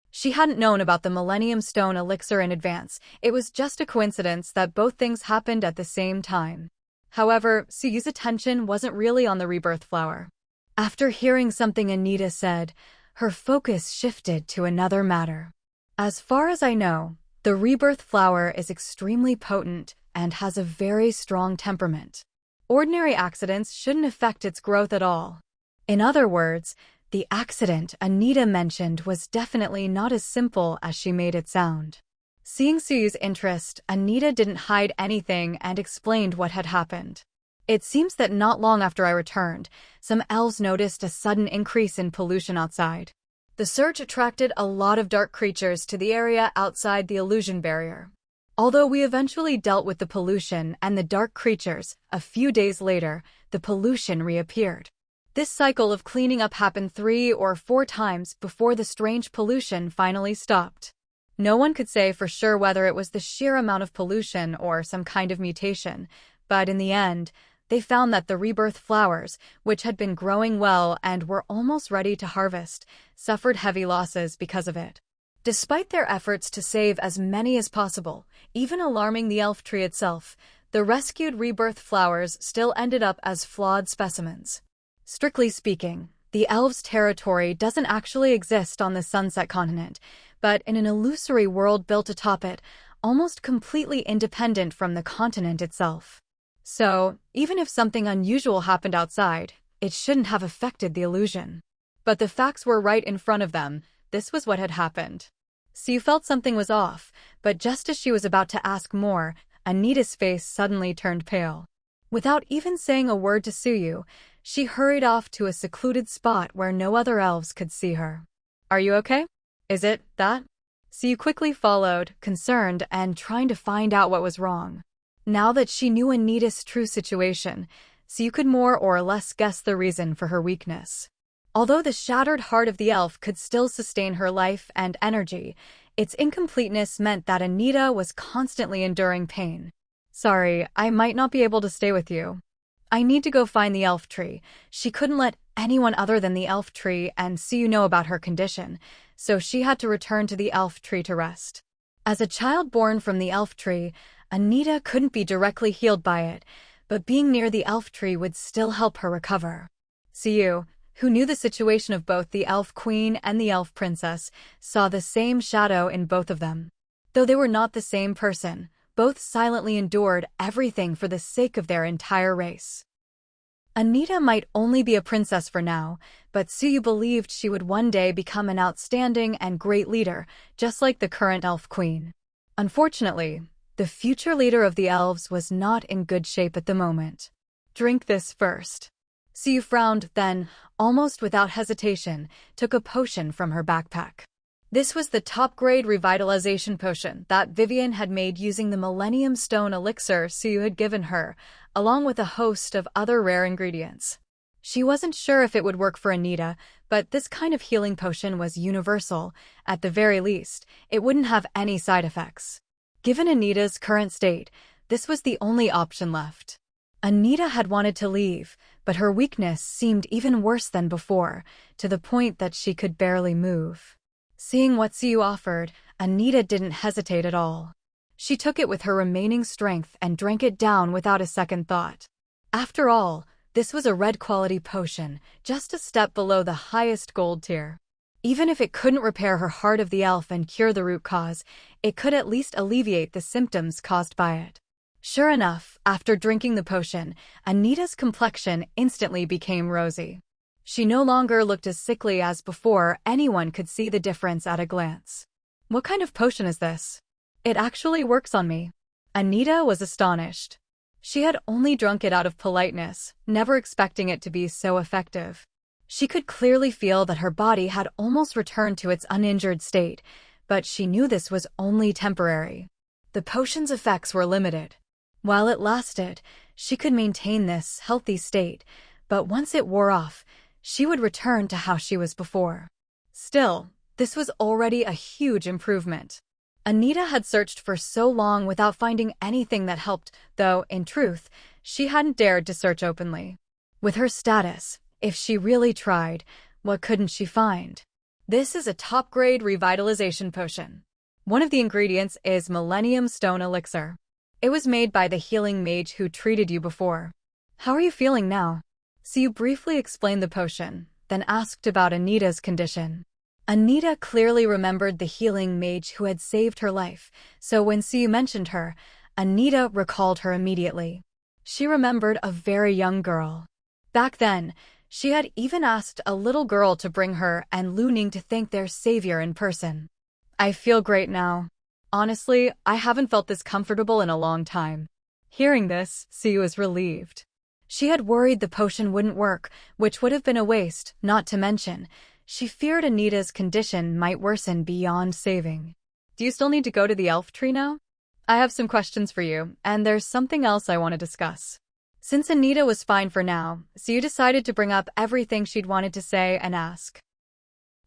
She hadn't known about the Millennium Stone elixir in advance. It was just a coincidence that both things happened at the same time. However, Suyu's attention wasn't really on the rebirth flower. After hearing something Anita said, her focus shifted to another matter. As far as I know, the rebirth flower is extremely potent and has a very strong temperament. Ordinary accidents shouldn't affect its growth at all. In other words, the accident Anita mentioned was definitely not as simple as she made it sound. Seeing Suyu's interest, Anita didn't hide anything and explained what had happened. It seems that not long after I returned, some elves noticed a sudden increase in pollution outside. The surge attracted a lot of dark creatures to the area outside the illusion barrier. Although we eventually dealt with the pollution and the dark creatures, a few days later, the pollution reappeared. This cycle of cleaning up happened 3 or 4 times before the strange pollution finally stopped. No one could say for sure whether it was the sheer amount of pollution or some kind of mutation, but in the end, they found that the rebirth flowers, which had been growing well and were almost ready to harvest, suffered heavy losses because of it. Despite their efforts to save as many as possible, even alarming the elf tree itself, the rescued rebirth flowers still ended up as flawed specimens. Strictly speaking, the elves' territory doesn't actually exist on the Sunset Continent, but in an illusory world built atop it, almost completely independent from the continent itself. So, even if something unusual happened outside, it shouldn't have affected the illusion. But the facts were right in front of them. This was what had happened. Suyu felt something was off, but just as she was about to ask more, Anita's face suddenly turned pale. Without even saying a word to Suyu, she hurried off to a secluded spot where no other elves could see her. "Are you okay? Is it that?" Suyu quickly followed, concerned and trying to find out what was wrong. Now that she knew Anita's true situation, Suyu could more or less guess the reason for her weakness. Although the shattered heart of the elf could still sustain her life and energy, its incompleteness meant that Anita was constantly enduring pain. "Sorry, I might not be able to stay with you. I need to go find the elf tree." She couldn't let anyone other than the elf tree and Suyu know about her condition, so she had to return to the elf tree to rest. As a child born from the elf tree, Anita couldn't be directly healed by it, but being near the elf tree would still help her recover. Suyu, who knew the situation of both the elf queen and the elf princess, saw the same shadow in both of them. Though they were not the same person, both silently endured everything for the sake of their entire race. Anita might only be a princess for now, but Suyu believed she would one day become an outstanding and great leader, just like the current elf queen. Unfortunately, the future leader of the elves was not in good shape at the moment. "Drink this first." Suyu frowned, then, almost without hesitation, took a potion from her backpack. This was the top-grade revitalization potion that Vivian had made using the Millennium Stone elixir Suyu had given her, along with a host of other rare ingredients. She wasn't sure if it would work for Anita, but this kind of healing potion was universal. At the very least, it wouldn't have any side effects. Given Anita's current state, this was the only option left. Anita had wanted to leave, but her weakness seemed even worse than before, to the point that she could barely move. Seeing what Suyu offered, Anita didn't hesitate at all. She took it with her remaining strength and drank it down without a second thought. After all, this was a red-quality potion, just a step below the highest gold tier. Even if it couldn't repair her heart of the elf and cure the root cause, it could at least alleviate the symptoms caused by it. Sure enough, after drinking the potion, Anita's complexion instantly became rosy. She no longer looked as sickly as before. Anyone could see the difference at a glance. "What kind of potion is this? It actually works on me." Anita was astonished. She had only drunk it out of politeness, never expecting it to be so effective. She could clearly feel that her body had almost returned to its uninjured state, but she knew this was only temporary. The potion's effects were limited. While it lasted, she could maintain this healthy state, but once it wore off, she would return to how she was before. Still, this was already a huge improvement. Anita had searched for so long without finding anything that helped, though, in truth, she hadn't dared to search openly. With her status, if she really tried, what couldn't she find? This is a top-grade revitalization potion. One of the ingredients is Millennium Stone elixir. It was made by the healing mage who treated you before. "How are you feeling now?" Suyu briefly explained the potion, then asked about Anita's condition. Anita clearly remembered the healing mage who had saved her life, so when Suyu mentioned her, Anita recalled her immediately. She remembered a very young girl. Back then, she had even asked a little girl to bring her and Lu Ning to thank their savior in person. "I feel great now. Honestly, I haven't felt this comfortable in a long time." Hearing this, Suyu was relieved. She had worried the potion wouldn't work, which would have been a waste, not to mention, she feared Anita's condition might worsen beyond saving. "Do you still need to go to the elf tree now? I have some questions for you, and there's something else I want to discuss." Since Anita was fine for now, Suyu decided to bring up everything she'd wanted to say and ask.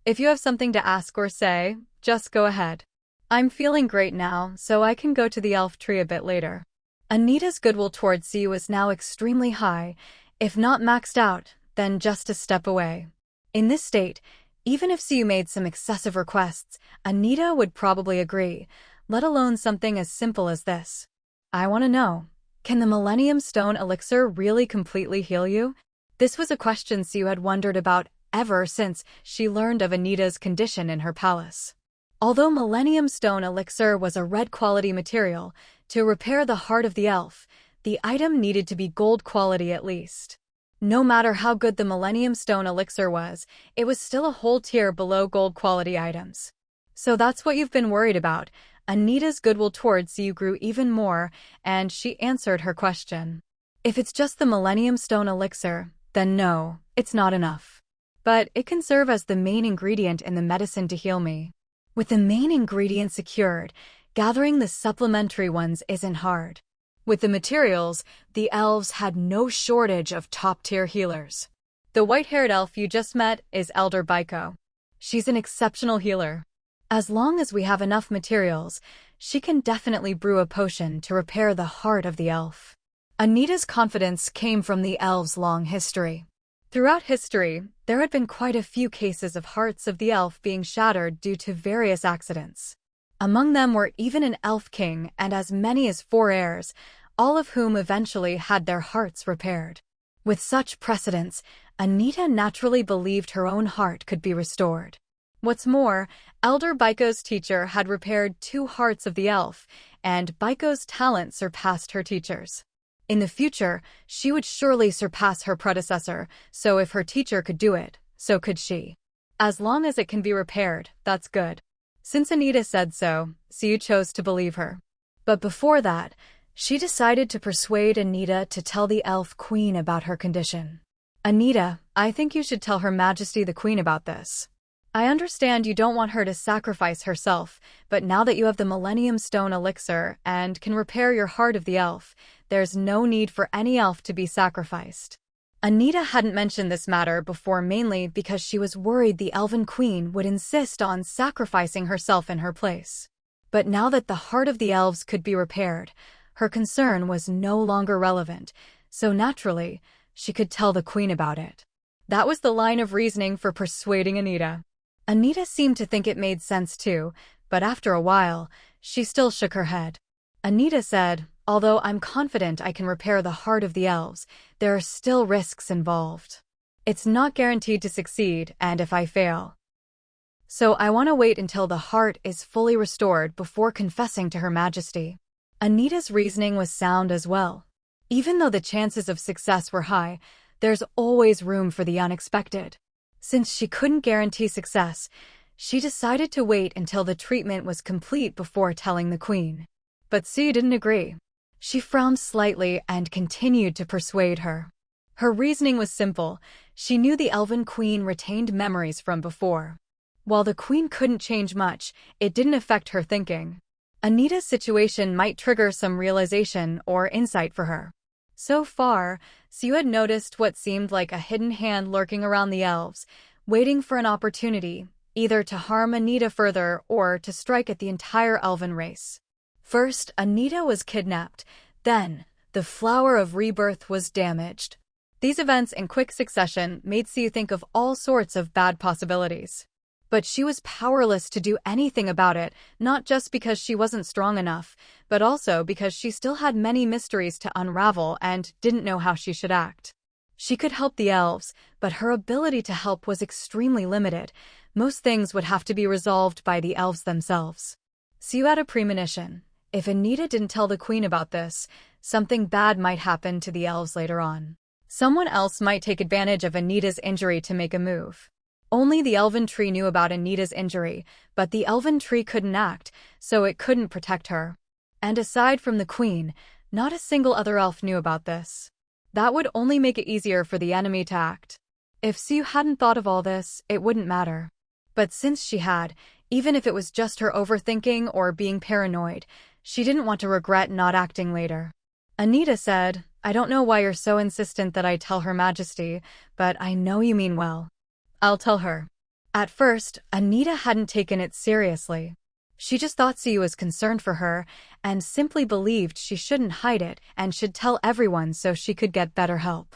"If you have something to ask or say, just go ahead. I'm feeling great now, so I can go to the elf tree a bit later." Anita's goodwill towards Suyu was now extremely high, if not maxed out, then just a step away. In this state, even if Suyu made some excessive requests, Anita would probably agree, let alone something as simple as this. "I want to know, can the Millennium Stone elixir really completely heal you?" This was a question Suyu had wondered about ever since she learned of Anita's condition in her palace. Although Millennium Stone elixir was a red-quality material, to repair the heart of the elf, the item needed to be gold quality at least. No matter how good the Millennium Stone elixir was, it was still a whole tier below gold quality items. "So that's what you've been worried about." Anita's goodwill towards Suyu grew even more, and she answered her question. "If it's just the Millennium Stone elixir, then no, it's not enough. But it can serve as the main ingredient in the medicine to heal me. With the main ingredient secured, gathering the supplementary ones isn't hard." With the materials, the elves had no shortage of top-tier healers. The white-haired elf you just met is Elder Baiko. She's an exceptional healer. As long as we have enough materials, she can definitely brew a potion to repair the heart of the elf. Anita's confidence came from the elves' long history. Throughout history, there had been quite a few cases of hearts of the elf being shattered due to various accidents. Among them were even an elf king and as many as 4 heirs, all of whom eventually had their hearts repaired. With such precedence, Anita naturally believed her own heart could be restored. What's more, Elder Baiko's teacher had repaired 2 hearts of the elf, and Baiko's talent surpassed her teacher's. In the future, she would surely surpass her predecessor, so if her teacher could do it, so could she. As long as it can be repaired, that's good. Since Anita said so, Siyu chose to believe her. But before that, she decided to persuade Anita to tell the Elf Queen about her condition. Anita, I think you should tell Her Majesty the Queen about this. I understand you don't want her to sacrifice herself, but now that you have the Millennium Stone Elixir and can repair your heart of the elf, there's no need for any elf to be sacrificed. Anita hadn't mentioned this matter before mainly because she was worried the Elven Queen would insist on sacrificing herself in her place. But now that the heart of the elves could be repaired, her concern was no longer relevant, so naturally, she could tell the Queen about it. That was the line of reasoning for persuading Anita. Anita seemed to think it made sense too, but after a while, she still shook her head. Anita said, although I'm confident I can repair the heart of the elves, there are still risks involved. It's not guaranteed to succeed, and if I fail. So I want to wait until the heart is fully restored before confessing to Her Majesty. Anita's reasoning was sound as well. Even though the chances of success were high, there's always room for the unexpected. Since she couldn't guarantee success, she decided to wait until the treatment was complete before telling the Queen. But Siyu didn't agree. She frowned slightly and continued to persuade her. Her reasoning was simple. She knew the Elven Queen retained memories from before. While the Queen couldn't change much, it didn't affect her thinking. Anita's situation might trigger some realization or insight for her. So far, Siyu had noticed what seemed like a hidden hand lurking around the elves, waiting for an opportunity, either to harm Anita further or to strike at the entire elven race. First, Anita was kidnapped. Then, the Flower of Rebirth was damaged. These events in quick succession made Siyu think of all sorts of bad possibilities. But she was powerless to do anything about it, not just because she wasn't strong enough, but also because she still had many mysteries to unravel and didn't know how she should act. She could help the elves, but her ability to help was extremely limited. Most things would have to be resolved by the elves themselves. Siyu had a premonition. If Anita didn't tell the Queen about this, something bad might happen to the elves later on. Someone else might take advantage of Anita's injury to make a move. Only the Elven Tree knew about Anita's injury, but the Elven Tree couldn't act, so it couldn't protect her. And aside from the Queen, not a single other elf knew about this. That would only make it easier for the enemy to act. If Siyu hadn't thought of all this, it wouldn't matter. But since she had, even if it was just her overthinking or being paranoid, she didn't want to regret not acting later. Anita said, I don't know why you're so insistent that I tell Her Majesty, but I know you mean well. I'll tell her. At first, Anita hadn't taken it seriously. She just thought Siyu was concerned for her and simply believed she shouldn't hide it and should tell everyone so she could get better help.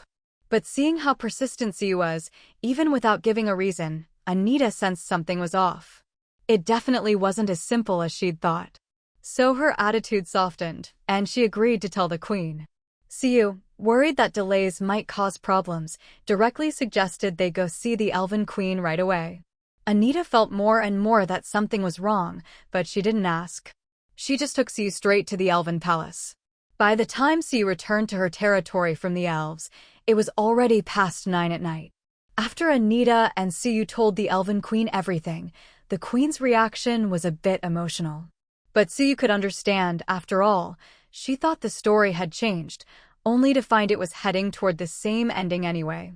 But seeing how persistent Siyu was, even without giving a reason, Anita sensed something was off. It definitely wasn't as simple as she'd thought. So her attitude softened, and she agreed to tell the Queen. Siyu, worried that delays might cause problems, directly suggested they go see the Elven Queen right away. Anita felt more and more that something was wrong, but she didn't ask. She just took Siyu straight to the Elven Palace. By the time Siyu returned to her territory from the elves, it was already past 9 at night. After Anita and Siyu told the Elven Queen everything, the Queen's reaction was a bit emotional. But Siyu could understand, after all, she thought the story had changed, only to find it was heading toward the same ending anyway.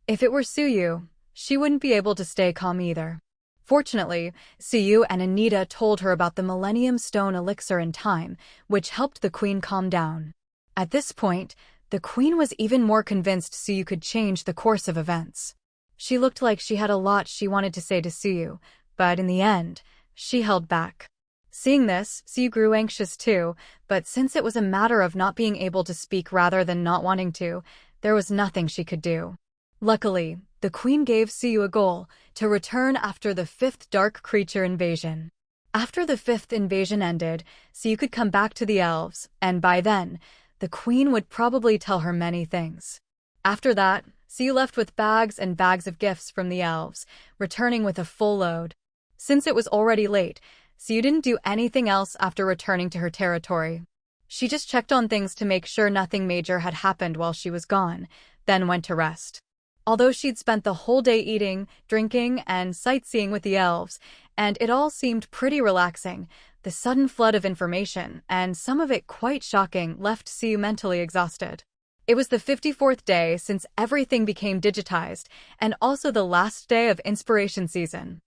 If it were Siyu, she wouldn't be able to stay calm either. Fortunately, Siyu and Anita told her about the Millennium Stone Elixir in time, which helped the Queen calm down. At this point, the Queen was even more convinced Siyu could change the course of events. She looked like she had a lot she wanted to say to Siyu, but in the end, she held back. Seeing this, Siyu grew anxious too, but since it was a matter of not being able to speak rather than not wanting to, there was nothing she could do. Luckily, the Queen gave Siyu a goal, to return after the 5th Dark Creature invasion. After the 5th invasion ended, Siyu could come back to the elves, and by then, the Queen would probably tell her many things. After that, Siu left with bags and bags of gifts from the elves, returning with a full load. Since it was already late, Siu didn't do anything else after returning to her territory. She just checked on things to make sure nothing major had happened while she was gone, then went to rest. Although she'd spent the whole day eating, drinking, and sightseeing with the elves, and it all seemed pretty relaxing, the sudden flood of information, and some of it quite shocking, left Siu mentally exhausted. It was the 54th day since everything became digitized, and also the last day of inspiration season.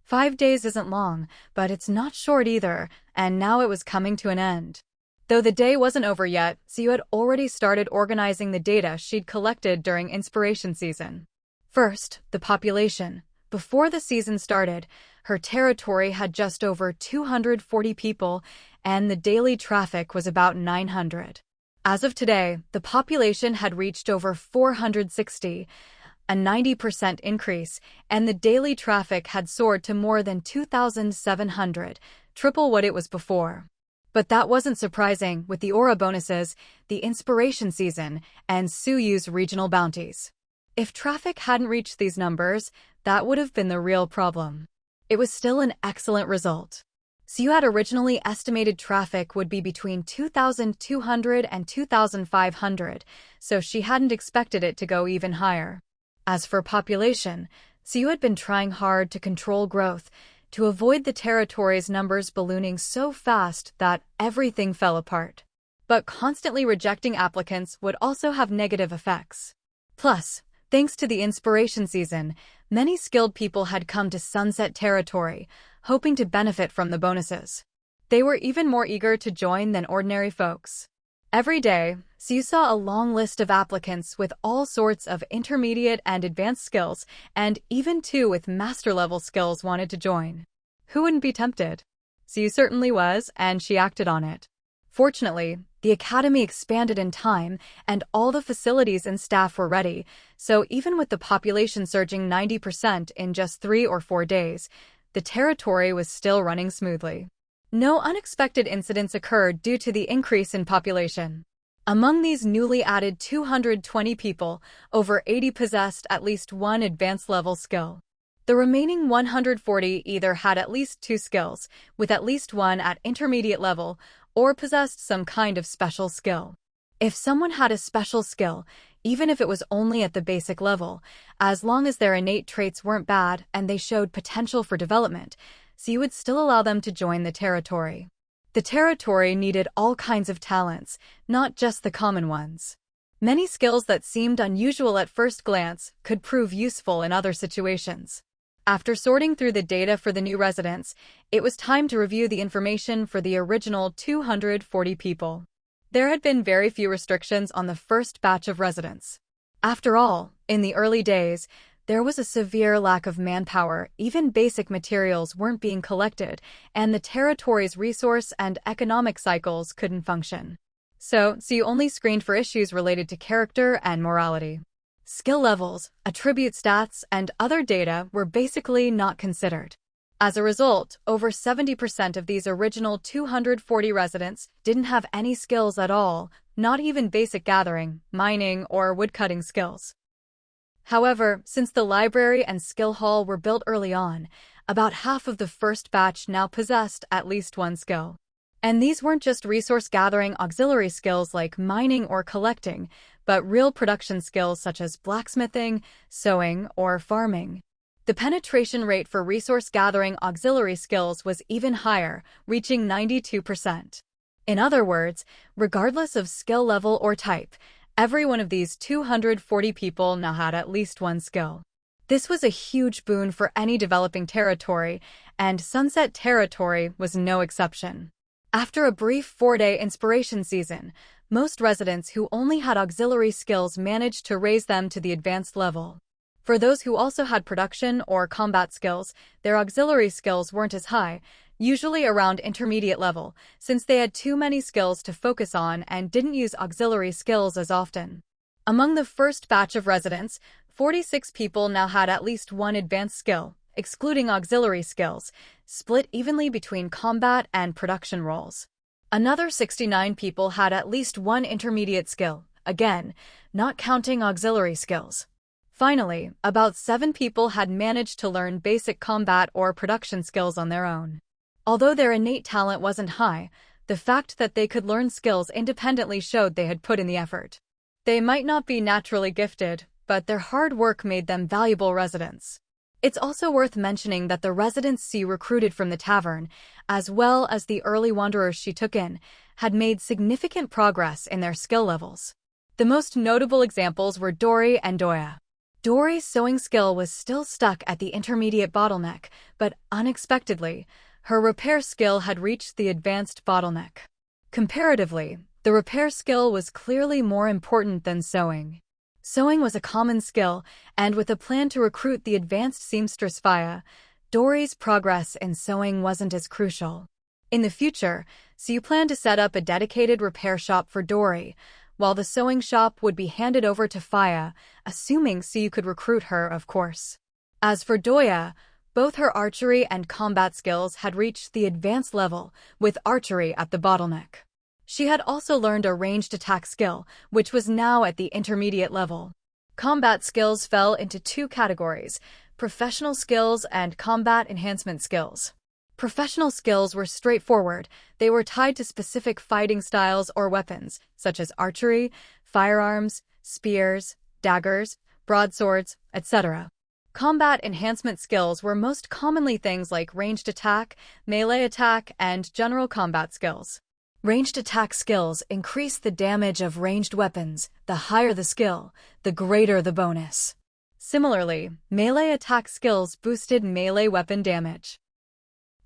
5 days isn't long, but it's not short either, and now it was coming to an end. Though the day wasn't over yet, Siu had already started organizing the data she'd collected during inspiration season. First, the population. Before the season started, her territory had just over 240 people, and the daily traffic was about 900. As of today, the population had reached over 460, a 90% increase, and the daily traffic had soared to more than 2,700, triple what it was before. But that wasn't surprising with the aura bonuses, the inspiration season, and Suyu's regional bounties. If traffic hadn't reached these numbers, that would have been the real problem. It was still an excellent result. Siu had originally estimated traffic would be between 2,200 and 2,500, so she hadn't expected it to go even higher. As for population, Siu had been trying hard to control growth, to avoid the territory's numbers ballooning so fast that everything fell apart. But constantly rejecting applicants would also have negative effects. Plus, thanks to the inspiration season, many skilled people had come to Sunset Territory, hoping to benefit from the bonuses. They were even more eager to join than ordinary folks. Every day, Siu saw a long list of applicants with all sorts of intermediate and advanced skills, and even two with master-level skills wanted to join. Who wouldn't be tempted? Siu certainly was, and she acted on it. Fortunately, the academy expanded in time, and all the facilities and staff were ready, so even with the population surging 90% in just 3 or 4 days, the territory was still running smoothly. No unexpected incidents occurred due to the increase in population. Among these newly added 220 people, over 80 possessed at least one advanced level skill. The remaining 140 either had at least 2 skills, with at least one at intermediate level, or possessed some kind of special skill. If someone had a special skill, even if it was only at the basic level, as long as their innate traits weren't bad and they showed potential for development, Siu would still allow them to join the territory. The territory needed all kinds of talents, not just the common ones. Many skills that seemed unusual at first glance could prove useful in other situations. After sorting through the data for the new residents, it was time to review the information for the original 240 people. There had been very few restrictions on the first batch of residents. After all, in the early days, there was a severe lack of manpower, even basic materials weren't being collected, and the territory's resource and economic cycles couldn't function. So you only screened for issues related to character and morality. Skill levels, attribute stats, and other data were basically not considered. As a result, over 70% of these original 240 residents didn't have any skills at all, not even basic gathering, mining, or woodcutting skills. However, since the library and skill hall were built early on, about half of the first batch now possessed at least one skill. And these weren't just resource-gathering auxiliary skills like mining or collecting, but real production skills such as blacksmithing, sewing, or farming. The penetration rate for resource-gathering auxiliary skills was even higher, reaching 92%. In other words, regardless of skill level or type, every one of these 240 people now had at least one skill. This was a huge boon for any developing territory, and Sunset Territory was no exception. After a brief 4-day inspiration season, most residents who only had auxiliary skills managed to raise them to the advanced level. For those who also had production or combat skills, their auxiliary skills weren't as high, usually around intermediate level, since they had too many skills to focus on and didn't use auxiliary skills as often. Among the first batch of residents, 46 people now had at least one advanced skill, excluding auxiliary skills, split evenly between combat and production roles. Another 69 people had at least one intermediate skill, again, not counting auxiliary skills. Finally, about 7 people had managed to learn basic combat or production skills on their own. Although their innate talent wasn't high, the fact that they could learn skills independently showed they had put in the effort. They might not be naturally gifted, but their hard work made them valuable residents. It's also worth mentioning that the residents she recruited from the tavern, as well as the early wanderers she took in, had made significant progress in their skill levels. The most notable examples were Dori and Doya. Dori's sewing skill was still stuck at the intermediate bottleneck, but unexpectedly, her repair skill had reached the advanced bottleneck. Comparatively, the repair skill was clearly more important than sewing. Sewing was a common skill, and with a plan to recruit the advanced seamstress Faya, Dori's progress in sewing wasn't as crucial. In the future, Siu planned to set up a dedicated repair shop for Dori, while the sewing shop would be handed over to Faya, assuming Siu could recruit her, of course. As for Doya, both her archery and combat skills had reached the advanced level, with archery at the bottleneck. She had also learned a ranged attack skill, which was now at the intermediate level. Combat skills fell into 2 categories: professional skills and combat enhancement skills. Professional skills were straightforward. They were tied to specific fighting styles or weapons, such as archery, firearms, spears, daggers, broadswords, etc. Combat enhancement skills were most commonly things like ranged attack, melee attack, and general combat skills. Ranged attack skills increase the damage of ranged weapons. The higher the skill, the greater the bonus. Similarly, melee attack skills boosted melee weapon damage.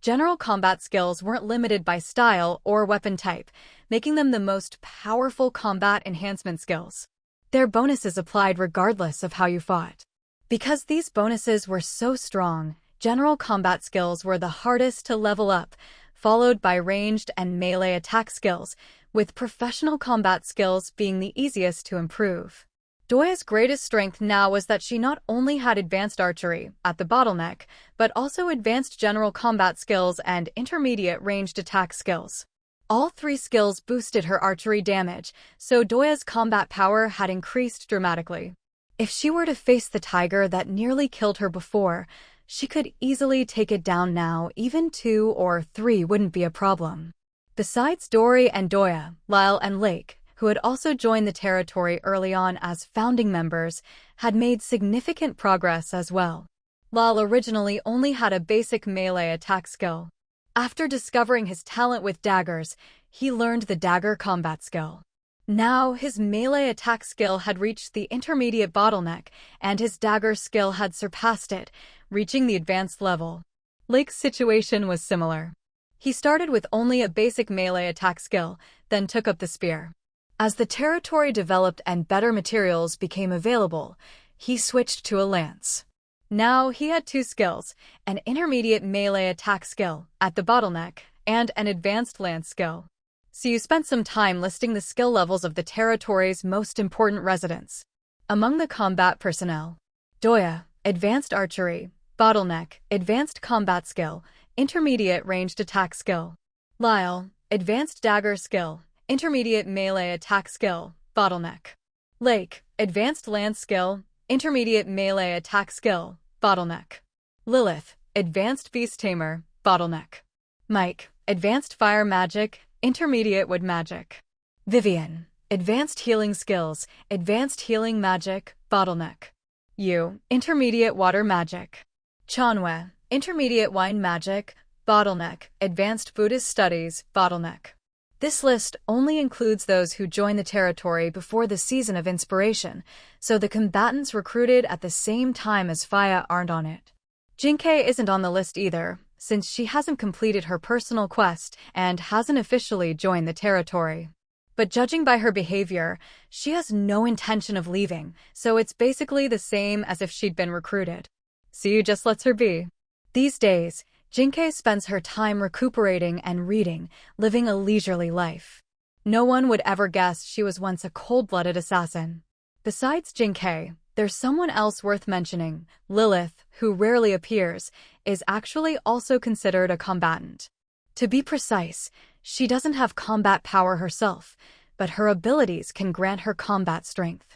General combat skills weren't limited by style or weapon type, making them the most powerful combat enhancement skills. Their bonuses applied regardless of how you fought. Because these bonuses were so strong, general combat skills were the hardest to level up, followed by ranged and melee attack skills, with professional combat skills being the easiest to improve. Doya's greatest strength now was that she not only had advanced archery at the bottleneck, but also advanced general combat skills and intermediate ranged attack skills. All 3 skills boosted her archery damage, so Doya's combat power had increased dramatically. If she were to face the tiger that nearly killed her before, she could easily take it down now. Even 2 or 3 wouldn't be a problem. Besides Dori and Doya, Lyle and Lake, who had also joined the territory early on as founding members, had made significant progress as well. Lyle originally only had a basic melee attack skill. After discovering his talent with daggers, he learned the dagger combat skill. Now his melee attack skill had reached the intermediate bottleneck, and his dagger skill had surpassed it, reaching the advanced level. Lake's situation was similar. He started with only a basic melee attack skill, then took up the spear. As the territory developed and better materials became available, he switched to a lance. Now he had 2 skills, an intermediate melee attack skill at the bottleneck and an advanced lance skill. So you spent some time listing the skill levels of the territory's most important residents. Among the combat personnel, Doya, advanced archery, bottleneck, advanced combat skill, intermediate ranged attack skill. Lyle, advanced dagger skill, intermediate melee attack skill, bottleneck. Lake, advanced lance skill, intermediate melee attack skill, bottleneck. Lilith, advanced beast tamer, bottleneck. Mike, advanced fire magic, intermediate wood magic. Vivian, advanced healing skills, advanced healing magic, bottleneck. Yu, intermediate water magic. Chanwe, intermediate wine magic, bottleneck, advanced Buddhist studies, bottleneck. This list only includes those who joined the territory before the season of inspiration, so the combatants recruited at the same time as Faya aren't on it. Jinkei isn't on the list either, since she hasn't completed her personal quest and hasn't officially joined the territory. But judging by her behavior, she has no intention of leaving, so it's basically the same as if she'd been recruited. Siu just lets her be. These days, Jinkei spends her time recuperating and reading, living a leisurely life. No one would ever guess she was once a cold-blooded assassin. Besides Jinkei, there's someone else worth mentioning. Lilith, who rarely appears, is actually also considered a combatant. To be precise, she doesn't have combat power herself, but her abilities can grant her combat strength.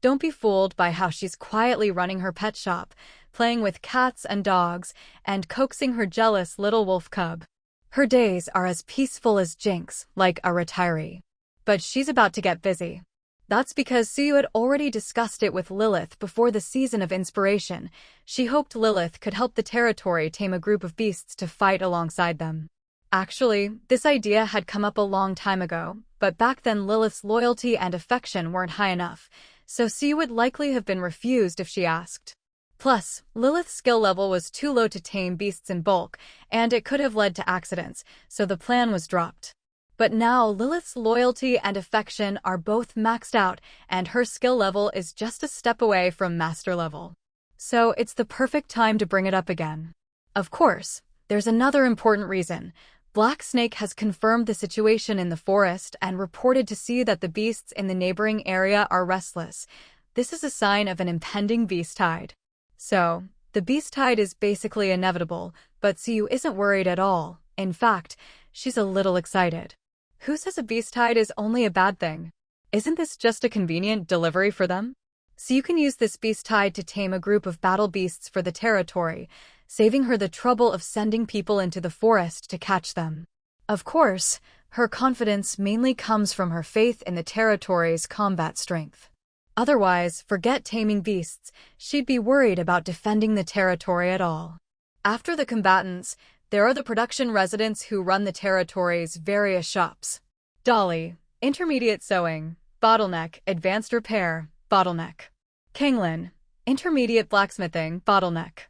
Don't be fooled by how she's quietly running her pet shop, playing with cats and dogs, and coaxing her jealous little wolf cub. Her days are as peaceful as Jinx, like a retiree. But she's about to get busy. That's because Suyu had already discussed it with Lilith before the season of inspiration. She hoped Lilith could help the territory tame a group of beasts to fight alongside them. Actually, this idea had come up a long time ago, but back then Lilith's loyalty and affection weren't high enough, so Suyu would likely have been refused if she asked. Plus, Lilith's skill level was too low to tame beasts in bulk, and it could have led to accidents, so the plan was dropped. But now Lilith's loyalty and affection are both maxed out, and her skill level is just a step away from master level. So it's the perfect time to bring it up again. Of course, there's another important reason. Black Snake has confirmed the situation in the forest and reported to see that the beasts in the neighboring area are restless. This is a sign of an impending beast tide. So, the beast tide is basically inevitable, but Suyu isn't worried at all. In fact, she's a little excited. Who says a beast tide is only a bad thing? Isn't this just a convenient delivery for them? So you can use this beast tide to tame a group of battle beasts for the territory, saving her the trouble of sending people into the forest to catch them. Of course, her confidence mainly comes from her faith in the territory's combat strength. Otherwise, forget taming beasts, she'd be worried about defending the territory at all. After the combatants, there are the production residents who run the territory's various shops. Dolly, intermediate sewing, bottleneck, advanced repair, bottleneck. Kanglin, intermediate blacksmithing, bottleneck.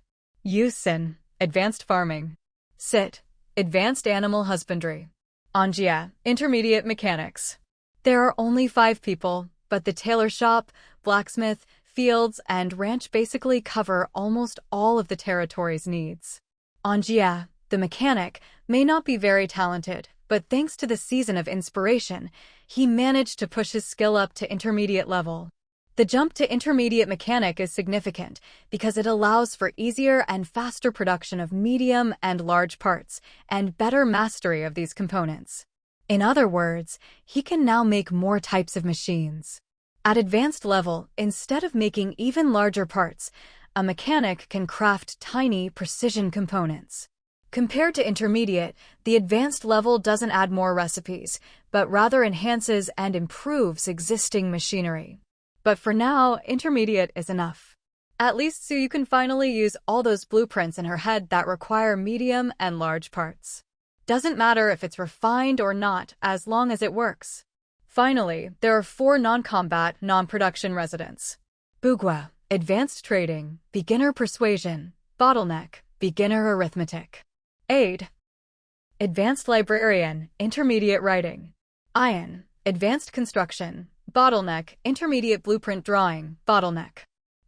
Yusin, advanced farming. Sit, advanced animal husbandry. Anjia, intermediate mechanics. There are only 5 people, but the tailor shop, blacksmith, fields, and ranch basically cover almost all of the territory's needs. Anjia, the mechanic, may not be very talented, but thanks to the season of inspiration, he managed to push his skill up to intermediate level. The jump to intermediate mechanic is significant because it allows for easier and faster production of medium and large parts, and better mastery of these components. In other words, he can now make more types of machines. At advanced level, instead of making even larger parts, a mechanic can craft tiny, precision components. Compared to intermediate, the advanced level doesn't add more recipes, but rather enhances and improves existing machinery. But for now, intermediate is enough. At least so you can finally use all those blueprints in her head that require medium and large parts. Doesn't matter if it's refined or not, as long as it works. Finally, there are 4 non-combat, non-production residents. Bugua, advanced trading, beginner persuasion, bottleneck, beginner arithmetic. Aid, advanced librarian, intermediate writing. Ian, advanced construction, bottleneck, intermediate blueprint drawing, bottleneck.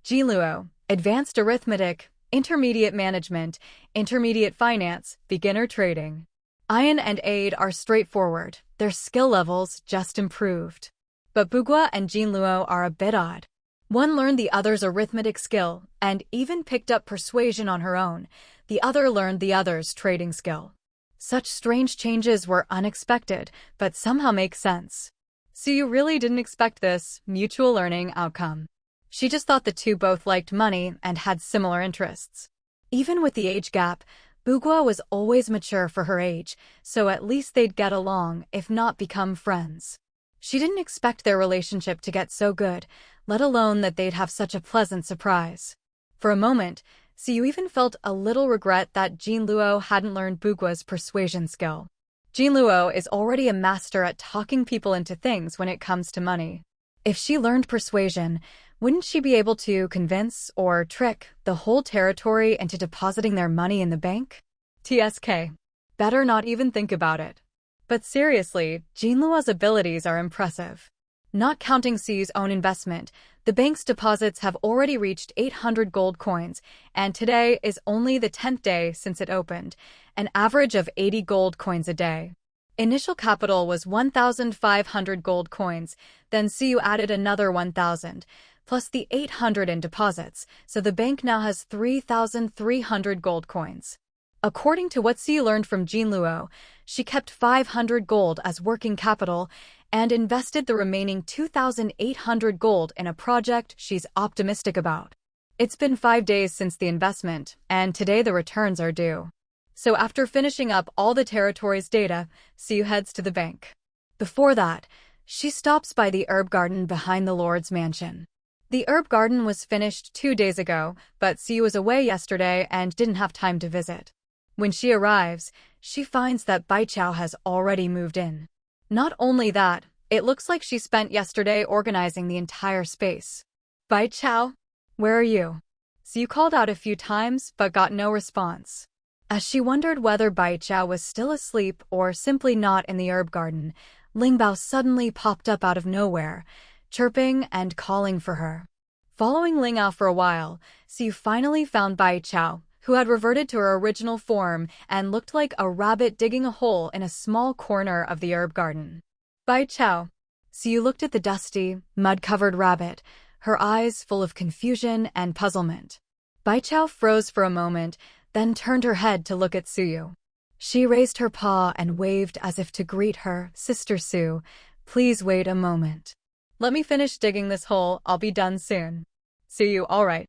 Jiluo, advanced arithmetic, intermediate management, intermediate finance, beginner trading. Ian and Aid are straightforward, their skill levels just improved. But Bugua and Jinluo are a bit odd. One learned the other's arithmetic skill, and even picked up persuasion on her own. The other learned the other's trading skill. Such strange changes were unexpected, but somehow make sense. So you really didn't expect this mutual learning outcome. She just thought the two both liked money and had similar interests. Even with the age gap, Bugua was always mature for her age, so at least they'd get along, if not become friends. She didn't expect their relationship to get so good, let alone that they'd have such a pleasant surprise. For a moment, Siyu even felt a little regret that Jinluo hadn't learned Bugua's persuasion skill. Jinluo is already a master at talking people into things when it comes to money. If she learned persuasion, wouldn't she be able to convince or trick the whole territory into depositing their money in the bank? TSK. Better not even think about it. But seriously, Jinluo's abilities are impressive. Not counting Siyu's own investment, the bank's deposits have already reached 800 gold coins, and today is only the 10th day since it opened, an average of 80 gold coins a day. Initial capital was 1,500 gold coins, then Siyu added another 1,000, plus the 800 in deposits, so the bank now has 3,300 gold coins. According to what Siyu learned from Jinluo, she kept 500 gold as working capital, and invested the remaining 2,800 gold in a project she's optimistic about. It's been 5 days since the investment, and today the returns are due. So after finishing up all the territory's data, Siu heads to the bank. Before that, she stops by the herb garden behind the Lord's mansion. The herb garden was finished 2 days ago, but Siu was away yesterday and didn't have time to visit. When she arrives, she finds that Baichao has already moved in. Not only that, it looks like she spent yesterday organizing the entire space. Baichao, where are you? Siu called out a few times but got no response. As she wondered whether Baichao was still asleep or simply not in the herb garden, Lingbao suddenly popped up out of nowhere, chirping and calling for her. Following Lingbao for a while, Siu finally found Baichao, who had reverted to her original form and looked like a rabbit digging a hole in a small corner of the herb garden. Baichao. Siu looked at the dusty, mud-covered rabbit, her eyes full of confusion and puzzlement. Baichao froze for a moment, then turned her head to look at Siu. She raised her paw and waved as if to greet her. Sister Siu, please wait a moment. Let me finish digging this hole, I'll be done soon. Siu, all right.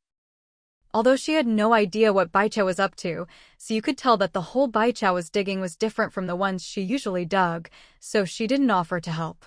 Although she had no idea what Baichao was up to, Siu could tell that the hole Baichao was digging was different from the ones she usually dug, so she didn't offer to help.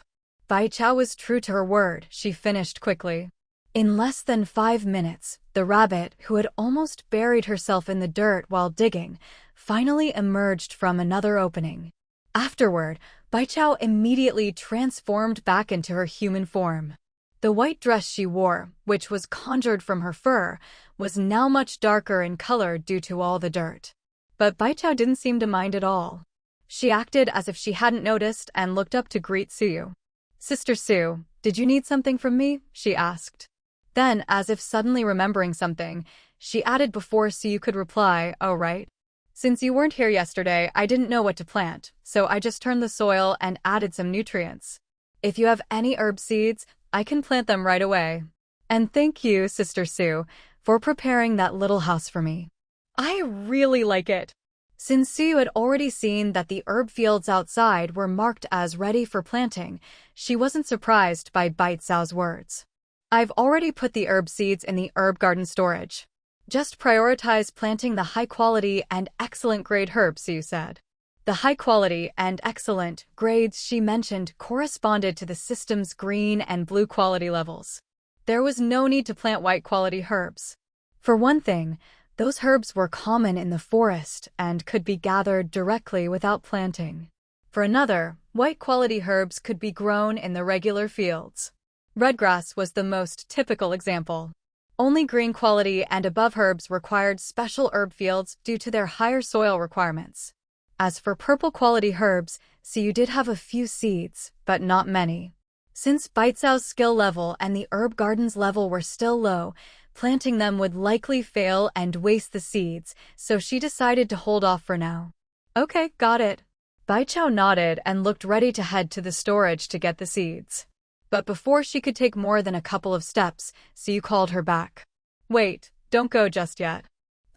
Baichao was true to her word, she finished quickly. In less than 5 minutes, the rabbit, who had almost buried herself in the dirt while digging, finally emerged from another opening. Afterward, Baichao immediately transformed back into her human form. The white dress she wore, which was conjured from her fur, was now much darker in color due to all the dirt. But Baichao didn't seem to mind at all. She acted as if she hadn't noticed and looked up to greet Siu. Sister Siu, did you need something from me? She asked. Then, as if suddenly remembering something, she added before Siu could reply, oh right. Since you weren't here yesterday, I didn't know what to plant, so I just turned the soil and added some nutrients. If you have any herb seeds, I can plant them right away. And thank you, Sister Siu, for preparing that little house for me. I really like it. Since Siu had already seen that the herb fields outside were marked as ready for planting, she wasn't surprised by Baichao's words. I've already put the herb seeds in the herb garden storage. Just prioritize planting the high-quality and excellent-grade herbs, Siu said. The high-quality and excellent grades she mentioned corresponded to the system's green and blue quality levels. There was no need to plant white-quality herbs. For one thing, those herbs were common in the forest and could be gathered directly without planting. For another, white-quality herbs could be grown in the regular fields. Redgrass was the most typical example. Only green quality and above herbs required special herb fields due to their higher soil requirements. As for purple quality herbs, Siu did have a few seeds, but not many. Since Baichao's skill level and the herb garden's level were still low, planting them would likely fail and waste the seeds, so she decided to hold off for now. Okay, got it. Baichao nodded and looked ready to head to the storage to get the seeds. But before she could take more than a couple of steps, Siu called her back. Wait, don't go just yet.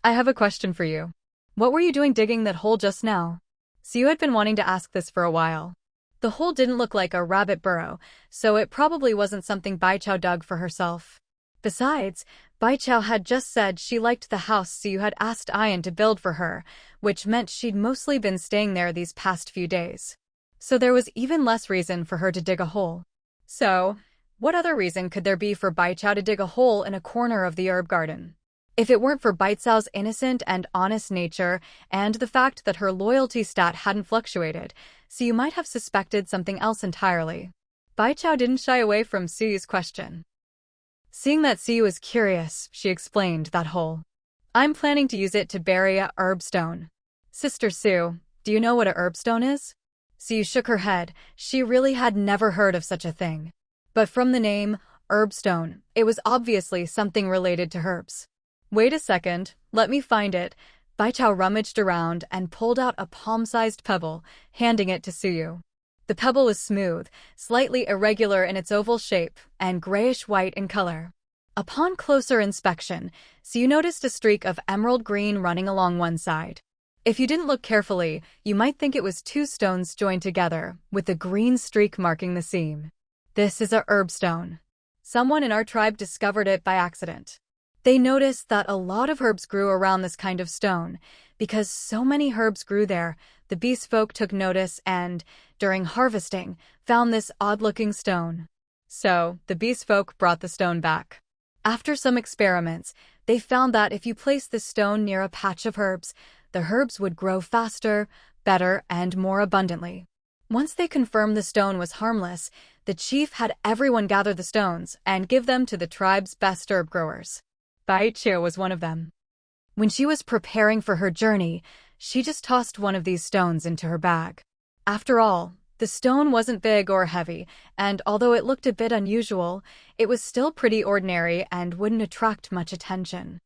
I have a question for you. What were you doing digging that hole just now? Siu had been wanting to ask this for a while. The hole didn't look like a rabbit burrow, so it probably wasn't something Baichao dug for herself. Besides, Baichao had just said she liked the house Siu had asked Ian to build for her, which meant she'd mostly been staying there these past few days. So there was even less reason for her to dig a hole. So, what other reason could there be for Baichao to dig a hole in a corner of the herb garden? If it weren't for Baichao's innocent and honest nature and the fact that her loyalty stat hadn't fluctuated, Siu might have suspected something else entirely. Baichao didn't shy away from Siu's question. Seeing that Siu was curious, she explained that hole. I'm planning to use it to bury a herb stone. Sister Siu, do you know what a herb stone is? Siu shook her head. She really had never heard of such a thing. But from the name, herb stone, it was obviously something related to herbs. Wait a second, let me find it. Baichao rummaged around and pulled out a palm-sized pebble, handing it to Siu. The pebble was smooth, slightly irregular in its oval shape, and grayish-white in color. Upon closer inspection, Siu noticed a streak of emerald green running along one side. If you didn't look carefully, you might think it was two stones joined together, with a green streak marking the seam. This is a herb stone. Someone in our tribe discovered it by accident. They noticed that a lot of herbs grew around this kind of stone. Because so many herbs grew there, the beast folk took notice and, during harvesting, found this odd-looking stone. So, the beast folk brought the stone back. After some experiments, they found that if you placed the stone near a patch of herbs, the herbs would grow faster, better, and more abundantly. Once they confirmed the stone was harmless, the chief had everyone gather the stones and give them to the tribe's best herb growers. Baichu was one of them. When she was preparing for her journey, she just tossed one of these stones into her bag. After all, the stone wasn't big or heavy, and although it looked a bit unusual, it was still pretty ordinary and wouldn't attract much attention.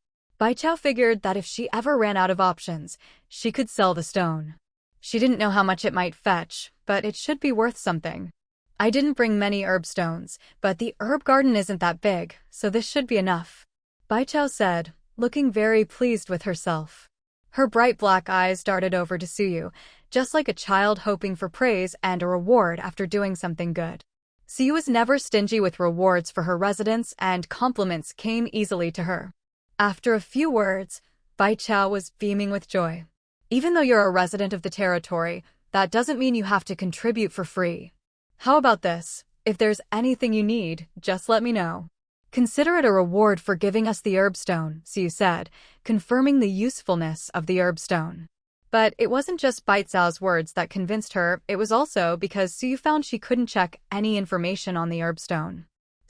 Baichu figured that if she ever ran out of options, she could sell the stone. She didn't know how much it might fetch, but it should be worth something. I didn't bring many herb stones, but the herb garden isn't that big, so this should be enough, Baichu said, looking very pleased with herself. Her bright black eyes darted over to Suyu, just like a child hoping for praise and a reward after doing something good. Suyu was never stingy with rewards for her residents, and compliments came easily to her. After a few words, Baichu was beaming with joy. Even though you're a resident of the territory, that doesn't mean you have to contribute for free. How about this? If there's anything you need, just let me know. Consider it a reward for giving us the herb stone, Suyu said, confirming the usefulness of the herb stone. But it wasn't just Baichu's words that convinced her, it was also because Suyu found she couldn't check any information on the herb stone.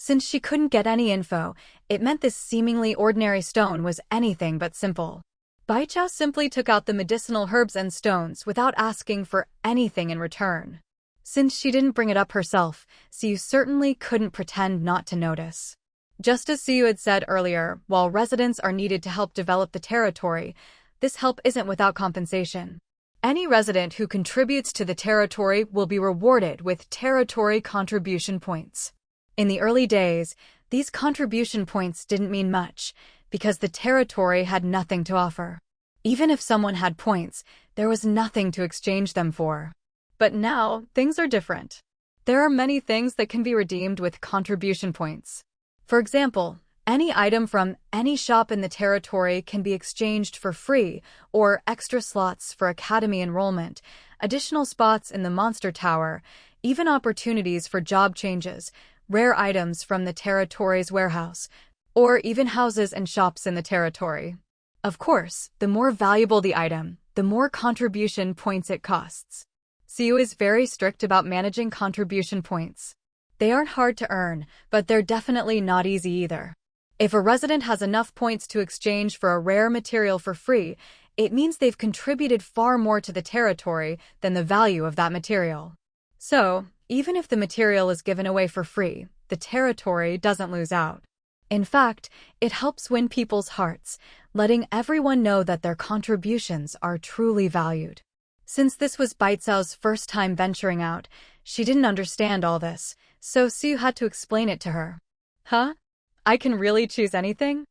Since she couldn't get any info, it meant this seemingly ordinary stone was anything but simple. Baichu simply took out the medicinal herbs and stones without asking for anything in return. Since she didn't bring it up herself, Suyu certainly couldn't pretend not to notice. Just as Suyu had said earlier, while residents are needed to help develop the territory, this help isn't without compensation. Any resident who contributes to the territory will be rewarded with territory contribution points. In the early days, these contribution points didn't mean much, because the territory had nothing to offer. Even if someone had points, there was nothing to exchange them for. But now, things are different. There are many things that can be redeemed with contribution points. For example, any item from any shop in the territory can be exchanged for free, or extra slots for academy enrollment, additional spots in the monster tower, even opportunities for job changes, rare items from the territory's warehouse, or even houses and shops in the territory. Of course, the more valuable the item, the more contribution points it costs. Suyu is very strict about managing contribution points. They aren't hard to earn, but they're definitely not easy either. If a resident has enough points to exchange for a rare material for free, it means they've contributed far more to the territory than the value of that material. So, even if the material is given away for free, the territory doesn't lose out. In fact, it helps win people's hearts, letting everyone know that their contributions are truly valued. Since this was Baichu's first time venturing out, she didn't understand all this, so Suyu had to explain it to her. Huh? I can really choose anything?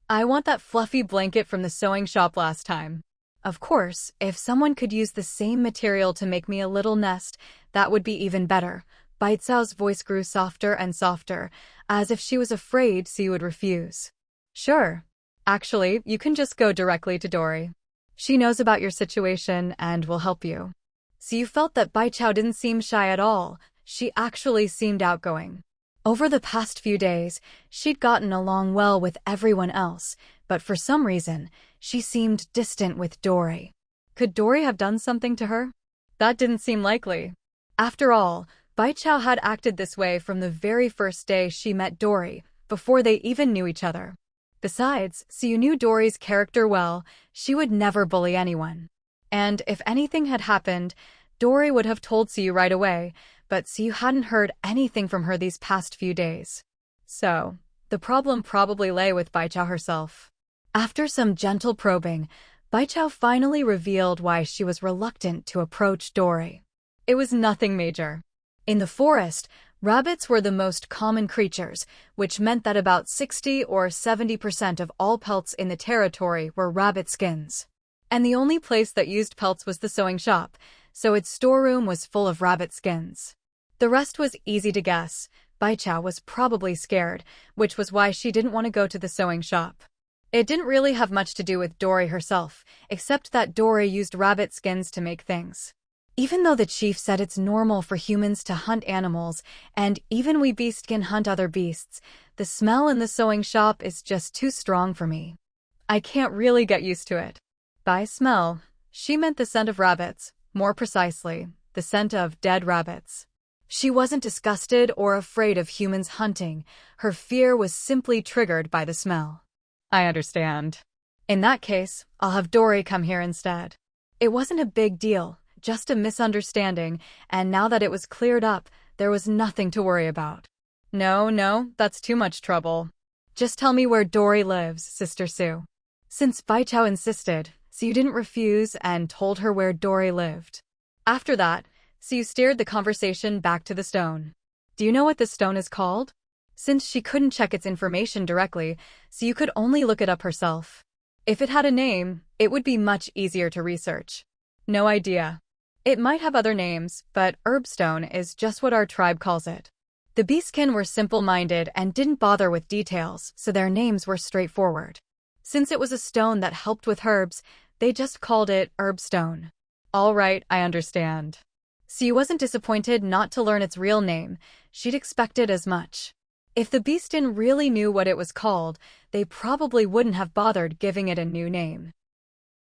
I want that fluffy blanket from the sewing shop last time. Of course, if someone could use the same material to make me a little nest, that would be even better. Baichu's voice grew softer and softer, as if she was afraid Suyu would refuse. Sure. Actually, you can just go directly to Dory. She knows about your situation and will help you. Suyu felt that Baichu didn't seem shy at all. She actually seemed outgoing. Over the past few days, she'd gotten along well with everyone else, but for some reason, she seemed distant with Dory. Could Dory have done something to her? That didn't seem likely. After all, Baichu had acted this way from the very first day she met Dory, before they even knew each other. Besides, Suyu knew Dory's character well. She would never bully anyone. And if anything had happened, Dory would have told Suyu right away, but Suyu hadn't heard anything from her these past few days. So, the problem probably lay with Baichu herself. After some gentle probing, Baichu finally revealed why she was reluctant to approach Dory. It was nothing major. In the forest, rabbits were the most common creatures, which meant that about 60 or 70% of all pelts in the territory were rabbit skins. And the only place that used pelts was the sewing shop, so its storeroom was full of rabbit skins. The rest was easy to guess. Baichao was probably scared, which was why she didn't want to go to the sewing shop. It didn't really have much to do with Dory herself, except that Dory used rabbit skins to make things. Even though the chief said it's normal for humans to hunt animals, and even we beast can hunt other beasts, the smell in the sewing shop is just too strong for me. I can't really get used to it. By smell, she meant the scent of rabbits, more precisely, the scent of dead rabbits. She wasn't disgusted or afraid of humans hunting. Her fear was simply triggered by the smell. I understand. In that case, I'll have Dory come here instead. It wasn't a big deal, just a misunderstanding, and now that it was cleared up, there was nothing to worry about. No, that's too much trouble. Just tell me where Dory lives, Sister Sue. Since Baichao insisted, Sue didn't refuse and told her where Dory lived. After that, Sue steered the conversation back to the stone. Do you know what the stone is called? Since she couldn't check its information directly, Sue could only look it up herself. If it had a name, it would be much easier to research. No idea. It might have other names, but herbstone is just what our tribe calls it. The Beastkin were simple-minded and didn't bother with details, so their names were straightforward. Since it was a stone that helped with herbs, they just called it herbstone. All right, I understand. Sue wasn't disappointed not to learn its real name. She'd expected as much. If the Beastin really knew what it was called, they probably wouldn't have bothered giving it a new name.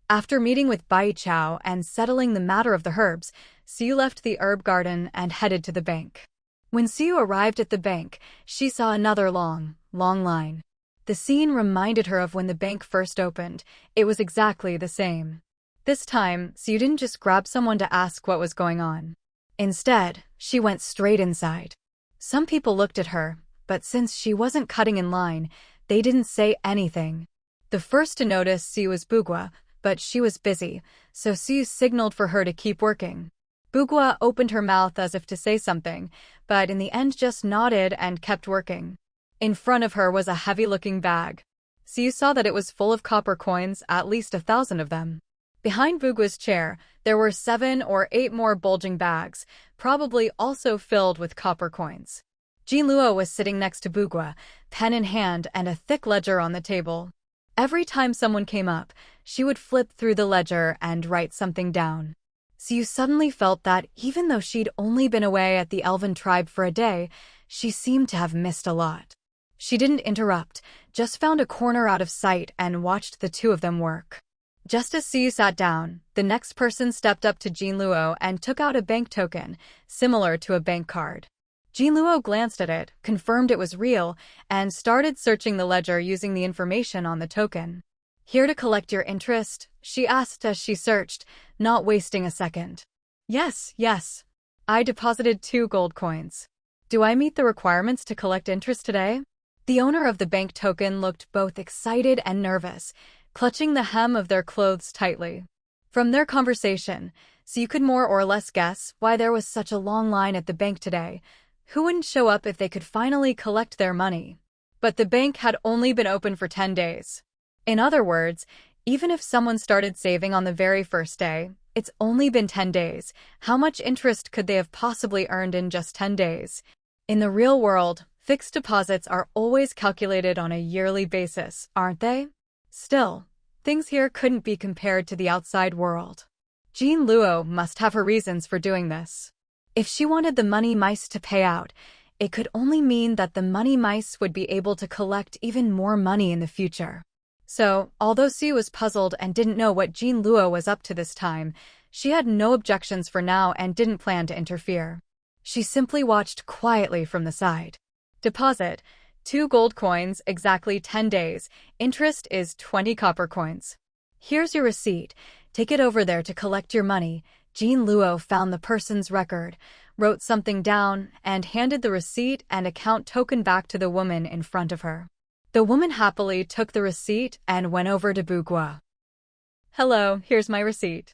After meeting with Baichao and settling the matter of the herbs, Sue left the herb garden and headed to the bank. When Sue arrived at the bank, she saw another long line. The scene reminded her of when the bank first opened. It was exactly the same. This time, Sue didn't just grab someone to ask what was going on. Instead, she went straight inside. Some people looked at her, but since she wasn't cutting in line, they didn't say anything. The first to notice Sue was Bugua, but she was busy, so Sue signaled for her to keep working. Bugua opened her mouth as if to say something, but in the end just nodded and kept working. In front of her was a heavy-looking bag. Sue saw that it was full of copper coins, at least 1,000 of them. Behind Bugua's chair, there were 7 or 8 more bulging bags, probably also filled with copper coins. Jinluo was sitting next to Bugua, pen in hand and a thick ledger on the table. Every time someone came up, she would flip through the ledger and write something down. Sue suddenly felt that even though she'd only been away at the Elven tribe for a day, she seemed to have missed a lot. She didn't interrupt, just found a corner out of sight and watched the two of them work. Just as Sue sat down, the next person stepped up to Jinluo and took out a bank token, similar to a bank card. Jinluo glanced at it, confirmed it was real, and started searching the ledger using the information on the token. Here to collect your interest? She asked as she searched, not wasting a second. Yes. I deposited 2 gold coins. Do I meet the requirements to collect interest today? The owner of the bank token looked both excited and nervous, clutching the hem of their clothes tightly. From their conversation, Sue could more or less guess why there was such a long line at the bank today. Who wouldn't show up if they could finally collect their money? But the bank had only been open for 10 days. In other words, even if someone started saving on the very first day, it's only been 10 days. How much interest could they have possibly earned in just 10 days? In the real world, fixed deposits are always calculated on a yearly basis, aren't they? Still, things here couldn't be compared to the outside world. Jinluo must have her reasons for doing this. If she wanted the money mice to pay out, it could only mean that the money mice would be able to collect even more money in the future. So, although Sue was puzzled and didn't know what Jinluo was up to this time, she had no objections for now and didn't plan to interfere. She simply watched quietly from the side. Deposit: 2 gold coins, exactly 10 days. Interest is 20 copper coins. Here's your receipt. Take it over there to collect your money. Jinluo found the person's record, wrote something down, and handed the receipt and account token back to the woman in front of her. The woman happily took the receipt and went over to Bugua. Hello, here's my receipt.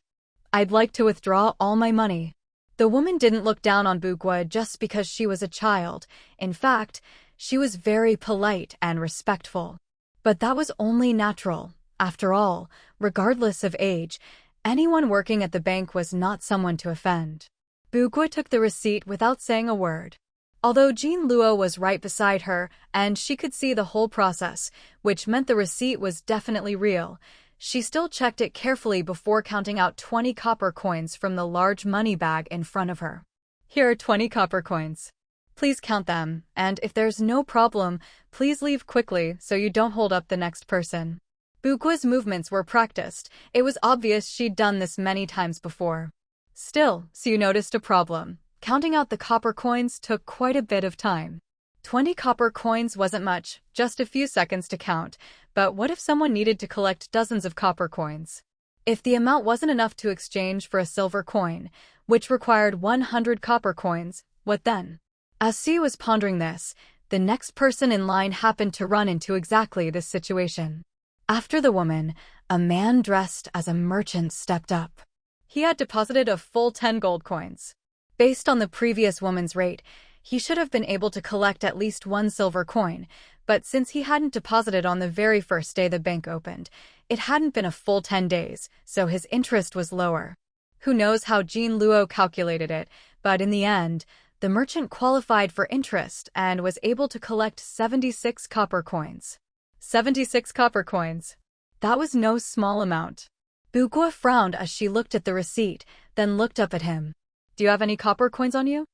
I'd like to withdraw all my money. The woman didn't look down on Bugua just because she was a child. In fact, she was very polite and respectful. But that was only natural. After all, regardless of age, anyone working at the bank was not someone to offend. Bugua took the receipt without saying a word. Although Jean Luo was right beside her, and she could see the whole process, which meant the receipt was definitely real, she still checked it carefully before counting out 20 copper coins from the large money bag in front of her. Here are 20 copper coins. Please count them, and if there's no problem, please leave quickly so you don't hold up the next person. Bugua's movements were practiced. It was obvious she'd done this many times before. Still, Siu noticed a problem. Counting out the copper coins took quite a bit of time. 20 copper coins wasn't much, just a few seconds to count, but what if someone needed to collect dozens of copper coins? If the amount wasn't enough to exchange for a silver coin, which required 100 copper coins, what then? As Siu was pondering this, the next person in line happened to run into exactly this situation. After the woman, a man dressed as a merchant stepped up. He had deposited a full 10 gold coins. Based on the previous woman's rate, he should have been able to collect at least one silver coin, but since he hadn't deposited on the very first day the bank opened, it hadn't been a full 10 days, so his interest was lower. Who knows how Jean Luo calculated it, but in the end, the merchant qualified for interest and was able to collect 76 copper coins. 76 copper coins. That was no small amount. Bugua frowned as she looked at the receipt, then looked up at him. Do you have any copper coins on you?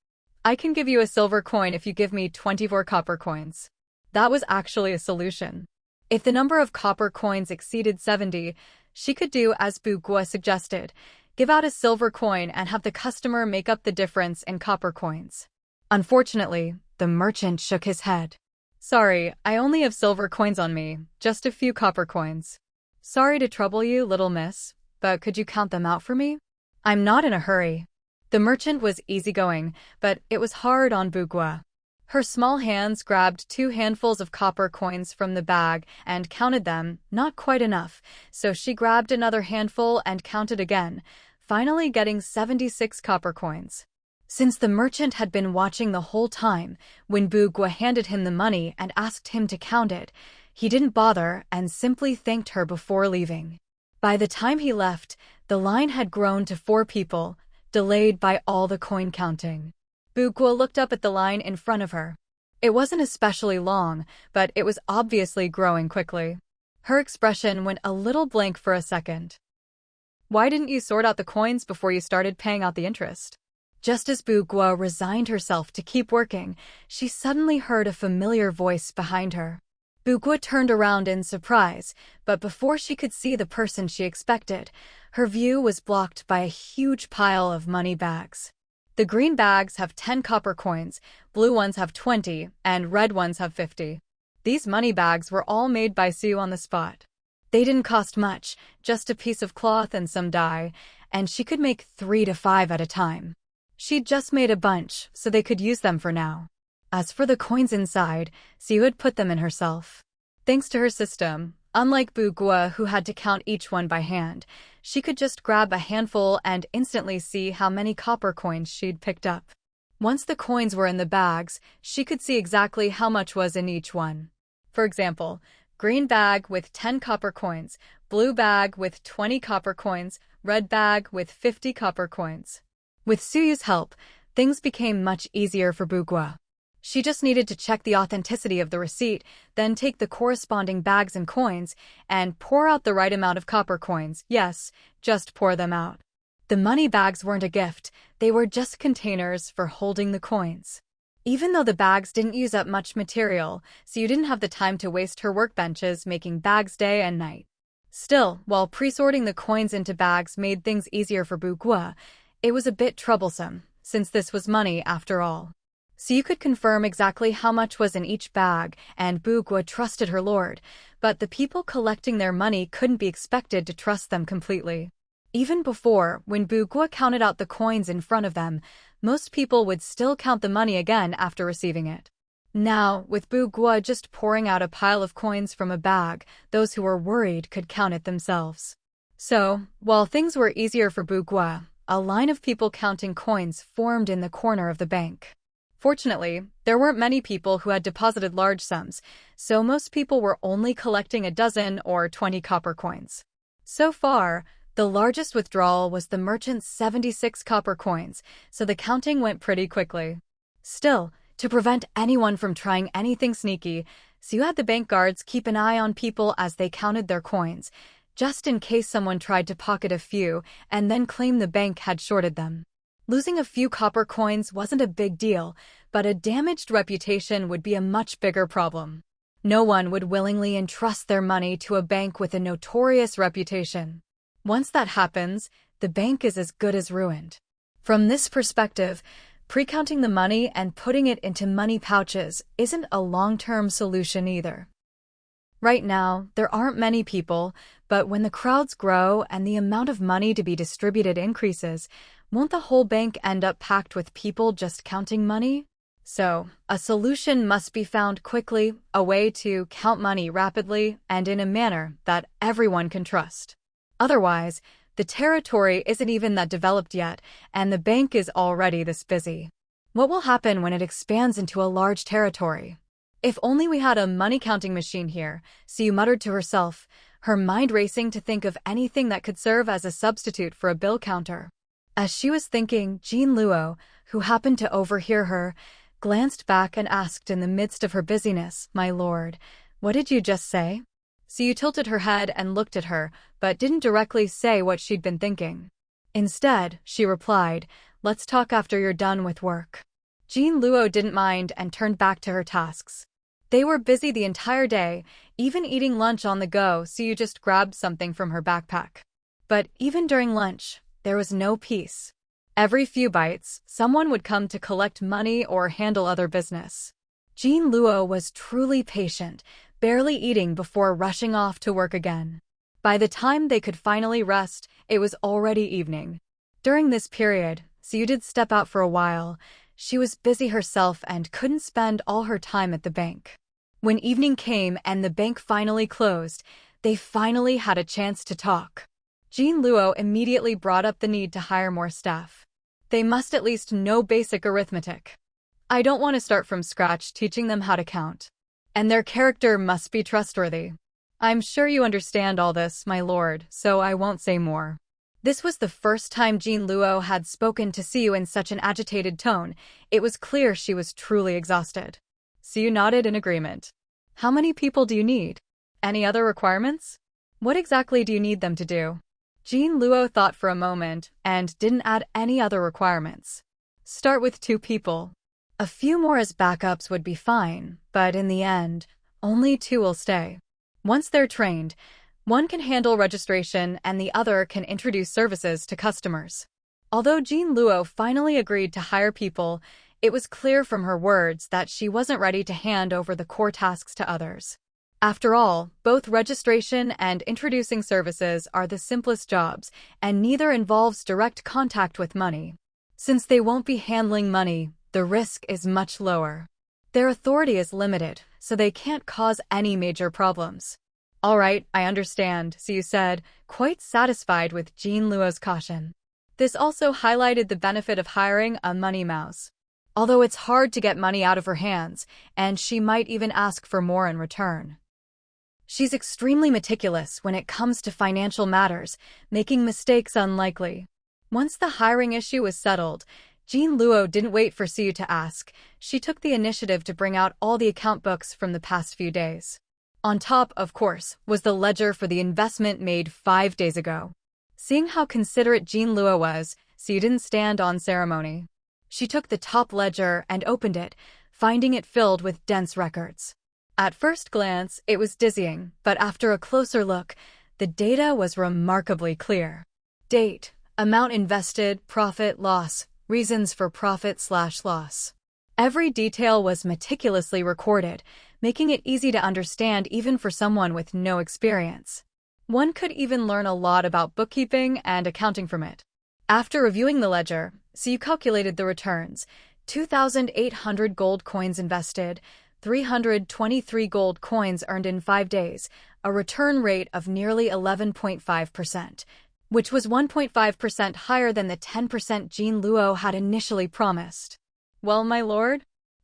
I can give you a silver coin if you give me 24 copper coins. That was actually a solution. If the number of copper coins exceeded 70, she could do as Bugua suggested, give out a silver coin and have the customer make up the difference in copper coins. Unfortunately, the merchant shook his head. Sorry, I only have silver coins on me, just a few copper coins. Sorry to trouble you, little miss, but could you count them out for me? I'm not in a hurry. The merchant was easygoing, but it was hard on Bugua. Her small hands grabbed 2 handfuls of copper coins from the bag and counted them, not quite enough, so she grabbed another handful and counted again, finally getting 76 copper coins. Since the merchant had been watching the whole time, when Bugua handed him the money and asked him to count it, he didn't bother and simply thanked her before leaving. By the time he left, the line had grown to 4 people, delayed by all the coin counting. Bugua looked up at the line in front of her. It wasn't especially long, but it was obviously growing quickly. Her expression went a little blank for a second. Why didn't you sort out the coins before you started paying out the interest? Just as Bugua resigned herself to keep working, she suddenly heard a familiar voice behind her. Bugua turned around in surprise, but before she could see the person she expected, her view was blocked by a huge pile of money bags. The green bags have 10 copper coins, blue ones have 20, and red ones have 50. These money bags were all made by Siu on the spot. They didn't cost much, just a piece of cloth and some dye, and she could make 3 to 5 at a time. She'd just made a bunch, so they could use them for now. As for the coins inside, Siu had put them in herself. Thanks to her system, unlike Bugua who had to count each one by hand, she could just grab a handful and instantly see how many copper coins she'd picked up. Once the coins were in the bags, she could see exactly how much was in each one. For example, green bag with 10 copper coins, blue bag with 20 copper coins, red bag with 50 copper coins. With Suyu's help, things became much easier for Bugua. She just needed to check the authenticity of the receipt, then take the corresponding bags and coins, and pour out the right amount of copper coins. Yes, just pour them out. The money bags weren't a gift, they were just containers for holding the coins. Even though the bags didn't use up much material, so you didn't have the time to waste her workbenches making bags day and night. Still, while pre-sorting the coins into bags made things easier for Bugua, it was a bit troublesome, since this was money after all. So you could confirm exactly how much was in each bag, and Bugua trusted her lord, but the people collecting their money couldn't be expected to trust them completely. Even before, when Bugua counted out the coins in front of them, most people would still count the money again after receiving it. Now, with Bugua just pouring out a pile of coins from a bag, those who were worried could count it themselves. So, while things were easier for Bugua, a line of people counting coins formed in the corner of the bank. Fortunately, there weren't many people who had deposited large sums, so most people were only collecting a dozen or 20 copper coins. So far, the largest withdrawal was the merchant's 76 copper coins, so the counting went pretty quickly. Still, to prevent anyone from trying anything sneaky, so you had the bank guards keep an eye on people as they counted their coins, just in case someone tried to pocket a few and then claim the bank had shorted them. Losing a few copper coins wasn't a big deal, but a damaged reputation would be a much bigger problem. No one would willingly entrust their money to a bank with a notorious reputation. Once that happens, the bank is as good as ruined. From this perspective, pre-counting the money and putting it into money pouches isn't a long-term solution either. Right now, there aren't many people, but when the crowds grow and the amount of money to be distributed increases, won't the whole bank end up packed with people just counting money? So, a solution must be found quickly, a way to count money rapidly and in a manner that everyone can trust. Otherwise, the territory isn't even that developed yet, and the bank is already this busy. What will happen when it expands into a large territory? If only we had a money-counting machine here, Siu muttered to herself, her mind racing to think of anything that could serve as a substitute for a bill counter. As she was thinking, Jean Luo, who happened to overhear her, glanced back and asked in the midst of her busyness, "My lord, what did you just say?" Siu tilted her head and looked at her, but didn't directly say what she'd been thinking. Instead, she replied, "Let's talk after you're done with work." Jean Luo didn't mind and turned back to her tasks. They were busy the entire day, even eating lunch on the go, so you just grabbed something from her backpack. But even during lunch, there was no peace. Every few bites, someone would come to collect money or handle other business. Jean Luo was truly patient, barely eating before rushing off to work again. By the time they could finally rest, it was already evening. During this period, Siu did step out for a while. She was busy herself and couldn't spend all her time at the bank. When evening came and the bank finally closed, they finally had a chance to talk. Jean Luo immediately brought up the need to hire more staff. They must at least know basic arithmetic. I don't want to start from scratch teaching them how to count. And their character must be trustworthy. I'm sure you understand all this, my lord, so I won't say more. This was the first time Jean Luo had spoken to Siu in such an agitated tone. It was clear she was truly exhausted. Siu nodded in agreement. How many people do you need? Any other requirements? What exactly do you need them to do? Jean Luo thought for a moment and didn't add any other requirements. Start with 2 people. A few more as backups would be fine, but in the end, only 2 will stay. Once they're trained, one can handle registration and the other can introduce services to customers. Although Jean Luo finally agreed to hire people, it was clear from her words that she wasn't ready to hand over the core tasks to others. After all, both registration and introducing services are the simplest jobs, and neither involves direct contact with money. Since they won't be handling money, the risk is much lower. Their authority is limited, so they can't cause any major problems. All right, I understand, Siu said, quite satisfied with Jean Luo's caution. This also highlighted the benefit of hiring a money mouse. Although it's hard to get money out of her hands, and she might even ask for more in return. She's extremely meticulous when it comes to financial matters, making mistakes unlikely. Once the hiring issue was settled, Jean Luo didn't wait for Siu to ask. She took the initiative to bring out all the account books from the past few days. On top, of course, was the ledger for the investment made 5 days ago. Seeing how considerate Jean Luo was, Siu didn't stand on ceremony. She took the top ledger and opened it, finding it filled with dense records. At first glance, it was dizzying, but after a closer look, the data was remarkably clear. Date, amount invested, profit, loss, reasons for profit/loss. Every detail was meticulously recorded, making it easy to understand even for someone with no experience. One could even learn a lot about bookkeeping and accounting from it. After reviewing the ledger, Siu calculated the returns: 2,800 gold coins invested, 323 gold coins earned in 5 days, a return rate of nearly 11.5%, which was 1.5% higher than the 10% Jean Luo had initially promised. Well, my lord,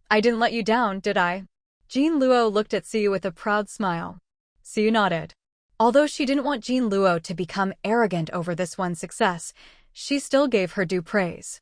I didn't let you down, did I? Jean Luo looked at Siyu with a proud smile. Siyu nodded. Although she didn't want Jean Luo to become arrogant over this one success, she still gave her due praise.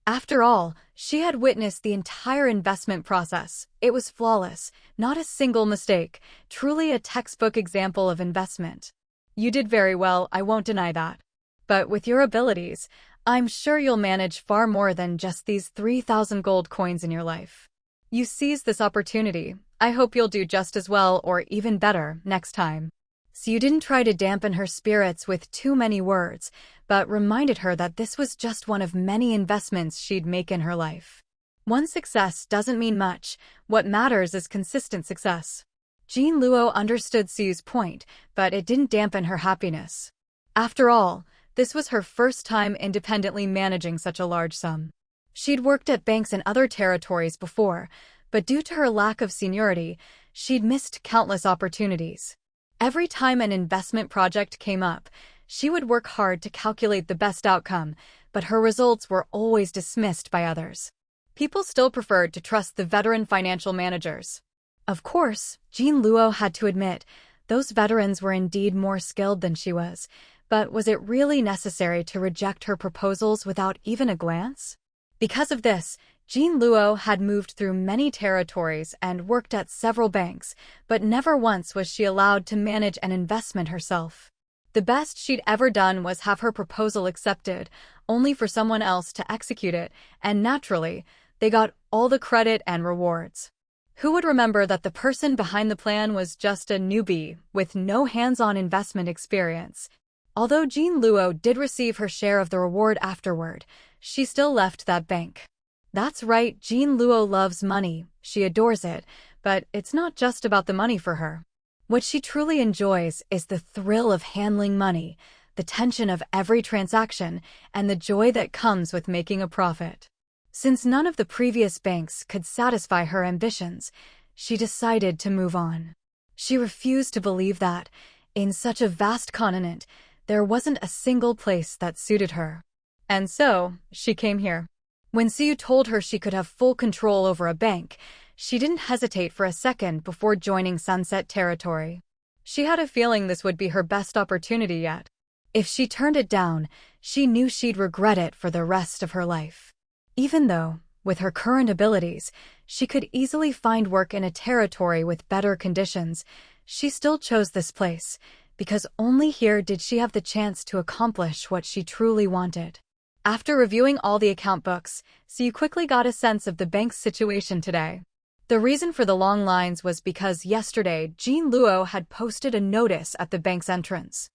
After all, she had witnessed the entire investment process. It was flawless, not a single mistake, truly a textbook example of investment. You did very well, I won't deny that. But with your abilities, I'm sure you'll manage far more than just these 3,000 gold coins in your life. You seized this opportunity. I hope you'll do just as well or even better next time. So you didn't try to dampen her spirits with too many words, but reminded her that this was just one of many investments she'd make in her life. One success doesn't mean much. What matters is consistent success. Jean Luo understood Siyu's point, but it didn't dampen her happiness. After all, this was her first time independently managing such a large sum. She'd worked at banks in other territories before, but due to her lack of seniority, she'd missed countless opportunities. Every time an investment project came up, she would work hard to calculate the best outcome, but her results were always dismissed by others. People still preferred to trust the veteran financial managers. Of course, Jean Luo had to admit, those veterans were indeed more skilled than she was, but was it really necessary to reject her proposals without even a glance? Because of this, Jean Luo had moved through many territories and worked at several banks, but never once was she allowed to manage an investment herself. The best she'd ever done was have her proposal accepted, only for someone else to execute it, and naturally, they got all the credit and rewards. Who would remember that the person behind the plan was just a newbie with no hands-on investment experience? Although Jean Luo did receive her share of the reward afterward, she still left that bank. That's right, Jean Luo loves money, she adores it, but it's not just about the money for her. What she truly enjoys is the thrill of handling money, the tension of every transaction, and the joy that comes with making a profit. Since none of the previous banks could satisfy her ambitions, she decided to move on. She refused to believe that, in such a vast continent, there wasn't a single place that suited her. And so, she came here. When Siyu told her she could have full control over a bank, she didn't hesitate for a second before joining Sunset Territory. She had a feeling this would be her best opportunity yet. If she turned it down, she knew she'd regret it for the rest of her life. Even though, with her current abilities, she could easily find work in a territory with better conditions, she still chose this place, because only here did she have the chance to accomplish what she truly wanted. After reviewing all the account books, Siyu quickly got a sense of the bank's situation today. The reason for the long lines was because yesterday Jean Luo had posted a notice at the bank's entrance.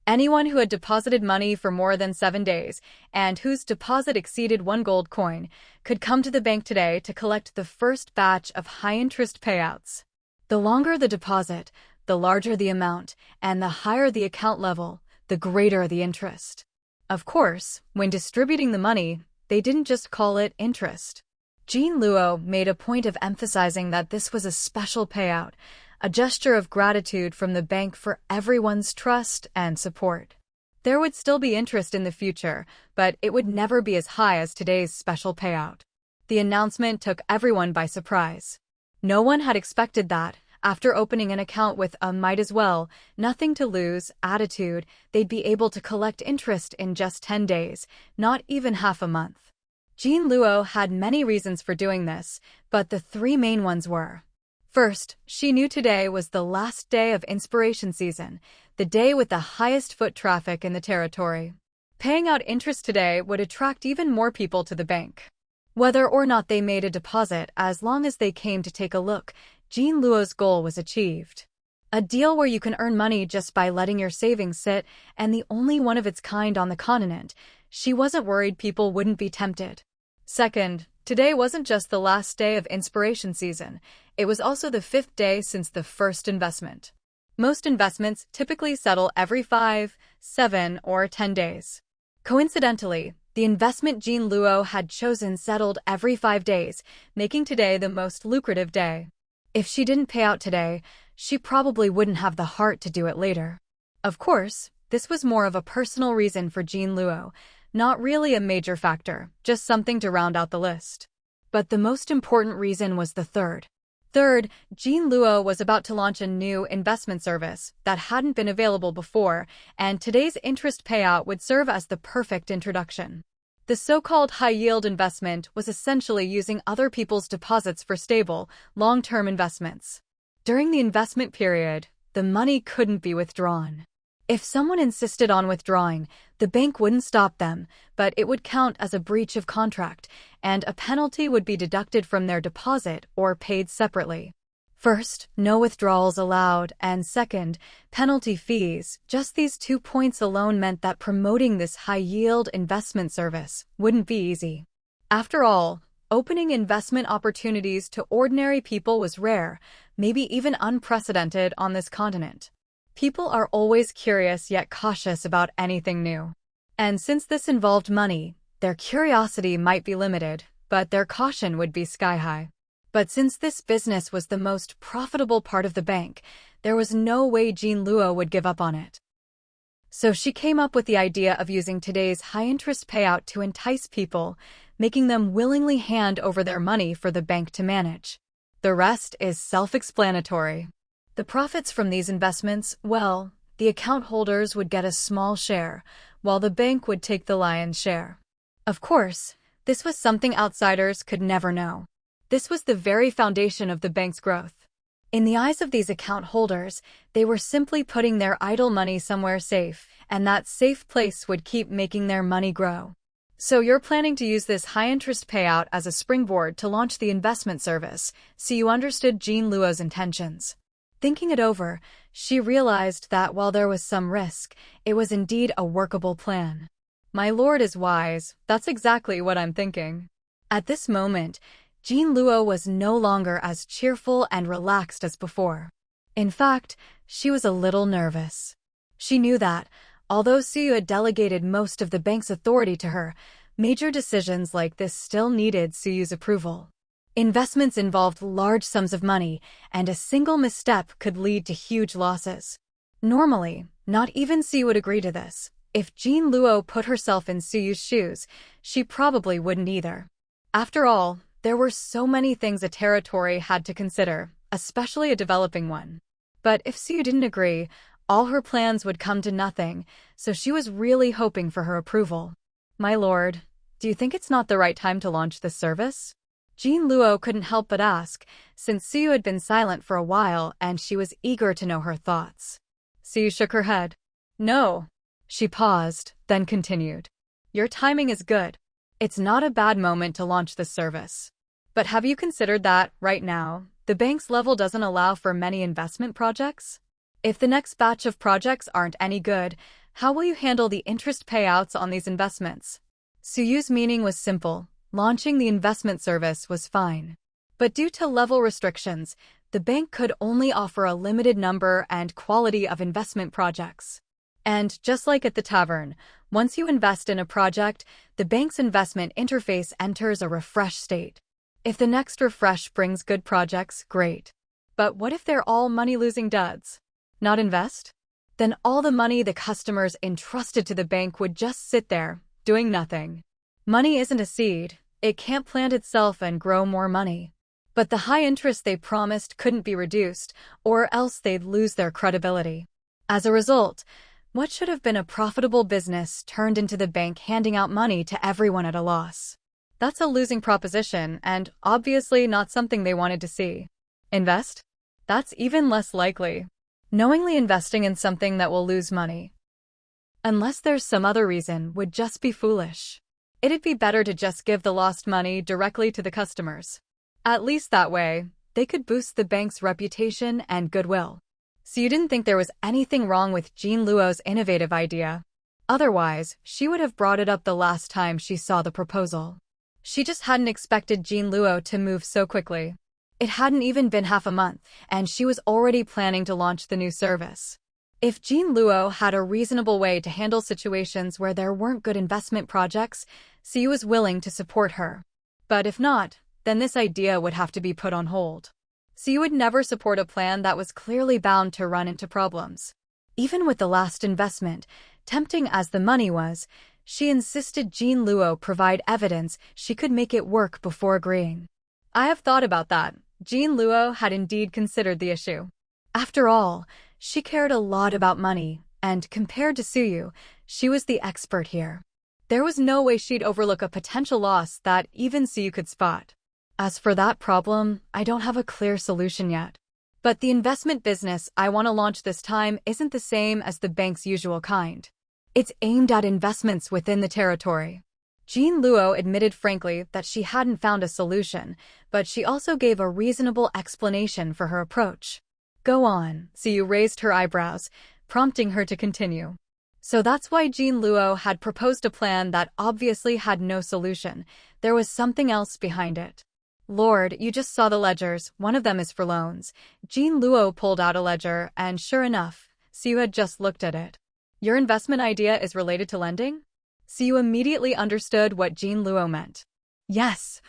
Anyone who had deposited money for more than 7 days and whose deposit exceeded 1 gold coin could come to the bank today to collect the first batch of high-interest payouts. The longer the deposit, the larger the amount, and the higher the account level, the greater the interest. Of course, when distributing the money, they didn't just call it interest. Jean Luo made a point of emphasizing that this was a special payout, a gesture of gratitude from the bank for everyone's trust and support. There would still be interest in the future, but it would never be as high as today's special payout. The announcement took everyone by surprise. No one had expected that. After opening an account with a might as well, nothing to lose attitude, they'd be able to collect interest in just 10 days, not even half a month. Jean Luo had many reasons for doing this, but the 3 main ones were: first, she knew today was the last day of inspiration season, the day with the highest foot traffic in the territory. Paying out interest today would attract even more people to the bank. Whether or not they made a deposit, as long as they came to take a look, Jean Luo's goal was achieved. A deal where you can earn money just by letting your savings sit, and the only one of its kind on the continent. She wasn't worried people wouldn't be tempted. Second, today wasn't just the last day of inspiration season, it was also the 5th day since the first investment. Most investments typically settle every 5, 7, or 10 days. Coincidentally, the investment Jean Luo had chosen settled every 5 days, making today the most lucrative day. If she didn't pay out today, she probably wouldn't have the heart to do it later. Of course, this was more of a personal reason for Jean Luo, not really a major factor, just something to round out the list. But the most important reason was the third. Third, Jean Luo was about to launch a new investment service that hadn't been available before, and today's interest payout would serve as the perfect introduction. The so-called high-yield investment was essentially using other people's deposits for stable, long-term investments. During the investment period, the money couldn't be withdrawn. If someone insisted on withdrawing, the bank wouldn't stop them, but it would count as a breach of contract, and a penalty would be deducted from their deposit or paid separately. First, no withdrawals allowed, and second, penalty fees. Just these 2 points alone meant that promoting this high-yield investment service wouldn't be easy. After all, opening investment opportunities to ordinary people was rare, maybe even unprecedented on this continent. People are always curious yet cautious about anything new. And since this involved money, their curiosity might be limited, but their caution would be sky-high. But since this business was the most profitable part of the bank, there was no way Jean Luo would give up on it. So she came up with the idea of using today's high-interest payout to entice people, making them willingly hand over their money for the bank to manage. The rest is self-explanatory. The profits from these investments, well, the account holders would get a small share, while the bank would take the lion's share. Of course, this was something outsiders could never know. This was the very foundation of the bank's growth. In the eyes of these account holders, they were simply putting their idle money somewhere safe, and that safe place would keep making their money grow. So you're planning to use this high-interest payout as a springboard to launch the investment service, so you understood Jean Luo's intentions. Thinking it over, she realized that while there was some risk, it was indeed a workable plan. My lord is wise, that's exactly what I'm thinking. At this moment, Jean Luo was no longer as cheerful and relaxed as before. In fact, she was a little nervous. She knew that, although Suyu had delegated most of the bank's authority to her, major decisions like this still needed Suyu's approval. Investments involved large sums of money, and a single misstep could lead to huge losses. Normally, not even Suyu would agree to this. If Jean Luo put herself in Suyu's shoes, she probably wouldn't either. After all, there were so many things a territory had to consider, especially a developing one. But if Suyu didn't agree, all her plans would come to nothing, so she was really hoping for her approval. My lord, do you think it's not the right time to launch this service? Jean Luo couldn't help but ask, since Suyu had been silent for a while and she was eager to know her thoughts. Suyu shook her head. No. She paused, then continued. Your timing is good. It's not a bad moment to launch this service. But have you considered that, right now, the bank's level doesn't allow for many investment projects? If the next batch of projects aren't any good, how will you handle the interest payouts on these investments? Suyu's meaning was simple. Launching the investment service was fine. But due to level restrictions, the bank could only offer a limited number and quality of investment projects. And just like at the tavern, once you invest in a project, the bank's investment interface enters a refresh state. If the next refresh brings good projects, great. But what if they're all money-losing duds? Not invest? Then all the money the customers entrusted to the bank would just sit there, doing nothing. Money isn't a seed. It can't plant itself and grow more money. But the high interest they promised couldn't be reduced, or else they'd lose their credibility. As a result, what should have been a profitable business turned into the bank handing out money to everyone at a loss. That's a losing proposition and obviously not something they wanted to see. Invest? That's even less likely. Knowingly investing in something that will lose money, unless there's some other reason, would just be foolish. It'd be better to just give the lost money directly to the customers. At least that way, they could boost the bank's reputation and goodwill. So you didn't think there was anything wrong with Jean Luo's innovative idea? Otherwise, she would have brought it up the last time she saw the proposal. She just hadn't expected Jean Luo to move so quickly. It hadn't even been half a month, and she was already planning to launch the new service. If Jean Luo had a reasonable way to handle situations where there weren't good investment projects, Suyu was willing to support her. But if not, then this idea would have to be put on hold. Suyu would never support a plan that was clearly bound to run into problems. Even with the last investment, tempting as the money was, She insisted Jean Luo provide evidence she could make it work before agreeing. I have thought about that. Jean Luo had indeed considered the issue. After all, she cared a lot about money, and compared to Suyu, she was the expert here. There was no way she'd overlook a potential loss that even Suyu could spot. As for that problem, I don't have a clear solution yet. But the investment business I want to launch this time isn't the same as the bank's usual kind. It's aimed at investments within the territory. Jean Luo admitted frankly that she hadn't found a solution, but she also gave a reasonable explanation for her approach. Go on, Suyu raised her eyebrows, prompting her to continue. So that's why Jean Luo had proposed a plan that obviously had no solution. There was something else behind it. Lord, you just saw the ledgers. One of them is for loans. Jean Luo pulled out a ledger, and sure enough, Suyu had just looked at it. Your investment idea is related to lending? Suyu immediately understood what Jean Luo meant. Yes.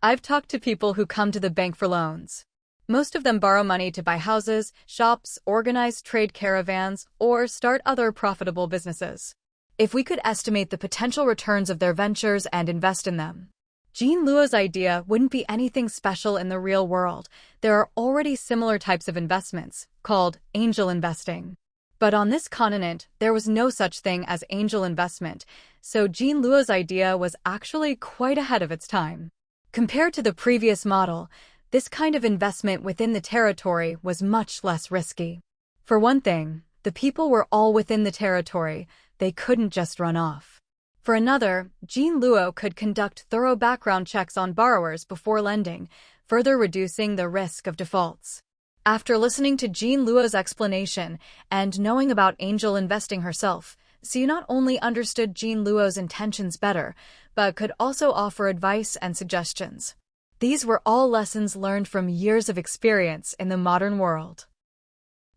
I've talked to people who come to the bank for loans. Most of them borrow money to buy houses, shops, organize trade caravans, or start other profitable businesses. If we could estimate the potential returns of their ventures and invest in them, Jean Luo's idea wouldn't be anything special in the real world. There are already similar types of investments, called angel investing. But on this continent, there was no such thing as angel investment, so Jean Luo's idea was actually quite ahead of its time. Compared to the previous model, this kind of investment within the territory was much less risky. For one thing, the people were all within the territory. They couldn't just run off. For another, Jean Luo could conduct thorough background checks on borrowers before lending, further reducing the risk of defaults. After listening to Jean Luo's explanation and knowing about angel investing herself, Suyu not only understood Jean Luo's intentions better, but could also offer advice and suggestions. These were all lessons learned from years of experience in the modern world.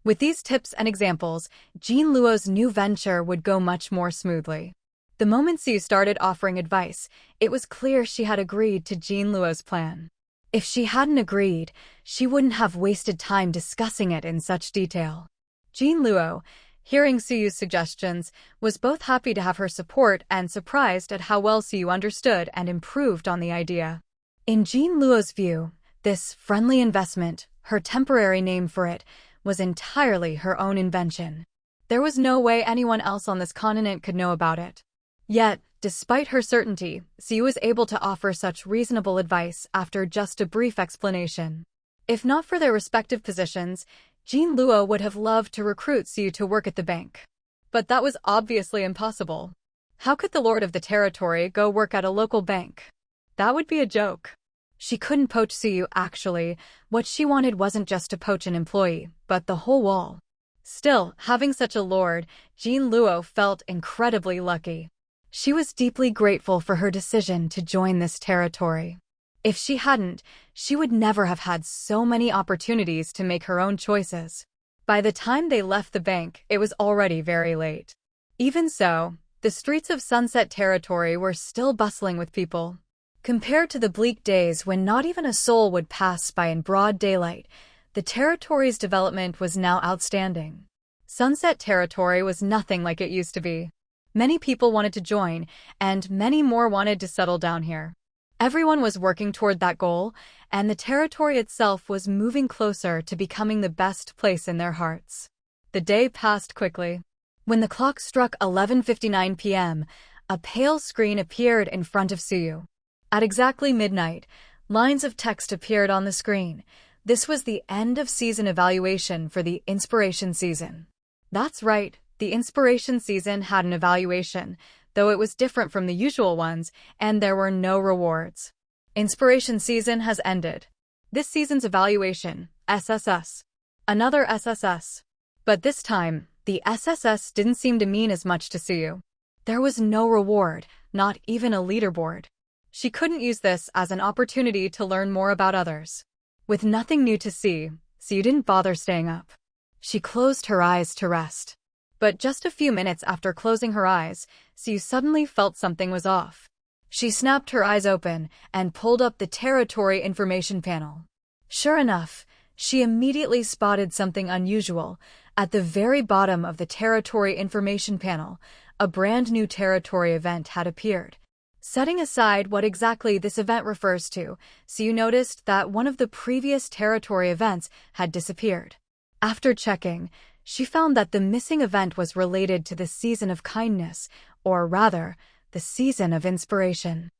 With these tips and examples, Jean Luo's new venture would go much more smoothly. The moment Suyu started offering advice, it was clear she had agreed to Jean Luo's plan. If she hadn't agreed, she wouldn't have wasted time discussing it in such detail. Jean Luo, hearing Suyu's suggestions, was both happy to have her support and surprised at how well Suyu understood and improved on the idea. In Jean Luo's view, this friendly investment, her temporary name for it, was entirely her own invention. There was no way anyone else on this continent could know about it. Yet, despite her certainty, Suyu was able to offer such reasonable advice after just a brief explanation. If not for their respective positions, Jean Luo would have loved to recruit Suyu to work at the bank. But that was obviously impossible. How could the lord of the territory go work at a local bank? That would be a joke. She couldn't poach Suyu actually. What she wanted wasn't just to poach an employee, but the whole wall. Still, having such a lord, Jean Luo felt incredibly lucky. She was deeply grateful for her decision to join this territory. If she hadn't, she would never have had so many opportunities to make her own choices. By the time they left the bank, it was already very late. Even so, the streets of Sunset Territory were still bustling with people. Compared to the bleak days when not even a soul would pass by in broad daylight, the territory's development was now outstanding. Sunset Territory was nothing like it used to be. Many people wanted to join, and many more wanted to settle down here. Everyone was working toward that goal, and the territory itself was moving closer to becoming the best place in their hearts. The day passed quickly. When the clock struck 11:59 p.m., a pale screen appeared in front of Suyu. At exactly midnight, lines of text appeared on the screen. This was the end of season evaluation for the Inspiration season. That's right. The Inspiration season had an evaluation, though it was different from the usual ones, and there were no rewards. Inspiration season has ended. This season's evaluation, SSS. Another SSS. But this time, the SSS didn't seem to mean as much to Suyu. There was no reward, not even a leaderboard. She couldn't use this as an opportunity to learn more about others. With nothing new to see, Suyu didn't bother staying up. She closed her eyes to rest. But just a few minutes after closing her eyes, Suyu suddenly felt something was off. She snapped her eyes open and pulled up the territory information panel. Sure enough, she immediately spotted something unusual. At the very bottom of the territory information panel, a brand new territory event had appeared. Setting aside what exactly this event refers to, Siu noticed that one of the previous territory events had disappeared. After checking, she found that the missing event was related to the season of kindness, or rather, the season of inspiration.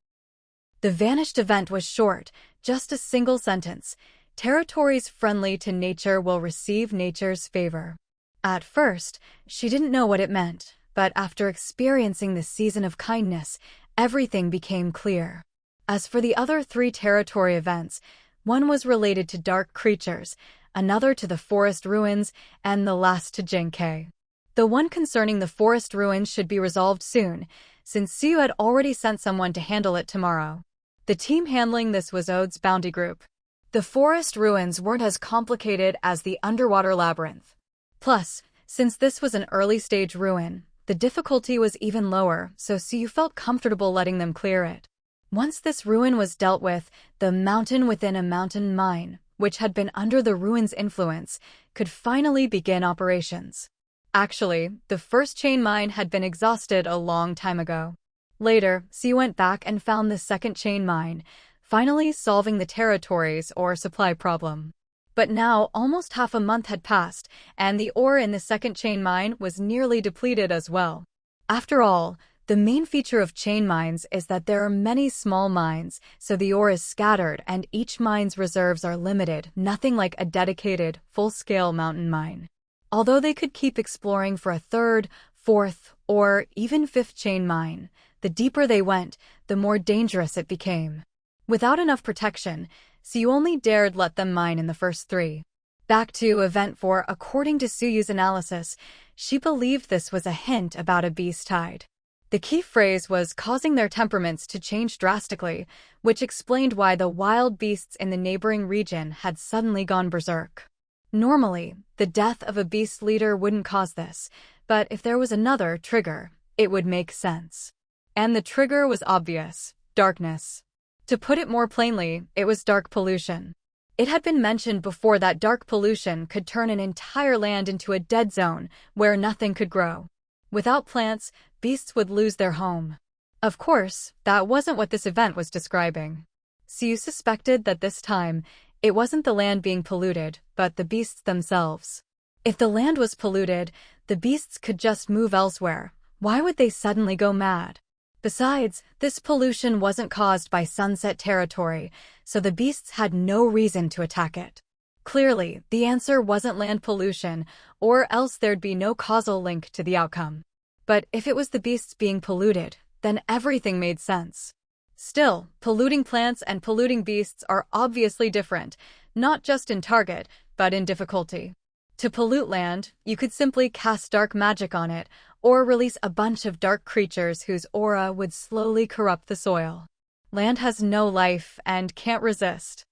The vanished event was short, just a single sentence: territories friendly to nature will receive nature's favor. At first, she didn't know what it meant, but after experiencing the season of kindness, everything became clear. As for the other 3 territory events, one was related to dark creatures, another to the forest ruins, and the last to Jinkei. The one concerning the forest ruins should be resolved soon, since Siu had already sent someone to handle it tomorrow. The team handling this was Ode's bounty group. The forest ruins weren't as complicated as the underwater labyrinth. Plus, since this was an early-stage ruin, the difficulty was even lower, so Siu felt comfortable letting them clear it. Once this ruin was dealt with, the mountain within a mountain mine, which had been under the ruin's influence, could finally begin operations. Actually, the first chain mine had been exhausted a long time ago. Later, Siu went back and found the second chain mine, finally solving the territories or supply problem. But now, almost half a month had passed, and the ore in the second chain mine was nearly depleted as well. After all, the main feature of chain mines is that there are many small mines, so the ore is scattered and each mine's reserves are limited, nothing like a dedicated, full-scale mountain mine. Although they could keep exploring for a third, fourth, or even fifth chain mine, the deeper they went, the more dangerous it became. Without enough protection, Siu only dared let them mine in the first 3. Back to Event 4, according to Suyu's analysis, she believed this was a hint about a beast tide. The key phrase was causing their temperaments to change drastically, which explained why the wild beasts in the neighboring region had suddenly gone berserk. Normally, the death of a beast leader wouldn't cause this, but if there was another trigger, it would make sense. And the trigger was obvious: darkness. To put it more plainly, it was dark pollution. It had been mentioned before that dark pollution could turn an entire land into a dead zone where nothing could grow. Without plants, beasts would lose their home. Of course, that wasn't what this event was describing. Siu suspected that this time, it wasn't the land being polluted, but the beasts themselves. If the land was polluted, the beasts could just move elsewhere. Why would they suddenly go mad? Besides, this pollution wasn't caused by sunset territory, so the beasts had no reason to attack it. Clearly, the answer wasn't land pollution, or else there'd be no causal link to the outcome. But if it was the beasts being polluted, then everything made sense. Still, polluting plants and polluting beasts are obviously different, not just in target, but in difficulty. To pollute land, you could simply cast dark magic on it, or release a bunch of dark creatures whose aura would slowly corrupt the soil. Land has no life and can't resist.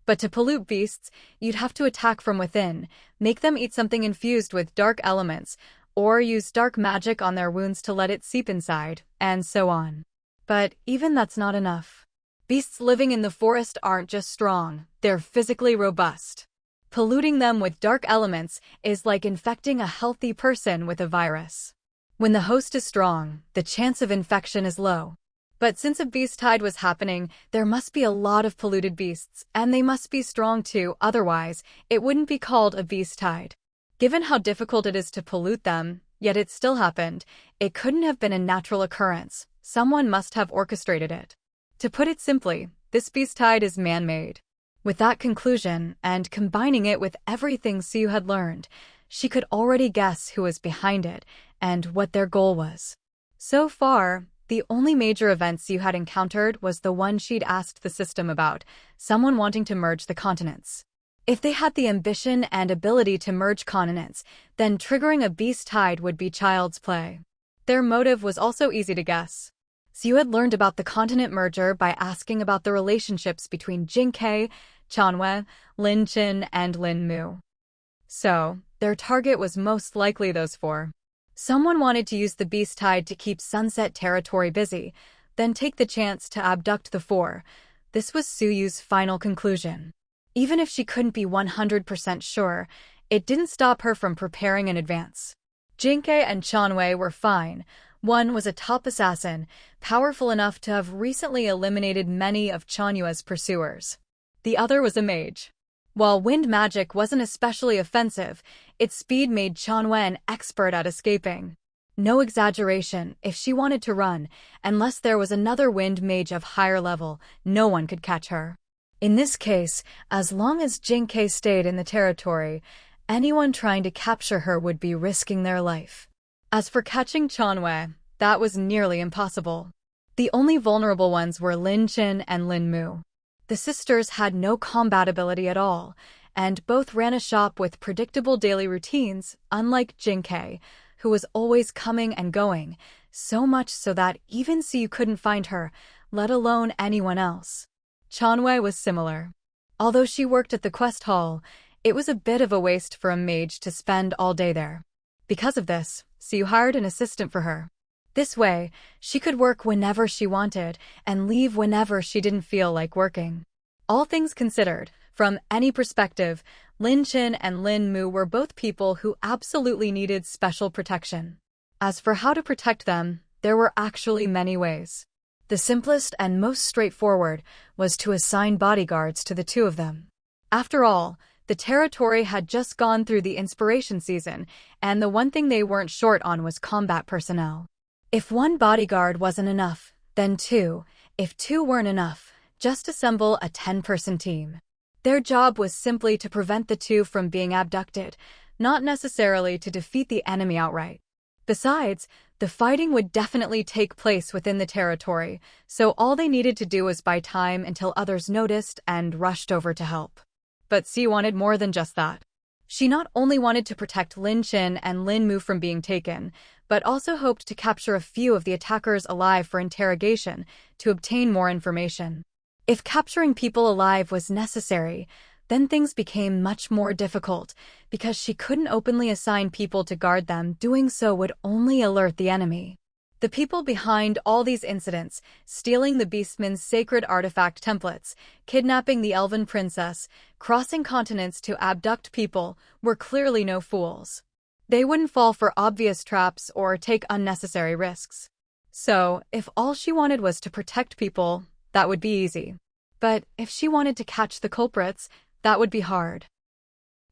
But to pollute beasts, you'd have to attack from within, make them eat something infused with dark elements, or use dark magic on their wounds to let it seep inside, and so on. But even that's not enough. Beasts living in the forest aren't just strong, they're physically robust. Polluting them with dark elements is like infecting a healthy person with a virus. When the host is strong, the chance of infection is low. But since a beast tide was happening, there must be a lot of polluted beasts, and they must be strong too, otherwise, it wouldn't be called a beast tide. Given how difficult it is to pollute them, yet it still happened, it couldn't have been a natural occurrence. Someone must have orchestrated it. To put it simply, this beast tide is man-made. With that conclusion, and combining it with everything Siu had learned, she could already guess who was behind it and what their goal was. So far, the only major event Siu had encountered was the one she'd asked the system about, someone wanting to merge the continents. If they had the ambition and ability to merge continents, then triggering a beast tide would be child's play. Their motive was also easy to guess. Siu had learned about the continent merger by asking about the relationships between Jinkei, Chanhua, Lin Qin, and Lin Mu. So, their target was most likely those 4. Someone wanted to use the beast tide to keep sunset territory busy, then take the chance to abduct the 4. This was Suyu's final conclusion. Even if she couldn't be 100% sure, it didn't stop her from preparing in advance. Jinkei and Chanwei were fine. One was a top assassin, powerful enough to have recently eliminated many of Chanyue's pursuers. The other was a mage. While wind magic wasn't especially offensive, its speed made Chanwei an expert at escaping. No exaggeration, if she wanted to run, unless there was another wind mage of higher level, no one could catch her. In this case, as long as Jinkei stayed in the territory, anyone trying to capture her would be risking their life. As for catching Chanwei, that was nearly impossible. The only vulnerable ones were Lin Qin and Lin Mu. The sisters had no combat ability at all, and both ran a shop with predictable daily routines, unlike Jinkei, who was always coming and going, so much so that even Siyu couldn't find her, let alone anyone else. Chanwei was similar. Although she worked at the quest hall, it was a bit of a waste for a mage to spend all day there. Because of this, Siyu hired an assistant for her. This way, she could work whenever she wanted and leave whenever she didn't feel like working. All things considered, from any perspective, Lin Qin and Lin Mu were both people who absolutely needed special protection. As for how to protect them, there were actually many ways. The simplest and most straightforward was to assign bodyguards to the two of them. After all, the territory had just gone through the inspiration season, and the one thing they weren't short on was combat personnel. If one bodyguard wasn't enough, then two. If two weren't enough, just assemble a 10-person team. Their job was simply to prevent the two from being abducted, not necessarily to defeat the enemy outright. Besides, the fighting would definitely take place within the territory, so all they needed to do was buy time until others noticed and rushed over to help. But Siyu wanted more than just that. She not only wanted to protect Lin Qin and Lin Mu from being taken, but also hoped to capture a few of the attackers alive for interrogation to obtain more information. If capturing people alive was necessary, then things became much more difficult, because she couldn't openly assign people to guard them. Doing so would only alert the enemy. The people behind all these incidents, stealing the Beastman's sacred artifact templates, kidnapping the elven princess, crossing continents to abduct people, were clearly no fools. They wouldn't fall for obvious traps or take unnecessary risks. So, if all she wanted was to protect people, that would be easy. But if she wanted to catch the culprits, that would be hard.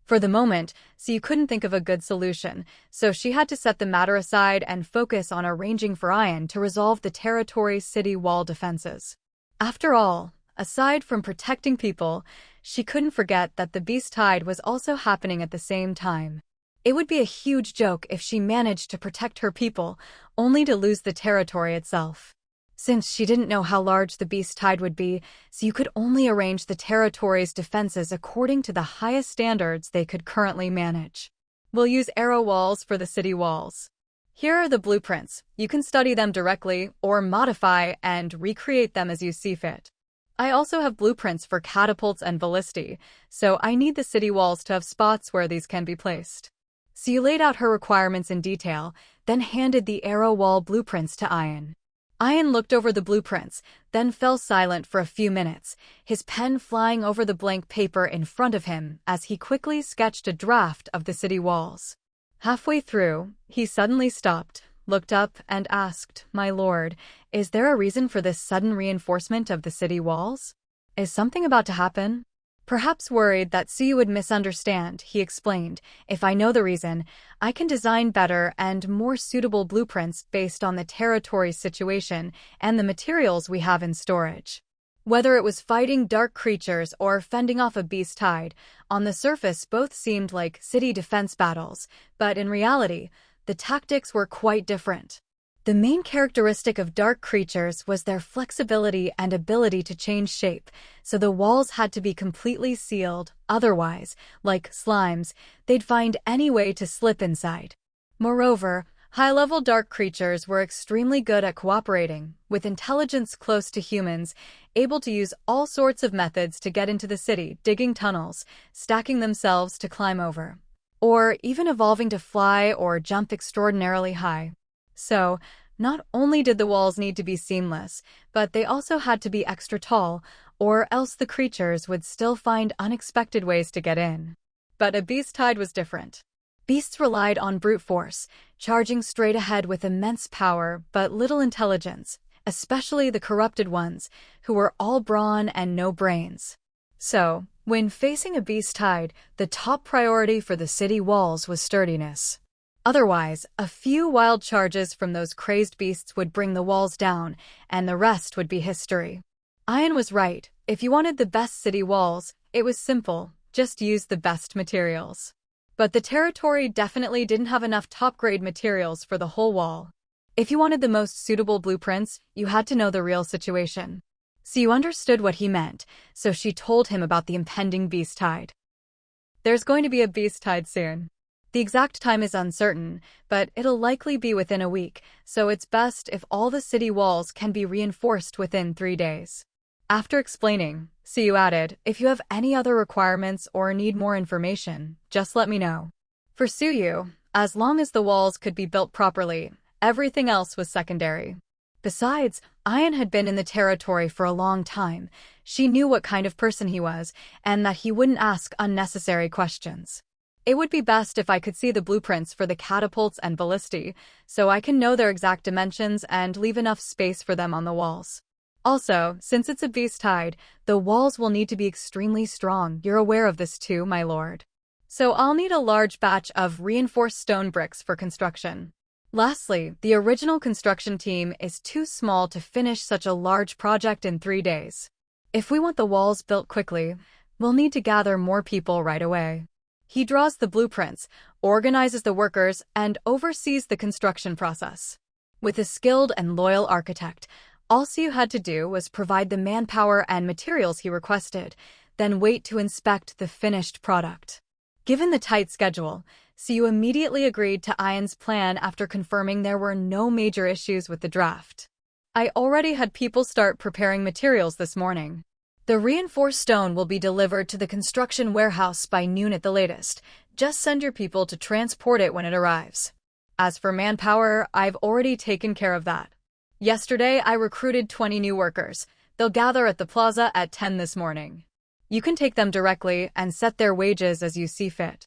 For the moment, Siyu couldn't think of a good solution, so she had to set the matter aside and focus on arranging for Ian to resolve the territory's city wall defenses. After all, aside from protecting people, she couldn't forget that the beast tide was also happening at the same time. It would be a huge joke if she managed to protect her people, only to lose the territory itself. Since she didn't know how large the beast tide would be, so you could only arrange the territory's defenses according to the highest standards they could currently manage. We'll use arrow walls for the city walls. Here are the blueprints. You can study them directly or modify and recreate them as you see fit. I also have blueprints for catapults and ballistae, so I need the city walls to have spots where these can be placed. So you laid out her requirements in detail, then handed the arrow wall blueprints to Ian. Ian looked over the blueprints, then fell silent for a few minutes, his pen flying over the blank paper in front of him as he quickly sketched a draft of the city walls. Halfway through, he suddenly stopped, looked up, and asked, "My lord, is there a reason for this sudden reinforcement of the city walls? Is something about to happen?" Perhaps worried that Siyu would misunderstand, he explained, "If I know the reason, I can design better and more suitable blueprints based on the territory's situation and the materials we have in storage." Whether it was fighting dark creatures or fending off a beast tide, on the surface both seemed like city defense battles, but in reality, the tactics were quite different. The main characteristic of dark creatures was their flexibility and ability to change shape, so the walls had to be completely sealed, otherwise, like slimes, they'd find any way to slip inside. Moreover, high-level dark creatures were extremely good at cooperating, with intelligence close to humans, able to use all sorts of methods to get into the city, digging tunnels, stacking themselves to climb over, or even evolving to fly or jump extraordinarily high. So, not only did the walls need to be seamless, but they also had to be extra tall, or else the creatures would still find unexpected ways to get in. But a beast tide was different. Beasts relied on brute force, charging straight ahead with immense power but little intelligence, especially the corrupted ones, who were all brawn and no brains. So, when facing a beast tide, the top priority for the city walls was sturdiness. Otherwise, a few wild charges from those crazed beasts would bring the walls down, and the rest would be history. Ian was right. If you wanted the best city walls, it was simple, just use the best materials. But the territory definitely didn't have enough top-grade materials for the whole wall. If you wanted the most suitable blueprints, you had to know the real situation. So you understood what he meant, so she told him about the impending beast tide. There's going to be a beast tide soon. The exact time is uncertain, but it'll likely be within a week, so it's best if all the city walls can be reinforced within 3 days. After explaining, Siyu added, if you have any other requirements or need more information, just let me know. For Siyu, as long as the walls could be built properly, everything else was secondary. Besides, Ian had been in the territory for a long time. She knew what kind of person he was, and that he wouldn't ask unnecessary questions. It would be best if I could see the blueprints for the catapults and ballistae, so I can know their exact dimensions and leave enough space for them on the walls. Also, since it's a beast tide, the walls will need to be extremely strong. You're aware of this too, my lord. So I'll need a large batch of reinforced stone bricks for construction. Lastly, the original construction team is too small to finish such a large project in 3 days. If we want the walls built quickly, we'll need to gather more people right away. He draws the blueprints, organizes the workers, and oversees the construction process. With a skilled and loyal architect, all Siyu had to do was provide the manpower and materials he requested, then wait to inspect the finished product. Given the tight schedule, Siyu immediately agreed to Ian's plan after confirming there were no major issues with the draft. I already had people start preparing materials this morning. The reinforced stone will be delivered to the construction warehouse by noon at the latest. Just send your people to transport it when it arrives. As for manpower, I've already taken care of that. Yesterday, I recruited 20 new workers. They'll gather at the plaza at 10 this morning. You can take them directly and set their wages as you see fit.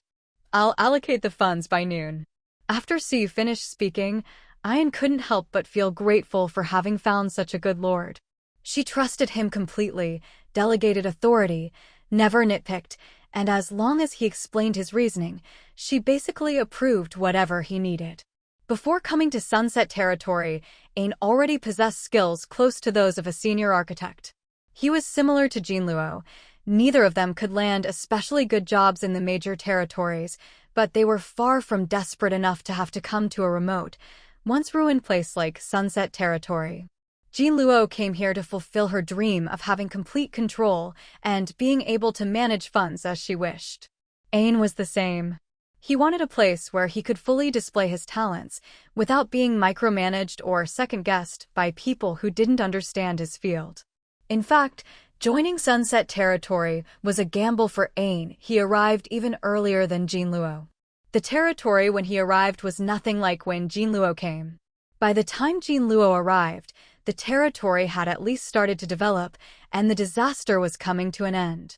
I'll allocate the funds by noon. After Siyu finished speaking, Ian couldn't help but feel grateful for having found such a good lord. She trusted him completely, delegated authority, never nitpicked, and as long as he explained his reasoning, she basically approved whatever he needed. Before coming to Sunset Territory, Ain already possessed skills close to those of a senior architect. He was similar to Jinluo. Neither of them could land especially good jobs in the major territories, but they were far from desperate enough to have to come to a remote, once ruined place like Sunset Territory. Jinluo came here to fulfill her dream of having complete control and being able to manage funds as she wished. Ain was the same. He wanted a place where he could fully display his talents without being micromanaged or second-guessed by people who didn't understand his field. In fact, joining Sunset Territory was a gamble for Ain. He arrived even earlier than Jinluo. The territory when he arrived was nothing like when Jinluo came. By the time Jinluo arrived, the territory had at least started to develop, and the disaster was coming to an end.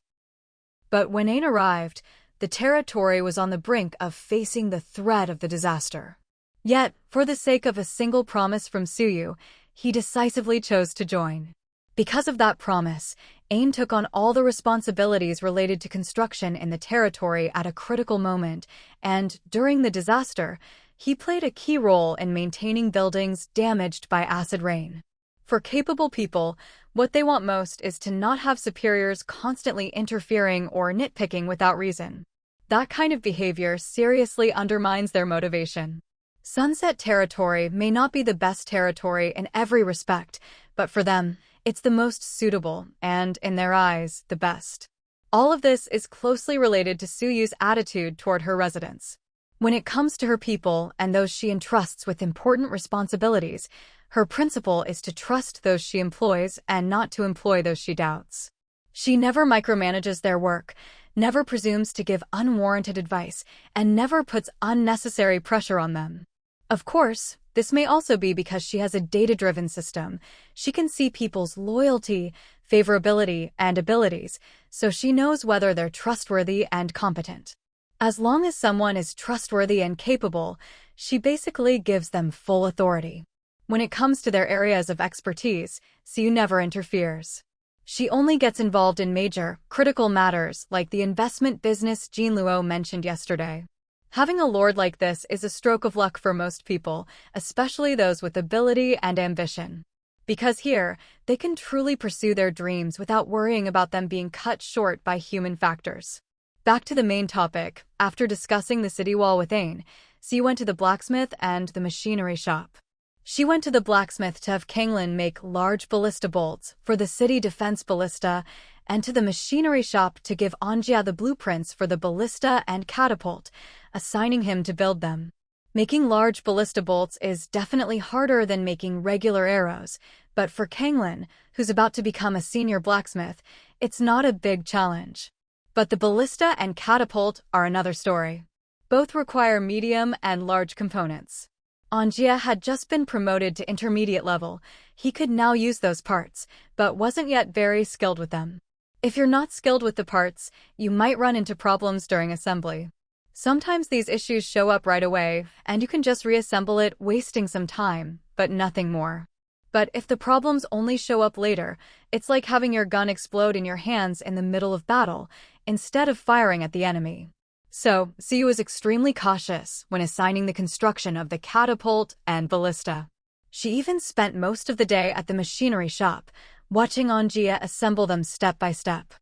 But when Ain arrived, the territory was on the brink of facing the threat of the disaster. Yet, for the sake of a single promise from Siyu, he decisively chose to join. Because of that promise, Ain took on all the responsibilities related to construction in the territory at a critical moment, and, during the disaster, he played a key role in maintaining buildings damaged by acid rain. For capable people, what they want most is to not have superiors constantly interfering or nitpicking without reason. That kind of behavior seriously undermines their motivation. Sunset Territory may not be the best territory in every respect, but for them, it's the most suitable and, in their eyes, the best. All of this is closely related to Suyu's attitude toward her residents. When it comes to her people and those she entrusts with important responsibilities, her principle is to trust those she employs and not to employ those she doubts. She never micromanages their work, never presumes to give unwarranted advice, and never puts unnecessary pressure on them. Of course, this may also be because she has a data-driven system. She can see people's loyalty, favorability, and abilities, so she knows whether they're trustworthy and competent. As long as someone is trustworthy and capable, she basically gives them full authority. When it comes to their areas of expertise, Siu never interferes. She only gets involved in major, critical matters like the investment business Jean Luo mentioned yesterday. Having a lord like this is a stroke of luck for most people, especially those with ability and ambition. Because here, they can truly pursue their dreams without worrying about them being cut short by human factors. Back to the main topic, after discussing the city wall with Ain, Siu went to the blacksmith and the machinery shop. She went to the blacksmith to have Kanglin make large ballista bolts for the city defense ballista, and to the machinery shop to give Anjia the blueprints for the ballista and catapult, assigning him to build them. Making large ballista bolts is definitely harder than making regular arrows, but for Kanglin, who's about to become a senior blacksmith, it's not a big challenge. But the ballista and catapult are another story. Both require medium and large components. Anjia had just been promoted to intermediate level. He could now use those parts, but wasn't yet very skilled with them. If you're not skilled with the parts, you might run into problems during assembly. Sometimes these issues show up right away, and you can just reassemble it, wasting some time, but nothing more. But if the problems only show up later, it's like having your gun explode in your hands in the middle of battle, instead of firing at the enemy. So, Siu was extremely cautious when assigning the construction of the catapult and ballista. She even spent most of the day at the machinery shop, watching Anjia assemble them step by step.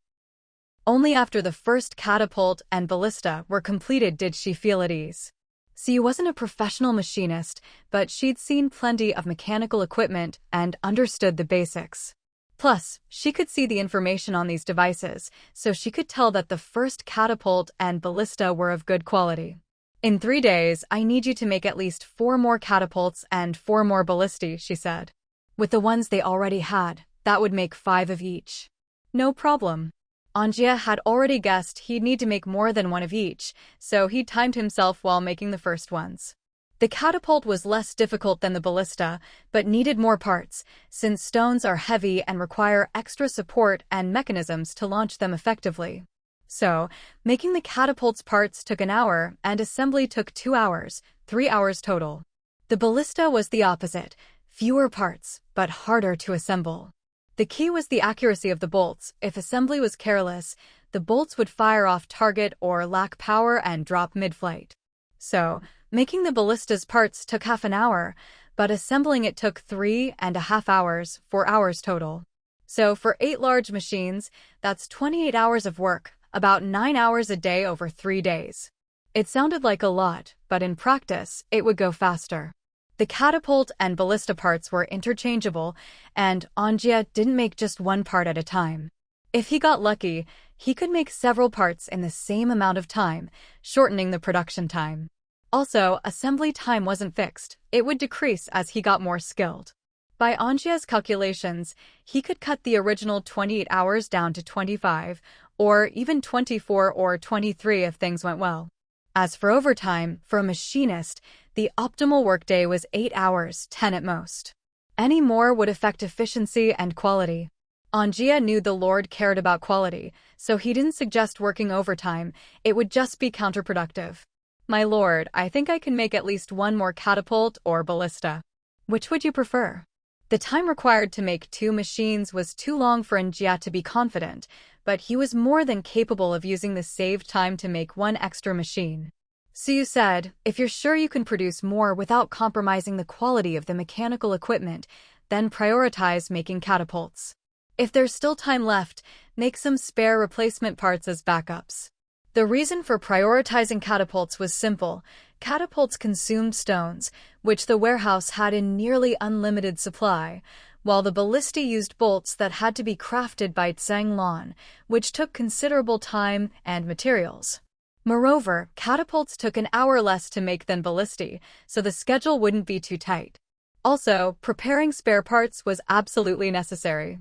Only after the first catapult and ballista were completed did she feel at ease. Siu wasn't a professional machinist, but she'd seen plenty of mechanical equipment and understood the basics. Plus, she could see the information on these devices, so she could tell that the first catapult and ballista were of good quality. In 3 days, I need you to make at least 4 more catapults and 4 more ballistae, she said. With the ones they already had, that would make 5 of each. No problem. Anjia had already guessed he'd need to make more than 1 of each, so he timed himself while making the first ones. The catapult was less difficult than the ballista, but needed more parts, since stones are heavy and require extra support and mechanisms to launch them effectively. So, making the catapult's parts took an hour, and assembly took 2 hours, 3 hours total. The ballista was the opposite, fewer parts, but harder to assemble. The key was the accuracy of the bolts. If assembly was careless, the bolts would fire off target or lack power and drop mid-flight. So, making the ballista's parts took half an hour, but assembling it took 3.5 hours, 4 hours total. So for 8 large machines, that's 28 hours of work, about 9 hours a day over 3 days. It sounded like a lot, but in practice, it would go faster. The catapult and ballista parts were interchangeable, and Anjia didn't make just one part at a time. If he got lucky, he could make several parts in the same amount of time, shortening the production time. Also, assembly time wasn't fixed. It would decrease as he got more skilled. By Anjia's calculations, he could cut the original 28 hours down to 25, or even 24 or 23 if things went well. As for overtime, for a machinist, the optimal workday was 8 hours, 10 at most. Any more would affect efficiency and quality. Anjia knew the Lord cared about quality, so he didn't suggest working overtime. It would just be counterproductive. My lord, I think I can make at least 1 more catapult or ballista. Which would you prefer? The time required to make 2 machines was too long for Anjia to be confident, but he was more than capable of using the saved time to make 1 extra machine. Siu said, if you're sure you can produce more without compromising the quality of the mechanical equipment, then prioritize making catapults. If there's still time left, make some spare replacement parts as backups. The reason for prioritizing catapults was simple. Catapults consumed stones, which the warehouse had in nearly unlimited supply, while the ballistae used bolts that had to be crafted by Tseng Lan, which took considerable time and materials. Moreover, catapults took an hour less to make than ballistae, so the schedule wouldn't be too tight. Also, preparing spare parts was absolutely necessary.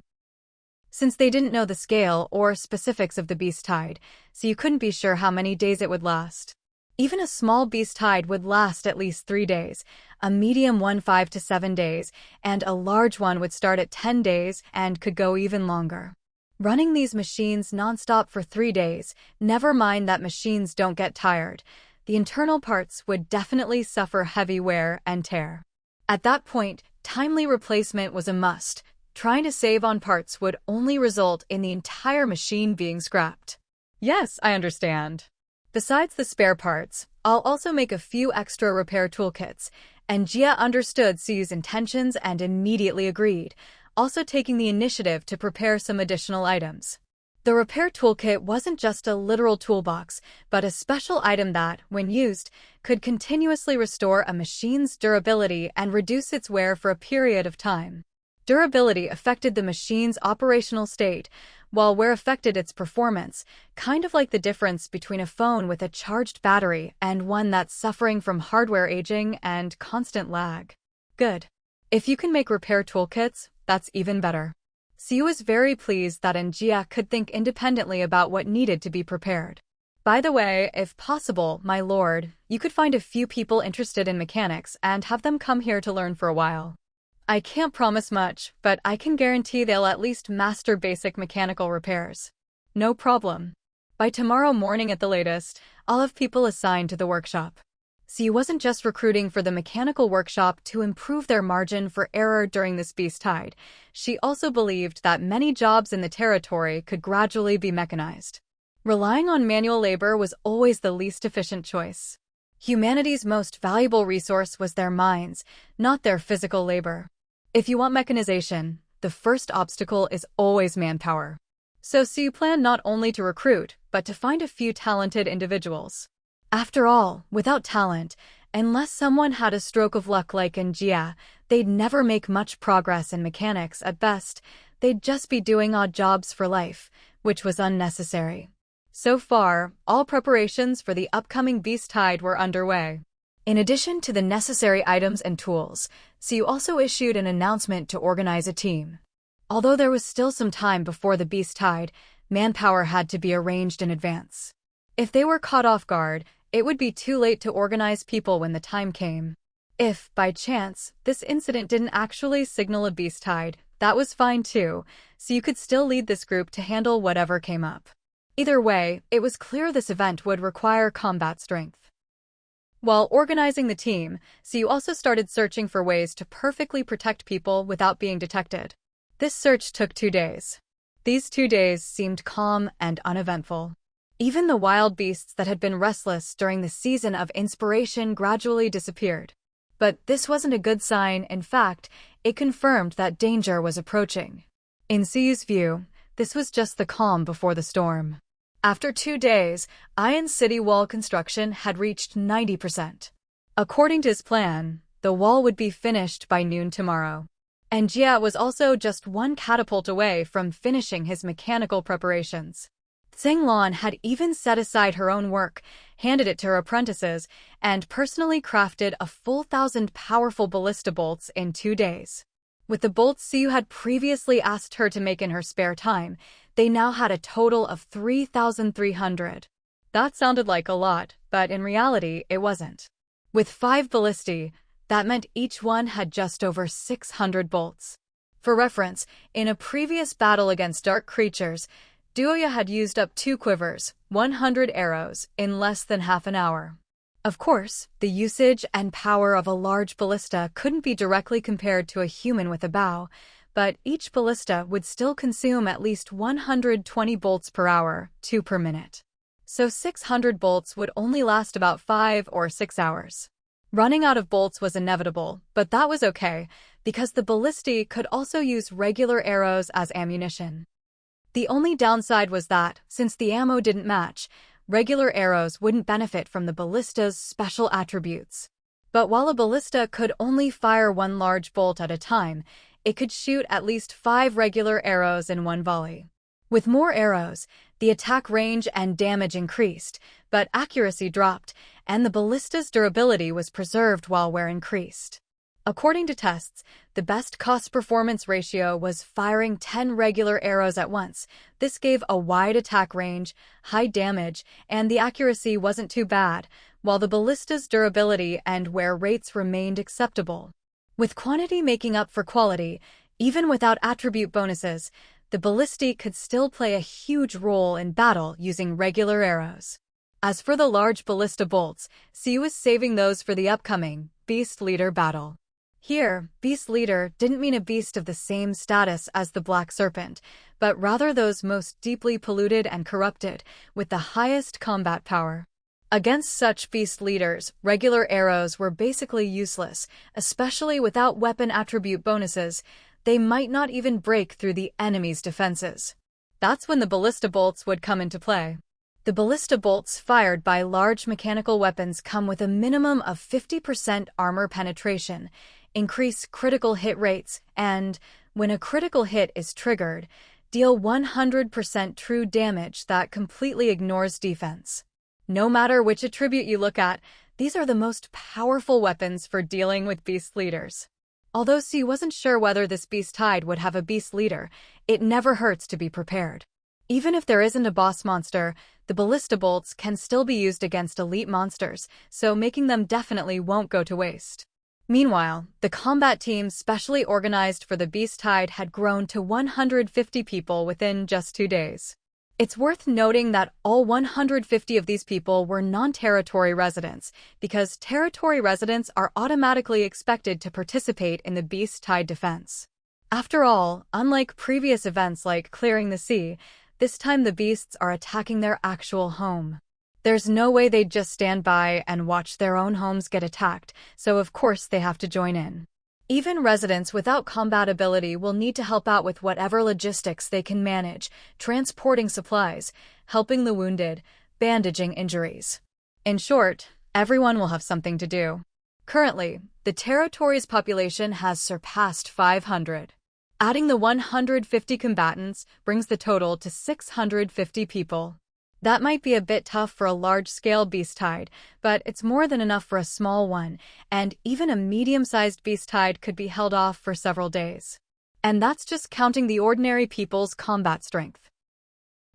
Since they didn't know the scale or specifics of the beast hide, so you couldn't be sure how many days it would last. Even a small beast hide would last at least 3 days, a medium one 5 to 7 days, and a large one would start at 10 days and could go even longer. Running these machines nonstop for 3 days, never mind that machines don't get tired, the internal parts would definitely suffer heavy wear and tear. At that point, timely replacement was a must. Trying to save on parts would only result in the entire machine being scrapped. Yes, I understand. Besides the spare parts, I'll also make a few extra repair toolkits, and Jia understood Siu's intentions and immediately agreed, also taking the initiative to prepare some additional items. The repair toolkit wasn't just a literal toolbox, but a special item that, when used, could continuously restore a machine's durability and reduce its wear for a period of time. Durability affected the machine's operational state, while wear affected its performance, kind of like the difference between a phone with a charged battery and one that's suffering from hardware aging and constant lag. Good. If you can make repair toolkits, that's even better. Siu was very pleased that Jia could think independently about what needed to be prepared. By the way, if possible, my lord, you could find a few people interested in mechanics and have them come here to learn for a while. I can't promise much, but I can guarantee they'll at least master basic mechanical repairs. No problem. By tomorrow morning at the latest, I'll have people assigned to the workshop. Siu wasn't just recruiting for the mechanical workshop to improve their margin for error during this beast tide. She also believed that many jobs in the territory could gradually be mechanized. Relying on manual labor was always the least efficient choice. Humanity's most valuable resource was their minds, not their physical labor. If you want mechanization, the first obstacle is always manpower. So Siu planned not only to recruit, but to find a few talented individuals. After all, without talent, unless someone had a stroke of luck like Jia, they'd never make much progress in mechanics. At best, they'd just be doing odd jobs for life, which was unnecessary. So far, all preparations for the upcoming beast tide were underway. In addition to the necessary items and tools, Siu also issued an announcement to organize a team. Although there was still some time before the beast tide, manpower had to be arranged in advance. If they were caught off guard, it would be too late to organize people when the time came. If, by chance, this incident didn't actually signal a beast tide, that was fine too, so you could still lead this group to handle whatever came up. Either way, it was clear this event would require combat strength. While organizing the team, Siu also started searching for ways to perfectly protect people without being detected. This search took 2 days. These 2 days seemed calm and uneventful. Even the wild beasts that had been restless during the season of inspiration gradually disappeared. But this wasn't a good sign. In fact, it confirmed that danger was approaching. In Siu's view, this was just the calm before the storm. After 2 days, Iron City wall construction had reached 90%. According to his plan, the wall would be finished by noon tomorrow. And Jia was also just one catapult away from finishing his mechanical preparations. Zhenglan had even set aside her own work, handed it to her apprentices, and personally crafted a full 1,000 powerful ballista bolts in 2 days. With the bolts Siu had previously asked her to make in her spare time, they now had a total of 3,300. That sounded like a lot, but in reality, it wasn't. With 5 ballistae, that meant each one had just over 600 bolts. For reference, in a previous battle against dark creatures, Duoya had used up 2 quivers, 100 arrows, in less than half an hour. Of course, the usage and power of a large ballista couldn't be directly compared to a human with a bow, but each ballista would still consume at least 120 bolts per hour, 2 per minute. So 600 bolts would only last about 5 or 6 hours. Running out of bolts was inevitable, but that was okay, because the ballistae could also use regular arrows as ammunition. The only downside was that, since the ammo didn't match, regular arrows wouldn't benefit from the ballista's special attributes. But while a ballista could only fire 1 large bolt at a time, it could shoot at least 5 regular arrows in 1 volley. With more arrows, the attack range and damage increased, but accuracy dropped, and the ballista's durability was preserved while wear increased. According to tests, the best cost-performance ratio was firing 10 regular arrows at once. This gave a wide attack range, high damage, and the accuracy wasn't too bad, while the ballista's durability and wear rates remained acceptable. With quantity making up for quality, even without attribute bonuses, the ballistae could still play a huge role in battle using regular arrows. As for the large ballista bolts, Siu was saving those for the upcoming Beast Leader battle. Here, Beast Leader didn't mean a beast of the same status as the Black Serpent, but rather those most deeply polluted and corrupted, with the highest combat power. Against such beast leaders, regular arrows were basically useless, especially without weapon attribute bonuses. They might not even break through the enemy's defenses. That's when the ballista bolts would come into play. The ballista bolts fired by large mechanical weapons come with a minimum of 50% armor penetration, increase critical hit rates, and, when a critical hit is triggered, deal 100% true damage that completely ignores defense. No matter which attribute you look at, these are the most powerful weapons for dealing with beast leaders. Although C wasn't sure whether this beast tide would have a beast leader, it never hurts to be prepared. Even if there isn't a boss monster, the ballista bolts can still be used against elite monsters, so making them definitely won't go to waste. Meanwhile, the combat team specially organized for the beast tide had grown to 150 people within just 2 days. It's worth noting that all 150 of these people were non-territory residents, because territory residents are automatically expected to participate in the beast tide defense. After all, unlike previous events like clearing the sea, this time the beasts are attacking their actual home. There's no way they'd just stand by and watch their own homes get attacked, so of course they have to join in. Even residents without combat ability will need to help out with whatever logistics they can manage, transporting supplies, helping the wounded, bandaging injuries. In short, everyone will have something to do. Currently, the territory's population has surpassed 500. Adding the 150 combatants brings the total to 650 people. That might be a bit tough for a large-scale beast tide, but it's more than enough for a small one, and even a medium-sized beast tide could be held off for several days. And that's just counting the ordinary people's combat strength.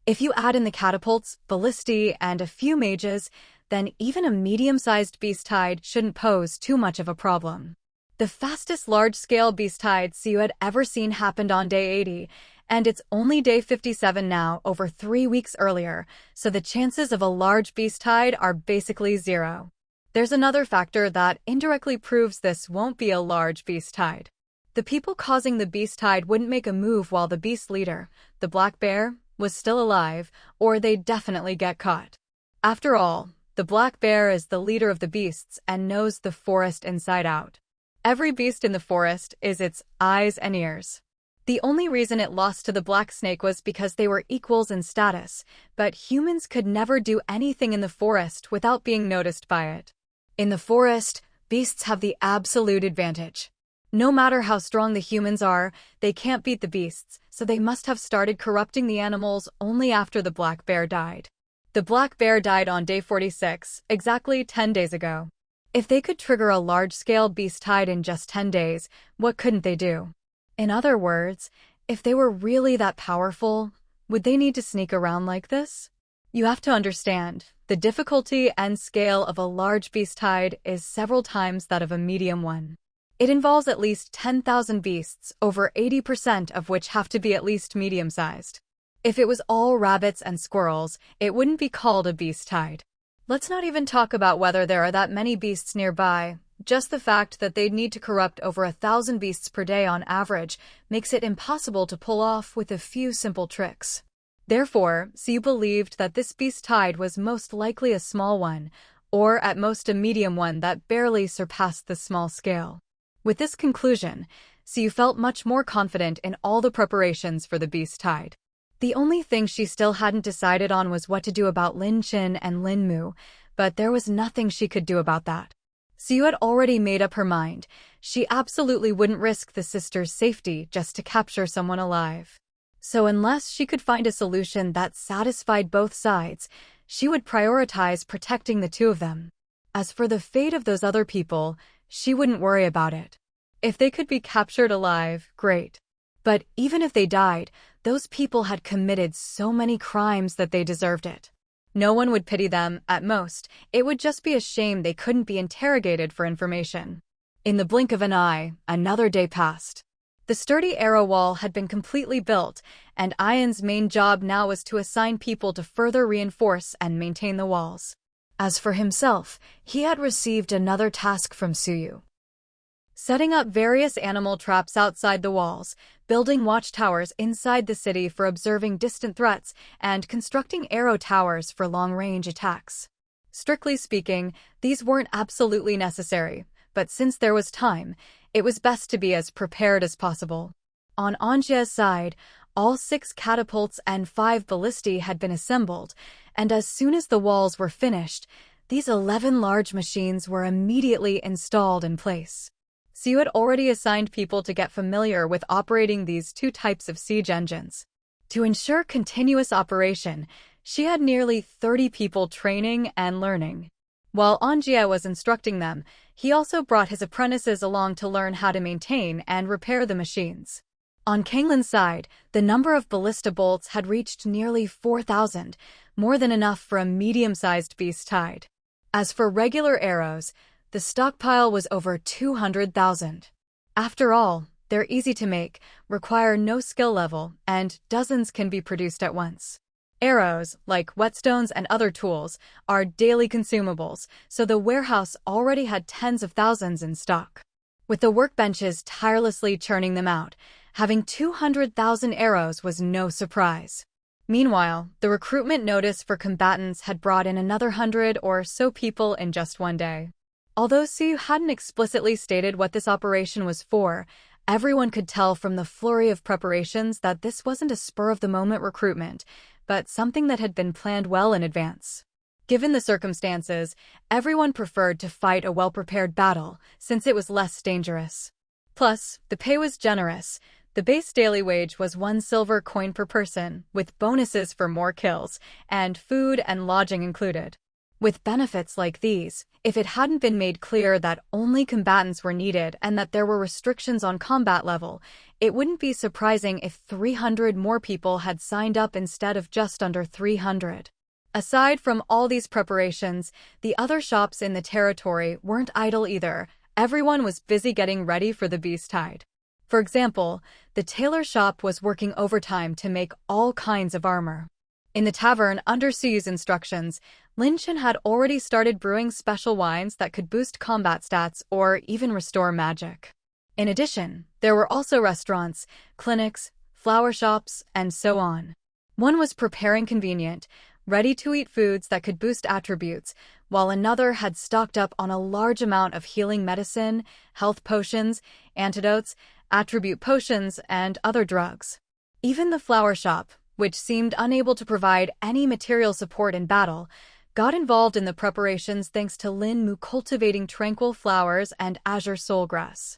If you add in the catapults, ballistae, and a few mages, then even a medium-sized beast tide shouldn't pose too much of a problem. The fastest large-scale beast tide Siu had ever seen happened on day 80, and it's only day 57 now, over 3 weeks earlier, so the chances of a large beast tide are basically zero. There's another factor that indirectly proves this won't be a large beast tide. The people causing the beast tide wouldn't make a move while the beast leader, the black bear, was still alive, or they'd definitely get caught. After all, the black bear is the leader of the beasts and knows the forest inside out. Every beast in the forest is its eyes and ears. The only reason it lost to the black snake was because they were equals in status, but humans could never do anything in the forest without being noticed by it. In the forest, beasts have the absolute advantage. No matter how strong the humans are, they can't beat the beasts, so they must have started corrupting the animals only after the black bear died. The black bear died on day 46, exactly 10 days ago. If they could trigger a large-scale beast tide in just 10 days, what couldn't they do? In other words, if they were really that powerful, would they need to sneak around like this? You have to understand, the difficulty and scale of a large beast tide is several times that of a medium one. It involves at least 10,000 beasts, over 80% of which have to be at least medium-sized. If it was all rabbits and squirrels, it wouldn't be called a beast tide. Let's not even talk about whether there are that many beasts nearby. Just the fact that they'd need to corrupt over 1,000 beasts per day on average makes it impossible to pull off with a few simple tricks. Therefore, Siu believed that this beast tide was most likely a small one, or at most a medium one that barely surpassed the small scale. With this conclusion, Siu felt much more confident in all the preparations for the beast tide. The only thing she still hadn't decided on was what to do about Lin Qin and Lin Mu, but there was nothing she could do about that. Siu had already made up her mind. She absolutely wouldn't risk the sisters' safety just to capture someone alive. So unless she could find a solution that satisfied both sides, she would prioritize protecting the two of them. As for the fate of those other people, she wouldn't worry about it. If they could be captured alive, great. But even if they died, those people had committed so many crimes that they deserved it. No one would pity them, at most. It would just be a shame they couldn't be interrogated for information. In the blink of an eye, another day passed. The sturdy arrow wall had been completely built, and Ian's main job now was to assign people to further reinforce and maintain the walls. As for himself, he had received another task from Suyu. Setting up various animal traps outside the walls, building watchtowers inside the city for observing distant threats, and constructing arrow towers for long-range attacks. Strictly speaking, these weren't absolutely necessary, but since there was time, it was best to be as prepared as possible. On Anjia's side, all 6 catapults and 5 ballistae had been assembled, and as soon as the walls were finished, these 11 large machines were immediately installed in place. Siu had already assigned people to get familiar with operating these 2 types of siege engines. To ensure continuous operation, she had nearly 30 people training and learning. While Anjia was instructing them, he also brought his apprentices along to learn how to maintain and repair the machines. On Kanglin's side, the number of ballista bolts had reached nearly 4,000, more than enough for a medium-sized beast tide. As for regular arrows, the stockpile was over 200,000. After all, they're easy to make, require no skill level, and dozens can be produced at once. Arrows, like whetstones and other tools, are daily consumables, so the warehouse already had tens of thousands in stock. With the workbenches tirelessly churning them out, having 200,000 arrows was no surprise. Meanwhile, the recruitment notice for combatants had brought in another 100 or so people in just one day. Although Siu hadn't explicitly stated what this operation was for, everyone could tell from the flurry of preparations that this wasn't a spur-of-the-moment recruitment, but something that had been planned well in advance. Given the circumstances, everyone preferred to fight a well-prepared battle, since it was less dangerous. Plus, the pay was generous. The base daily wage was 1 silver coin per person, with bonuses for more kills, and food and lodging included. With benefits like these, if it hadn't been made clear that only combatants were needed and that there were restrictions on combat level, it wouldn't be surprising if 300 more people had signed up instead of just under 300. Aside from all these preparations, the other shops in the territory weren't idle either. Everyone was busy getting ready for the beast tide. For example, the tailor shop was working overtime to make all kinds of armor. In the tavern, under Suyu's instructions, Lin Chen had already started brewing special wines that could boost combat stats or even restore magic. In addition, there were also restaurants, clinics, flower shops, and so on. One was preparing convenient, ready-to-eat foods that could boost attributes, while another had stocked up on a large amount of healing medicine, health potions, antidotes, attribute potions, and other drugs. Even the flower shop, which seemed unable to provide any material support in battle, got involved in the preparations thanks to Lin Mu cultivating tranquil flowers and azure soulgrass.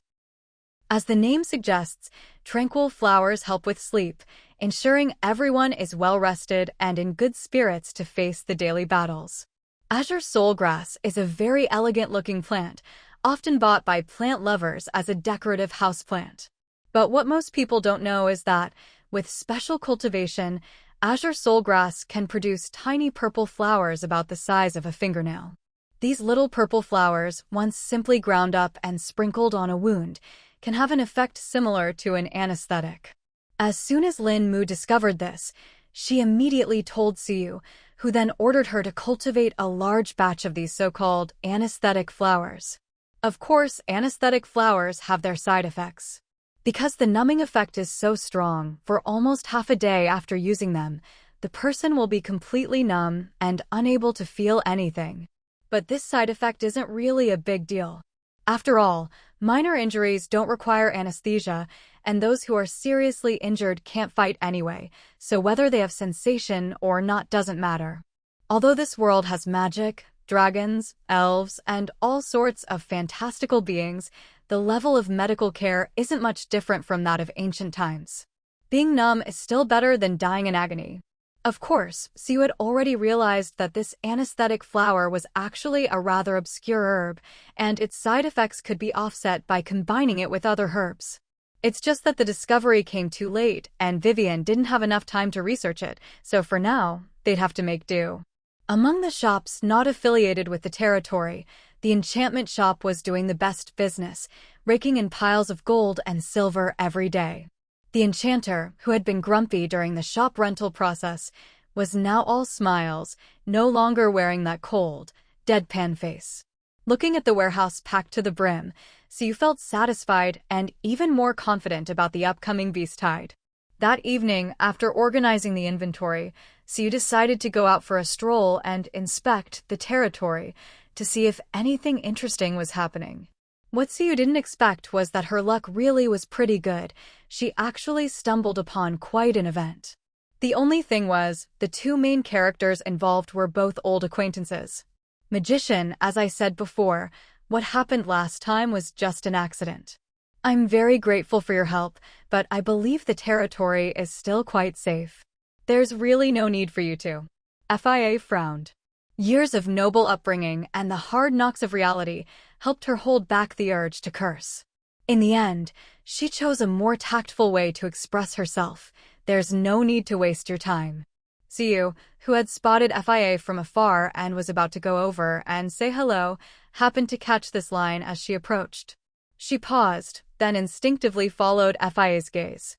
As the name suggests, tranquil flowers help with sleep, ensuring everyone is well-rested and in good spirits to face the daily battles. Azure soulgrass is a very elegant-looking plant, often bought by plant lovers as a decorative houseplant. But what most people don't know is that, with special cultivation, azure soulgrass can produce tiny purple flowers about the size of a fingernail. These little purple flowers, once simply ground up and sprinkled on a wound, can have an effect similar to an anesthetic. As soon as Lin Mu discovered this, she immediately told Siu, who then ordered her to cultivate a large batch of these so-called anesthetic flowers. Of course, anesthetic flowers have their side effects. Because the numbing effect is so strong, for almost half a day after using them, the person will be completely numb and unable to feel anything. But this side effect isn't really a big deal. After all, minor injuries don't require anesthesia, and those who are seriously injured can't fight anyway, so whether they have sensation or not doesn't matter. Although this world has magic, dragons, elves, and all sorts of fantastical beings, the level of medical care isn't much different from that of ancient times. Being numb is still better than dying in agony. Of course, Siu had already realized that this anesthetic flower was actually a rather obscure herb, and its side effects could be offset by combining it with other herbs. It's just that the discovery came too late, and Vivian didn't have enough time to research it, so for now, they'd have to make do. Among the shops not affiliated with the territory, the enchantment shop was doing the best business, raking in piles of gold and silver every day. The enchanter, who had been grumpy during the shop rental process, was now all smiles, no longer wearing that cold, deadpan face. Looking at the warehouse packed to the brim, Siu felt satisfied and even more confident about the upcoming beast tide. That evening, after organizing the inventory, Siu decided to go out for a stroll and inspect the territory to see if anything interesting was happening. What Siu didn't expect was that her luck really was pretty good. She actually stumbled upon quite an event. The only thing was, the two main characters involved were both old acquaintances. Magician, as I said before, what happened last time was just an accident. I'm very grateful for your help, but I believe the territory is still quite safe. There's really no need for you to. FIA frowned. Years of noble upbringing and the hard knocks of reality helped her hold back the urge to curse. In the end, she chose a more tactful way to express herself. There's no need to waste your time. Siu, who had spotted FIA from afar and was about to go over and say hello, happened to catch this line as she approached. She paused, then instinctively followed FIA's gaze,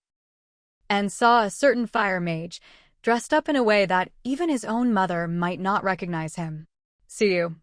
and saw a certain fire mage, dressed up in a way that even his own mother might not recognize him. Siu,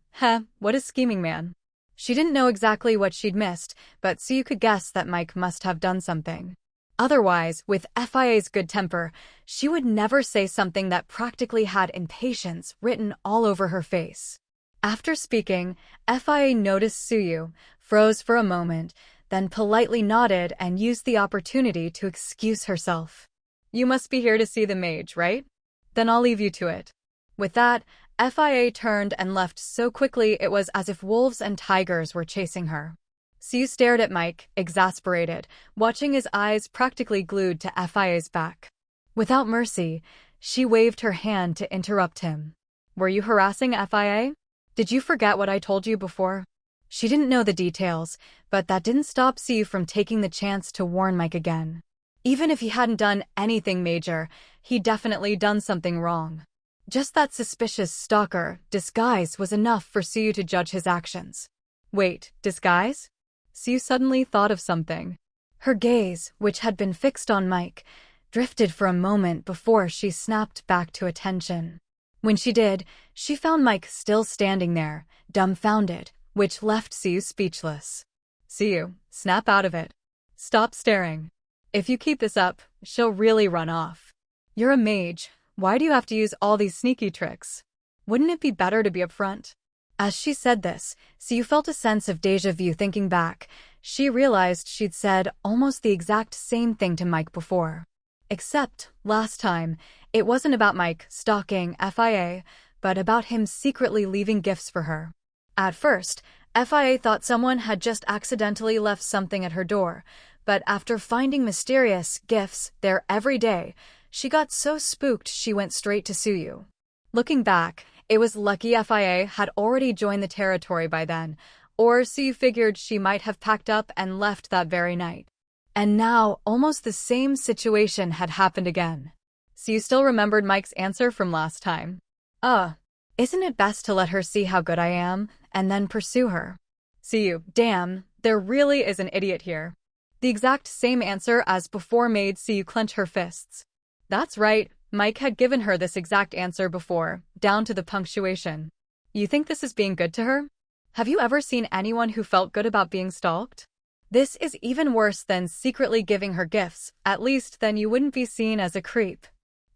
what a scheming man. She didn't know exactly what she'd missed, but Siu could guess that Mike must have done something. Otherwise, with FIA's good temper, she would never say something that practically had impatience written all over her face. After speaking, FIA noticed Siu, froze for a moment, then politely nodded and used the opportunity to excuse herself. You must be here to see the mage, right? Then I'll leave you to it. With that, FIA turned and left so quickly it was as if wolves and tigers were chasing her. Siu stared at Mike, exasperated, watching his eyes practically glued to FIA's back. Without mercy, she waved her hand to interrupt him. Were you harassing FIA? Did you forget what I told you before? She didn't know the details, but that didn't stop Siu from taking the chance to warn Mike again. Even if he hadn't done anything major, he'd definitely done something wrong. Just that suspicious stalker disguise was enough for Siu to judge his actions. Wait, disguise? Siu suddenly thought of something. Her gaze, which had been fixed on Mike, drifted for a moment before she snapped back to attention. When she did, she found Mike still standing there, dumbfounded, which left Siu speechless. Siu, snap out of it. Stop staring. If you keep this up, she'll really run off. You're a mage. Why do you have to use all these sneaky tricks? Wouldn't it be better to be upfront? As she said this, Siu felt a sense of déjà vu thinking back. She realized she'd said almost the exact same thing to Mike before. Except, last time, it wasn't about Mike stalking FIA, but about him secretly leaving gifts for her. At first, FIA thought someone had just accidentally left something at her door, but after finding mysterious gifts there every day, she got so spooked she went straight to Siu. Looking back, it was lucky FIA had already joined the territory by then, or Siu figured she might have packed up and left that very night. And now, almost the same situation had happened again. Siu still remembered Mike's answer from last time. Isn't it best to let her see how good I am, and then pursue her? Siu, damn, there really is an idiot here. The exact same answer as before made Siu clench her fists. That's right, Mike had given her this exact answer before, down to the punctuation. You think this is being good to her? Have you ever seen anyone who felt good about being stalked? This is even worse than secretly giving her gifts, at least then you wouldn't be seen as a creep.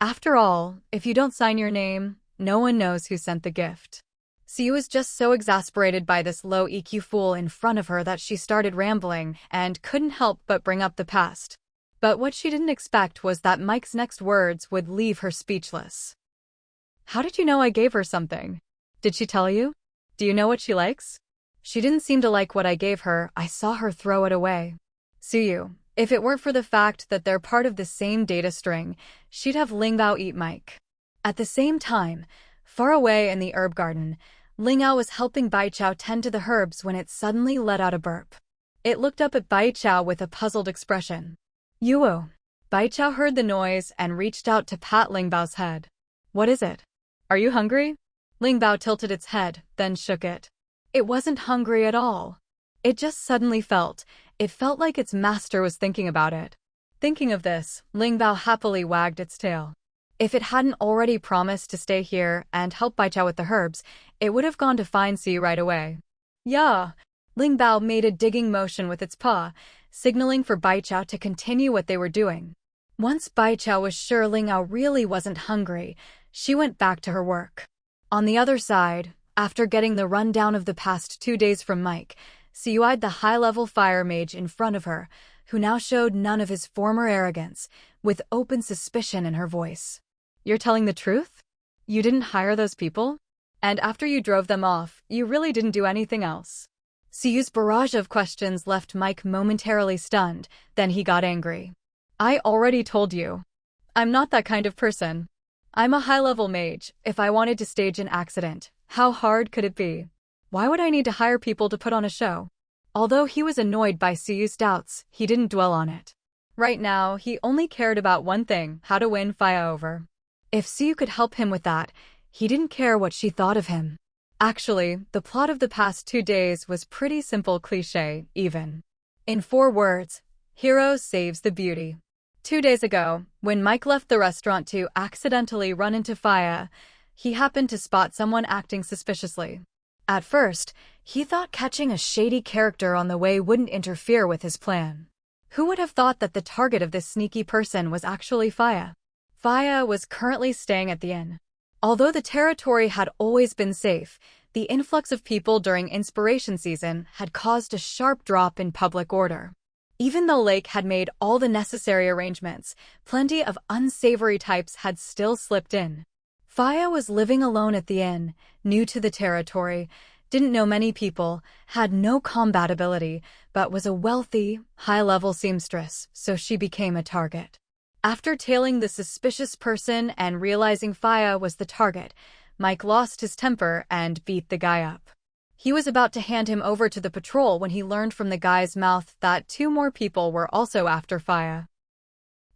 After all, if you don't sign your name, no one knows who sent the gift. Siu was just so exasperated by this low EQ fool in front of her that she started rambling and couldn't help but bring up the past. But what she didn't expect was that Mike's next words would leave her speechless. How did you know I gave her something? Did she tell you? Do you know what she likes? She didn't seem to like what I gave her. I saw her throw it away. Siu, if it weren't for the fact that they're part of the same data string, she'd have Lingbao eat Mike. At the same time, far away in the herb garden, Lingbao was helping Baichao tend to the herbs when it suddenly let out a burp. It looked up at Baichao with a puzzled expression. Yuo. Baichao heard the noise and reached out to pat Lingbao's head. What is it? Are you hungry? Lingbao tilted its head, then shook it. It wasn't hungry at all. It just suddenly felt, It felt like its master was thinking about it. Thinking of this, Ling Bao happily wagged its tail. If it hadn't already promised to stay here and help Baichao with the herbs, it would have gone to find Siyu right away. Yeah. Ling Bao made a digging motion with its paw, signaling for Baichao to continue what they were doing. Once Baichao was sure Ling Ao really wasn't hungry, she went back to her work. On the other side, after getting the rundown of the past 2 days from Mike, Siyu eyed the high-level fire mage in front of her, who now showed none of his former arrogance, with open suspicion in her voice. You're telling the truth? You didn't hire those people? And after you drove them off, you really didn't do anything else? Siyu's barrage of questions left Mike momentarily stunned, then he got angry. I already told you. I'm not that kind of person. I'm a high-level mage. If I wanted to stage an accident, how hard could it be? Why would I need to hire people to put on a show? Although he was annoyed by Siyu's doubts, he didn't dwell on it. Right now, he only cared about one thing, how to win Faya over. If Siyu could help him with that, he didn't care what she thought of him. Actually, the plot of the past 2 days was pretty simple cliché, even. In 4 words, hero saves the beauty. 2 days ago, when Mike left the restaurant to accidentally run into Faya, he happened to spot someone acting suspiciously. At first, he thought catching a shady character on the way wouldn't interfere with his plan. Who would have thought that the target of this sneaky person was actually Faya? Faya was currently staying at the inn. Although the territory had always been safe, the influx of people during inspiration season had caused a sharp drop in public order. Even though Lake had made all the necessary arrangements, plenty of unsavory types had still slipped in. Faya was living alone at the inn, new to the territory, didn't know many people, had no combat ability, but was a wealthy, high-level seamstress, so she became a target. After tailing the suspicious person and realizing Faya was the target, Mike lost his temper and beat the guy up. He was about to hand him over to the patrol when he learned from the guy's mouth that 2 more people were also after Faya.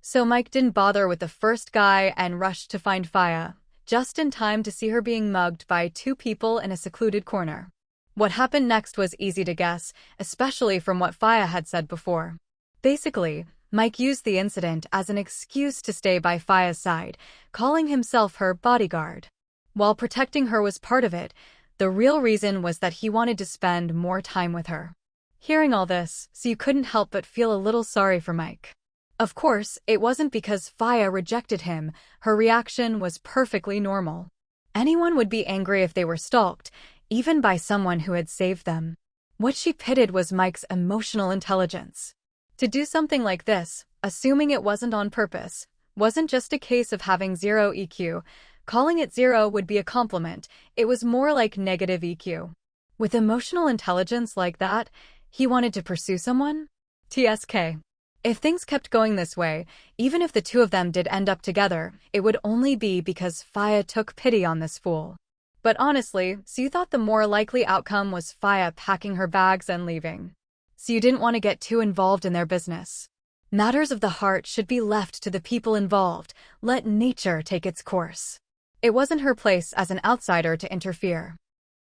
So Mike didn't bother with the first guy and rushed to find Faya, just in time to see her being mugged by 2 people in a secluded corner. What happened next was easy to guess, especially from what Faya had said before. Basically, Mike used the incident as an excuse to stay by Faya's side, calling himself her bodyguard. While protecting her was part of it, the real reason was that he wanted to spend more time with her. Hearing all this, Siyu couldn't help but feel a little sorry for Mike. Of course, it wasn't because Faya rejected him, her reaction was perfectly normal. Anyone would be angry if they were stalked, even by someone who had saved them. What she pitied was Mike's emotional intelligence. To do something like this, assuming it wasn't on purpose, wasn't just a case of having 0 EQ. Calling it 0 would be a compliment, it was more like negative EQ. With emotional intelligence like that, he wanted to pursue someone? TSK. If things kept going this way, even if the 2 of them did end up together, it would only be because Faya took pity on this fool. But honestly, Siyu thought the more likely outcome was Faya packing her bags and leaving. Siyu didn't want to get too involved in their business. Matters of the heart should be left to the people involved, let nature take its course. It wasn't her place as an outsider to interfere.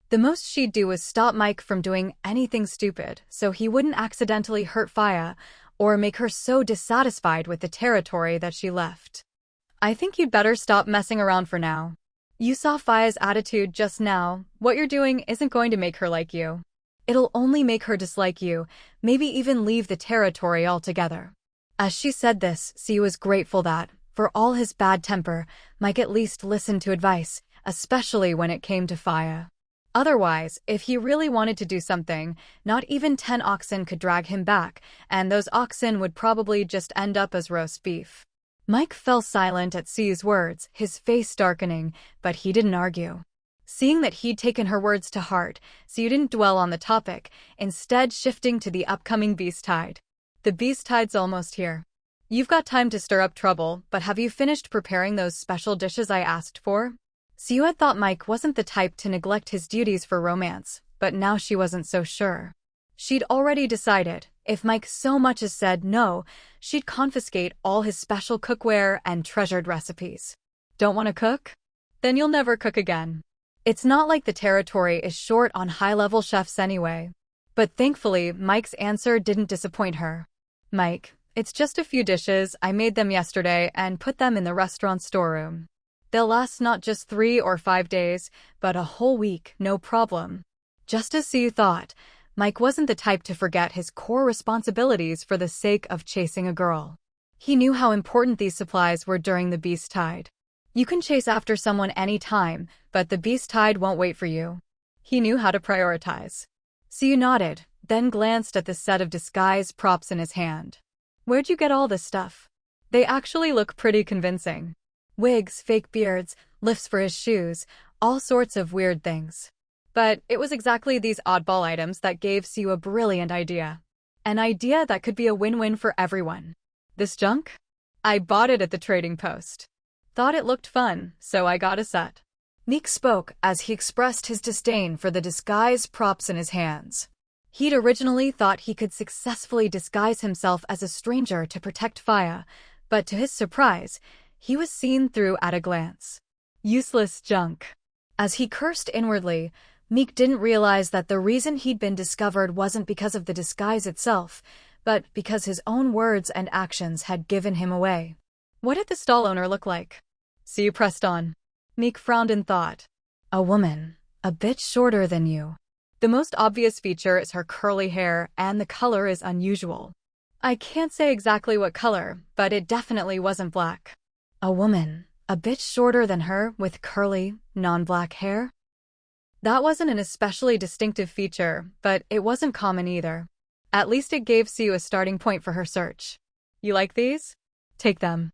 The most she'd do was stop Mike from doing anything stupid so he wouldn't accidentally hurt Faya or make her so dissatisfied with the territory that she left. I think you'd better stop messing around for now. You saw Faya's attitude just now. What you're doing isn't going to make her like you. It'll only make her dislike you, maybe even leave the territory altogether. As she said this, Siyu was grateful that, for all his bad temper, Mike at least listened to advice, especially when it came to Faya. Otherwise, if he really wanted to do something, not even 10 oxen could drag him back, and those oxen would probably just end up as roast beef. Mike fell silent at Siyu's words, his face darkening, but he didn't argue. Seeing that he'd taken her words to heart, Siyu didn't dwell on the topic, instead shifting to the upcoming beast tide. The beast tide's almost here. You've got time to stir up trouble, but have you finished preparing those special dishes I asked for? Siyu had thought Mike wasn't the type to neglect his duties for romance, but now she wasn't so sure. She'd already decided, if Mike so much as said no, she'd confiscate all his special cookware and treasured recipes. Don't want to cook? Then you'll never cook again. It's not like the territory is short on high-level chefs anyway. But thankfully, Mike's answer didn't disappoint her. Mike, it's just a few dishes. I made them yesterday and put them in the restaurant storeroom. They'll last not just 3 or 5 days, but a whole week, no problem. Just as Sue thought, Mike wasn't the type to forget his core responsibilities for the sake of chasing a girl. He knew how important these supplies were during the beast tide. You can chase after someone any time, but the beast tide won't wait for you. He knew how to prioritize. Sue nodded, then glanced at the set of disguise props in his hand. Where'd you get all this stuff? They actually look pretty convincing. Wigs, fake beards, lifts for his shoes, all sorts of weird things. But it was exactly these oddball items that gave Sue a brilliant idea. An idea that could be a win-win for everyone. This junk? I bought it at the trading post. Thought it looked fun, so I got a set. Meek spoke as he expressed his disdain for the disguise props in his hands. He'd originally thought he could successfully disguise himself as a stranger to protect Faya, but to his surprise, he was seen through at a glance. Useless junk. As he cursed inwardly, Meek didn't realize that the reason he'd been discovered wasn't because of the disguise itself, but because his own words and actions had given him away. What did the stall owner look like? Sue pressed on. Meek frowned in thought. A woman, a bit shorter than you. The most obvious feature is her curly hair, and the color is unusual. I can't say exactly what color, but it definitely wasn't black. A woman, a bit shorter than her, with curly, non-black hair? That wasn't an especially distinctive feature, but it wasn't common either. At least it gave Sue a starting point for her search. You like these? Take them.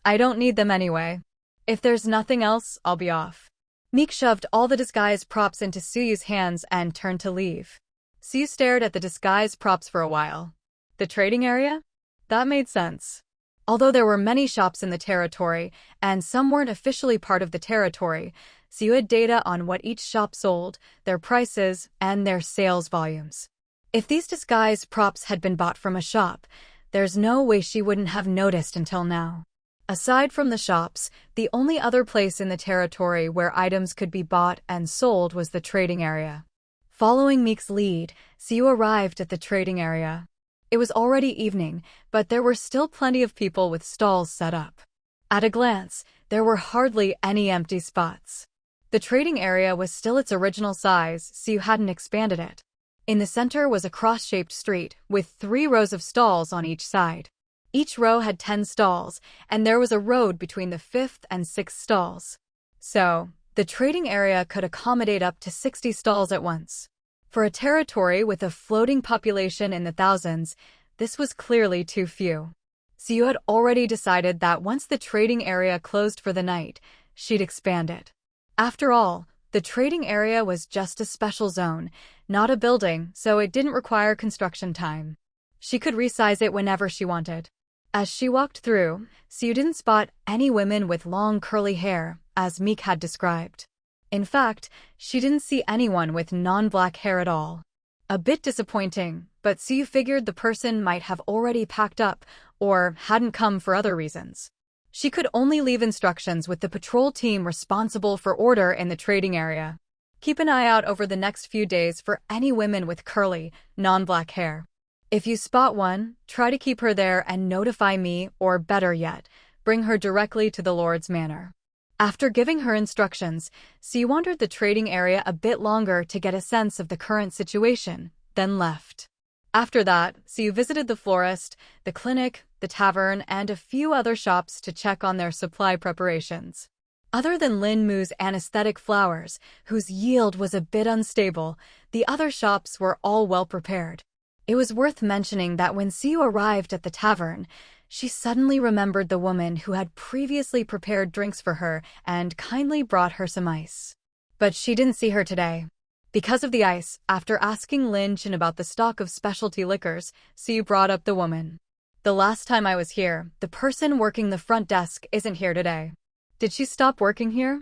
I don't need them anyway. If there's nothing else, I'll be off. Meek shoved all the disguise props into Sue's hands and turned to leave. Sue stared at the disguise props for a while. The trading area? That made sense. Although there were many shops in the territory, and some weren't officially part of the territory, Sue had data on what each shop sold, their prices, and their sales volumes. If these disguise props had been bought from a shop, there's no way she wouldn't have noticed until now. Aside from the shops, the only other place in the territory where items could be bought and sold was the trading area. Following Meek's lead, Sue arrived at the trading area. It was already evening, but there were still plenty of people with stalls set up. At a glance, there were hardly any empty spots. The trading area was still its original size, Sue hadn't expanded it. In the center was a cross-shaped street, with 3 rows of stalls on each side. Each row had 10 stalls, and there was a road between the 5th and 6th stalls. So, the trading area could accommodate up to 60 stalls at once. For a territory with a floating population in the thousands, this was clearly too few. Sue had already decided that once the trading area closed for the night, she'd expand it. After all, the trading area was just a special zone, not a building, so it didn't require construction time. She could resize it whenever she wanted. As she walked through, Sue didn't spot any women with long curly hair, as Meek had described. In fact, she didn't see anyone with non-black hair at all. A bit disappointing, but Sue figured the person might have already packed up or hadn't come for other reasons. She could only leave instructions with the patrol team responsible for order in the trading area. Keep an eye out over the next few days for any women with curly, non-black hair. If you spot one, try to keep her there and notify me, or better yet, bring her directly to the Lord's Manor. After giving her instructions, Sue wandered the trading area a bit longer to get a sense of the current situation, then left. After that, Sue visited the florist, the clinic, the tavern, and a few other shops to check on their supply preparations. Other than Lin Mu's anesthetic flowers, whose yield was a bit unstable, the other shops were all well prepared. It was worth mentioning that when Sue arrived at the tavern, she suddenly remembered the woman who had previously prepared drinks for her and kindly brought her some ice. But she didn't see her today. Because of the ice, after asking Lin Chen about the stock of specialty liquors, Sue brought up the woman. The last time I was here, the person working the front desk isn't here today. Did she stop working here?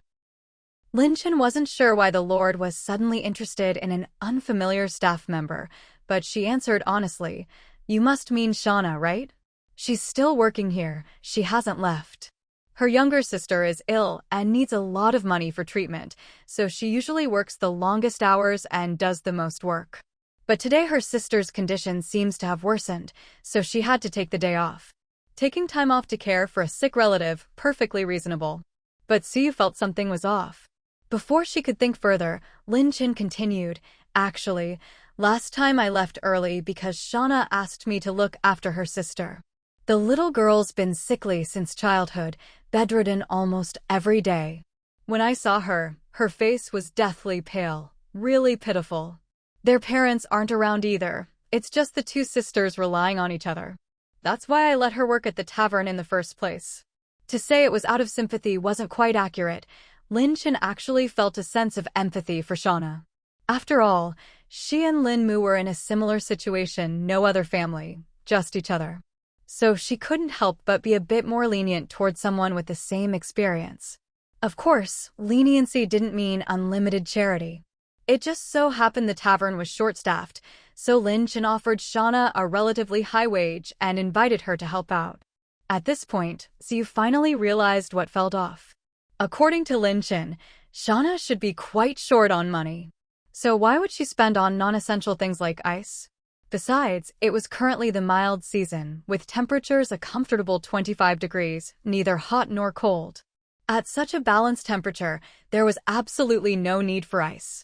Lin Chen wasn't sure why the Lord was suddenly interested in an unfamiliar staff member, but she answered honestly, "You must mean Shauna, right? She's still working here, she hasn't left. Her younger sister is ill and needs a lot of money for treatment, so she usually works the longest hours and does the most work. But today her sister's condition seems to have worsened, so she had to take the day off. Taking time off to care for a sick relative, perfectly reasonable. But Siyu felt something was off. Before she could think further, Lin Chin continued, "Actually, last time I left early because Shauna asked me to look after her sister. The little girl's been sickly since childhood, bedridden almost every day. When I saw her, her face was deathly pale, really pitiful. Their parents aren't around either. It's just the two sisters relying on each other. That's why I let her work at the tavern in the first place." To say it was out of sympathy wasn't quite accurate. Lin Chin actually felt a sense of empathy for Shauna. After all, she and Lin Mu were in a similar situation, no other family, just each other. So she couldn't help but be a bit more lenient towards someone with the same experience. Of course, leniency didn't mean unlimited charity. It just so happened the tavern was short-staffed, so Lin Chin offered Shauna a relatively high wage and invited her to help out. At this point, Siyu finally realized what felt off. According to Lin Chin, Shauna should be quite short on money. So why would she spend on non-essential things like ice? Besides, it was currently the mild season, with temperatures a comfortable 25 degrees, neither hot nor cold. At such a balanced temperature, there was absolutely no need for ice.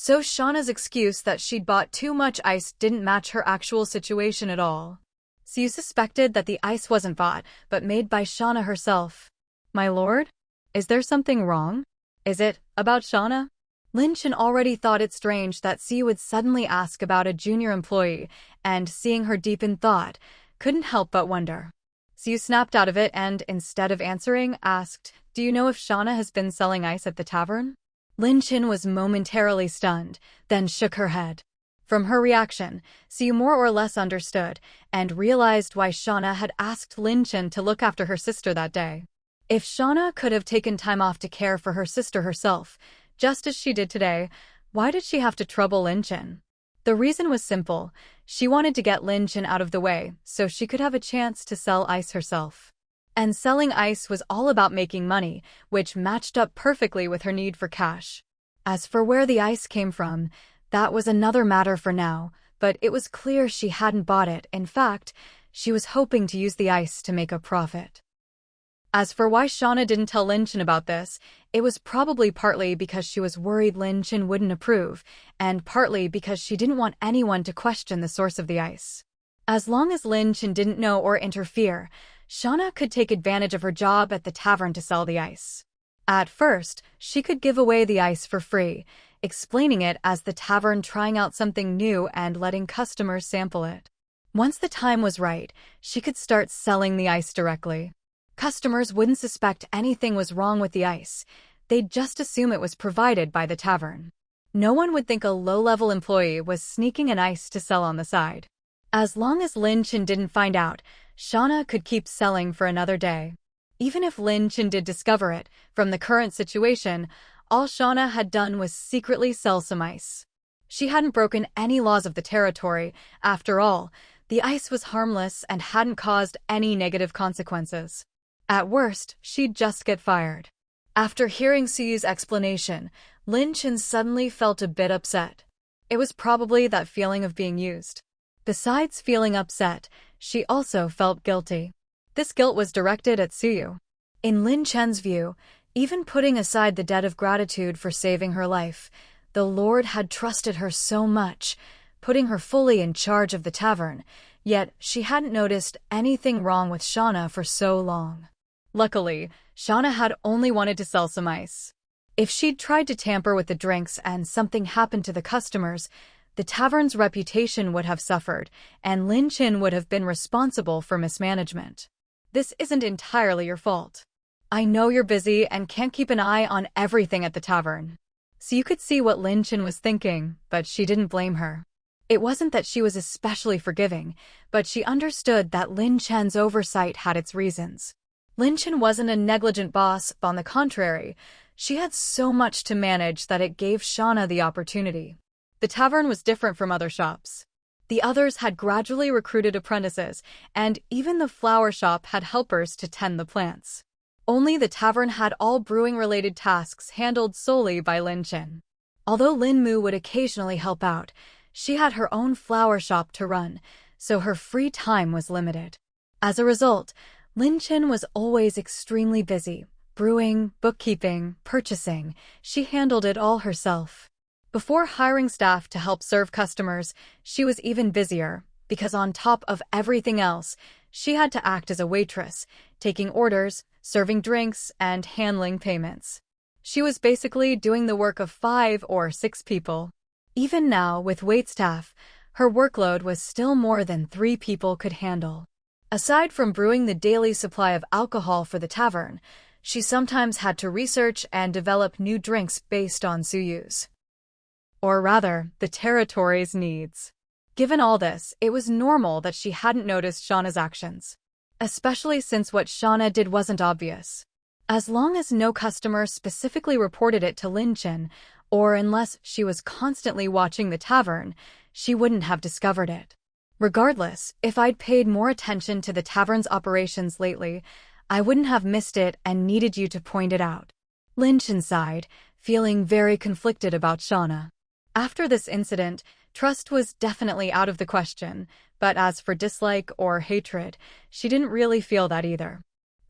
So Shauna's excuse that she'd bought too much ice didn't match her actual situation at all. Siyu suspected that the ice wasn't bought, but made by Shauna herself. "My lord? Is there something wrong? Is it about Shauna?" Lin Chin already thought it strange that Siyu would suddenly ask about a junior employee, and seeing her deep in thought, couldn't help but wonder. Siyu snapped out of it and, instead of answering, asked, "Do you know if Shauna has been selling ice at the tavern?" Lin Chin was momentarily stunned, then shook her head. From her reaction, Siyu more or less understood, and realized why Shauna had asked Lin Chin to look after her sister that day. If Shauna could have taken time off to care for her sister herself, just as she did today, why did she have to trouble Lin Chin? The reason was simple. She wanted to get Lin Chin out of the way, so she could have a chance to sell ice herself. And selling ice was all about making money, which matched up perfectly with her need for cash. As for where the ice came from, that was another matter for now, but it was clear she hadn't bought it. In fact, she was hoping to use the ice to make a profit. As for why Shauna didn't tell Lin Chin about this, it was probably partly because she was worried Lin Chin wouldn't approve, and partly because she didn't want anyone to question the source of the ice. As long as Lin Chin didn't know or interfere, Shauna could take advantage of her job at the tavern to sell the ice. At first, she could give away the ice for free, explaining it as the tavern trying out something new and letting customers sample it. Once the time was right, she could start selling the ice directly. Customers wouldn't suspect anything was wrong with the ice. They'd just assume it was provided by the tavern. No one would think a low-level employee was sneaking an ice to sell on the side. As long as Lin Chin didn't find out, Shauna could keep selling for another day. Even if Lin Chin did discover it, from the current situation, all Shauna had done was secretly sell some ice. She hadn't broken any laws of the territory. After all, the ice was harmless and hadn't caused any negative consequences. At worst, she'd just get fired. After hearing Siyu's explanation, Lin Chin suddenly felt a bit upset. It was probably that feeling of being used. Besides feeling upset, she also felt guilty. This guilt was directed at Siyu. In Lin Chen's view, even putting aside the debt of gratitude for saving her life, the Lord had trusted her so much, putting her fully in charge of the tavern, yet she hadn't noticed anything wrong with Shauna for so long. Luckily, Shauna had only wanted to sell some ice. If she'd tried to tamper with the drinks and something happened to the customers, the tavern's reputation would have suffered, and Lin Chin would have been responsible for mismanagement. "This isn't entirely your fault. I know you're busy and can't keep an eye on everything at the tavern." So you could see what Lin Chin was thinking, but she didn't blame her. It wasn't that she was especially forgiving, but she understood that Lin Chen's oversight had its reasons. Lin Chin wasn't a negligent boss, on the contrary, she had so much to manage that it gave Shauna the opportunity. The tavern was different from other shops. The others had gradually recruited apprentices, and even the flower shop had helpers to tend the plants. Only the tavern had all brewing-related tasks handled solely by Lin Chin. Although Lin Mu would occasionally help out, She had her own flower shop to run, so her free time was limited. As a result, Lin Chen was always extremely busy. Brewing, bookkeeping, purchasing, she handled it all herself. Before hiring staff to help serve customers, she was even busier, because on top of everything else, she had to act as a waitress, taking orders, serving drinks, and handling payments. She was basically doing the work of 5 or 6 people. Even now, with waitstaff, her workload was still more than 3 people could handle. Aside from brewing the daily supply of alcohol for the tavern, she sometimes had to research and develop new drinks based on Suyu's, or rather, the territory's needs. Given all this, it was normal that she hadn't noticed Shauna's actions, especially since what Shauna did wasn't obvious. As long as no customer specifically reported it to Lin Chen, or unless she was constantly watching the tavern, she wouldn't have discovered it. Regardless, if I'd paid more attention to the tavern's operations lately, I wouldn't have missed it and needed you to point it out. Lin Chen sighed, feeling very conflicted about Shauna. After this incident, trust was definitely out of the question, but as for dislike or hatred, she didn't really feel that either.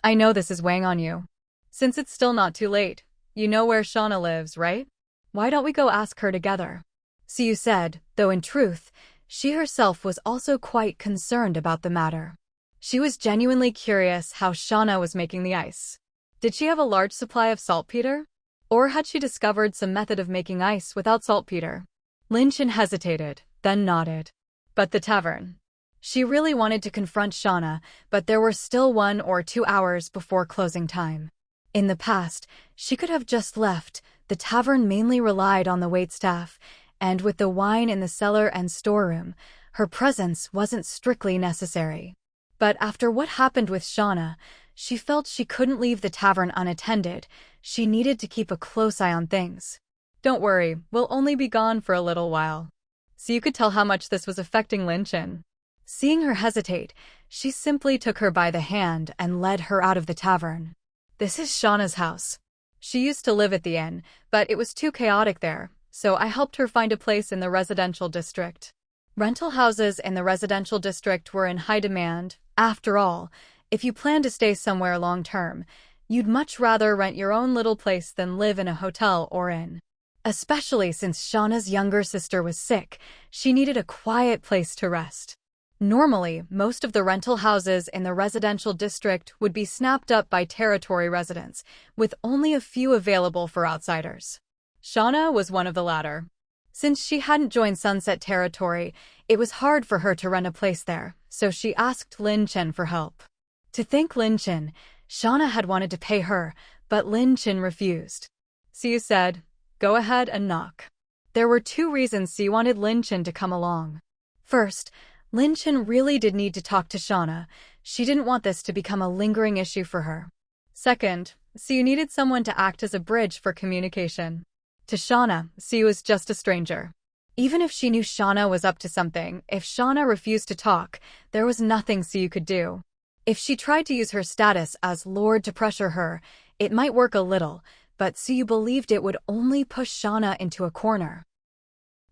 I know this is weighing on you. Since it's still not too late, you know where Shauna lives, right? Why don't we go ask her together? Siyu said, though in truth, she herself was also quite concerned about the matter. She was genuinely curious how Shauna was making the ice. Did she have a large supply of saltpeter? Or had she discovered some method of making ice without saltpeter? Lin Chen hesitated, then nodded. But the tavern. She really wanted to confront Shauna, but there were still 1 or 2 hours before closing time. In the past, she could have just left. The tavern mainly relied on the waitstaff, and with the wine in the cellar and storeroom, her presence wasn't strictly necessary. But after what happened with Shauna, she felt she couldn't leave the tavern unattended. She needed to keep a close eye on things. Don't worry, we'll only be gone for a little while. So you could tell how much this was affecting Lin Chen. Seeing her hesitate, she simply took her by the hand and led her out of the tavern. This is Shauna's house. She used to live at the inn, but it was too chaotic there, so I helped her find a place in the residential district. Rental houses in the residential district were in high demand. After all, if you plan to stay somewhere long-term, you'd much rather rent your own little place than live in a hotel or inn. Especially since Shauna's younger sister was sick, she needed a quiet place to rest. Normally, most of the rental houses in the residential district would be snapped up by territory residents, with only a few available for outsiders. Shauna was one of the latter. Since she hadn't joined Sunset Territory, it was hard for her to rent a place there, so she asked Lin Chen for help. To thank Lin Chen, Shauna had wanted to pay her, but Lin Chen refused. Siyu said, "Go ahead and knock." There were 2 reasons Siyu wanted Lin Chen to come along. First, Lin Chen really did need to talk to Shauna. She didn't want this to become a lingering issue for her. Second, Siyu needed someone to act as a bridge for communication. To Shauna, Siyu was just a stranger. Even if she knew Shauna was up to something, if Shauna refused to talk, there was nothing Siyu could do. If she tried to use her status as Lord to pressure her, it might work a little, but Siyu believed it would only push Shauna into a corner.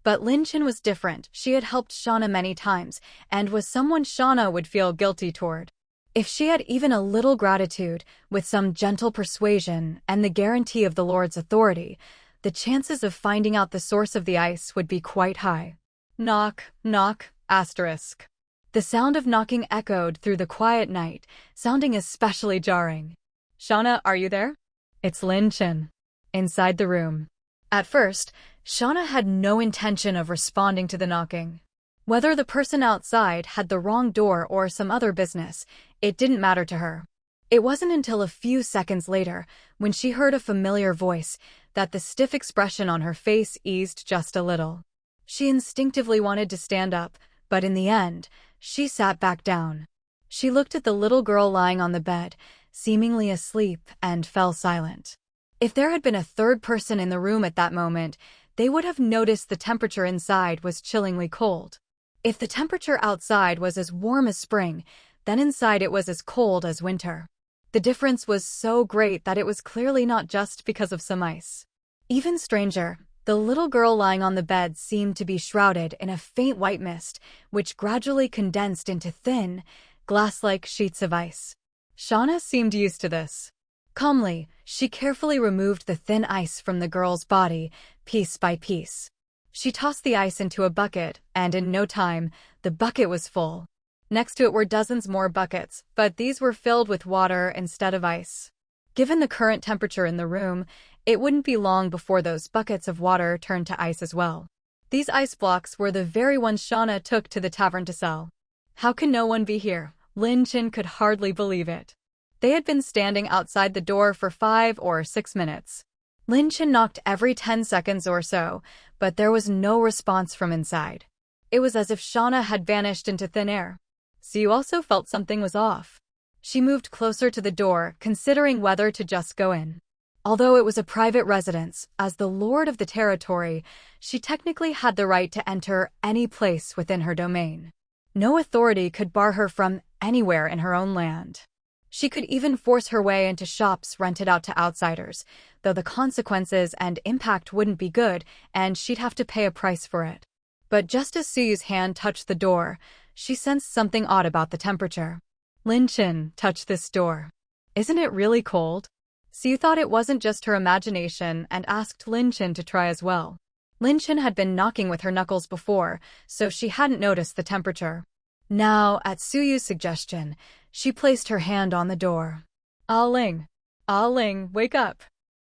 But Lin Chen was different. She had helped Shauna many times, and was someone Shauna would feel guilty toward. If she had even a little gratitude, with some gentle persuasion and the guarantee of the Lord's authority, the chances of finding out the source of the ice would be quite high. Knock, knock, asterisk. The sound of knocking echoed through the quiet night, sounding especially jarring. Shauna, are you there? It's Lin Chen. Inside the room. At first, Shauna had no intention of responding to the knocking. Whether the person outside had the wrong door or some other business, it didn't matter to her. It wasn't until a few seconds later, when she heard a familiar voice, that the stiff expression on her face eased just a little. She instinctively wanted to stand up, but in the end, she sat back down. She looked at the little girl lying on the bed, seemingly asleep, and fell silent. If there had been a third person in the room at that moment, they would have noticed the temperature inside was chillingly cold. If the temperature outside was as warm as spring, then inside it was as cold as winter. The difference was so great that it was clearly not just because of some ice. Even stranger, The little girl lying on the bed seemed to be shrouded in a faint white mist, which gradually condensed into thin, glass-like sheets of ice. Shauna seemed used to this. Calmly, she carefully removed the thin ice from the girl's body, piece by piece. She tossed the ice into a bucket, and in no time, the bucket was full. Next to it were dozens more buckets, but these were filled with water instead of ice. Given the current temperature in the room, it wouldn't be long before those buckets of water turned to ice as well. These ice blocks were the very ones Shauna took to the tavern to sell. How can no one be here? Lin Chin could hardly believe it. They had been standing outside the door for 5 or 6 minutes. Lin Chin knocked every 10 seconds or so, but there was no response from inside. It was as if Shauna had vanished into thin air. Siyu also felt something was off. She moved closer to the door, considering whether to just go in. Although it was a private residence, as the lord of the territory, she technically had the right to enter any place within her domain. No authority could bar her from anywhere in her own land. She could even force her way into shops rented out to outsiders, though the consequences and impact wouldn't be good, and she'd have to pay a price for it. But just as Siyu's hand touched the door, she sensed something odd about the temperature. Lin Chin, touch this door. Isn't it really cold? Siyu thought it wasn't just her imagination and asked Lin Chin to try as well. Lin Chin had been knocking with her knuckles before, so she hadn't noticed the temperature. Now, at Suyu's suggestion, she placed her hand on the door. Ah Ling, wake up.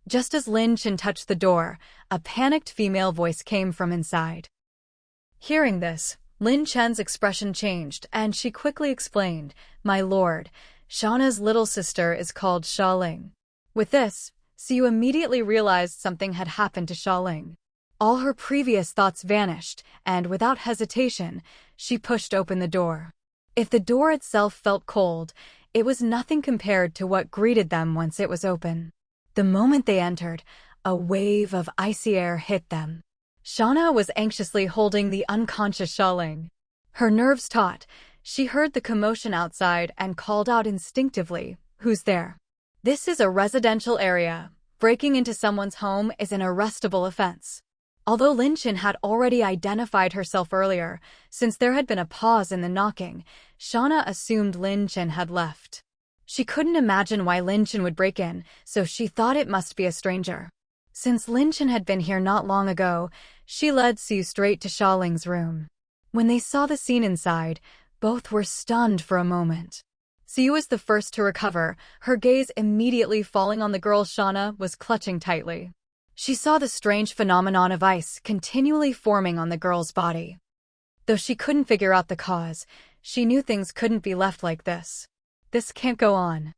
Just as Lin Chin touched the door, a panicked female voice came from inside. Hearing this, Lin Chen's expression changed, and she quickly explained, "My lord, Shauna's little sister is called Sha Ling." With this, Siyu immediately realized something had happened to Sha Ling. All her previous thoughts vanished, and without hesitation, she pushed open the door. If the door itself felt cold, it was nothing compared to what greeted them once it was open. The moment they entered, a wave of icy air hit them. Shauna was anxiously holding the unconscious Sha Ling. Her nerves taut, she heard the commotion outside and called out instinctively, "Who's there?" This is a residential area. Breaking into someone's home is an arrestable offense. Although Lin Chin had already identified herself earlier, since there had been a pause in the knocking, Shauna assumed Lin Chin had left. She couldn't imagine why Lin Chin would break in, so she thought it must be a stranger. Since Lin Chin had been here not long ago, she led Siyu straight to Sha Ling's room. When they saw the scene inside, both were stunned for a moment. Siyu was the first to recover, her gaze immediately falling on the girl Shauna was clutching tightly. She saw the strange phenomenon of ice continually forming on the girl's body. Though she couldn't figure out the cause, she knew things couldn't be left like this. This can't go on.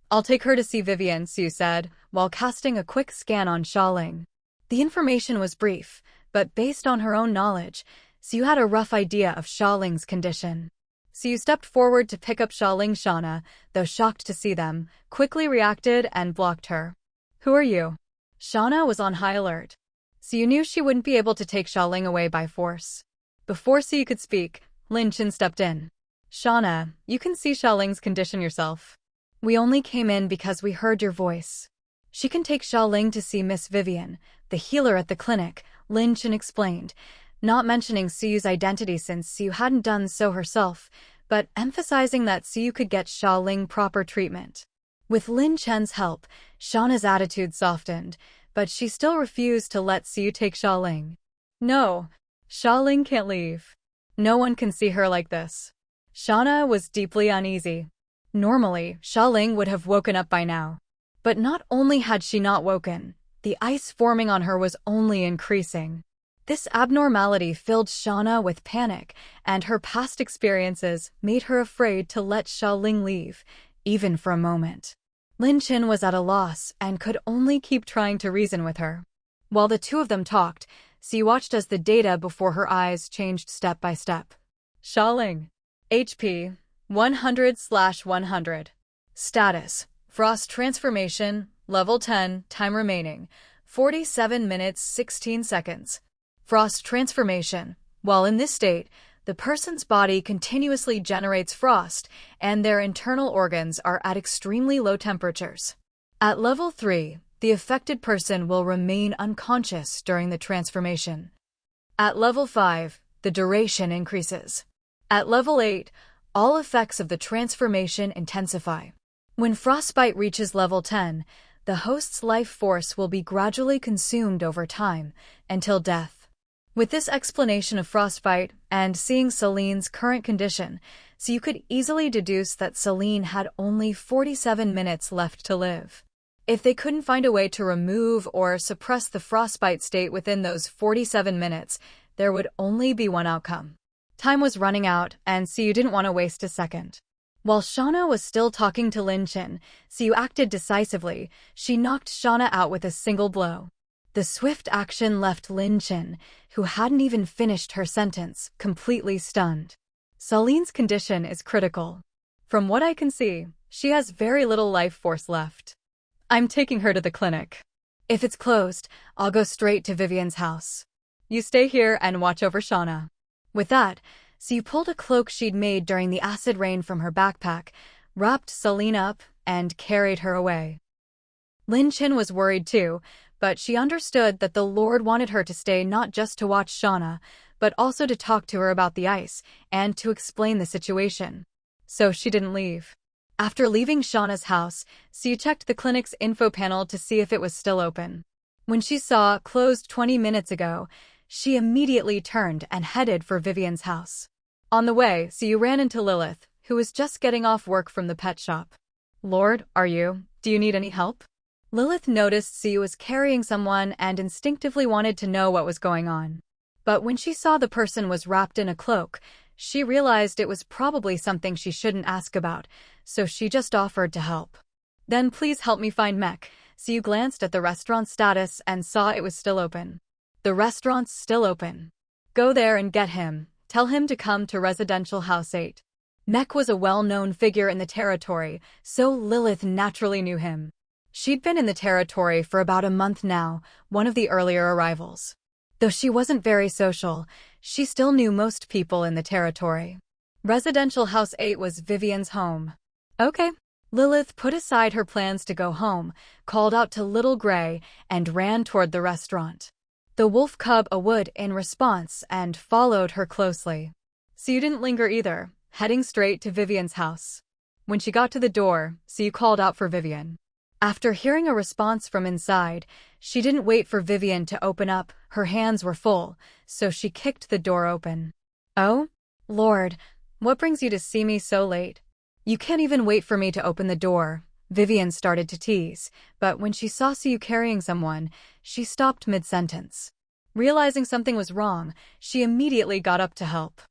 "I'll take her to see Vivian," Siyu said, while casting a quick scan on Sha Ling. The information was brief, but based on her own knowledge, Siyu had a rough idea of Sha Ling's condition. Siyu stepped forward to pick up Sha Ling. Shauna, though shocked to see them, quickly reacted and blocked her. "Who are you?" Shauna was on high alert. Siyu knew she wouldn't be able to take Sha Ling away by force. Before Siyu could speak, Lin Chin stepped in. "Shauna, you can see Sha Ling's condition yourself. We only came in because we heard your voice. She can take Sha Ling to see Miss Vivian, the healer at the clinic," Lin Chin explained, not mentioning Siyu's identity since Siyu hadn't done so herself, but emphasizing that Siyu could get Sha Ling proper treatment. With Lin Chen's help, Shauna's attitude softened, but she still refused to let Siyu take Sha Ling. "No, Sha Ling can't leave. No one can see her like this." Shauna was deeply uneasy. Normally, Sha Ling would have woken up by now. But not only had she not woken, the ice forming on her was only increasing. This abnormality filled Shauna with panic, and her past experiences made her afraid to let Sha Ling leave, even for a moment. Lin Chin was at a loss and could only keep trying to reason with her. While the two of them talked, Siyu watched as the data before her eyes changed step by step. Sha Ling. HP 100/100. Status: Frost Transformation, Level 10, Time remaining 47 minutes 16 seconds. Frost Transformation. While in this state, the person's body continuously generates frost, and their internal organs are at extremely low temperatures. At Level 3, The affected person will remain unconscious during the transformation. At level 5, the duration increases. At level 8, all effects of the transformation intensify. When frostbite reaches level 10, the host's life force will be gradually consumed over time, until death. With this explanation of frostbite and seeing Celine's current condition, so you could easily deduce that Celine had only 47 minutes left to live. If they couldn't find a way to remove or suppress the frostbite state within those 47 minutes, there would only be one outcome. Time was running out, and Siyu didn't want to waste a second. While Shauna was still talking to Lin Chin, Siyu acted decisively. She knocked Shauna out with a single blow. The swift action left Lin Chin, who hadn't even finished her sentence, completely stunned. Celine's condition is critical. From what I can see, she has very little life force left. I'm taking her to the clinic. If it's closed, I'll go straight to Vivian's house. You stay here and watch over Shauna. With that, Siyu pulled a cloak she'd made during the acid rain from her backpack, wrapped Celine up, and carried her away. Lin Chin was worried too, but she understood that the Lord wanted her to stay not just to watch Shauna, but also to talk to her about the ice and to explain the situation. So she didn't leave. After leaving Shauna's house, Siyu checked the clinic's info panel to see if it was still open. When she saw closed 20 minutes ago, she immediately turned and headed for Vivian's house. On the way, Siyu ran into Lilith, who was just getting off work from the pet shop. Lord, do you need any help? Lilith noticed Siyu was carrying someone and instinctively wanted to know what was going on. But when she saw the person was wrapped in a cloak, she realized it was probably something she shouldn't ask about, so she just offered to help. Then please help me find Mech. Siyu glanced at the restaurant's status and saw it was still open. The restaurant's still open. Go there and get him. Tell him to come to Residential House 8. Mech was a well-known figure in the territory, so Lilith naturally knew him. She'd been in the territory for about a month now, one of the earlier arrivals. Though she wasn't very social, she still knew most people in the territory. Residential House 8 was Vivian's home. Okay. Lilith put aside her plans to go home, called out to Little Gray, and ran toward the restaurant. The wolf cub awood in response and followed her closely. Siyu didn't linger either, heading straight to Vivian's house. When she got to the door, Siyu called out for Vivian. After hearing a response from inside, she didn't wait for Vivian to open up. Her hands were full, so she kicked the door open. Oh? Lord, what brings you to see me so late? You can't even wait for me to open the door. Vivian started to tease, but when she saw Siyu carrying someone, she stopped mid-sentence. Realizing something was wrong, she immediately got up to help.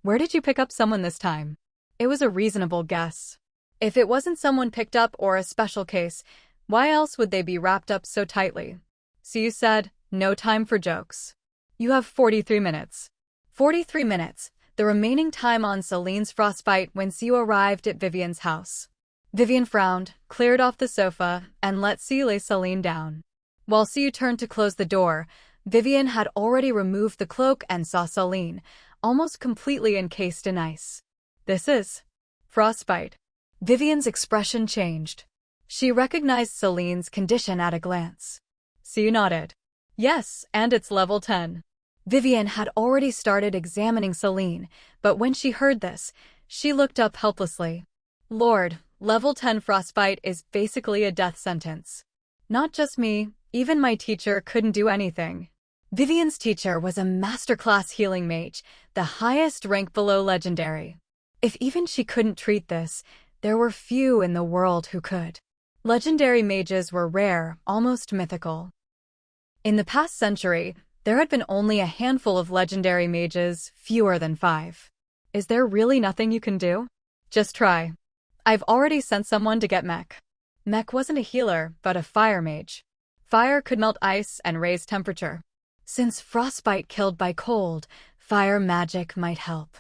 Where did you pick up someone this time? It was a reasonable guess. If it wasn't someone picked up or a special case, why else would they be wrapped up so tightly? Siyu said, no time for jokes. You have 43 minutes. 43 minutes, the remaining time on Celine's frostbite when Siyu arrived at Vivian's house. Vivian frowned, cleared off the sofa, and let Siyu lay Celine down. While Siyu turned to close the door, Vivian had already removed the cloak and saw Celine, almost completely encased in ice. This is frostbite. Vivian's expression changed. She recognized Celine's condition at a glance. Siyu nodded. Yes, and it's level 10. Vivian had already started examining Celine, but when she heard this, she looked up helplessly. Lord, level 10 frostbite is basically a death sentence. Not just me, even my teacher couldn't do anything. Vivian's teacher was a masterclass healing mage, the highest rank below legendary. If even she couldn't treat this, there were few in the world who could. Legendary mages were rare, almost mythical. In the past century, there had been only a handful of legendary mages, fewer than 5. Is there really nothing you can do? Just try. I've already sent someone to get Mech. Mech wasn't a healer, but a fire mage. Fire could melt ice and raise temperature. Since frostbite killed by cold, fire magic might help.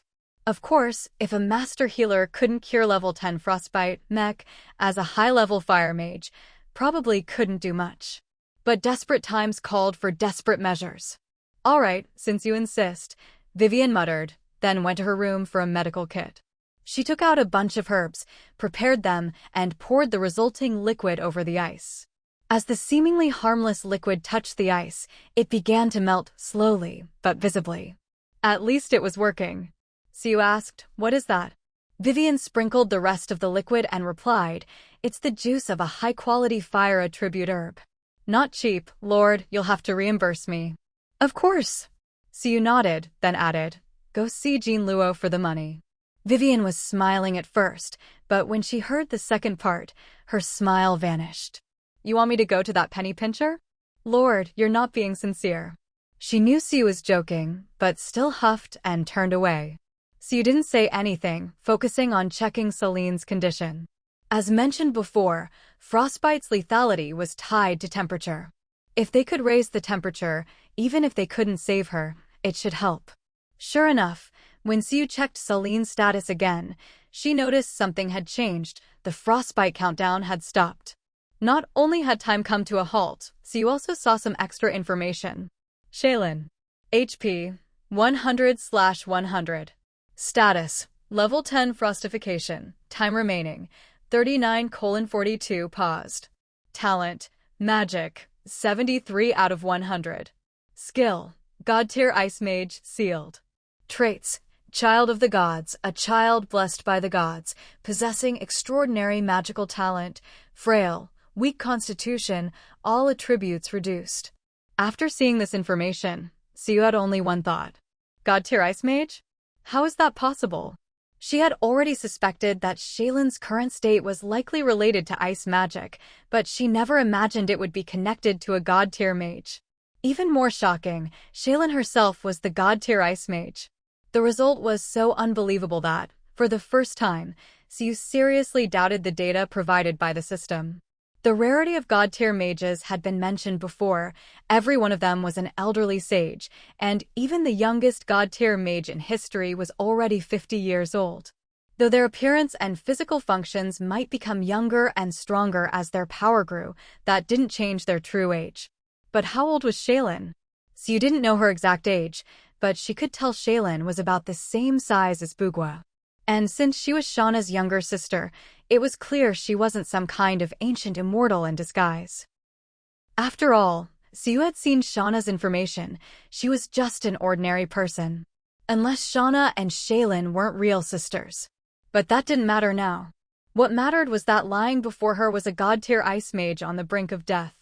Of course, if a master healer couldn't cure level 10 frostbite, Mech, as a high-level fire mage, probably couldn't do much. But desperate times called for desperate measures. All right, since you insist, Vivian muttered, then went to her room for a medical kit. She took out a bunch of herbs, prepared them, and poured the resulting liquid over the ice. As the seemingly harmless liquid touched the ice, it began to melt slowly, but visibly. At least it was working. Siu asked, "What is that?" Vivian sprinkled the rest of the liquid and replied, "It's the juice of a high-quality fire attribute herb. Not cheap, Lord, you'll have to reimburse me." "Of course." Siu nodded, then added, "Go see Jean Luo for the money." Vivian was smiling at first, but when she heard the second part, her smile vanished. "You want me to go to that penny pincher? Lord, you're not being sincere." She knew Siu was joking, but still huffed and turned away. Siu didn't say anything, focusing on checking Celine's condition. As mentioned before, frostbite's lethality was tied to temperature. If they could raise the temperature, even if they couldn't save her, it should help. Sure enough, when Siu checked Celine's status again, she noticed something had changed. The frostbite countdown had stopped. Not only had time come to a halt, Siu also saw some extra information. Shaylin. HP 100/100. Status Level 10 Frostification. Time remaining 39:42. Paused. Talent Magic 73 out of 100. Skill God Tier Ice Mage Sealed. Traits Child of the Gods, a child blessed by the gods, possessing extraordinary magical talent, frail, weak constitution, all attributes reduced. After seeing this information, Siu had only one thought. God Tier Ice Mage? How is that possible? She had already suspected that Shaylin's current state was likely related to ice magic, but she never imagined it would be connected to a God Tier mage. Even more shocking, Shaylin herself was the God Tier Ice Mage. The result was so unbelievable that, for the first time, Siu seriously doubted the data provided by the system. The rarity of God Tier mages had been mentioned before. Every one of them was an elderly sage, and even the youngest God Tier mage in history was already 50 years old. Though their appearance and physical functions might become younger and stronger as their power grew, that didn't change their true age. But how old was Shaylin? Siu didn't know her exact age, but she could tell Shaylin was about the same size as Bugua. And since she was Shauna's younger sister, it was clear she wasn't some kind of ancient immortal in disguise. After all, Siu had seen Shauna's information. She was just an ordinary person. Unless Shauna and Shaylin weren't real sisters. But that didn't matter now. What mattered was that lying before her was a God Tier ice mage on the brink of death.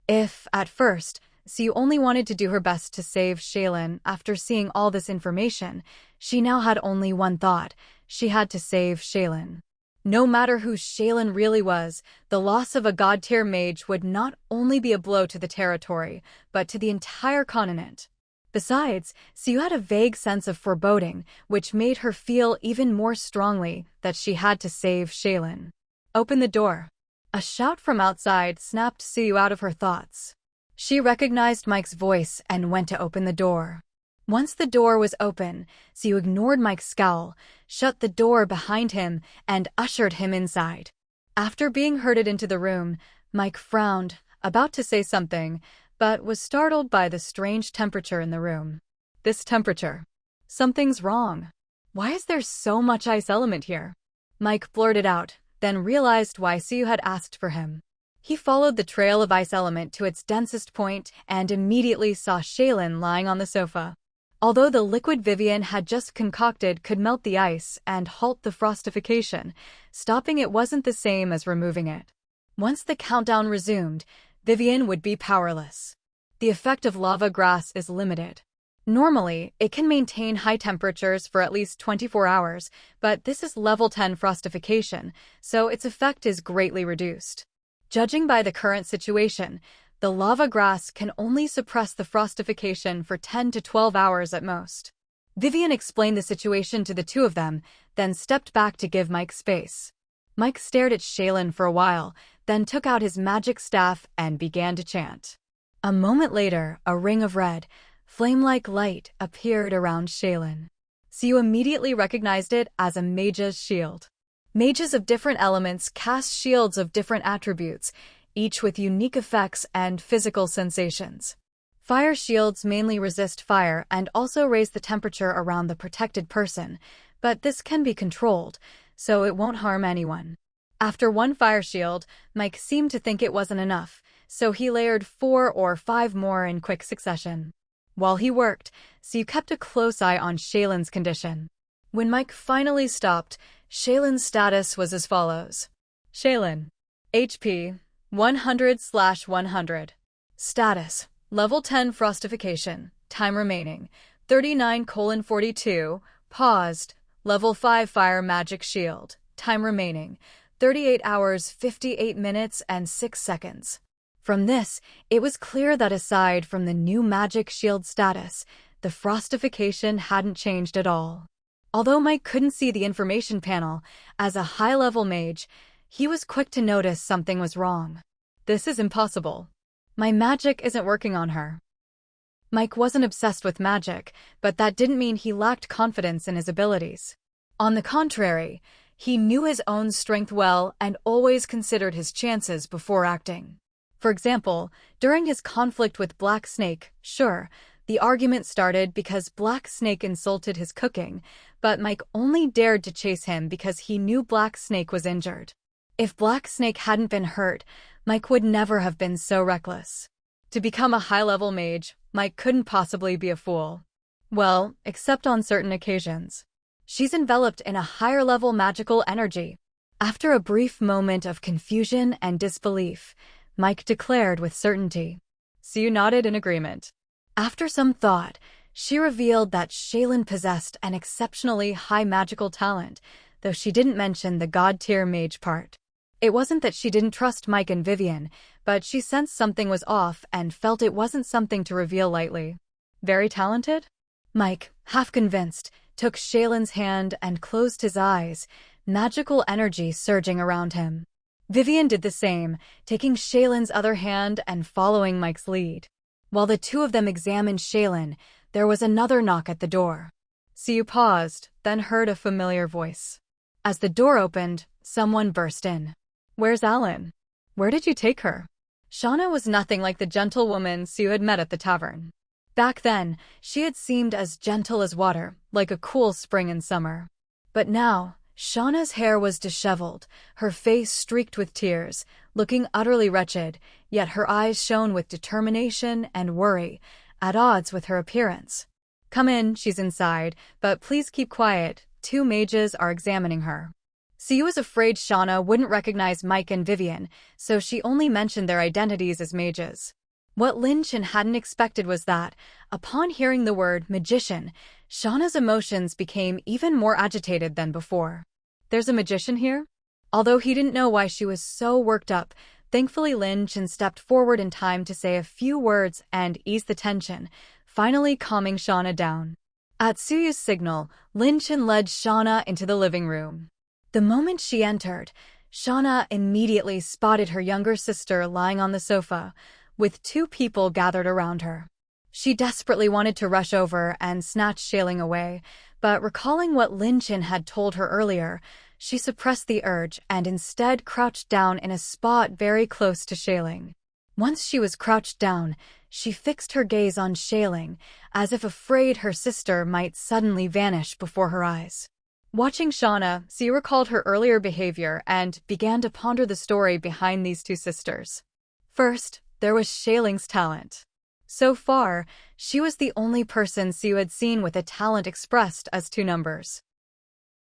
If, at first, Siu only wanted to do her best to save Shaylin, after seeing all this information, she now had only one thought. She had to save Shaylin. No matter who Shaylin really was, the loss of a God Tier mage would not only be a blow to the territory, but to the entire continent. Besides, Siu had a vague sense of foreboding, which made her feel even more strongly that she had to save Shaylin. "Open the door." A shout from outside snapped Siu out of her thoughts. She recognized Mike's voice and went to open the door. Once the door was open, Siu ignored Mike's scowl, shut the door behind him, and ushered him inside. After being herded into the room, Mike frowned, about to say something, but was startled by the strange temperature in the room. This temperature. Something's wrong. Why is there so much ice element here? Mike blurted out, then realized why Siu had asked for him. He followed the trail of ice element to its densest point and immediately saw Shaylin lying on the sofa. Although the liquid Vivian had just concocted could melt the ice and halt the frostification, stopping it wasn't the same as removing it. Once the countdown resumed, Vivian would be powerless. The effect of lava grass is limited. Normally, it can maintain high temperatures for at least 24 hours, but this is level 10 frostification, so its effect is greatly reduced. Judging by the current situation, the lava grass can only suppress the frostification for 10 to 12 hours at most. Vivian explained the situation to the two of them, then stepped back to give Mike space. Mike stared at Shaylin for a while, then took out his magic staff and began to chant. A moment later, a ring of red, flame-like light appeared around Shaylin. Siu immediately recognized it as a mage's shield. Mages of different elements cast shields of different attributes, each with unique effects and physical sensations. Fire shields mainly resist fire and also raise the temperature around the protected person, but this can be controlled, so it won't harm anyone. After one fire shield, Mike seemed to think it wasn't enough, so he layered 4 or 5 more in quick succession. While he worked, Siu kept a close eye on Shaylin's condition. When Mike finally stopped, Shaylin's status was as follows. Shaylin. HP 100/100. Status: Level 10 Frostification. Time remaining 39:42. Paused. Level 5 Fire Magic Shield. Time remaining 38 hours 58 minutes and 6 seconds. From this, it was clear that aside from the new magic shield status, the frostification hadn't changed at all. Although Mike couldn't see the information panel, as a high-level mage, he was quick to notice something was wrong. This is impossible. My magic isn't working on her. Mike wasn't obsessed with magic, but that didn't mean he lacked confidence in his abilities. On the contrary, he knew his own strength well and always considered his chances before acting. For example, during his conflict with Black Snake, sure, the argument started because Black Snake insulted his cooking, but Mike only dared to chase him because he knew Black Snake was injured. If Black Snake hadn't been hurt, Mike would never have been so reckless. To become a high-level mage, Mike couldn't possibly be a fool. Well, except on certain occasions. She's enveloped in a higher-level magical energy. After a brief moment of confusion and disbelief, Mike declared with certainty. Siu nodded in agreement. After some thought, she revealed that Shaylin possessed an exceptionally high magical talent, though she didn't mention the god-tier mage part. It wasn't that she didn't trust Mike and Vivian, but she sensed something was off and felt it wasn't something to reveal lightly. Very talented? Mike, half convinced, took Shaylin's hand and closed his eyes, magical energy surging around him. Vivian did the same, taking Shaylin's other hand and following Mike's lead. While the two of them examined Shaylin, there was another knock at the door. Siu paused, then heard a familiar voice. As the door opened, someone burst in. Where's Alan? Where did you take her? Shauna was nothing like the gentlewoman Siu had met at the tavern. Back then, she had seemed as gentle as water, like a cool spring in summer. But now, Shauna's hair was disheveled, her face streaked with tears, looking utterly wretched, yet her eyes shone with determination and worry, at odds with her appearance. Come in, she's inside, but please keep quiet, 2 mages are examining her. Siu was afraid Shauna wouldn't recognize Mike and Vivian, so she only mentioned their identities as mages. What Lin Chen hadn't expected was that, upon hearing the word magician, Shauna's emotions became even more agitated than before. There's a magician here? Although he didn't know why she was so worked up, thankfully Lin Chen stepped forward in time to say a few words and ease the tension, finally calming Shauna down. At Suyu's signal, Lin Chen led Shauna into the living room. The moment she entered, Shauna immediately spotted her younger sister lying on the sofa, with 2 people gathered around her. She desperately wanted to rush over and snatch Shaylin away, but recalling what Lin Chen had told her earlier, she suppressed the urge and instead crouched down in a spot very close to Shaylin. Once she was crouched down, she fixed her gaze on Shaylin, as if afraid her sister might suddenly vanish before her eyes. Watching Shauna, Siu recalled her earlier behavior and began to ponder the story behind these 2 sisters. First, there was Shaylin's talent. So far, she was the only person Siu had seen with a talent expressed as 2 numbers.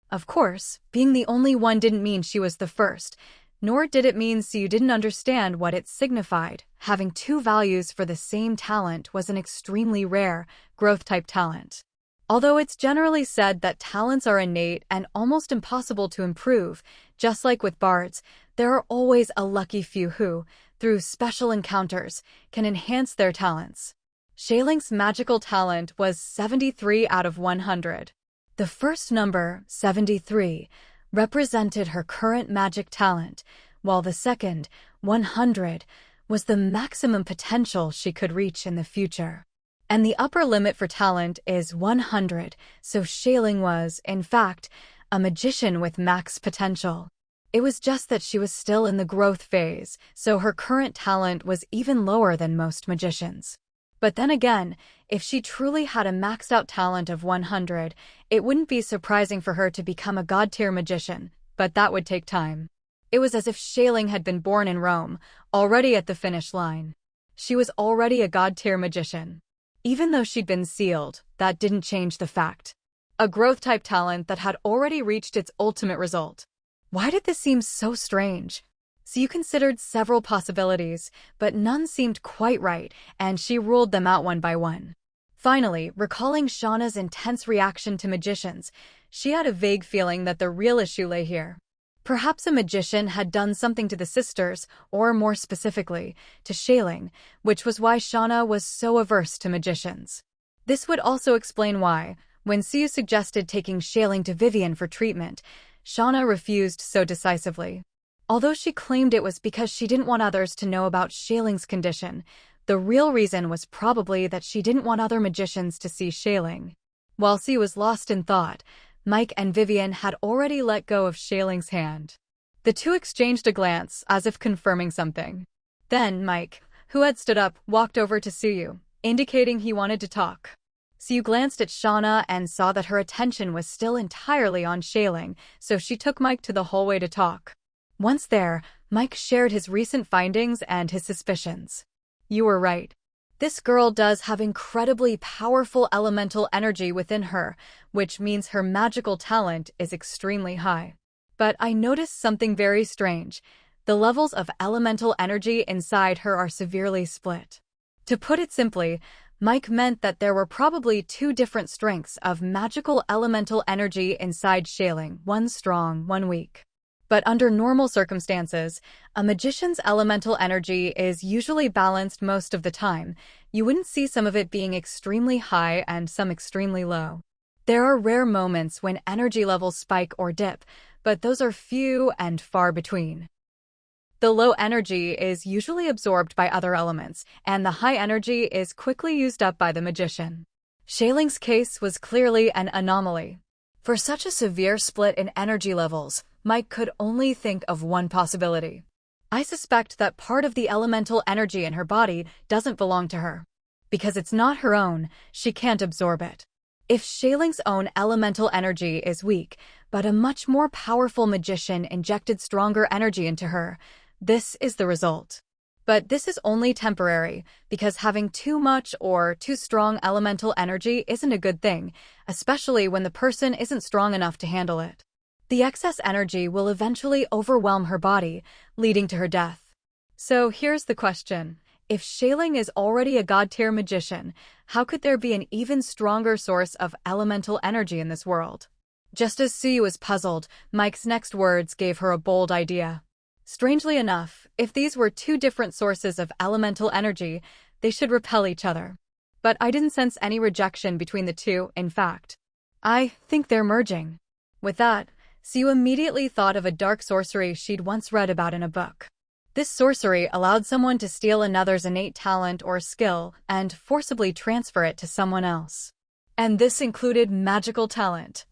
Of course, being the only one didn't mean she was the first, nor did it mean Siu didn't understand what it signified. Having 2 values for the same talent was an extremely rare, growth-type talent. Although it's generally said that talents are innate and almost impossible to improve, just like with bards, there are always a lucky few who, through special encounters, can enhance their talents. Shaylin's magical talent was 73 out of 100. The first number, 73, represented her current magic talent, while the second, 100, was the maximum potential she could reach in the future. And the upper limit for talent is 100, so Shaylin was, in fact, a magician with max potential. It was just that she was still in the growth phase, so her current talent was even lower than most magicians. But then again, if she truly had a maxed-out talent of 100, it wouldn't be surprising for her to become a god-tier magician, but that would take time. It was as if Shaling had been born in Rome, already at the finish line. She was already a god-tier magician. Even though she'd been sealed, that didn't change the fact. A growth-type talent that had already reached its ultimate result. Why did this seem so strange? So you considered several possibilities, but none seemed quite right, and she ruled them out one by one. Finally, recalling Shauna's intense reaction to magicians, she had a vague feeling that the real issue lay here. Perhaps a magician had done something to the sisters, or more specifically, to Shaling, which was why Shauna was so averse to magicians. This would also explain why, when Siu suggested taking Shaling to Vivian for treatment, Shauna refused so decisively. Although she claimed it was because she didn't want others to know about Shaling's condition, the real reason was probably that she didn't want other magicians to see Shaling. While Siu was lost in thought, Mike and Vivian had already let go of Shaling's hand. The two exchanged a glance, as if confirming something. Then Mike, who had stood up, walked over to Siu, indicating he wanted to talk. Siu glanced at Shauna and saw that her attention was still entirely on Shaling, so she took Mike to the hallway to talk. Once there, Mike shared his recent findings and his suspicions. You were right. This girl does have incredibly powerful elemental energy within her, which means her magical talent is extremely high. But I noticed something very strange. The levels of elemental energy inside her are severely split. To put it simply, Mike meant that there were probably two different strengths of magical elemental energy inside Shaling, one strong, one weak. But under normal circumstances, a magician's elemental energy is usually balanced most of the time. You wouldn't see some of it being extremely high and some extremely low. There are rare moments when energy levels spike or dip, but those are few and far between. The low energy is usually absorbed by other elements, and the high energy is quickly used up by the magician. Shaling's case was clearly an anomaly. For such a severe split in energy levels, Mike could only think of one possibility. I suspect that part of the elemental energy in her body doesn't belong to her. Because it's not her own, she can't absorb it. If Shaling's own elemental energy is weak, but a much more powerful magician injected stronger energy into her, this is the result. But this is only temporary, because having too much or too strong elemental energy isn't a good thing, especially when the person isn't strong enough to handle it. The excess energy will eventually overwhelm her body, leading to her death. So here's the question. If Shaling is already a god-tier magician, how could there be an even stronger source of elemental energy in this world? Just as Siu was puzzled, Mike's next words gave her a bold idea. Strangely enough, if these were two different sources of elemental energy, they should repel each other. But I didn't sense any rejection between the two, in fact. I think they're merging. With that, Siu immediately thought of a dark sorcery she'd once read about in a book. This sorcery allowed someone to steal another's innate talent or skill and forcibly transfer it to someone else. And this included magical talent.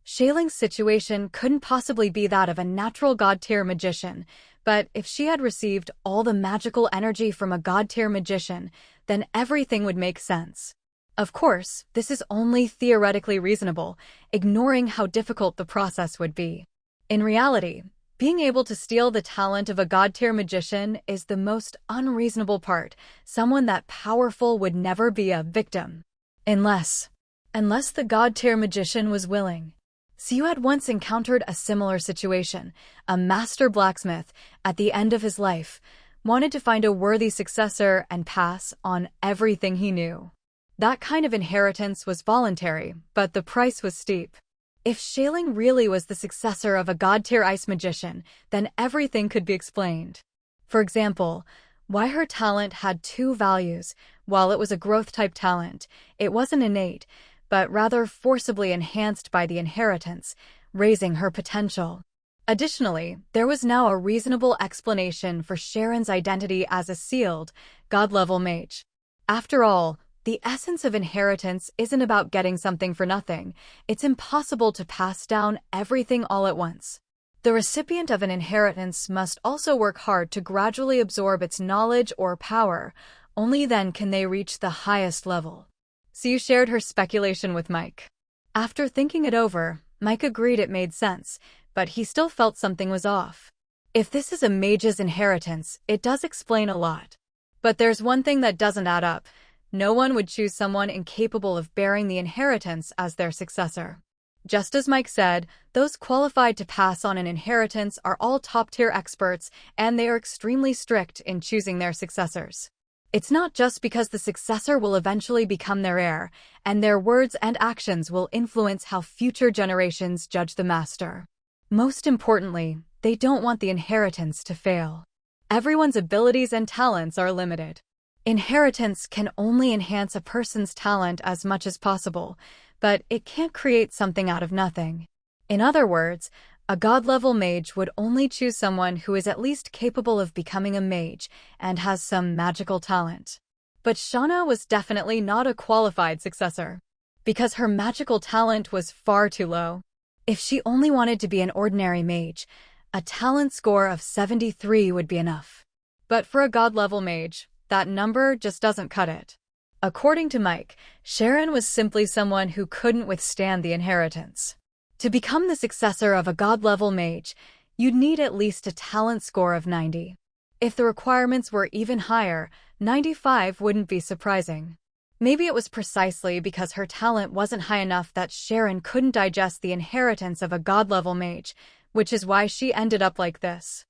Shaling's situation couldn't possibly be that of a natural god-tier magician, but if she had received all the magical energy from a god-tier magician, then everything would make sense. Of course, this is only theoretically reasonable, ignoring how difficult the process would be. In reality, being able to steal the talent of a god-tier magician is the most unreasonable part. Someone that powerful would never be a victim. Unless the god-tier magician was willing. Siu had once encountered a similar situation. A master blacksmith, at the end of his life, wanted to find a worthy successor and pass on everything he knew. That kind of inheritance was voluntary, but the price was steep. If Shaling really was the successor of a god-tier ice magician, then everything could be explained. For example, why her talent had two values. While it was a growth-type talent, it wasn't innate, but rather forcibly enhanced by the inheritance, raising her potential. Additionally, there was now a reasonable explanation for Sharon's identity as a sealed, god-level mage. After all, the essence of inheritance isn't about getting something for nothing. It's impossible to pass down everything all at once. The recipient of an inheritance must also work hard to gradually absorb its knowledge or power. Only then can they reach the highest level. Siu shared her speculation with Mike. After thinking it over, Mike agreed it made sense, but he still felt something was off. If this is a mage's inheritance, it does explain a lot. But there's one thing that doesn't add up. No one would choose someone incapable of bearing the inheritance as their successor. Just as Mike said, those qualified to pass on an inheritance are all top-tier experts, and they are extremely strict in choosing their successors. It's not just because the successor will eventually become their heir, and their words and actions will influence how future generations judge the master. Most importantly, they don't want the inheritance to fail. Everyone's abilities and talents are limited. Inheritance can only enhance a person's talent as much as possible, but it can't create something out of nothing. In other words, a god-level mage would only choose someone who is at least capable of becoming a mage and has some magical talent. But Shauna was definitely not a qualified successor, because her magical talent was far too low. If she only wanted to be an ordinary mage, a talent score of 73 would be enough. But for a god-level mage, that number just doesn't cut it. According to Mike, Sharon was simply someone who couldn't withstand the inheritance. To become the successor of a god-level mage, you'd need at least a talent score of 90. If the requirements were even higher, 95 wouldn't be surprising. Maybe it was precisely because her talent wasn't high enough that Sharon couldn't digest the inheritance of a god-level mage, which is why she ended up like this.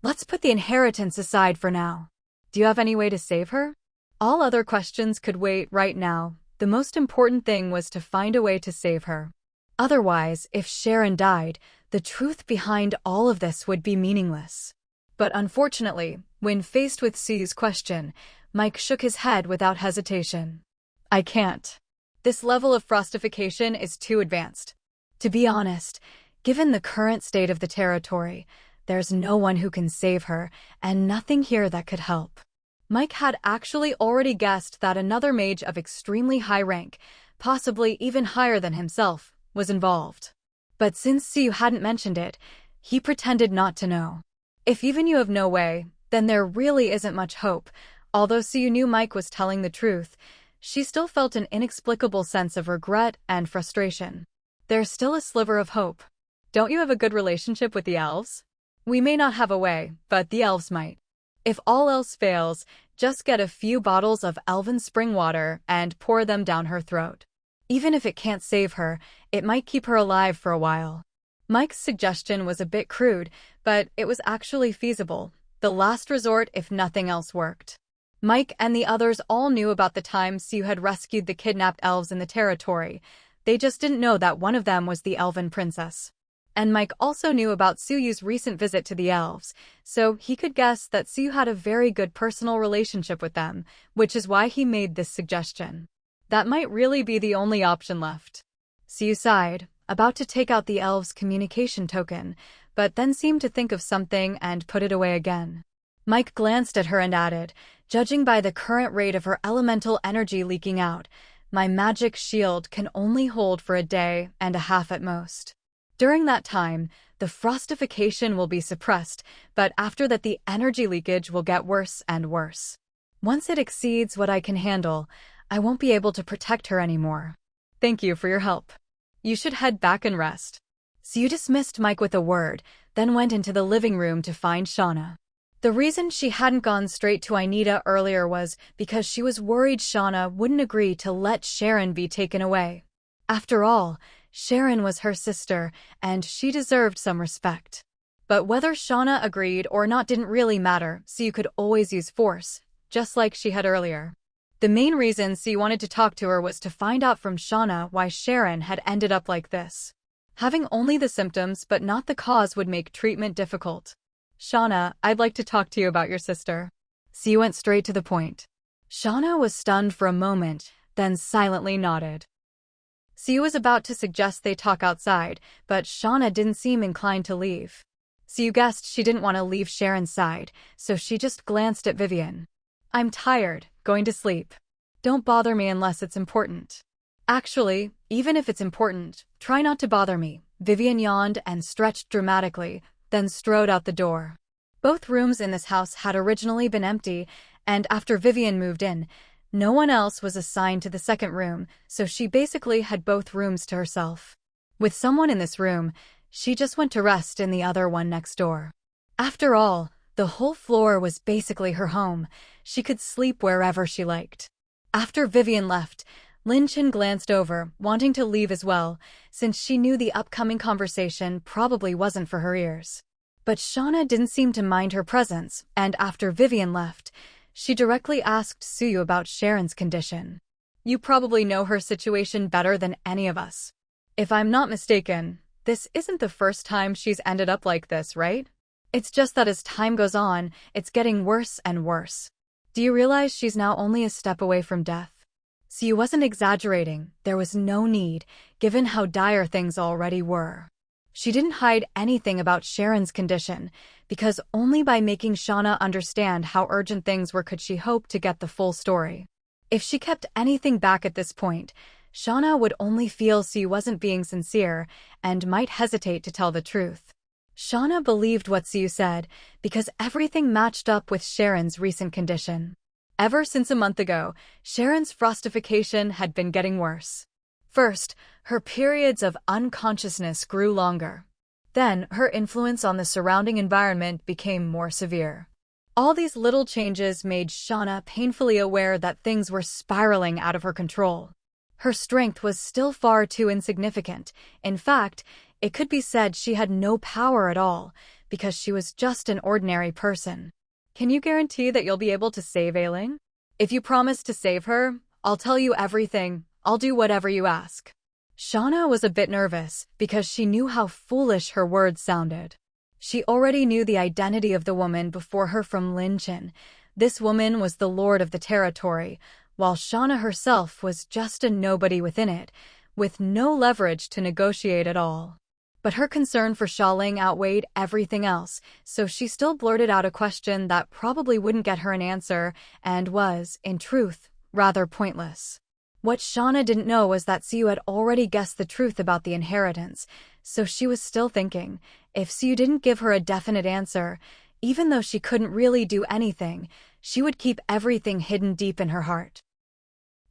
Let's put the inheritance aside for now. Do you have any way to save her? All other questions could wait right now. The most important thing was to find a way to save her. Otherwise, if Sharon died, the truth behind all of this would be meaningless. But unfortunately, when faced with Sue's question, Mike shook his head without hesitation. I can't. This level of frostification is too advanced. To be honest, given the current state of the territory, there's no one who can save her, and nothing here that could help. Mike had actually already guessed that another mage of extremely high rank, possibly even higher than himself, was involved. But since Sue hadn't mentioned it, he pretended not to know. If even you have no way, then there really isn't much hope. Although Sue knew Mike was telling the truth, she still felt an inexplicable sense of regret and frustration. There's still a sliver of hope. Don't you have a good relationship with the elves? We may not have a way, but the elves might. If all else fails, just get a few bottles of elven spring water and pour them down her throat. Even if it can't save her, it might keep her alive for a while. Mike's suggestion was a bit crude, but it was actually feasible. The last resort if nothing else worked. Mike and the others all knew about the time Sue had rescued the kidnapped elves in the territory. They just didn't know that one of them was the elven princess. And Mike also knew about Suyu's recent visit to the elves, so he could guess that Suyu had a very good personal relationship with them, which is why he made this suggestion. That might really be the only option left. Suyu sighed, about to take out the elves' communication token, but then seemed to think of something and put it away again. Mike glanced at her and added, judging by the current rate of her elemental energy leaking out, my magic shield can only hold for a day and a half at most. During that time, the frostification will be suppressed, but after that the energy leakage will get worse and worse. Once it exceeds what I can handle, I won't be able to protect her anymore. Thank you for your help. You should head back and rest. Sue dismissed Mike with a word, then went into the living room to find Shauna. The reason she hadn't gone straight to Anita earlier was because she was worried Shauna wouldn't agree to let Sharon be taken away. After all, Sharon was her sister, and she deserved some respect. But whether Shauna agreed or not didn't really matter, Sue could always use force, just like she had earlier. The main reason Sue wanted to talk to her was to find out from Shauna why Sharon had ended up like this. Having only the symptoms but not the cause would make treatment difficult. Shauna, I'd like to talk to you about your sister. Sue went straight to the point. Shauna was stunned for a moment, then silently nodded. Sue was about to suggest they talk outside, but Shauna didn't seem inclined to leave. Sue guessed she didn't want to leave Sharon's side, so she just glanced at Vivian. I'm tired, going to sleep. Don't bother me unless it's important. Actually, even if it's important, try not to bother me. Vivian yawned and stretched dramatically, then strode out the door. Both rooms in this house had originally been empty, and after Vivian moved in, no one else was assigned to the second room, so she basically had both rooms to herself. With someone in this room, she just went to rest in the other one next door. After all, the whole floor was basically her home. She could sleep wherever she liked. After Vivian left, Lin Chen glanced over, wanting to leave as well, since she knew the upcoming conversation probably wasn't for her ears. But Shauna didn't seem to mind her presence, and after Vivian left, she directly asked Suyu about Sharon's condition. You probably know her situation better than any of us. If I'm not mistaken, this isn't the first time she's ended up like this, right? It's just that as time goes on, it's getting worse and worse. Do you realize she's now only a step away from death? Suyu wasn't exaggerating, there was no need, given how dire things already were. She didn't hide anything about Sharon's condition, because only by making Shauna understand how urgent things were could she hope to get the full story. If she kept anything back at this point, Shauna would only feel Suyu wasn't being sincere and might hesitate to tell the truth. Shauna believed what Suyu said because everything matched up with Sharon's recent condition. Ever since a month ago, Sharon's frostification had been getting worse. First, her periods of unconsciousness grew longer. Then, her influence on the surrounding environment became more severe. All these little changes made Shauna painfully aware that things were spiraling out of her control. Her strength was still far too insignificant. In fact, it could be said she had no power at all, because she was just an ordinary person. Can you guarantee that you'll be able to save Ailing? If you promise to save her, I'll tell you everything. I'll do whatever you ask. Shauna was a bit nervous because she knew how foolish her words sounded. She already knew the identity of the woman before her from Lin Chen. This woman was the lord of the territory, while Shauna herself was just a nobody within it, with no leverage to negotiate at all. But her concern for Xiaoling outweighed everything else, so she still blurted out a question that probably wouldn't get her an answer and was, in truth, rather pointless. What Shauna didn't know was that Suyu had already guessed the truth about the inheritance, so she was still thinking, if Suyu didn't give her a definite answer, even though she couldn't really do anything, she would keep everything hidden deep in her heart.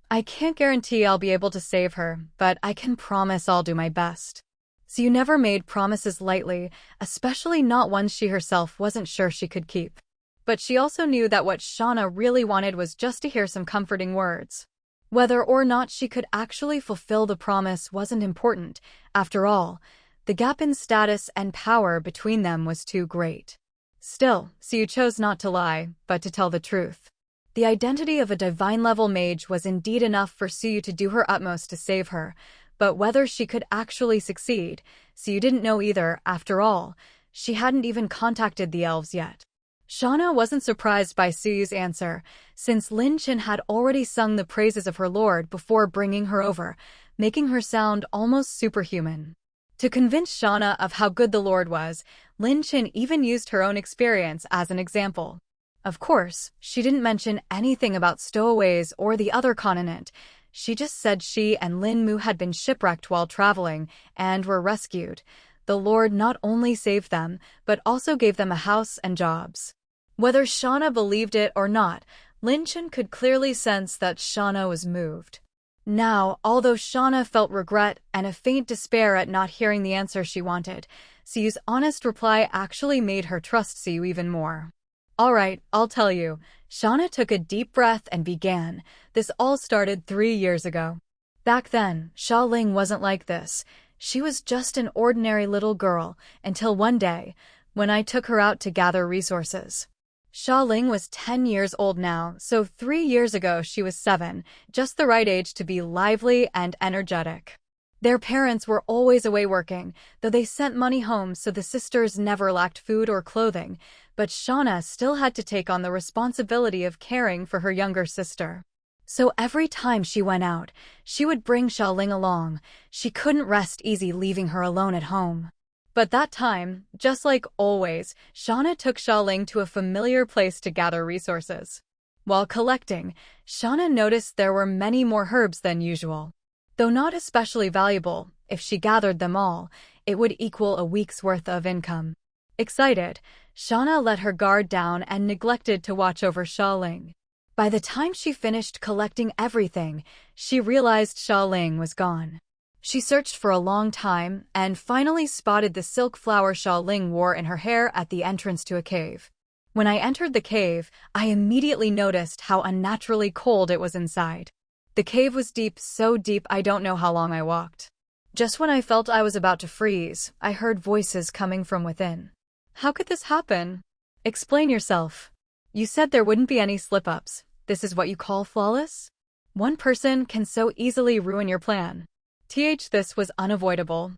I can't guarantee I'll be able to save her, but I can promise I'll do my best. Suyu never made promises lightly, especially not ones she herself wasn't sure she could keep. But she also knew that what Shauna really wanted was just to hear some comforting words. Whether or not she could actually fulfill the promise wasn't important. After all, the gap in status and power between them was too great. Still, Suyu chose not to lie, but to tell the truth. The identity of a divine-level mage was indeed enough for Suyu to do her utmost to save her, but whether she could actually succeed, Suyu didn't know either. After all, she hadn't even contacted the elves yet. Shauna wasn't surprised by Suyu's answer, since Lin Chen had already sung the praises of her lord before bringing her over, making her sound almost superhuman. To convince Shauna of how good the lord was, Lin Chen even used her own experience as an example. Of course, she didn't mention anything about stowaways or the other continent. She just said she and Lin Mu had been shipwrecked while traveling and were rescued. The lord not only saved them, but also gave them a house and jobs. Whether Shauna believed it or not, Lin Chen could clearly sense that Shauna was moved. Now, although Shauna felt regret and a faint despair at not hearing the answer she wanted, Suyu's honest reply actually made her trust Suyu even more. All right, I'll tell you. Shauna took a deep breath and began. This all started 3 years ago. Back then, Xiaoling wasn't like this. She was just an ordinary little girl, until one day, when I took her out to gather resources. Xiaoling was 10 years old now, so 3 years ago she was 7, just the right age to be lively and energetic. Their parents were always away working, though they sent money home so the sisters never lacked food or clothing, but Shauna still had to take on the responsibility of caring for her younger sister. So every time she went out, she would bring Xiaoling along. She couldn't rest easy leaving her alone at home. But that time, just like always, Shauna took Xiaoling to a familiar place to gather resources. While collecting, Shauna noticed there were many more herbs than usual. Though not especially valuable, if she gathered them all, it would equal a week's worth of income. Excited, Shauna let her guard down and neglected to watch over Xiaoling. By the time she finished collecting everything, she realized Xiaoling was gone. She searched for a long time and finally spotted the silk flower Xia Ling wore in her hair at the entrance to a cave. When I entered the cave, I immediately noticed how unnaturally cold it was inside. The cave was deep, so deep I don't know how long I walked. Just when I felt I was about to freeze, I heard voices coming from within. How could this happen? Explain yourself. You said there wouldn't be any slip-ups. This is what you call flawless? One person can so easily ruin your plan. This was unavoidable.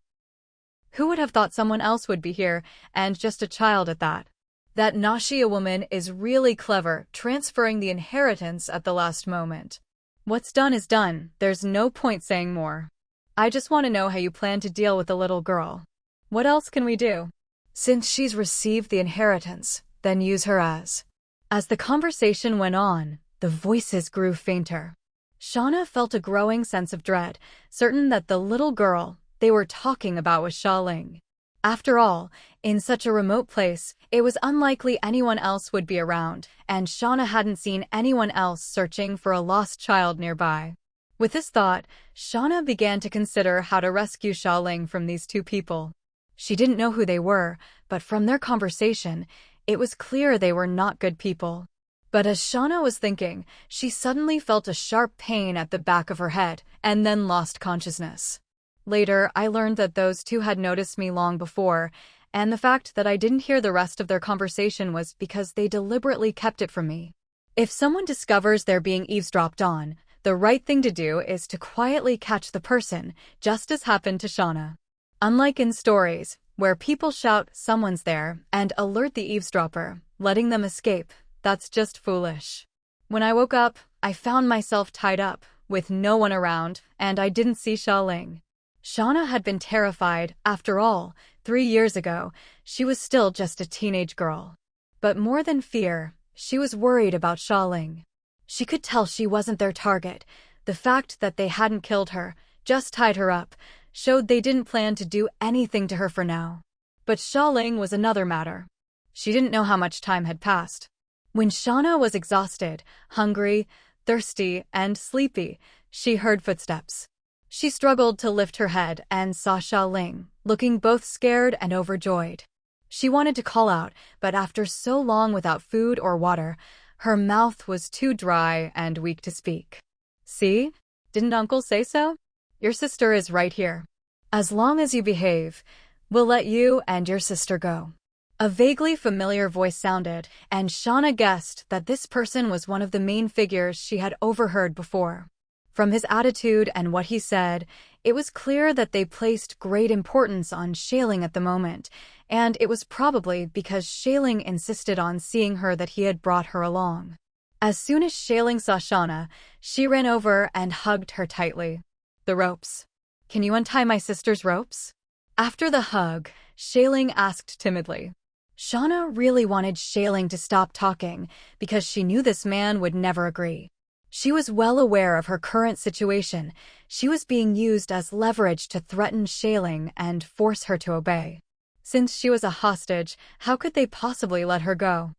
Who would have thought someone else would be here, and just a child at that? That Nashia woman is really clever, transferring the inheritance at the last moment. What's done is done, there's no point saying more. I just want to know how you plan to deal with the little girl. What else can we do? Since she's received the inheritance, then use her as. As the conversation went on, the voices grew fainter. Shauna felt a growing sense of dread, certain that the little girl they were talking about was Xia Ling. After all, in such a remote place, it was unlikely anyone else would be around, and Shauna hadn't seen anyone else searching for a lost child nearby. With this thought, Shauna began to consider how to rescue Xia Ling from these two people. She didn't know who they were, but from their conversation, it was clear they were not good people. But as Shauna was thinking, she suddenly felt a sharp pain at the back of her head, and then lost consciousness. Later, I learned that those two had noticed me long before, and the fact that I didn't hear the rest of their conversation was because they deliberately kept it from me. If someone discovers they're being eavesdropped on, the right thing to do is to quietly catch the person, just as happened to Shauna. Unlike in stories, where people shout someone's there and alert the eavesdropper, letting them escape, that's just foolish. When I woke up, I found myself tied up, with no one around, and I didn't see Xia Ling. Shauna had been terrified. After all, 3 years ago, she was still just a teenage girl. But more than fear, she was worried about Xia Ling. She could tell she wasn't their target. The fact that they hadn't killed her, just tied her up, showed they didn't plan to do anything to her for now. But Xia Ling was another matter. She didn't know how much time had passed. When Shauna was exhausted, hungry, thirsty, and sleepy, she heard footsteps. She struggled to lift her head and saw Xia Ling, looking both scared and overjoyed. She wanted to call out, but after so long without food or water, her mouth was too dry and weak to speak. See? Didn't Uncle say so? Your sister is right here. As long as you behave, we'll let you and your sister go. A vaguely familiar voice sounded, and Shauna guessed that this person was one of the main figures she had overheard before. From his attitude and what he said, it was clear that they placed great importance on Xia Ling at the moment, and it was probably because Xia Ling insisted on seeing her that he had brought her along. As soon as Xia Ling saw Shauna, she ran over and hugged her tightly. The ropes. Can you untie my sister's ropes? After the hug, Xia Ling asked timidly. Shauna really wanted Xia Ling to stop talking because she knew this man would never agree. She was well aware of her current situation. She was being used as leverage to threaten Xia Ling and force her to obey. Since she was a hostage, how could they possibly let her go?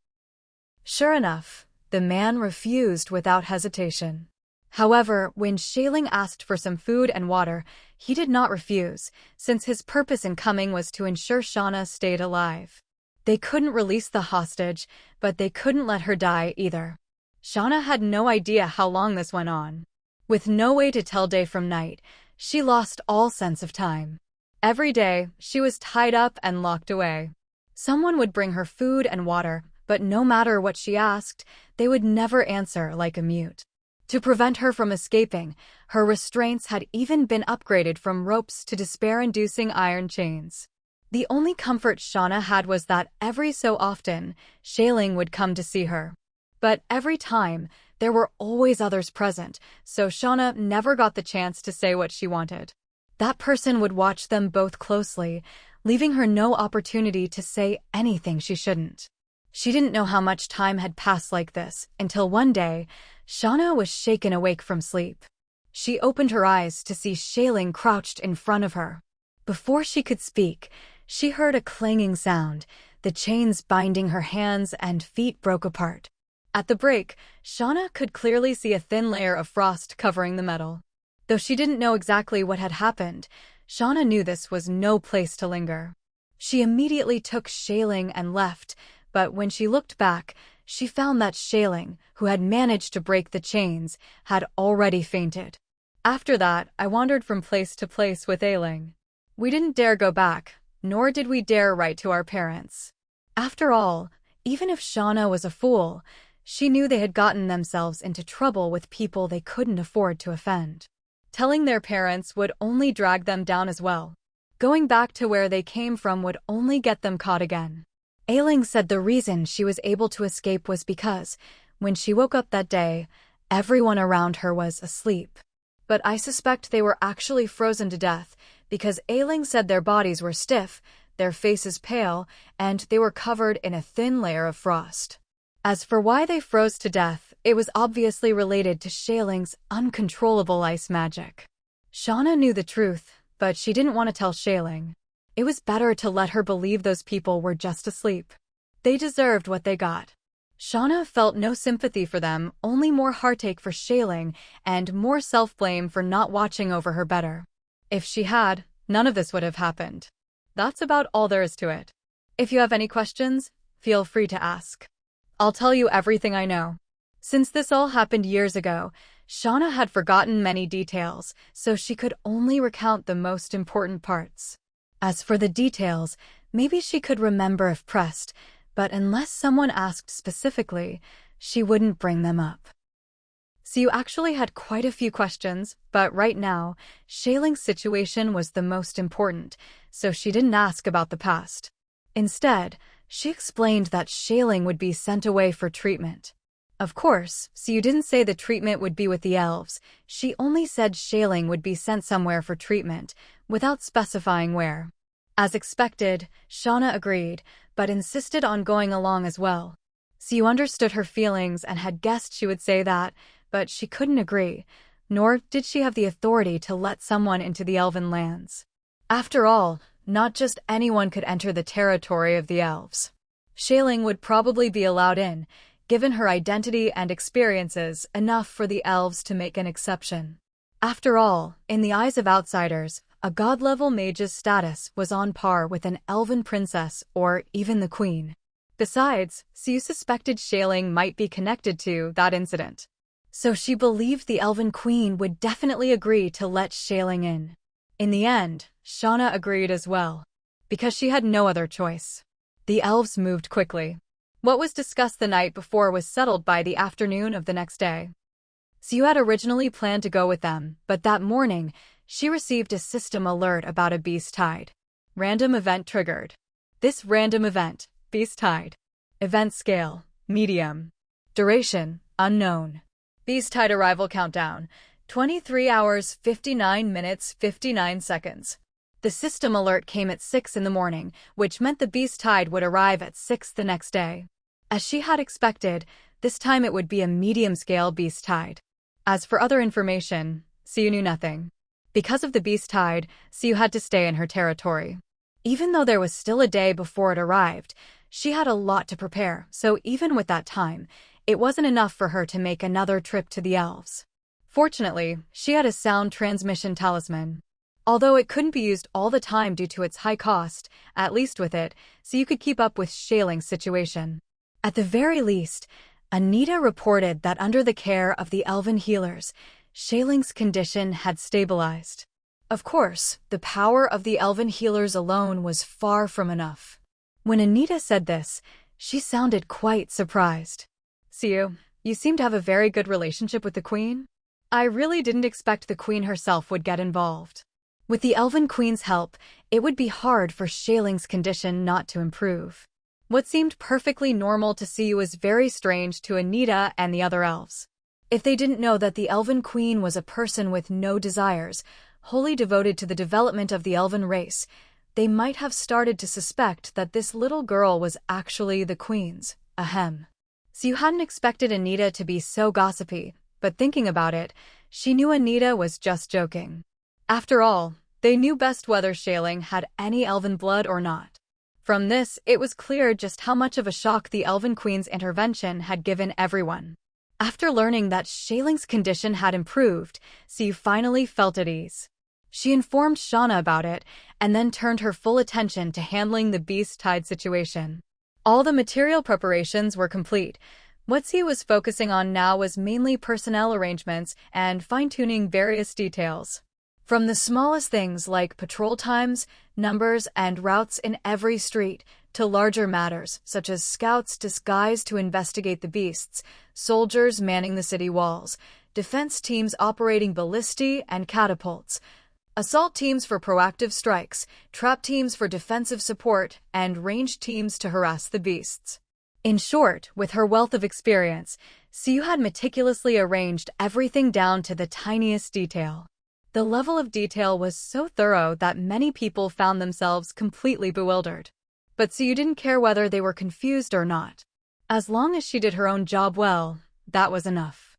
Sure enough, the man refused without hesitation. However, when Xia Ling asked for some food and water, he did not refuse, since his purpose in coming was to ensure Shauna stayed alive. They couldn't release the hostage, but they couldn't let her die either. Shauna had no idea how long this went on. With no way to tell day from night, she lost all sense of time. Every day, she was tied up and locked away. Someone would bring her food and water, but no matter what she asked, they would never answer like a mute. To prevent her from escaping, her restraints had even been upgraded from ropes to despair-inducing iron chains. The only comfort Shauna had was that every so often, Xia Ling would come to see her. But every time, there were always others present, so Shauna never got the chance to say what she wanted. That person would watch them both closely, leaving her no opportunity to say anything she shouldn't. She didn't know how much time had passed like this, until one day, Shauna was shaken awake from sleep. She opened her eyes to see Xia Ling crouched in front of her. Before she could speak, she heard a clanging sound. The chains binding her hands and feet broke apart. At the break, Shauna could clearly see a thin layer of frost covering the metal. Though she didn't know exactly what had happened, Shauna knew this was no place to linger. She immediately took Shailing and left, but when she looked back, she found that Shailing, who had managed to break the chains, had already fainted. After that, I wandered from place to place with Ailing. We didn't dare go back, nor did we dare write to our parents. After all, even if Shauna was a fool, she knew they had gotten themselves into trouble with people they couldn't afford to offend. Telling their parents would only drag them down as well. Going back to where they came from would only get them caught again. Ailing said the reason she was able to escape was because, when she woke up that day, everyone around her was asleep. But I suspect they were actually frozen to death, because Ailing said their bodies were stiff, their faces pale, and they were covered in a thin layer of frost. As for why they froze to death, it was obviously related to Shailing's uncontrollable ice magic. Shauna knew the truth, but she didn't want to tell Shailing. It was better to let her believe those people were just asleep. They deserved what they got. Shauna felt no sympathy for them, only more heartache for Shailing, and more self-blame for not watching over her better. If she had, none of this would have happened. That's about all there is to it. If you have any questions, feel free to ask. I'll tell you everything I know. Since this all happened years ago, Shauna had forgotten many details, so she could only recount the most important parts. As for the details, maybe she could remember if pressed, but unless someone asked specifically, she wouldn't bring them up. So you actually had quite a few questions, but right now, Shailing's situation was the most important, so she didn't ask about the past. Instead, she explained that Shailing would be sent away for treatment. Of course, so you didn't say the treatment would be with the elves, she only said Shailing would be sent somewhere for treatment, without specifying where. As expected, Shauna agreed, but insisted on going along as well. So you understood her feelings and had guessed she would say that, but she couldn't agree, nor did she have the authority to let someone into the elven lands. After all, not just anyone could enter the territory of the elves. Shailing would probably be allowed in, given her identity and experiences enough for the elves to make an exception. After all, in the eyes of outsiders, a god-level mage's status was on par with an elven princess or even the queen. Besides, Sue suspected Shailing might be connected to that incident. So she believed the elven queen would definitely agree to let Shailing in. In the end, Shauna agreed as well, because she had no other choice. The elves moved quickly. What was discussed the night before was settled by the afternoon of the next day. Sue had originally planned to go with them, but that morning, she received a system alert about a beast tide. Random event triggered. This random event, beast tide. Event scale, medium. Duration, unknown. Beast tide arrival countdown, 23 hours 59 minutes 59 seconds. The system alert came at 6 in the morning, which meant the beast tide would arrive at 6 the next day. As she had expected, this time it would be a medium-scale beast tide. As for other information, Sue knew nothing. Because of the beast tide, Sue had to stay in her territory. Even though there was still a day before it arrived, she had a lot to prepare, so even with that time, it wasn't enough for her to make another trip to the elves. Fortunately, she had a sound transmission talisman. Although it couldn't be used all the time due to its high cost, at least with it, so you could keep up with Shailing's situation. At the very least, Anita reported that under the care of the elven healers, Shailing's condition had stabilized. Of course, the power of the elven healers alone was far from enough. When Anita said this, she sounded quite surprised. Sue, you seem to have a very good relationship with the Queen? I really didn't expect the Queen herself would get involved. With the Elven Queen's help, it would be hard for Shailing's condition not to improve. What seemed perfectly normal to Sue was very strange to Anita and the other elves. If they didn't know that the Elven Queen was a person with no desires, wholly devoted to the development of the elven race, they might have started to suspect that this little girl was actually the Queen's. Ahem. Sue hadn't expected Anita to be so gossipy, but thinking about it, she knew Anita was just joking. After all, they knew best whether Shailing had any elven blood or not. From this, it was clear just how much of a shock the Elven Queen's intervention had given everyone. After learning that Shailing's condition had improved, Siyu finally felt at ease. She informed Shauna about it, and then turned her full attention to handling the beast tide situation. All the material preparations were complete. What Siyu was focusing on now was mainly personnel arrangements and fine-tuning various details. From the smallest things like patrol times, numbers, and routes in every street, to larger matters such as scouts disguised to investigate the beasts, soldiers manning the city walls, defense teams operating ballistae and catapults, assault teams for proactive strikes, trap teams for defensive support, and ranged teams to harass the beasts. In short, with her wealth of experience, Siyu had meticulously arranged everything down to the tiniest detail. The level of detail was so thorough that many people found themselves completely bewildered. But Siyu didn't care whether they were confused or not. As long as she did her own job well, that was enough.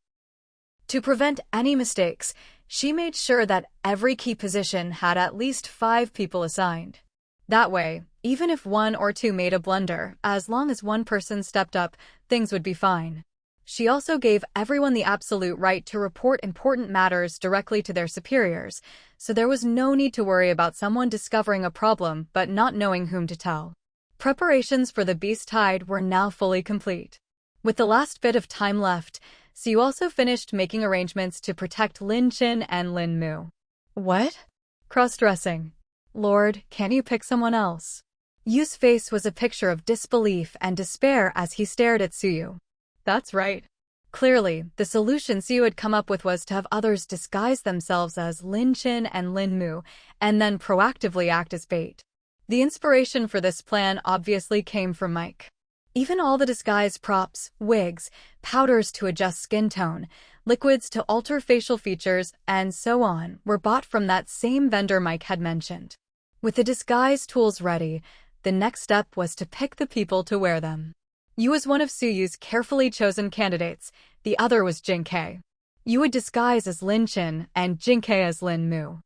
To prevent any mistakes, she made sure that every key position had at least 5 people assigned. That way, even if 1 or 2 made a blunder, as long as one person stepped up, things would be fine. She also gave everyone the absolute right to report important matters directly to their superiors, so there was no need to worry about someone discovering a problem but not knowing whom to tell. Preparations for the beast tide were now fully complete. With the last bit of time left, Siyu also finished making arrangements to protect Lin Qin and Lin Mu. What? Cross-dressing. Lord, can't you pick someone else? Yu's face was a picture of disbelief and despair as he stared at Siyu. That's right. Clearly, the solution Siyu had come up with was to have others disguise themselves as Lin Qin and Lin Mu, and then proactively act as bait. The inspiration for this plan obviously came from Mike. Even all the disguise props, wigs, powders to adjust skin tone, liquids to alter facial features, and so on were bought from that same vendor Mike had mentioned. With the disguise tools ready, the next step was to pick the people to wear them. Yu was one of Suyu's carefully chosen candidates, the other was Jinkei. Yu would disguise as Lin Qin and Jinkei as Lin Mu.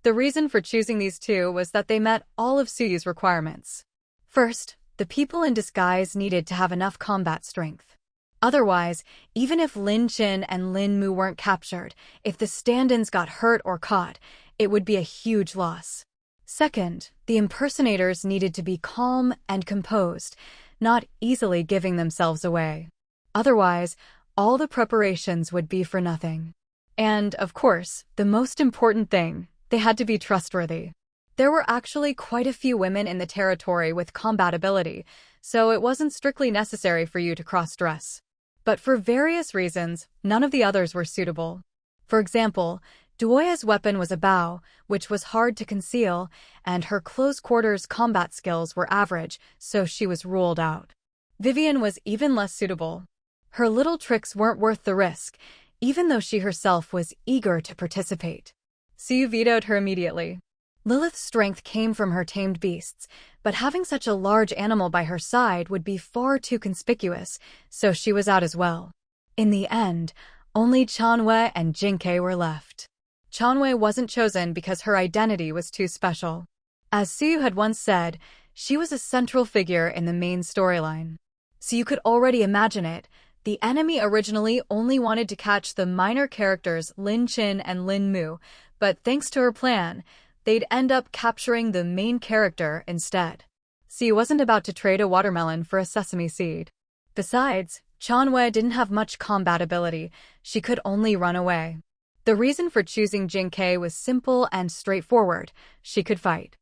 The reason for choosing these two was that they met all of Suyu's requirements. First, the people in disguise needed to have enough combat strength. Otherwise, even if Lin Qin and Lin Mu weren't captured, if the stand-ins got hurt or caught, it would be a huge loss. Second, the impersonators needed to be calm and composed, not easily giving themselves away. Otherwise, all the preparations would be for nothing. And, of course, the most important thing, they had to be trustworthy. There were actually quite a few women in the territory with combat ability, so it wasn't strictly necessary for you to cross-dress. But for various reasons, none of the others were suitable. For example, Duoya's weapon was a bow, which was hard to conceal, and her close-quarters combat skills were average, so she was ruled out. Vivian was even less suitable. Her little tricks weren't worth the risk, even though she herself was eager to participate. Siyu vetoed her immediately. Lilith's strength came from her tamed beasts, but having such a large animal by her side would be far too conspicuous, so she was out as well. In the end, only Chanwei and Jinkei were left. Chanwei wasn't chosen because her identity was too special. As Siyu had once said, she was a central figure in the main storyline. So you could already imagine it. The enemy originally only wanted to catch the minor characters Lin Qin and Lin Mu, but thanks to her plan, they'd end up capturing the main character instead. Siyu wasn't about to trade a watermelon for a sesame seed. Besides, Chanwei didn't have much combat ability, she could only run away. The reason for choosing Jinkei was simple and straightforward, she could fight.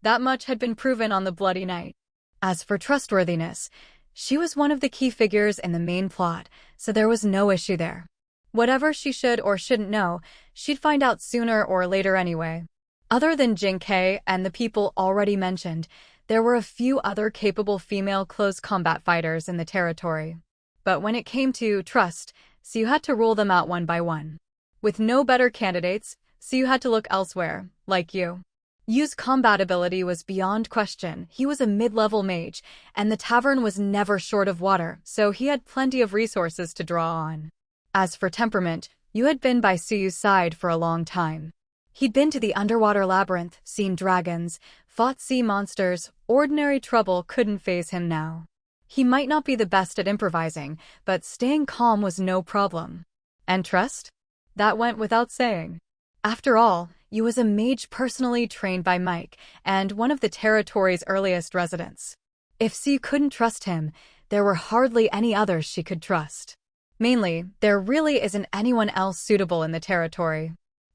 That much had been proven on the bloody night. As for trustworthiness, she was one of the key figures in the main plot, so there was no issue there. Whatever she should or shouldn't know, she'd find out sooner or later anyway. Other than Jinkei and the people already mentioned, there were a few other capable female close combat fighters in the territory. But when it came to trust, Siyu had to rule them out one by one. With no better candidates, Siyu had to look elsewhere, like Yu. Yu's combat ability was beyond question. He was a mid-level mage, and the tavern was never short of water, so he had plenty of resources to draw on. As for temperament, Yu had been by Suyu's side for a long time. He'd been to the underwater labyrinth, seen dragons, fought sea monsters, ordinary trouble couldn't faze him now. He might not be the best at improvising, but staying calm was no problem. And trust? That went without saying. After all, Yu was a mage personally trained by Mike, and one of the territory's earliest residents. If Siu couldn't trust him, there were hardly any others she could trust. Mainly, there really isn't anyone else suitable in the territory.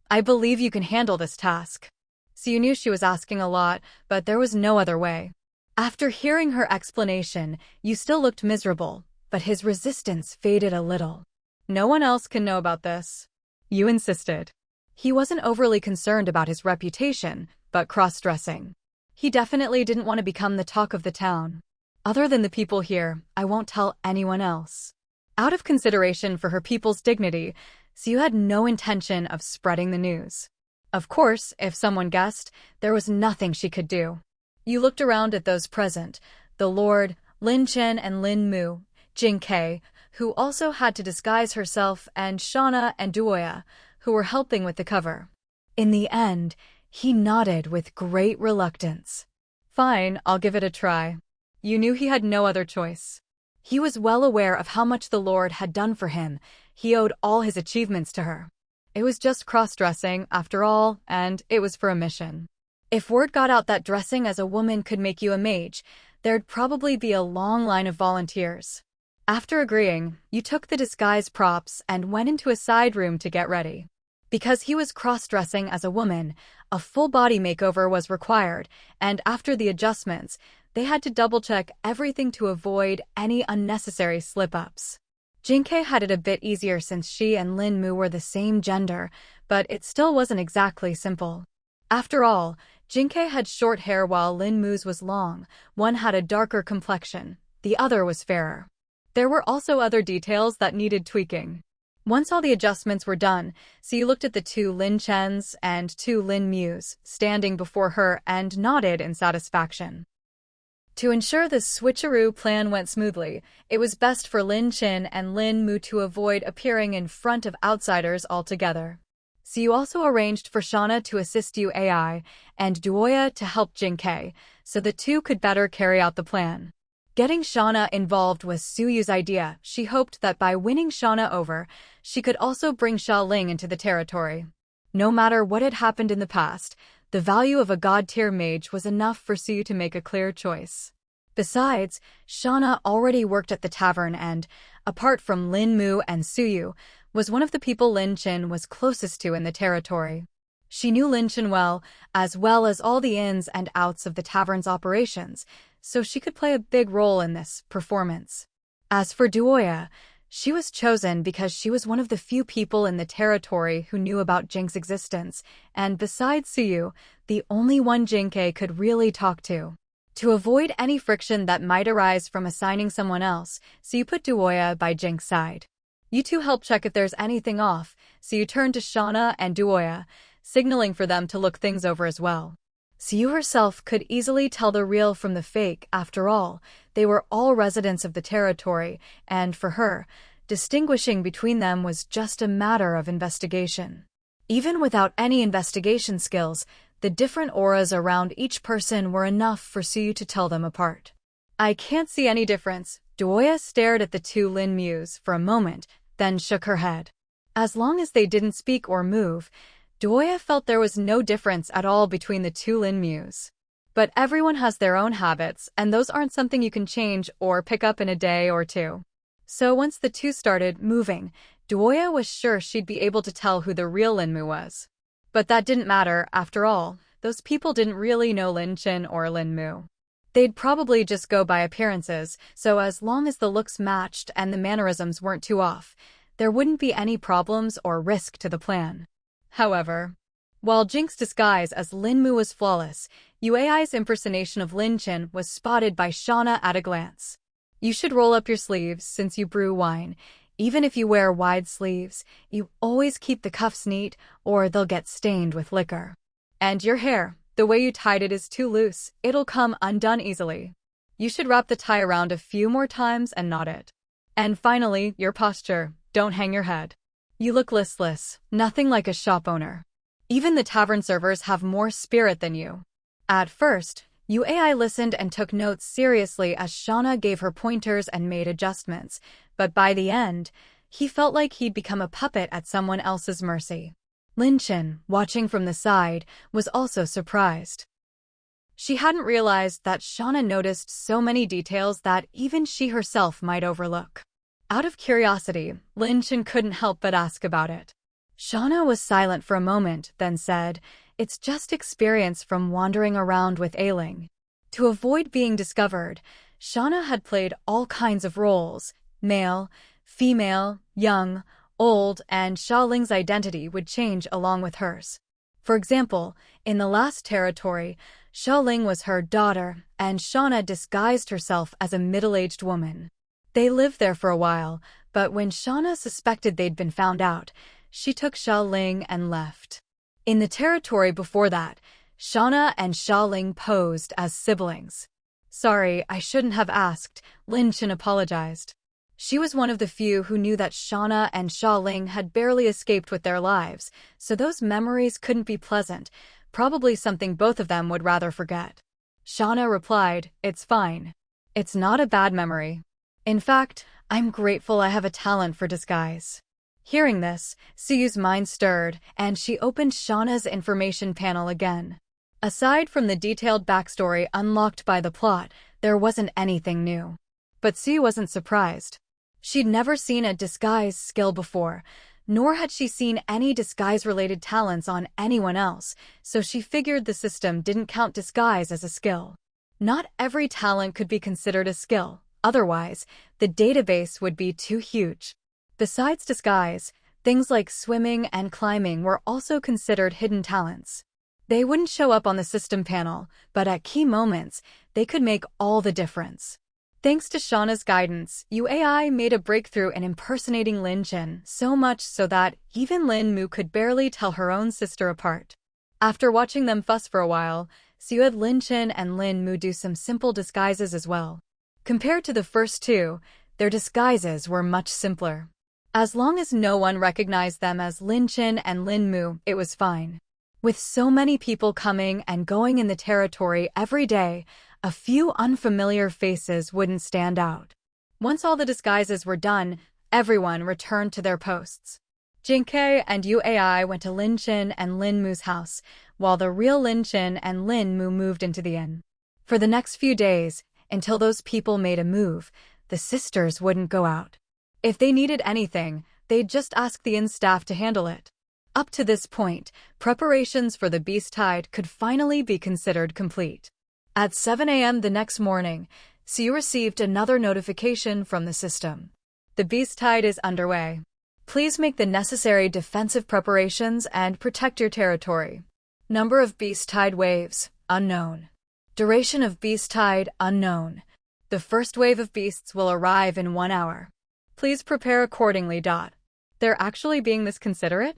I believe you can handle this task. Siu knew she was asking a lot, but there was no other way. After hearing her explanation, Yu still looked miserable, but his resistance faded a little. No one else can know about this. Yu insisted. He wasn't overly concerned about his reputation, but cross-dressing. He definitely didn't want to become the talk of the town. Other than the people here, I won't tell anyone else. Out of consideration for her people's dignity, Siu had no intention of spreading the news. Of course, if someone guessed, there was nothing she could do. Yu looked around at those present, the Lord, Lin Chen and Lin Mu, Jing Ke, who also had to disguise herself, and Shauna and Duoya, who were helping with the cover. In the end, he nodded with great reluctance. Fine, I'll give it a try. Yu knew he had no other choice. He was well aware of how much the Lord had done for him. He owed all his achievements to her. It was just cross-dressing, after all, and it was for a mission. If word got out that dressing as a woman could make you a mage, there'd probably be a long line of volunteers. After agreeing, Yu took the disguise props and went into a side room to get ready. Because he was cross-dressing as a woman, a full-body makeover was required, and after the adjustments, they had to double-check everything to avoid any unnecessary slip-ups. Jinkei had it a bit easier since she and Lin Mu were the same gender, but it still wasn't exactly simple. After all, Jinkei had short hair while Lin Mu's was long. One had a darker complexion, the other was fairer. There were also other details that needed tweaking. Once all the adjustments were done, Siu looked at the two Lin Chens and two Lin Mu's standing before her and nodded in satisfaction. To ensure the switcheroo plan went smoothly, it was best for Lin Chen and Lin Mu to avoid appearing in front of outsiders altogether. Siu also arranged for Shauna to assist Yu AI and Duoya to help Jinkei, so the two could better carry out the plan. Getting Shauna involved was Suyu's idea. She hoped that by winning Shauna over, she could also bring Xiaoling into the territory. No matter what had happened in the past, the value of a god-tier mage was enough for Siu to make a clear choice. Besides, Shauna already worked at the tavern and, apart from Lin Mu and Suyu, was one of the people Lin Chen was closest to in the territory. She knew Lin Chen well as all the ins and outs of the tavern's operations, so she could play a big role in this performance. As for Duoya, she was chosen because she was one of the few people in the territory who knew about Jing's existence, and besides Suyu, the only one Jinkei could really talk to. To avoid any friction that might arise from assigning someone else, Siu put Duoya by Jing's side. You two help check if there's anything off, Siu turned to Shauna and Duoya, signaling for them to look things over as well. Siu herself could easily tell the real from the fake. After all, they were all residents of the territory, and for her, distinguishing between them was just a matter of investigation. Even without any investigation skills, the different auras around each person were enough for Siu to tell them apart. I can't see any difference. Duoya stared at the two Lin Mu's for a moment, then shook her head. As long as they didn't speak or move, Duoya felt there was no difference at all between the two Lin Mu's. But everyone has their own habits, and those aren't something you can change or pick up in a day or two. So once the two started moving, Duoya was sure she'd be able to tell who the real Lin Mu was. But that didn't matter, after all. Those people didn't really know Lin Chen or Lin Mu. They'd probably just go by appearances, so as long as the looks matched and the mannerisms weren't too off, there wouldn't be any problems or risk to the plan. However, while Jing's disguise as Lin Mu was flawless, UAI's impersonation of Lin Chen was spotted by Shauna at a glance. You should roll up your sleeves since you brew wine. Even if you wear wide sleeves, you always keep the cuffs neat or they'll get stained with liquor. And your hair, the way you tied it is too loose, it'll come undone easily. You should wrap the tie around a few more times and knot it. And finally, your posture, don't hang your head. You look listless, nothing like a shop owner. Even the tavern servers have more spirit than you. At first, UAI listened and took notes seriously as Shauna gave her pointers and made adjustments, but by the end, he felt like he'd become a puppet at someone else's mercy. Lin Chen, watching from the side, was also surprised. She hadn't realized that Shauna noticed so many details that even she herself might overlook. Out of curiosity, Lin Chen couldn't help but ask about it. Shauna was silent for a moment, then said, "It's just experience from wandering around with Ailing." To avoid being discovered, Shauna had played all kinds of roles: male, female, young, old, and Xiaoling's identity would change along with hers. For example, in the last territory, Xiaoling was her daughter, and Shauna disguised herself as a middle-aged woman. They lived there for a while, but when Shauna suspected they'd been found out, she took Xiaoling and left. In the territory before that, Shauna and Xiaoling posed as siblings. "Sorry, I shouldn't have asked," Lin Chen apologized. She was one of the few who knew that Shauna and Xiaoling had barely escaped with their lives, so those memories couldn't be pleasant, probably something both of them would rather forget. Shauna replied, "It's fine. It's not a bad memory. In fact, I'm grateful I have a talent for disguise." Hearing this, Siyu's mind stirred, and she opened Shauna's information panel again. Aside from the detailed backstory unlocked by the plot, there wasn't anything new. But Siyu wasn't surprised. She'd never seen a disguise skill before, nor had she seen any disguise-related talents on anyone else, so she figured the system didn't count disguise as a skill. Not every talent could be considered a skill, otherwise, the database would be too huge. Besides disguise, things like swimming and climbing were also considered hidden talents. They wouldn't show up on the system panel, but at key moments, they could make all the difference. Thanks to Shauna's guidance, UAI made a breakthrough in impersonating Lin Chen, so much so that even Lin Mu could barely tell her own sister apart. After watching them fuss for a while, Siyu had Lin Chen and Lin Mu do some simple disguises as well. Compared to the first two, their disguises were much simpler. As long as no one recognized them as Lin Chen and Lin Mu, it was fine. With so many people coming and going in the territory every day, a few unfamiliar faces wouldn't stand out. Once all the disguises were done, everyone returned to their posts. Jinkei and UAI went to Lin Chen and Lin Mu's house, while the real Lin Chen and Lin Mu moved into the inn. For the next few days, until those people made a move, the sisters wouldn't go out. If they needed anything, they'd just ask the inn staff to handle it. Up to this point, preparations for the Beast Tide could finally be considered complete. At 7 a.m. the next morning, Siyu received another notification from the system. The Beast Tide is underway. Please make the necessary defensive preparations and protect your territory. Number of Beast Tide waves, unknown. Duration of Beast Tide, unknown. The first wave of beasts will arrive in 1 hour. Please prepare accordingly. They're actually being this considerate?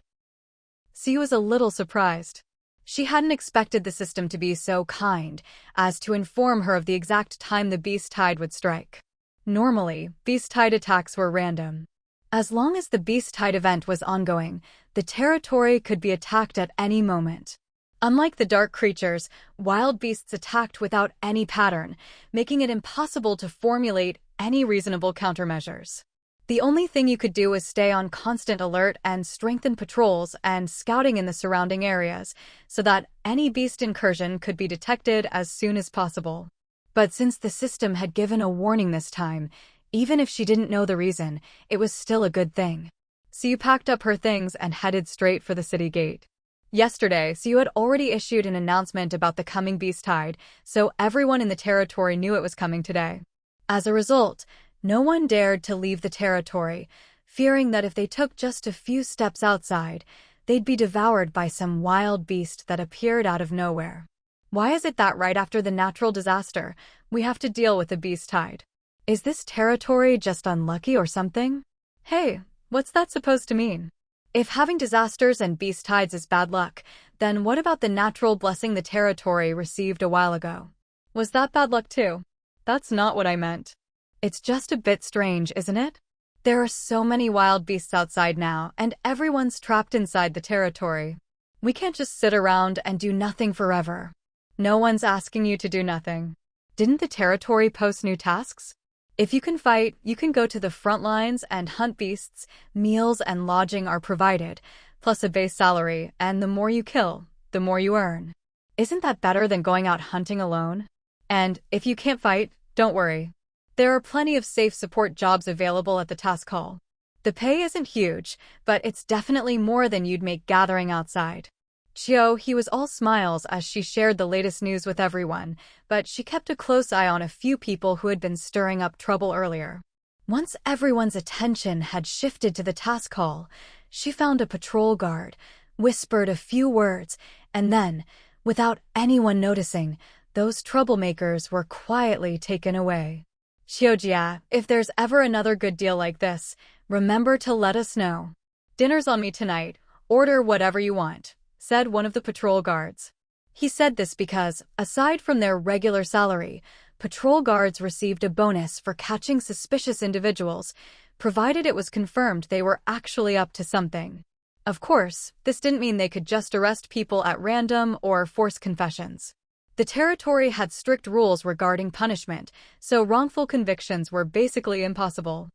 Siyu was a little surprised. She hadn't expected the system to be so kind as to inform her of the exact time the Beast Tide would strike. Normally, Beast Tide attacks were random. As long as the Beast Tide event was ongoing, the territory could be attacked at any moment. Unlike the dark creatures, wild beasts attacked without any pattern, making it impossible to formulate any reasonable countermeasures. The only thing you could do was stay on constant alert and strengthen patrols and scouting in the surrounding areas so that any beast incursion could be detected as soon as possible. But since the system had given a warning this time, even if she didn't know the reason, it was still a good thing. Siyu packed up her things and headed straight for the city gate. Yesterday, Siyu had already issued an announcement about the coming Beast Tide, so everyone in the territory knew it was coming today. As a result, no one dared to leave the territory, fearing that if they took just a few steps outside, they'd be devoured by some wild beast that appeared out of nowhere. Why is it that right after the natural disaster, we have to deal with the Beast Tide? Is this territory just unlucky or something? Hey, what's that supposed to mean? If having disasters and Beast Tides is bad luck, then what about the natural blessing the territory received a while ago? Was that bad luck too? That's not what I meant. It's just a bit strange, isn't it? There are so many wild beasts outside now, and everyone's trapped inside the territory. We can't just sit around and do nothing forever. No one's asking you to do nothing. Didn't the territory post new tasks? If you can fight, you can go to the front lines and hunt beasts, meals and lodging are provided, plus a base salary, and the more you kill, the more you earn. Isn't that better than going out hunting alone? And if you can't fight, don't worry. There are plenty of safe support jobs available at the task hall. The pay isn't huge, but it's definitely more than you'd make gathering outside. Chiyo, he was all smiles as she shared the latest news with everyone, but she kept a close eye on a few people who had been stirring up trouble earlier. Once everyone's attention had shifted to the task hall, she found a patrol guard, whispered a few words, and then, without anyone noticing, those troublemakers were quietly taken away. Chiyo-jia, if there's ever another good deal like this, remember to let us know. Dinner's on me tonight. Order whatever you want, said one of the patrol guards. He said this because, aside from their regular salary, patrol guards received a bonus for catching suspicious individuals, provided it was confirmed they were actually up to something. Of course, this didn't mean they could just arrest people at random or force confessions. The territory had strict rules regarding punishment, so wrongful convictions were basically impossible.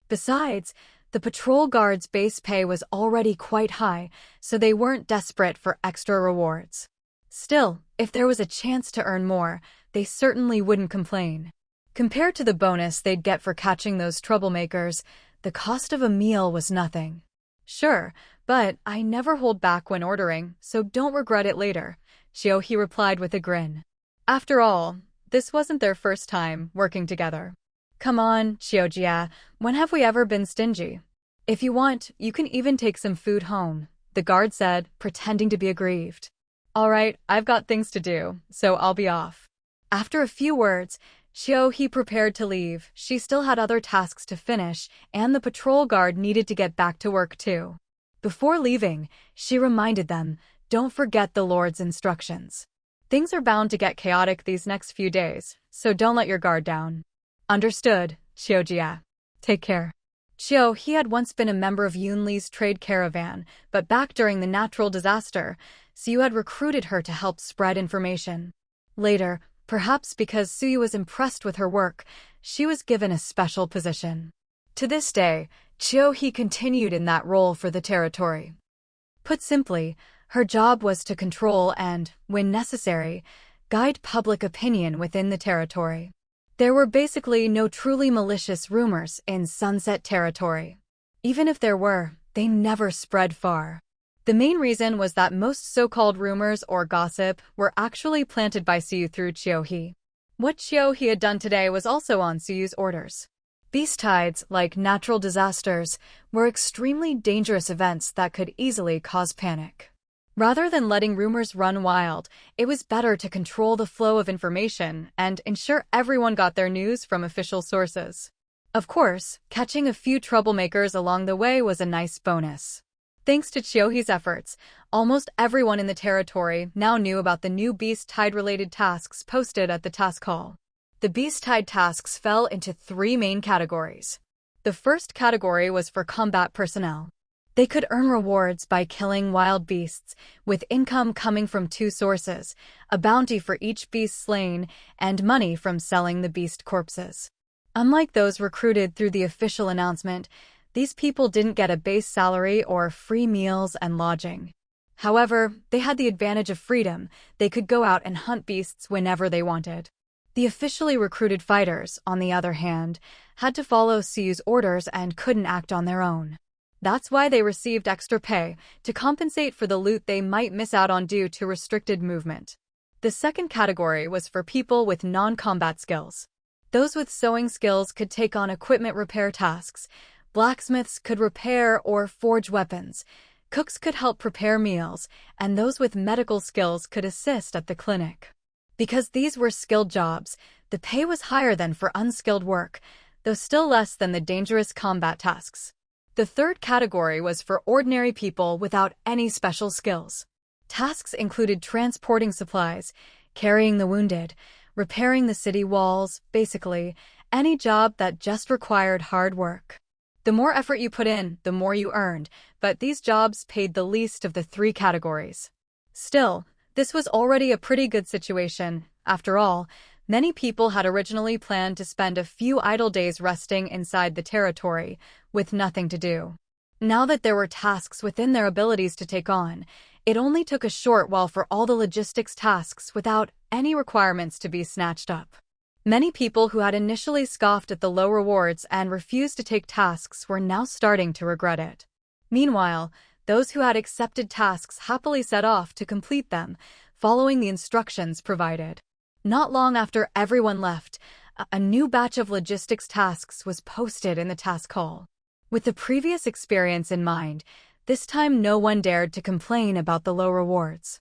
Besides, the patrol guards' base pay was already quite high, so they weren't desperate for extra rewards. Still, if there was a chance to earn more, they certainly wouldn't complain. Compared to the bonus they'd get for catching those troublemakers, the cost of a meal was nothing. Sure, but I never hold back when ordering, so don't regret it later, Chiyo replied with a grin. After all, this wasn't their first time working together. Come on, Chiyo-jia, when have we ever been stingy? If you want, you can even take some food home, the guard said, pretending to be aggrieved. All right, I've got things to do, so I'll be off. After a few words, Chiyo prepared to leave. She still had other tasks to finish, and the patrol guard needed to get back to work too. Before leaving, she reminded them, don't forget the Lord's instructions. Things are bound to get chaotic these next few days, so don't let your guard down. Understood, Chiyo-jia. Take care. Chiyo had once been a member of Yunli's trade caravan, but back during the natural disaster, Suyu had recruited her to help spread information. Later, perhaps because Suyu was impressed with her work, she was given a special position. To this day, Chiyo continued in that role for the territory. Put simply, her job was to control and, when necessary, guide public opinion within the territory. There were basically no truly malicious rumors in Sunset Territory. Even if there were, they never spread far. The main reason was that most so-called rumors or gossip were actually planted by Suyu through Chiyo. What Chiyo had done today was also on Suyu's orders. Beast tides, like natural disasters, were extremely dangerous events that could easily cause panic. Rather than letting rumors run wild, it was better to control the flow of information and ensure everyone got their news from official sources. Of course, catching a few troublemakers along the way was a nice bonus. Thanks to Chiyo's efforts, almost everyone in the territory now knew about the new Beast Tide-related tasks posted at the task hall. The Beast Tide tasks fell into 3 main categories. The first category was for combat personnel. They could earn rewards by killing wild beasts, with income coming from 2 sources, a bounty for each beast slain, and money from selling the beast corpses. Unlike those recruited through the official announcement, these people didn't get a base salary or free meals and lodging. However, they had the advantage of freedom. They could go out and hunt beasts whenever they wanted. The officially recruited fighters, on the other hand, had to follow Suyu's orders and couldn't act on their own. That's why they received extra pay, to compensate for the loot they might miss out on due to restricted movement. The second category was for people with non-combat skills. Those with sewing skills could take on equipment repair tasks, blacksmiths could repair or forge weapons, cooks could help prepare meals, and those with medical skills could assist at the clinic. Because these were skilled jobs, the pay was higher than for unskilled work, though still less than the dangerous combat tasks. The third category was for ordinary people without any special skills. Tasks included transporting supplies, carrying the wounded, repairing the city walls, basically, any job that just required hard work. The more effort you put in, the more you earned, but these jobs paid the least of the 3 categories. Still, This was already a pretty good situation. After all, many people had originally planned to spend a few idle days resting inside the territory, with nothing to do. Now that there were tasks within their abilities to take on, it only took a short while for all the logistics tasks without any requirements to be snatched up. Many people who had initially scoffed at the low rewards and refused to take tasks were now starting to regret it. Meanwhile, those who had accepted tasks happily set off to complete them, following the instructions provided. Not long after everyone left, a new batch of logistics tasks was posted in the task hall. With the previous experience in mind, this time no one dared to complain about the low rewards.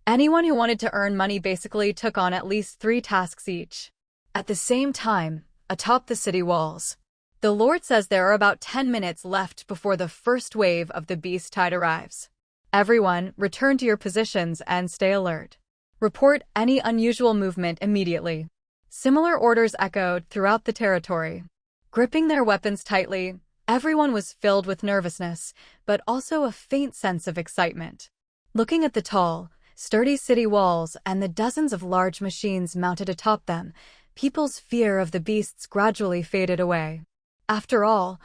Anyone who wanted to earn money basically took on at least 3 tasks each. At the same time, atop the city walls, the Lord says there are about 10 minutes left before the first wave of the beast tide arrives. Everyone, return to your positions and stay alert. Report any unusual movement immediately. Similar orders echoed throughout the territory. Gripping their weapons tightly, everyone was filled with nervousness, but also a faint sense of excitement. Looking at the tall, sturdy city walls and the dozens of large machines mounted atop them, people's fear of the beasts gradually faded away. After all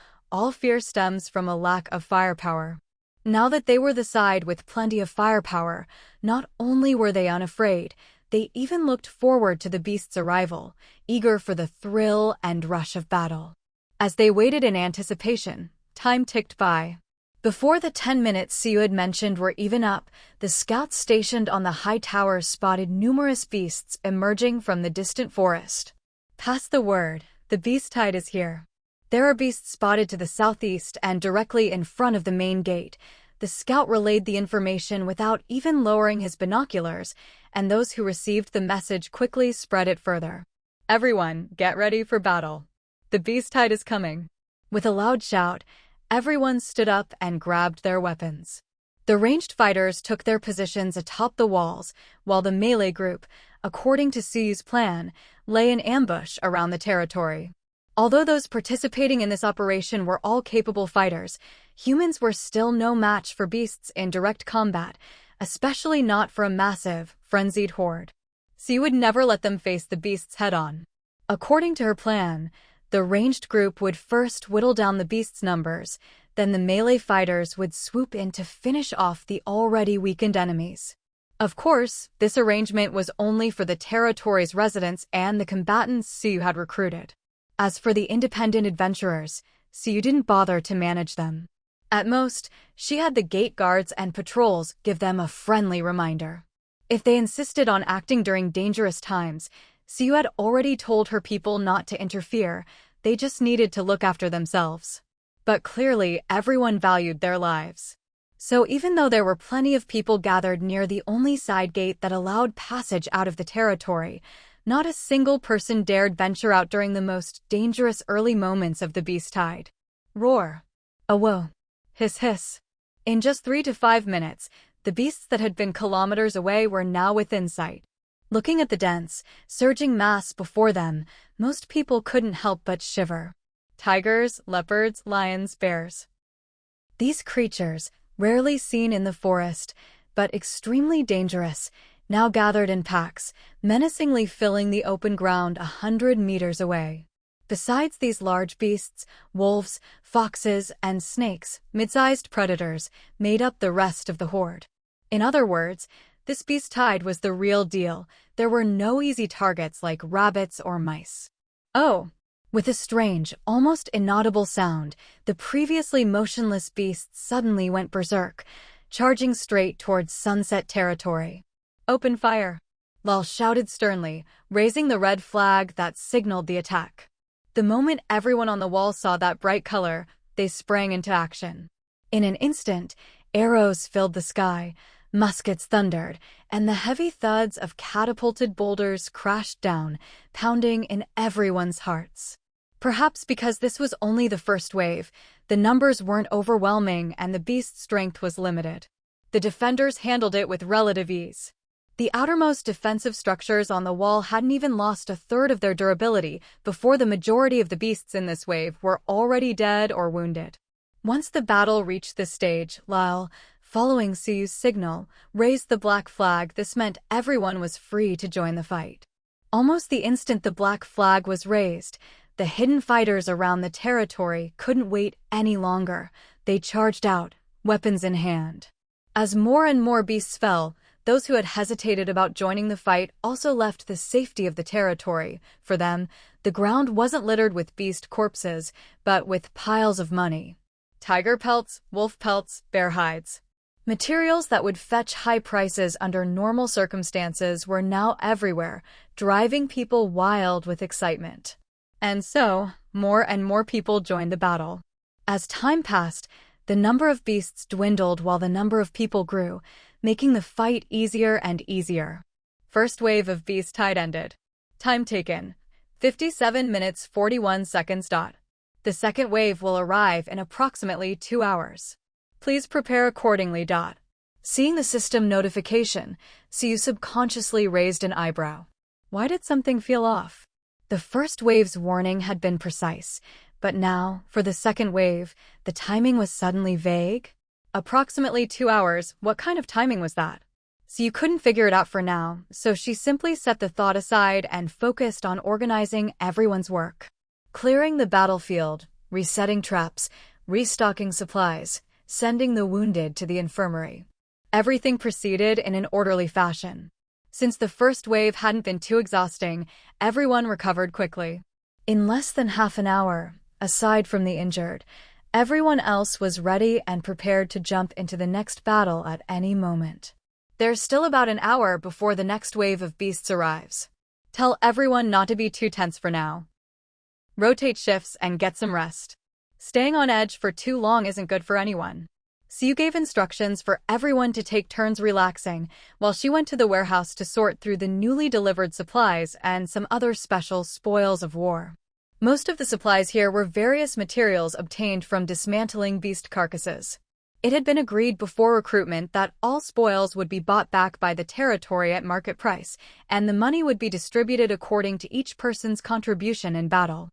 fear stems from a lack of firepower. Now that they were the side with plenty of firepower, not only were they unafraid, they even looked forward to the beast's arrival, eager for the thrill and rush of battle. As they waited in anticipation, time ticked by. Before the 10 minutes Siu had mentioned were even up, the scouts stationed on the high tower spotted numerous beasts emerging from the distant forest. Pass the word, the beast tide is here. There are beasts spotted to the southeast and directly in front of the main gate. The scout relayed the information without even lowering his binoculars, and those who received the message quickly spread it further. Everyone, get ready for battle. The beast tide is coming. With a loud shout, everyone stood up and grabbed their weapons. The ranged fighters took their positions atop the walls, while the melee group, according to Siu's plan, lay in ambush around the territory. Although those participating in this operation were all capable fighters, humans were still no match for beasts in direct combat, especially not for a massive, frenzied horde. Siu would never let them face the beasts head-on. According to her plan, the ranged group would first whittle down the beast's numbers, then the melee fighters would swoop in to finish off the already weakened enemies. Of course, this arrangement was only for the territory's residents and the combatants Siu had recruited. As for the independent adventurers, Siu didn't bother to manage them. At most, she had the gate guards and patrols give them a friendly reminder. If they insisted on acting during dangerous times, Siu had already told her people not to interfere, they just needed to look after themselves. But clearly, everyone valued their lives. So even though there were plenty of people gathered near the only side gate that allowed passage out of the territory, not a single person dared venture out during the most dangerous early moments of the beast tide. Roar. Awoe. Hiss hiss. In just 3 to 5 minutes, the beasts that had been kilometers away were now within sight. Looking at the dense, surging mass before them, most people couldn't help but shiver. Tigers, leopards, lions, bears. These creatures, rarely seen in the forest, but extremely dangerous, now gathered in packs, menacingly filling the open ground 100 meters away. Besides these large beasts, wolves, foxes, and snakes, mid-sized predators, made up the rest of the horde. In other words, this beast tide was the real deal. There were no easy targets like rabbits or mice. Oh! With a strange, almost inaudible sound, the previously motionless beasts suddenly went berserk, charging straight towards sunset territory. Open fire! Lal shouted sternly, raising the red flag that signaled the attack. The moment everyone on the wall saw that bright color, they sprang into action. In an instant, arrows filled the sky, muskets thundered, and the heavy thuds of catapulted boulders crashed down, pounding in everyone's hearts. Perhaps because this was only the first wave, the numbers weren't overwhelming and the beast's strength was limited. The defenders handled it with relative ease. The outermost defensive structures on the wall hadn't even lost a third of their durability before the majority of the beasts in this wave were already dead or wounded. Once the battle reached this stage, Lal, Following Siyu's signal, raised the black flag. This meant everyone was free to join the fight. Almost the instant the black flag was raised, the hidden fighters around the territory couldn't wait any longer. They charged out, weapons in hand. As more and more beasts fell, those who had hesitated about joining the fight also left the safety of the territory. For them, the ground wasn't littered with beast corpses, but with piles of money. Tiger pelts, wolf pelts, bear hides. Materials that would fetch high prices under normal circumstances were now everywhere, driving people wild with excitement. And so, more and more people joined the battle. As time passed, the number of beasts dwindled while the number of people grew, making the fight easier and easier. First wave of beast tide ended. Time taken: 57 minutes 41 seconds. The second wave will arrive in approximately 2 hours. Please prepare accordingly. Seeing the system notification, Siyu subconsciously raised an eyebrow. Why did something feel off? The first wave's warning had been precise, but now, for the second wave, the timing was suddenly vague. Approximately 2 hours, what kind of timing was that? Siyu couldn't figure it out for now, so she simply set the thought aside and focused on organizing everyone's work. Clearing the battlefield, resetting traps, restocking supplies, sending the wounded to the infirmary. Everything proceeded in an orderly fashion. Since the first wave hadn't been too exhausting, everyone recovered quickly. In less than half an hour, aside from the injured, everyone else was ready and prepared to jump into the next battle at any moment. There's still about an hour before the next wave of beasts arrives. Tell everyone not to be too tense for now. Rotate shifts and get some rest. Staying on edge for too long isn't good for anyone. Siyu gave instructions for everyone to take turns relaxing while she went to the warehouse to sort through the newly delivered supplies and some other special spoils of war. Most of the supplies here were various materials obtained from dismantling beast carcasses. It had been agreed before recruitment that all spoils would be bought back by the territory at market price, and the money would be distributed according to each person's contribution in battle.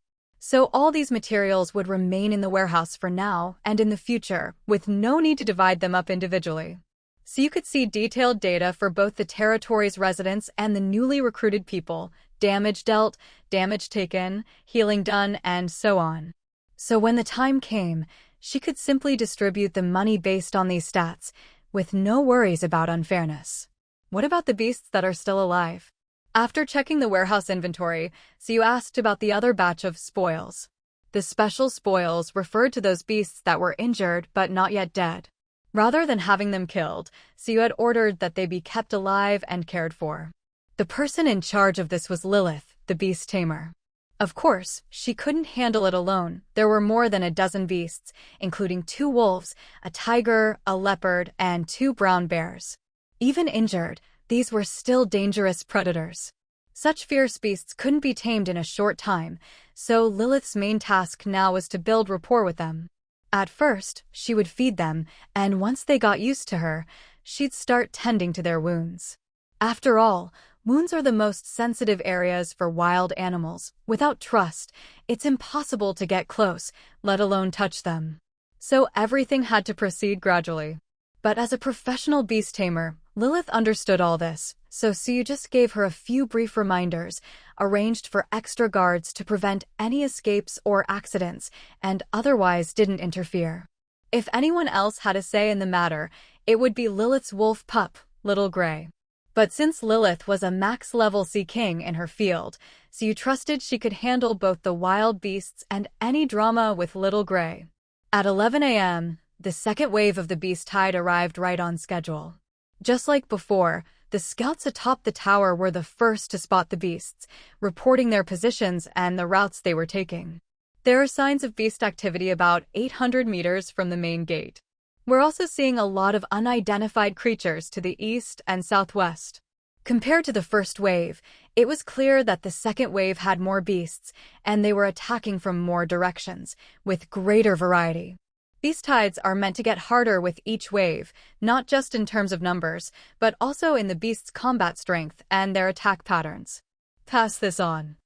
So all these materials would remain in the warehouse for now and in the future, with no need to divide them up individually. So you could see detailed data for both the territory's residents and the newly recruited people, damage dealt, damage taken, healing done, and so on. So when the time came, she could simply distribute the money based on these stats, with no worries about unfairness. What about the beasts that are still alive? After checking the warehouse inventory, Siyu asked about the other batch of spoils. The special spoils referred to those beasts that were injured but not yet dead. Rather than having them killed, Siyu had ordered that they be kept alive and cared for. The person in charge of this was Lilith, the beast tamer. Of course, she couldn't handle it alone. There were more than a dozen beasts, including 2 wolves, a tiger, a leopard, and 2 brown bears. Even injured, these were still dangerous predators. Such fierce beasts couldn't be tamed in a short time, so Lilith's main task now was to build rapport with them. At first, she would feed them, and once they got used to her, she'd start tending to their wounds. After all, wounds are the most sensitive areas for wild animals. Without trust, it's impossible to get close, let alone touch them. So everything had to proceed gradually. But as a professional beast tamer, Lilith understood all this, so Siyu just gave her a few brief reminders, arranged for extra guards to prevent any escapes or accidents, and otherwise didn't interfere. If anyone else had a say in the matter, it would be Lilith's wolf pup, Little Gray. But since Lilith was a max-level Sea King in her field, Siyu trusted she could handle both the wild beasts and any drama with Little Gray. At 11 a.m., the second wave of the beast tide arrived right on schedule. Just like before, the scouts atop the tower were the first to spot the beasts, reporting their positions and the routes they were taking. There are signs of beast activity about 800 meters from the main gate. We're also seeing a lot of unidentified creatures to the east and southwest. Compared to the first wave, it was clear that the second wave had more beasts, and they were attacking from more directions, with greater variety. Beast tides are meant to get harder with each wave, not just in terms of numbers, but also in the beast's combat strength and their attack patterns. Pass this on.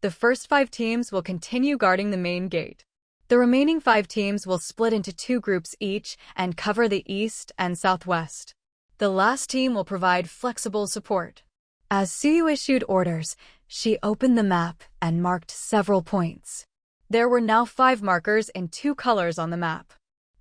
The first 5 teams will continue guarding the main gate. The remaining 5 teams will split into 2 groups each and cover the east and southwest. The last team will provide flexible support. As Suyu issued orders, she opened the map and marked several points. There were now 5 markers in 2 colors on the map.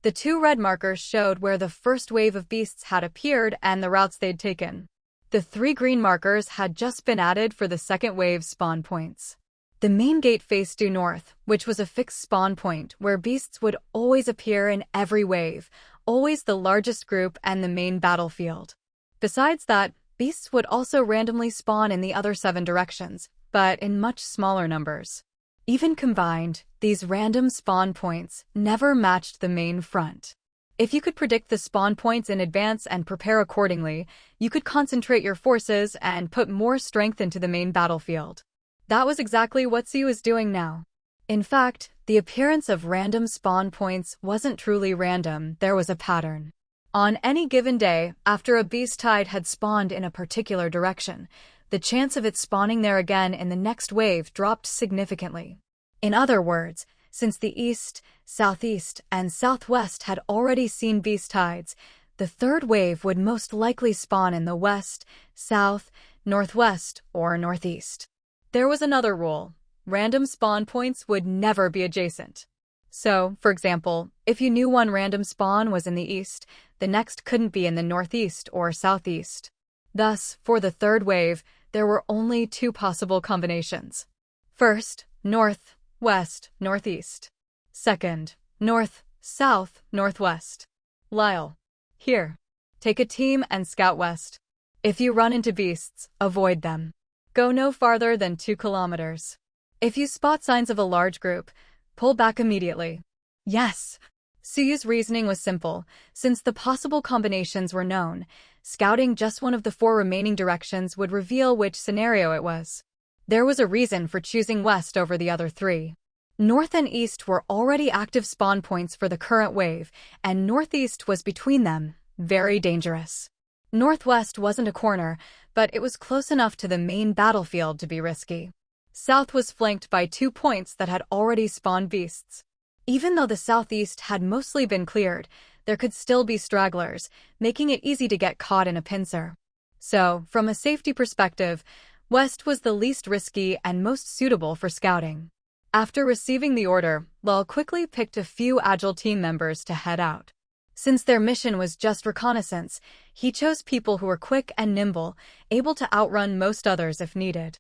The 2 red markers showed where the first wave of beasts had appeared and the routes they'd taken. The 3 green markers had just been added for the second wave's spawn points. The main gate faced due north, which was a fixed spawn point where beasts would always appear in every wave, always the largest group and the main battlefield. Besides that, beasts would also randomly spawn in the other 7 directions, but in much smaller numbers. Even combined, these random spawn points never matched the main front. If you could predict the spawn points in advance and prepare accordingly, you could concentrate your forces and put more strength into the main battlefield. That was exactly what Suyu was doing now. In fact, the appearance of random spawn points wasn't truly random, there was a pattern. On any given day, after a beast tide had spawned in a particular direction, the chance of it spawning there again in the next wave dropped significantly. In other words, since the east, southeast, and southwest had already seen beast tides, the third wave would most likely spawn in the west, south, northwest, or northeast. There was another rule. Random spawn points would never be adjacent. So, for example, if you knew one random spawn was in the east, the next couldn't be in the northeast or southeast. Thus, for the third wave, there were only 2 possible combinations. First, north, west, northeast. Second, north, south, northwest. Lyle. Here. Take a team and scout west. If you run into beasts, avoid them. Go no farther than 2 kilometers. If you spot signs of a large group, pull back immediately. Yes. Suyu's reasoning was simple. Since the possible combinations were known, scouting just one of the 4 remaining directions would reveal which scenario it was. There was a reason for choosing west over the other 3. North and east were already active spawn points for the current wave, and northeast was between them, very dangerous. Northwest wasn't a corner, but it was close enough to the main battlefield to be risky. South was flanked by 2 points that had already spawned beasts. Even though the southeast had mostly been cleared, there could still be stragglers, making it easy to get caught in a pincer. So, from a safety perspective, west was the least risky and most suitable for scouting. After receiving the order, Lal quickly picked a few agile team members to head out. Since their mission was just reconnaissance, he chose people who were quick and nimble, able to outrun most others if needed.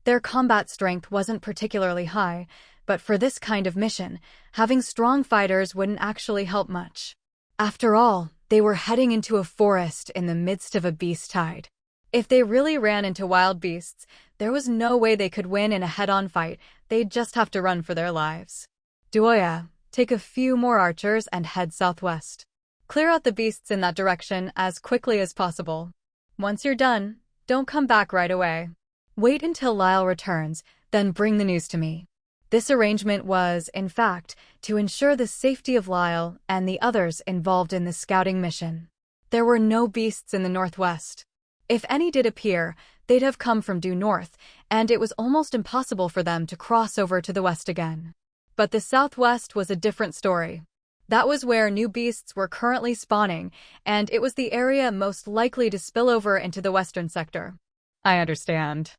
Their combat strength wasn't particularly high, but for this kind of mission, having strong fighters wouldn't actually help much. After all, they were heading into a forest in the midst of a beast tide. If they really ran into wild beasts, there was no way they could win in a head-on fight, they'd just have to run for their lives. Duoya, take a few more archers and head southwest. Clear out the beasts in that direction as quickly as possible. Once you're done, don't come back right away. Wait until Lyle returns, then bring the news to me. This arrangement was, in fact, to ensure the safety of Lyle and the others involved in the scouting mission. There were no beasts in the northwest. If any did appear, they'd have come from due north, and it was almost impossible for them to cross over to the west again. But the southwest was a different story. That was where new beasts were currently spawning, and it was the area most likely to spill over into the western sector. I understand.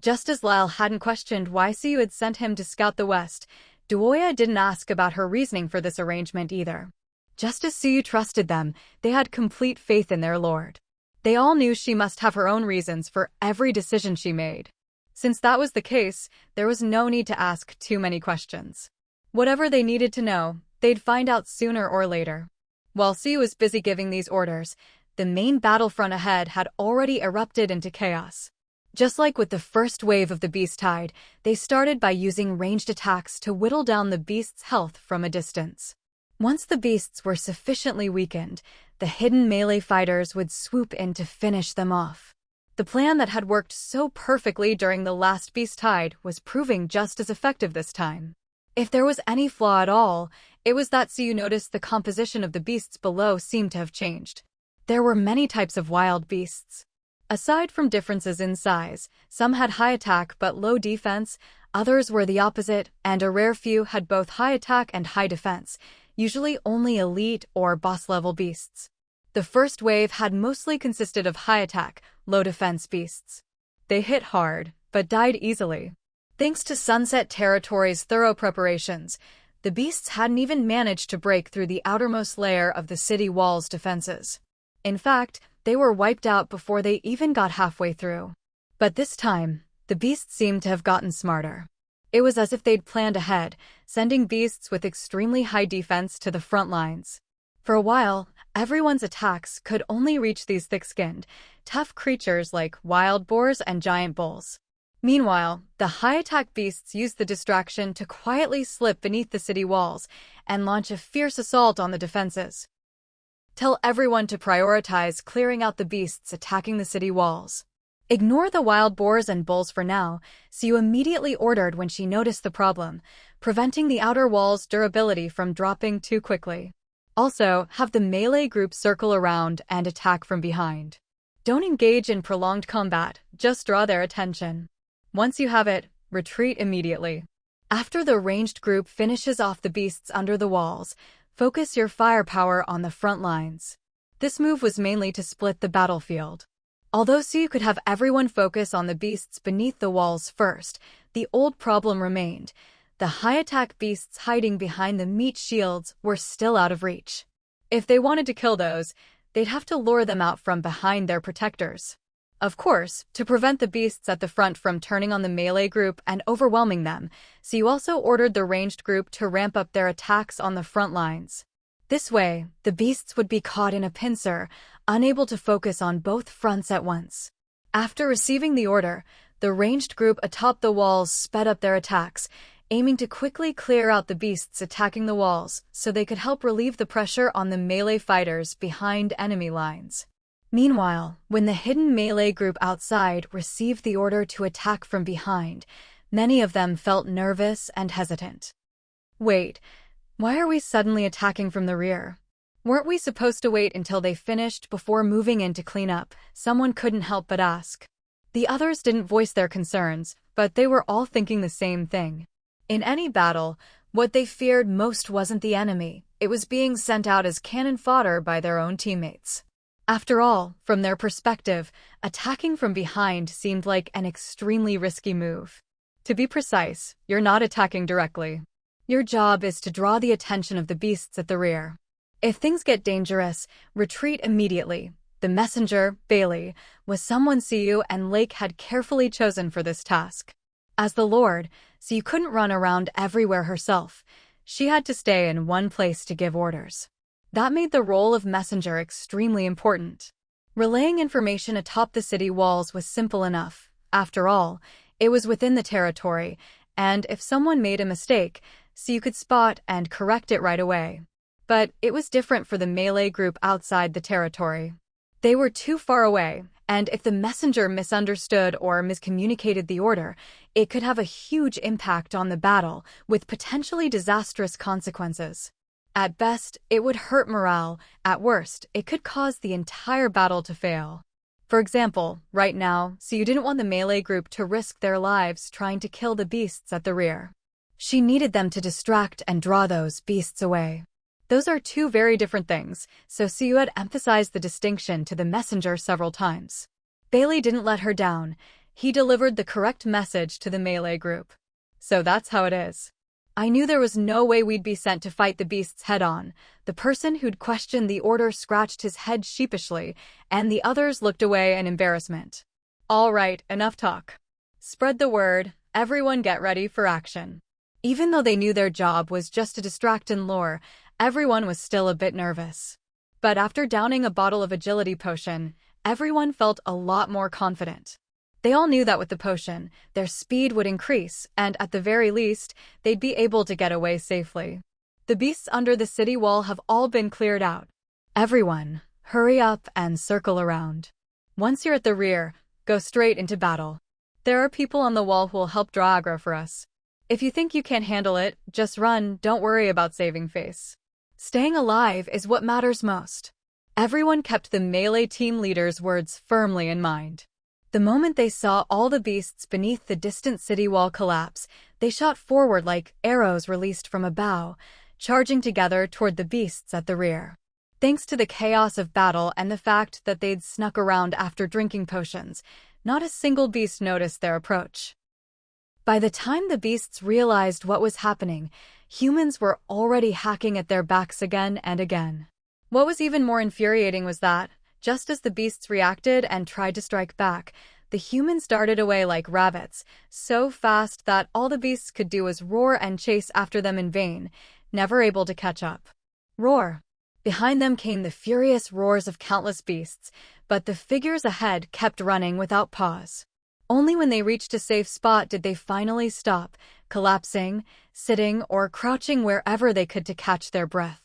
Just as Lyle hadn't questioned why Suyu had sent him to scout the west, Duoya didn't ask about her reasoning for this arrangement either. Just as Suyu trusted them, they had complete faith in their lord. They all knew she must have her own reasons for every decision she made. Since that was the case, there was no need to ask too many questions. Whatever they needed to know, they'd find out sooner or later. While Suyu was busy giving these orders, the main battlefront ahead had already erupted into chaos. Just like with the first wave of the beast tide, they started by using ranged attacks to whittle down the beast's health from a distance. Once the beasts were sufficiently weakened, the hidden melee fighters would swoop in to finish them off. The plan that had worked so perfectly during the last beast tide was proving just as effective this time. If there was any flaw at all, it was that Suyu noticed the composition of the beasts below seemed to have changed. There were many types of wild beasts. Aside from differences in size, some had high attack but low defense, Others were the opposite, and a rare few had both high attack and high defense, usually only elite or boss-level beasts. The first wave had mostly consisted of high attack, low defense beasts. They hit hard, but died easily. Thanks to Sunset Territory's thorough preparations, the beasts hadn't even managed to break through the outermost layer of the city wall's defenses. In fact, they were wiped out before they even got halfway through. But this time, the beasts seemed to have gotten smarter. It was as if they'd planned ahead, sending beasts with extremely high defense to the front lines. For a while, everyone's attacks could only reach these thick-skinned, tough creatures like wild boars and giant bulls. Meanwhile, the high-attack beasts used the distraction to quietly slip beneath the city walls and launch a fierce assault on the defenses. Tell everyone to prioritize clearing out the beasts attacking the city walls. Ignore the wild boars and bulls for now, Siu immediately ordered when she noticed the problem, preventing the outer wall's durability from dropping too quickly. Also, have the melee group circle around and attack from behind. Don't engage in prolonged combat, just draw their attention. Once you have it, retreat immediately. After the ranged group finishes off the beasts under the walls, focus your firepower on the front lines. This move was mainly to split the battlefield. Although Siu could have everyone focus on the beasts beneath the walls first, the old problem remained. The high-attack beasts hiding behind the meat shields were still out of reach. If they wanted to kill those, they'd have to lure them out from behind their protectors. Of course, to prevent the beasts at the front from turning on the melee group and overwhelming them, Siu also ordered the ranged group to ramp up their attacks on the front lines. This way, the beasts would be caught in a pincer, unable to focus on both fronts at once. After receiving the order, the ranged group atop the walls sped up their attacks, aiming to quickly clear out the beasts attacking the walls so they could help relieve the pressure on the melee fighters behind enemy lines. Meanwhile, when the hidden melee group outside received the order to attack from behind, many of them felt nervous and hesitant. Wait, why are we suddenly attacking from the rear? Weren't we supposed to wait until they finished before moving in to clean up? Someone couldn't help but ask. The others didn't voice their concerns, but they were all thinking the same thing. In any battle, what they feared most wasn't the enemy, it was being sent out as cannon fodder by their own teammates. After all, from their perspective, attacking from behind seemed like an extremely risky move. To be precise, you're not attacking directly. Your job is to draw the attention of the beasts at the rear. If things get dangerous, retreat immediately. The messenger, Bailey, was someone Siu and Lake had carefully chosen for this task. As the Lord, Siu couldn't run around everywhere herself. She had to stay in one place to give orders. That made the role of messenger extremely important. Relaying information atop the city walls was simple enough. After all, it was within the territory, and if someone made a mistake, Siu could spot and correct it right away. But it was different for the melee group outside the territory. They were too far away, and if the messenger misunderstood or miscommunicated the order, it could have a huge impact on the battle, with potentially disastrous consequences. At best, it would hurt morale. At worst, it could cause the entire battle to fail. For example, right now, Siu didn't want the melee group to risk their lives trying to kill the beasts at the rear. She needed them to distract and draw those beasts away. Those are two very different things, so Siu had emphasized the distinction to the messenger several times. Bailey didn't let her down. He delivered the correct message to the melee group. So that's how it is. I knew there was no way we'd be sent to fight the beasts head-on. The person who'd questioned the order scratched his head sheepishly, and the others looked away in embarrassment. All right, enough talk. Spread the word, everyone get ready for action. Even though they knew their job was just to distract and lure, everyone was still a bit nervous. But after downing a bottle of agility potion, everyone felt a lot more confident. They all knew that with the potion, their speed would increase, and at the very least, they'd be able to get away safely. The beasts under the city wall have all been cleared out. Everyone, hurry up and circle around. Once you're at the rear, go straight into battle. There are people on the wall who'll help draw aggro for us. If you think you can't handle it, just run, don't worry about saving face. Staying alive is what matters most. Everyone kept the melee team leader's words firmly in mind. The moment they saw all the beasts beneath the distant city wall collapse, they shot forward like arrows released from a bow, charging together toward the beasts at the rear. Thanks to the chaos of battle and the fact that they'd snuck around after drinking potions, not a single beast noticed their approach. By the time the beasts realized what was happening, humans were already hacking at their backs again and again. What was even more infuriating was that, just as the beasts reacted and tried to strike back, the humans darted away like rabbits, so fast that all the beasts could do was roar and chase after them in vain, never able to catch up. Roar! Behind them came the furious roars of countless beasts, but the figures ahead kept running without pause. Only when they reached a safe spot did they finally stop, collapsing, sitting, or crouching wherever they could to catch their breath.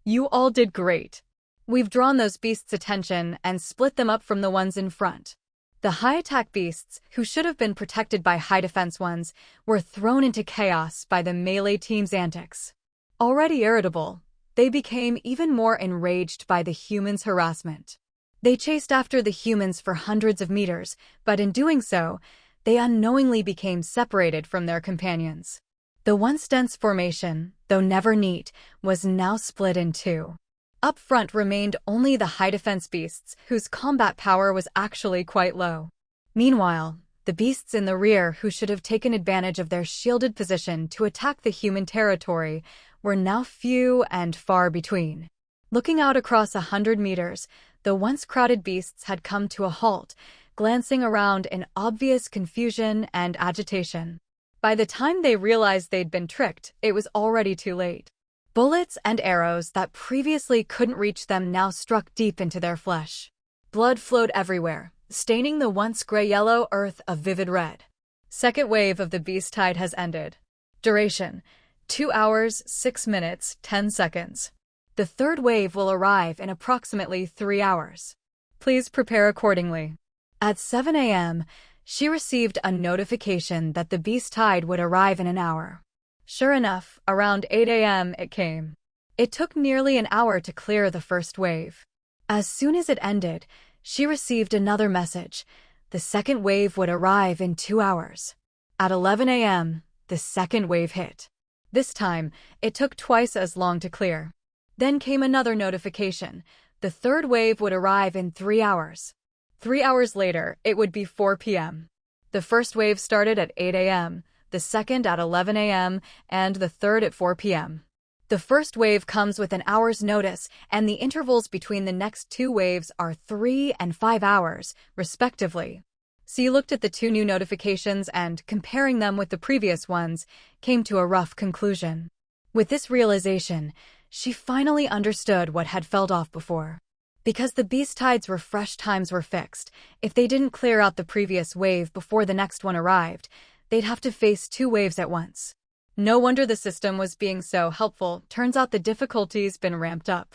You all did great. We've drawn those beasts' attention and split them up from the ones in front. The high-attack beasts, who should have been protected by high-defense ones, were thrown into chaos by the melee team's antics. Already irritable, they became even more enraged by the humans' harassment. They chased after the humans for hundreds of meters, but in doing so, they unknowingly became separated from their companions. The once dense formation, though never neat, was now split in two. Up front remained only the high-defense beasts, whose combat power was actually quite low. Meanwhile, the beasts in the rear, who should have taken advantage of their shielded position to attack the human territory, were now few and far between. Looking out across 100 meters, the once crowded beasts had come to a halt, glancing around in obvious confusion and agitation. By the time they realized they'd been tricked, it was already too late. Bullets and arrows that previously couldn't reach them now struck deep into their flesh. Blood flowed everywhere, staining the once gray-yellow earth a vivid red. Second wave of the beast tide has ended. Duration: 2 hours, 6 minutes, 10 seconds. The third wave will arrive in approximately 3 hours. Please prepare accordingly. At 7 a.m., she received a notification that the beast tide would arrive in an hour. Sure enough, around 8 a.m. it came. It took nearly an hour to clear the first wave. As soon as it ended, she received another message. The second wave would arrive in 2 hours. At 11 a.m., the second wave hit. This time, it took twice as long to clear. Then came another notification. The third wave would arrive in 3 hours. 3 hours later, it would be 4 p.m. The first wave started at 8 a.m., the second at 11 a.m., and the third at 4 p.m. The first wave comes with an hour's notice, and the intervals between the next two waves are 3 and 5 hours, respectively. So you looked at the two new notifications and, comparing them with the previous ones, came to a rough conclusion. With this realization, she finally understood what had felt off before. Because the beast tide's refresh times were fixed, if they didn't clear out the previous wave before the next one arrived, they'd have to face 2 waves at once. No wonder the system was being so helpful. Turns out the difficulty's been ramped up.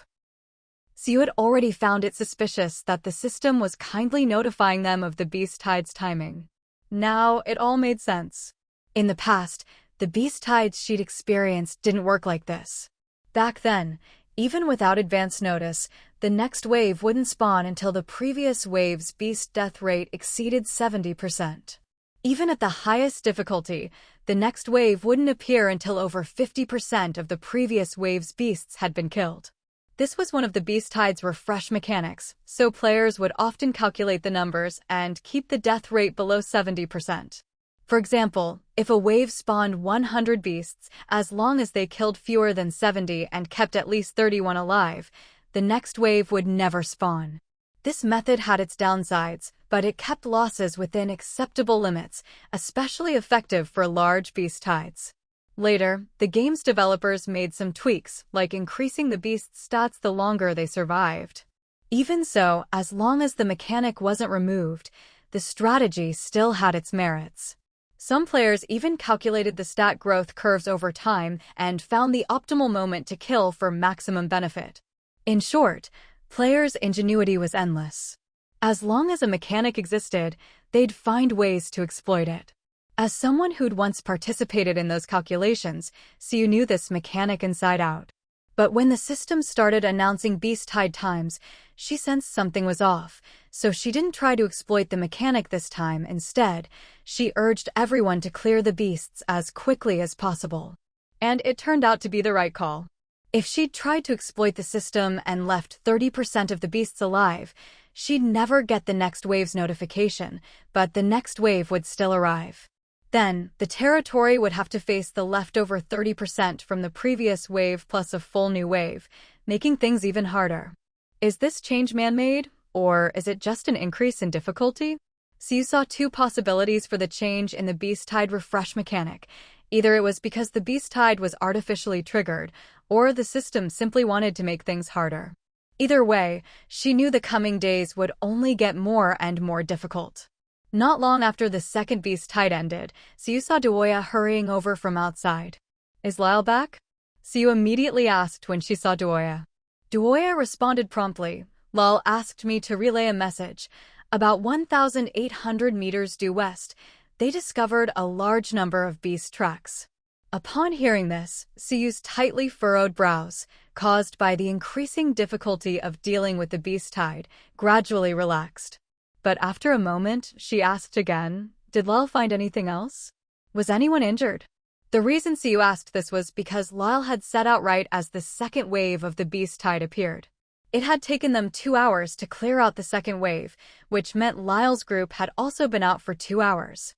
So you had already found it suspicious that the system was kindly notifying them of the beast tide's timing. Now it all made sense. In the past, the beast tides she'd experienced didn't work like this. Back then, even without advance notice, the next wave wouldn't spawn until the previous wave's beast death rate exceeded 70%. Even at the highest difficulty, the next wave wouldn't appear until over 50% of the previous wave's beasts had been killed. This was one of the beast tide's refresh mechanics, so players would often calculate the numbers and keep the death rate below 70%. For example, if a wave spawned 100 beasts, as long as they killed fewer than 70 and kept at least 31 alive, the next wave would never spawn. This method had its downsides, but it kept losses within acceptable limits, especially effective for large beast tides. Later, the game's developers made some tweaks, like increasing the beast's stats the longer they survived. Even so, as long as the mechanic wasn't removed, the strategy still had its merits. Some players even calculated the stat growth curves over time and found the optimal moment to kill for maximum benefit. In short, players' ingenuity was endless. As long as a mechanic existed, they'd find ways to exploit it. As someone who'd once participated in those calculations, so you knew this mechanic inside out. But when the system started announcing beast tide times, she sensed something was off, so she didn't try to exploit the mechanic this time. Instead, she urged everyone to clear the beasts as quickly as possible. And it turned out to be the right call. If she'd tried to exploit the system and left 30% of the beasts alive, she'd never get the next wave's notification, but the next wave would still arrive. Then, the territory would have to face the leftover 30% from the previous wave plus a full new wave, making things even harder. Is this change man-made, or is it just an increase in difficulty? So you saw two possibilities for the change in the beast tide refresh mechanic. Either it was because the beast tide was artificially triggered, or the system simply wanted to make things harder. Either way, she knew the coming days would only get more and more difficult. Not long after the second beast tide ended, Siu saw Duoya hurrying over from outside. Is Lyle back? Siu immediately asked when she saw Duoya. Duoya responded promptly. Lyle asked me to relay a message. About 1,800 meters due west, they discovered a large number of beast tracks. Upon hearing this, Siu's tightly furrowed brows, caused by the increasing difficulty of dealing with the beast tide, gradually relaxed. But after a moment, she asked again, did Lyle find anything else? Was anyone injured? The reason Siu asked this was because Lyle had said outright as the second wave of the beast tide appeared. It had taken them 2 hours to clear out the second wave, which meant Lyle's group had also been out for 2 hours.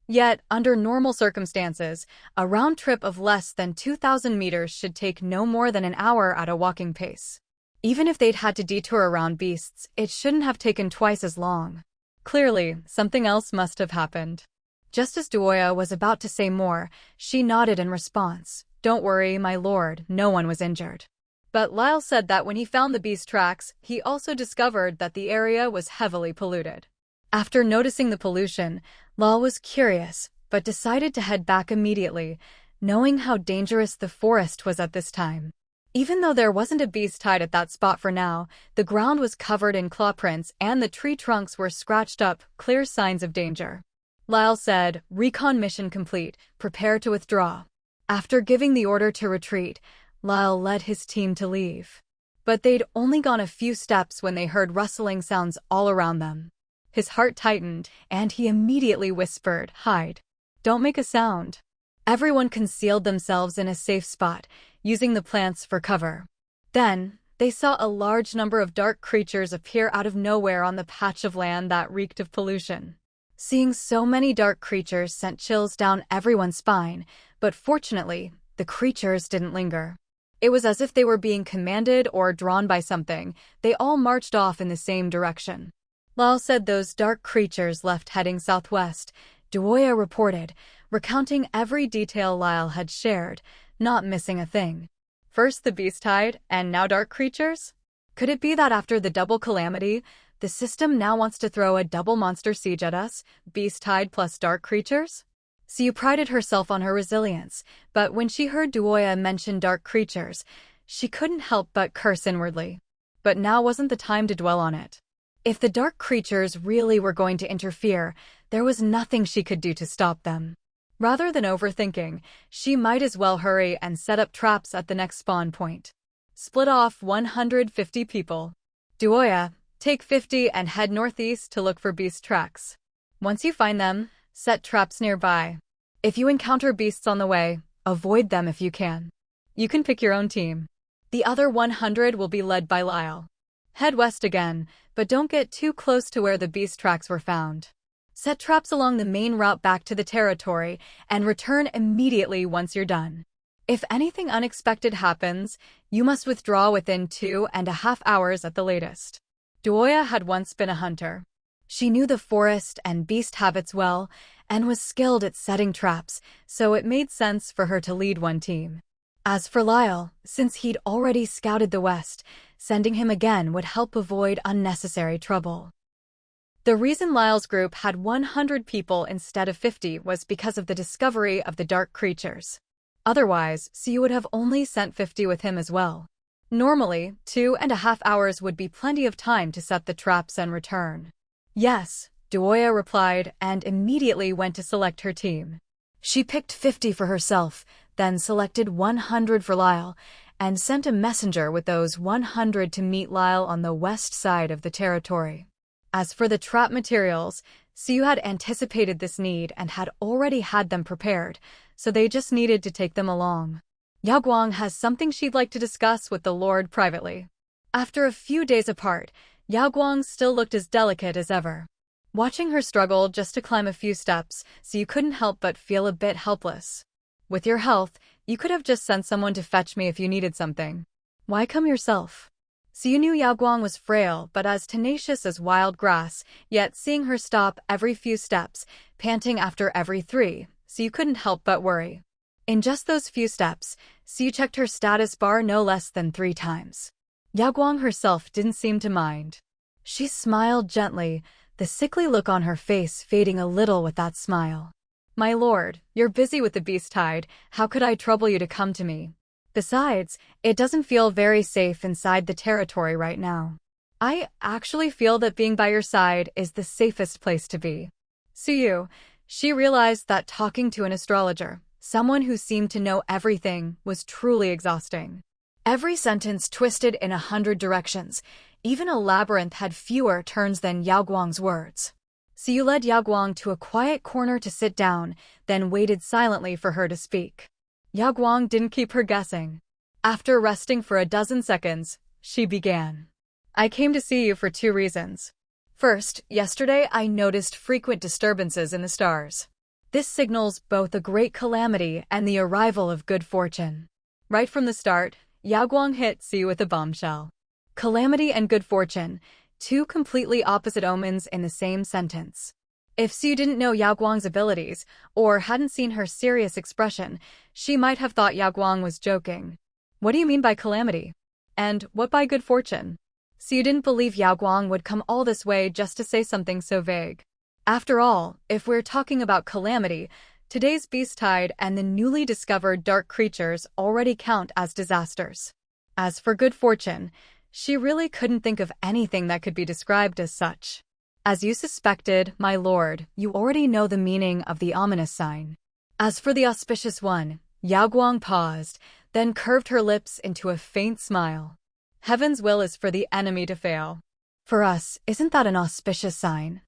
Yet, under normal circumstances, a round trip of less than 2,000 meters should take no more than an hour at a walking pace. Even if they'd had to detour around beasts, it shouldn't have taken twice as long. Clearly, something else must have happened. Just as Duoya was about to say more, she nodded in response. Don't worry, my lord, no one was injured. But Lyle said that when he found the beast tracks, he also discovered that the area was heavily polluted. After noticing the pollution, Lyle was curious, but decided to head back immediately, knowing how dangerous the forest was at this time. Even though there wasn't a beast tide at that spot for now, the ground was covered in claw prints and the tree trunks were scratched up, clear signs of danger. Lyle said, recon mission complete, prepare to withdraw. After giving the order to retreat, Lyle led his team to leave. But they'd only gone a few steps when they heard rustling sounds all around them. His heart tightened, and he immediately whispered, hide. Don't make a sound. Everyone concealed themselves in a safe spot, using the plants for cover. Then, they saw a large number of dark creatures appear out of nowhere on the patch of land that reeked of pollution. Seeing so many dark creatures sent chills down everyone's spine, but fortunately, the creatures didn't linger. It was as if they were being commanded or drawn by something. They all marched off in the same direction. Lyle said those dark creatures left heading southwest. Duoya reported, recounting every detail Lyle had shared, not missing a thing. First the beast tide, and now dark creatures? Could it be that after the double calamity, the system now wants to throw a double monster siege at us, beast tide plus dark creatures? Siu prided herself on her resilience, but when she heard Duoya mention dark creatures, she couldn't help but curse inwardly. But now wasn't the time to dwell on it. If the dark creatures really were going to interfere, there was nothing she could do to stop them. Rather than overthinking, she might as well hurry and set up traps at the next spawn point. Split off 150 people. Duoya, take 50 and head northeast to look for beast tracks. Once you find them, set traps nearby. If you encounter beasts on the way, avoid them if you can. You can pick your own team. The other 100 will be led by Lyle. Head west again, but don't get too close to where the beast tracks were found. Set traps along the main route back to the territory and return immediately once you're done. If anything unexpected happens, you must withdraw within 2.5 hours at the latest. Duoya had once been a hunter. She knew the forest and beast habits well and was skilled at setting traps, so it made sense for her to lead one team. As for Lyle, since he'd already scouted the west, sending him again would help avoid unnecessary trouble. The reason Lyle's group had 100 people instead of 50 was because of the discovery of the dark creatures. Otherwise, Siu would have only sent 50 with him as well. Normally, 2.5 hours would be plenty of time to set the traps and return. Yes, Duoya replied and immediately went to select her team. She picked 50 for herself, then selected 100 for Lyle, and sent a messenger with those 100 to meet Lyle on the west side of the territory. As for the trap materials, Siyu had anticipated this need and had already had them prepared, so they just needed to take them along. Yao Guang has something she'd like to discuss with the Lord privately. After a few days apart, Yao Guang still looked as delicate as ever. Watching her struggle just to climb a few steps, Siyu couldn't help but feel a bit helpless. With your health, you could have just sent someone to fetch me if you needed something. Why come yourself? Siyu knew Yao Guang was frail but as tenacious as wild grass, yet seeing her stop every few steps, panting after every 3, Siyu couldn't help but worry. In just those few steps, Siyu checked her status bar no less than 3 times. Yao Guang herself didn't seem to mind. She smiled gently, the sickly look on her face fading a little with that smile. My lord, you're busy with the beast tide, how could I trouble you to come to me? Besides, it doesn't feel very safe inside the territory right now. I actually feel that being by your side is the safest place to be. Siyu, she realized that talking to an astrologer, someone who seemed to know everything, was truly exhausting. Every sentence twisted in 100 directions. Even a labyrinth had fewer turns than Yao Guang's words. Siyu led Yao Guang to a quiet corner to sit down, then waited silently for her to speak. Yao Guang didn't keep her guessing. After resting for a dozen seconds, she began. I came to see you for 2 reasons. First, yesterday I noticed frequent disturbances in the stars. This signals both a great calamity and the arrival of good fortune. Right from the start, Yao Guang hit Siyu with a bombshell. Calamity and good fortune, 2 completely opposite omens in the same sentence. If Siyu didn't know Yao Guang's abilities, or hadn't seen her serious expression, she might have thought Yao Guang was joking. What do you mean by calamity? And what by good fortune? Siyu didn't believe Yao Guang would come all this way just to say something so vague. After all, if we're talking about calamity, today's beast tide and the newly discovered dark creatures already count as disasters. As for good fortune, she really couldn't think of anything that could be described as such. As you suspected, my lord, you already know the meaning of the ominous sign. As for the auspicious one, Yao Guang paused, then curved her lips into a faint smile. Heaven's will is for the enemy to fail. For us, isn't that an auspicious sign?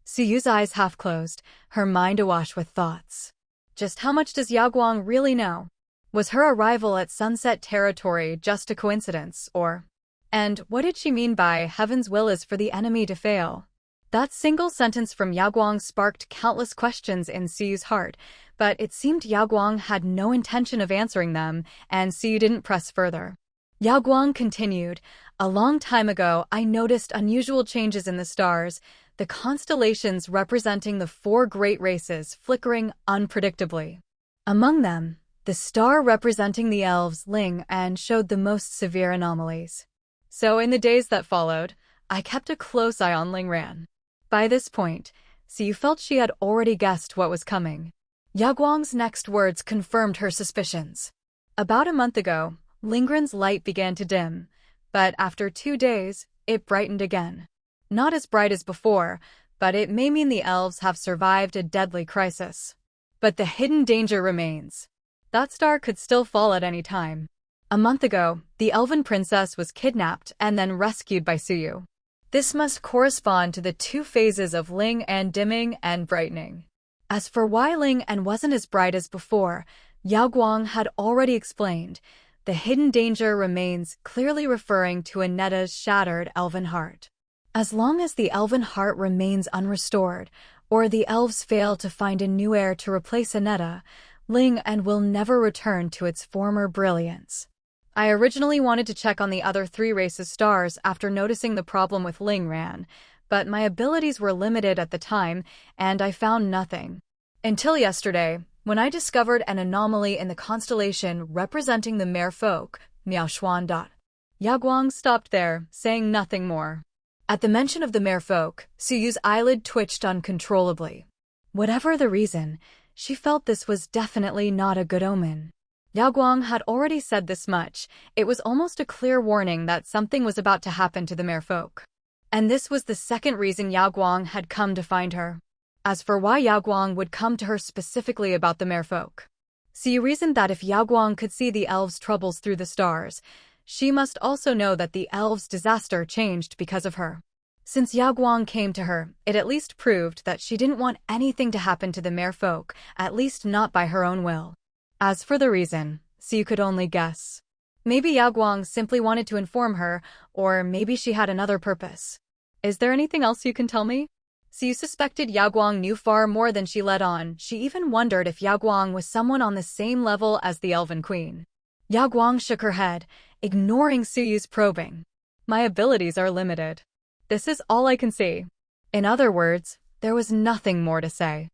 Siyu's eyes half closed, her mind awash with thoughts. Just how much does Yao Guang really know? Was her arrival at Sunset Territory just a coincidence, or... And what did she mean by heaven's will is for the enemy to fail? That single sentence from Yao Guang sparked countless questions in Siyu's heart, but it seemed Yao Guang had no intention of answering them, and Siyu didn't press further. Yao Guang continued, a long time ago I noticed unusual changes in the stars, the constellations representing the 4 great races flickering unpredictably. Among them, the star representing the elves Ling and showed the most severe anomalies. So in the days that followed, I kept a close eye on Ling Ran. By this point, Siyu felt she had already guessed what was coming. Yao Guang's next words confirmed her suspicions. About a month ago, Lingran's light began to dim, but after 2 days, it brightened again. Not as bright as before, but it may mean the elves have survived a deadly crisis. But the hidden danger remains. That star could still fall at any time. A month ago, the elven princess was kidnapped and then rescued by Siyu. This must correspond to the 2 phases of Ling and dimming and brightening. As for why Ling and wasn't as bright as before, Yao Guang had already explained. The hidden danger remains, clearly referring to Anetta's shattered elven heart. As long as the elven heart remains unrestored, or the elves fail to find a new heir to replace Anetta, Ling and will never return to its former brilliance. I originally wanted to check on the other 3 races' stars after noticing the problem with Ling Ran, but my abilities were limited at the time, and I found nothing. Until yesterday, when I discovered an anomaly in the constellation representing the merfolk, Miao Xuan. Yao Guang stopped there, saying nothing more. At the mention of the merfolk, Siyu's eyelid twitched uncontrollably. Whatever the reason, she felt this was definitely not a good omen. Yao Guang had already said this much. It was almost a clear warning that something was about to happen to the merfolk. And this was the second reason Yao Guang had come to find her. As for why Yao Guang would come to her specifically about the merfolk, Siyu reasoned that if Yaoguang could see the elves' troubles through the stars, she must also know that the elves' disaster changed because of her. Since Yaoguang came to her, it at least proved that she didn't want anything to happen to the merfolk, at least not by her own will. As for the reason, Siyu could only guess. Maybe Yaoguang simply wanted to inform her, or maybe she had another purpose. Is there anything else you can tell me? Siyu suspected Yaoguang knew far more than she let on. She even wondered if Yaoguang was someone on the same level as the Elven Queen. Yaoguang shook her head, ignoring Suyu's probing. My abilities are limited. This is all I can see. In other words, there was nothing more to say.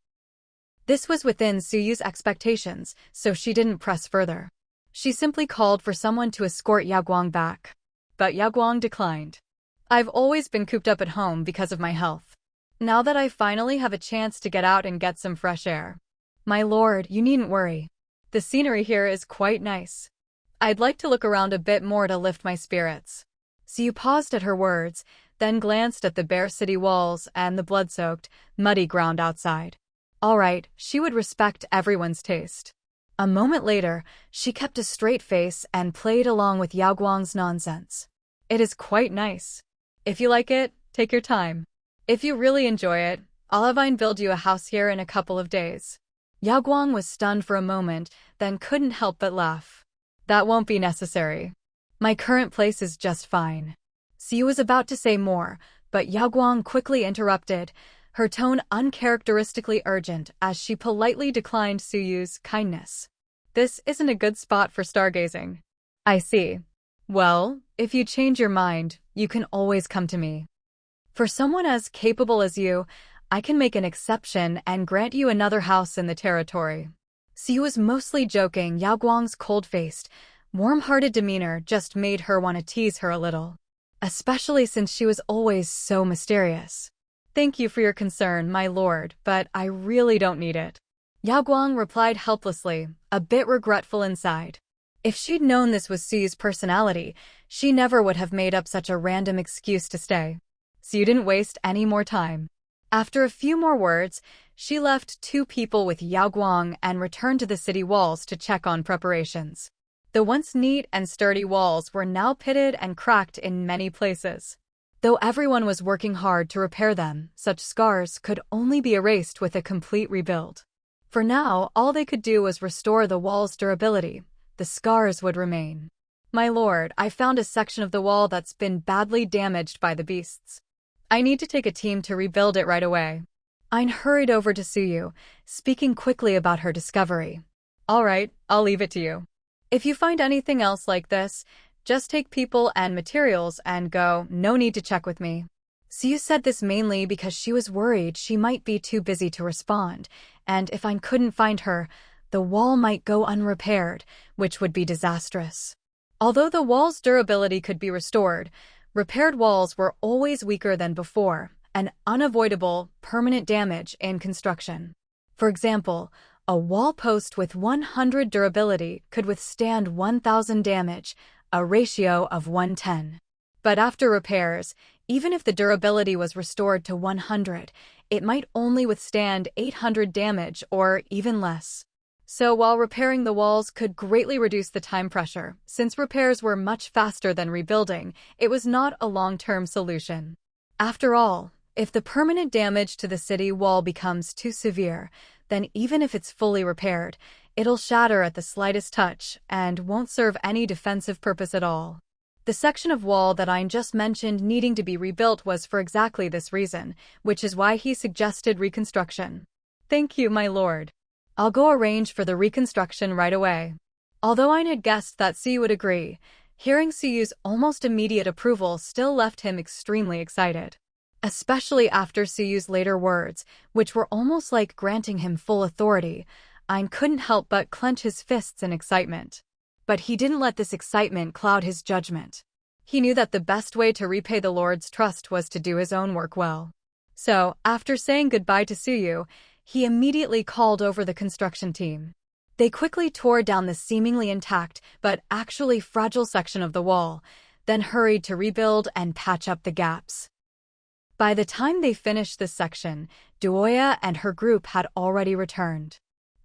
This was within Suyu's expectations, so she didn't press further. She simply called for someone to escort Yaoguang back. But Yaoguang declined. I've always been cooped up at home because of my health. Now that I finally have a chance to get out and get some fresh air. My lord, you needn't worry. The scenery here is quite nice. I'd like to look around a bit more to lift my spirits. Siyu paused at her words, then glanced at the bare city walls and the blood-soaked, muddy ground outside. All right, she would respect everyone's taste. A moment later, she kept a straight face and played along with Yaoguang's nonsense. It is quite nice. If you like it, take your time. If you really enjoy it, I'll have build you a house here in a couple of days. Yaoguang was stunned for a moment, then couldn't help but laugh. That won't be necessary. My current place is just fine. Siyu was about to say more, but Yaoguang quickly interrupted, her tone uncharacteristically urgent as she politely declined Suyu's kindness. This isn't a good spot for stargazing. I see. Well, if you change your mind, you can always come to me. For someone as capable as you, I can make an exception and grant you another house in the territory. Siyu was mostly joking. Yaoguang's cold-faced, warm-hearted demeanor just made her want to tease her a little. Especially since she was always so mysterious. Thank you for your concern, my lord, but I really don't need it. Yaoguang replied helplessly, a bit regretful inside. If she'd known this was Suyu's personality, she never would have made up such a random excuse to stay. Siyu didn't waste any more time. After a few more words, she left 2 people with Yaoguang and returned to the city walls to check on preparations. The once neat and sturdy walls were now pitted and cracked in many places. Though everyone was working hard to repair them, such scars could only be erased with a complete rebuild. For now, all they could do was restore the wall's durability. The scars would remain. My lord, I found a section of the wall that's been badly damaged by the beasts. I need to take a team to rebuild it right away. Ayn hurried over to Suyu, speaking quickly about her discovery. All right, I'll leave it to you. If you find anything else like this, just take people and materials and go, no need to check with me. Siyu said this mainly because she was worried she might be too busy to respond, and if Ayn couldn't find her, the wall might go unrepaired, which would be disastrous. Although the wall's durability could be restored, repaired walls were always weaker than before, an unavoidable, permanent damage in construction. For example, a wall post with 100 durability could withstand 1,000 damage, a ratio of 1:10. But after repairs, even if the durability was restored to 100, it might only withstand 800 damage or even less. So while repairing the walls could greatly reduce the time pressure, since repairs were much faster than rebuilding, it was not a long-term solution. After all, if the permanent damage to the city wall becomes too severe, then even if it's fully repaired, it'll shatter at the slightest touch and won't serve any defensive purpose at all. The section of wall that Ayn just mentioned needing to be rebuilt was for exactly this reason, which is why he suggested reconstruction. Thank you, my lord. I'll go arrange for the reconstruction right away. Although Ayn had guessed that Siyu would agree, hearing Suyu's almost immediate approval still left him extremely excited. Especially after Suyu's later words, which were almost like granting him full authority, Ayn couldn't help but clench his fists in excitement. But he didn't let this excitement cloud his judgment. He knew that the best way to repay the Lord's trust was to do his own work well. So, after saying goodbye to Suyu, he immediately called over the construction team. They quickly tore down the seemingly intact but actually fragile section of the wall, then hurried to rebuild and patch up the gaps. By the time they finished this section, Duoya and her group had already returned.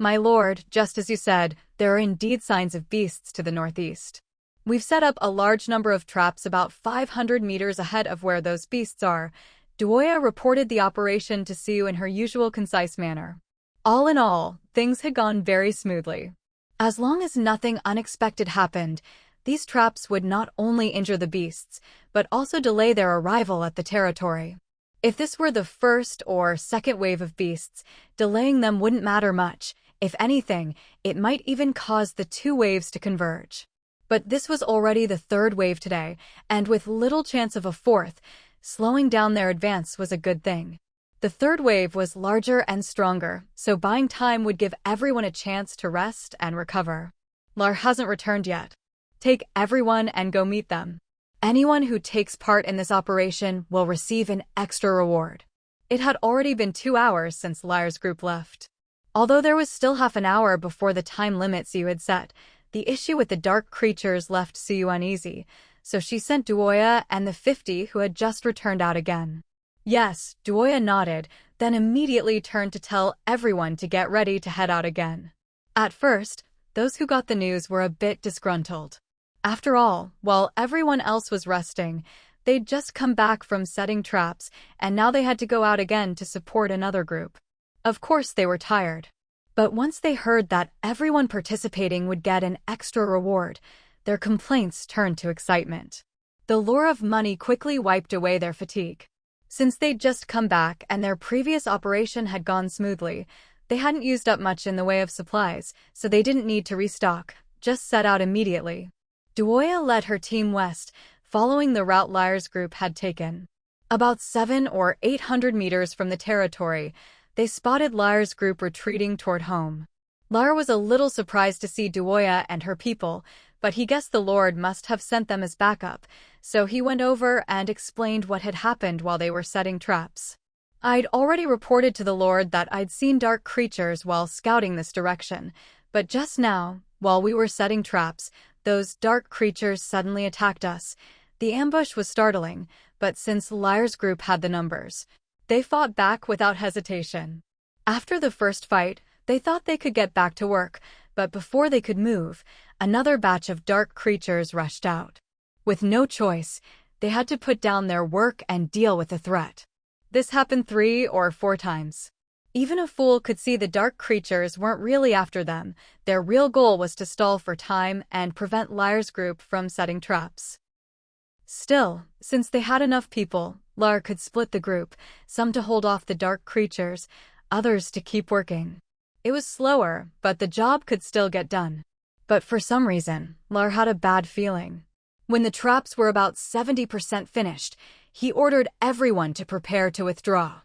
My lord, just as you said, there are indeed signs of beasts to the northeast. We've set up a large number of traps about 500 meters ahead of where those beasts are. Duoya reported the operation to Siu in her usual concise manner. All in all, things had gone very smoothly. As long as nothing unexpected happened, these traps would not only injure the beasts, but also delay their arrival at the territory. If this were the first or second wave of beasts, delaying them wouldn't matter much. If anything, it might even cause the two waves to converge. But this was already the third wave today, and with little chance of a fourth, slowing down their advance was a good thing. The third wave was larger and stronger, so buying time would give everyone a chance to rest and recover. Lar hasn't returned yet. Take everyone and go meet them. Anyone who takes part in this operation will receive an extra reward. It had already been 2 hours since Lar's group left. Although there was still half an hour before the time limit Siu had set, the issue with the dark creatures left Siu uneasy, so she sent Duoya and the 50 who had just returned out again. Yes, Duoya nodded, then immediately turned to tell everyone to get ready to head out again. At first, those who got the news were a bit disgruntled. After all, while everyone else was resting, they'd just come back from setting traps, and now they had to go out again to support another group. Of course they were tired. But once they heard that everyone participating would get an extra reward, their complaints turned to excitement. The lure of money quickly wiped away their fatigue. Since they'd just come back and their previous operation had gone smoothly, they hadn't used up much in the way of supplies, so they didn't need to restock, just set out immediately. Duoya led her team west, following the route Lar's group had taken. About 700 or 800 meters from the territory, they spotted Lar's group retreating toward home. Lar was a little surprised to see Duoya and her people, but he guessed the Lord must have sent them as backup, so he went over and explained what had happened while they were setting traps. I'd already reported to the Lord that I'd seen dark creatures while scouting this direction, but just now, while we were setting traps, those dark creatures suddenly attacked us. The ambush was startling, but since Lar's group had the numbers, they fought back without hesitation. After the first fight, they thought they could get back to work, but before they could move, another batch of dark creatures rushed out. With no choice, they had to put down their work and deal with the threat. This happened 3 or 4 times. Even a fool could see the dark creatures weren't really after them. Their real goal was to stall for time and prevent Lar's group from setting traps. Still, since they had enough people, Lar could split the group, some to hold off the dark creatures, others to keep working. It was slower, but the job could still get done. But for some reason, Lar had a bad feeling. When the traps were about 70% finished, he ordered everyone to prepare to withdraw.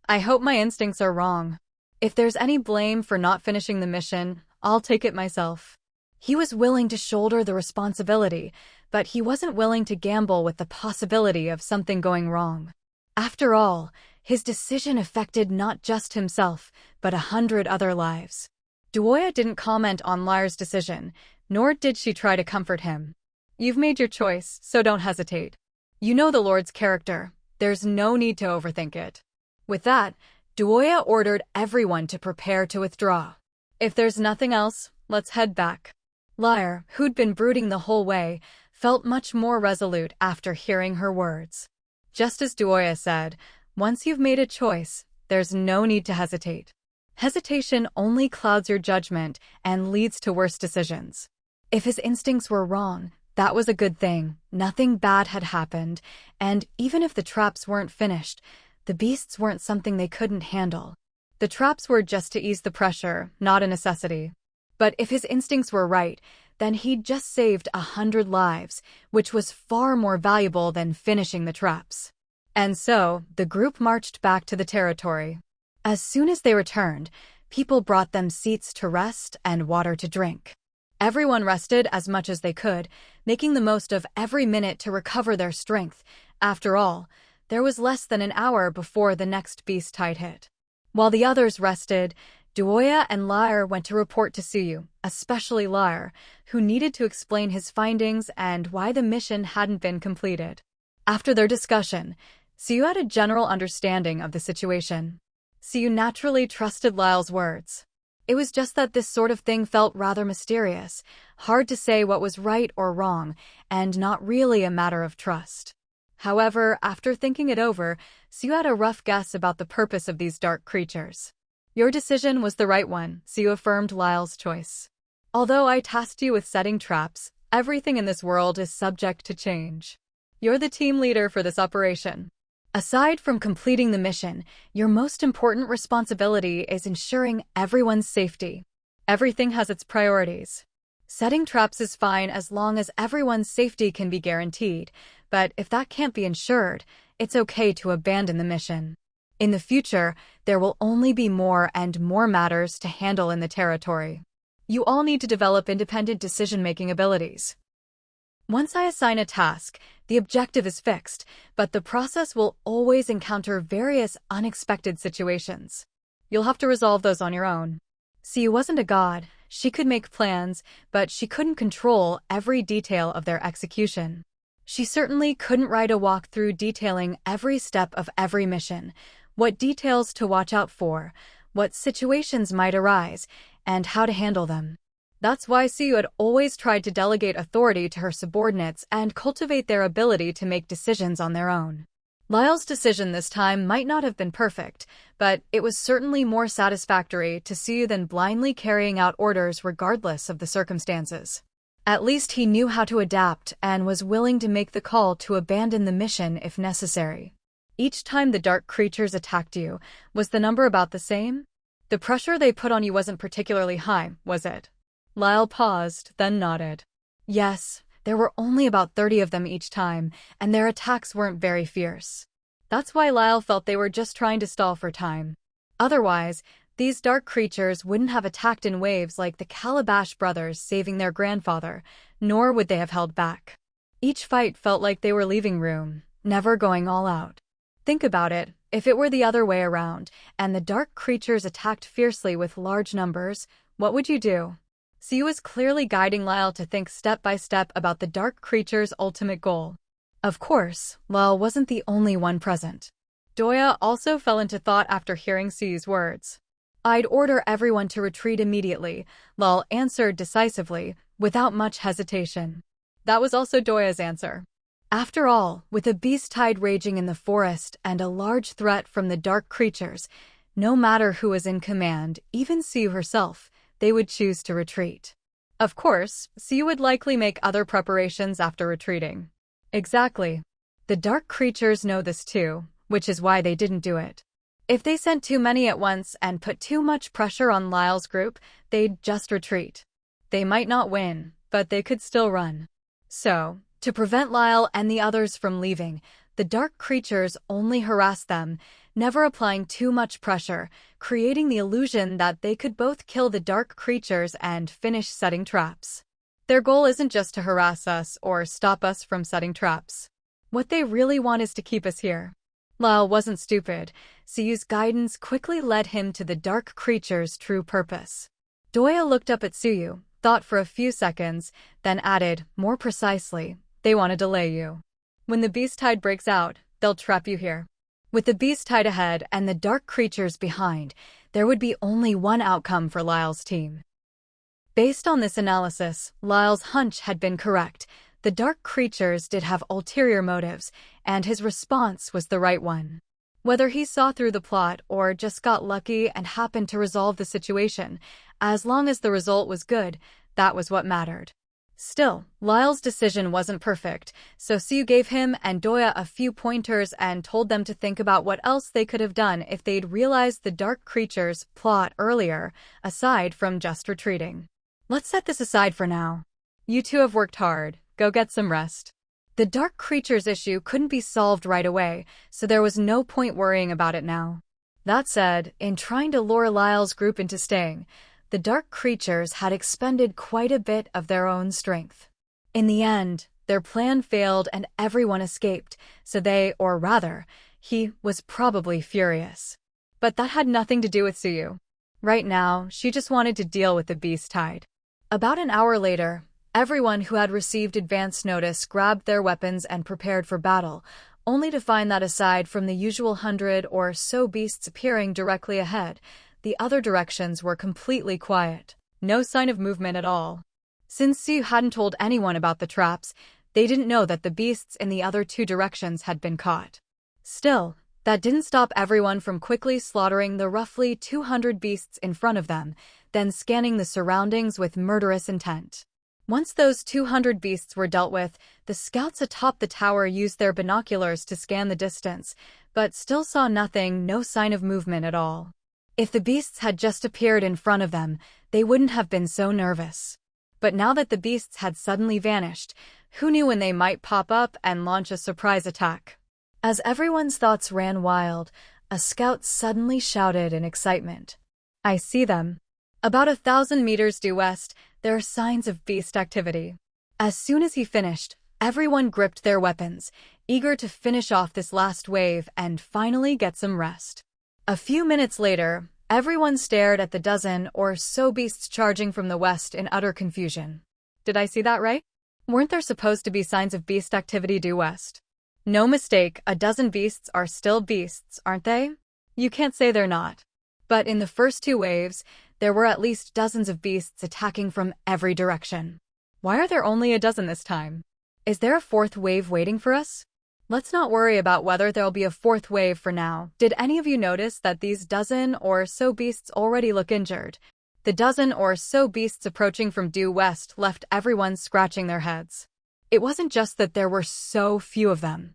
I hope my instincts are wrong. If there's any blame for not finishing the mission, I'll take it myself. He was willing to shoulder the responsibility, but he wasn't willing to gamble with the possibility of something going wrong. After all, his decision affected not just himself, but 100 other lives. Duoya didn't comment on Lar's decision, nor did she try to comfort him. You've made your choice, so don't hesitate. You know the Lord's character. There's no need to overthink it. With that, Duoya ordered everyone to prepare to withdraw. If there's nothing else, let's head back. Lar, who'd been brooding the whole way, felt much more resolute after hearing her words. Just as Duoya said, once you've made a choice, there's no need to hesitate. Hesitation only clouds your judgment and leads to worse decisions. If his instincts were wrong, that was a good thing. Nothing bad had happened, and even if the traps weren't finished, the beasts weren't something they couldn't handle. The traps were just to ease the pressure, not a necessity. But if his instincts were right, then he'd just saved 100 lives, which was far more valuable than finishing the traps. And so, the group marched back to the territory. As soon as they returned, people brought them seats to rest and water to drink. Everyone rested as much as they could, making the most of every minute to recover their strength. After all, there was less than an hour before the next beast tide hit. While the others rested, Duoya and Lar went to report to Siu, especially Lar, who needed to explain his findings and why the mission hadn't been completed. After their discussion, Siu had a general understanding of the situation. Siu naturally trusted Lyle's words. It was just that this sort of thing felt rather mysterious, hard to say what was right or wrong, and not really a matter of trust. However, after thinking it over, Siu had a rough guess about the purpose of these dark creatures. Your decision was the right one, Siu affirmed Lyle's choice. Although I tasked you with setting traps, everything in this world is subject to change. You're the team leader for this operation. Aside from completing the mission, your most important responsibility is ensuring everyone's safety. Everything has its priorities. Setting traps is fine as long as everyone's safety can be guaranteed, but if that can't be ensured, it's okay to abandon the mission. In the future, there will only be more and more matters to handle in the territory. You all need to develop independent decision-making abilities. Once I assign a task, the objective is fixed, but the process will always encounter various unexpected situations. You'll have to resolve those on your own. Siu wasn't a god. She could make plans, but she couldn't control every detail of their execution. She certainly couldn't write a walkthrough detailing every step of every mission, what details to watch out for, what situations might arise, and how to handle them. That's why Siu had always tried to delegate authority to her subordinates and cultivate their ability to make decisions on their own. Lyle's decision this time might not have been perfect, but it was certainly more satisfactory to Siu than blindly carrying out orders regardless of the circumstances. At least he knew how to adapt and was willing to make the call to abandon the mission if necessary. Each time the dark creatures attacked you, was the number about the same? The pressure they put on you wasn't particularly high, was it? Lyle paused, then nodded. Yes, there were only about 30 of them each time, and their attacks weren't very fierce. That's why Lyle felt they were just trying to stall for time. Otherwise, these dark creatures wouldn't have attacked in waves like the Calabash brothers saving their grandfather, nor would they have held back. Each fight felt like they were leaving room, never going all out. Think about it, if it were the other way around, and the dark creatures attacked fiercely with large numbers, what would you do? Siu was clearly guiding Lyle to think step by step about the dark creature's ultimate goal. Of course, Lyle wasn't the only one present. Doya also fell into thought after hearing Siu's words. I'd order everyone to retreat immediately, Lyle answered decisively, without much hesitation. That was also Doya's answer. After all, with a beast tide raging in the forest and a large threat from the dark creatures, no matter who was in command, even Siu herself, they would choose to retreat. Of course, Siu would likely make other preparations after retreating. Exactly. The dark creatures know this too, which is why they didn't do it. If they sent too many at once and put too much pressure on Lyle's group, they'd just retreat. They might not win, but they could still run. So, to prevent Lyle and the others from leaving, the dark creatures only harassed them, never applying too much pressure, creating the illusion that they could both kill the dark creatures and finish setting traps. Their goal isn't just to harass us or stop us from setting traps. What they really want is to keep us here. Lyle wasn't stupid. Siu's guidance quickly led him to the dark creature's true purpose. Doya looked up at Siu, thought for a few seconds, then added, more precisely, they want to delay you. When the beast tide breaks out, they'll trap you here. With the beast tide ahead and the dark creatures behind, there would be only one outcome for Lyle's team. Based on this analysis, Lyle's hunch had been correct. The dark creatures did have ulterior motives, and his response was the right one. Whether he saw through the plot or just got lucky and happened to resolve the situation, as long as the result was good, that was what mattered. Still, Lyle's decision wasn't perfect, so Siu gave him and Doya a few pointers and told them to think about what else they could have done if they'd realized the dark creatures' plot earlier, aside from just retreating. Let's set this aside for now. You two have worked hard, go get some rest. The dark creatures issue couldn't be solved right away, so there was no point worrying about it now. That said, in trying to lure Lyle's group into staying, the dark creatures had expended quite a bit of their own strength. In the end, their plan failed and everyone escaped, so they, or rather, he, was probably furious. But that had nothing to do with Siu. Right now, she just wanted to deal with the beast tide. About an hour later, everyone who had received advance notice grabbed their weapons and prepared for battle, only to find that aside from the usual 100 or so beasts appearing directly ahead, the other directions were completely quiet. No sign of movement at all. Since Siu hadn't told anyone about the traps, they didn't know that the beasts in the other two directions had been caught. Still, that didn't stop everyone from quickly slaughtering the roughly 200 beasts in front of them, then scanning the surroundings with murderous intent. Once those 200 beasts were dealt with, the scouts atop the tower used their binoculars to scan the distance, but still saw nothing, no sign of movement at all. If the beasts had just appeared in front of them, they wouldn't have been so nervous. But now that the beasts had suddenly vanished, who knew when they might pop up and launch a surprise attack? As everyone's thoughts ran wild, a scout suddenly shouted in excitement. "I see them. About 1,000 meters due west, there are signs of beast activity." As soon as he finished, everyone gripped their weapons, eager to finish off this last wave and finally get some rest. A few minutes later, everyone stared at the dozen or so beasts charging from the west in utter confusion. Did I see that right? Weren't there supposed to be signs of beast activity due west? No mistake, a dozen beasts are still beasts, aren't they? You can't say they're not. But in the first two waves, there were at least dozens of beasts attacking from every direction. Why are there only a dozen this time? Is there a fourth wave waiting for us? Let's not worry about whether there'll be a fourth wave for now. Did any of you notice that these dozen or so beasts already look injured? The dozen or so beasts approaching from due west left everyone scratching their heads. It wasn't just that there were so few of them.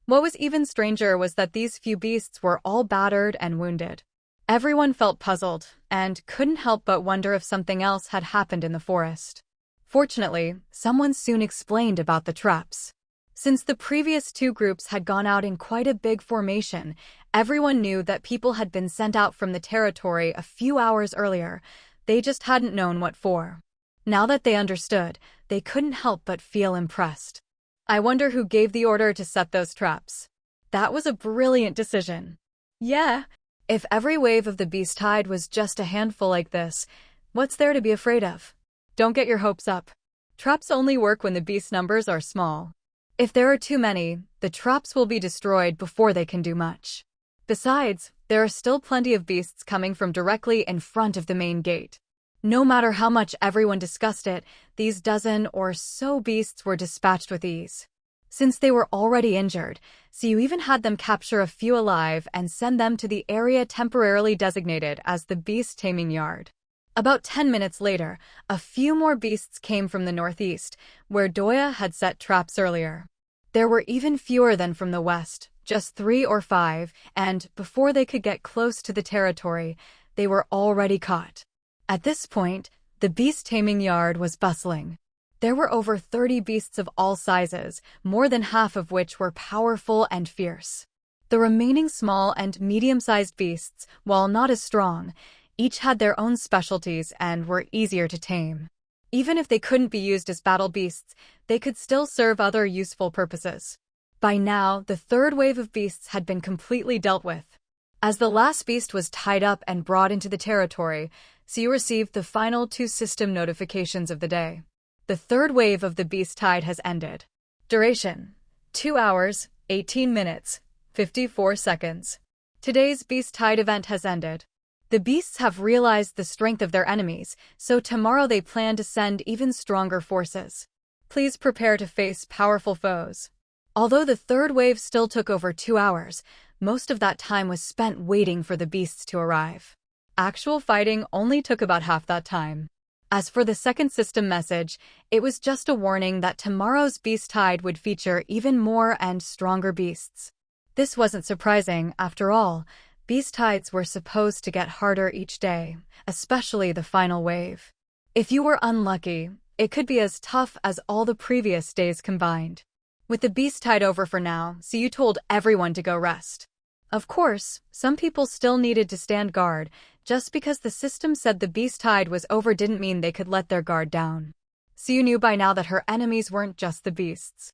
What was even stranger was that these few beasts were all battered and wounded. Everyone felt puzzled and couldn't help but wonder if something else had happened in the forest. Fortunately, someone soon explained about the traps. Since the previous two groups had gone out in quite a big formation, everyone knew that people had been sent out from the territory a few hours earlier. They just hadn't known what for. Now that they understood, they couldn't help but feel impressed. I wonder who gave the order to set those traps. That was a brilliant decision. Yeah, if every wave of the beast tide was just a handful like this, what's there to be afraid of? Don't get your hopes up. Traps only work when the beast numbers are small. If there are too many, the traps will be destroyed before they can do much. Besides, there are still plenty of beasts coming from directly in front of the main gate. No matter how much everyone discussed it, these dozen or so beasts were dispatched with ease. Since they were already injured, Siu even had them capture a few alive and send them to the area temporarily designated as the beast taming yard. About 10 minutes later, a few more beasts came from the northeast, where Doya had set traps earlier. There were even fewer than from the west, just 3 or 5, and before they could get close to the territory, they were already caught. At this point, the beast taming yard was bustling. There were over 30 beasts of all sizes, more than half of which were powerful and fierce. The remaining small and medium-sized beasts, while not as strong, each had their own specialties and were easier to tame. Even if they couldn't be used as battle beasts, they could still serve other useful purposes. By now, the third wave of beasts had been completely dealt with. As the last beast was tied up and brought into the territory, Siu received the final 2 system notifications of the day. The third wave of the beast tide has ended. Duration: 2 hours, 18 minutes, 54 seconds. Today's beast tide event has ended. The beasts have realized the strength of their enemies, so tomorrow they plan to send even stronger forces. Please prepare to face powerful foes. Although the third wave still took over 2 hours, most of that time was spent waiting for the beasts to arrive. Actual fighting only took about half that time. As for the second system message, it was just a warning that tomorrow's beast tide would feature even more and stronger beasts. This wasn't surprising, after all. Beast tides were supposed to get harder each day, especially the final wave. If you were unlucky, it could be as tough as all the previous days combined. With the beast tide over for now, Siu told everyone to go rest. Of course, some people still needed to stand guard. Just because the system said the beast tide was over didn't mean they could let their guard down. Siu knew by now that her enemies weren't just the beasts.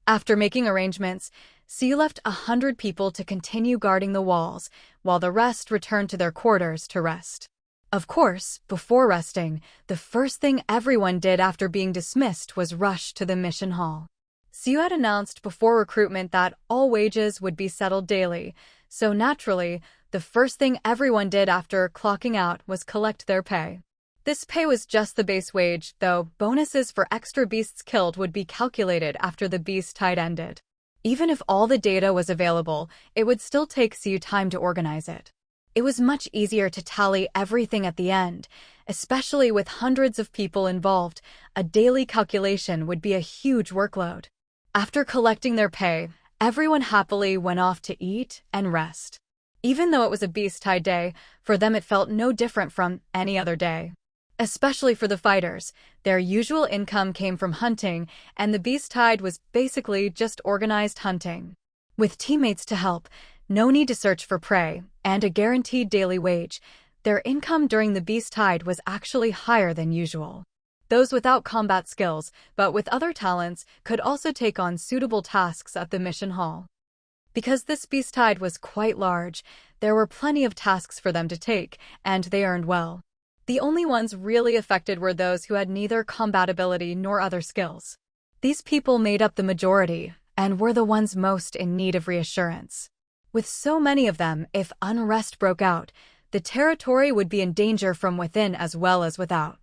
After making arrangements, Siu left 100 people to continue guarding the walls, while the rest returned to their quarters to rest. Of course, before resting, the first thing everyone did after being dismissed was rush to the mission hall. Siu had announced before recruitment that all wages would be settled daily, so naturally, the first thing everyone did after clocking out was collect their pay. This pay was just the base wage, though bonuses for extra beasts killed would be calculated after the beast tide ended. Even if all the data was available, it would still take CU time to organize it. It was much easier to tally everything at the end, especially with hundreds of people involved. A daily calculation would be a huge workload. After collecting their pay, everyone happily went off to eat and rest. Even though it was a beast tide day, for them it felt no different from any other day. Especially for the fighters, their usual income came from hunting, and the beast tide was basically just organized hunting. With teammates to help, no need to search for prey, and a guaranteed daily wage, their income during the beast tide was actually higher than usual. Those without combat skills, but with other talents, could also take on suitable tasks at the mission hall. Because this beast tide was quite large, there were plenty of tasks for them to take, and they earned well. The only ones really affected were those who had neither combat ability nor other skills. These people made up the majority, and were the ones most in need of reassurance. With so many of them, if unrest broke out, the territory would be in danger from within as well as without.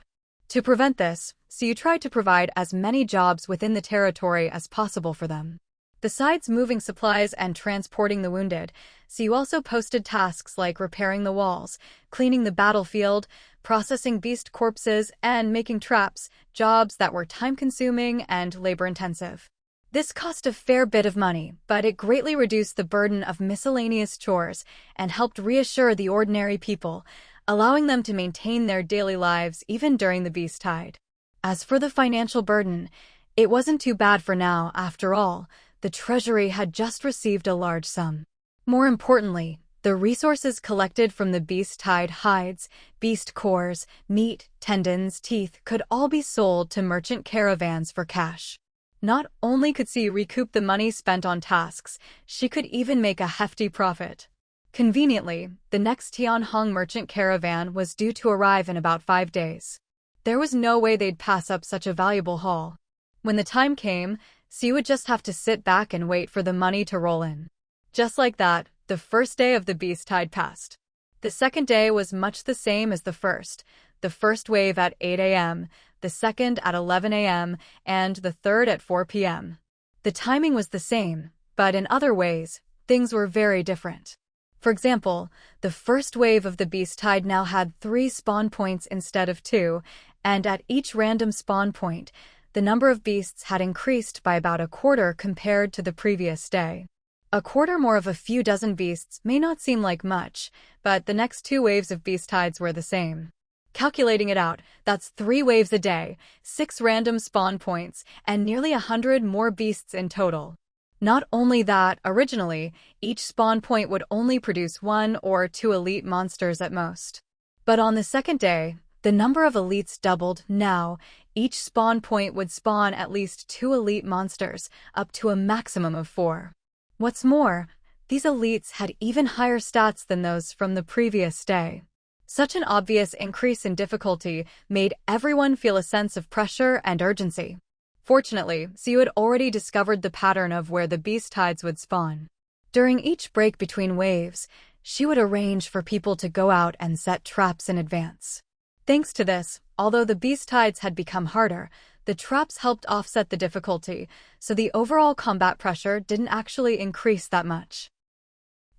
To prevent this, CU tried to provide as many jobs within the territory as possible for them. Besides moving supplies and transporting the wounded, CU also posted tasks like repairing the walls, cleaning the battlefield, processing beast corpses, and making traps, jobs that were time-consuming and labor-intensive. This cost a fair bit of money, but it greatly reduced the burden of miscellaneous chores and helped reassure the ordinary people, allowing them to maintain their daily lives even during the beast tide. As for the financial burden, it wasn't too bad for now. After all, the treasury had just received a large sum. More importantly, the resources collected from the beast tide hides, beast cores, meat, tendons, teeth could all be sold to merchant caravans for cash. Not only could she recoup the money spent on tasks, she could even make a hefty profit. Conveniently, the next Tianhong merchant caravan was due to arrive in about 5 days. There was no way they'd pass up such a valuable haul. When the time came, she would just have to sit back and wait for the money to roll in. Just like that, the first day of the beast tide passed. The second day was much the same as the first wave at 8 a.m., the second at 11 a.m., and the third at 4 p.m. The timing was the same, but in other ways, things were very different. For example, the first wave of the beast tide now had 3 spawn points instead of 2, and at each random spawn point, the number of beasts had increased by about a quarter compared to the previous day. A quarter more of a few dozen beasts may not seem like much, but the next 2 waves of beast tides were the same. Calculating it out, that's 3 waves a day, 6 random spawn points, and nearly 100 more beasts in total. Not only that, originally, each spawn point would only produce 1 or 2 elite monsters at most. But on the second day, the number of elites doubled. Now, each spawn point would spawn at least 2 elite monsters, up to a maximum of 4. What's more, these elites had even higher stats than those from the previous day. Such an obvious increase in difficulty made everyone feel a sense of pressure and urgency. Fortunately, CU had already discovered the pattern of where the beast tides would spawn. During each break between waves, she would arrange for people to go out and set traps in advance. Thanks to this, although the beast tides had become harder, the traps helped offset the difficulty, so the overall combat pressure didn't actually increase that much.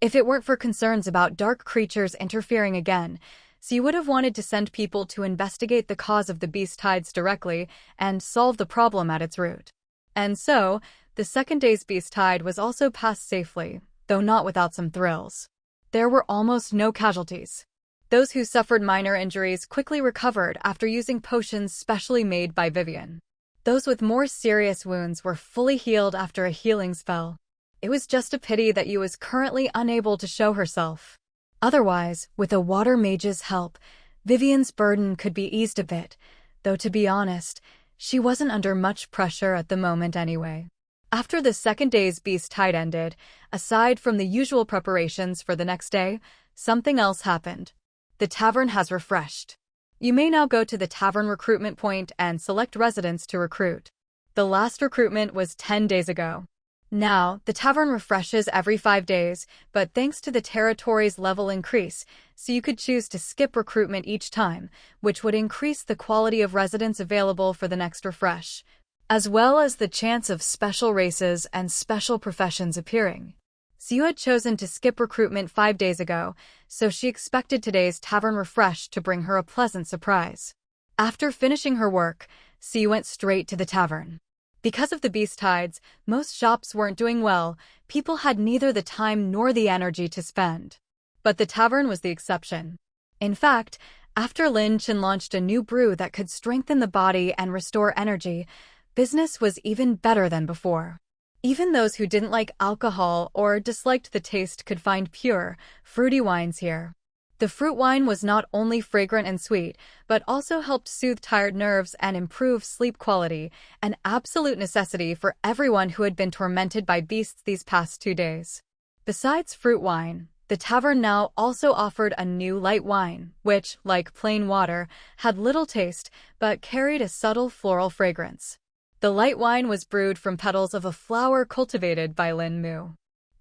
If it weren't for concerns about dark creatures interfering again, CU would have wanted to send people to investigate the cause of the beast tides directly and solve the problem at its root. And so, the second day's beast tide was also passed safely, though not without some thrills. There were almost no casualties. Those who suffered minor injuries quickly recovered after using potions specially made by Vivian. Those with more serious wounds were fully healed after a healing spell. It was just a pity that Yu was currently unable to show herself. Otherwise, with a water mage's help, Vivian's burden could be eased a bit, though to be honest, she wasn't under much pressure at the moment anyway. After the second day's beast tide ended, aside from the usual preparations for the next day, something else happened. The tavern has refreshed. You may now go to the tavern recruitment point and select residents to recruit. The last recruitment was 10 days ago. Now, the tavern refreshes every 5 days, but thanks to the territory's level increase, so you could choose to skip recruitment each time, which would increase the quality of residents available for the next refresh, as well as the chance of special races and special professions appearing. Siu had chosen to skip recruitment 5 days ago, so she expected today's tavern refresh to bring her a pleasant surprise. After finishing her work, Siu went straight to the tavern. Because of the beast tides, most shops weren't doing well. People had neither the time nor the energy to spend. But the tavern was the exception. In fact, after Lin Chen launched a new brew that could strengthen the body and restore energy, business was even better than before. Even those who didn't like alcohol or disliked the taste could find pure, fruity wines here. The fruit wine was not only fragrant and sweet, but also helped soothe tired nerves and improve sleep quality, an absolute necessity for everyone who had been tormented by beasts these past 2 days. Besides fruit wine, the tavern now also offered a new light wine, which, like plain water, had little taste but carried a subtle floral fragrance. The light wine was brewed from petals of a flower cultivated by Lin Mu.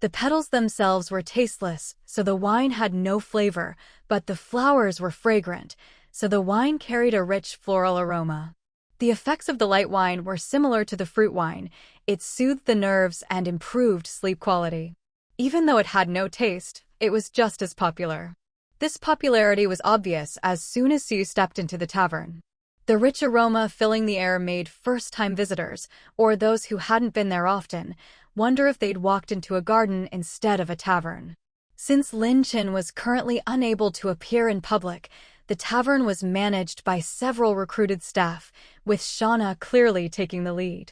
The petals themselves were tasteless, so the wine had no flavor, but the flowers were fragrant, so the wine carried a rich floral aroma. The effects of the light wine were similar to the fruit wine. It soothed the nerves and improved sleep quality. Even though it had no taste, it was just as popular. This popularity was obvious as soon as Siu stepped into the tavern. The rich aroma filling the air made first-time visitors, or those who hadn't been there often, wonder if they'd walked into a garden instead of a tavern. Since Lin Chen was currently unable to appear in public, the tavern was managed by several recruited staff, with Shauna clearly taking the lead.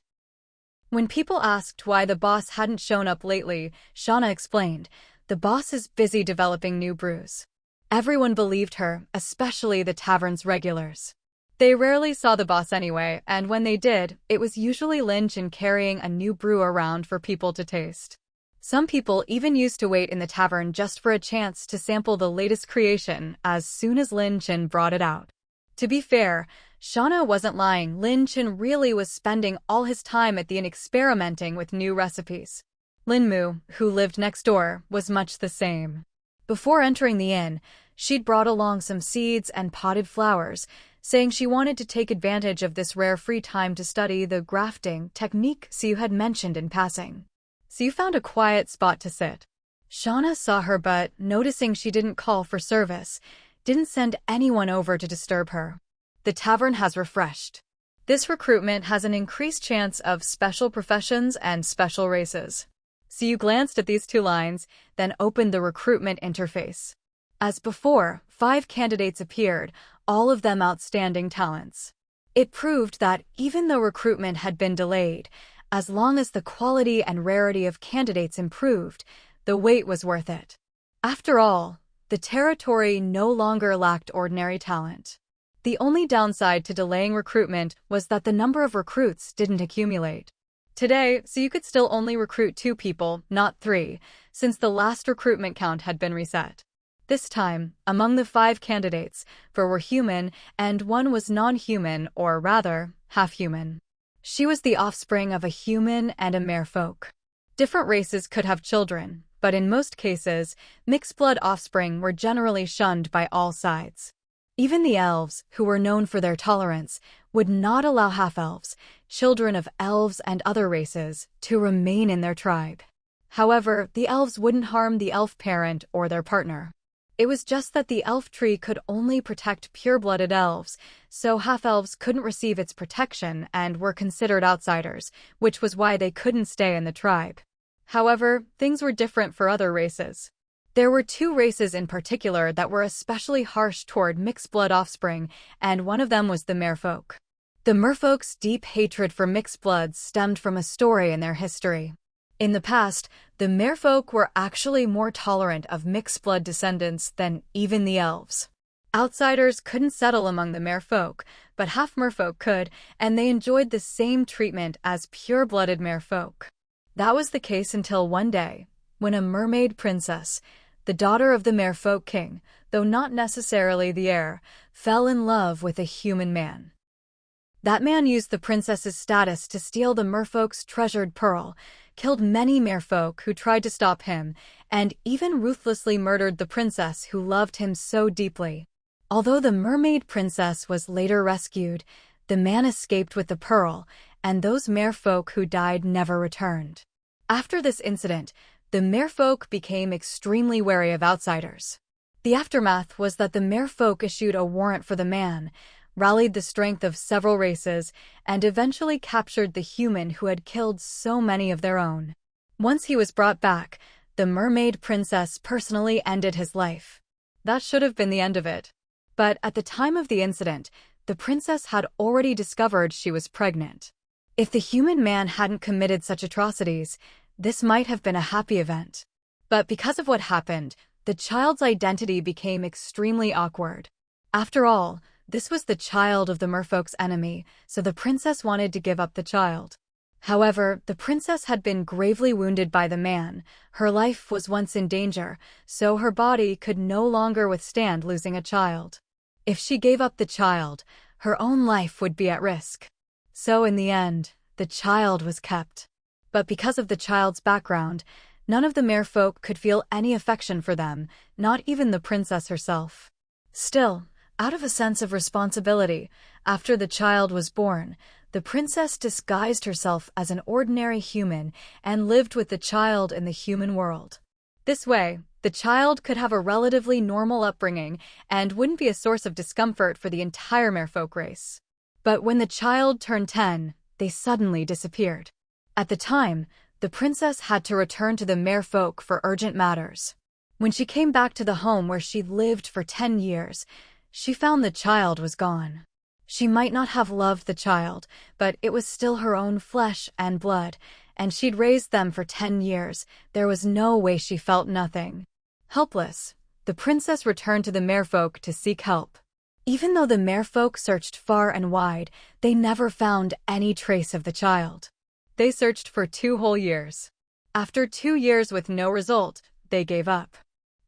When people asked why the boss hadn't shown up lately, Shauna explained, "The boss is busy developing new brews." Everyone believed her, especially the tavern's regulars. They rarely saw the boss anyway, and when they did, it was usually Lin Chen carrying a new brew around for people to taste. Some people even used to wait in the tavern just for a chance to sample the latest creation as soon as Lin Chen brought it out. To be fair, Shauna wasn't lying. Lin Chen really was spending all his time at the inn experimenting with new recipes. Lin Mu, who lived next door, was much the same. Before entering the inn, she'd brought along some seeds and potted flowers, saying she wanted to take advantage of this rare free time to study the grafting technique Siu had mentioned in passing. Siu found a quiet spot to sit. Shauna saw her but, noticing she didn't call for service, didn't send anyone over to disturb her. The tavern has refreshed. This recruitment has an increased chance of special professions and special races. Siu glanced at these 2 lines, then opened the recruitment interface. As before, 5 candidates appeared, all of them outstanding talents. It proved that even though recruitment had been delayed, as long as the quality and rarity of candidates improved, the wait was worth it. After all, the territory no longer lacked ordinary talent. The only downside to delaying recruitment was that the number of recruits didn't accumulate. Today, so you could still only recruit 2 people, not 3, since the last recruitment count had been reset. This time, among the 5 candidates, 4 were human and 1 was non-human, or rather, half-human. She was the offspring of a human and a merfolk. Different races could have children, but in most cases, mixed-blood offspring were generally shunned by all sides. Even the elves, who were known for their tolerance, would not allow half-elves, children of elves and other races, to remain in their tribe. However, the elves wouldn't harm the elf parent or their partner. It was just that the elf tree could only protect pure-blooded elves, so half-elves couldn't receive its protection and were considered outsiders, which was why they couldn't stay in the tribe. However, things were different for other races. There were 2 races in particular that were especially harsh toward mixed-blood offspring, and one of them was the merfolk. The merfolk's deep hatred for mixed bloods stemmed from a story in their history. In the past, the merfolk were actually more tolerant of mixed-blood descendants than even the elves. Outsiders couldn't settle among the merfolk, but half-merfolk could, and they enjoyed the same treatment as pure-blooded merfolk. That was the case until one day, when a mermaid princess, the daughter of the merfolk king, though not necessarily the heir, fell in love with a human man. That man used the princess's status to steal the merfolk's treasured pearl, killed many merfolk who tried to stop him, and even ruthlessly murdered the princess who loved him so deeply. Although the mermaid princess was later rescued, the man escaped with the pearl, and those merfolk who died never returned. After this incident, the merfolk became extremely wary of outsiders. The aftermath was that the merfolk issued a warrant for the man, rallied the strength of several races, and eventually captured the human who had killed so many of their own. Once he was brought back, the mermaid princess personally ended his life. That should have been the end of it. But at the time of the incident, the princess had already discovered she was pregnant. If the human man hadn't committed such atrocities, this might have been a happy event. But because of what happened, the child's identity became extremely awkward. After all, this was the child of the merfolk's enemy, so the princess wanted to give up the child. However, the princess had been gravely wounded by the man, her life was once in danger, so her body could no longer withstand losing a child. If she gave up the child, her own life would be at risk. So in the end, the child was kept. But because of the child's background, none of the merfolk could feel any affection for them, not even the princess herself. Still, out of a sense of responsibility, after the child was born, the princess disguised herself as an ordinary human and lived with the child in the human world. This way, the child could have a relatively normal upbringing and wouldn't be a source of discomfort for the entire merfolk race. But when the child turned 10, they suddenly disappeared. At the time, the princess had to return to the merfolk for urgent matters. When she came back to the home where she'd lived for 10 years, she found the child was gone. She might not have loved the child, but it was still her own flesh and blood, and she'd raised them for 10 years. There was no way she felt nothing. Helpless, the princess returned to the merfolk to seek help. Even though the merfolk searched far and wide, they never found any trace of the child. They searched for 2 whole years. After 2 years with no result, they gave up.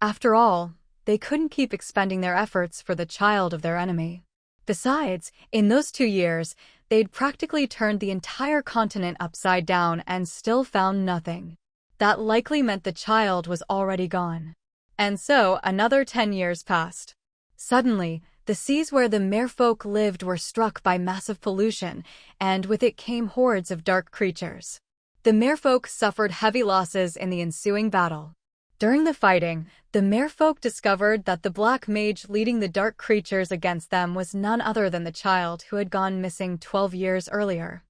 After all, they couldn't keep expending their efforts for the child of their enemy. Besides, in those 2 years, they'd practically turned the entire continent upside down and still found nothing. That likely meant the child was already gone. And so another 10 years passed. Suddenly, the seas where the merfolk lived were struck by massive pollution, and with it came hordes of dark creatures. The merfolk suffered heavy losses in the ensuing battle. During the fighting, the merfolk discovered that the black mage leading the dark creatures against them was none other than the child who had gone missing 12 years earlier.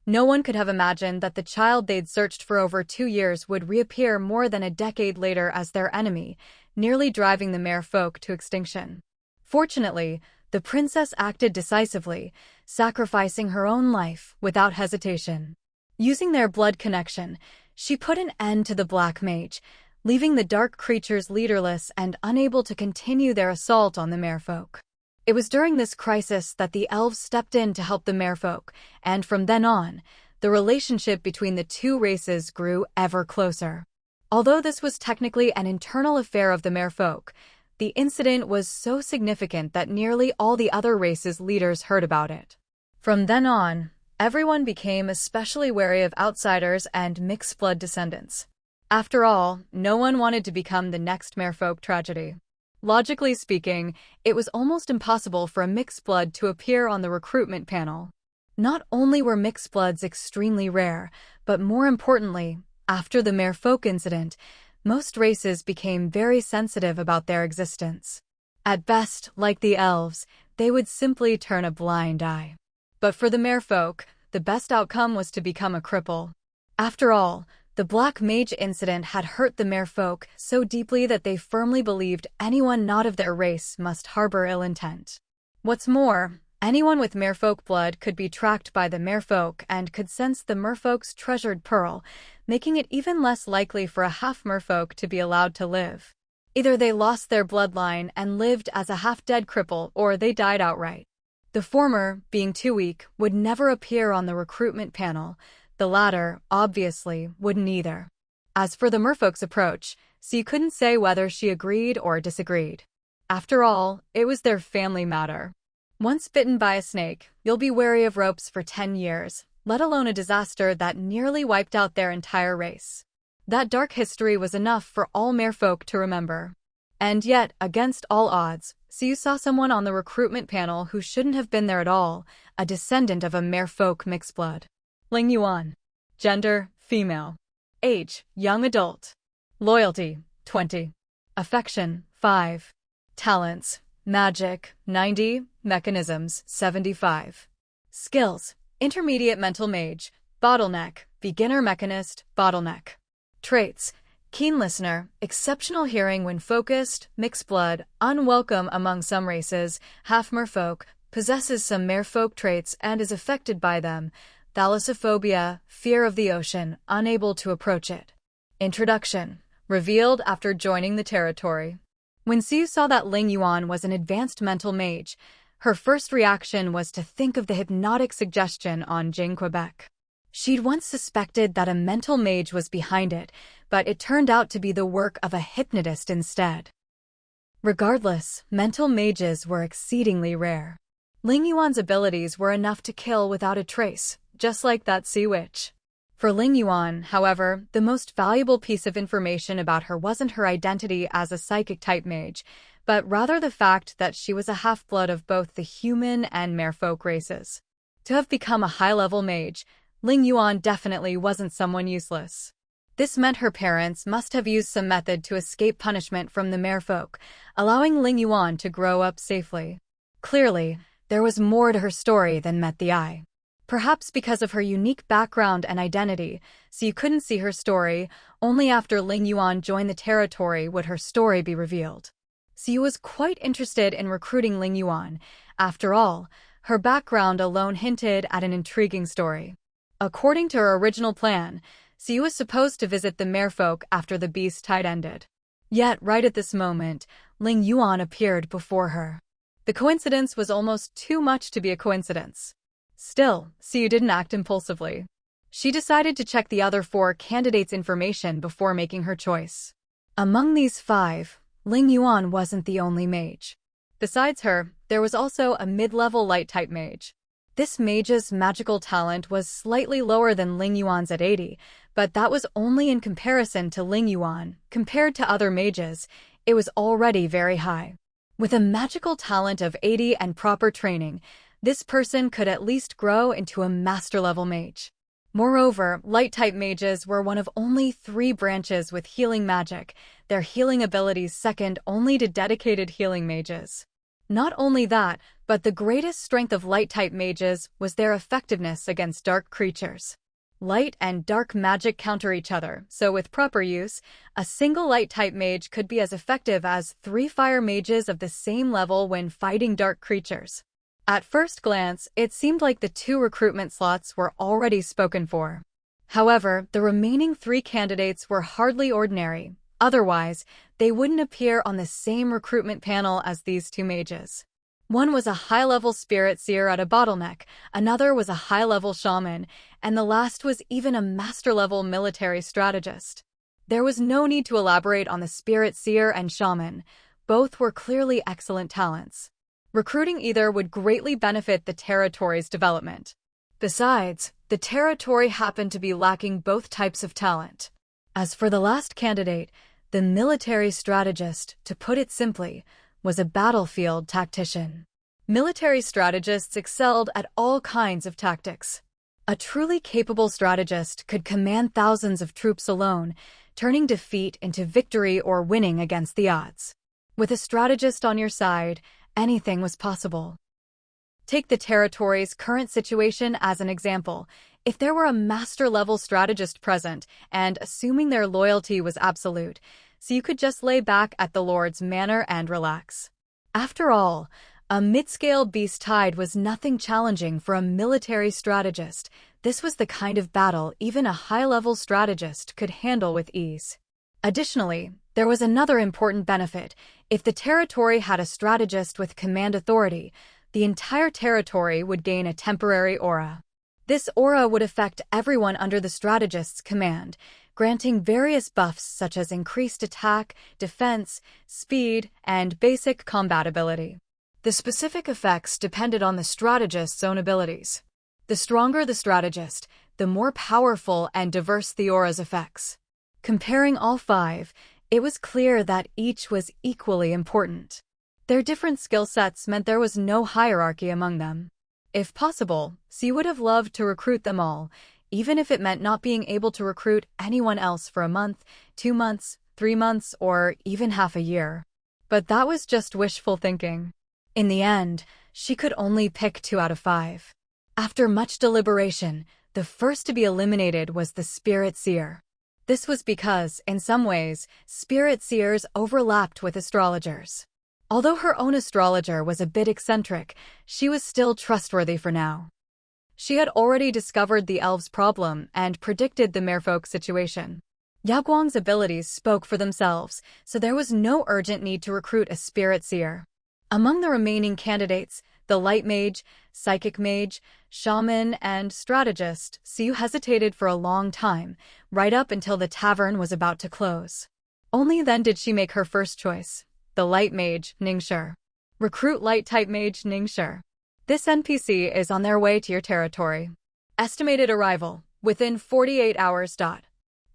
No one could have imagined that the child they'd searched for over 2 years would reappear more than a decade later as their enemy, nearly driving the merfolk to extinction. Fortunately, the princess acted decisively, sacrificing her own life without hesitation. Using their blood connection, she put an end to the black mage, leaving the dark creatures leaderless and unable to continue their assault on the merfolk. It was during this crisis that the elves stepped in to help the merfolk, and from then on, the relationship between the 2 races grew ever closer. Although this was technically an internal affair of the merfolk, the incident was so significant that nearly all the other races' leaders heard about it. From then on, everyone became especially wary of outsiders and mixed-blood descendants. After all, no one wanted to become the next merfolk tragedy. Logically speaking, it was almost impossible for a mixed blood to appear on the recruitment panel. Not only were mixed bloods extremely rare, but more importantly, after the merfolk incident, most races became very sensitive about their existence. At best, like the elves, they would simply turn a blind eye. But for the merfolk, the best outcome was to become a cripple. After all, the black mage incident had hurt the merfolk so deeply that they firmly believed anyone not of their race must harbor ill intent. What's more, anyone with merfolk blood could be tracked by the merfolk and could sense the merfolk's treasured pearl, making it even less likely for a half-merfolk to be allowed to live. Either they lost their bloodline and lived as a half-dead cripple, or they died outright. The former, being too weak, would never appear on the recruitment panel. The latter, obviously, wouldn't either. As for the merfolk's approach, she couldn't say whether she agreed or disagreed. After all, it was their family matter. Once bitten by a snake, you'll be wary of ropes for 10 years. let alone a disaster that nearly wiped out their entire race. That dark history was enough for all merfolk to remember. And yet, against all odds, Siu saw someone on the recruitment panel who shouldn't have been there at all, a descendant of a merfolk mixed blood. Ling Yuan. Gender, female. Age, young adult. Loyalty, 20. Affection, 5. Talents, magic, 90, mechanisms, 75. Skills, intermediate mental mage, bottleneck, beginner mechanist, bottleneck. Traits, keen listener, exceptional hearing when focused, mixed blood, unwelcome among some races, half merfolk, possesses some merfolk traits and is affected by them, thalassophobia, fear of the ocean, unable to approach it. Introduction, revealed after joining the territory. When Siu saw that Ling Yuan was an advanced mental mage, her first reaction was to think of the hypnotic suggestion on Jing Quebec. She'd once suspected that a mental mage was behind it, but it turned out to be the work of a hypnotist instead. Regardless, mental mages were exceedingly rare. Ling Yuan's abilities were enough to kill without a trace, just like that sea witch. For Ling Yuan, however, the most valuable piece of information about her wasn't her identity as a psychic-type mage, but rather the fact that she was a half-blood of both the human and merfolk races. To have become a high-level mage, Ling Yuan definitely wasn't someone useless. This meant her parents must have used some method to escape punishment from the merfolk, allowing Ling Yuan to grow up safely. Clearly, there was more to her story than met the eye. Perhaps because of her unique background and identity, so you couldn't see her story, only after Ling Yuan joined the territory would her story be revealed. Siu was quite interested in recruiting Ling Yuan. After all, her background alone hinted at an intriguing story. According to her original plan, Siu was supposed to visit the merfolk after the beast tide ended. Yet, right at this moment, Ling Yuan appeared before her. The coincidence was almost too much to be a coincidence. Still, Siu didn't act impulsively. She decided to check the other 4 candidates' information before making her choice. Among these 5, Ling Yuan wasn't the only mage. Besides her, there was also a mid-level light-type mage. This mage's magical talent was slightly lower than Ling Yuan's at 80, but that was only in comparison to Ling Yuan. Compared to other mages, it was already very high. With a magical talent of 80 and proper training, this person could at least grow into a master-level mage. Moreover, light-type mages were one of only 3 branches with healing magic, their healing abilities second only to dedicated healing mages. Not only that, but the greatest strength of light-type mages was their effectiveness against dark creatures. Light and dark magic counter each other, so with proper use, a single light-type mage could be as effective as 3 fire mages of the same level when fighting dark creatures. At first glance, it seemed like the 2 recruitment slots were already spoken for. However, the remaining 3 candidates were hardly ordinary. Otherwise, they wouldn't appear on the same recruitment panel as these 2 mages. One was a high-level spirit seer at a bottleneck, another was a high-level shaman, and the last was even a master-level military strategist. There was no need to elaborate on the spirit seer and shaman. Both were clearly excellent talents. Recruiting either would greatly benefit the territory's development. Besides, the territory happened to be lacking both types of talent. As for the last candidate, the military strategist, to put it simply, was a battlefield tactician. Military strategists excelled at all kinds of tactics. A truly capable strategist could command thousands of troops alone, turning defeat into victory or winning against the odds. With a strategist on your side, anything was possible. Take the territory's current situation as an example. If there were a master-level strategist present, and assuming their loyalty was absolute, so you could just lay back at the Lord's manor and relax. After all, a mid-scale beast tide was nothing challenging for a military strategist. This was the kind of battle even a high-level strategist could handle with ease. Additionally, there was another important benefit. If the territory had a strategist with command authority, the entire territory would gain a temporary aura. This aura would affect everyone under the strategist's command, granting various buffs such as increased attack, defense, speed, and basic combat ability. The specific effects depended on the strategist's own abilities. The stronger the strategist, the more powerful and diverse the aura's effects. Comparing all 5, it was clear that each was equally important. Their different skill sets meant there was no hierarchy among them. If possible, she would have loved to recruit them all, even if it meant not being able to recruit anyone else for a month, 2 months, 3 months, or even half a year. But that was just wishful thinking. In the end, she could only pick 2 out of 5. After much deliberation, the first to be eliminated was the Spirit Seer. This was because, in some ways, Spirit Seers overlapped with astrologers. Although her own astrologer was a bit eccentric, she was still trustworthy for now. She had already discovered the elves' problem and predicted the merfolk situation. Yaguang's abilities spoke for themselves, so there was no urgent need to recruit a Spirit Seer. Among the remaining candidates, the Light Mage, Psychic Mage, Shaman, and Strategist, Siu hesitated for a long time, right up until the tavern was about to close. Only then did she make her first choice, the Light Mage, Ningshi. Recruit Light-type Mage Ningshi. This NPC is on their way to your territory. Estimated arrival, within 48 hours.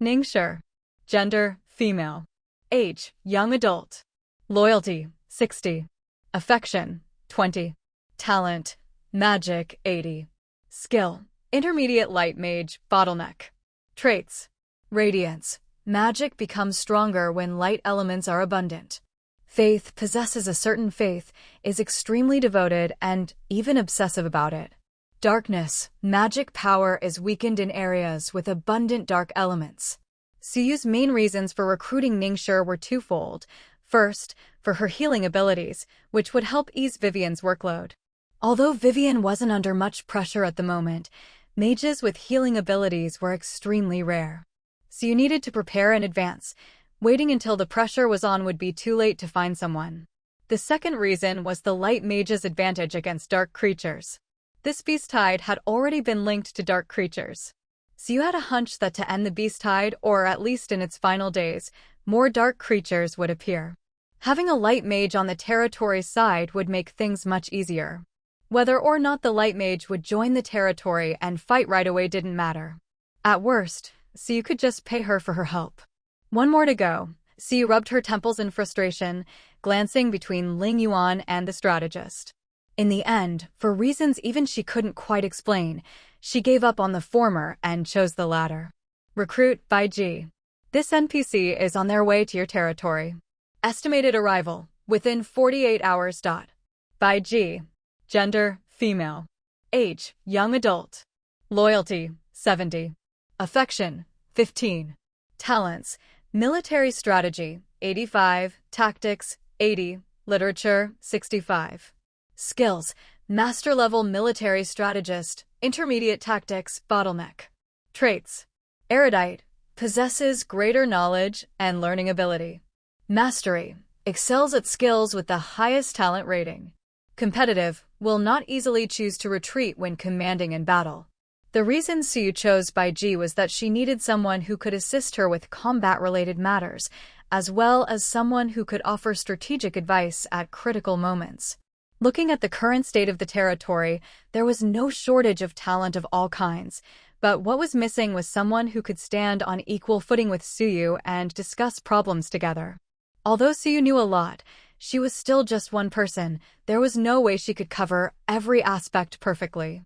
Ningshi. Gender, female. Age, young adult. Loyalty, 60. Affection, 20. Talent, magic, 80. Skill, intermediate light mage, bottleneck. Traits, radiance. Magic becomes stronger when light elements are abundant. Faith, possesses a certain faith, is extremely devoted and even obsessive about it. Darkness, magic power is weakened in areas with abundant dark elements. Suyu's main reasons for recruiting Ningshi were twofold. First, for her healing abilities, which would help ease Vivian's workload. Although Vivian wasn't under much pressure at the moment, mages with healing abilities were extremely rare. So you needed to prepare in advance. Waiting until the pressure was on would be too late to find someone. The second reason was the light mage's advantage against dark creatures. This beast tide had already been linked to dark creatures. So you had a hunch that to end the beast tide, or at least in its final days, more dark creatures would appear. Having a light mage on the territory side would make things much easier. Whether or not the light mage would join the territory and fight right away didn't matter. At worst, Siu could just pay her for her help. One more to go. Siu rubbed her temples in frustration, glancing between Ling Yuan and the strategist. In the end, for reasons even she couldn't quite explain, she gave up on the former and chose the latter. Recruit by G. This NPC is on their way to your territory. Estimated arrival, within 48 hours. By G. Gender, female. Age, young adult. Loyalty, 70. Affection, 15. Talents, military strategy, 85. Tactics, 80. Literature, 65. Skills, master-level military strategist, intermediate tactics, bottleneck. Traits, erudite, possesses greater knowledge and learning ability. Mastery, excels at skills with the highest talent rating. Competitive, will not easily choose to retreat when commanding in battle. The reason Siu chose Bai Ji was that she needed someone who could assist her with combat-related matters, as well as someone who could offer strategic advice at critical moments. Looking at the current state of the territory, there was no shortage of talent of all kinds, but what was missing was someone who could stand on equal footing with Suyu and discuss problems together. Although Suyu knew a lot, she was still just one person. There was no way she could cover every aspect perfectly.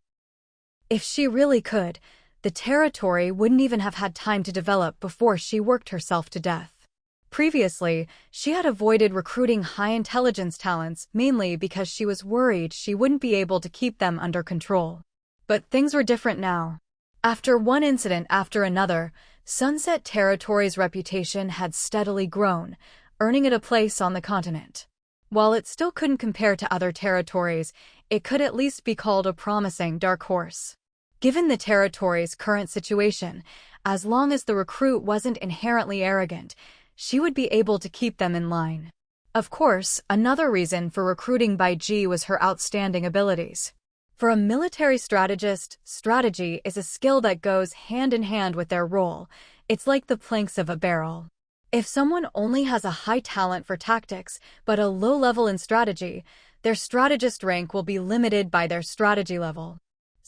If she really could, the territory wouldn't even have had time to develop before she worked herself to death. Previously, she had avoided recruiting high-intelligence talents mainly because she was worried she wouldn't be able to keep them under control. But things were different now. After one incident after another, Sunset Territory's reputation had steadily grown, earning it a place on the continent. While it still couldn't compare to other territories, it could at least be called a promising dark horse. Given the territory's current situation, as long as the recruit wasn't inherently arrogant, she would be able to keep them in line. Of course, another reason for recruiting Bai Ji was her outstanding abilities. For a military strategist, strategy is a skill that goes hand in hand with their role. It's like the planks of a barrel. If someone only has a high talent for tactics, but a low level in strategy, their strategist rank will be limited by their strategy level.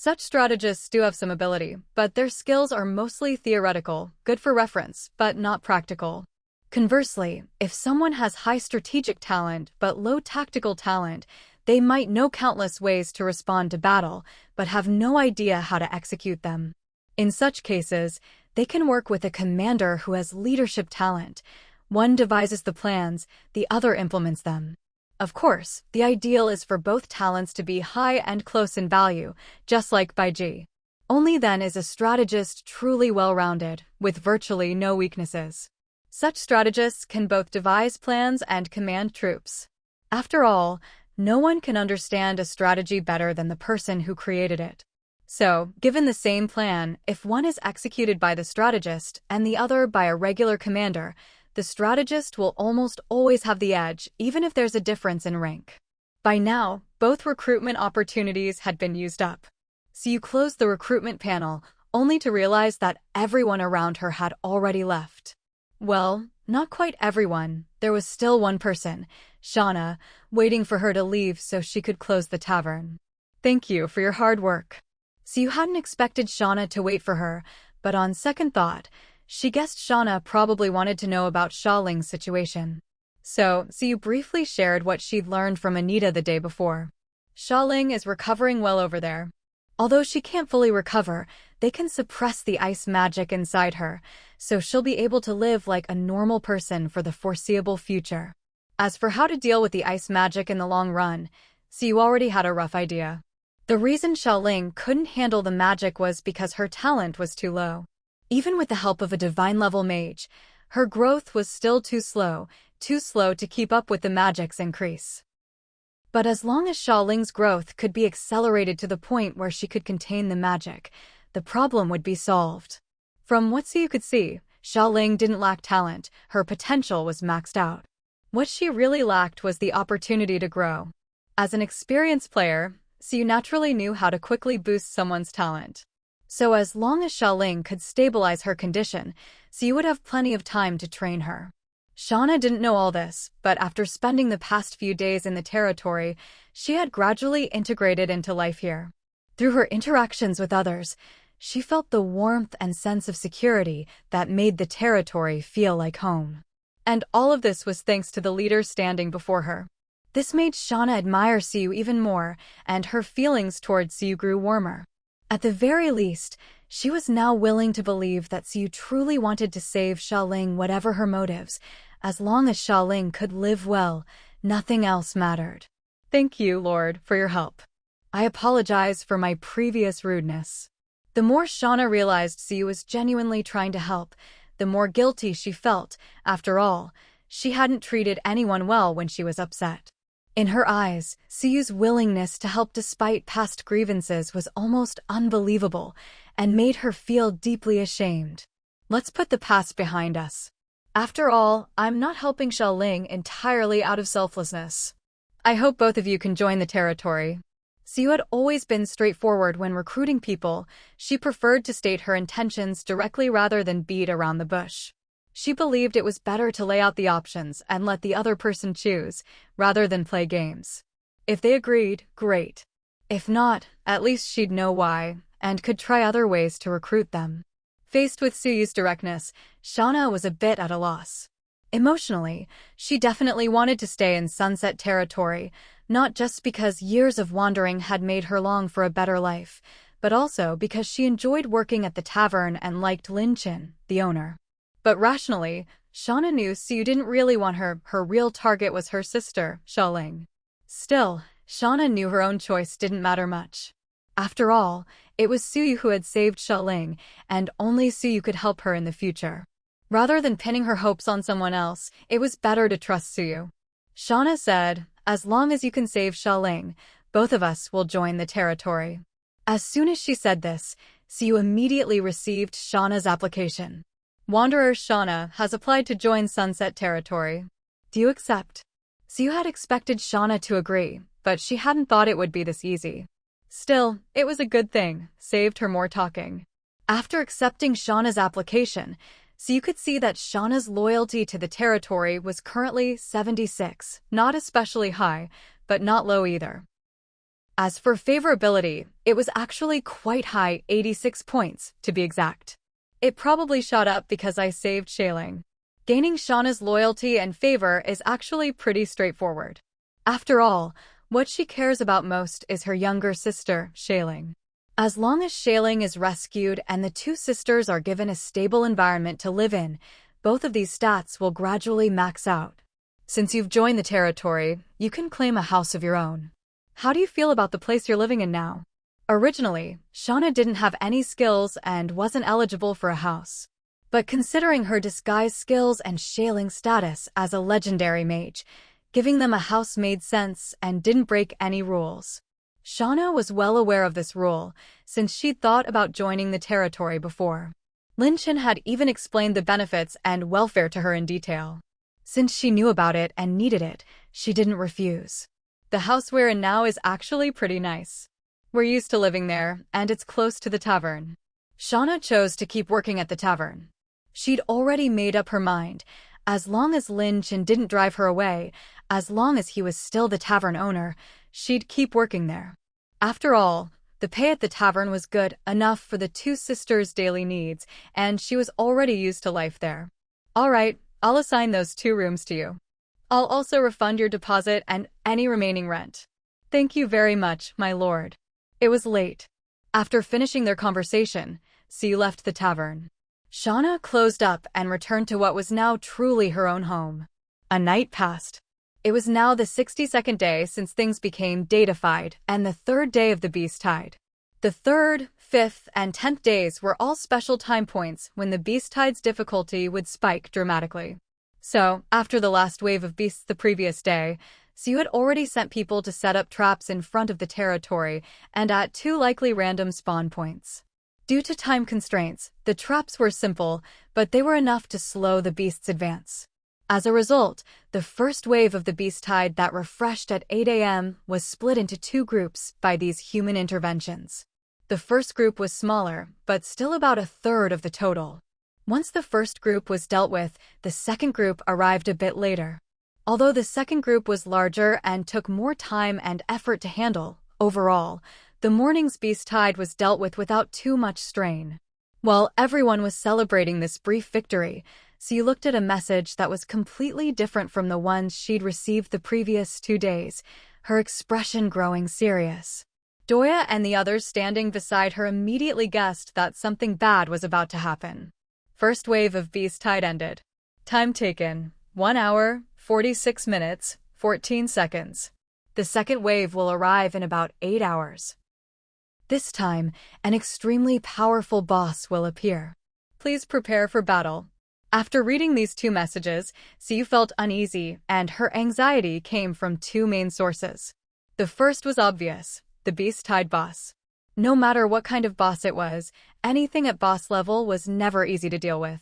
Such strategists do have some ability, but their skills are mostly theoretical, good for reference, but not practical. Conversely, if someone has high strategic talent but low tactical talent, they might know countless ways to respond to battle, but have no idea how to execute them. In such cases, they can work with a commander who has leadership talent. One devises the plans, the other implements them. Of course, the ideal is for both talents to be high and close in value, just like by G. Only then is a strategist truly well-rounded, with virtually no weaknesses. Such strategists can both devise plans and command troops. After all, no one can understand a strategy better than the person who created it. So, given the same plan, if one is executed by the strategist and the other by a regular commander, the strategist will almost always have the edge, even if there's a difference in rank. By now, both recruitment opportunities had been used up. So you closed the recruitment panel, only to realize that everyone around her had already left. Well, not quite everyone. There was still one person, Shauna, waiting for her to leave so she could close the tavern. Thank you for your hard work. So you hadn't expected Shauna to wait for her, but on second thought, she guessed Shauna probably wanted to know about Xiaoling's situation. So you briefly shared what she'd learned from Anita the day before. Xiaoling is recovering well over there. Although she can't fully recover, they can suppress the ice magic inside her, so she'll be able to live like a normal person for the foreseeable future. As for how to deal with the ice magic in the long run, you already had a rough idea. The reason Xiaoling couldn't handle the magic was because her talent was too low. Even with the help of a divine-level mage, her growth was still too slow to keep up with the magic's increase. But as long as Xiaoling's growth could be accelerated to the point where she could contain the magic, the problem would be solved. From what you could see, Xiaoling didn't lack talent, her potential was maxed out. What she really lacked was the opportunity to grow. As an experienced player, you naturally knew how to quickly boost someone's talent. So as long as Xiaoling could stabilize her condition, you would have plenty of time to train her. Shauna didn't know all this, but after spending the past few days in the territory, she had gradually integrated into life here. Through her interactions with others, she felt the warmth and sense of security that made the territory feel like home. And all of this was thanks to the leader standing before her. This made Shauna admire Siyu even more, and her feelings towards Siyu grew warmer. At the very least, she was now willing to believe that Siyu truly wanted to save Xiaoling, whatever her motives. As long as Xiaoling could live well, nothing else mattered. Thank you, Lord, for your help. I apologize for my previous rudeness. The more Shauna realized Siyu was genuinely trying to help, the more guilty she felt. After all, she hadn't treated anyone well when she was upset. In her eyes, Siyu's willingness to help despite past grievances was almost unbelievable and made her feel deeply ashamed. Let's put the past behind us. After all, I'm not helping Xiaoling entirely out of selflessness. I hope both of you can join the territory. Siyu had always been straightforward when recruiting people. She preferred to state her intentions directly rather than beat around the bush. She believed it was better to lay out the options and let the other person choose, rather than play games. If they agreed, great. If not, at least she'd know why, and could try other ways to recruit them. Faced with Siyu's directness, Shauna was a bit at a loss. Emotionally, she definitely wanted to stay in Sunset Territory, not just because years of wandering had made her long for a better life, but also because she enjoyed working at the tavern and liked Lin Qin, the owner. But rationally, Shauna knew Siyu didn't really want her. Her real target was her sister, Xiaoling. Still, Shauna knew her own choice didn't matter much. After all, it was Siyu who had saved Xiaoling, and only Siyu could help her in the future. Rather than pinning her hopes on someone else, it was better to trust Siyu. Shauna said, "As long as you can save Xiaoling, both of us will join the territory." As soon as she said this, Siyu immediately received Shauna's application. Wanderer Shauna has applied to join Sunset Territory. Do you accept? Siyu had expected Shauna to agree, but she hadn't thought it would be this easy. Still, it was a good thing, saved her more talking. After accepting Shauna's application, Siyu could see that Shauna's loyalty to the territory was currently 76, not especially high, but not low either. As for favorability, it was actually quite high, 86 points, to be exact. It probably shot up because I saved Shailing. Gaining Shauna's loyalty and favor is actually pretty straightforward. After all, what she cares about most is her younger sister, Shailing. As long as Shailing is rescued and the two sisters are given a stable environment to live in, both of these stats will gradually max out. Since you've joined the territory, you can claim a house of your own. How do you feel about the place you're living in now? Originally, Shauna didn't have any skills and wasn't eligible for a house. But considering her disguise skills and Shailing's status as a legendary mage, giving them a house made sense and didn't break any rules. Shauna was well aware of this rule, since she'd thought about joining the territory before. Lin Chen had even explained the benefits and welfare to her in detail. Since she knew about it and needed it, she didn't refuse. The house we're in now is actually pretty nice. We're used to living there, and it's close to the tavern. Shauna chose to keep working at the tavern. She'd already made up her mind. As long as Lin Chen didn't drive her away, as long as he was still the tavern owner, she'd keep working there. After all, the pay at the tavern was good enough for the two sisters' daily needs, and she was already used to life there. All right, I'll assign those 2 rooms to you. I'll also refund your deposit and any remaining rent. Thank you very much, my lord. It was late. After finishing their conversation, Xi left the tavern. Shauna closed up and returned to what was now truly her own home. A night passed. It was now the 62nd day since things became datafied and the 3rd day of the Beast Tide. The 3rd, 5th, and 10th days were all special time points when the Beast Tide's difficulty would spike dramatically. So, after the last wave of beasts the previous day, Siu had already sent people to set up traps in front of the territory and at 2 likely random spawn points. Due to time constraints, the traps were simple, but they were enough to slow the beast's advance. As a result, the first wave of the Beast Tide that refreshed at 8 a.m. was split into 2 groups by these human interventions. The first group was smaller, but still about 1/3 of the total. Once the first group was dealt with, the second group arrived a bit later. Although the second group was larger and took more time and effort to handle, overall, the morning's Beast Tide was dealt with without too much strain. While everyone was celebrating this brief victory, Xi looked at a message that was completely different from the ones she'd received the previous 2 days, her expression growing serious. Doya and the others standing beside her immediately guessed that something bad was about to happen. First wave of Beast Tide ended. Time taken, 1 hour, 46 minutes, 14 seconds. The second wave will arrive in about 8 hours. This time, an extremely powerful boss will appear. Please prepare for battle. After reading these 2 messages, Siu felt uneasy, and her anxiety came from 2 main sources. The first was obvious, the Beast Tide boss. No matter what kind of boss it was, anything at boss level was never easy to deal with.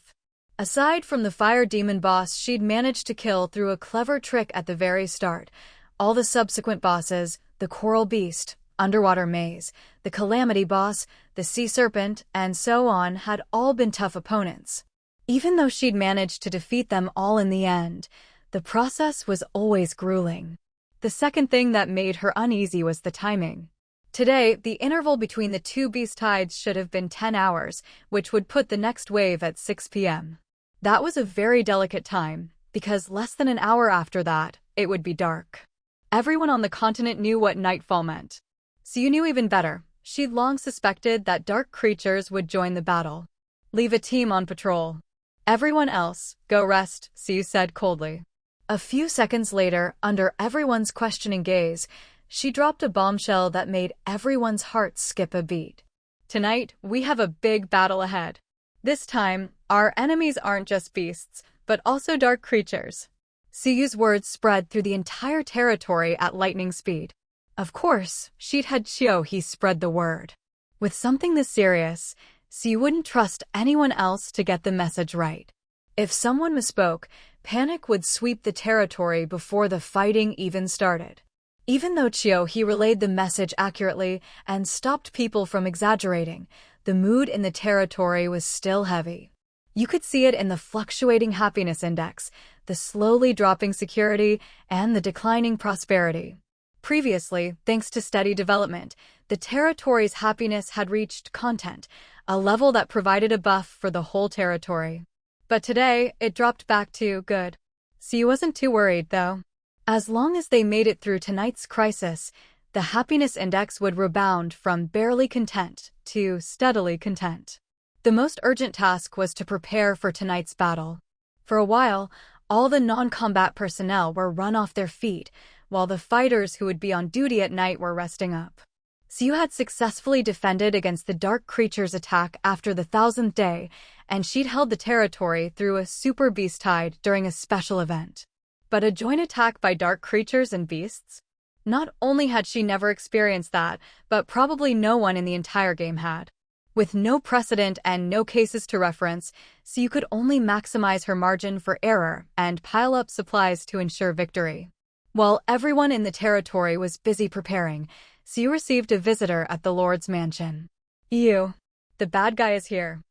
Aside from the fire demon boss she'd managed to kill through a clever trick at the very start, all the subsequent bosses, the coral beast, underwater maze, the calamity boss, the sea serpent, and so on had all been tough opponents. Even though she'd managed to defeat them all in the end, the process was always grueling. The second thing that made her uneasy was the timing. Today, the interval between the 2 Beast Tides should have been 10 hours, which would put the next wave at 6 p.m. That was a very delicate time, because less than an hour after that, it would be dark. Everyone on the continent knew what nightfall meant. Siu knew even better. She'd long suspected that dark creatures would join the battle. Leave a team on patrol. Everyone else, go rest, Siu said coldly. A few seconds later, under everyone's questioning gaze, she dropped a bombshell that made everyone's heart skip a beat. Tonight, we have a big battle ahead. This time, our enemies aren't just beasts, but also dark creatures. Siyu's words spread through the entire territory at lightning speed. Of course, she'd had He spread the word. With something this serious, Siyu wouldn't trust anyone else to get the message right. If someone misspoke, panic would sweep the territory before the fighting even started. Even though He relayed the message accurately and stopped people from exaggerating, the mood in the territory was still heavy. You could see it in the fluctuating happiness index, the slowly dropping security, and the declining prosperity. Previously, thanks to steady development, the territory's happiness had reached content, a level that provided a buff for the whole territory. But today, it dropped back to good. She wasn't too worried, though. As long as they made it through tonight's crisis, the happiness index would rebound from barely content to steadily content. The most urgent task was to prepare for tonight's battle. For a while, all the non-combat personnel were run off their feet, while the fighters who would be on duty at night were resting up. Siu had successfully defended against the dark creature's attack after the 1000th day, and she'd held the territory through a super beast tide during a special event. But a joint attack by dark creatures and beasts? Not only had she never experienced that, but probably no one in the entire game had. With no precedent and no cases to reference, Siu could only maximize her margin for error and pile up supplies to ensure victory. While everyone in the territory was busy preparing, Siu received a visitor at the Lord's mansion. Ew. The bad guy is here.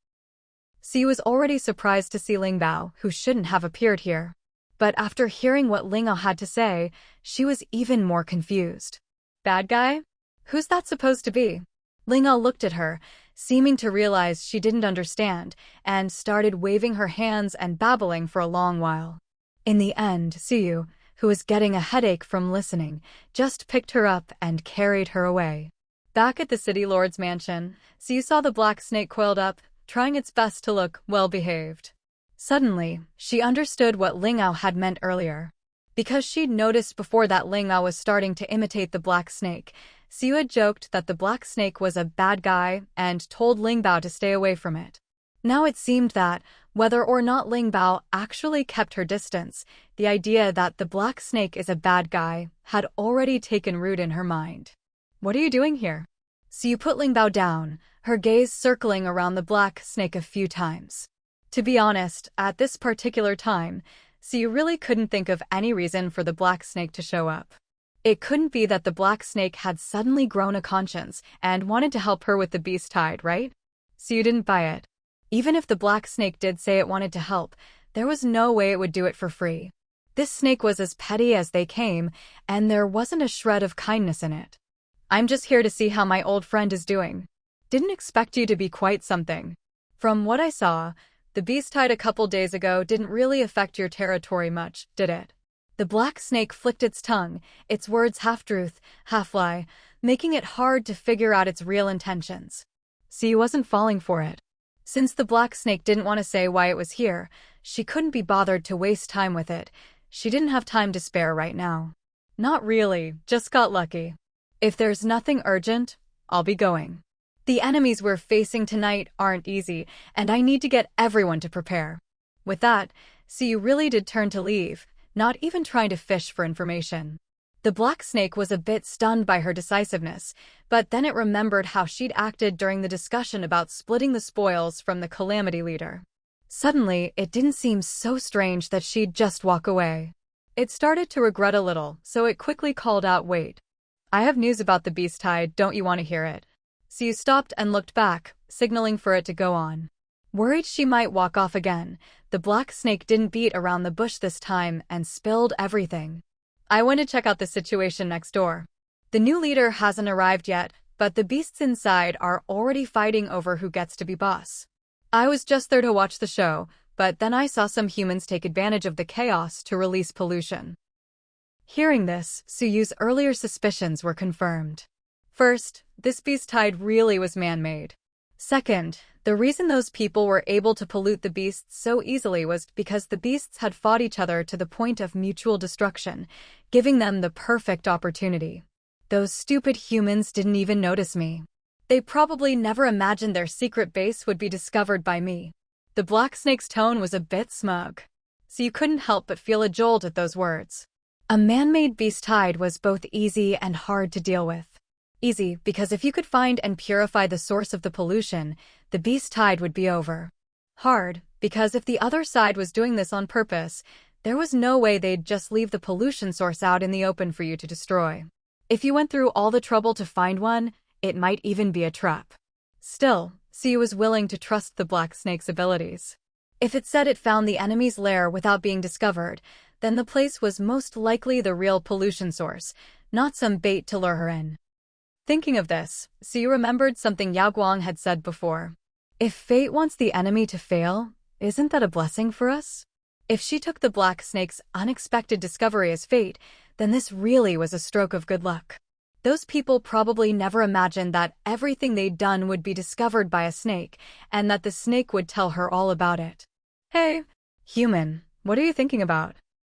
Siu was already surprised to see Ling Bao, who shouldn't have appeared here. But after hearing what Ling Ao had to say, she was even more confused. Bad guy? Who's that supposed to be? Ling Ao looked at her, seeming to realize she didn't understand, and started waving her hands and babbling for a long while. In the end, Siu, who was getting a headache from listening, just picked her up and carried her away. Back at the city lord's mansion, Siu saw the black snake coiled up, trying its best to look well-behaved. Suddenly, she understood what Ling Ao had meant earlier. Because she'd noticed before that Ling Ao was starting to imitate the black snake, Siu had joked that the black snake was a bad guy and told Ling Bao to stay away from it. Now it seemed that, whether or not Ling Bao actually kept her distance, the idea that the black snake is a bad guy had already taken root in her mind. What are you doing here? Siu put Ling Bao down, her gaze circling around the black snake a few times. To be honest, at this particular time, Siu really couldn't think of any reason for the black snake to show up. It couldn't be that the black snake had suddenly grown a conscience and wanted to help her with the beast tide, right? Siu didn't buy it. Even if the black snake did say it wanted to help, there was no way it would do it for free. This snake was as petty as they came, and there wasn't a shred of kindness in it. I'm just here to see how my old friend is doing. Didn't expect you to be quite something. From what I saw, the beast tide a couple days ago didn't really affect your territory much, did it? The black snake flicked its tongue, its words half-truth, half-lie, making it hard to figure out its real intentions. Siu wasn't falling for it. Since the black snake didn't want to say why it was here, she couldn't be bothered to waste time with it. She didn't have time to spare right now. Not really, just got lucky. If there's nothing urgent, I'll be going. The enemies we're facing tonight aren't easy, and I need to get everyone to prepare. With that, Siu really did turn to leave, not even trying to fish for information. The black snake was a bit stunned by her decisiveness, but then it remembered how she'd acted during the discussion about splitting the spoils from the calamity leader. Suddenly, it didn't seem so strange that she'd just walk away. It started to regret a little, so it quickly called out, "Wait. I have news about the beast tide, don't you want to hear it?" Siu stopped and looked back, signaling for it to go on. Worried she might walk off again, the black snake didn't beat around the bush this time and spilled everything. I went to check out the situation next door. The new leader hasn't arrived yet, but the beasts inside are already fighting over who gets to be boss. I was just there to watch the show, but then I saw some humans take advantage of the chaos to release pollution. Hearing this, Suyu's earlier suspicions were confirmed. First, this beast tide really was man-made. Second, the reason those people were able to pollute the beasts so easily was because the beasts had fought each other to the point of mutual destruction, giving them the perfect opportunity. Those stupid humans didn't even notice me. They probably never imagined their secret base would be discovered by me. The black snake's tone was a bit smug, so you couldn't help but feel a jolt at those words. A man-made beast tide was both easy and hard to deal with. Easy, because if you could find and purify the source of the pollution, the beast tide would be over. Hard, because if the other side was doing this on purpose, there was no way they'd just leave the pollution source out in the open for you to destroy. If you went through all the trouble to find one, it might even be a trap. Still, Siu was willing to trust the black snake's abilities. If it said it found the enemy's lair without being discovered, then the place was most likely the real pollution source, not some bait to lure her in. Thinking of this, Siyu remembered something Yao Guang had said before. If fate wants the enemy to fail, isn't that a blessing for us? If she took the black snake's unexpected discovery as fate, then this really was a stroke of good luck. Those people probably never imagined that everything they'd done would be discovered by a snake, and that the snake would tell her all about it. Hey, human, what are you thinking about?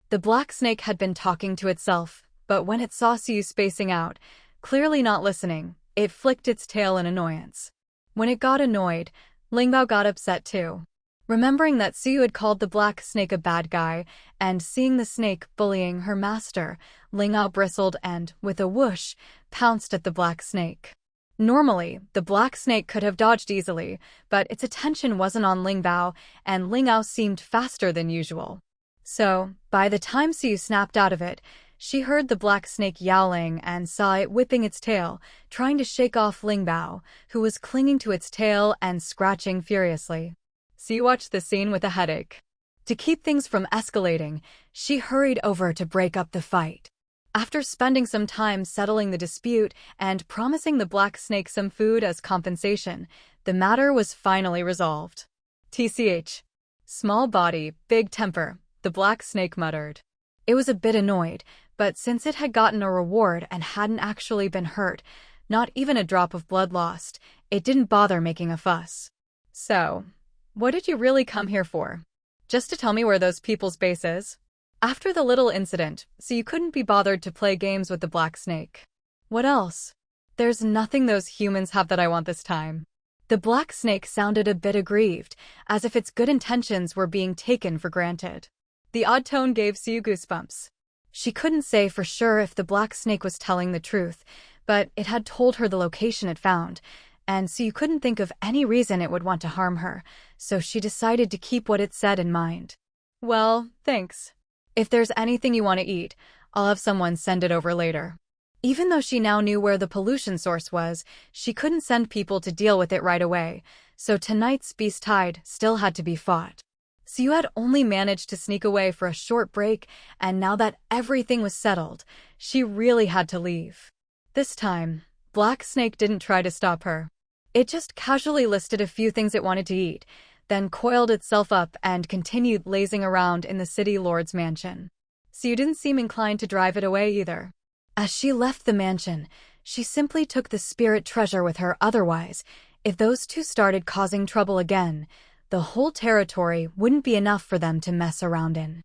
The black snake had been talking to itself, but when it saw Siyu spacing out, clearly not listening, it flicked its tail in annoyance. When it got annoyed, Lingbao got upset too. Remembering that Siyu had called the black snake a bad guy, and seeing the snake bullying her master, Lingbao bristled and, with a whoosh, pounced at the black snake. Normally, the black snake could have dodged easily, but its attention wasn't on Lingbao, and Lingbao seemed faster than usual. So, by the time Siyu snapped out of it, she heard the black snake yowling and saw it whipping its tail, trying to shake off Lingbao, who was clinging to its tail and scratching furiously. Siyu watched the scene with a headache. To keep things from escalating, she hurried over to break up the fight. After spending some time settling the dispute and promising the black snake some food as compensation, the matter was finally resolved. TCH. Small body, big temper, the black snake muttered. It was a bit annoyed, but since it had gotten a reward and hadn't actually been hurt, not even a drop of blood lost, it didn't bother making a fuss. So, what did you really come here for? Just to tell me where those people's base is? After the little incident, so you couldn't be bothered to play games with the black snake. What else? There's nothing those humans have that I want this time. The black snake sounded a bit aggrieved, as if its good intentions were being taken for granted. The odd tone gave Siyu goosebumps. She couldn't say for sure if the black snake was telling the truth, but it had told her the location it found, and Siyu couldn't think of any reason it would want to harm her, so she decided to keep what it said in mind. Well, thanks. If there's anything you want to eat, I'll have someone send it over later. Even though she now knew where the pollution source was, she couldn't send people to deal with it right away, so tonight's beast tide still had to be fought. Siyu had only managed to sneak away for a short break, and now that everything was settled, she really had to leave. This time, Black Snake didn't try to stop her. It just casually listed a few things it wanted to eat, then coiled itself up and continued lazing around in the city lord's mansion. Siyu didn't seem inclined to drive it away either. As she left the mansion, she simply took the spirit treasure with her. Otherwise, if those two started causing trouble again, the whole territory wouldn't be enough for them to mess around in.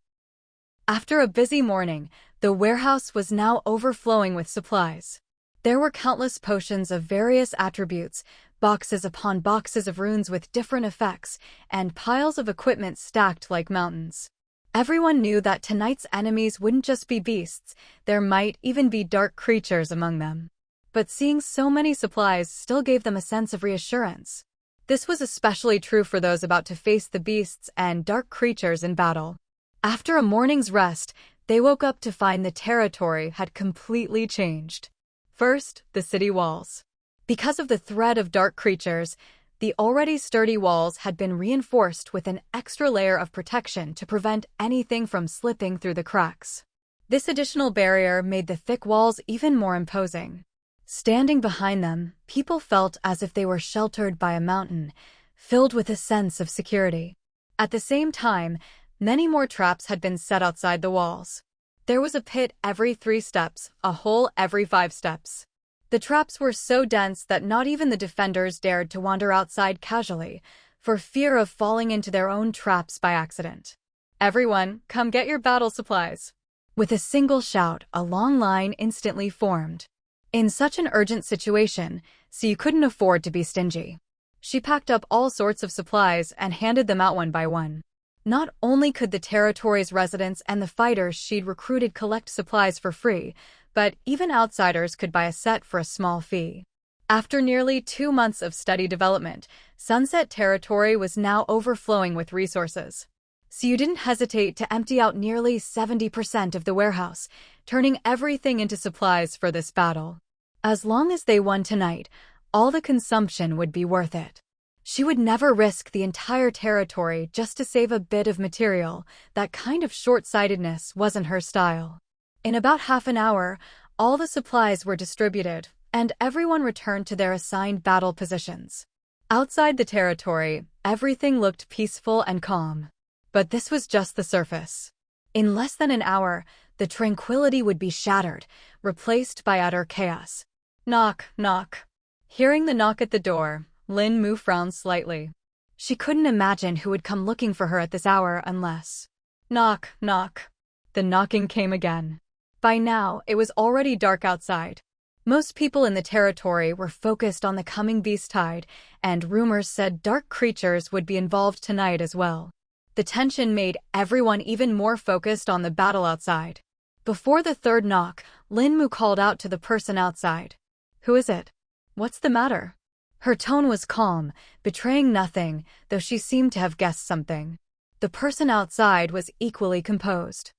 After a busy morning, the warehouse was now overflowing with supplies. There were countless potions of various attributes, boxes upon boxes of runes with different effects, and piles of equipment stacked like mountains. Everyone knew that tonight's enemies wouldn't just be beasts, there might even be dark creatures among them. But seeing so many supplies still gave them a sense of reassurance. This was especially true for those about to face the beasts and dark creatures in battle. After a morning's rest, they woke up to find the territory had completely changed. First, the city walls. Because of the threat of dark creatures, the already sturdy walls had been reinforced with an extra layer of protection to prevent anything from slipping through the cracks. This additional barrier made the thick walls even more imposing. Standing behind them, people felt as if they were sheltered by a mountain, filled with a sense of security. At the same time, many more traps had been set outside the walls. There was a pit every 3 steps, a hole every 5 steps. The traps were so dense that not even the defenders dared to wander outside casually, for fear of falling into their own traps by accident. Everyone, come get your battle supplies. With a single shout, a long line instantly formed. In such an urgent situation, Siyu couldn't afford to be stingy. She packed up all sorts of supplies and handed them out one by one. Not only could the territory's residents and the fighters she'd recruited collect supplies for free, but even outsiders could buy a set for a small fee. After nearly 2 months of steady development, Sunset Territory was now overflowing with resources. Siyu didn't hesitate to empty out nearly 70% of the warehouse, turning everything into supplies for this battle. As long as they won tonight, all the consumption would be worth it. She would never risk the entire territory just to save a bit of material. That kind of short-sightedness wasn't her style. In about half an hour, All the supplies were distributed, and everyone returned to their assigned battle positions. Outside the territory, everything looked peaceful and calm. But this was just the surface. In less than an hour, the tranquility would be shattered, replaced by utter chaos. Knock, knock. Hearing the knock at the door, Lin Mu frowned slightly. She couldn't imagine who would come looking for her at this hour unless… Knock, knock. The knocking came again. By now, it was already dark outside. Most people in the territory were focused on the coming beast tide, and rumors said dark creatures would be involved tonight as well. The tension made everyone even more focused on the battle outside. Before the third knock, Lin Mu called out to the person outside. Who is it? What's the matter? Her tone was calm, betraying nothing, though she seemed to have guessed something. The person outside was equally composed.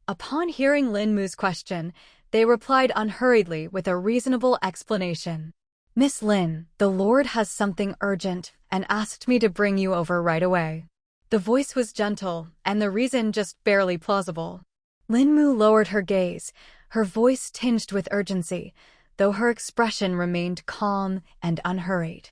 Upon hearing Lin Mu's question, they replied unhurriedly with a reasonable explanation. Miss Lin, the Lord has something urgent and asked me to bring you over right away. The voice was gentle, and the reason just barely plausible. Lin Mu lowered her gaze, her voice tinged with urgency, though her expression remained calm and unhurried.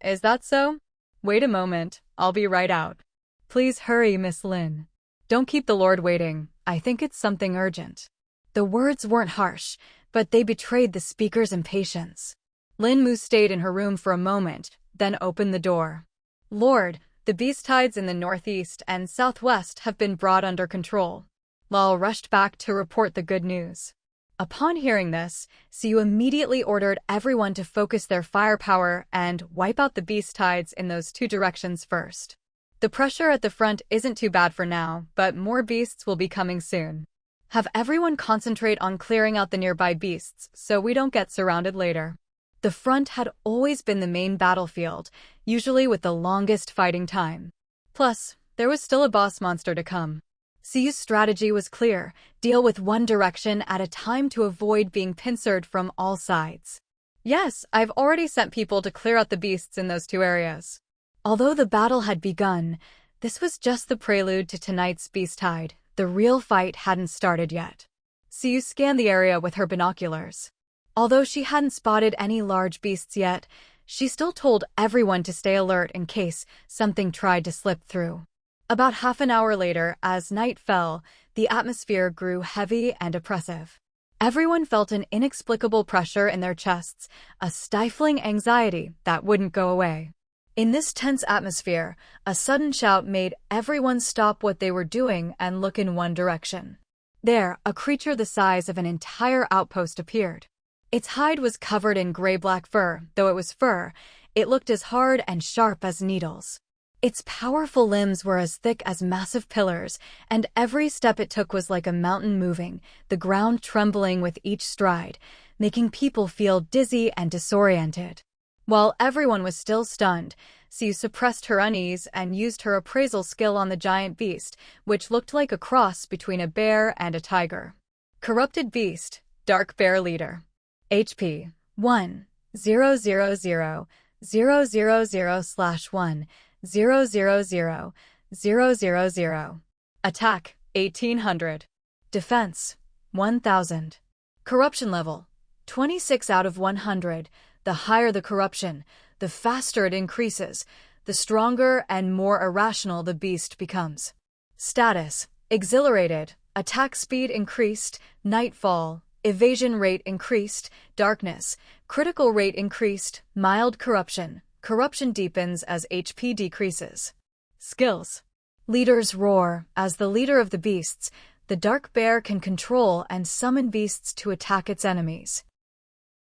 Is that so? Wait a moment, I'll be right out. Please hurry, Miss Lin. Don't keep the Lord waiting, I think it's something urgent. The words weren't harsh, but they betrayed the speaker's impatience. Lin Mu stayed in her room for a moment, then opened the door. Lord, the beast tides in the northeast and southwest have been brought under control. Lal rushed back to report the good news. Upon hearing this, Siu immediately ordered everyone to focus their firepower and wipe out the beast tides in those two directions first. The pressure at the front isn't too bad for now, but more beasts will be coming soon. Have everyone concentrate on clearing out the nearby beasts so we don't get surrounded later. The front had always been the main battlefield, usually with the longest fighting time. Plus, there was still a boss monster to come. Siu's strategy was clear: deal with one direction at a time to avoid being pincered from all sides. Yes, I've already sent people to clear out the beasts in those two areas. Although the battle had begun, this was just the prelude to tonight's beast tide. The real fight hadn't started yet. Siu scanned the area with her binoculars. Although she hadn't spotted any large beasts yet, she still told everyone to stay alert in case something tried to slip through. About half an hour later, as night fell, the atmosphere grew heavy and oppressive. Everyone felt an inexplicable pressure in their chests, a stifling anxiety that wouldn't go away. In this tense atmosphere, a sudden shout made everyone stop what they were doing and look in one direction. There, a creature the size of an entire outpost appeared. Its hide was covered in gray-black fur. Though it was fur, it looked as hard and sharp as needles. Its powerful limbs were as thick as massive pillars, and every step it took was like a mountain moving, the ground trembling with each stride, making people feel dizzy and disoriented. While everyone was still stunned, Siu suppressed her unease and used her appraisal skill on the giant beast, which looked like a cross between a bear and a tiger. Corrupted Beast, Dark Bear Leader. HP 1-000/1-000-000. Attack 1800. Defense 1000. Corruption level 26 out of 100. The higher the corruption, the faster it increases, the stronger and more irrational the beast becomes. Status: exhilarated, attack speed increased, nightfall, evasion rate increased, darkness, critical rate increased, mild corruption. Corruption deepens as HP decreases. Skills: Leader's Roar. As the leader of the beasts, the dark bear can control and summon beasts to attack its enemies.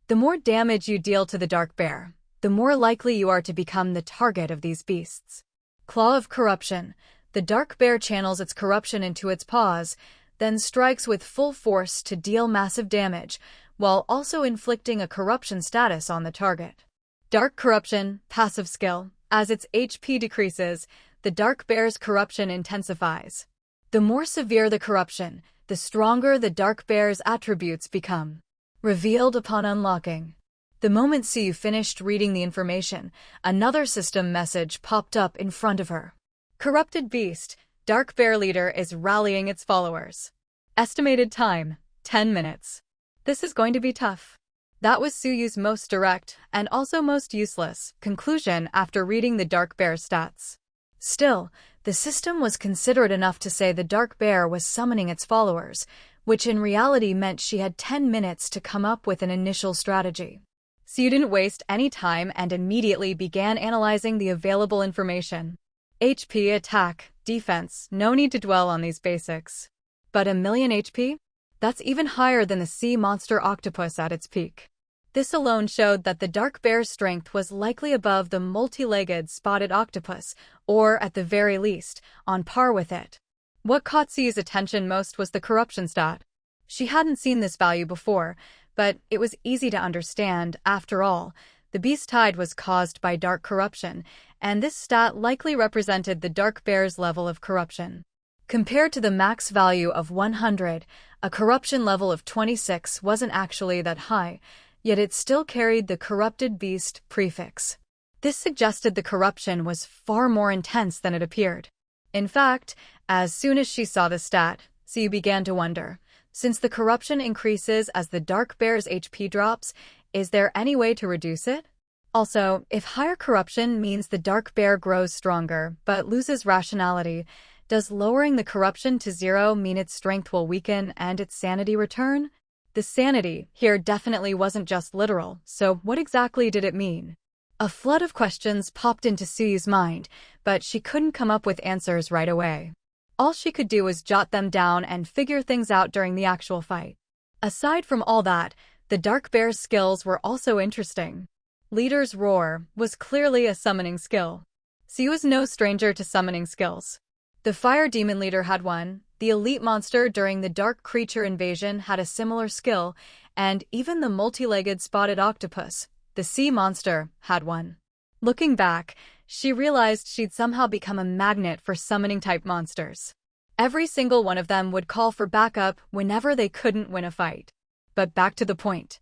The more damage you deal to the dark bear, the more likely you are to become the target of these beasts. Claw of Corruption. The dark bear channels its corruption into its paws, then strikes with full force to deal massive damage, while also inflicting a corruption status on the target. Dark Corruption, passive skill. As its HP decreases, the dark bear's corruption intensifies. The more severe the corruption, the stronger the dark bear's attributes become. Revealed upon unlocking. The moment Siu finished reading the information, another system message popped up in front of her. Corrupted Beast, Dark Bear Leader is rallying its followers. Estimated time, 10 minutes. This is going to be tough. That was Suyu's most direct, and also most useless, conclusion after reading the Dark Bear's stats. Still, the system was considerate enough to say the Dark Bear was summoning its followers, which in reality meant she had 10 minutes to come up with an initial strategy. Suyu didn't waste any time and immediately began analyzing the available information. HP, attack, defense, no need to dwell on these basics. But 1,000,000 HP? That's even higher than the sea monster octopus at its peak. This alone showed that the Dark Bear's strength was likely above the multi-legged spotted octopus, or, at the very least, on par with it. What caught Suyu's attention most was the corruption stat. She hadn't seen this value before, but it was easy to understand. After all, the beast tide was caused by dark corruption, and this stat likely represented the Dark Bear's level of corruption. Compared to the max value of 100, a corruption level of 26 wasn't actually that high, yet it still carried the corrupted beast prefix. This suggested the corruption was far more intense than it appeared. In fact, as soon as she saw the stat, Suyu began to wonder, since the corruption increases as the Dark Bear's HP drops, is there any way to reduce it? Also, if higher corruption means the Dark Bear grows stronger but loses rationality, does lowering the corruption to 0 mean its strength will weaken and its sanity return? The sanity here definitely wasn't just literal, so what exactly did it mean? A flood of questions popped into Suyu's mind, but she couldn't come up with answers right away. All she could do was jot them down and figure things out during the actual fight. Aside from all that, the Dark Bear's skills were also interesting. Leader's Roar was clearly a summoning skill. Suyu was no stranger to summoning skills. The Fire Demon Leader had one, the Elite Monster during the Dark Creature Invasion had a similar skill, and even the multi-legged Spotted Octopus, the Sea Monster, had one. Looking back, she realized she'd somehow become a magnet for summoning-type monsters. Every single one of them would call for backup whenever they couldn't win a fight. But back to the point.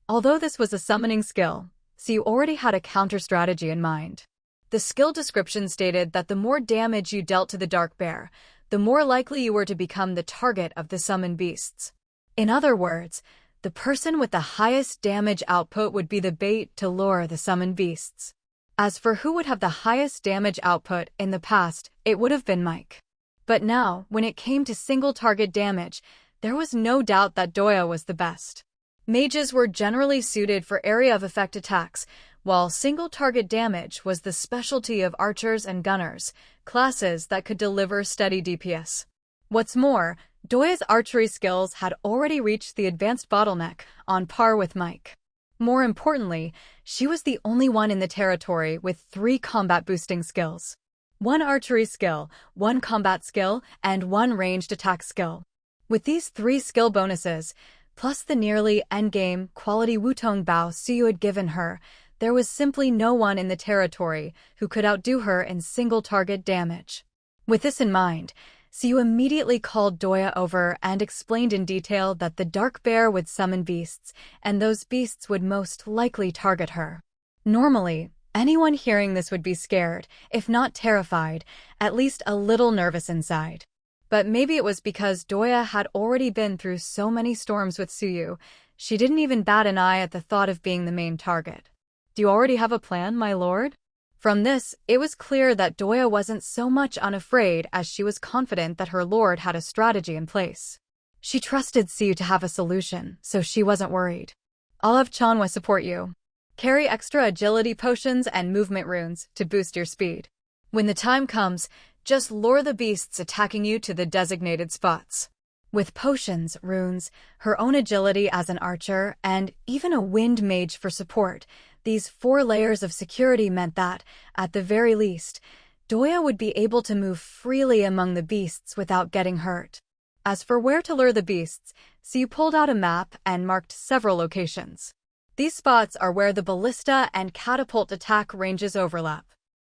Although this was a summoning skill, Suyu already had a counter-strategy in mind. The skill description stated that the more damage you dealt to the Dark Bear, the more likely you were to become the target of the summoned beasts. In other words, the person with the highest damage output would be the bait to lure the summoned beasts. As for who would have the highest damage output in the past, it would have been Mike. But now, when it came to single target damage, there was no doubt that Doya was the best. Mages were generally suited for area of effect attacks, while single target damage was the specialty of archers and gunners, classes that could deliver steady DPS. What's more, Doya's archery skills had already reached the advanced bottleneck, on par with Mike. More importantly, she was the only one in the territory with 3 combat boosting skills. 1 archery skill, 1 combat skill, and 1 ranged attack skill. With these 3 skill bonuses, plus the nearly endgame quality Wutong Bao Suyu had given her, there was simply no one in the territory who could outdo her in single target damage. With this in mind, Suyu immediately called Doya over and explained in detail that the Dark Bear would summon beasts, and those beasts would most likely target her. Normally, anyone hearing this would be scared, if not terrified, at least a little nervous inside. But maybe it was because Doya had already been through so many storms with Suyu, she didn't even bat an eye at the thought of being the main target. "Do you already have a plan, my lord?" From this, it was clear that Doya wasn't so much unafraid as she was confident that her lord had a strategy in place. She trusted Suyu to have a solution, so she wasn't worried. "I'll have Chanwa support you. Carry extra agility potions and movement runes to boost your speed. When the time comes, just lure the beasts attacking you to the designated spots." With potions, runes, her own agility as an archer, and even a wind mage for support, these 4 layers of security meant that, at the very least, Doya would be able to move freely among the beasts without getting hurt. As for where to lure the beasts, Suyu pulled out a map and marked several locations. These spots are where the ballista and catapult attack ranges overlap.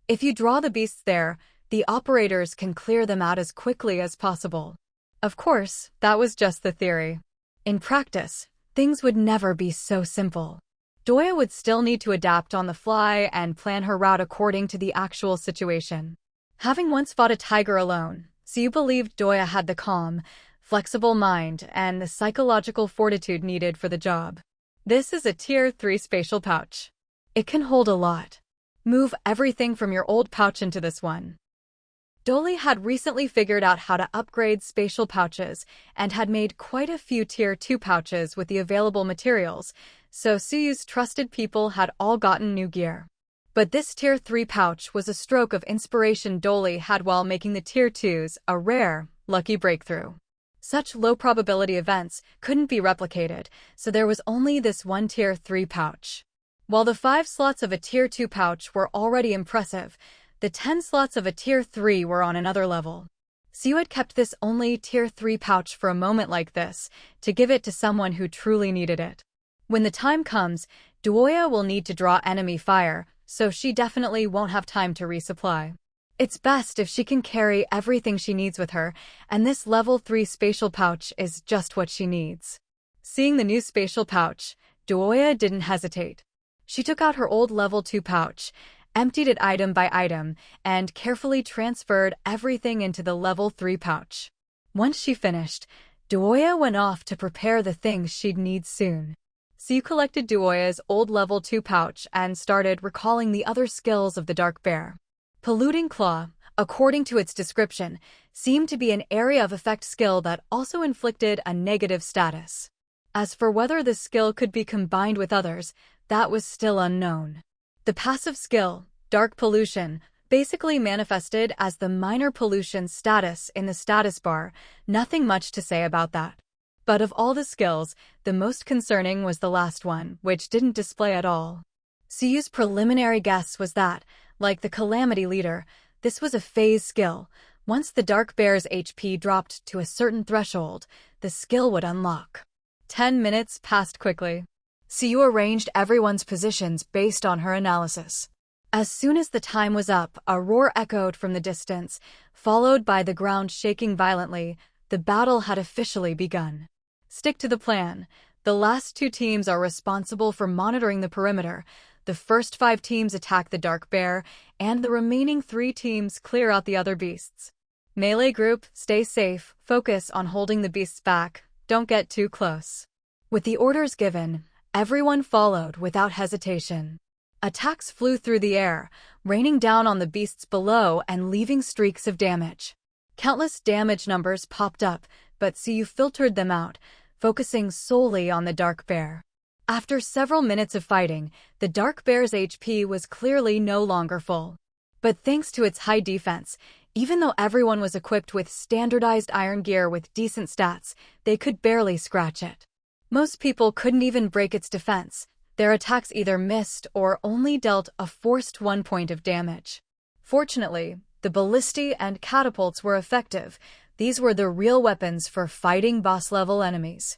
If you draw the beasts there, the operators can clear them out as quickly as possible. Of course, that was just the theory. In practice, things would never be so simple. Doya would still need to adapt on the fly and plan her route according to the actual situation. Having once fought a tiger alone, Suyu believed Doya had the calm, flexible mind, and the psychological fortitude needed for the job. This is a Tier 3 spatial pouch. It can hold a lot. Move everything from your old pouch into this one. Dolly had recently figured out how to upgrade spatial pouches and had made quite a few Tier 2 pouches with the available materials, so Suyu's trusted people had all gotten new gear. But this Tier 3 pouch was a stroke of inspiration Dolly had while making the Tier 2s a rare, lucky breakthrough. Such low-probability events couldn't be replicated, so there was only this one Tier 3 pouch. While the 5 slots of a Tier 2 pouch were already impressive, the 10 slots of a Tier 3 were on another level. Siyu had kept this only Tier 3 pouch for a moment like this, to give it to someone who truly needed it. When the time comes, Duoya will need to draw enemy fire, so she definitely won't have time to resupply. It's best if she can carry everything she needs with her, and this level 3 spatial pouch is just what she needs. Seeing the new spatial pouch, Duoya didn't hesitate. She took out her old level 2 pouch, emptied it item by item, and carefully transferred everything into the level 3 pouch. Once she finished, Duoya went off to prepare the things she'd need soon. Siyu collected Duoya's old level 2 pouch and started recalling the other skills of the Dark Bear. Polluting Claw, according to its description, seemed to be an area of effect skill that also inflicted a negative status. As for whether the skill could be combined with others, that was still unknown. The passive skill, Dark Pollution, basically manifested as the minor pollution status in the status bar, nothing much to say about that. But of all the skills, the most concerning was the last one, which didn't display at all. Suyu's preliminary guess was that, like the Calamity Leader, this was a phase skill. Once the Dark Bear's HP dropped to a certain threshold, the skill would unlock. 10 minutes passed quickly. Siyu arranged everyone's positions based on her analysis. As soon as the time was up, a roar echoed from the distance, followed by the ground shaking violently. The battle had officially begun. Stick to the plan. The last 2 teams are responsible for monitoring the perimeter. The first 5 teams attack the Dark Bear, and the remaining 3 teams clear out the other beasts. Melee group, stay safe, focus on holding the beasts back, don't get too close. With the orders given, everyone followed without hesitation. Attacks flew through the air, raining down on the beasts below and leaving streaks of damage. Countless damage numbers popped up, but Siyu filtered them out, focusing solely on the Dark Bear. After several minutes of fighting, the Dark Bear's HP was clearly no longer full. But thanks to its high defense, even though everyone was equipped with standardized iron gear with decent stats, they could barely scratch it. Most people couldn't even break its defense. Their attacks either missed or only dealt a forced 1 point of damage. Fortunately, the ballistae and catapults were effective. These were the real weapons for fighting boss-level enemies.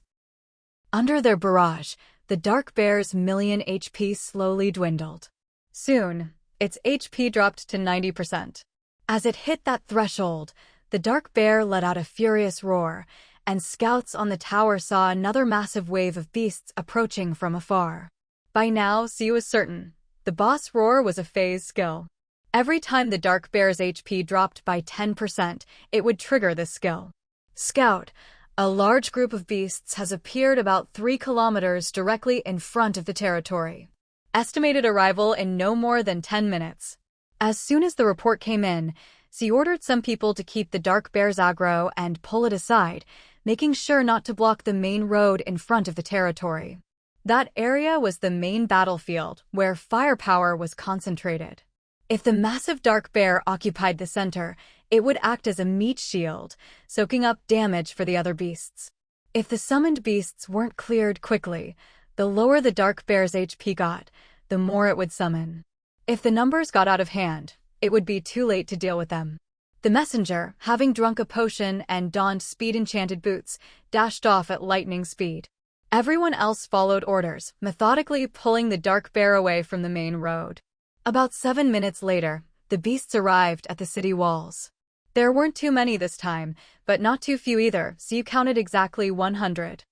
Under their barrage, the Dark Bear's million HP slowly dwindled. Soon, its HP dropped to 90%. As it hit that threshold, the Dark Bear let out a furious roar, and scouts on the tower saw another massive wave of beasts approaching from afar. By now, Siyu was certain. The boss roar was a phase skill. Every time the Dark Bear's HP dropped by 10%, it would trigger this skill. Scout. A large group of beasts has appeared about 3 kilometers directly in front of the territory. Estimated arrival in no more than 10 minutes. As soon as the report came in, Siyu ordered some people to keep the Dark Bear's aggro and pull it aside, making sure not to block the main road in front of the territory. That area was the main battlefield, where firepower was concentrated. If the massive Dark Bear occupied the center, it would act as a meat shield, soaking up damage for the other beasts. If the summoned beasts weren't cleared quickly, the lower the Dark Bear's HP got, the more it would summon. If the numbers got out of hand, it would be too late to deal with them. The messenger, having drunk a potion and donned speed-enchanted boots, dashed off at lightning speed. Everyone else followed orders, methodically pulling the Dark Bear away from the main road. About 7 minutes later, the beasts arrived at the city walls. There weren't too many this time, but not too few either, so you counted exactly 100.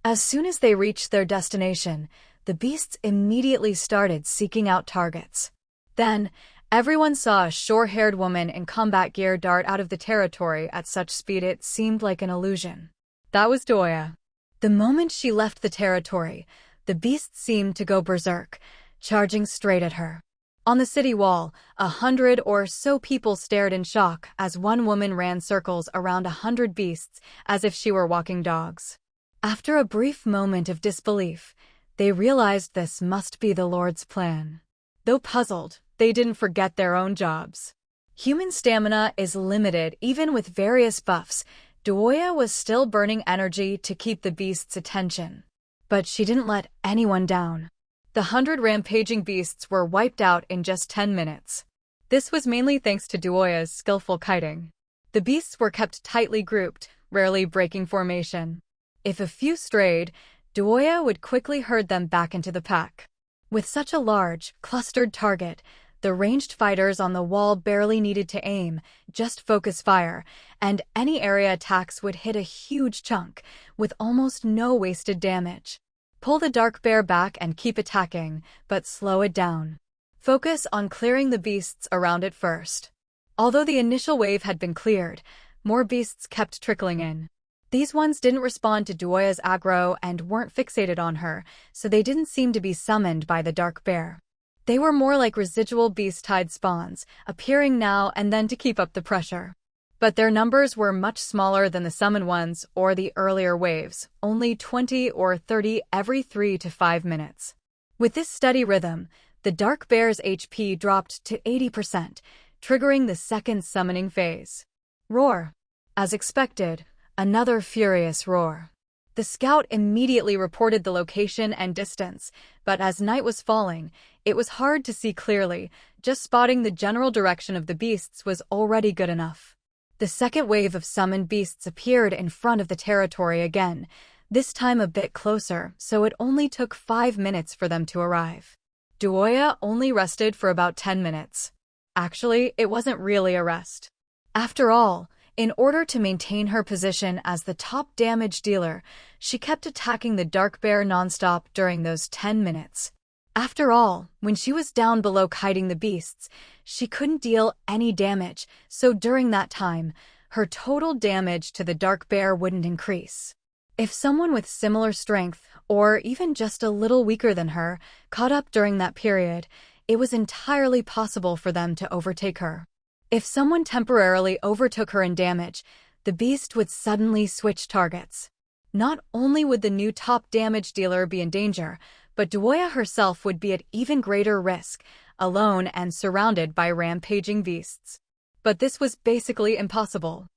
As soon as they reached their destination, the beasts immediately started seeking out targets. Then, Everyone saw a short-haired woman in combat gear dart out of the territory at such speed it seemed like an illusion. That was Doya. The moment she left the territory, the beast seemed to go berserk, charging straight at her. On the city wall, 100 or so people stared in shock as one woman ran circles around 100 beasts as if she were walking dogs. After a brief moment of disbelief, they realized this must be the Lord's plan. Though puzzled, they didn't forget their own jobs. Human stamina is limited even with various buffs. Doya was still burning energy to keep the beast's attention. But she didn't let anyone down. The 100 rampaging beasts were wiped out in just 10 minutes. This was mainly thanks to Doya's skillful kiting. The beasts were kept tightly grouped, rarely breaking formation. If a few strayed, Doya would quickly herd them back into the pack. With such a large, clustered target, the ranged fighters on the wall barely needed to aim, just focus fire, and any area attacks would hit a huge chunk, with almost no wasted damage. Pull the dark bear back and keep attacking, but slow it down. Focus on clearing the beasts around it first. Although the initial wave had been cleared, more beasts kept trickling in. These ones didn't respond to Doya's aggro and weren't fixated on her, so they didn't seem to be summoned by the dark bear. They were more like residual beast-tide spawns, appearing now and then to keep up the pressure. But their numbers were much smaller than the summon ones or the earlier waves, only 20 or 30 every 3 to 5 minutes. With this steady rhythm, the dark bear's HP dropped to 80%, triggering the second summoning phase. Roar. As expected, another furious roar. The scout immediately reported the location and distance, but as night was falling, it was hard to see clearly. Just spotting the general direction of the beasts was already good enough. The second wave of summoned beasts appeared in front of the territory again, this time a bit closer, so it only took 5 minutes for them to arrive. Doya only rested for about 10 minutes. Actually, it wasn't really a rest. After all, in order to maintain her position as the top damage dealer, she kept attacking the dark bear nonstop during those 10 minutes. After all, when she was down below kiting the beasts, she couldn't deal any damage, so during that time, her total damage to the dark bear wouldn't increase. If someone with similar strength, or even just a little weaker than her, caught up during that period, it was entirely possible for them to overtake her. If someone temporarily overtook her in damage, the beast would suddenly switch targets. Not only would the new top damage dealer be in danger, but Doya herself would be at even greater risk, alone and surrounded by rampaging beasts. But this was basically impossible.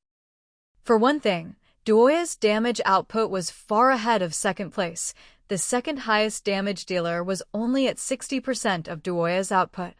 For one thing, Doya's damage output was far ahead of second place. The second highest damage dealer was only at 60% of Doya's output.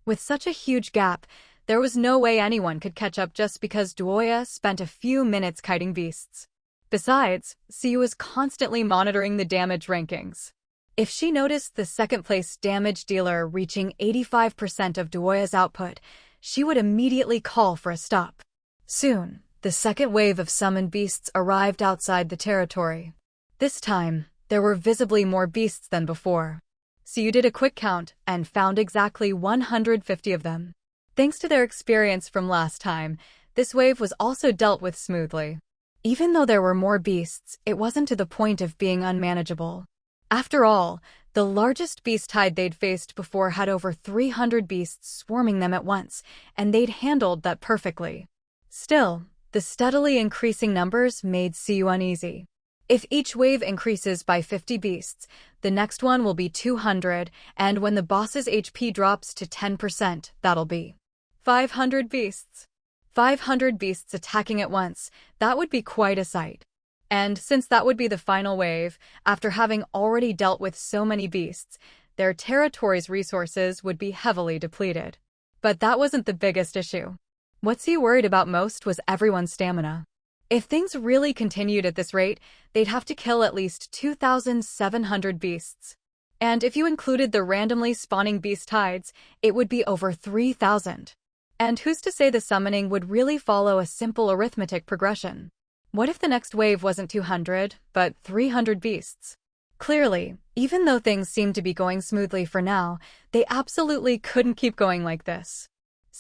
With such a huge gap, there was no way anyone could catch up just because Doya spent a few minutes kiting beasts. Besides, Siu was constantly monitoring the damage rankings. If she noticed the second-place damage dealer reaching 85% of Doya's output, she would immediately call for a stop. Soon, the second wave of summoned beasts arrived outside the territory. This time, there were visibly more beasts than before. Siu did a quick count and found exactly 150 of them. Thanks to their experience from last time, this wave was also dealt with smoothly. Even though there were more beasts, it wasn't to the point of being unmanageable. After all, the largest beast tide they'd faced before had over 300 beasts swarming them at once, and they'd handled that perfectly. Still, the steadily increasing numbers made Siu uneasy. If each wave increases by 50 beasts, the next one will be 200, and when the boss's HP drops to 10%, that'll be 500 beasts. 500 beasts attacking at once, that would be quite a sight. And since that would be the final wave, after having already dealt with so many beasts, their territory's resources would be heavily depleted. But that wasn't the biggest issue. What Siu worried about most was everyone's stamina. If things really continued at this rate, they'd have to kill at least 2,700 beasts. And if you included the randomly spawning beast tides, it would be over 3,000. And who's to say the summoning would really follow a simple arithmetic progression? What if the next wave wasn't 200, but 300 beasts? Clearly, even though things seemed to be going smoothly for now, they absolutely couldn't keep going like this.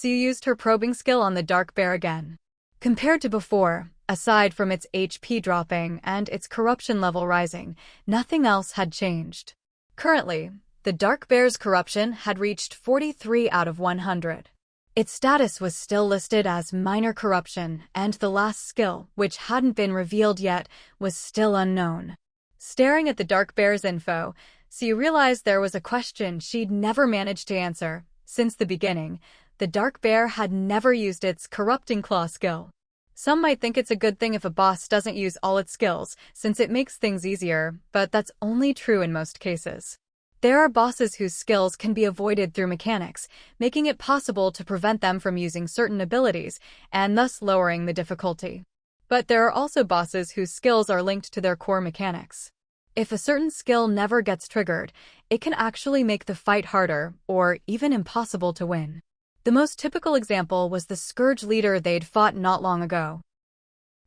Siu used her probing skill on the dark bear again. Compared to before, aside from its HP dropping and its corruption level rising, nothing else had changed. Currently, the dark bear's corruption had reached 43 out of 100. Its status was still listed as minor corruption, and the last skill, which hadn't been revealed yet, was still unknown. Staring at the dark bear's info, Siu realized there was a question she'd never managed to answer. Since the beginning, the dark bear had never used its corrupting claw skill. Some might think it's a good thing if a boss doesn't use all its skills, since it makes things easier, but that's only true in most cases. There are bosses whose skills can be avoided through mechanics, making it possible to prevent them from using certain abilities, and thus lowering the difficulty. But there are also bosses whose skills are linked to their core mechanics. If a certain skill never gets triggered, it can actually make the fight harder, or even impossible to win. The most typical example was the Scourge leader they'd fought not long ago.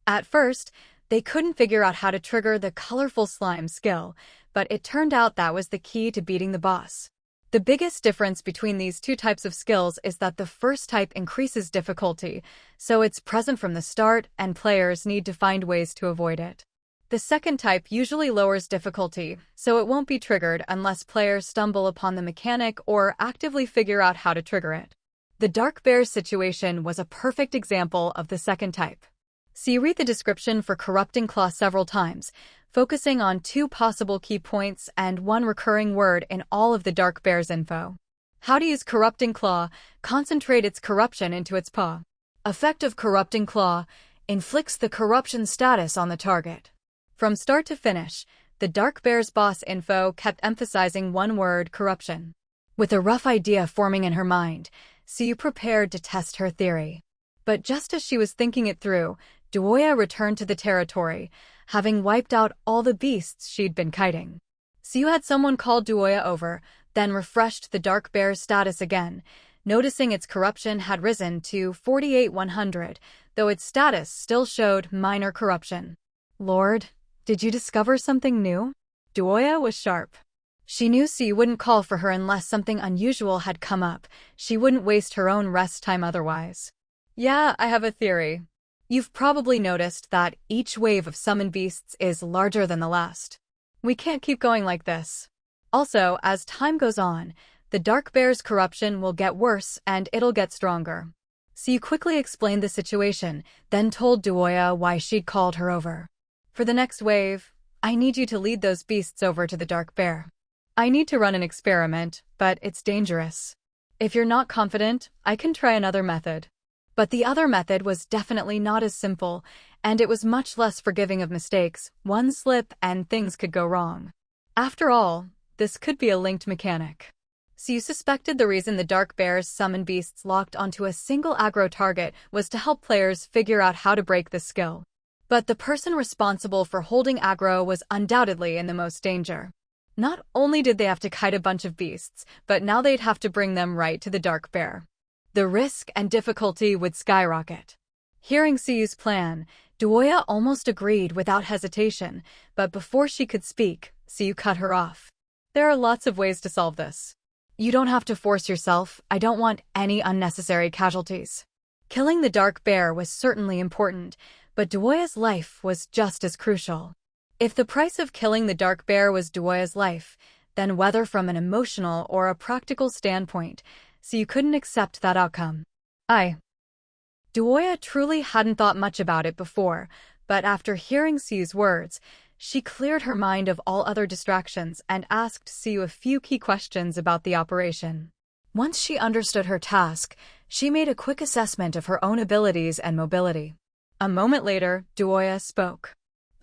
At first, they couldn't figure out how to trigger the colorful slime skill, but it turned out that was the key to beating the boss. The biggest difference between these two types of skills is that the first type increases difficulty, so it's present from the start and players need to find ways to avoid it. The second type usually lowers difficulty, so it won't be triggered unless players stumble upon the mechanic or actively figure out how to trigger it. The dark bear's situation was a perfect example of the second type. See, read the description for Corrupting Claw several times, focusing on 2 possible key points and 1 recurring word in all of the dark bear's info. How to use Corrupting Claw: concentrate its corruption into its paw. Effect of Corrupting Claw: inflicts the corruption status on the target. From start to finish, the dark bear's boss info kept emphasizing 1 word: corruption. With a rough idea forming in her mind, Siu prepared to test her theory. But just as she was thinking it through, Duoya returned to the territory, having wiped out all the beasts she'd been kiting. Siu had someone call Duoya over, then refreshed the dark bear's status again, noticing its corruption had risen to 48,100, though its status still showed minor corruption. Lord, did you discover something new? Duoya was sharp. She knew Siu wouldn't call for her unless something unusual had come up. She wouldn't waste her own rest time otherwise. Yeah, I have a theory. You've probably noticed that each wave of summon beasts is larger than the last. We can't keep going like this. Also, as time goes on, the dark bear's corruption will get worse and it'll get stronger. Siu quickly explained the situation, then told Duoya why she'd called her over. For the next wave, I need you to lead those beasts over to the dark bear. I need to run an experiment, but it's dangerous. If you're not confident, I can try another method. But the other method was definitely not as simple, and it was much less forgiving of mistakes. 1 slip and things could go wrong. After all, this could be a linked mechanic. Siu suspected the reason the dark bear's summon beasts locked onto a single aggro target was to help players figure out how to break the skill. But the person responsible for holding aggro was undoubtedly in the most danger. Not only did they have to kite a bunch of beasts, but now they'd have to bring them right to the dark bear. The risk and difficulty would skyrocket. Hearing Siu's plan, Duoya almost agreed without hesitation, but before she could speak, Siu cut her off. There are lots of ways to solve this. You don't have to force yourself. I don't want any unnecessary casualties. Killing the dark bear was certainly important, but Duoya's life was just as crucial. If the price of killing the dark bear was Duoya's life, then whether from an emotional or a practical standpoint, Siu couldn't accept that outcome. Duoya truly hadn't thought much about it before, but after hearing Siu's words, she cleared her mind of all other distractions and asked Siu a few key questions about the operation. Once she understood her task, she made a quick assessment of her own abilities and mobility. A moment later, Duoya spoke.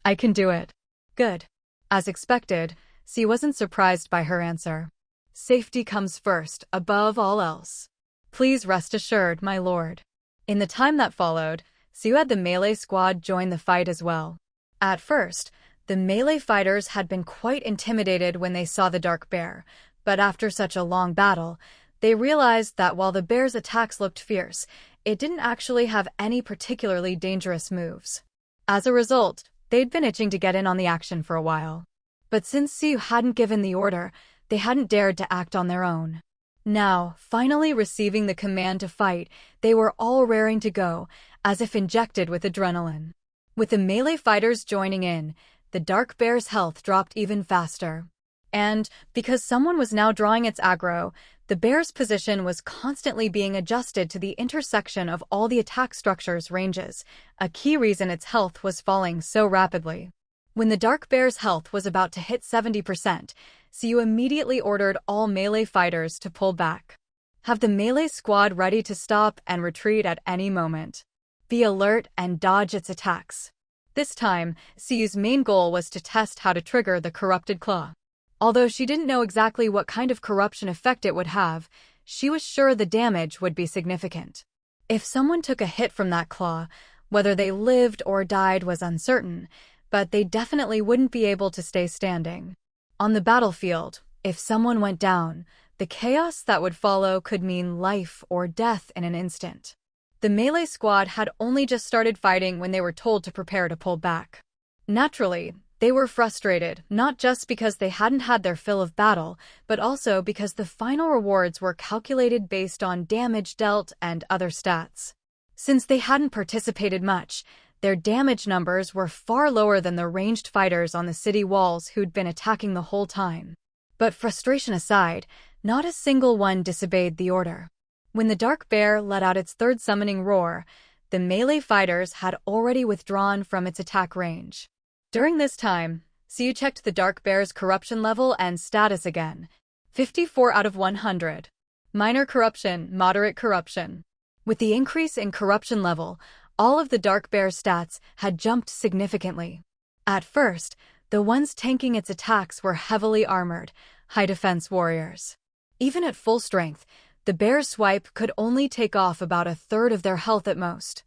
I can do it. Good. As expected, Siu wasn't surprised by her answer. Safety comes first, above all else. Please rest assured, my lord. In the time that followed, Siu had the melee squad join the fight as well. At first, the melee fighters had been quite intimidated when they saw the dark bear, but after such a long battle, they realized that while the bear's attacks looked fierce, it didn't actually have any particularly dangerous moves. As a result, they'd been itching to get in on the action for a while. But since Siu hadn't given the order, they hadn't dared to act on their own. Now, finally receiving the command to fight, they were all raring to go, as if injected with adrenaline. With the melee fighters joining in, the dark bear's health dropped even faster. And, because someone was now drawing its aggro, the bear's position was constantly being adjusted to the intersection of all the attack structure's ranges, a key reason its health was falling so rapidly. When the dark bear's health was about to hit 70%, Siyu immediately ordered all melee fighters to pull back. Have the melee squad ready to stop and retreat at any moment. Be alert and dodge its attacks. This time, Siyu's main goal was to test how to trigger the corrupted claw. Although she didn't know exactly what kind of corruption effect it would have, she was sure the damage would be significant. If someone took a hit from that claw, whether they lived or died was uncertain, but they definitely wouldn't be able to stay standing. On the battlefield, if someone went down, the chaos that would follow could mean life or death in an instant. The melee squad had only just started fighting when they were told to prepare to pull back. Naturally, they were frustrated, not just because they hadn't had their fill of battle, but also because the final rewards were calculated based on damage dealt and other stats. Since they hadn't participated much, their damage numbers were far lower than the ranged fighters on the city walls who'd been attacking the whole time. But frustration aside, not a single one disobeyed the order. When the dark bear let out its third summoning roar, the melee fighters had already withdrawn from its attack range. During this time, Siyu checked the dark bear's corruption level and status again. 54 out of 100. Minor corruption, moderate corruption. With the increase in corruption level, all of the dark bear's stats had jumped significantly. At first, the ones tanking its attacks were heavily armored, high-defense warriors. Even at full strength, the bear's swipe could only take off about a third of their health at most.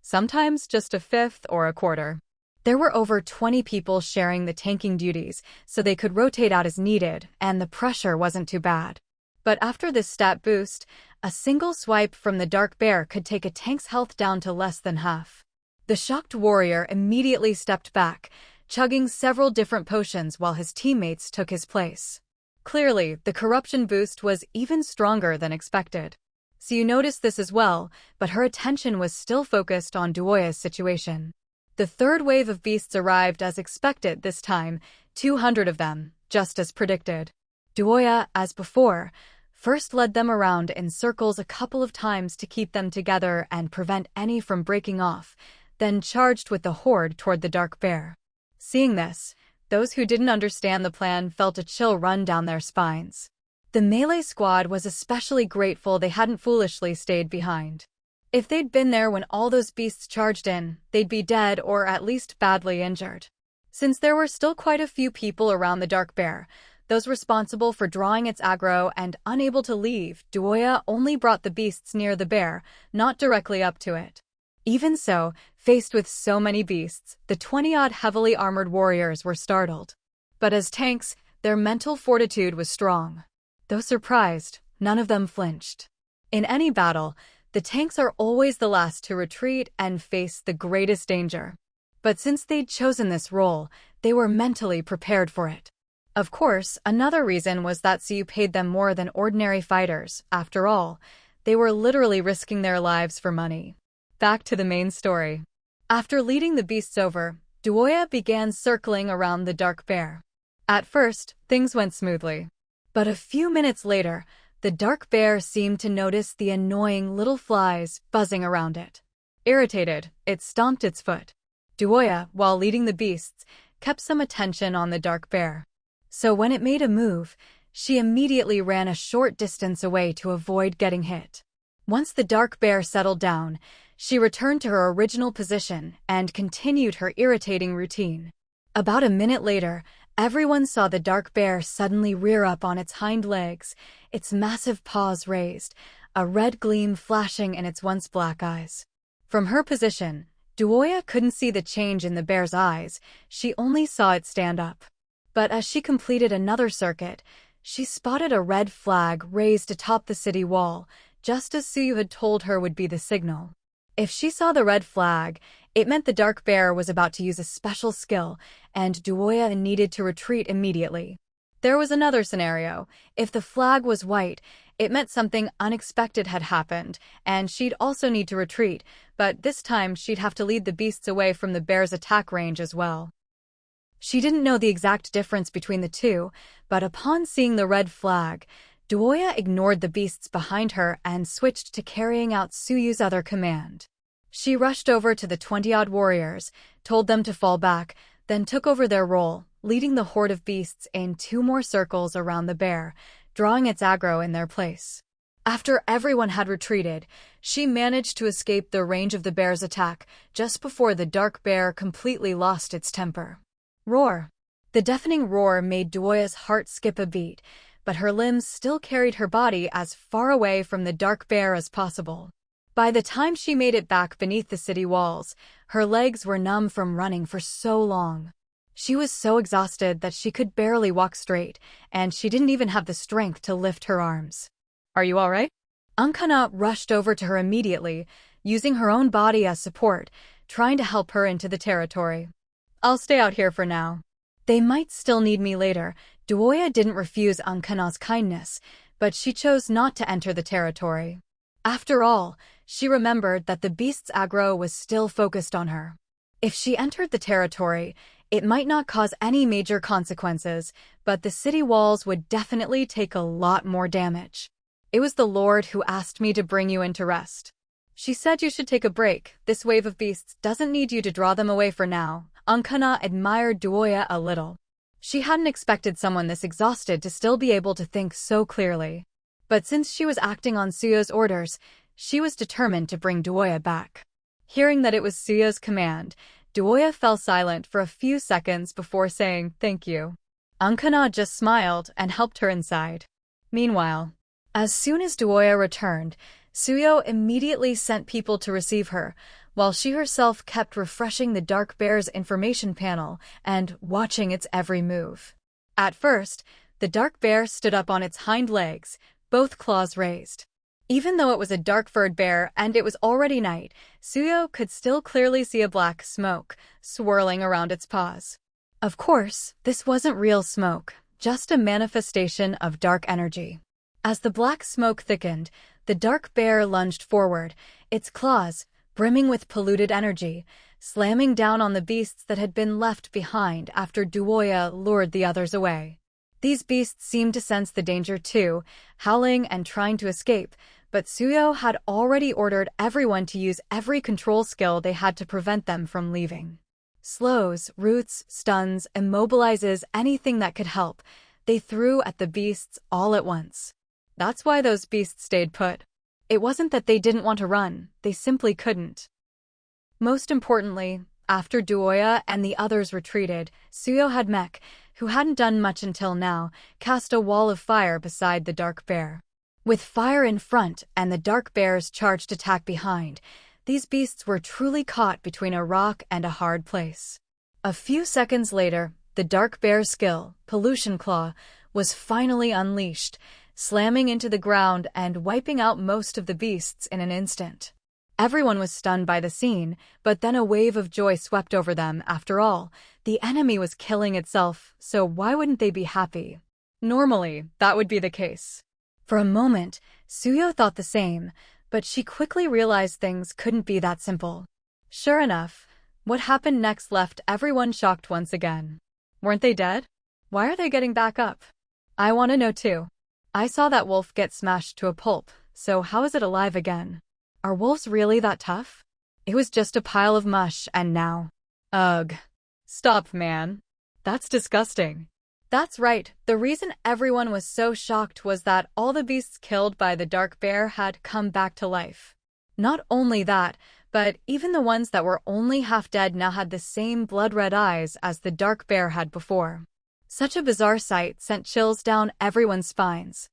Sometimes just a fifth or a quarter. There were over 20 people sharing the tanking duties, so they could rotate out as needed, and the pressure wasn't too bad. But after this stat boost, a single swipe from the dark bear could take a tank's health down to less than half. The shocked warrior immediately stepped back, chugging several different potions while his teammates took his place. Clearly, the corruption boost was even stronger than expected. Siyu noticed this as well, but her attention was still focused on Duoya's situation. The third wave of beasts arrived as expected this time, 200 of them, just as predicted. Duoya, as before, first led them around in circles a couple of times to keep them together and prevent any from breaking off, then charged with the horde toward the dark bear. Seeing this, those who didn't understand the plan felt a chill run down their spines. The melee squad was especially grateful they hadn't foolishly stayed behind. If they'd been there when all those beasts charged in, they'd be dead or at least badly injured. Since there were still quite a few people around the dark bear, those responsible for drawing its aggro and unable to leave, Duoya only brought the beasts near the bear, not directly up to it. Even so, faced with so many beasts, the 20-odd heavily armored warriors were startled. But as tanks, their mental fortitude was strong. Though surprised, none of them flinched. In any battle, the tanks are always the last to retreat and face the greatest danger. But since they'd chosen this role, they were mentally prepared for it. Of course, another reason was that Siyu paid them more than ordinary fighters. After all, they were literally risking their lives for money. Back to the main story. After leading the beasts over, Duoya began circling around the dark bear. At first, things went smoothly. But a few minutes later, the dark bear seemed to notice the annoying little flies buzzing around it. Irritated, it stomped its foot. Duoya, while leading the beasts, kept some attention on the dark bear. So when it made a move, she immediately ran a short distance away to avoid getting hit. Once the dark bear settled down, she returned to her original position and continued her irritating routine. About a minute later, everyone saw the dark bear suddenly rear up on its hind legs, its massive paws raised, a red gleam flashing in its once black eyes. From her position, Duoya couldn't see the change in the bear's eyes, she only saw it stand up. But as she completed another circuit, she spotted a red flag raised atop the city wall, just as Siyu had told her would be the signal. If she saw the red flag, it meant the dark bear was about to use a special skill, and Duoya needed to retreat immediately. There was another scenario. If the flag was white, it meant something unexpected had happened, and she'd also need to retreat, but this time she'd have to lead the beasts away from the bear's attack range as well. She didn't know the exact difference between the two, but upon seeing the red flag, Duoya ignored the beasts behind her and switched to carrying out Suyu's other command. She rushed over to the 20-odd warriors, told them to fall back, then took over their role, leading the horde of beasts in 2 more circles around the bear, drawing its aggro in their place. After everyone had retreated, she managed to escape the range of the bear's attack just before the dark bear completely lost its temper. Roar! The deafening roar made Duoya's heart skip a beat, but her limbs still carried her body as far away from the dark bear as possible. By the time she made it back beneath the city walls, her legs were numb from running for so long. She was so exhausted that she could barely walk straight, and she didn't even have the strength to lift her arms. "Are you all right?" Ankana rushed over to her immediately, using her own body as support, trying to help her into the territory. "I'll stay out here for now. They might still need me later." Duoya didn't refuse Ankana's kindness, but she chose not to enter the territory. After all, she remembered that the beast's aggro was still focused on her. If she entered the territory, it might not cause any major consequences, but the city walls would definitely take a lot more damage. "It was the Lord who asked me to bring you in to rest. She said you should take a break. This wave of beasts doesn't need you to draw them away for now." Ankana admired Duoya a little. She hadn't expected someone this exhausted to still be able to think so clearly. But since she was acting on Suyu's orders, she was determined to bring Duoya back. Hearing that it was Suyu's command, Duoya fell silent for a few seconds before saying thank you. Ankana just smiled and helped her inside. Meanwhile, as soon as Duoya returned, Suyo immediately sent people to receive her, while she herself kept refreshing the dark bear's information panel and watching its every move. At first, the dark bear stood up on its hind legs, both claws raised. Even though it was a dark-furred bear and it was already night, Suyo could still clearly see a black smoke swirling around its paws. Of course, this wasn't real smoke, just a manifestation of dark energy. As the black smoke thickened, the dark bear lunged forward, its claws, brimming with polluted energy, slamming down on the beasts that had been left behind after Duoya lured the others away. These beasts seemed to sense the danger too, howling and trying to escape, but Suyo had already ordered everyone to use every control skill they had to prevent them from leaving. Slows, roots, stuns, immobilizes, anything that could help, they threw at the beasts all at once. That's why those beasts stayed put. It wasn't that they didn't want to run, they simply couldn't. Most importantly, after Duoya and the others retreated, Suyo had Mech, who hadn't done much until now, cast a wall of fire beside the dark bear. With fire in front and the dark bear's charged attack behind, these beasts were truly caught between a rock and a hard place. A few seconds later, the dark bear's skill, Pollution Claw, was finally unleashed, slamming into the ground and wiping out most of the beasts in an instant. Everyone was stunned by the scene, but then a wave of joy swept over them. After all, the enemy was killing itself, so why wouldn't they be happy? Normally, that would be the case. For a moment, Suyo thought the same, but she quickly realized things couldn't be that simple. Sure enough, what happened next left everyone shocked once again. Weren't they dead? Why are they getting back up? I want to know too. I saw that wolf get smashed to a pulp, so how is it alive again? Are wolves really that tough? It was just a pile of mush and now... Ugh. Stop, man. That's disgusting. That's right, the reason everyone was so shocked was that all the beasts killed by the dark bear had come back to life. Not only that, but even the ones that were only half dead now had the same blood-red eyes as the dark bear had before. Such a bizarre sight sent chills down everyone's spines.